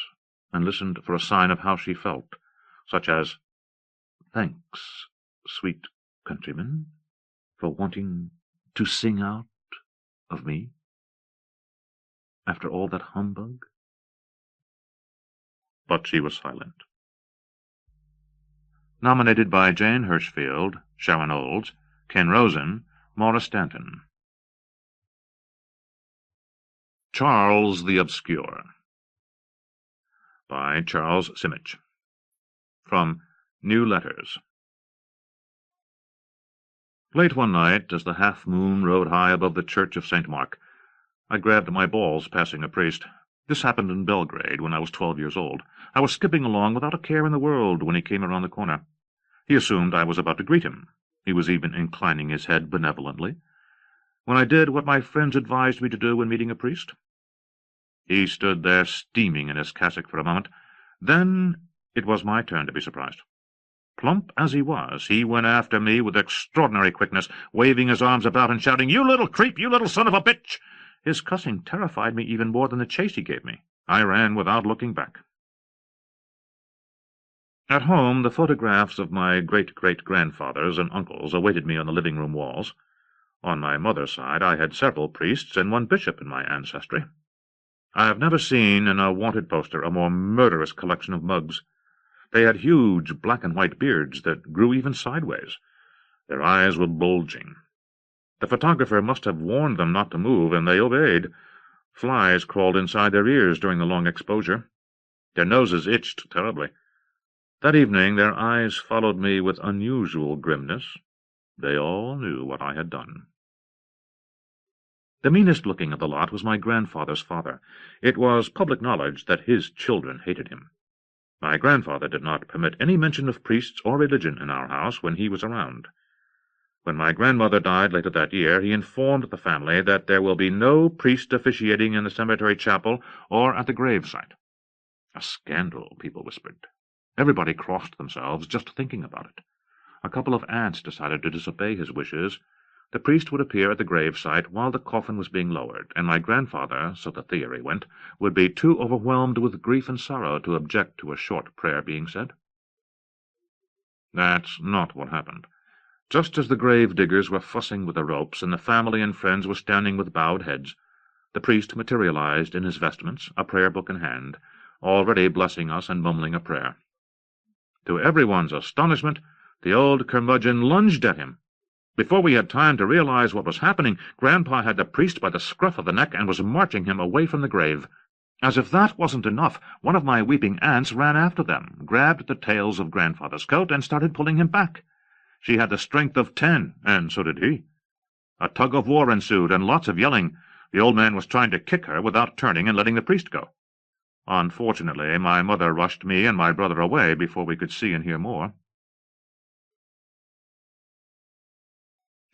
B: and listened for a sign of how she felt, such as, Thanks, sweet countryman, for wanting to sing out of me, after all that humbug. But she was silent. Nominated by Jane Hirschfield, Sharon Olds, Ken Rosen, Maura Stanton. Charles the Obscure by Charles Simic. From New Letters. Late one night, as the half-moon rode high above the church of St. Mark, I grabbed my balls passing a priest. This happened in Belgrade when I was 12 years old. I was skipping along without a care in the world when he came around the corner. He assumed I was about to greet him. He was even inclining his head benevolently, when I did what my friends advised me to do when meeting a priest. He stood there steaming in his cassock for a moment. Then it was my turn to be surprised. Plump as he was, he went after me with extraordinary quickness, waving his arms about and shouting, "You little creep! You little son of a bitch!" His cussing terrified me even more than the chase he gave me. I ran without looking back. At home, the photographs of my great-great-grandfathers and uncles awaited me on the living-room walls. On my mother's side, I had several priests and one bishop in my ancestry. I have never seen in a wanted poster a more murderous collection of mugs. They had huge black-and-white beards that grew even sideways. Their eyes were bulging. The photographer must have warned them not to move, and they obeyed. Flies crawled inside their ears during the long exposure. Their noses itched terribly. That evening their eyes followed me with unusual grimness. They all knew what I had done. The meanest-looking of the lot was my grandfather's father. It was public knowledge that his children hated him. My grandfather did not permit any mention of priests or religion in our house when he was around. When my grandmother died later that year, he informed the family that there will be no priest officiating in the cemetery chapel or at the gravesite. A scandal, people whispered. Everybody crossed themselves just thinking about it. A couple of aunts decided to disobey his wishes. The priest would appear at the gravesite while the coffin was being lowered, and my grandfather, so the theory went, would be too overwhelmed with grief and sorrow to object to a short prayer being said. That's not what happened. Just as the grave diggers were fussing with the ropes and the family and friends were standing with bowed heads, the priest materialized in his vestments, a prayer book in hand, already blessing us and mumbling a prayer. To everyone's astonishment, the old curmudgeon lunged at him. Before we had time to realize what was happening, Grandpa had the priest by the scruff of the neck and was marching him away from the grave. As if that wasn't enough, one of my weeping aunts ran after them, grabbed the tails of Grandfather's coat, and started pulling him back. She had the strength of 10, and so did he. A tug-of-war ensued, and lots of yelling. The old man was trying to kick her without turning and letting the priest go. Unfortunately, my mother rushed me and my brother away before we could see and hear more.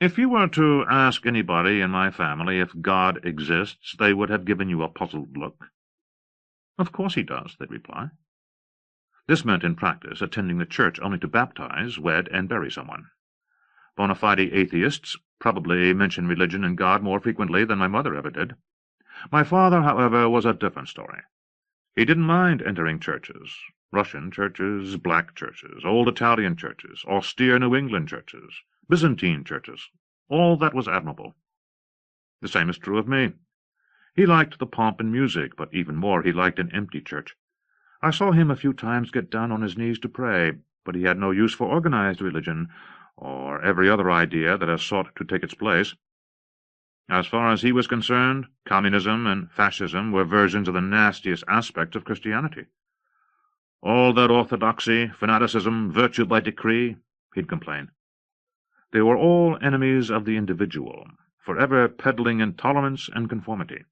B: If you were to ask anybody in my family if God exists, they would have given you a puzzled look. Of course he does, they'd reply. This meant in practice attending the church only to baptize, wed, and bury someone. Bona fide atheists probably mention religion and God more frequently than my mother ever did. My father, however, was a different story. He didn't mind entering churches, Russian churches, black churches, old Italian churches, austere New England churches, Byzantine churches. All that was admirable. The same is true of me. He liked the pomp and music, but even more he liked an empty church. I saw him a few times get down on his knees to pray, but he had no use for organized religion, or every other idea that has sought to take its place. As far as he was concerned, communism and fascism were versions of the nastiest aspects of Christianity. All that orthodoxy, fanaticism, virtue by decree, he'd complain. They were all enemies of the individual, forever peddling intolerance and conformity.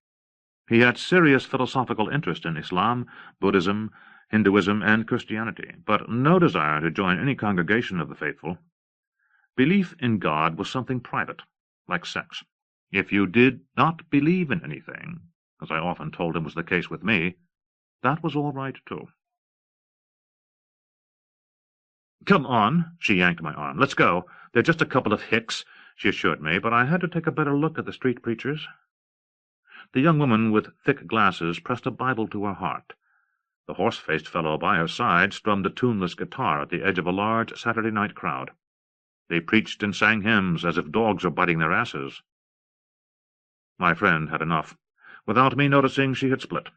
B: He had serious philosophical interest in Islam, Buddhism, Hinduism, and Christianity, but no desire to join any congregation of the faithful. Belief in God was something private, like sex. If you did not believe in anything, as I often told him was the case with me, that was all right, too. "Come on," she yanked my arm. "Let's go. They're just a couple of hicks," she assured me, but I had to take a better look at the street preachers. The young woman with thick glasses pressed a Bible to her heart. The horse-faced fellow by her side strummed a tuneless guitar at the edge of a large Saturday night crowd. They preached and sang hymns as if dogs were biting their asses. My friend had enough. Without me noticing, she had split.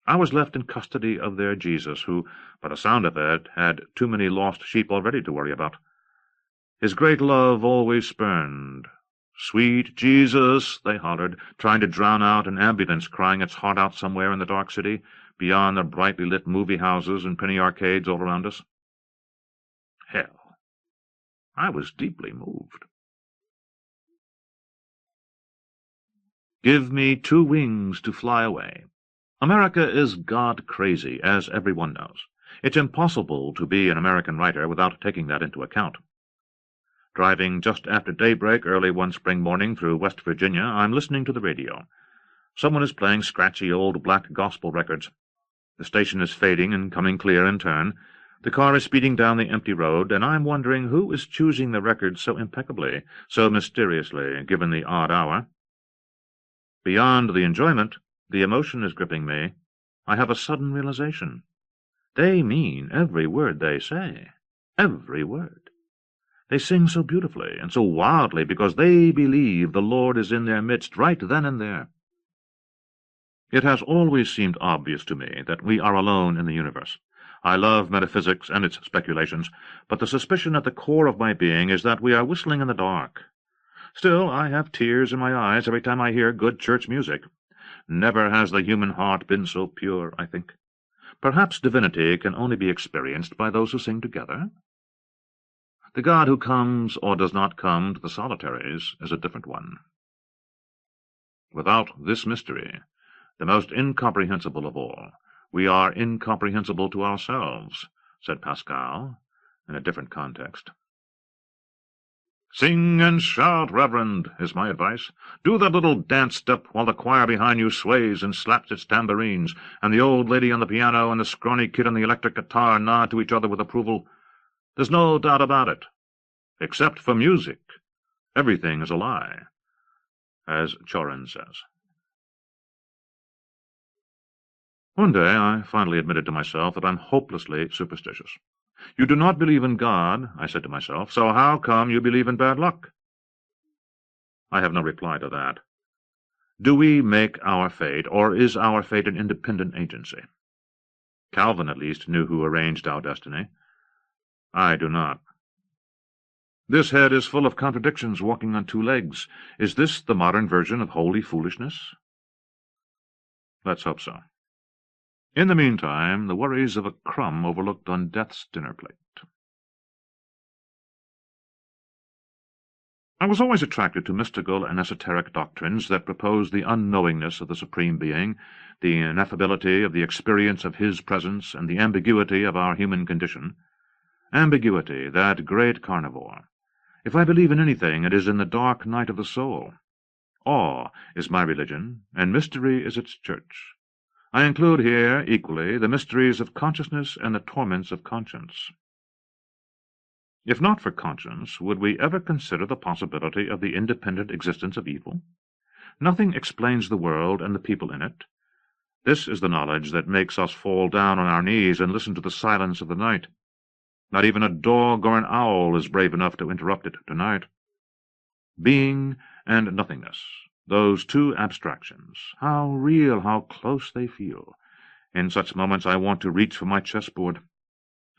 B: I was left in custody of their Jesus, who, by the sound of it, had too many lost sheep already to worry about. His great love always spurned. "Sweet Jesus," they hollered, trying to drown out an ambulance crying its heart out somewhere in the dark city, beyond the brightly lit movie houses and penny arcades all around us. Hell, I was deeply moved. Give me 2 wings to fly away. America is God-crazy, as everyone knows. It's impossible to be an American writer without taking that into account. Driving just after daybreak early one spring morning through West Virginia, I'm listening to the radio. Someone is playing scratchy old black gospel records. The station is fading and coming clear in turn. The car is speeding down the empty road, and I'm wondering who is choosing the records so impeccably, so mysteriously, given the odd hour. Beyond the enjoyment, the emotion is gripping me. I have a sudden realization. They mean every word they say. Every word. They sing so beautifully and so wildly because they believe the Lord is in their midst right then and there. It has always seemed obvious to me that we are alone in the universe. I love metaphysics and its speculations, but the suspicion at the core of my being is that we are whistling in the dark. Still, I have tears in my eyes every time I hear good church music. Never has the human heart been so pure, I think. Perhaps divinity can only be experienced by those who sing together. The God who comes or does not come to the solitaries is a different one. Without this mystery, the most incomprehensible of all, we are incomprehensible to ourselves, said Pascal, in a different context. Sing and shout, Reverend, is my advice. Do that little dance step while the choir behind you sways and slaps its tambourines, and the old lady on the piano and the scrawny kid on the electric guitar nod to each other with approval. There's no doubt about it. Except for music, everything is a lie, as Chorin says. One day I finally admitted to myself that I'm hopelessly superstitious. You do not believe in God, I said to myself, so how come you believe in bad luck? I have no reply to that. Do we make our fate, or is our fate an independent agency? Calvin, at least, knew who arranged our destiny. I do not. This head is full of contradictions walking on two legs. Is this the modern version of holy foolishness? Let's hope so. In the meantime, the worries of a crumb overlooked on death's dinner plate. I was always attracted to mystical and esoteric doctrines that propose the unknowingness of the Supreme Being, the ineffability of the experience of His presence, and the ambiguity of our human condition. Ambiguity, that great carnivore. If I believe in anything, it is in the dark night of the soul. Awe is my religion, and mystery is its church. I include here, equally, the mysteries of consciousness and the torments of conscience. If not for conscience, would we ever consider the possibility of the independent existence of evil? Nothing explains the world and the people in it. This is the knowledge that makes us fall down on our knees and listen to the silence of the night. Not even a dog or an owl is brave enough to interrupt it tonight. Being and nothingness, those two abstractions, how real, how close they feel. In such moments I want to reach for my chessboard.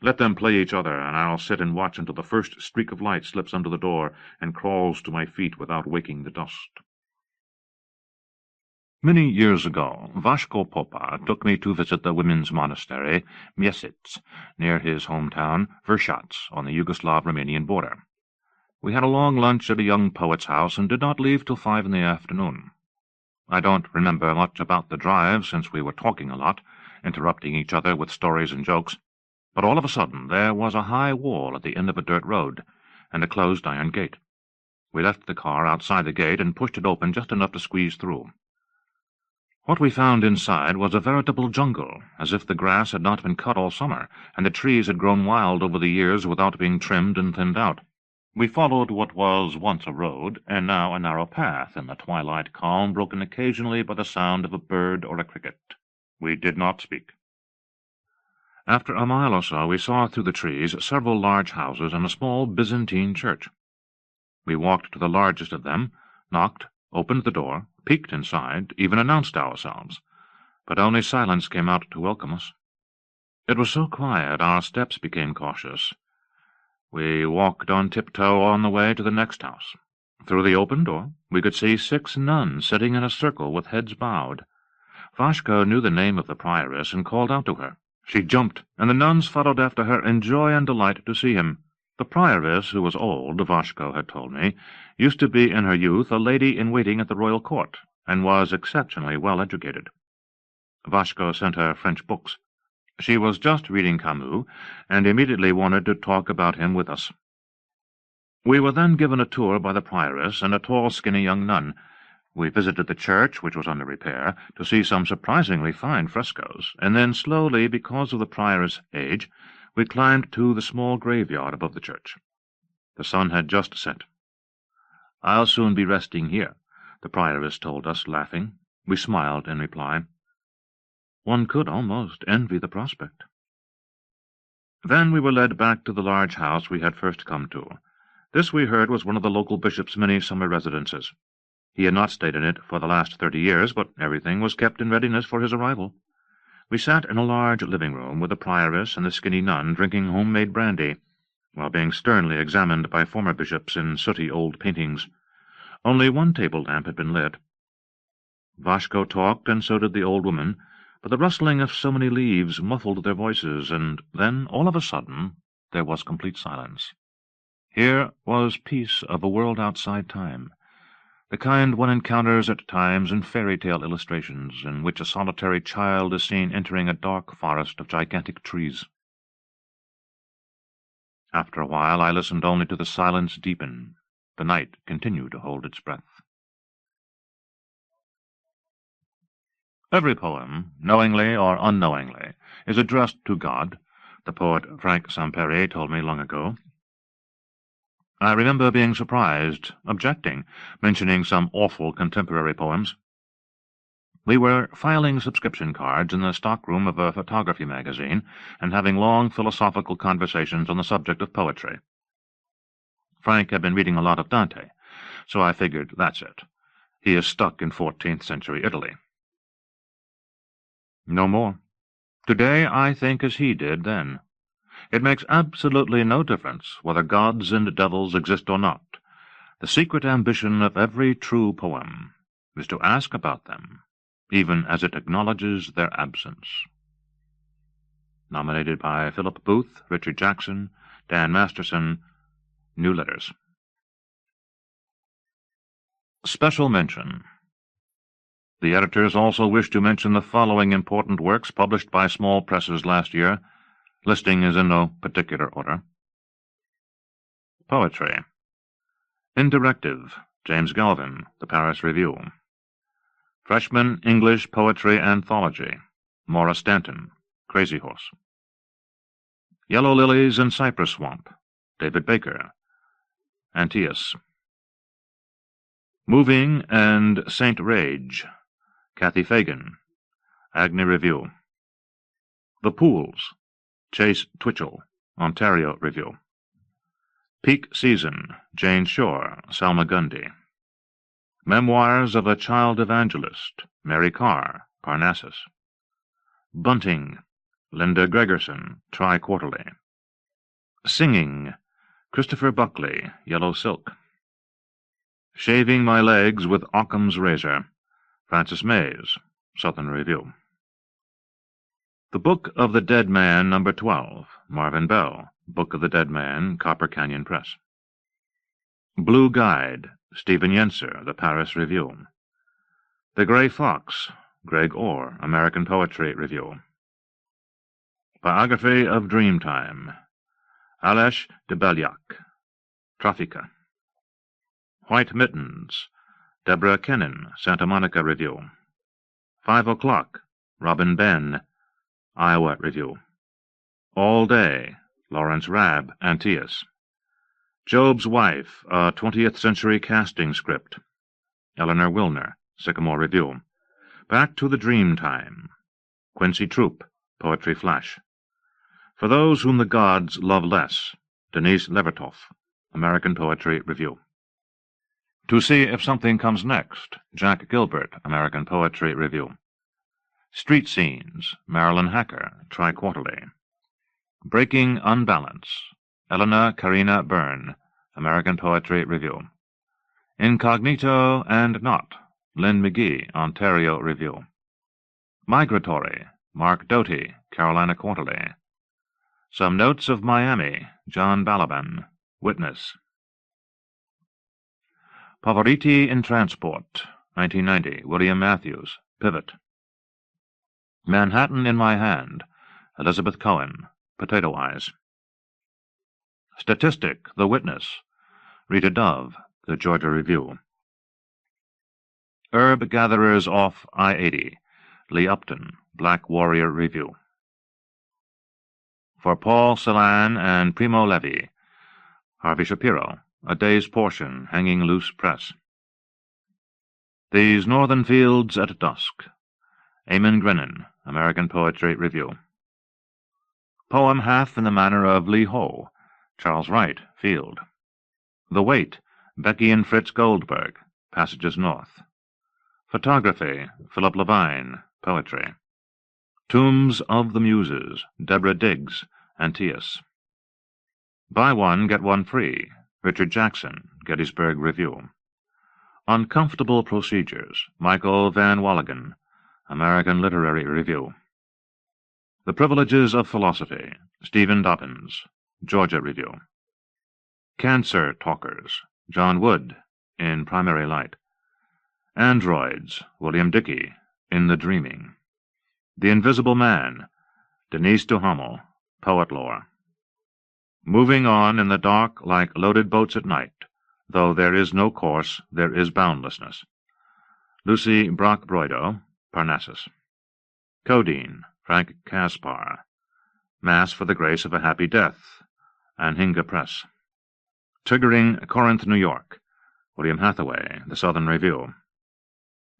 B: Let them play each other, and I'll sit and watch until the first streak of light slips under the door and crawls to my feet without waking the dust. Many years ago, Vashko Popa took me to visit the women's monastery, Miesic, near his hometown, Vršac, on the Yugoslav-Romanian border. We had a long lunch at a young poet's house and did not leave till 5 in the afternoon. I don't remember much about the drive, since we were talking a lot, interrupting each other with stories and jokes, but all of a sudden there was a high wall at the end of a dirt road, and a closed iron gate. We left the car outside the gate and pushed it open just enough to squeeze through. What we found inside was a veritable jungle, as if the grass had not been cut all summer, and the trees had grown wild over the years without being trimmed and thinned out. We followed what was once a road, and now a narrow path in the twilight calm, broken occasionally by the sound of a bird or a cricket. We did not speak. After a mile or so we saw through the trees several large houses and a small Byzantine church. We walked to the largest of them, knocked, opened the door, peeked inside, even announced ourselves, but only silence came out to welcome us. It was so quiet our steps became cautious. We walked on tiptoe on the way to the next house. Through the open door we could see 6 nuns sitting in a circle with heads bowed. Vashko knew the name of the prioress and called out to her. She jumped, and the nuns followed after her in joy and delight to see him. The prioress, who was old, Vashko had told me, used to be in her youth a lady-in-waiting at the royal court, and was exceptionally well educated. Vashko sent her French books. She was just reading Camus, and immediately wanted to talk about him with us. We were then given a tour by the prioress and a tall, skinny young nun. We visited the church, which was under repair, to see some surprisingly fine frescoes, and then slowly, because of the prioress' age, we climbed to the small graveyard above the church. The sun had just set. "I'll soon be resting here," the prioress told us, laughing. We smiled in reply. One could almost envy the prospect. Then we were led back to the large house we had first come to. This, we heard, was one of the local bishop's many summer residences. He had not stayed in it for the last 30 years, but everything was kept in readiness for his arrival. We sat in a large living room with the prioress and the skinny nun drinking homemade brandy, while being sternly examined by former bishops in sooty old paintings. Only one table lamp had been lit. Vashko talked, and so did the old woman, but the rustling of so many leaves muffled their voices, and then, all of a sudden, there was complete silence. Here was peace of a world outside time, the kind one encounters at times in fairy-tale illustrations, in which a solitary child is seen entering a dark forest of gigantic trees. After a while I listened only to the silence deepen. The night continued to hold its breath. Every poem, knowingly or unknowingly, is addressed to God, the poet Frank Sampere told me long ago. I remember being surprised, objecting, mentioning some awful contemporary poems. We were filing subscription cards in the stockroom of a photography magazine and having long philosophical conversations on the subject of poetry. Frank had been reading a lot of Dante, so I figured that's it. He is stuck in 14th century Italy. No more. Today I think as he did then. It makes absolutely no difference whether gods and devils exist or not. The secret ambition of every true poem is to ask about them, even as it acknowledges their absence. Nominated by Philip Booth, Richard Jackson, Dan Masterson, New Letters. Special mention. The editors also wish to mention the following important works published by small presses last year. Listing is in no particular order. Poetry. Indirective, James Galvin, The Paris Review. Freshman English Poetry Anthology, Maura Stanton, Crazy Horse. Yellow Lilies in Cypress Swamp, David Baker, Antaeus. Moving and Saint Rage, Kathy Fagan, Agni Review. The Pools, Chase Twitchell, Ontario Review. Peak Season, Jane Shore, Salmagundi. Memoirs of a Child Evangelist, Mary Carr, Parnassus. Bunting, Linda Gregerson, Tri-Quarterly. Singing, Christopher Buckley, Yellow Silk. Shaving My Legs with Occam's Razor, Francis Mays, Southern Review. The Book of the Dead Man, No. 12, Marvin Bell, Book of the Dead Man, Copper Canyon Press. Blue Guide, Stephen Yenser, The Paris Review. The Grey Fox, Greg Orr, American Poetry Review. Biography of Dreamtime, Alesh de Belyak, Trafika. White Mittens, Deborah Kennan, Santa Monica Review. 5 o'clock, Robin Ben, Iowa Review. All Day, Lawrence Rabb, Antaeus. Job's Wife, a 20th Century Casting Script, Eleanor Wilner, Sycamore Review. Back to the Dreamtime, Quincy Troop, Poetry Flash. For Those Whom the Gods Love Less, Denise Levertov, American Poetry Review. To See If Something Comes Next, Jack Gilbert, American Poetry Review. Street Scenes, Marilyn Hacker, Tri-Quarterly. Breaking Unbalance, Elena Karina Byrne, American Poetry Review. Incognito and Not, Lynn McGee, Ontario Review. Migratory, Mark Doty, Carolina Quarterly. Some Notes of Miami, John Balaban, Witness. Pavoriti in Transport, 1990, William Matthews, Pivot. Manhattan in My Hand, Elizabeth Cohen, Potato Eyes. Statistic, The Witness, Rita Dove, The Georgia Review. Herb Gatherers off I-80, Lee Upton, Black Warrior Review. For Paul Celan and Primo Levi, Harvey Shapiro, A Day's Portion, Hanging Loose Press. These Northern Fields at Dusk, Eamon Grennan, American Poetry Review. Poem half in the manner of Lee Ho, Charles Wright, Field. The Wait, Becky and Fritz Goldberg, Passages North. Photography, Philip Levine, Poetry. Tombs of the Muses, Deborah Diggs, Antaeus. Buy One, Get One Free, Richard Jackson, Gettysburg Review. Uncomfortable Procedures, Michael Van Walligan, American Literary Review. The Privileges of Philosophy, Stephen Dobbins, Georgia Review. Cancer Talkers, John Wood, in Primary Light. Androids, William Dickey, in The Dreaming. The Invisible Man, Denise Duhamel, Poet Lore. Moving on in the dark like loaded boats at night, though there is no course, there is boundlessness. Lucy Brock-Broido, Parnassus. Codeine, Frank Caspar, Mass for the Grace of a Happy Death, Anhinga Press. Triggering Corinth, New York, William Hathaway, The Southern Review.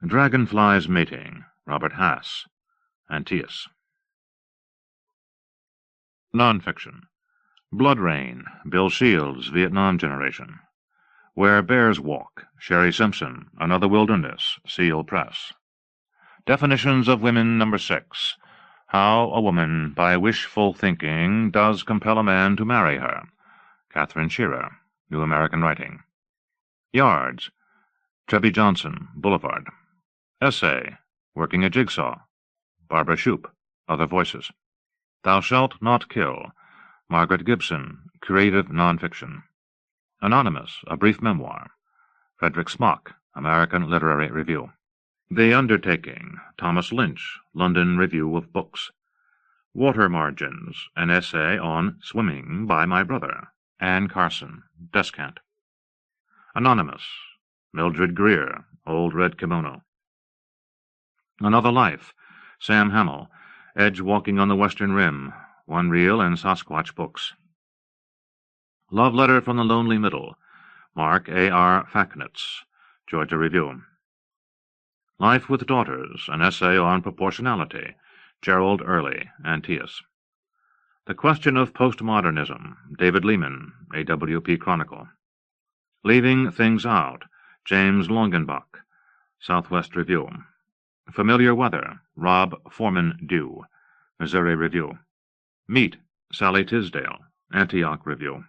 B: Dragonflies Mating, Robert Hass, Antaeus. Nonfiction. Blood Rain, Bill Shields, Vietnam Generation. Where Bears Walk, Sherry Simpson, Another Wilderness, Seal Press. Definitions of Women, No. 6. How a Woman, by Wishful Thinking, Does Compel a Man to Marry Her. Catherine Shearer, New American Writing. Yards, Treby Johnson, Boulevard. Essay, Working a Jigsaw, Barbara Shoup, Other Voices. Thou Shalt Not Kill, Margaret Gibson, Creative Nonfiction. Anonymous, A Brief Memoir, Frederick Smock, American Literary Review. The Undertaking, Thomas Lynch, London Review of Books. Water Margins, an essay on Swimming by My Brother, Anne Carson, Descant. Anonymous, Mildred Greer, Old Red Kimono. Another Life, Sam Hamill, Edge Walking on the Western Rim, One Reel and Sasquatch Books. Love Letter from the Lonely Middle, Mark A.R. Facknitz, Georgia Review. Life with Daughters, an essay on proportionality, Gerald Early, Antaeus. The Question of Postmodernism, David Lehman, AWP Chronicle. Leaving Things Out, James Longenbach, Southwest Review. Familiar Weather, Rob Foreman Dew, Missouri Review. Meet, Sally Tisdale, Antioch Review.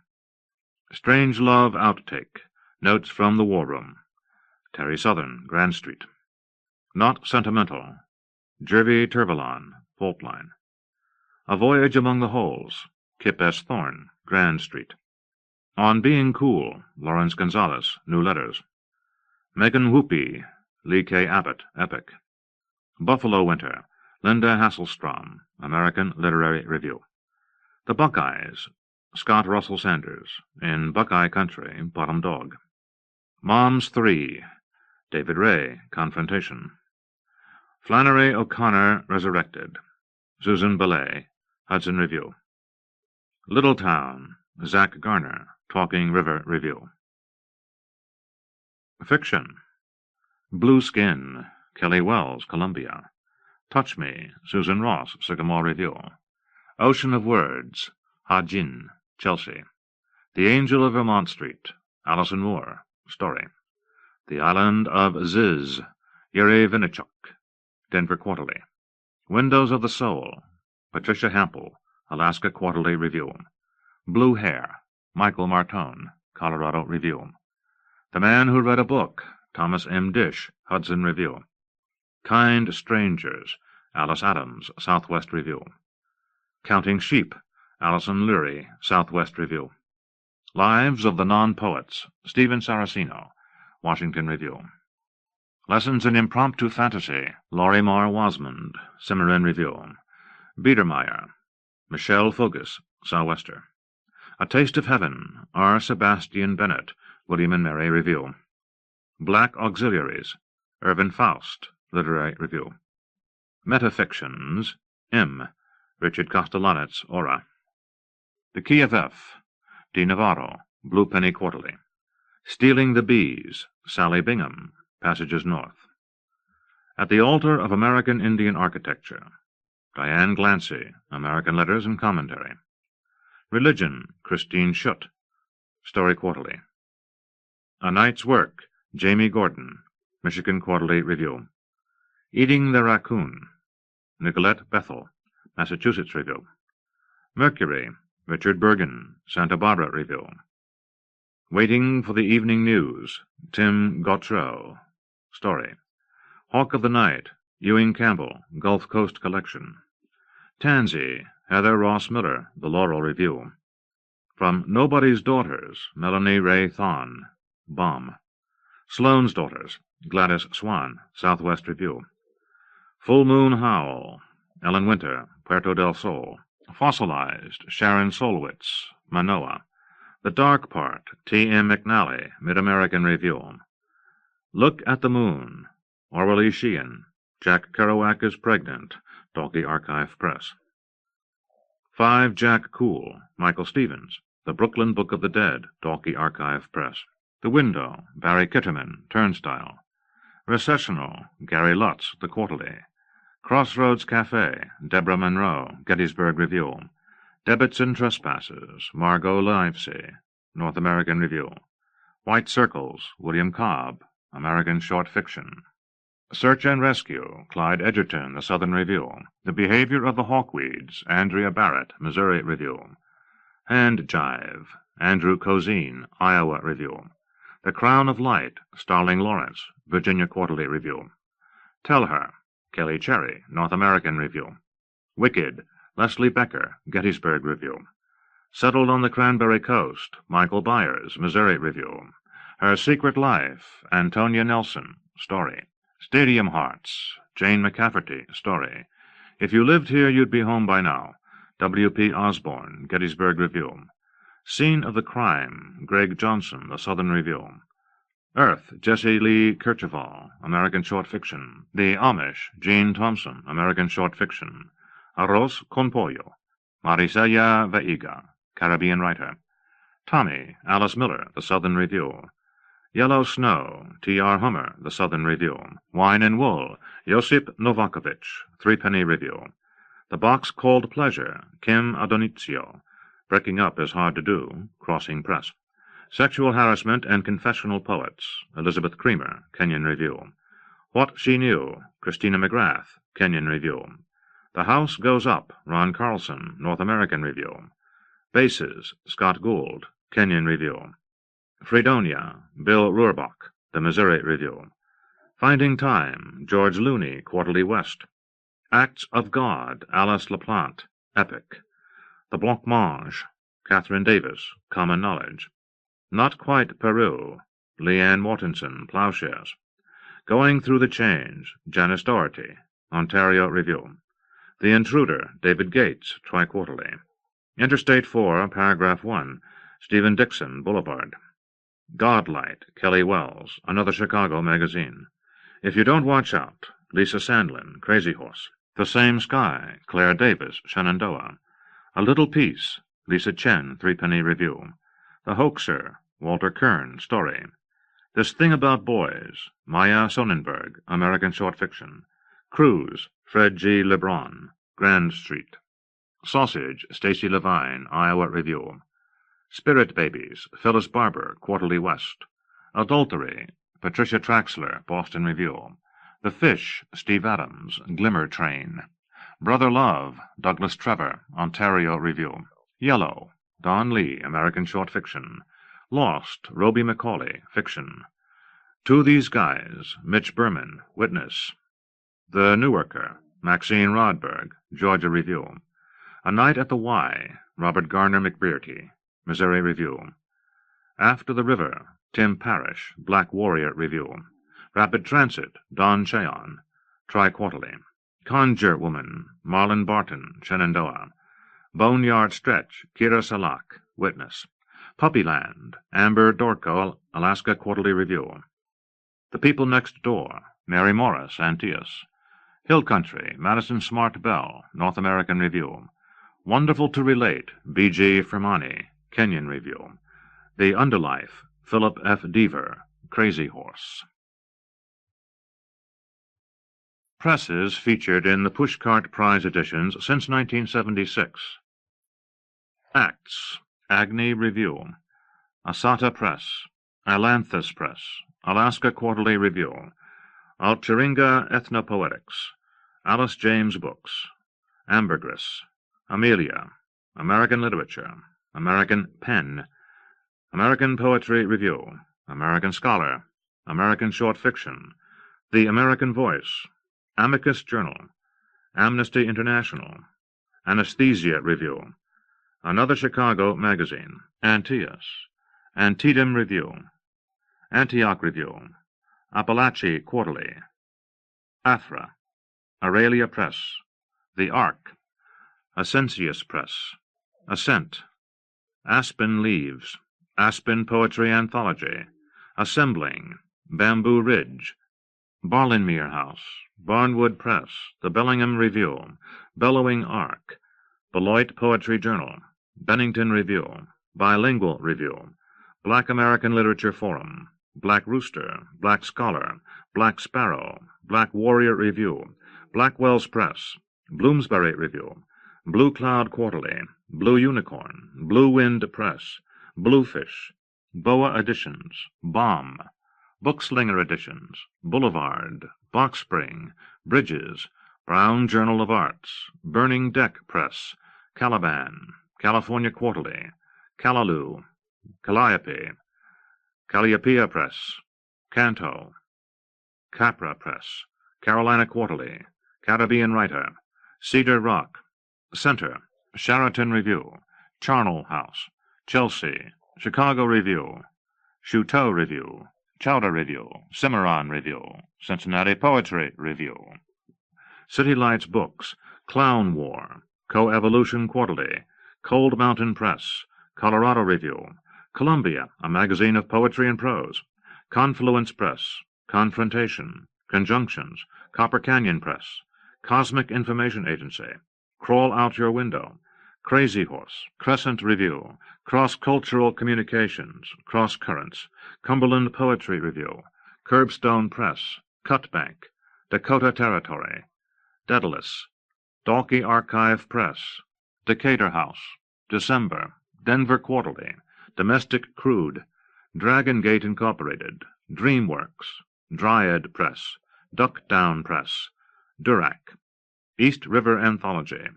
B: Strange Love Outtake, Notes from the War Room, Terry Southern, Grand Street. Not Sentimental, Jervy Turvalon, Faultline. A Voyage Among the Holes, Kip S. Thorne, Grand Street. On Being Cool, Lawrence Gonzalez, New Letters. Megan Whoopi, Lee K. Abbott, Epic. Buffalo Winter, Linda Hasselstrom, American Literary Review. The Buckeyes, Scott Russell Sanders, in Buckeye Country, Bottom Dog. Moms 3, David Ray, Confrontation. Flannery O'Connor Resurrected, Susan Belay, Hudson Review. Littletown, Zach Garner, Talking River Review. Fiction. Blue Skin, Kelly Wells, Columbia. Touch Me, Susan Ross, Sycamore Review. Ocean of Words, Ha-Jin, Chelsea. The Angel of Vermont Street, Allison Moore, Story. The Island of Ziz, Yuri Vinichuk, Denver Quarterly. Windows of the Soul, Patricia Hample, Alaska Quarterly Review. Blue Hair, Michael Martone, Colorado Review. The Man Who Read a Book, Thomas M. Dish, Hudson Review. Kind Strangers, Alice Adams, Southwest Review. Counting Sheep, Allison Lurie, Southwest Review. Lives of the Non-Poets, Stephen Saraceno, Washington Review. Lessons in Impromptu Fantasy, Laurie Marr Wasmond, Cimarron Review. Biedermeier, Michelle Fogus, Sou'wester. A Taste of Heaven, R. Sebastian Bennett, William and Mary Review. Black Auxiliaries, Irvin Faust, Literary Review. Metafictions, M. Richard Castellanet's Aura. The Key of F. Di Navarro, Blue Penny Quarterly. Stealing the Bees, Sally Bingham, Passages North. At the Altar of American Indian Architecture, Diane Glancy, American Letters and Commentary. Religion, Christine Schutt, Story Quarterly. A Night's Work, Jamie Gordon, Michigan Quarterly Review. Eating the Raccoon, Nicolette Bethel, Massachusetts Review. Mercury, Richard Bergen, Santa Barbara Review. Waiting for the Evening News, Tim Gautreau, Story. Hawk of the Night, Ewing Campbell, Gulf Coast Collection. Tansy, Heather Ross Miller, The Laurel Review. From Nobody's Daughters, Melanie Ray Thon, Bomb. Sloane's Daughters, Gladys Swan, Southwest Review. Full Moon Howl, Ellen Winter, Puerto del Sol. Fossilized, Sharon Solwitz, Manoa. The Dark Part, T. M. McNally, Mid-American Review. Look at the Moon, Orwell Sheehan, Jack Kerouac is Pregnant, Dalkey Archive Press. 5 Jack Cool, Michael Stevens, The Brooklyn Book of the Dead, Dalkey Archive Press. The Window, Barry Kitterman, Turnstile. Recessional, Gary Lutz, The Quarterly. Crossroads Cafe, Deborah Monroe, Gettysburg Review. Debits and Trespasses, Margot Livesey, North American Review. White Circles, William Cobb, American Short Fiction. Search and Rescue, Clyde Edgerton, The Southern Review. The Behavior of the Hawkweeds, Andrea Barrett, Missouri Review. Hand Jive, Andrew Cozine, Iowa Review. The Crown of Light, Starling Lawrence, Virginia Quarterly Review. Tell Her, Kelly Cherry, North American Review. Wicked, Leslie Becker, Gettysburg Review. Settled on the Cranberry Coast, Michael Byers, Missouri Review. Her Secret Life, Antonia Nelson, Story. Stadium Hearts, Jane McCafferty, Story. If You Lived Here, You'd Be Home by Now, W. P. Osborne, Gettysburg Review. Scene of the Crime, Greg Johnson, The Southern Review. Earth, Jesse Lee Kercheval, American Short Fiction. The Amish, Jean Thompson, American Short Fiction. Arroz con Pollo, Marisela Veiga, Caribbean writer. Tommy, Alice Miller, The Southern Review. Yellow Snow, T. R. Hummer, The Southern Review. Wine and Wool, Josip Novakovich, Threepenny Review. The Box Called Pleasure, Kim Adonizio. Breaking Up is Hard to Do, Crossing Press. Sexual Harassment and Confessional Poets, Elizabeth Creamer, Kenyon Review. What She Knew, Christina McGrath, Kenyon Review. The House Goes Up, Ron Carlson, North American Review. Bases, Scott Gould, Kenyon Review. Fredonia, Bill Rurbach, The Missouri Review. Finding Time, George Looney, Quarterly West. Acts of God, Alice LaPlante, Epic. The Blancmange, Catherine Davis, Common Knowledge. Not Quite Peru, Leanne Mortensen, Plowshares. Going Through the Change, Janice Doherty, Ontario Review. The Intruder, David Gates, Tri-Quarterly. Interstate 4, Paragraph 1, Stephen Dixon, Boulevard. Godlight, Kelly Wells, Another Chicago Magazine. If You Don't Watch Out, Lisa Sandlin, Crazy Horse. The Same Sky, Claire Davis, Shenandoah. A Little Peace, Lisa Chen, Threepenny Review. The Hoaxer, Walter Kern, Story. This Thing About Boys, Maya Sonnenberg, American Short Fiction. Cruise, Fred G. LeBron, Grand Street. Sausage, Stacy Levine, Iowa Review. Spirit Babies, Phyllis Barber, Quarterly West. Adultery, Patricia Traxler, Boston Review. The Fish, Steve Adams, Glimmer Train. Brother Love, Douglas Trevor, Ontario Review. Yellow, Don Lee, American Short Fiction. Lost, Roby Macaulay, Fiction. To These Guys, Mitch Berman, Witness. The Newarker, Maxine Rodberg, Georgia Review. A Night at the Y, Robert Garner McBearty, Missouri Review. After the River, Tim Parrish, Black Warrior Review. Rapid Transit, Don Cheon, Tri-Quarterly. Conjure Woman, Marlon Barton, Shenandoah. Boneyard Stretch, Kira Salak, Witness. Puppyland, Amber Dorko, Alaska Quarterly Review. The People Next Door, Mary Morris, Antioch. Hill Country, Madison Smart Bell, North American Review. Wonderful to Relate, B.G. Fermani, Kenyan Review. The Underlife, Philip F. Deaver, Crazy Horse. Presses featured in the Pushcart Prize editions since 1976. Acts, Agni Review. Asata Press, Atlantis Press, Alaska Quarterly Review. Alteringa Ethnopoetics, Alice James Books. Ambergris, Amelia, American Literature, American Pen, American Poetry Review, American Scholar, American Short Fiction, The American Voice, Amicus Journal, Amnesty International, Anesthesia Review, Another Chicago Magazine, Antioch, Antietam Review, Antioch Review, Appalachie Quarterly, Athra, Aurelia Press, The Ark, Ascensius Press, Ascent, Aspen Leaves, Aspen Poetry Anthology, Assembling, Bamboo Ridge, Barlinmere House, Barnwood Press, The Bellingham Review, Bellowing Ark, Beloit Poetry Journal, Bennington Review, Bilingual Review, Black American Literature Forum, Black Rooster, Black Scholar, Black Sparrow, Black Warrior Review, Blackwell's Press, Bloomsbury Review, Blue Cloud Quarterly, Blue Unicorn, Blue Wind Press, Bluefish, Boa Editions, Bomb, Bookslinger Editions, Boulevard, Box Spring, Bridges, Brown Journal of Arts, Burning Deck Press, Caliban, California Quarterly, Callaloo, Calliope, Calliopeia Press, Canto, Capra Press, Carolina Quarterly, Caribbean Writer, Cedar Rock, Center, Sheraton Review, Charnel House, Chelsea, Chicago Review, Chouteau Review, Chowder Review, Cimarron Review, Cincinnati Poetry Review, City Lights Books, Clown War, Coevolution Quarterly, Cold Mountain Press, Colorado Review, Columbia, a magazine of poetry and prose, Confluence Press, Confrontation, Conjunctions, Copper Canyon Press, Cosmic Information Agency, Crawl Out Your Window, Crazy Horse, Crescent Review, Cross-Cultural Communications, Cross Currents, Cumberland Poetry Review, Curbstone Press, Cutbank, Dakota Territory, Daedalus, Dalkey Archive Press, Decatur House, December, Denver Quarterly, Domestic Crude, Dragon Gate Incorporated, DreamWorks, Dryad Press, Duck Down Press, Durack, East River Anthology,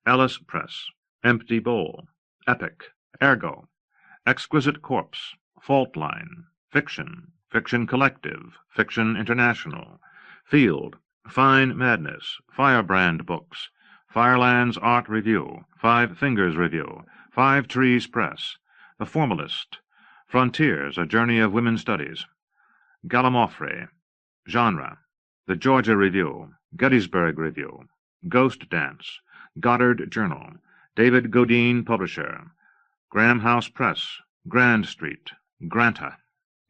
B: Ellis Press, Empty Bowl, Epic, Ergo, Exquisite Corpse, Fault Line, Fiction, Fiction Collective, Fiction International, Field, Fine Madness, Firebrand Books, Firelands Art Review, Five Fingers Review, Five Trees Press, The Formalist, Frontiers, A Journey of Women's Studies, Gallimaufry, Genre, The Georgia Review, Gettysburg Review, Ghost Dance, Goddard Journal, David Godine Publisher, Graham House Press, Grand Street, Granta,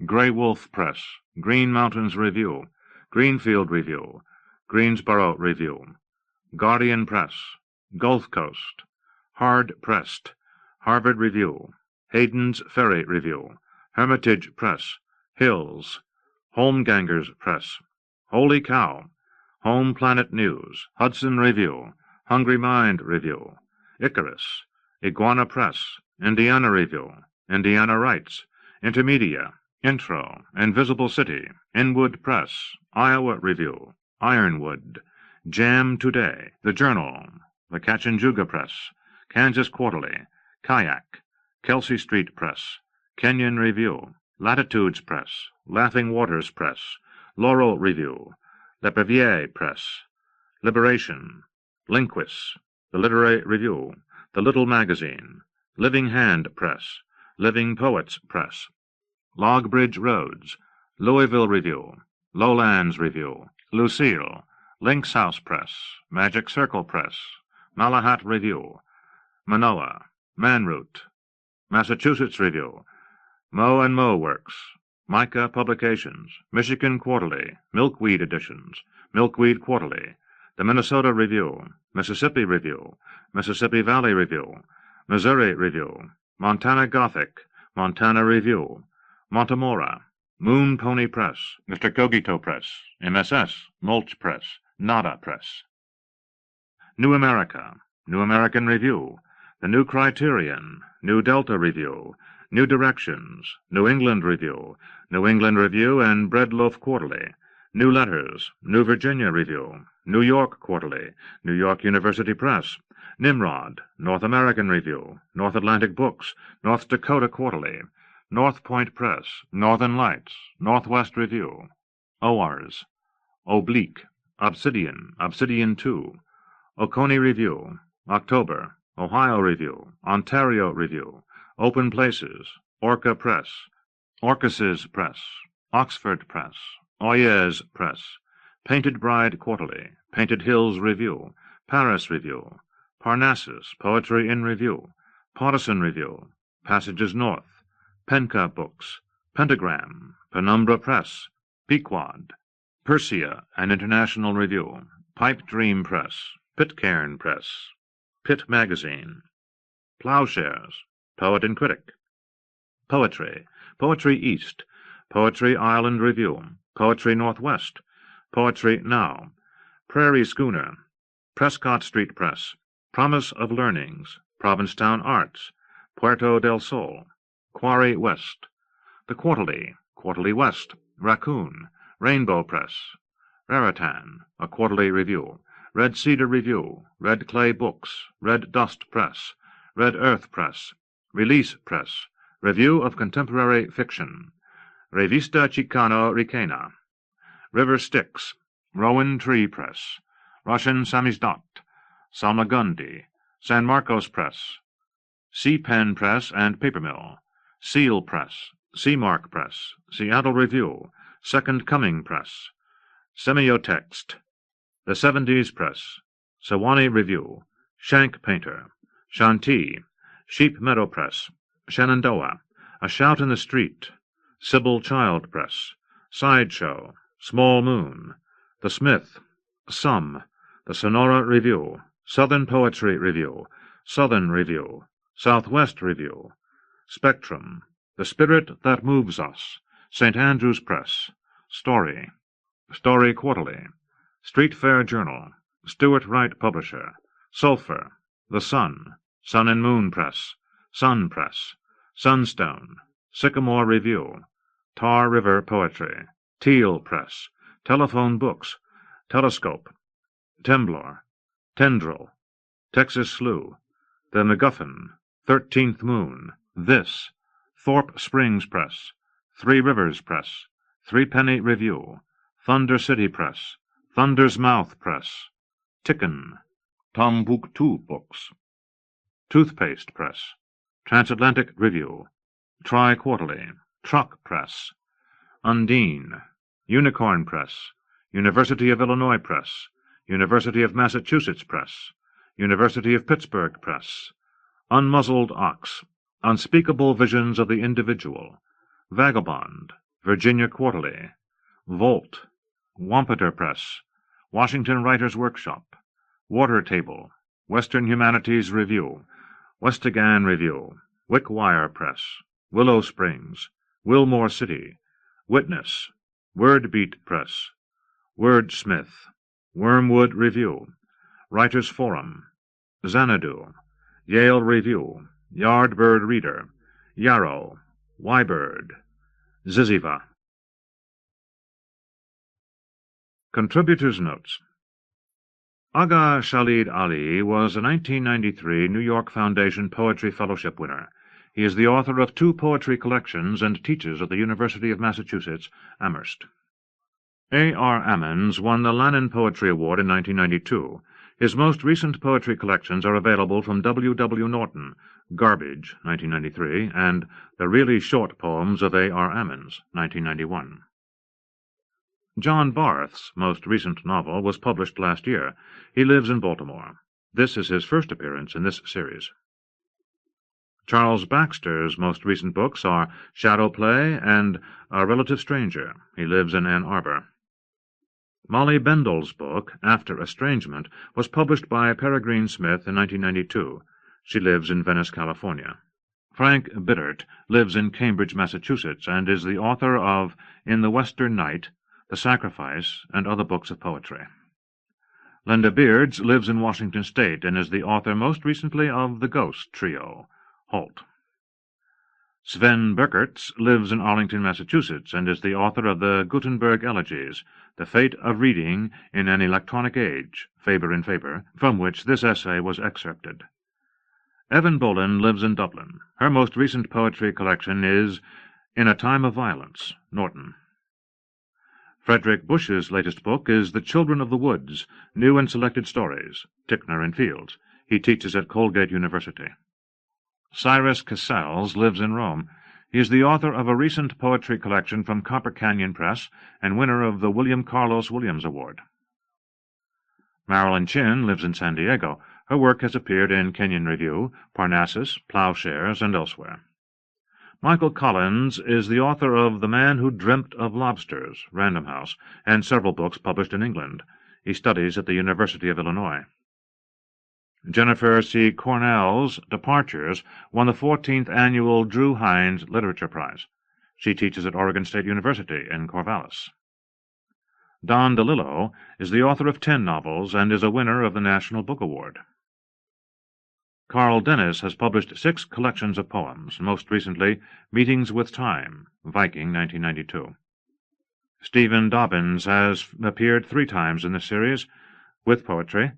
B: Grey Wolf Press, Green Mountains Review, Greenfield Review, Greensboro Review, Guardian Press, Gulf Coast, Hard Pressed, Harvard Review, Hayden's Ferry Review, Hermitage Press, Hills, Holmgangers Press, Holy Cow, Home Planet News, Hudson Review, Hungry Mind Review, Icarus, Iguana Press, Indiana Review, Indiana Rights, Intermedia, Intro, Invisible City, Inwood Press, Iowa Review, Ironwood, Jam Today, The Journal, The Cachinjuga Press, Kansas Quarterly, Kayak, Kelsey Street Press, Kenyon Review, Latitudes Press, Laughing Waters Press, Laurel Review, Lepervier Press, Liberation, Linquist, The Literary Review, The Little Magazine, Living Hand Press, Living Poets Press, Logbridge Roads, Louisville Review, Lowlands Review, Lucille, Lynx House Press, Magic Circle Press, Malahat Review, Manoa, Manroot, Massachusetts Review, Moe and Moe Works, Micah Publications, Michigan Quarterly, Milkweed Editions, Milkweed Quarterly, the Minnesota Review, Mississippi Review, Mississippi Valley Review, Missouri Review, Montana Gothic, Montana Review, Montemora, Moon Pony Press, Mr. Cogito Press, MSS, Mulch Press, Nada Press. New America, New American Review, The New Criterion, New Delta Review, New Directions, New England Review, New England Review and Bread Loaf Quarterly, New Letters, New Virginia Review, New York Quarterly, New York University Press, Nimrod, North American Review, North Atlantic Books, North Dakota Quarterly, North Point Press, Northern Lights, Northwest Review, OARS, Oblique, Obsidian, Obsidian 2, Oconee Review, October, Ohio Review, Ontario Review, Open Places, Orca Press, Orcus's Press, Oxford Press, Oyez Press, Painted Bride Quarterly, Painted Hills Review, Paris Review, Parnassus, Poetry in Review, Partisan Review, Passages North, Penca Books, Pentagram, Penumbra Press, Pequod, Persia, an International Review, Pipe Dream Press, Pitcairn Press, Pitt Magazine, Plowshares, Poet and Critic, Poetry, Poetry East, Poetry Ireland Review, Poetry Northwest, Poetry Now, Prairie Schooner, Prescott Street Press, Promise of Learnings, Provincetown Arts, Puerto del Sol, Quarry West, The Quarterly, Quarterly West, Raccoon, Rainbow Press, Raritan, a Quarterly Review, Red Cedar Review, Red Clay Books, Red Dust Press, Red Earth Press, Release Press, Review of Contemporary Fiction, Revista Chicano Ricana, River Styx, Rowan Tree Press, Russian Samizdat, Salmagundi, San Marcos Press, Sea Pen Press and Paper Mill, Seal Press, Seamark Press, Seattle Review, Second Coming Press, Semiotext, The 70s Press, Sewanee Review, Shank Painter, Shantee, Sheep Meadow Press, Shenandoah, A Shout in the Street, Sybil Child Press, Sideshow, Small Moon, The Smith, Some, The Sonora Review, Southern Poetry Review, Southern Review, Southwest Review, Spectrum, The Spirit That Moves Us, St. Andrew's Press, Story, Story Quarterly, Street Fair Journal, Stewart Wright Publisher, Sulphur, The Sun, Sun and Moon Press, Sun Press, Sunstone, Sycamore Review, Tar River Poetry, Teal Press, Telephone Books, Telescope, Temblor, Tendril, Texas Slough, The MacGuffin, 13th Moon, This, Thorpe Springs Press, Three Rivers Press, Threepenny Review, Thunder City Press, Thunder's Mouth Press, Ticken, Tombuctoo Books, Toothpaste Press, Transatlantic Review, Tri-Quarterly, Truck Press, Undine, Unicorn Press, University of Illinois Press, University of Massachusetts Press, University of Pittsburgh Press, Unmuzzled Ox, Unspeakable Visions of the Individual, Vagabond, Virginia Quarterly, Volt, Wampeter Press, Washington Writers' Workshop, Water Table, Western Humanities Review, Westagan Review, Wickwire Press, Willow Springs, Wilmore City, Witness, Wordbeat Press, Wordsmith, Wormwood Review, Writers' Forum, Xanadu, Yale Review, Yardbird Reader, Yarrow, Wybird, Ziziva. Contributors' Notes. Agha Shalid Ali was a 1993 New York Foundation Poetry Fellowship winner. He is the author of 2 poetry collections and teaches at the University of Massachusetts, Amherst. A.R. Ammons won the Lannan Poetry Award in 1992. His most recent poetry collections are available from W. W. Norton, Garbage, 1993, and The Really Short Poems of A.R. Ammons, 1991. John Barth's most recent novel was published last year. He lives in Baltimore. This is his first appearance in this series. Charles Baxter's most recent books are Shadow Play and A Relative Stranger. He lives in Ann Arbor. Molly Bendall's book, After Estrangement, was published by Peregrine Smith in 1992. She lives in Venice, California. Frank Bidart lives in Cambridge, Massachusetts, and is the author of In the Western Night, The Sacrifice, and other books of poetry. Linda Beards lives in Washington State and is the author most recently of The Ghost Trio, Halt. Sven Birkerts lives in Arlington, Massachusetts, and is the author of the Gutenberg Elegies, The Fate of Reading in an Electronic Age, Faber in Faber, from which this essay was excerpted. Evan Boland lives in Dublin. Her most recent poetry collection is In a Time of Violence, Norton. Frederick Bush's latest book is The Children of the Woods, New and Selected Stories, Ticknor and Fields. He teaches at Colgate University. Cyrus Casals lives in Rome. He is the author of a recent poetry collection from Copper Canyon Press and winner of the William Carlos Williams Award. Marilyn Chin lives in San Diego. Her work has appeared in Kenyon Review, Parnassus, Plowshares, and elsewhere. Michael Collins is the author of The Man Who Dreamt of Lobsters, Random House, and several books published in England. He studies at the University of Illinois. Jennifer C. Cornell's Departures won the 14th Annual Drew Hines Literature Prize. She teaches at Oregon State University in Corvallis. Don DeLillo is the author of 10 novels and is a winner of the National Book Award. Carl Dennis has published 6 collections of poems, most recently Meetings with Time, Viking, 1992. Stephen Dobbins has appeared 3 times in this series with poetry.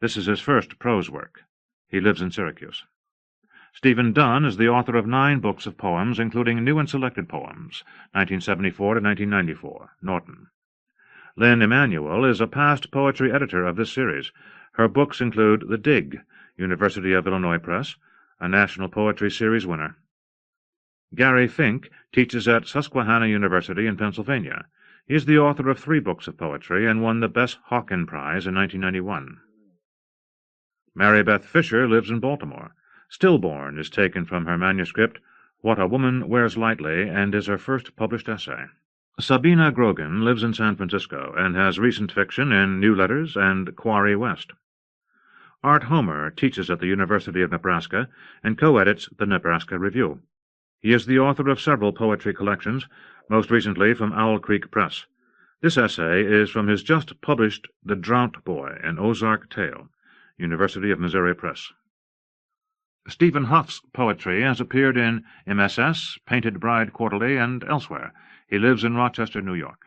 B: This is his first prose work. He lives in Syracuse. Stephen Dunn is the author of 9 books of poems, including New and Selected Poems, 1974 to 1994, Norton. Lynn Emanuel is a past poetry editor of this series. Her books include The Dig, University of Illinois Press, a National Poetry Series winner. Gary Fink teaches at Susquehanna University in Pennsylvania. He is the author of 3 books of poetry and won the Bess Hawken Prize in 1991. Mary Beth Fisher lives in Baltimore. Stillborn is taken from her manuscript What a Woman Wears Lightly and is her first published essay. Sabina Grogan lives in San Francisco and has recent fiction in New Letters and Quarry West. Art Homer teaches at the University of Nebraska and co-edits the Nebraska Review. He is the author of several poetry collections, most recently from Owl Creek Press. This essay is from his just-published The Drought Boy, an Ozark Tale, University of Missouri Press. Stephen Huff's poetry has appeared in MSS, Painted Bride Quarterly, and elsewhere. He lives in Rochester, New York.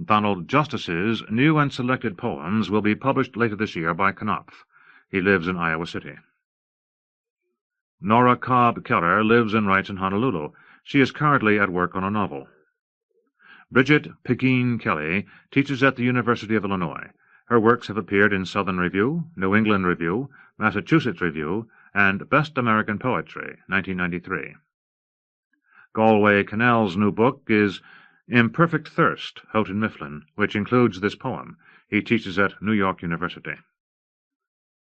B: Donald Justice's New and Selected Poems will be published later this year by Knopf. He lives in Iowa City. Nora Cobb Keller lives and writes in Honolulu. She is currently at work on a novel. Brigit Pegeen Kelly teaches at the University of Illinois. Her works have appeared in Southern Review, New England Review, Massachusetts Review, and Best American Poetry, 1993. Galway Cannell's new book is Imperfect Thirst, Houghton Mifflin, which includes this poem. He teaches at New York University.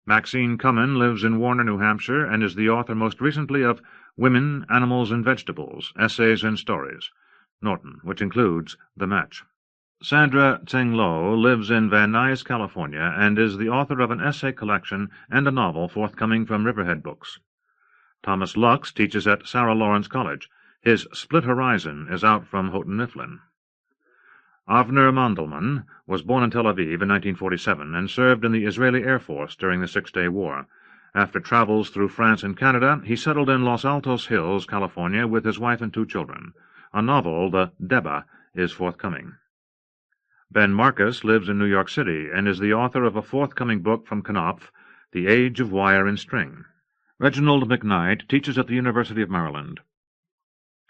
B: Maxine Cummin lives in Warner, New Hampshire, and is the author most recently of Women, Animals, and Vegetables, Essays and Stories, Norton, which includes The Match. Sandra Tseng Lo lives in Van Nuys, California, and is the author of an essay collection and a novel forthcoming from Riverhead Books. Thomas Lux teaches at Sarah Lawrence College. His Split Horizon is out from Houghton Mifflin. Avner Mandelman was born in Tel Aviv in 1947 and served in the Israeli Air Force during the Six-Day War. After travels through France and Canada, he settled in Los Altos Hills, California, with his wife and 2 children. A novel, The Deba, is forthcoming. Ben Marcus lives in New York City and is the author of a forthcoming book from Knopf, The Age of Wire and String. Reginald McKnight teaches at the University of Maryland.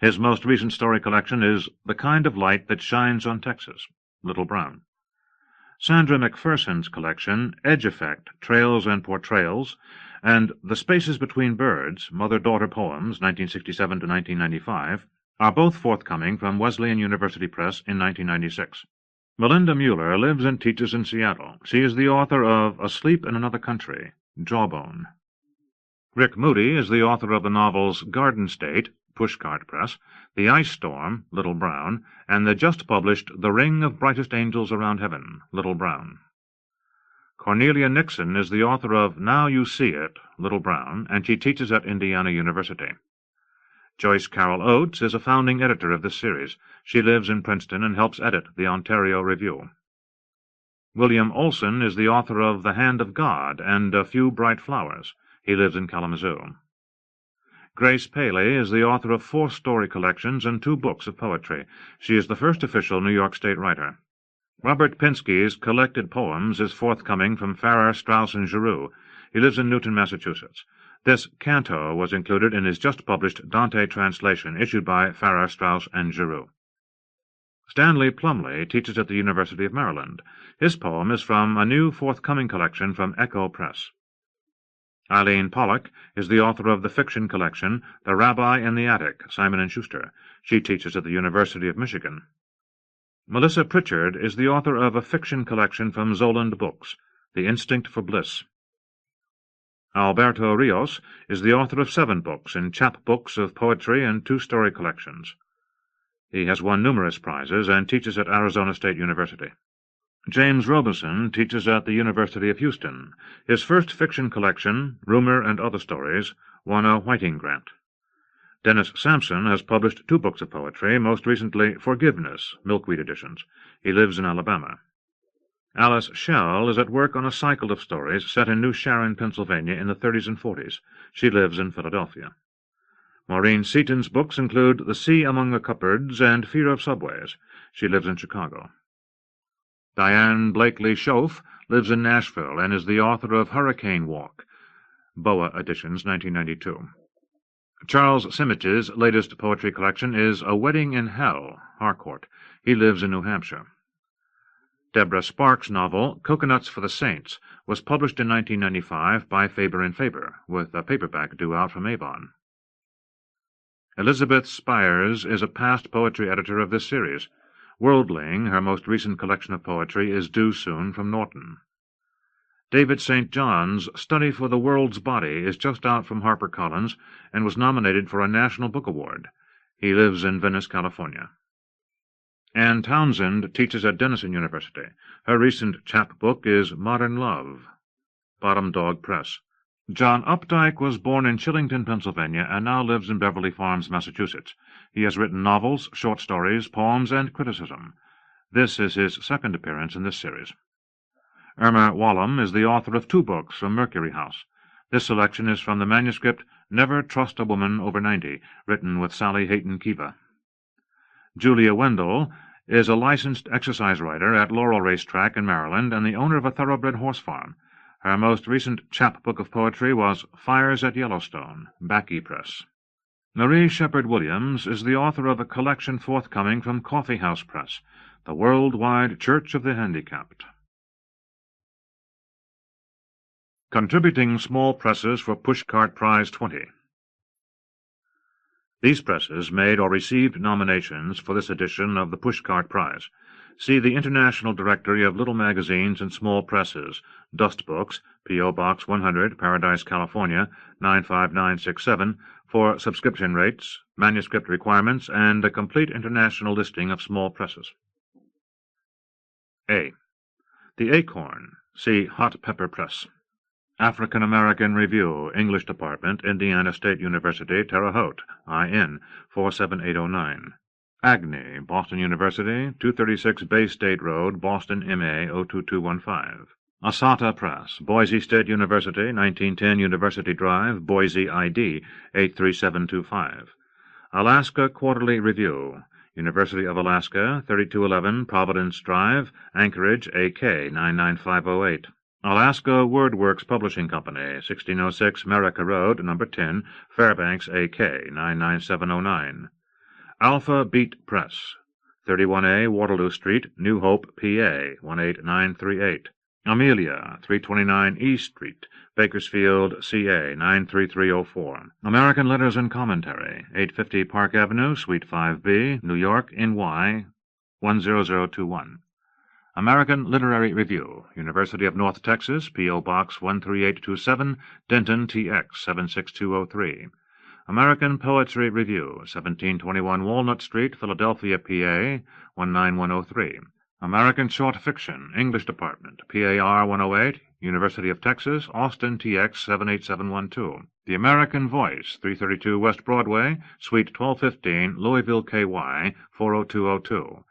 B: His most recent story collection is The Kind of Light That Shines on Texas, Little Brown. Sandra McPherson's collection, Edge Effect, Trails and Portrayals, and The Spaces Between Birds, Mother-Daughter Poems, 1967 to 1995, are both forthcoming from Wesleyan University Press in 1996. Melinda Mueller lives and teaches in Seattle. She is the author of Asleep in Another Country, Jawbone. Rick Moody is the author of the novels Garden State, Pushcart Press, The Ice Storm, Little Brown, and the just-published The Ring of Brightest Angels Around Heaven, Little Brown. Cornelia Nixon is the author of Now You See It, Little Brown, and she teaches at Indiana University. Joyce Carol Oates is a founding editor of this series. She lives in Princeton and helps edit the Ontario Review. William Olson is the author of The Hand of God and A Few Bright Flowers. He lives in Kalamazoo. Grace Paley is the author of 4 story collections and 2 books of poetry. She is the first official New York State writer. Robert Pinsky's Collected Poems is forthcoming from Farrar, Straus, and Giroux. He lives in Newton, Massachusetts. This Canto was included in his just-published Dante translation issued by Farrar, Straus, and Giroux. Stanley Plumly teaches at the University of Maryland. His poem is from a new forthcoming collection from Echo Press. Eileen Pollock is the author of the fiction collection The Rabbi in the Attic, Simon & Schuster. She teaches at the University of Michigan. Melissa Pritchard is the author of a fiction collection from Zoland Books, The Instinct for Bliss. Alberto Rios is the author of 7 books in chapbooks of poetry and 2 story collections. He has won numerous prizes and teaches at Arizona State University. James Robison teaches at the University of Houston. His first fiction collection, Rumor and Other Stories, won a Whiting Grant. Dennis Sampson has published 2 books of poetry, most recently Forgiveness, Milkweed editions. He lives in Alabama. Alice Schell is at work on a cycle of stories set in New Sharon, Pennsylvania in the 30s and 40s. She lives in Philadelphia. Maureen Seaton's books include The Sea Among the Cupboards and Fear of Subways. She lives in Chicago. Diane Blakely Schoaf lives in Nashville and is the author of Hurricane Walk, Boa Editions, 1992. Charles Simich's latest poetry collection is A Wedding in Hell, Harcourt. He lives in New Hampshire. Deborah Sparks' novel, Coconuts for the Saints, was published in 1995 by Faber & Faber, with a paperback due out from Avon. Elizabeth Spires is a past poetry editor of this series. Worldling, her most recent collection of poetry, is due soon from Norton. David St. John's Study for the World's Body is just out from HarperCollins and was nominated for a National Book Award. He lives in Venice, California. Anne Townsend teaches at Denison University. Her recent chapbook is Modern Love, Bottom Dog Press. John Updike was born in Shillington, Pennsylvania, and now lives in Beverly Farms, Massachusetts. He has written novels, short stories, poems, and criticism. This is his second appearance in this series. Irma Wallum is the author of 2 books from Mercury House. This selection is from the manuscript Never Trust a Woman Over 90, written with Sally Hayton Kiva. Julia Wendell is a licensed exercise writer at Laurel Racetrack in Maryland and the owner of a thoroughbred horse farm. Her most recent chapbook of poetry was Fires at Yellowstone, Backey Press. Marie Shepard Williams is the author of a collection forthcoming from Coffee House Press, The Worldwide Church of the Handicapped. Contributing Small Presses for Pushcart Prize 20. These presses made or received nominations for this edition of the Pushcart Prize. See the International Directory of Little Magazines and Small Presses, Dust Books, P.O. Box 100, Paradise, California, 95967, for subscription rates, manuscript requirements, and a complete international listing of small presses. A. The Acorn. See Hot Pepper Press. African American Review, English Department, Indiana State University, Terre Haute, IN, 47809. Agni, Boston University, 236 Bay State Road, Boston, MA, 02215. Asata Press, Boise State University, 1910 University Drive, Boise, ID, 83725. Alaska Quarterly Review, University of Alaska, 3211 Providence Drive, Anchorage, AK, 99508. Alaska Wordworks Publishing Company, 1606 Merica Road, No. 10, Fairbanks, AK, 99709. Alpha Beat Press, 31A Waterloo Street, New Hope, PA, 18938. Amelia, 329 E Street, Bakersfield, CA, 93304. American Letters and Commentary, 850 Park Avenue, Suite 5B, New York, NY, 10021. American Literary Review, University of North Texas, P.O. Box 13827, Denton, TX 76203. American Poetry Review, 1721 Walnut Street, Philadelphia, PA 19103. American Short Fiction, English Department, PAR 108, University of Texas, Austin, TX 78712. The American Voice, 332 West Broadway, Suite 1215, Louisville, KY 40202.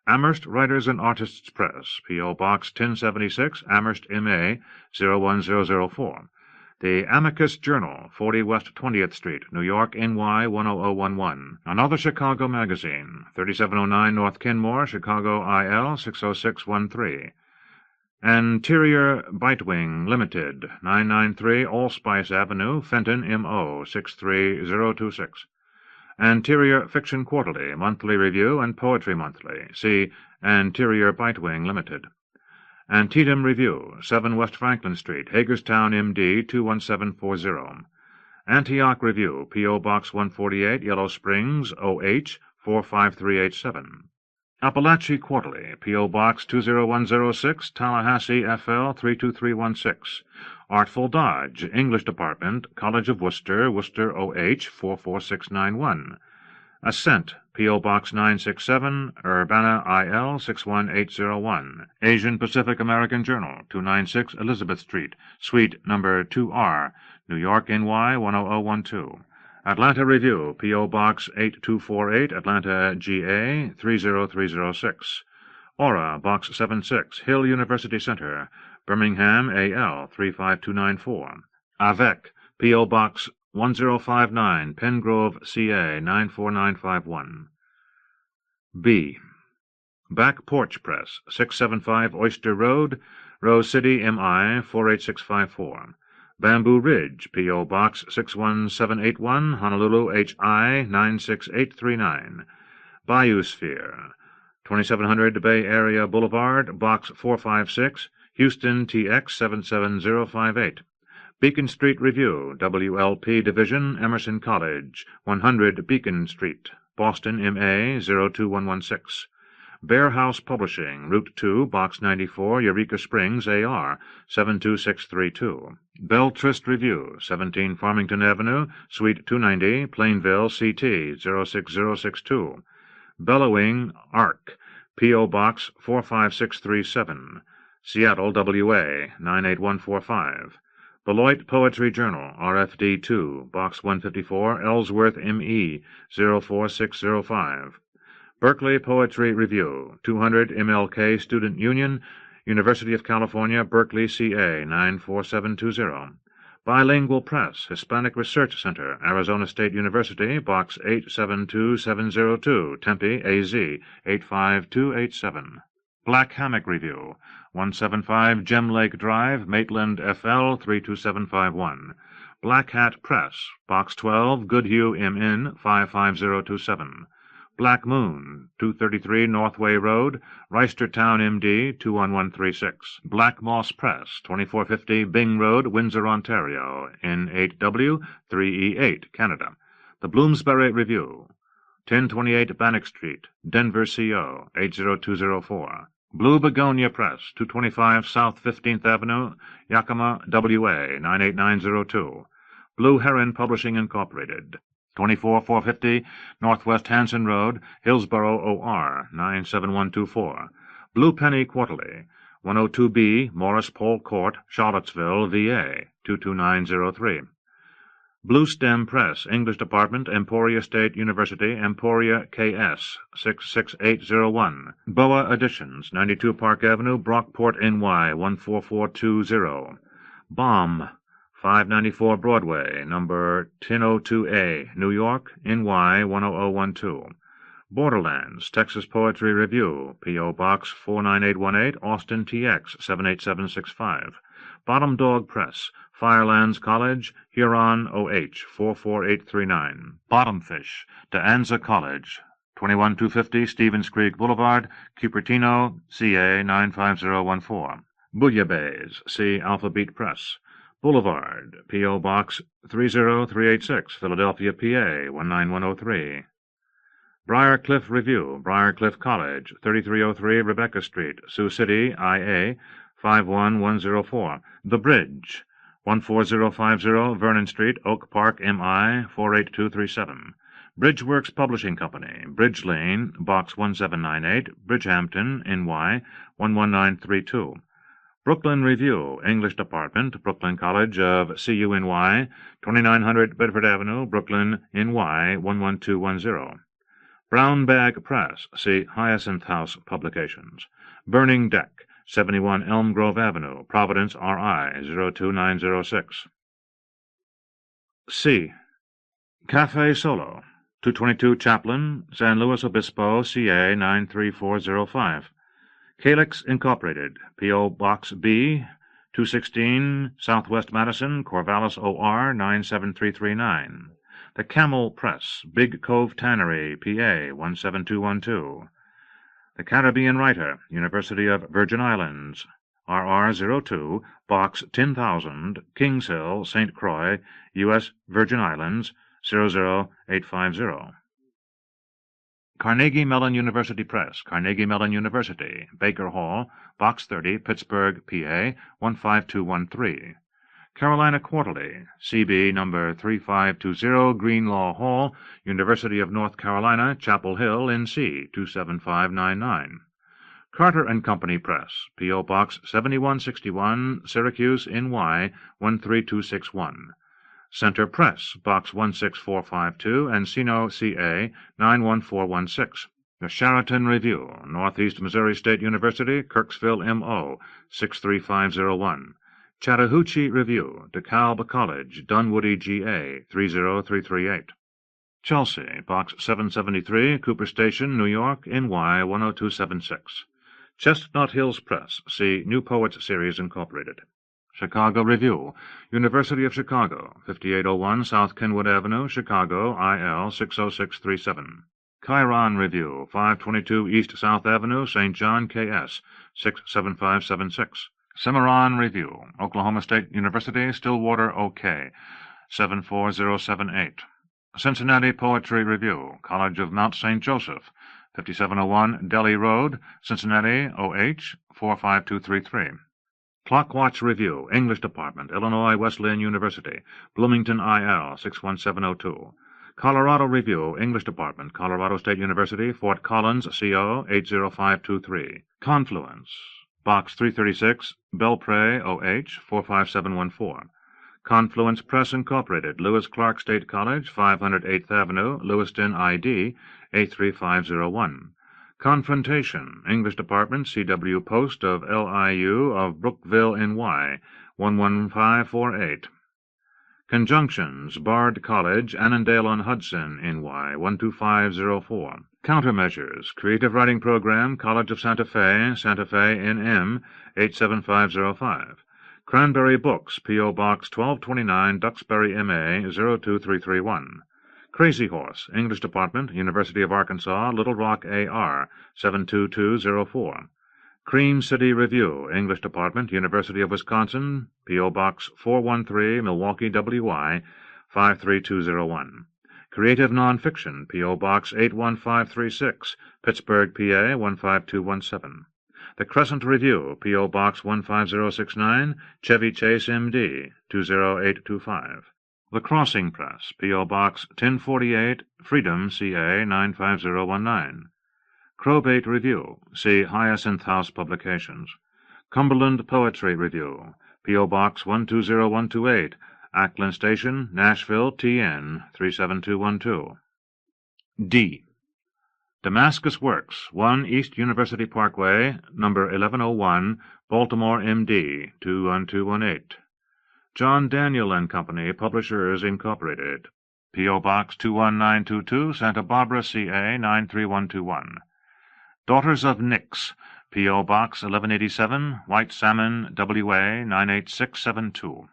B: Amherst Writers and Artists Press, P.O. Box 1076, Amherst, MA 01004. The Amicus Journal, 40 West 20th Street, New York, NY 10011. Another Chicago magazine, 3709 North Kenmore, Chicago, IL 60613. Anterior Bitewing Limited, 993 Allspice Avenue, Fenton, MO 63026. Anterior Fiction Quarterly, Monthly Review, and Poetry Monthly. See Anterior Bitewing Limited. Antietam Review, 7 West Franklin Street, Hagerstown, MD 21740. Antioch Review, P.O. Box 148, Yellow Springs, OH 45387. Appalachie Quarterly, P.O. Box 20106, Tallahassee, FL 32316. Artful Dodge, English Department, College of Worcester, Worcester, OH 44691. Ascent, P.O. Box 967, Urbana, IL 61801. Asian Pacific American Journal, 296 Elizabeth Street, Suite number 2R, New York, NY 10012. Atlanta Review, P.O. Box 8248, Atlanta, GA 30306. Aura, Box 76, Hill University Center, Birmingham, AL 35294. Avec, P.O. Box 1059, Pengrove, CA 94951. B. Back Porch Press, 675 Oyster Road, Rose City, MI 48654. Bamboo Ridge, P.O. Box 61781, Honolulu, HI 96839. Biosphere, 2700 Bay Area Boulevard, Box 456, Houston, TX 77058. Beacon Street Review, WLP Division, Emerson College, 100 Beacon Street, Boston, MA 02116. Bear House Publishing, Route 2, Box 94, Eureka Springs, AR 72632. Bell Trist Review, 17 Farmington Avenue, Suite 290, Plainville, CT 06062. Bellowing Arc, P.O. Box 45637, Seattle, WA 98145. Beloit Poetry Journal, RFD 2, Box 154, Ellsworth, ME 04605. Berkeley Poetry Review, 200 MLK Student Union, University of California, Berkeley, CA 94720. Bilingual Press, Hispanic Research Center, Arizona State University, Box 872702, Tempe, AZ 85287. Black Hammock Review, 175 Gem Lake Drive, Maitland, FL 32751. Black Hat Press, Box 12, Goodhue, MN 55027. Black Moon, 233 Northway Road, Reisterstown, MD 21136. Black Moss Press, 2450 Bing Road, Windsor, Ontario, N8W 3E8, Canada. The Bloomsbury Review, 1028 Bannock Street, Denver, CO 80204. Blue Begonia Press, 225 South 15th Avenue, Yakima, WA 98902. Blue Heron Publishing Incorporated, 24450 Northwest Hanson Road, Hillsborough, OR 97124. Blue Penny Quarterly, 102B Morris Paul Court, Charlottesville, VA 22903. Blue Stem Press, English Department, Emporia State University, Emporia, KS 66801. Boa Editions, 92 Park Avenue, Brockport, NY 14420. Bomb, 594 Broadway, number 1002A, New York, NY 10012. Borderlands, Texas Poetry Review, P.O. Box 49818, Austin, TX 78765. Bottom Dog Press, Firelands College, Huron, OH 44839. Bottomfish, De Anza College, 21250 Stevens Creek Boulevard, Cupertino, CA 95014. Bouillabaisse, see Alphabet Press. Boulevard, P.O. Box 30386, Philadelphia, PA 19103. Briarcliff Review, Briarcliff College, 3303 Rebecca Street, Sioux City, IA, 51104. The Bridge, 14050 Vernon Street, Oak Park, MI, 48237. Bridgeworks Publishing Company, Bridge Lane, Box 1798, Bridgehampton, NY, 11932. Brooklyn Review, English Department, Brooklyn College of CUNY, 2900 Bedford Avenue, Brooklyn, NY, 11210. Brown Bag Press, see Hyacinth House Publications. Burning Deck, 71 Elm Grove Avenue, Providence, RI, 02906. C. Cafe Solo, 222 Chaplin, San Luis Obispo, CA 93405. Calyx Incorporated, P.O. Box B, 216 Southwest Madison, Corvallis, OR 97339. The Camel Press, Big Cove Tannery, PA 17212. The Caribbean Writer, University of Virgin Islands, RR02, Box 10000, Kings Hill, St. Croix, U.S. Virgin Islands, 00850. Carnegie Mellon University Press, Carnegie Mellon University, Baker Hall, Box 30, Pittsburgh, PA 15213. Carolina Quarterly, CB number 3520, Greenlaw Hall, University of North Carolina, Chapel Hill, NC 27599. Carter and Company Press, P.O. Box 7161, Syracuse, NY 13261. Center Press, Box 16452, Encino, CA 91416. The Sheraton Review, Northeast Missouri State University, Kirksville, MO 63501. Chattahoochee Review, DeKalb College, Dunwoody, GA 30338. Chelsea, Box 773, Cooper Station, New York, NY 10276. Chestnut Hills Press, see New Poets Series, Incorporated. Chicago Review, University of Chicago, 5801 South Kenwood Avenue, Chicago, IL 60637. Chiron Review, 522 East South Avenue, St. John, KS 67576. Cimarron Review, Oklahoma State University, Stillwater, OK 74078. Cincinnati Poetry Review, College of Mount St. Joseph, 5701 Delhi Road, Cincinnati, OH 45233. Clockwatch Review, English Department, Illinois Wesleyan University, Bloomington, IL 61702. Colorado Review, English Department, Colorado State University, Fort Collins, CO 80523. Confluence, Box 336, Belpre, OH 45714. Confluence Press Incorporated, Lewis Clark State College, 508th Avenue, Lewiston, ID 83501. Confrontation, English Department, C.W. Post of LIU of Brookville, NY 11548. Conjunctions, Bard College, Annandale-on-Hudson, NY 12504. Countermeasures, Creative Writing Program, College of Santa Fe, NM 87505. Cranberry Books, P.O. Box 1229, Duxbury, MA 02331. Crazy Horse, English Department, University of Arkansas, Little Rock, AR 72204. Cream City Review, English Department, University of Wisconsin, P.O. Box 413, Milwaukee, WY 53201. Creative Nonfiction, P.O. Box 81536, Pittsburgh, PA 15217. The Crescent Review, P.O. Box 15069, Chevy Chase, MD 20825. The Crossing Press, P.O. Box 1048, Freedom, CA 95019. Crowbait Review, see Hyacinth House Publications. Cumberland Poetry Review, P.O. Box 120128, Ackland Station, Nashville, TN 37212. D. Damascus Works, 1 East University Parkway, number 1101, Baltimore, MD 21218. John Daniel and Company, Publishers, Incorporated. P.O. Box 21922, Santa Barbara, CA 93121. Daughters of Nix, P.O. Box 1187, White Salmon, WA 98672.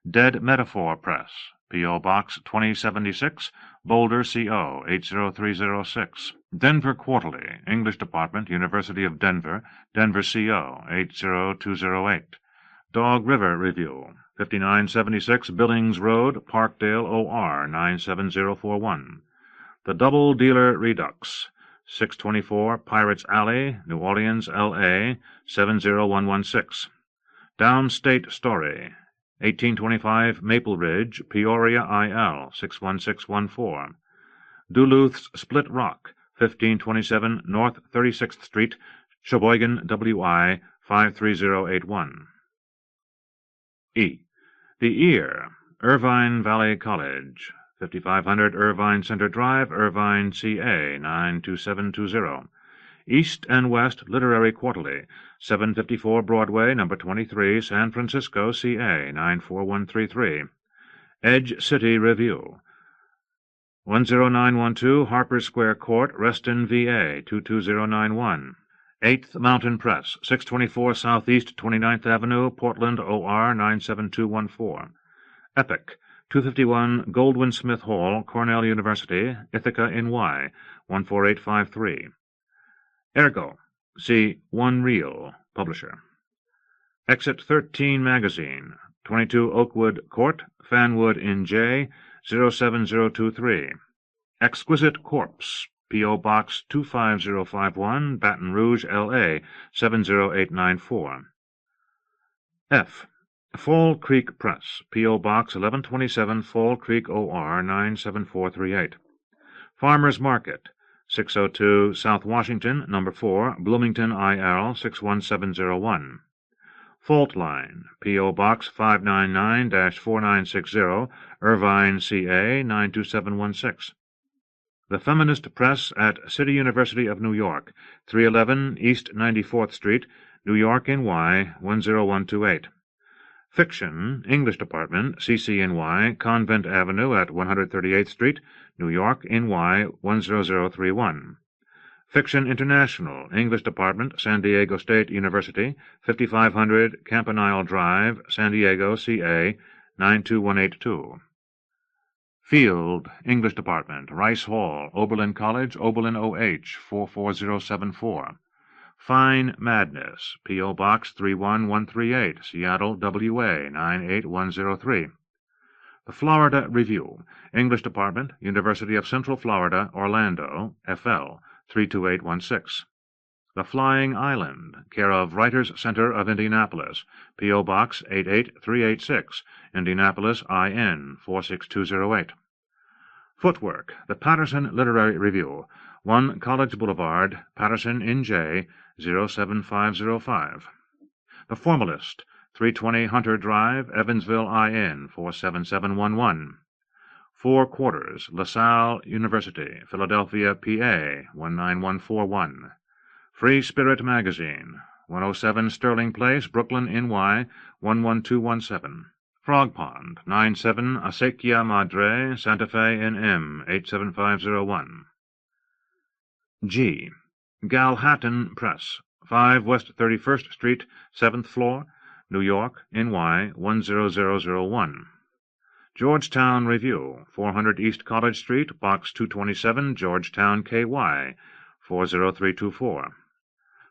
B: Dead Metaphor Press, P.O. Box 2076, Boulder, CO 80306. Denver Quarterly, English Department, University of Denver, Denver, CO 80208. Dog River Review, 5976 Billings Road, Parkdale, OR 97041. The Double Dealer Redux, 624 Pirates Alley, New Orleans, L.A., 70116. Downstate Story, 1825 Maple Ridge, Peoria, IL, 61614. Duluth's Split Rock, 1527 North 36th Street, Sheboygan, WI, 53081. E. The Ear, Irvine Valley College, 5500 Irvine Center Drive, Irvine, CA, 92720. East and West Literary Quarterly, 754 Broadway, No. 23, San Francisco, CA, 94133. Edge City Review, 10912 Harper Square Court, Reston, VA, 22091. 8th Mountain Press, 624 Southeast 29th Avenue, Portland, OR, 97214. Epic, 251 Goldwyn Smith Hall, Cornell University, Ithaca, NY, 14853. Ergo, see One Reel, publisher. Exit 13 Magazine, 22 Oakwood Court, Fanwood, NJ, 07023. Exquisite Corpse, P.O. Box 25051, Baton Rouge, L.A., 70894. F. Fall Creek Press, P.O. Box 1127, Fall Creek, O.R., 97438. Farmers Market, 602 South Washington, No. 4, Bloomington, IL, 61701. Fault Line, P.O. Box 599-4960, Irvine, CA, 92716. The Feminist Press at City University of New York, 311 East 94th Street, New York, NY, 10128. Fiction, English Department, CCNY, Convent Avenue at 138th Street, New York, NY, 10031. Fiction International, English Department, San Diego State University, 5500 Campanile Drive, San Diego, CA, 92182. Field, English Department, Rice Hall, Oberlin College, Oberlin, OH, 44074. Fine Madness, P.O. Box 31138, Seattle, WA, 98103. The Florida Review, English Department, University of Central Florida, Orlando, FL, 32816. The Flying Island, care of Writers' Center of Indianapolis, P.O. Box 88386, Indianapolis, IN, 46208. Footwork, the Patterson Literary Review, 1 College Boulevard, Patterson, NJ, 07505. The Formalist, 320 Hunter Drive, Evansville, IN, 47711. Four Quarters, LaSalle University, Philadelphia, PA, 19141. Free Spirit Magazine, 107 Sterling Place, Brooklyn, NY, 11217. Frog Pond, 97 Acequia Madre, Santa Fe, NM, 87501. G. Galhattan Press, 5 West 31st Street, 7th floor, New York, NY, 10001. Georgetown Review, 400 East College Street, Box 227, Georgetown, KY, 40324.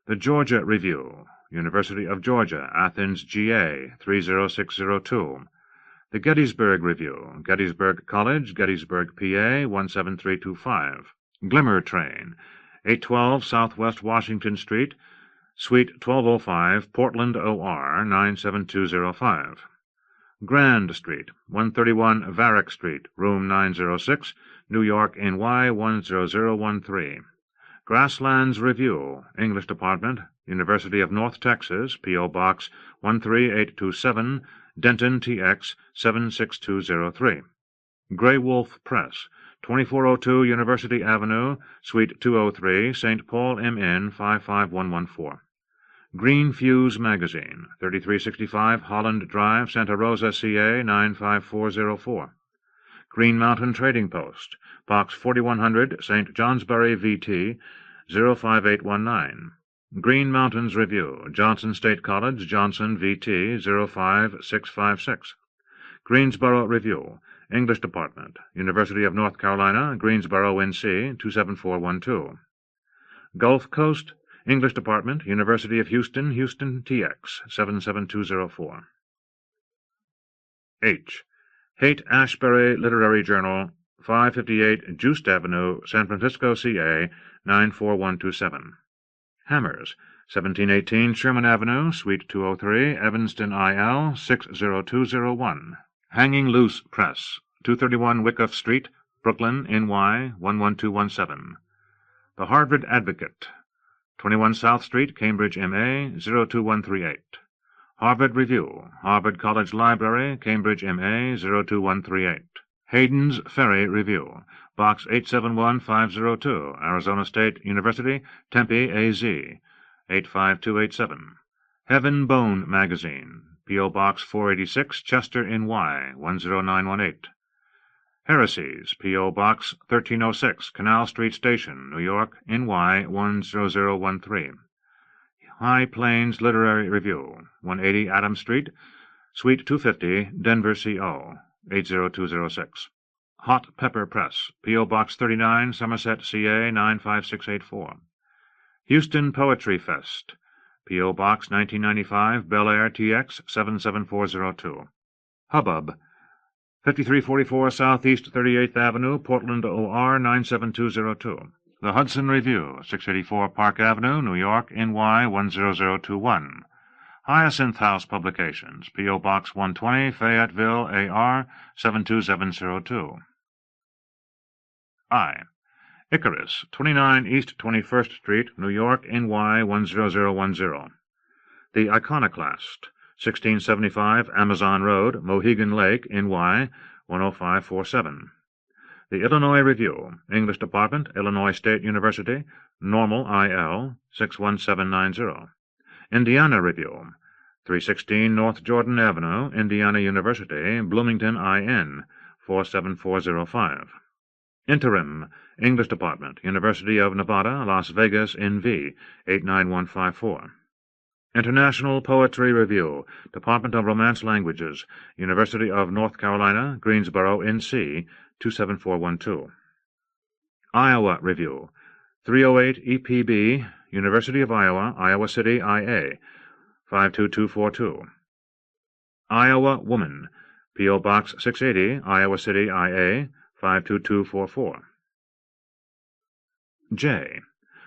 B: The Georgia Review, University of Georgia, Athens, GA, 30602. The Gettysburg Review, Gettysburg College, Gettysburg, PA, 17325. Glimmer Train, 812 Southwest Washington Street, Suite 1205, Portland, OR, 97205. Grand Street, 131 Varick Street, Room 906, New York, NY, 10013. Grasslands Review, English Department, University of North Texas, P.O. Box 13827, Denton, TX, 76203. Grey Wolf Press, 2402 University Avenue, Suite 203, St. Paul, MN, 55114. Green Fuse Magazine, 3365 Holland Drive, Santa Rosa, CA, 95404. Green Mountain Trading Post, Box 4100, St. Johnsbury, VT, 05819. Green Mountains Review, Johnson State College, Johnson, VT, 05656. Greensboro Review, English Department, University of North Carolina, Greensboro, NC, 27412. Gulf Coast, English Department, University of Houston, Houston, TX, 77204. H. Haight-Ashbury Literary Journal, 558 Juist Avenue, San Francisco, CA, 94127. Hammers, 1718 Sherman Avenue, Suite 203, Evanston, IL, 60201. Hanging Loose Press, 231 Wyckoff Street, Brooklyn, NY, 11217. The Harvard Advocate, 21 South Street, Cambridge, MA, 02138. Harvard Review, Harvard College Library, Cambridge, MA, 02138. Hayden's Ferry Review, Box 871502, Arizona State University, Tempe, AZ, 85287. Heaven Bone Magazine, P.O. Box 486, Chester, NY, 10918. Heresies, P.O. Box 1306, Canal Street Station, New York, NY, 10013. High Plains Literary Review, 180 Adams Street, Suite 250, Denver, CO, 80206. Hot Pepper Press, P.O. Box 39, Somerset, CA, 95684. Houston Poetry Fest, P.O. Box 1995, Bel Air, TX, 77402. Hubbub, 5344 Southeast 38th Avenue, Portland, OR, 97202. The Hudson Review, 684 Park Avenue, New York, NY, 10021. Hyacinth House Publications, P.O. Box 120, Fayetteville, AR, 72702. I. Icarus, 29 East 21st Street, New York, NY, 10010. The Iconoclast, 1675 Amazon Road, Mohegan Lake, NY, 10547. The Illinois Review, English Department, Illinois State University, Normal, IL, 61790. Indiana Review, 316 North Jordan Avenue, Indiana University, Bloomington, IN, 47405. Interim, English Department, University of Nevada, Las Vegas, NV, 89154. International Poetry Review, Department of Romance Languages, University of North Carolina, Greensboro, NC, 27412. Iowa Review, 308 EPB, University of Iowa, Iowa City, IA, 52242. Iowa Woman, P.O. Box 680, Iowa City, IA, 52244. J.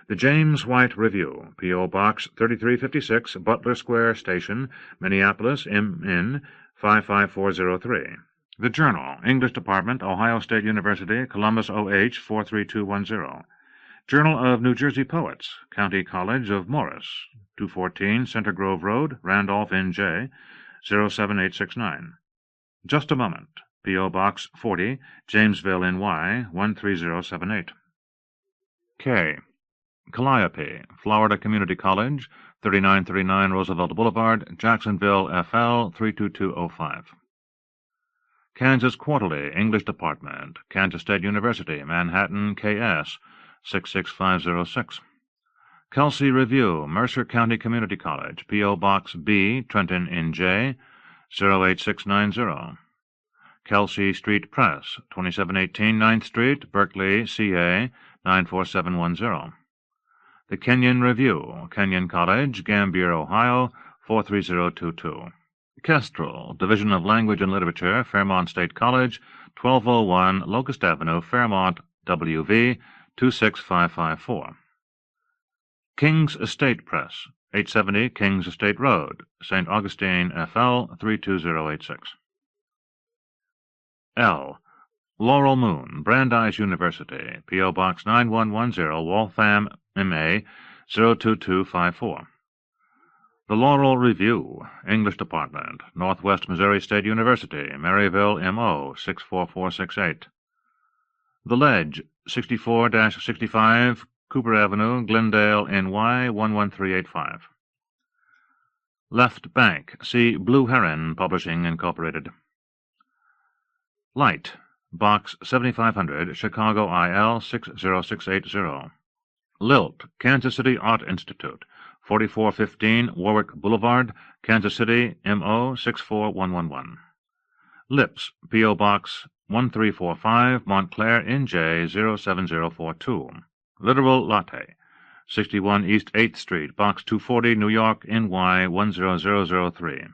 B: The James White Review, P.O. Box 3356, Butler Square Station, Minneapolis, MN, 55403. The Journal, English Department, Ohio State University, Columbus, OH, 43210. Journal of New Jersey Poets, County College of Morris, 214 Center Grove Road, Randolph, NJ, 07869. Just a Moment, P.O. Box 40, Jamesville, NY, 13078. K. Calliope, Florida Community College, 3939 Roosevelt Boulevard, Jacksonville, FL, 32205. Kansas Quarterly, English Department, Kansas State University, Manhattan, KS, 66506. Kelsey Review, Mercer County Community College, P.O. Box B, Trenton, NJ, 08690. Kelsey Street Press, 2718 9th Street, Berkeley, CA, 94710. The Kenyon Review, Kenyon College, Gambier, Ohio, 43022. Kestrel, Division of Language and Literature, Fairmont State College, 1201 Locust Avenue, Fairmont, WV, 26554. King's Estate Press, 870 King's Estate Road, St. Augustine, FL, 32086. L. Laurel Moon, Brandeis University, P.O. Box 9110, Waltham, MA, 02254. The Laurel Review, English Department, Northwest Missouri State University, Maryville, MO, 64468. The Ledge, 64-65, Cooper Avenue, Glendale, NY, 11385. Left Bank, see Blue Heron Publishing, Incorporated. Light, Box 7500, Chicago, IL, 60680. Lilt, Kansas City Art Institute, 4415 Warwick Boulevard, Kansas City, MO 64111. Lips, P.O. Box 1345, Montclair, NJ 07042. Literal Latte, 61 East 8th Street, Box 240, New York, NY 10003.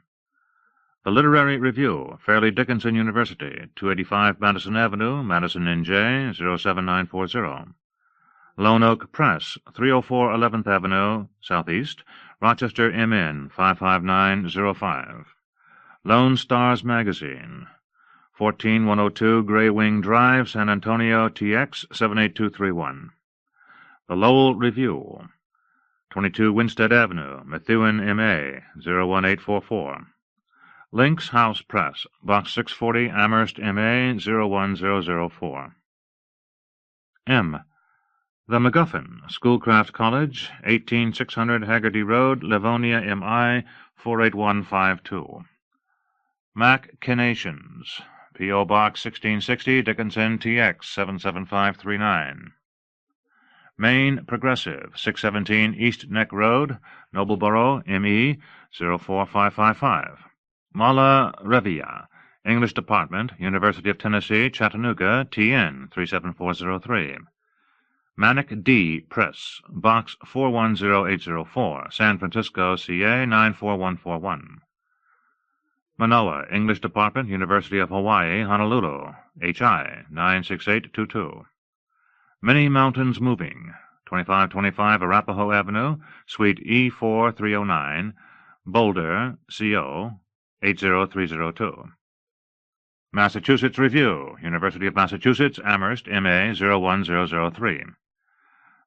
B: The Literary Review, Fairleigh Dickinson University, 285 Madison Avenue, Madison, NJ, 07940. Lone Oak Press, 304 11th Avenue, Southeast, Rochester, MN, 55905. Lone Stars Magazine, 14102 Grey Wing Drive, San Antonio, TX, 78231. The Lowell Review, 22 Winstead Avenue, Methuen, MA, 01844. Lynx House Press, Box 640, Amherst, MA, 01004. M. The MacGuffin, Schoolcraft College, 18600 Haggerty Road, Livonia, MI, 48152. Machinations, P.O. Box 1660, Dickinson, TX, 77539. Maine Progressive, 617 East Neck Road, Nobleboro, ME, 04555. Mala Revia, English Department, University of Tennessee, Chattanooga, TN, 37403. Manic D. Press, Box 410804, San Francisco, CA, 94141. Manoa, English Department, University of Hawaii, Honolulu, HI, 96822. Many Mountains Moving, 2525 Arapahoe Avenue, Suite E4309, Boulder, CO, 80302. Massachusetts Review, University of Massachusetts, Amherst, MA, 01003.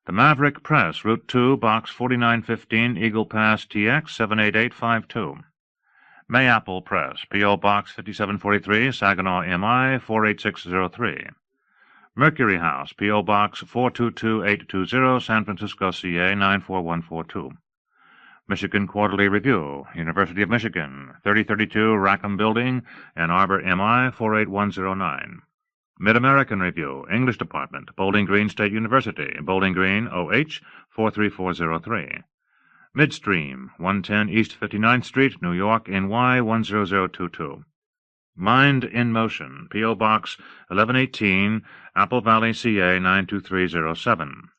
B: The Maverick Press, Route 2, Box 4915, Eagle Pass, TX, 78852. Mayapple Press, P.O. Box 5743, Saginaw, MI, 48603. Mercury House, P.O. Box 422820, San Francisco, CA, 94142. Michigan Quarterly Review, University of Michigan, 3032 Rackham Building, Ann Arbor, MI, 48109. Mid-American Review, English Department, Bowling Green State University, Bowling Green, OH, 43403. Midstream, 110 East 59th Street, New York, NY, 10022. Mind in Motion, P.O. Box 1118, Apple Valley, CA, 92307.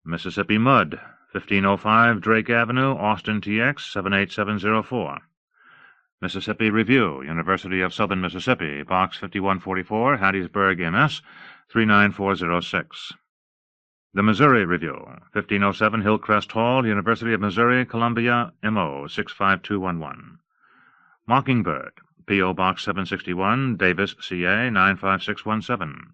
B: Mississippi Mud, 1505 Drake Avenue, Austin, TX, 78704. Mississippi Review, University of Southern Mississippi, Box 5144, Hattiesburg, MS, 39406. The Missouri Review, 1507 Hillcrest Hall, University of Missouri, Columbia, MO, 65211. Mockingbird, P.O. Box 761, Davis, CA, 95617.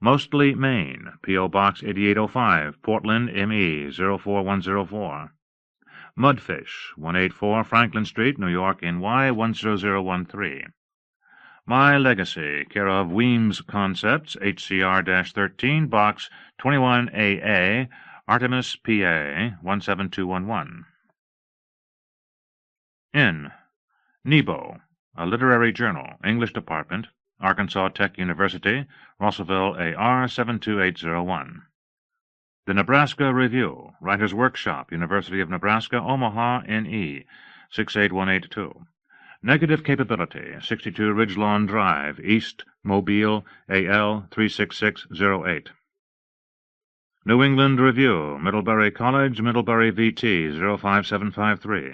B: Mostly, Maine, P.O. Box 8805, Portland, ME, 04104. Mudfish, 184 Franklin Street, New York, NY, 10013. My Legacy, care of Weems Concepts, HCR-13, Box 21AA, Artemis, PA, 17211. N. Nebo, a literary journal, English Department, Arkansas Tech University, Russellville, AR 72801. The Nebraska Review, Writers' Workshop, University of Nebraska, Omaha, NE, 68182. Negative Capability, 62 Ridgelawn Drive, East, Mobile, AL 36608. New England Review, Middlebury College, Middlebury, VT, 05753.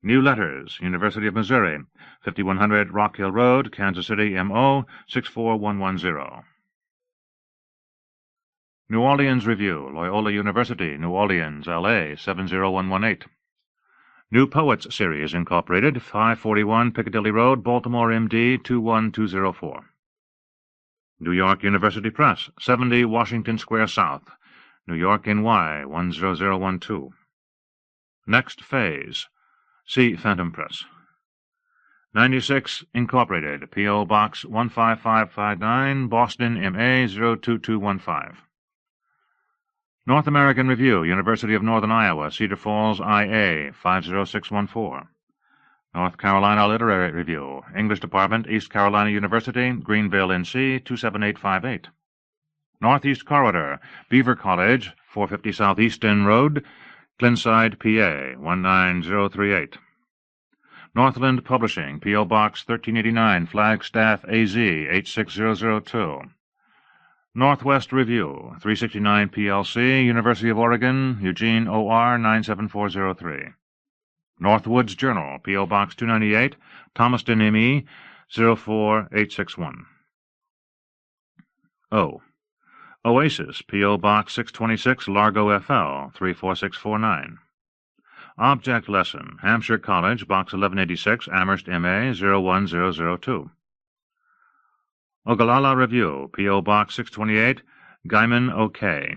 B: New Letters, University of Missouri, 5100 Rock Hill Road, Kansas City, MO, 64110. New Orleans Review, Loyola University, New Orleans, LA, 70118. New Poets Series, Incorporated, 541 Piccadilly Road, Baltimore, MD, 21204. New York University Press, 70 Washington Square South, New York, NY, 10012. Next Phase, see Phantom Press. 96 Incorporated, P.O. Box 15559, Boston, MA, 02215. North American Review, University of Northern Iowa, Cedar Falls, IA, 50614. North Carolina Literary Review, English Department, East Carolina University, Greenville, NC, 27858. Northeast Corridor, Beaver College, 450 Southeastern Road, Glenside, PA, 19038. Northland Publishing, P.O. Box 1389, Flagstaff, AZ, 86002. Northwest Review, 369 PLC, University of Oregon, Eugene, OR, 97403. Northwoods Journal, P.O. Box 298, Thomaston, M.E., 04861. O. Oasis, P.O. Box 626, Largo, F.L., 34649. Object Lesson, Hampshire College, Box 1186, Amherst, M.A., 01002. Ogallala Review, P.O. Box 628, Guyman, O.K.,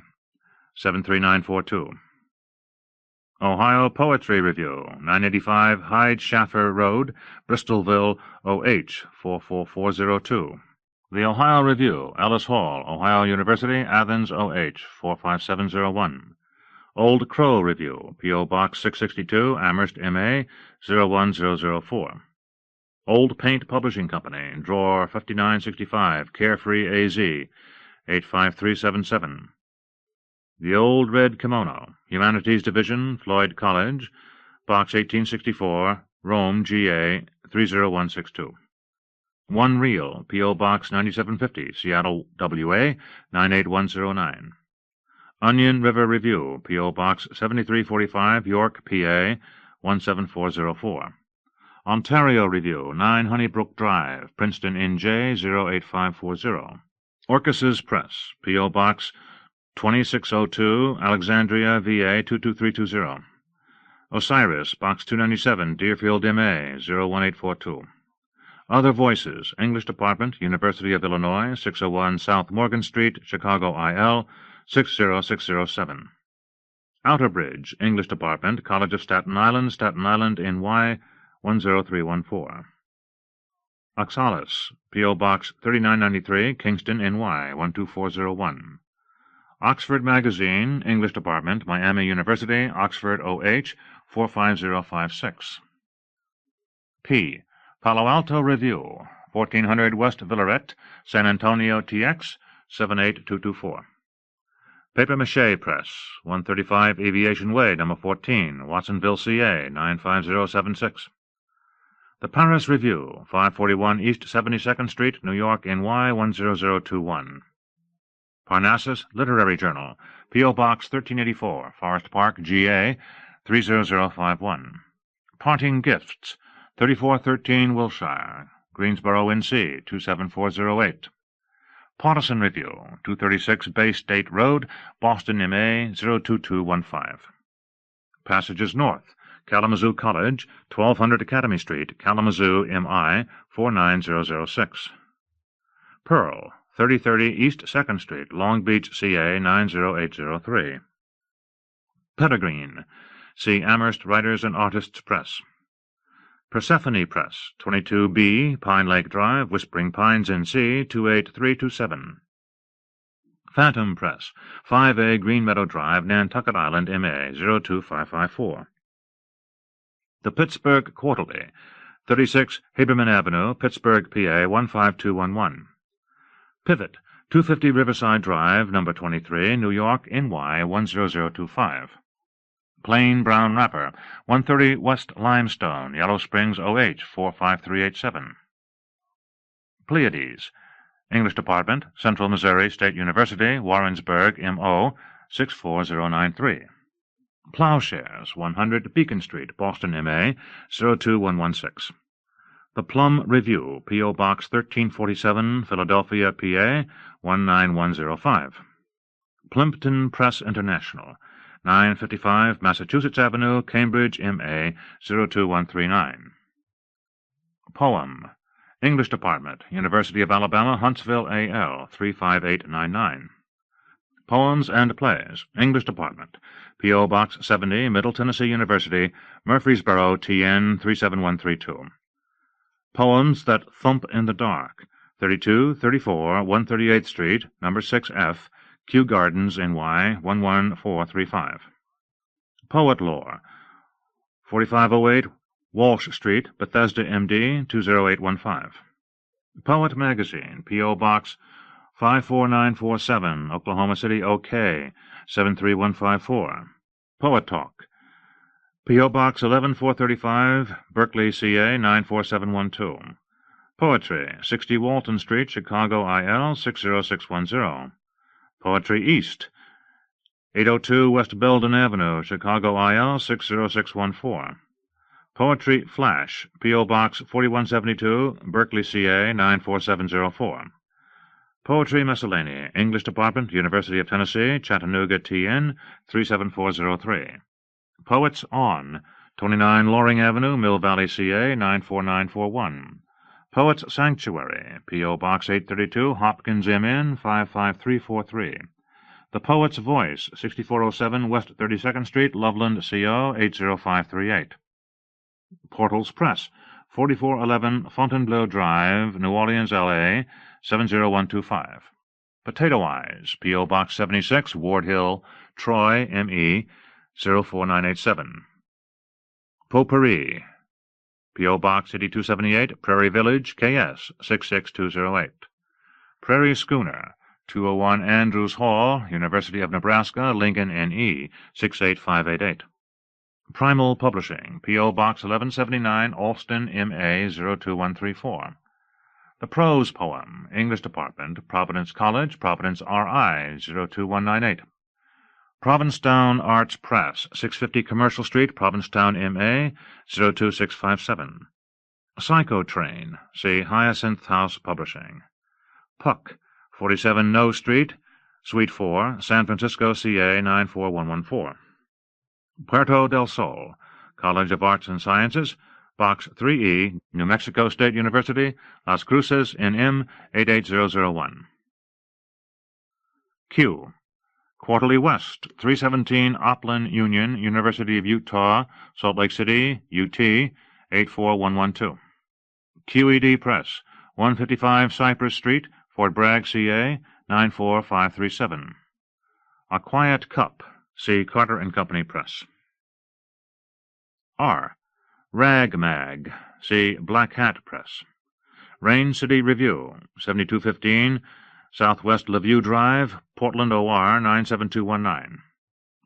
B: 73942. Ohio Poetry Review, 985 Hyde Schaffer Road, Bristolville, O.H., 44402. The Ohio Review, Ellis Hall, Ohio University, Athens, O.H., 45701. Old Crow Review, P.O. Box 662, Amherst, M.A., 01004. Old Paint Publishing Company, Drawer 5965, Carefree, A.Z., 85377. The Old Red Kimono, Humanities Division, Floyd College, Box 1864, Rome, G.A., 30162. One Reel, P.O. Box 9750, Seattle, W.A., 98109. Onion River Review, P.O. Box 7345, York, P.A., 17404. Ontario Review, 9 Honeybrook Drive, Princeton, N.J., 08540. Orcus's Press, P.O. Box 2602, Alexandria, VA, 22320. Osiris, Box 297, Deerfield, MA, 01842. Other Voices, English Department, University of Illinois, 601 South Morgan Street, Chicago, IL, 60607. Outerbridge, English Department, College of Staten Island, NY, 10314. Oxalis, P.O. Box 3993, Kingston, NY, 12401. Oxford Magazine, English Department, Miami University, Oxford, OH, 45056. P. Palo Alto Review, 1400 West Villaret, San Antonio, TX, 78224. Papier-Mâché Press, 135 Aviation Way, No. 14, Watsonville, CA, 95076. The Paris Review, 541 East 72nd Street, New York, NY, 10021. Parnassus Literary Journal, P.O. Box 1384, Forest Park, GA, 30051. Parting Gifts, 3413 Wilshire, Greensboro, NC, 27408. Partisan Review, 236 Bay State Road, Boston, MA, 02215. Passages North, Kalamazoo College, 1200 Academy Street, Kalamazoo, MI, 49006. Pearl, 3030 East 2nd Street, Long Beach, CA, 90803. Peregrine, see Amherst Writers and Artists Press. Persephone Press, 22B, Pine Lake Drive, Whispering Pines, NC, 28327. Phantom Press, 5A, Green Meadow Drive, Nantucket Island, MA, 02554. The Pittsburgh Quarterly, 36 Haberman Avenue, Pittsburgh, PA, 15211. Pivot, 250 Riverside Drive, No. 23, New York, NY, 10025. Plain Brown Wrapper, 130 West Limestone, Yellow Springs, OH, 45387. Pleiades, English Department, Central Missouri State University, Warrensburg, MO, 64093. Plowshares, 100 Beacon Street, Boston, MA, 02116. The Plum Review, P.O. Box 1347, Philadelphia, PA, 19105. Plimpton Press International, 955 Massachusetts Avenue, Cambridge, MA, 02139. Poem, English Department, University of Alabama, Huntsville, AL, 35899. Poems and Plays, English Department, P.O. Box 70, Middle Tennessee University, Murfreesboro, TN 37132. Poems That Thump in the Dark, 3234 138th Street, No. 6F, Kew Gardens, NY, 11435. Poet Lore, 4508 Walsh Street, Bethesda, MD, 20815. Poet Magazine, P.O. Box 54947, Oklahoma City, OK, 73154. Poet Talk, P.O. Box 11435, Berkeley, CA, 94712. Poetry, 60 Walton Street, Chicago, IL, 60610. Poetry East, 802 West Belden Avenue, Chicago, IL, 60614. Poetry Flash, P.O. Box 4172, Berkeley, CA 94704. Poetry Miscellany, English Department, University of Tennessee, Chattanooga, TN 37403. Poets On, 29 Loring Avenue, Mill Valley, CA 94941. Poets Sanctuary, P.O. Box 832, Hopkins, MN 55343. The Poet's Voice, 6407 West 32nd Street, Loveland, CO 80538. Portals Press, 4411 Fontainebleau Drive, New Orleans, L.A. 70125. Potato Eyes, P.O. Box 76, Ward Hill, Troy, M.E. 04987. Potpourri, P.O. Box 8278, Prairie Village, K.S. 66208. Prairie Schooner, 201 Andrews Hall, University of Nebraska, Lincoln, N.E. 68588. Primal Publishing, P.O. Box 1179, Alston, M.A. 02134. The Prose Poem, English Department, Providence College, Providence, R.I. 02198. Provincetown Arts Press, 650 Commercial Street, Provincetown, M.A. 02657. Psycho Train, see Hyacinth House Publishing. Puck, 47 No Street, Suite 4, San Francisco, CA 94114. Puerto del Sol, College of Arts and Sciences, Box 3E, New Mexico State University, Las Cruces, NM 88001. Q. Quarterly West, 317 Oplin Union, University of Utah, Salt Lake City, UT 84112. QED Press, 155 Cypress Street, Fort Bragg, CA 94537. A Quiet Cup, see Carter & Company Press. R. Rag Mag, see Black Hat Press. Rain City Review, 7215 Southwest Laview Drive, Portland, OR 97219.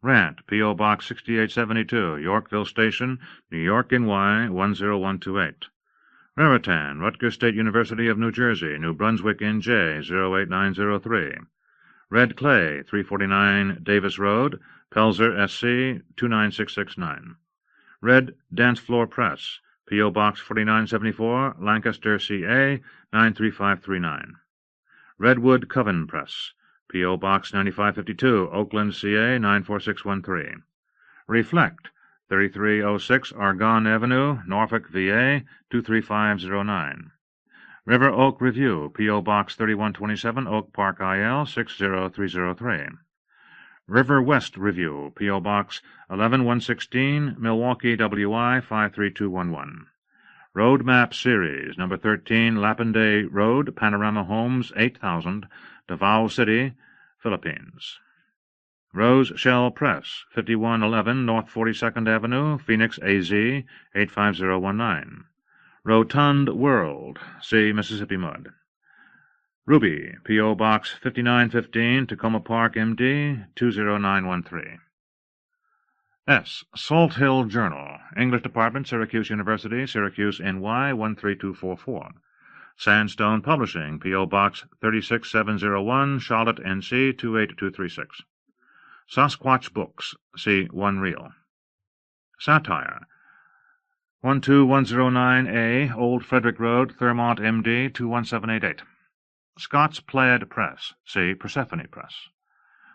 B: Rant, P.O. Box 6872, Yorkville Station, New York, NY 10128. Raritan, Rutgers State University of New Jersey, New Brunswick, NJ 08903. Red Clay, 349 Davis Road, Pelzer, SC 29669. Red Dance Floor Press, P.O. Box 4974, Lancaster, CA 93539. Redwood Coven Press, P.O. Box 9552, Oakland, CA 94613. Reflect, 3306 Argonne Avenue, Norfolk, VA 23509. River Oak Review, P.O. Box 3127, Oak Park, IL 60303. River West Review, P.O. Box 11116, Milwaukee, WI 53211. Road Map Series, Number 13, Lapinday Road, Panorama Homes, 8000, Davao City, Philippines. Rose Shell Press, 5111 North 42nd Avenue, Phoenix, AZ 85019. Rotund World, see Mississippi Mud. Ruby, P.O. Box 5915, Tacoma Park, MD 20913. S. Salt Hill Journal, English Department, Syracuse University, Syracuse, NY 13244. Sandstone Publishing, P.O. Box 36701, Charlotte, NC 28236. Sasquatch Books, see One Reel. Satire, 12109A, Old Frederick Road, Thurmont, MD 21788. Scott's Plaid Press, see Persephone Press.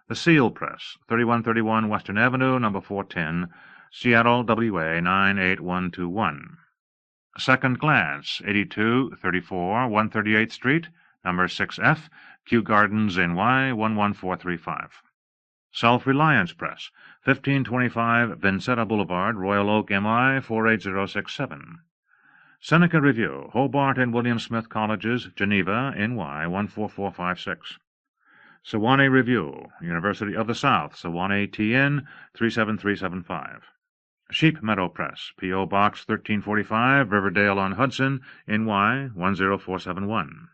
B: The Seal Press, 3131 Western Avenue, number 410, Seattle, WA 98121. Second Glance, 8234 138th Street, number 6F, Kew Gardens, NY 11435. Self-Reliance Press, 1525 Vincetta Boulevard, Royal Oak, MI 48067. Seneca Review, Hobart and William Smith Colleges, Geneva, NY 14456. Sewanee Review, University of the South, Sewanee, TN 37375. Sheep Meadow Press, P.O. Box 1345, Riverdale on Hudson, NY 10471.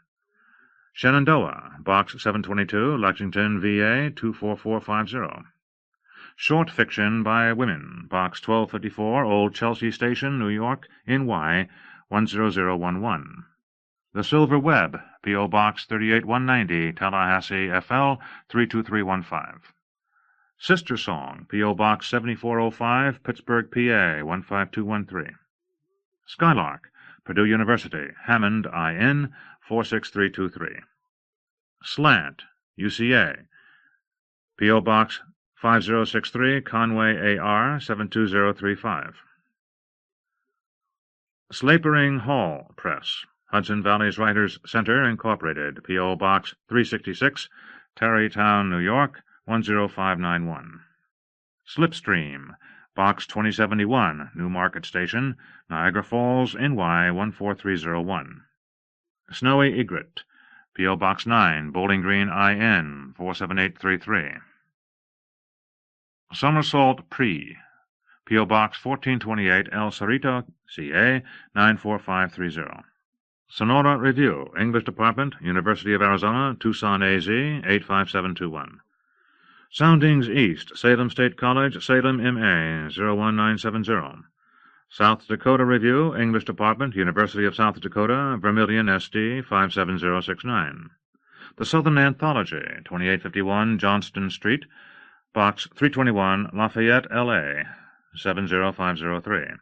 B: Shenandoah, Box 722, Lexington, VA 24450. Short Fiction by Women, Box 1254, Old Chelsea Station, New York, NY 10011. The Silver Web, P.O. Box 38190, Tallahassee, FL 32315. Sister Song, P.O. Box 7405, Pittsburgh, PA 15213. Skylark, Purdue University, Hammond, IN, 46323. Slant, UCA, P.O. Box 5063, Conway, AR, 72035. Slapering Hall Press, Hudson Valley's Writers Center, Incorporated, P.O. Box 366, Tarrytown, New York, 10591. Slipstream, Box 2071, New Market Station, Niagara Falls, NY 14301. Snowy Egret, P.O. Box 9, Bowling Green, IN 47833. Somersault Pre, P.O. Box 1428, El Cerrito, CA 94530. Sonora Review, English Department, University of Arizona, Tucson, AZ 85721. Soundings East, Salem State College, Salem, MA 01970. South Dakota Review, English Department, University of South Dakota, Vermilion, SD 57069. The Southern Anthology, 2851 Johnston Street, Box 321, Lafayette, LA 70503.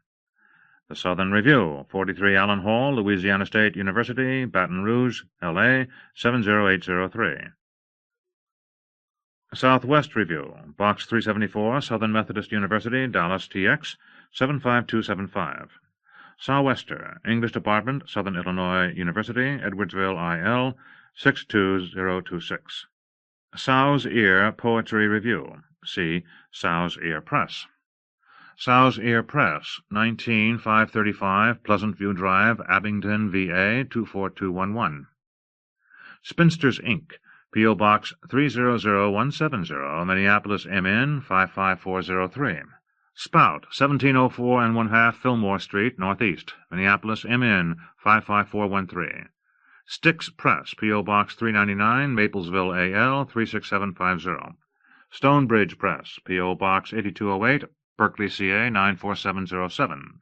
B: The Southern Review, 43 Allen Hall, Louisiana State University, Baton Rouge, LA 70803. Southwest Review, Box 374, Southern Methodist University, Dallas, TX 75275. Sou'wester, English Department, Southern Illinois University, Edwardsville, IL 62026. Sow's Ear Poetry Review, see Sow's Ear Press. Sow's Ear Press, 19535 Pleasant View Drive, Abington, VA 24211. Spinsters, Inc., P.O. Box 300170, Minneapolis, MN 55403. Spout, 1704 1/2 Fillmore Street, Northeast, Minneapolis, MN 55413. Styx Press, P.O. Box 399, Maplesville, AL 36750. Stonebridge Press, P.O. Box 8208, Berkeley, CA 94707.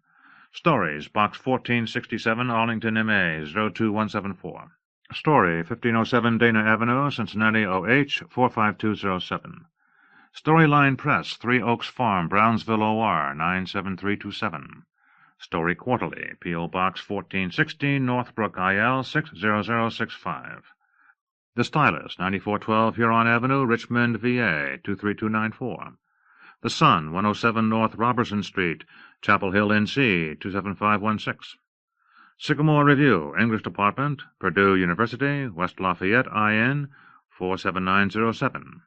B: Stories, Box 1467, Arlington, MA 02174. Story, 1507 Dana Avenue, Cincinnati, OH 45207. Storyline Press, 3 Oaks Farm, Brownsville, OR 97327. Story Quarterly, P.O. Box 1416, Northbrook, IL 60065. The Stylus, 9412 Huron Avenue, Richmond, VA 23294. The Sun, 107 North Robertson Street, Chapel Hill, NC 27516. Sycamore Review, English Department, Purdue University, West Lafayette, IN 47907.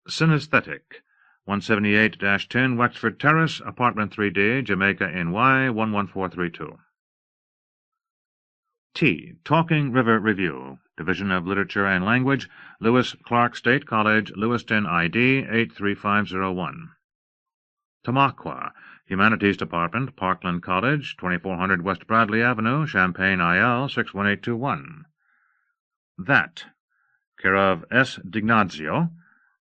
B: Synesthetic, 178-10 Wexford Terrace, Apartment 3D, Jamaica, NY 11432. T. Talking River Review, Division of Literature and Language, Lewis Clark State College, Lewiston, ID 83501. Tamaqua, Humanities Department, Parkland College, 2400 West Bradley Avenue, Champaign, IL 61821. That, care of S. Dignazio,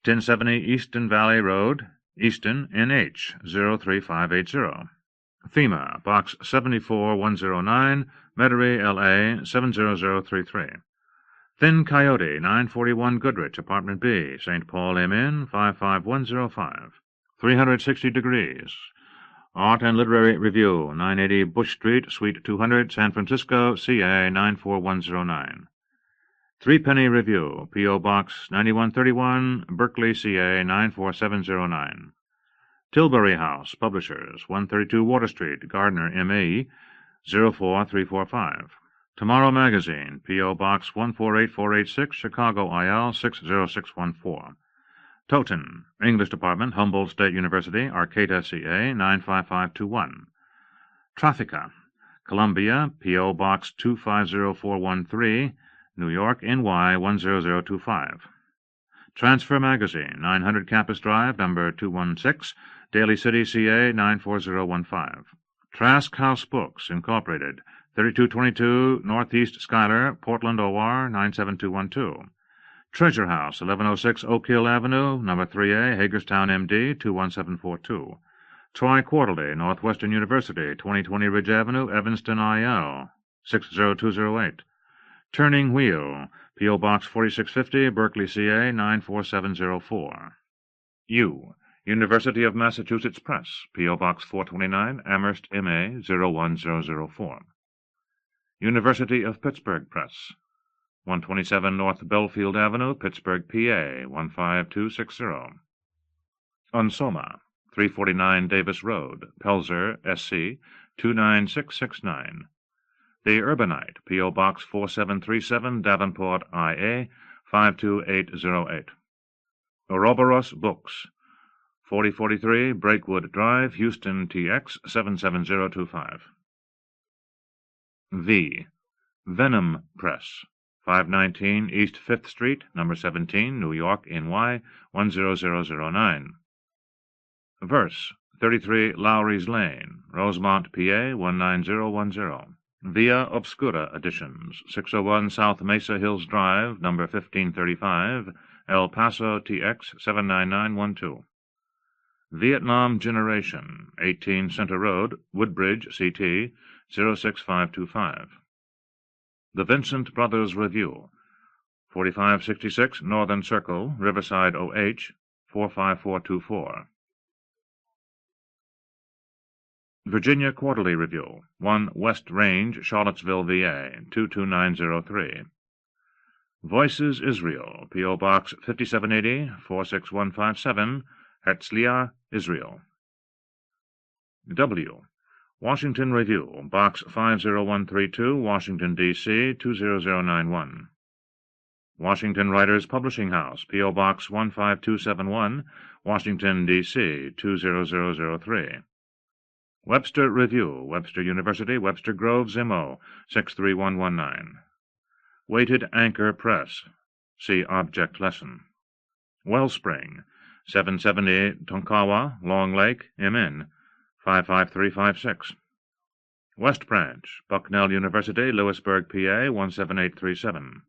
B: 1070 Easton Valley Road, Easton, NH 03580. FEMA, Box 74109, Metairie, LA 70033. Thin Coyote, 941 Goodrich, Apartment B, St. Paul, MN 55105. 360 Degrees. Art and Literary Review, 980 Bush Street, Suite 200, San Francisco, CA 94109. Threepenny Review, P.O. Box 9131, Berkeley, CA 94709. Tilbury House, Publishers, 132 Water Street, Gardner, M.E. 04345. Tomorrow Magazine, P.O. Box 148486, Chicago, IL 60614. Toten, English Department, Humboldt State University, Arcata, CA 95521. Traffica, Columbia, P.O. Box 250413, New York, NY 10025. Transfer Magazine, 900 Campus Drive, number 216, Daly City, CA 94015. Trask House Books, Incorporated, 3222 Northeast Schuyler, Portland, OR 97212. Treasure House, 1106 Oak Hill Avenue, number 3A, Hagerstown, MD 21742. Troy Quarterly, Northwestern University, 2020 Ridge Avenue, Evanston, IL 60208. Turning Wheel, P.O. Box 4650, Berkeley, CA 94704. University of Massachusetts Press, P.O. Box 429, Amherst, MA 01004. University of Pittsburgh Press, 127 North Belfield Avenue, Pittsburgh, PA 15260. Unsoma, 349 Davis Road, Pelzer, SC 29669. The Urbanite, P.O. Box 4737, Davenport, IA 52808. Ouroboros Books, 4043 Breakwood Drive, Houston, TX 77025. V. Venom Press, 519 East 5th Street, number 17, New York, NY 10009. Verse, 33 Lowry's Lane, Rosemont, PA 19010. Via Obscura Editions, 601 South Mesa Hills Drive, number 1535, El Paso, TX 79912. Vietnam Generation, 18 Center Road, Woodbridge, CT 06525. The Vincent Brothers Review, 4566 Northern Circle, Riverside, OH 45424. Virginia Quarterly Review, 1 West Range, Charlottesville, VA 22903. Voices Israel, P.O. Box 5780 46157, Herzliya, Israel. W. Washington Review, Box 50132, Washington, D.C. 20091. Washington Writers Publishing House, P.O. Box 15271, Washington, D.C. 20003. Webster Review, Webster University, Webster Groves, MO 63119. Weighted Anchor Press, see Object Lesson. Wellspring, 770 Tonkawa, Long Lake, MN 55356. West Branch, Bucknell University, Lewisburg, PA 17837.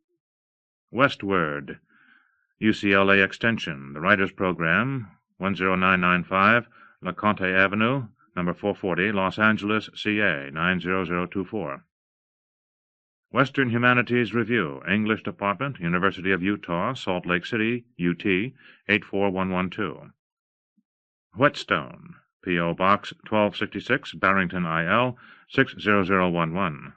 B: Westward, UCLA Extension, the Writers Program, 10995 LeConte Avenue, number 440, Los Angeles, CA 90024. Western Humanities Review, English Department, University of Utah, Salt Lake City, UT 84112. Whetstone, P.O. Box 1266, Barrington, IL 60011.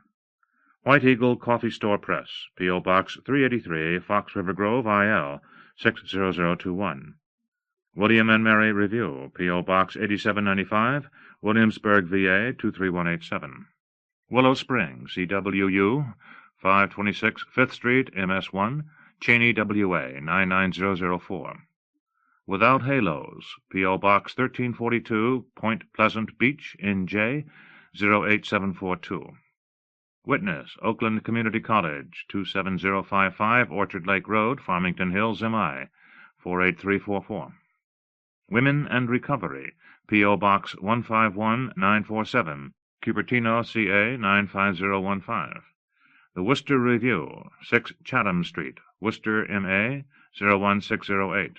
B: White Eagle Coffee Store Press, P.O. Box 383, Fox River Grove, IL 60021. William and Mary Review, P.O. Box 8795, Williamsburg, VA 23187. Willow Springs, CWU, 526 5th Street, MS1, Cheney, WA 99004. Without Halos, P.O. Box 1342, Point Pleasant Beach, NJ 08742. Witness, Oakland Community College, 27055 Orchard Lake Road, Farmington Hills, MI 48344. Women and Recovery, P.O. Box 151947, Cupertino, CA 95015. The Worcester Review, 6 Chatham Street, Worcester, MA 01608.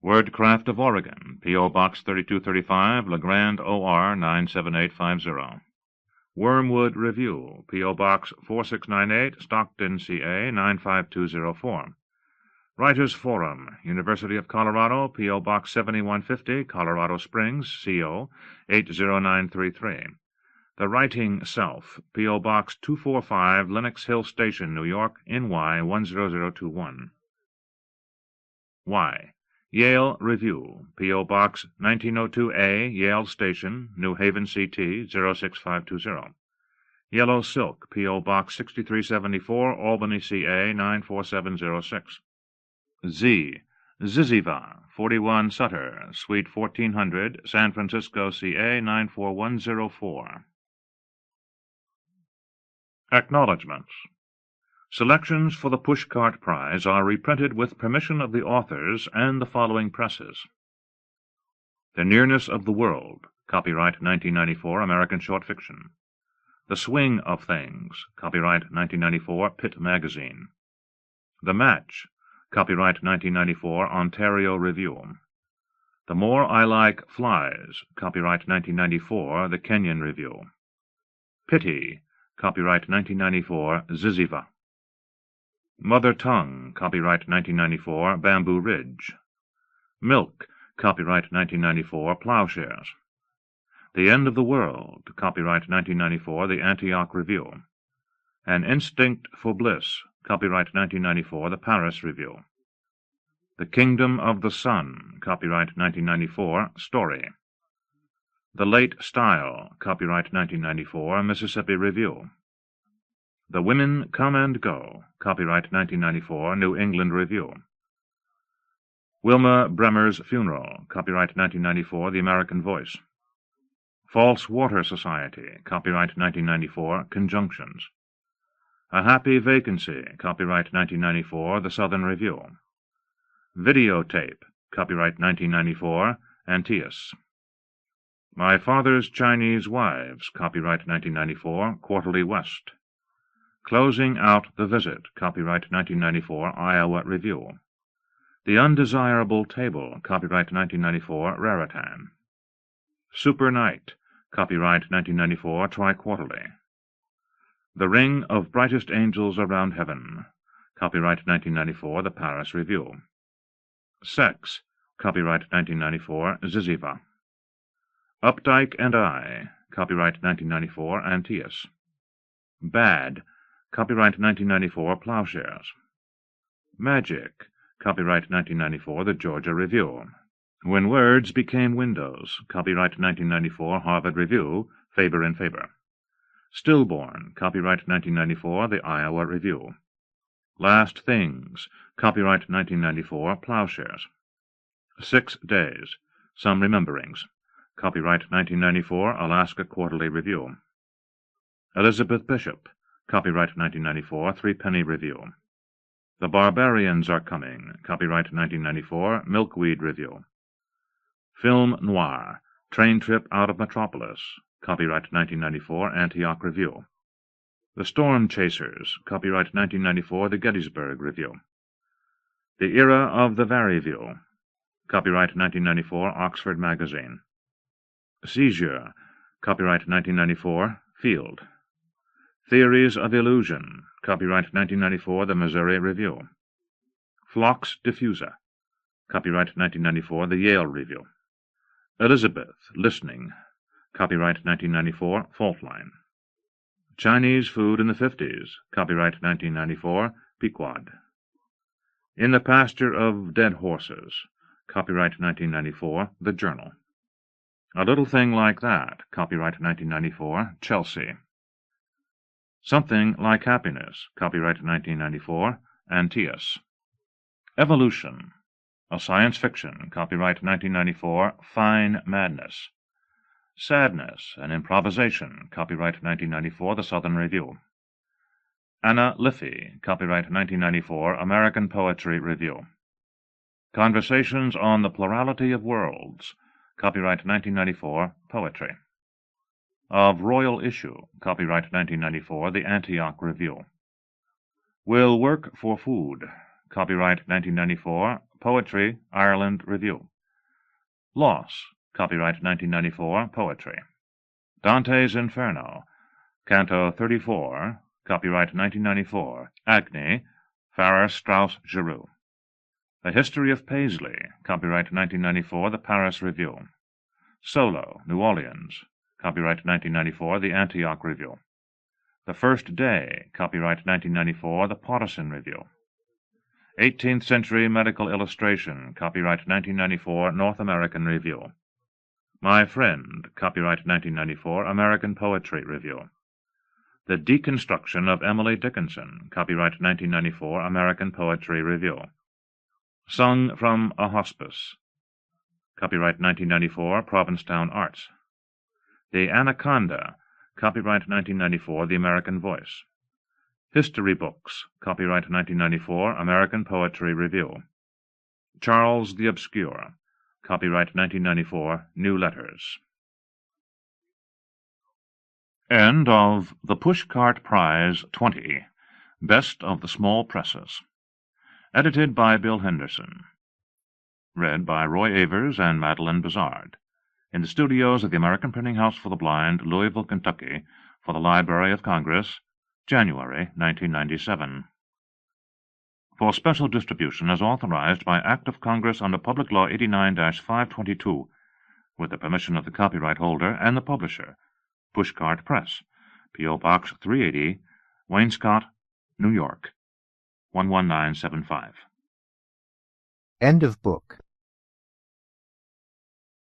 B: Wordcraft of Oregon, P.O. Box 3235, LeGrand, OR 97850. Wormwood Review, P.O. Box 4698, Stockton, CA 95204. Writers Forum, University of Colorado, P.O. Box 7150, Colorado Springs, CO 80933. The Writing Self, P.O. Box 245, Lenox Hill Station, New York, NY 10021. Y. Yale Review, P.O. Box 1902A, Yale Station, New Haven, CT 06520. Yellow Silk, P.O. Box 6374, Albany, CA 94706. Z. Ziziva, 41 Sutter, Suite 1400, San Francisco, CA 94104. Acknowledgements. Selections for the Pushcart Prize are reprinted with permission of the authors and the following presses. The Nearness of the World, copyright 1994, American Short Fiction. The Swing of Things, copyright 1994, Pitt Magazine. The Match, copyright 1994, Ontario Review. The More I Like Flies, copyright 1994, The Kenyon Review. Pity, copyright 1994, Ziziva. Mother Tongue, copyright 1994, Bamboo Ridge. Milk, copyright 1994, Plowshares. The End of the World, copyright 1994, The Antioch Review. An Instinct for Bliss, copyright 1994, The Paris Review. The Kingdom of the Sun, copyright 1994, Story. The Late Style, copyright 1994, Mississippi Review. The Women Come and Go, copyright 1994, New England Review. Wilma Bremer's Funeral, copyright 1994, The American Voice. False Water Society, copyright 1994, Conjunctions. A Happy Vacancy, copyright 1994, The Southern Review. Videotape, copyright 1994, Antaeus. My Father's Chinese Wives, copyright 1994, Quarterly West. Closing Out the Visit, copyright 1994, Iowa Review. The Undesirable Table, copyright 1994, Raritan. Super Night, copyright 1994, Tri-Quarterly. The Ring of Brightest Angels Around Heaven, copyright 1994, The Paris Review. Sex, copyright 1994, Ziziva. Updike and I, copyright 1994, Antaeus. Bad, copyright 1994, Plowshares. Magic, copyright 1994, The Georgia Review. When Words Became Windows, copyright 1994, Harvard Review, Faber and Faber. Stillborn, copyright 1994, The Iowa Review. Last Things, copyright 1994, Plowshares. 6 Days, Some Rememberings, copyright 1994, Alaska Quarterly Review. Elizabeth Bishop, copyright 1994, Threepenny Review. The Barbarians Are Coming, copyright 1994, Milkweed Review. Film Noir, Train Trip Out of Metropolis, copyright 1994, Antioch Review. The Storm Chasers, copyright 1994, The Gettysburg Review. The Era of the Variview, copyright 1994, Oxford Magazine. Seizure, copyright 1994, Field. Theories of Illusion, copyright 1994, The Missouri Review. Phlox Diffusa, copyright 1994, The Yale Review. Elizabeth, Listening, copyright 1994, Faultline. Chinese Food in the 50s, copyright 1994, Pequod. In the Pasture of Dead Horses, copyright 1994, The Journal. A Little Thing Like That, copyright 1994, Chelsea. Something Like Happiness, copyright 1994, Antaeus. Evolution, a Science Fiction, copyright 1994, Fine Madness. Sadness, an Improvisation, copyright 1994, The Southern Review. Anna Liffey, copyright 1994, American Poetry Review. Conversations on the Plurality of Worlds, copyright 1994, Poetry. Of Royal Issue, copyright 1994, The Antioch Review. Will Work for Food, copyright 1994, Poetry, Ireland Review. Loss, copyright 1994, Poetry. Dante's Inferno, Canto 34, copyright 1994, Agni, Farrar Straus Giroux. The History of Paisley, copyright 1994, The Paris Review. Solo, New Orleans, copyright 1994, The Antioch Review. The First Day, copyright 1994, The Partisan Review. 18th Century Medical Illustration, copyright 1994, North American Review. My Friend, copyright 1994, American Poetry Review. The Deconstruction of Emily Dickinson, copyright 1994, American Poetry Review. Sung from a Hospice, copyright 1994, Provincetown Arts. The Anaconda, copyright 1994, The American Voice. History Books, copyright 1994, American Poetry Review. Charles the Obscure, copyright 1994, New Letters. End of The Pushcart Prize 20, Best of the Small Presses. Edited by Bill Henderson. Read by Roy Avers and Madelyn Buzzard. In the studios of the American Printing House for the Blind, Louisville, Kentucky, for the Library of Congress, January 1997. for special distribution as authorized by Act of Congress under Public Law 89-522, with the permission of the copyright holder and the publisher. Pushcart Press, P.O. Box 380, Wainscott, New York, 11975.
C: End of book.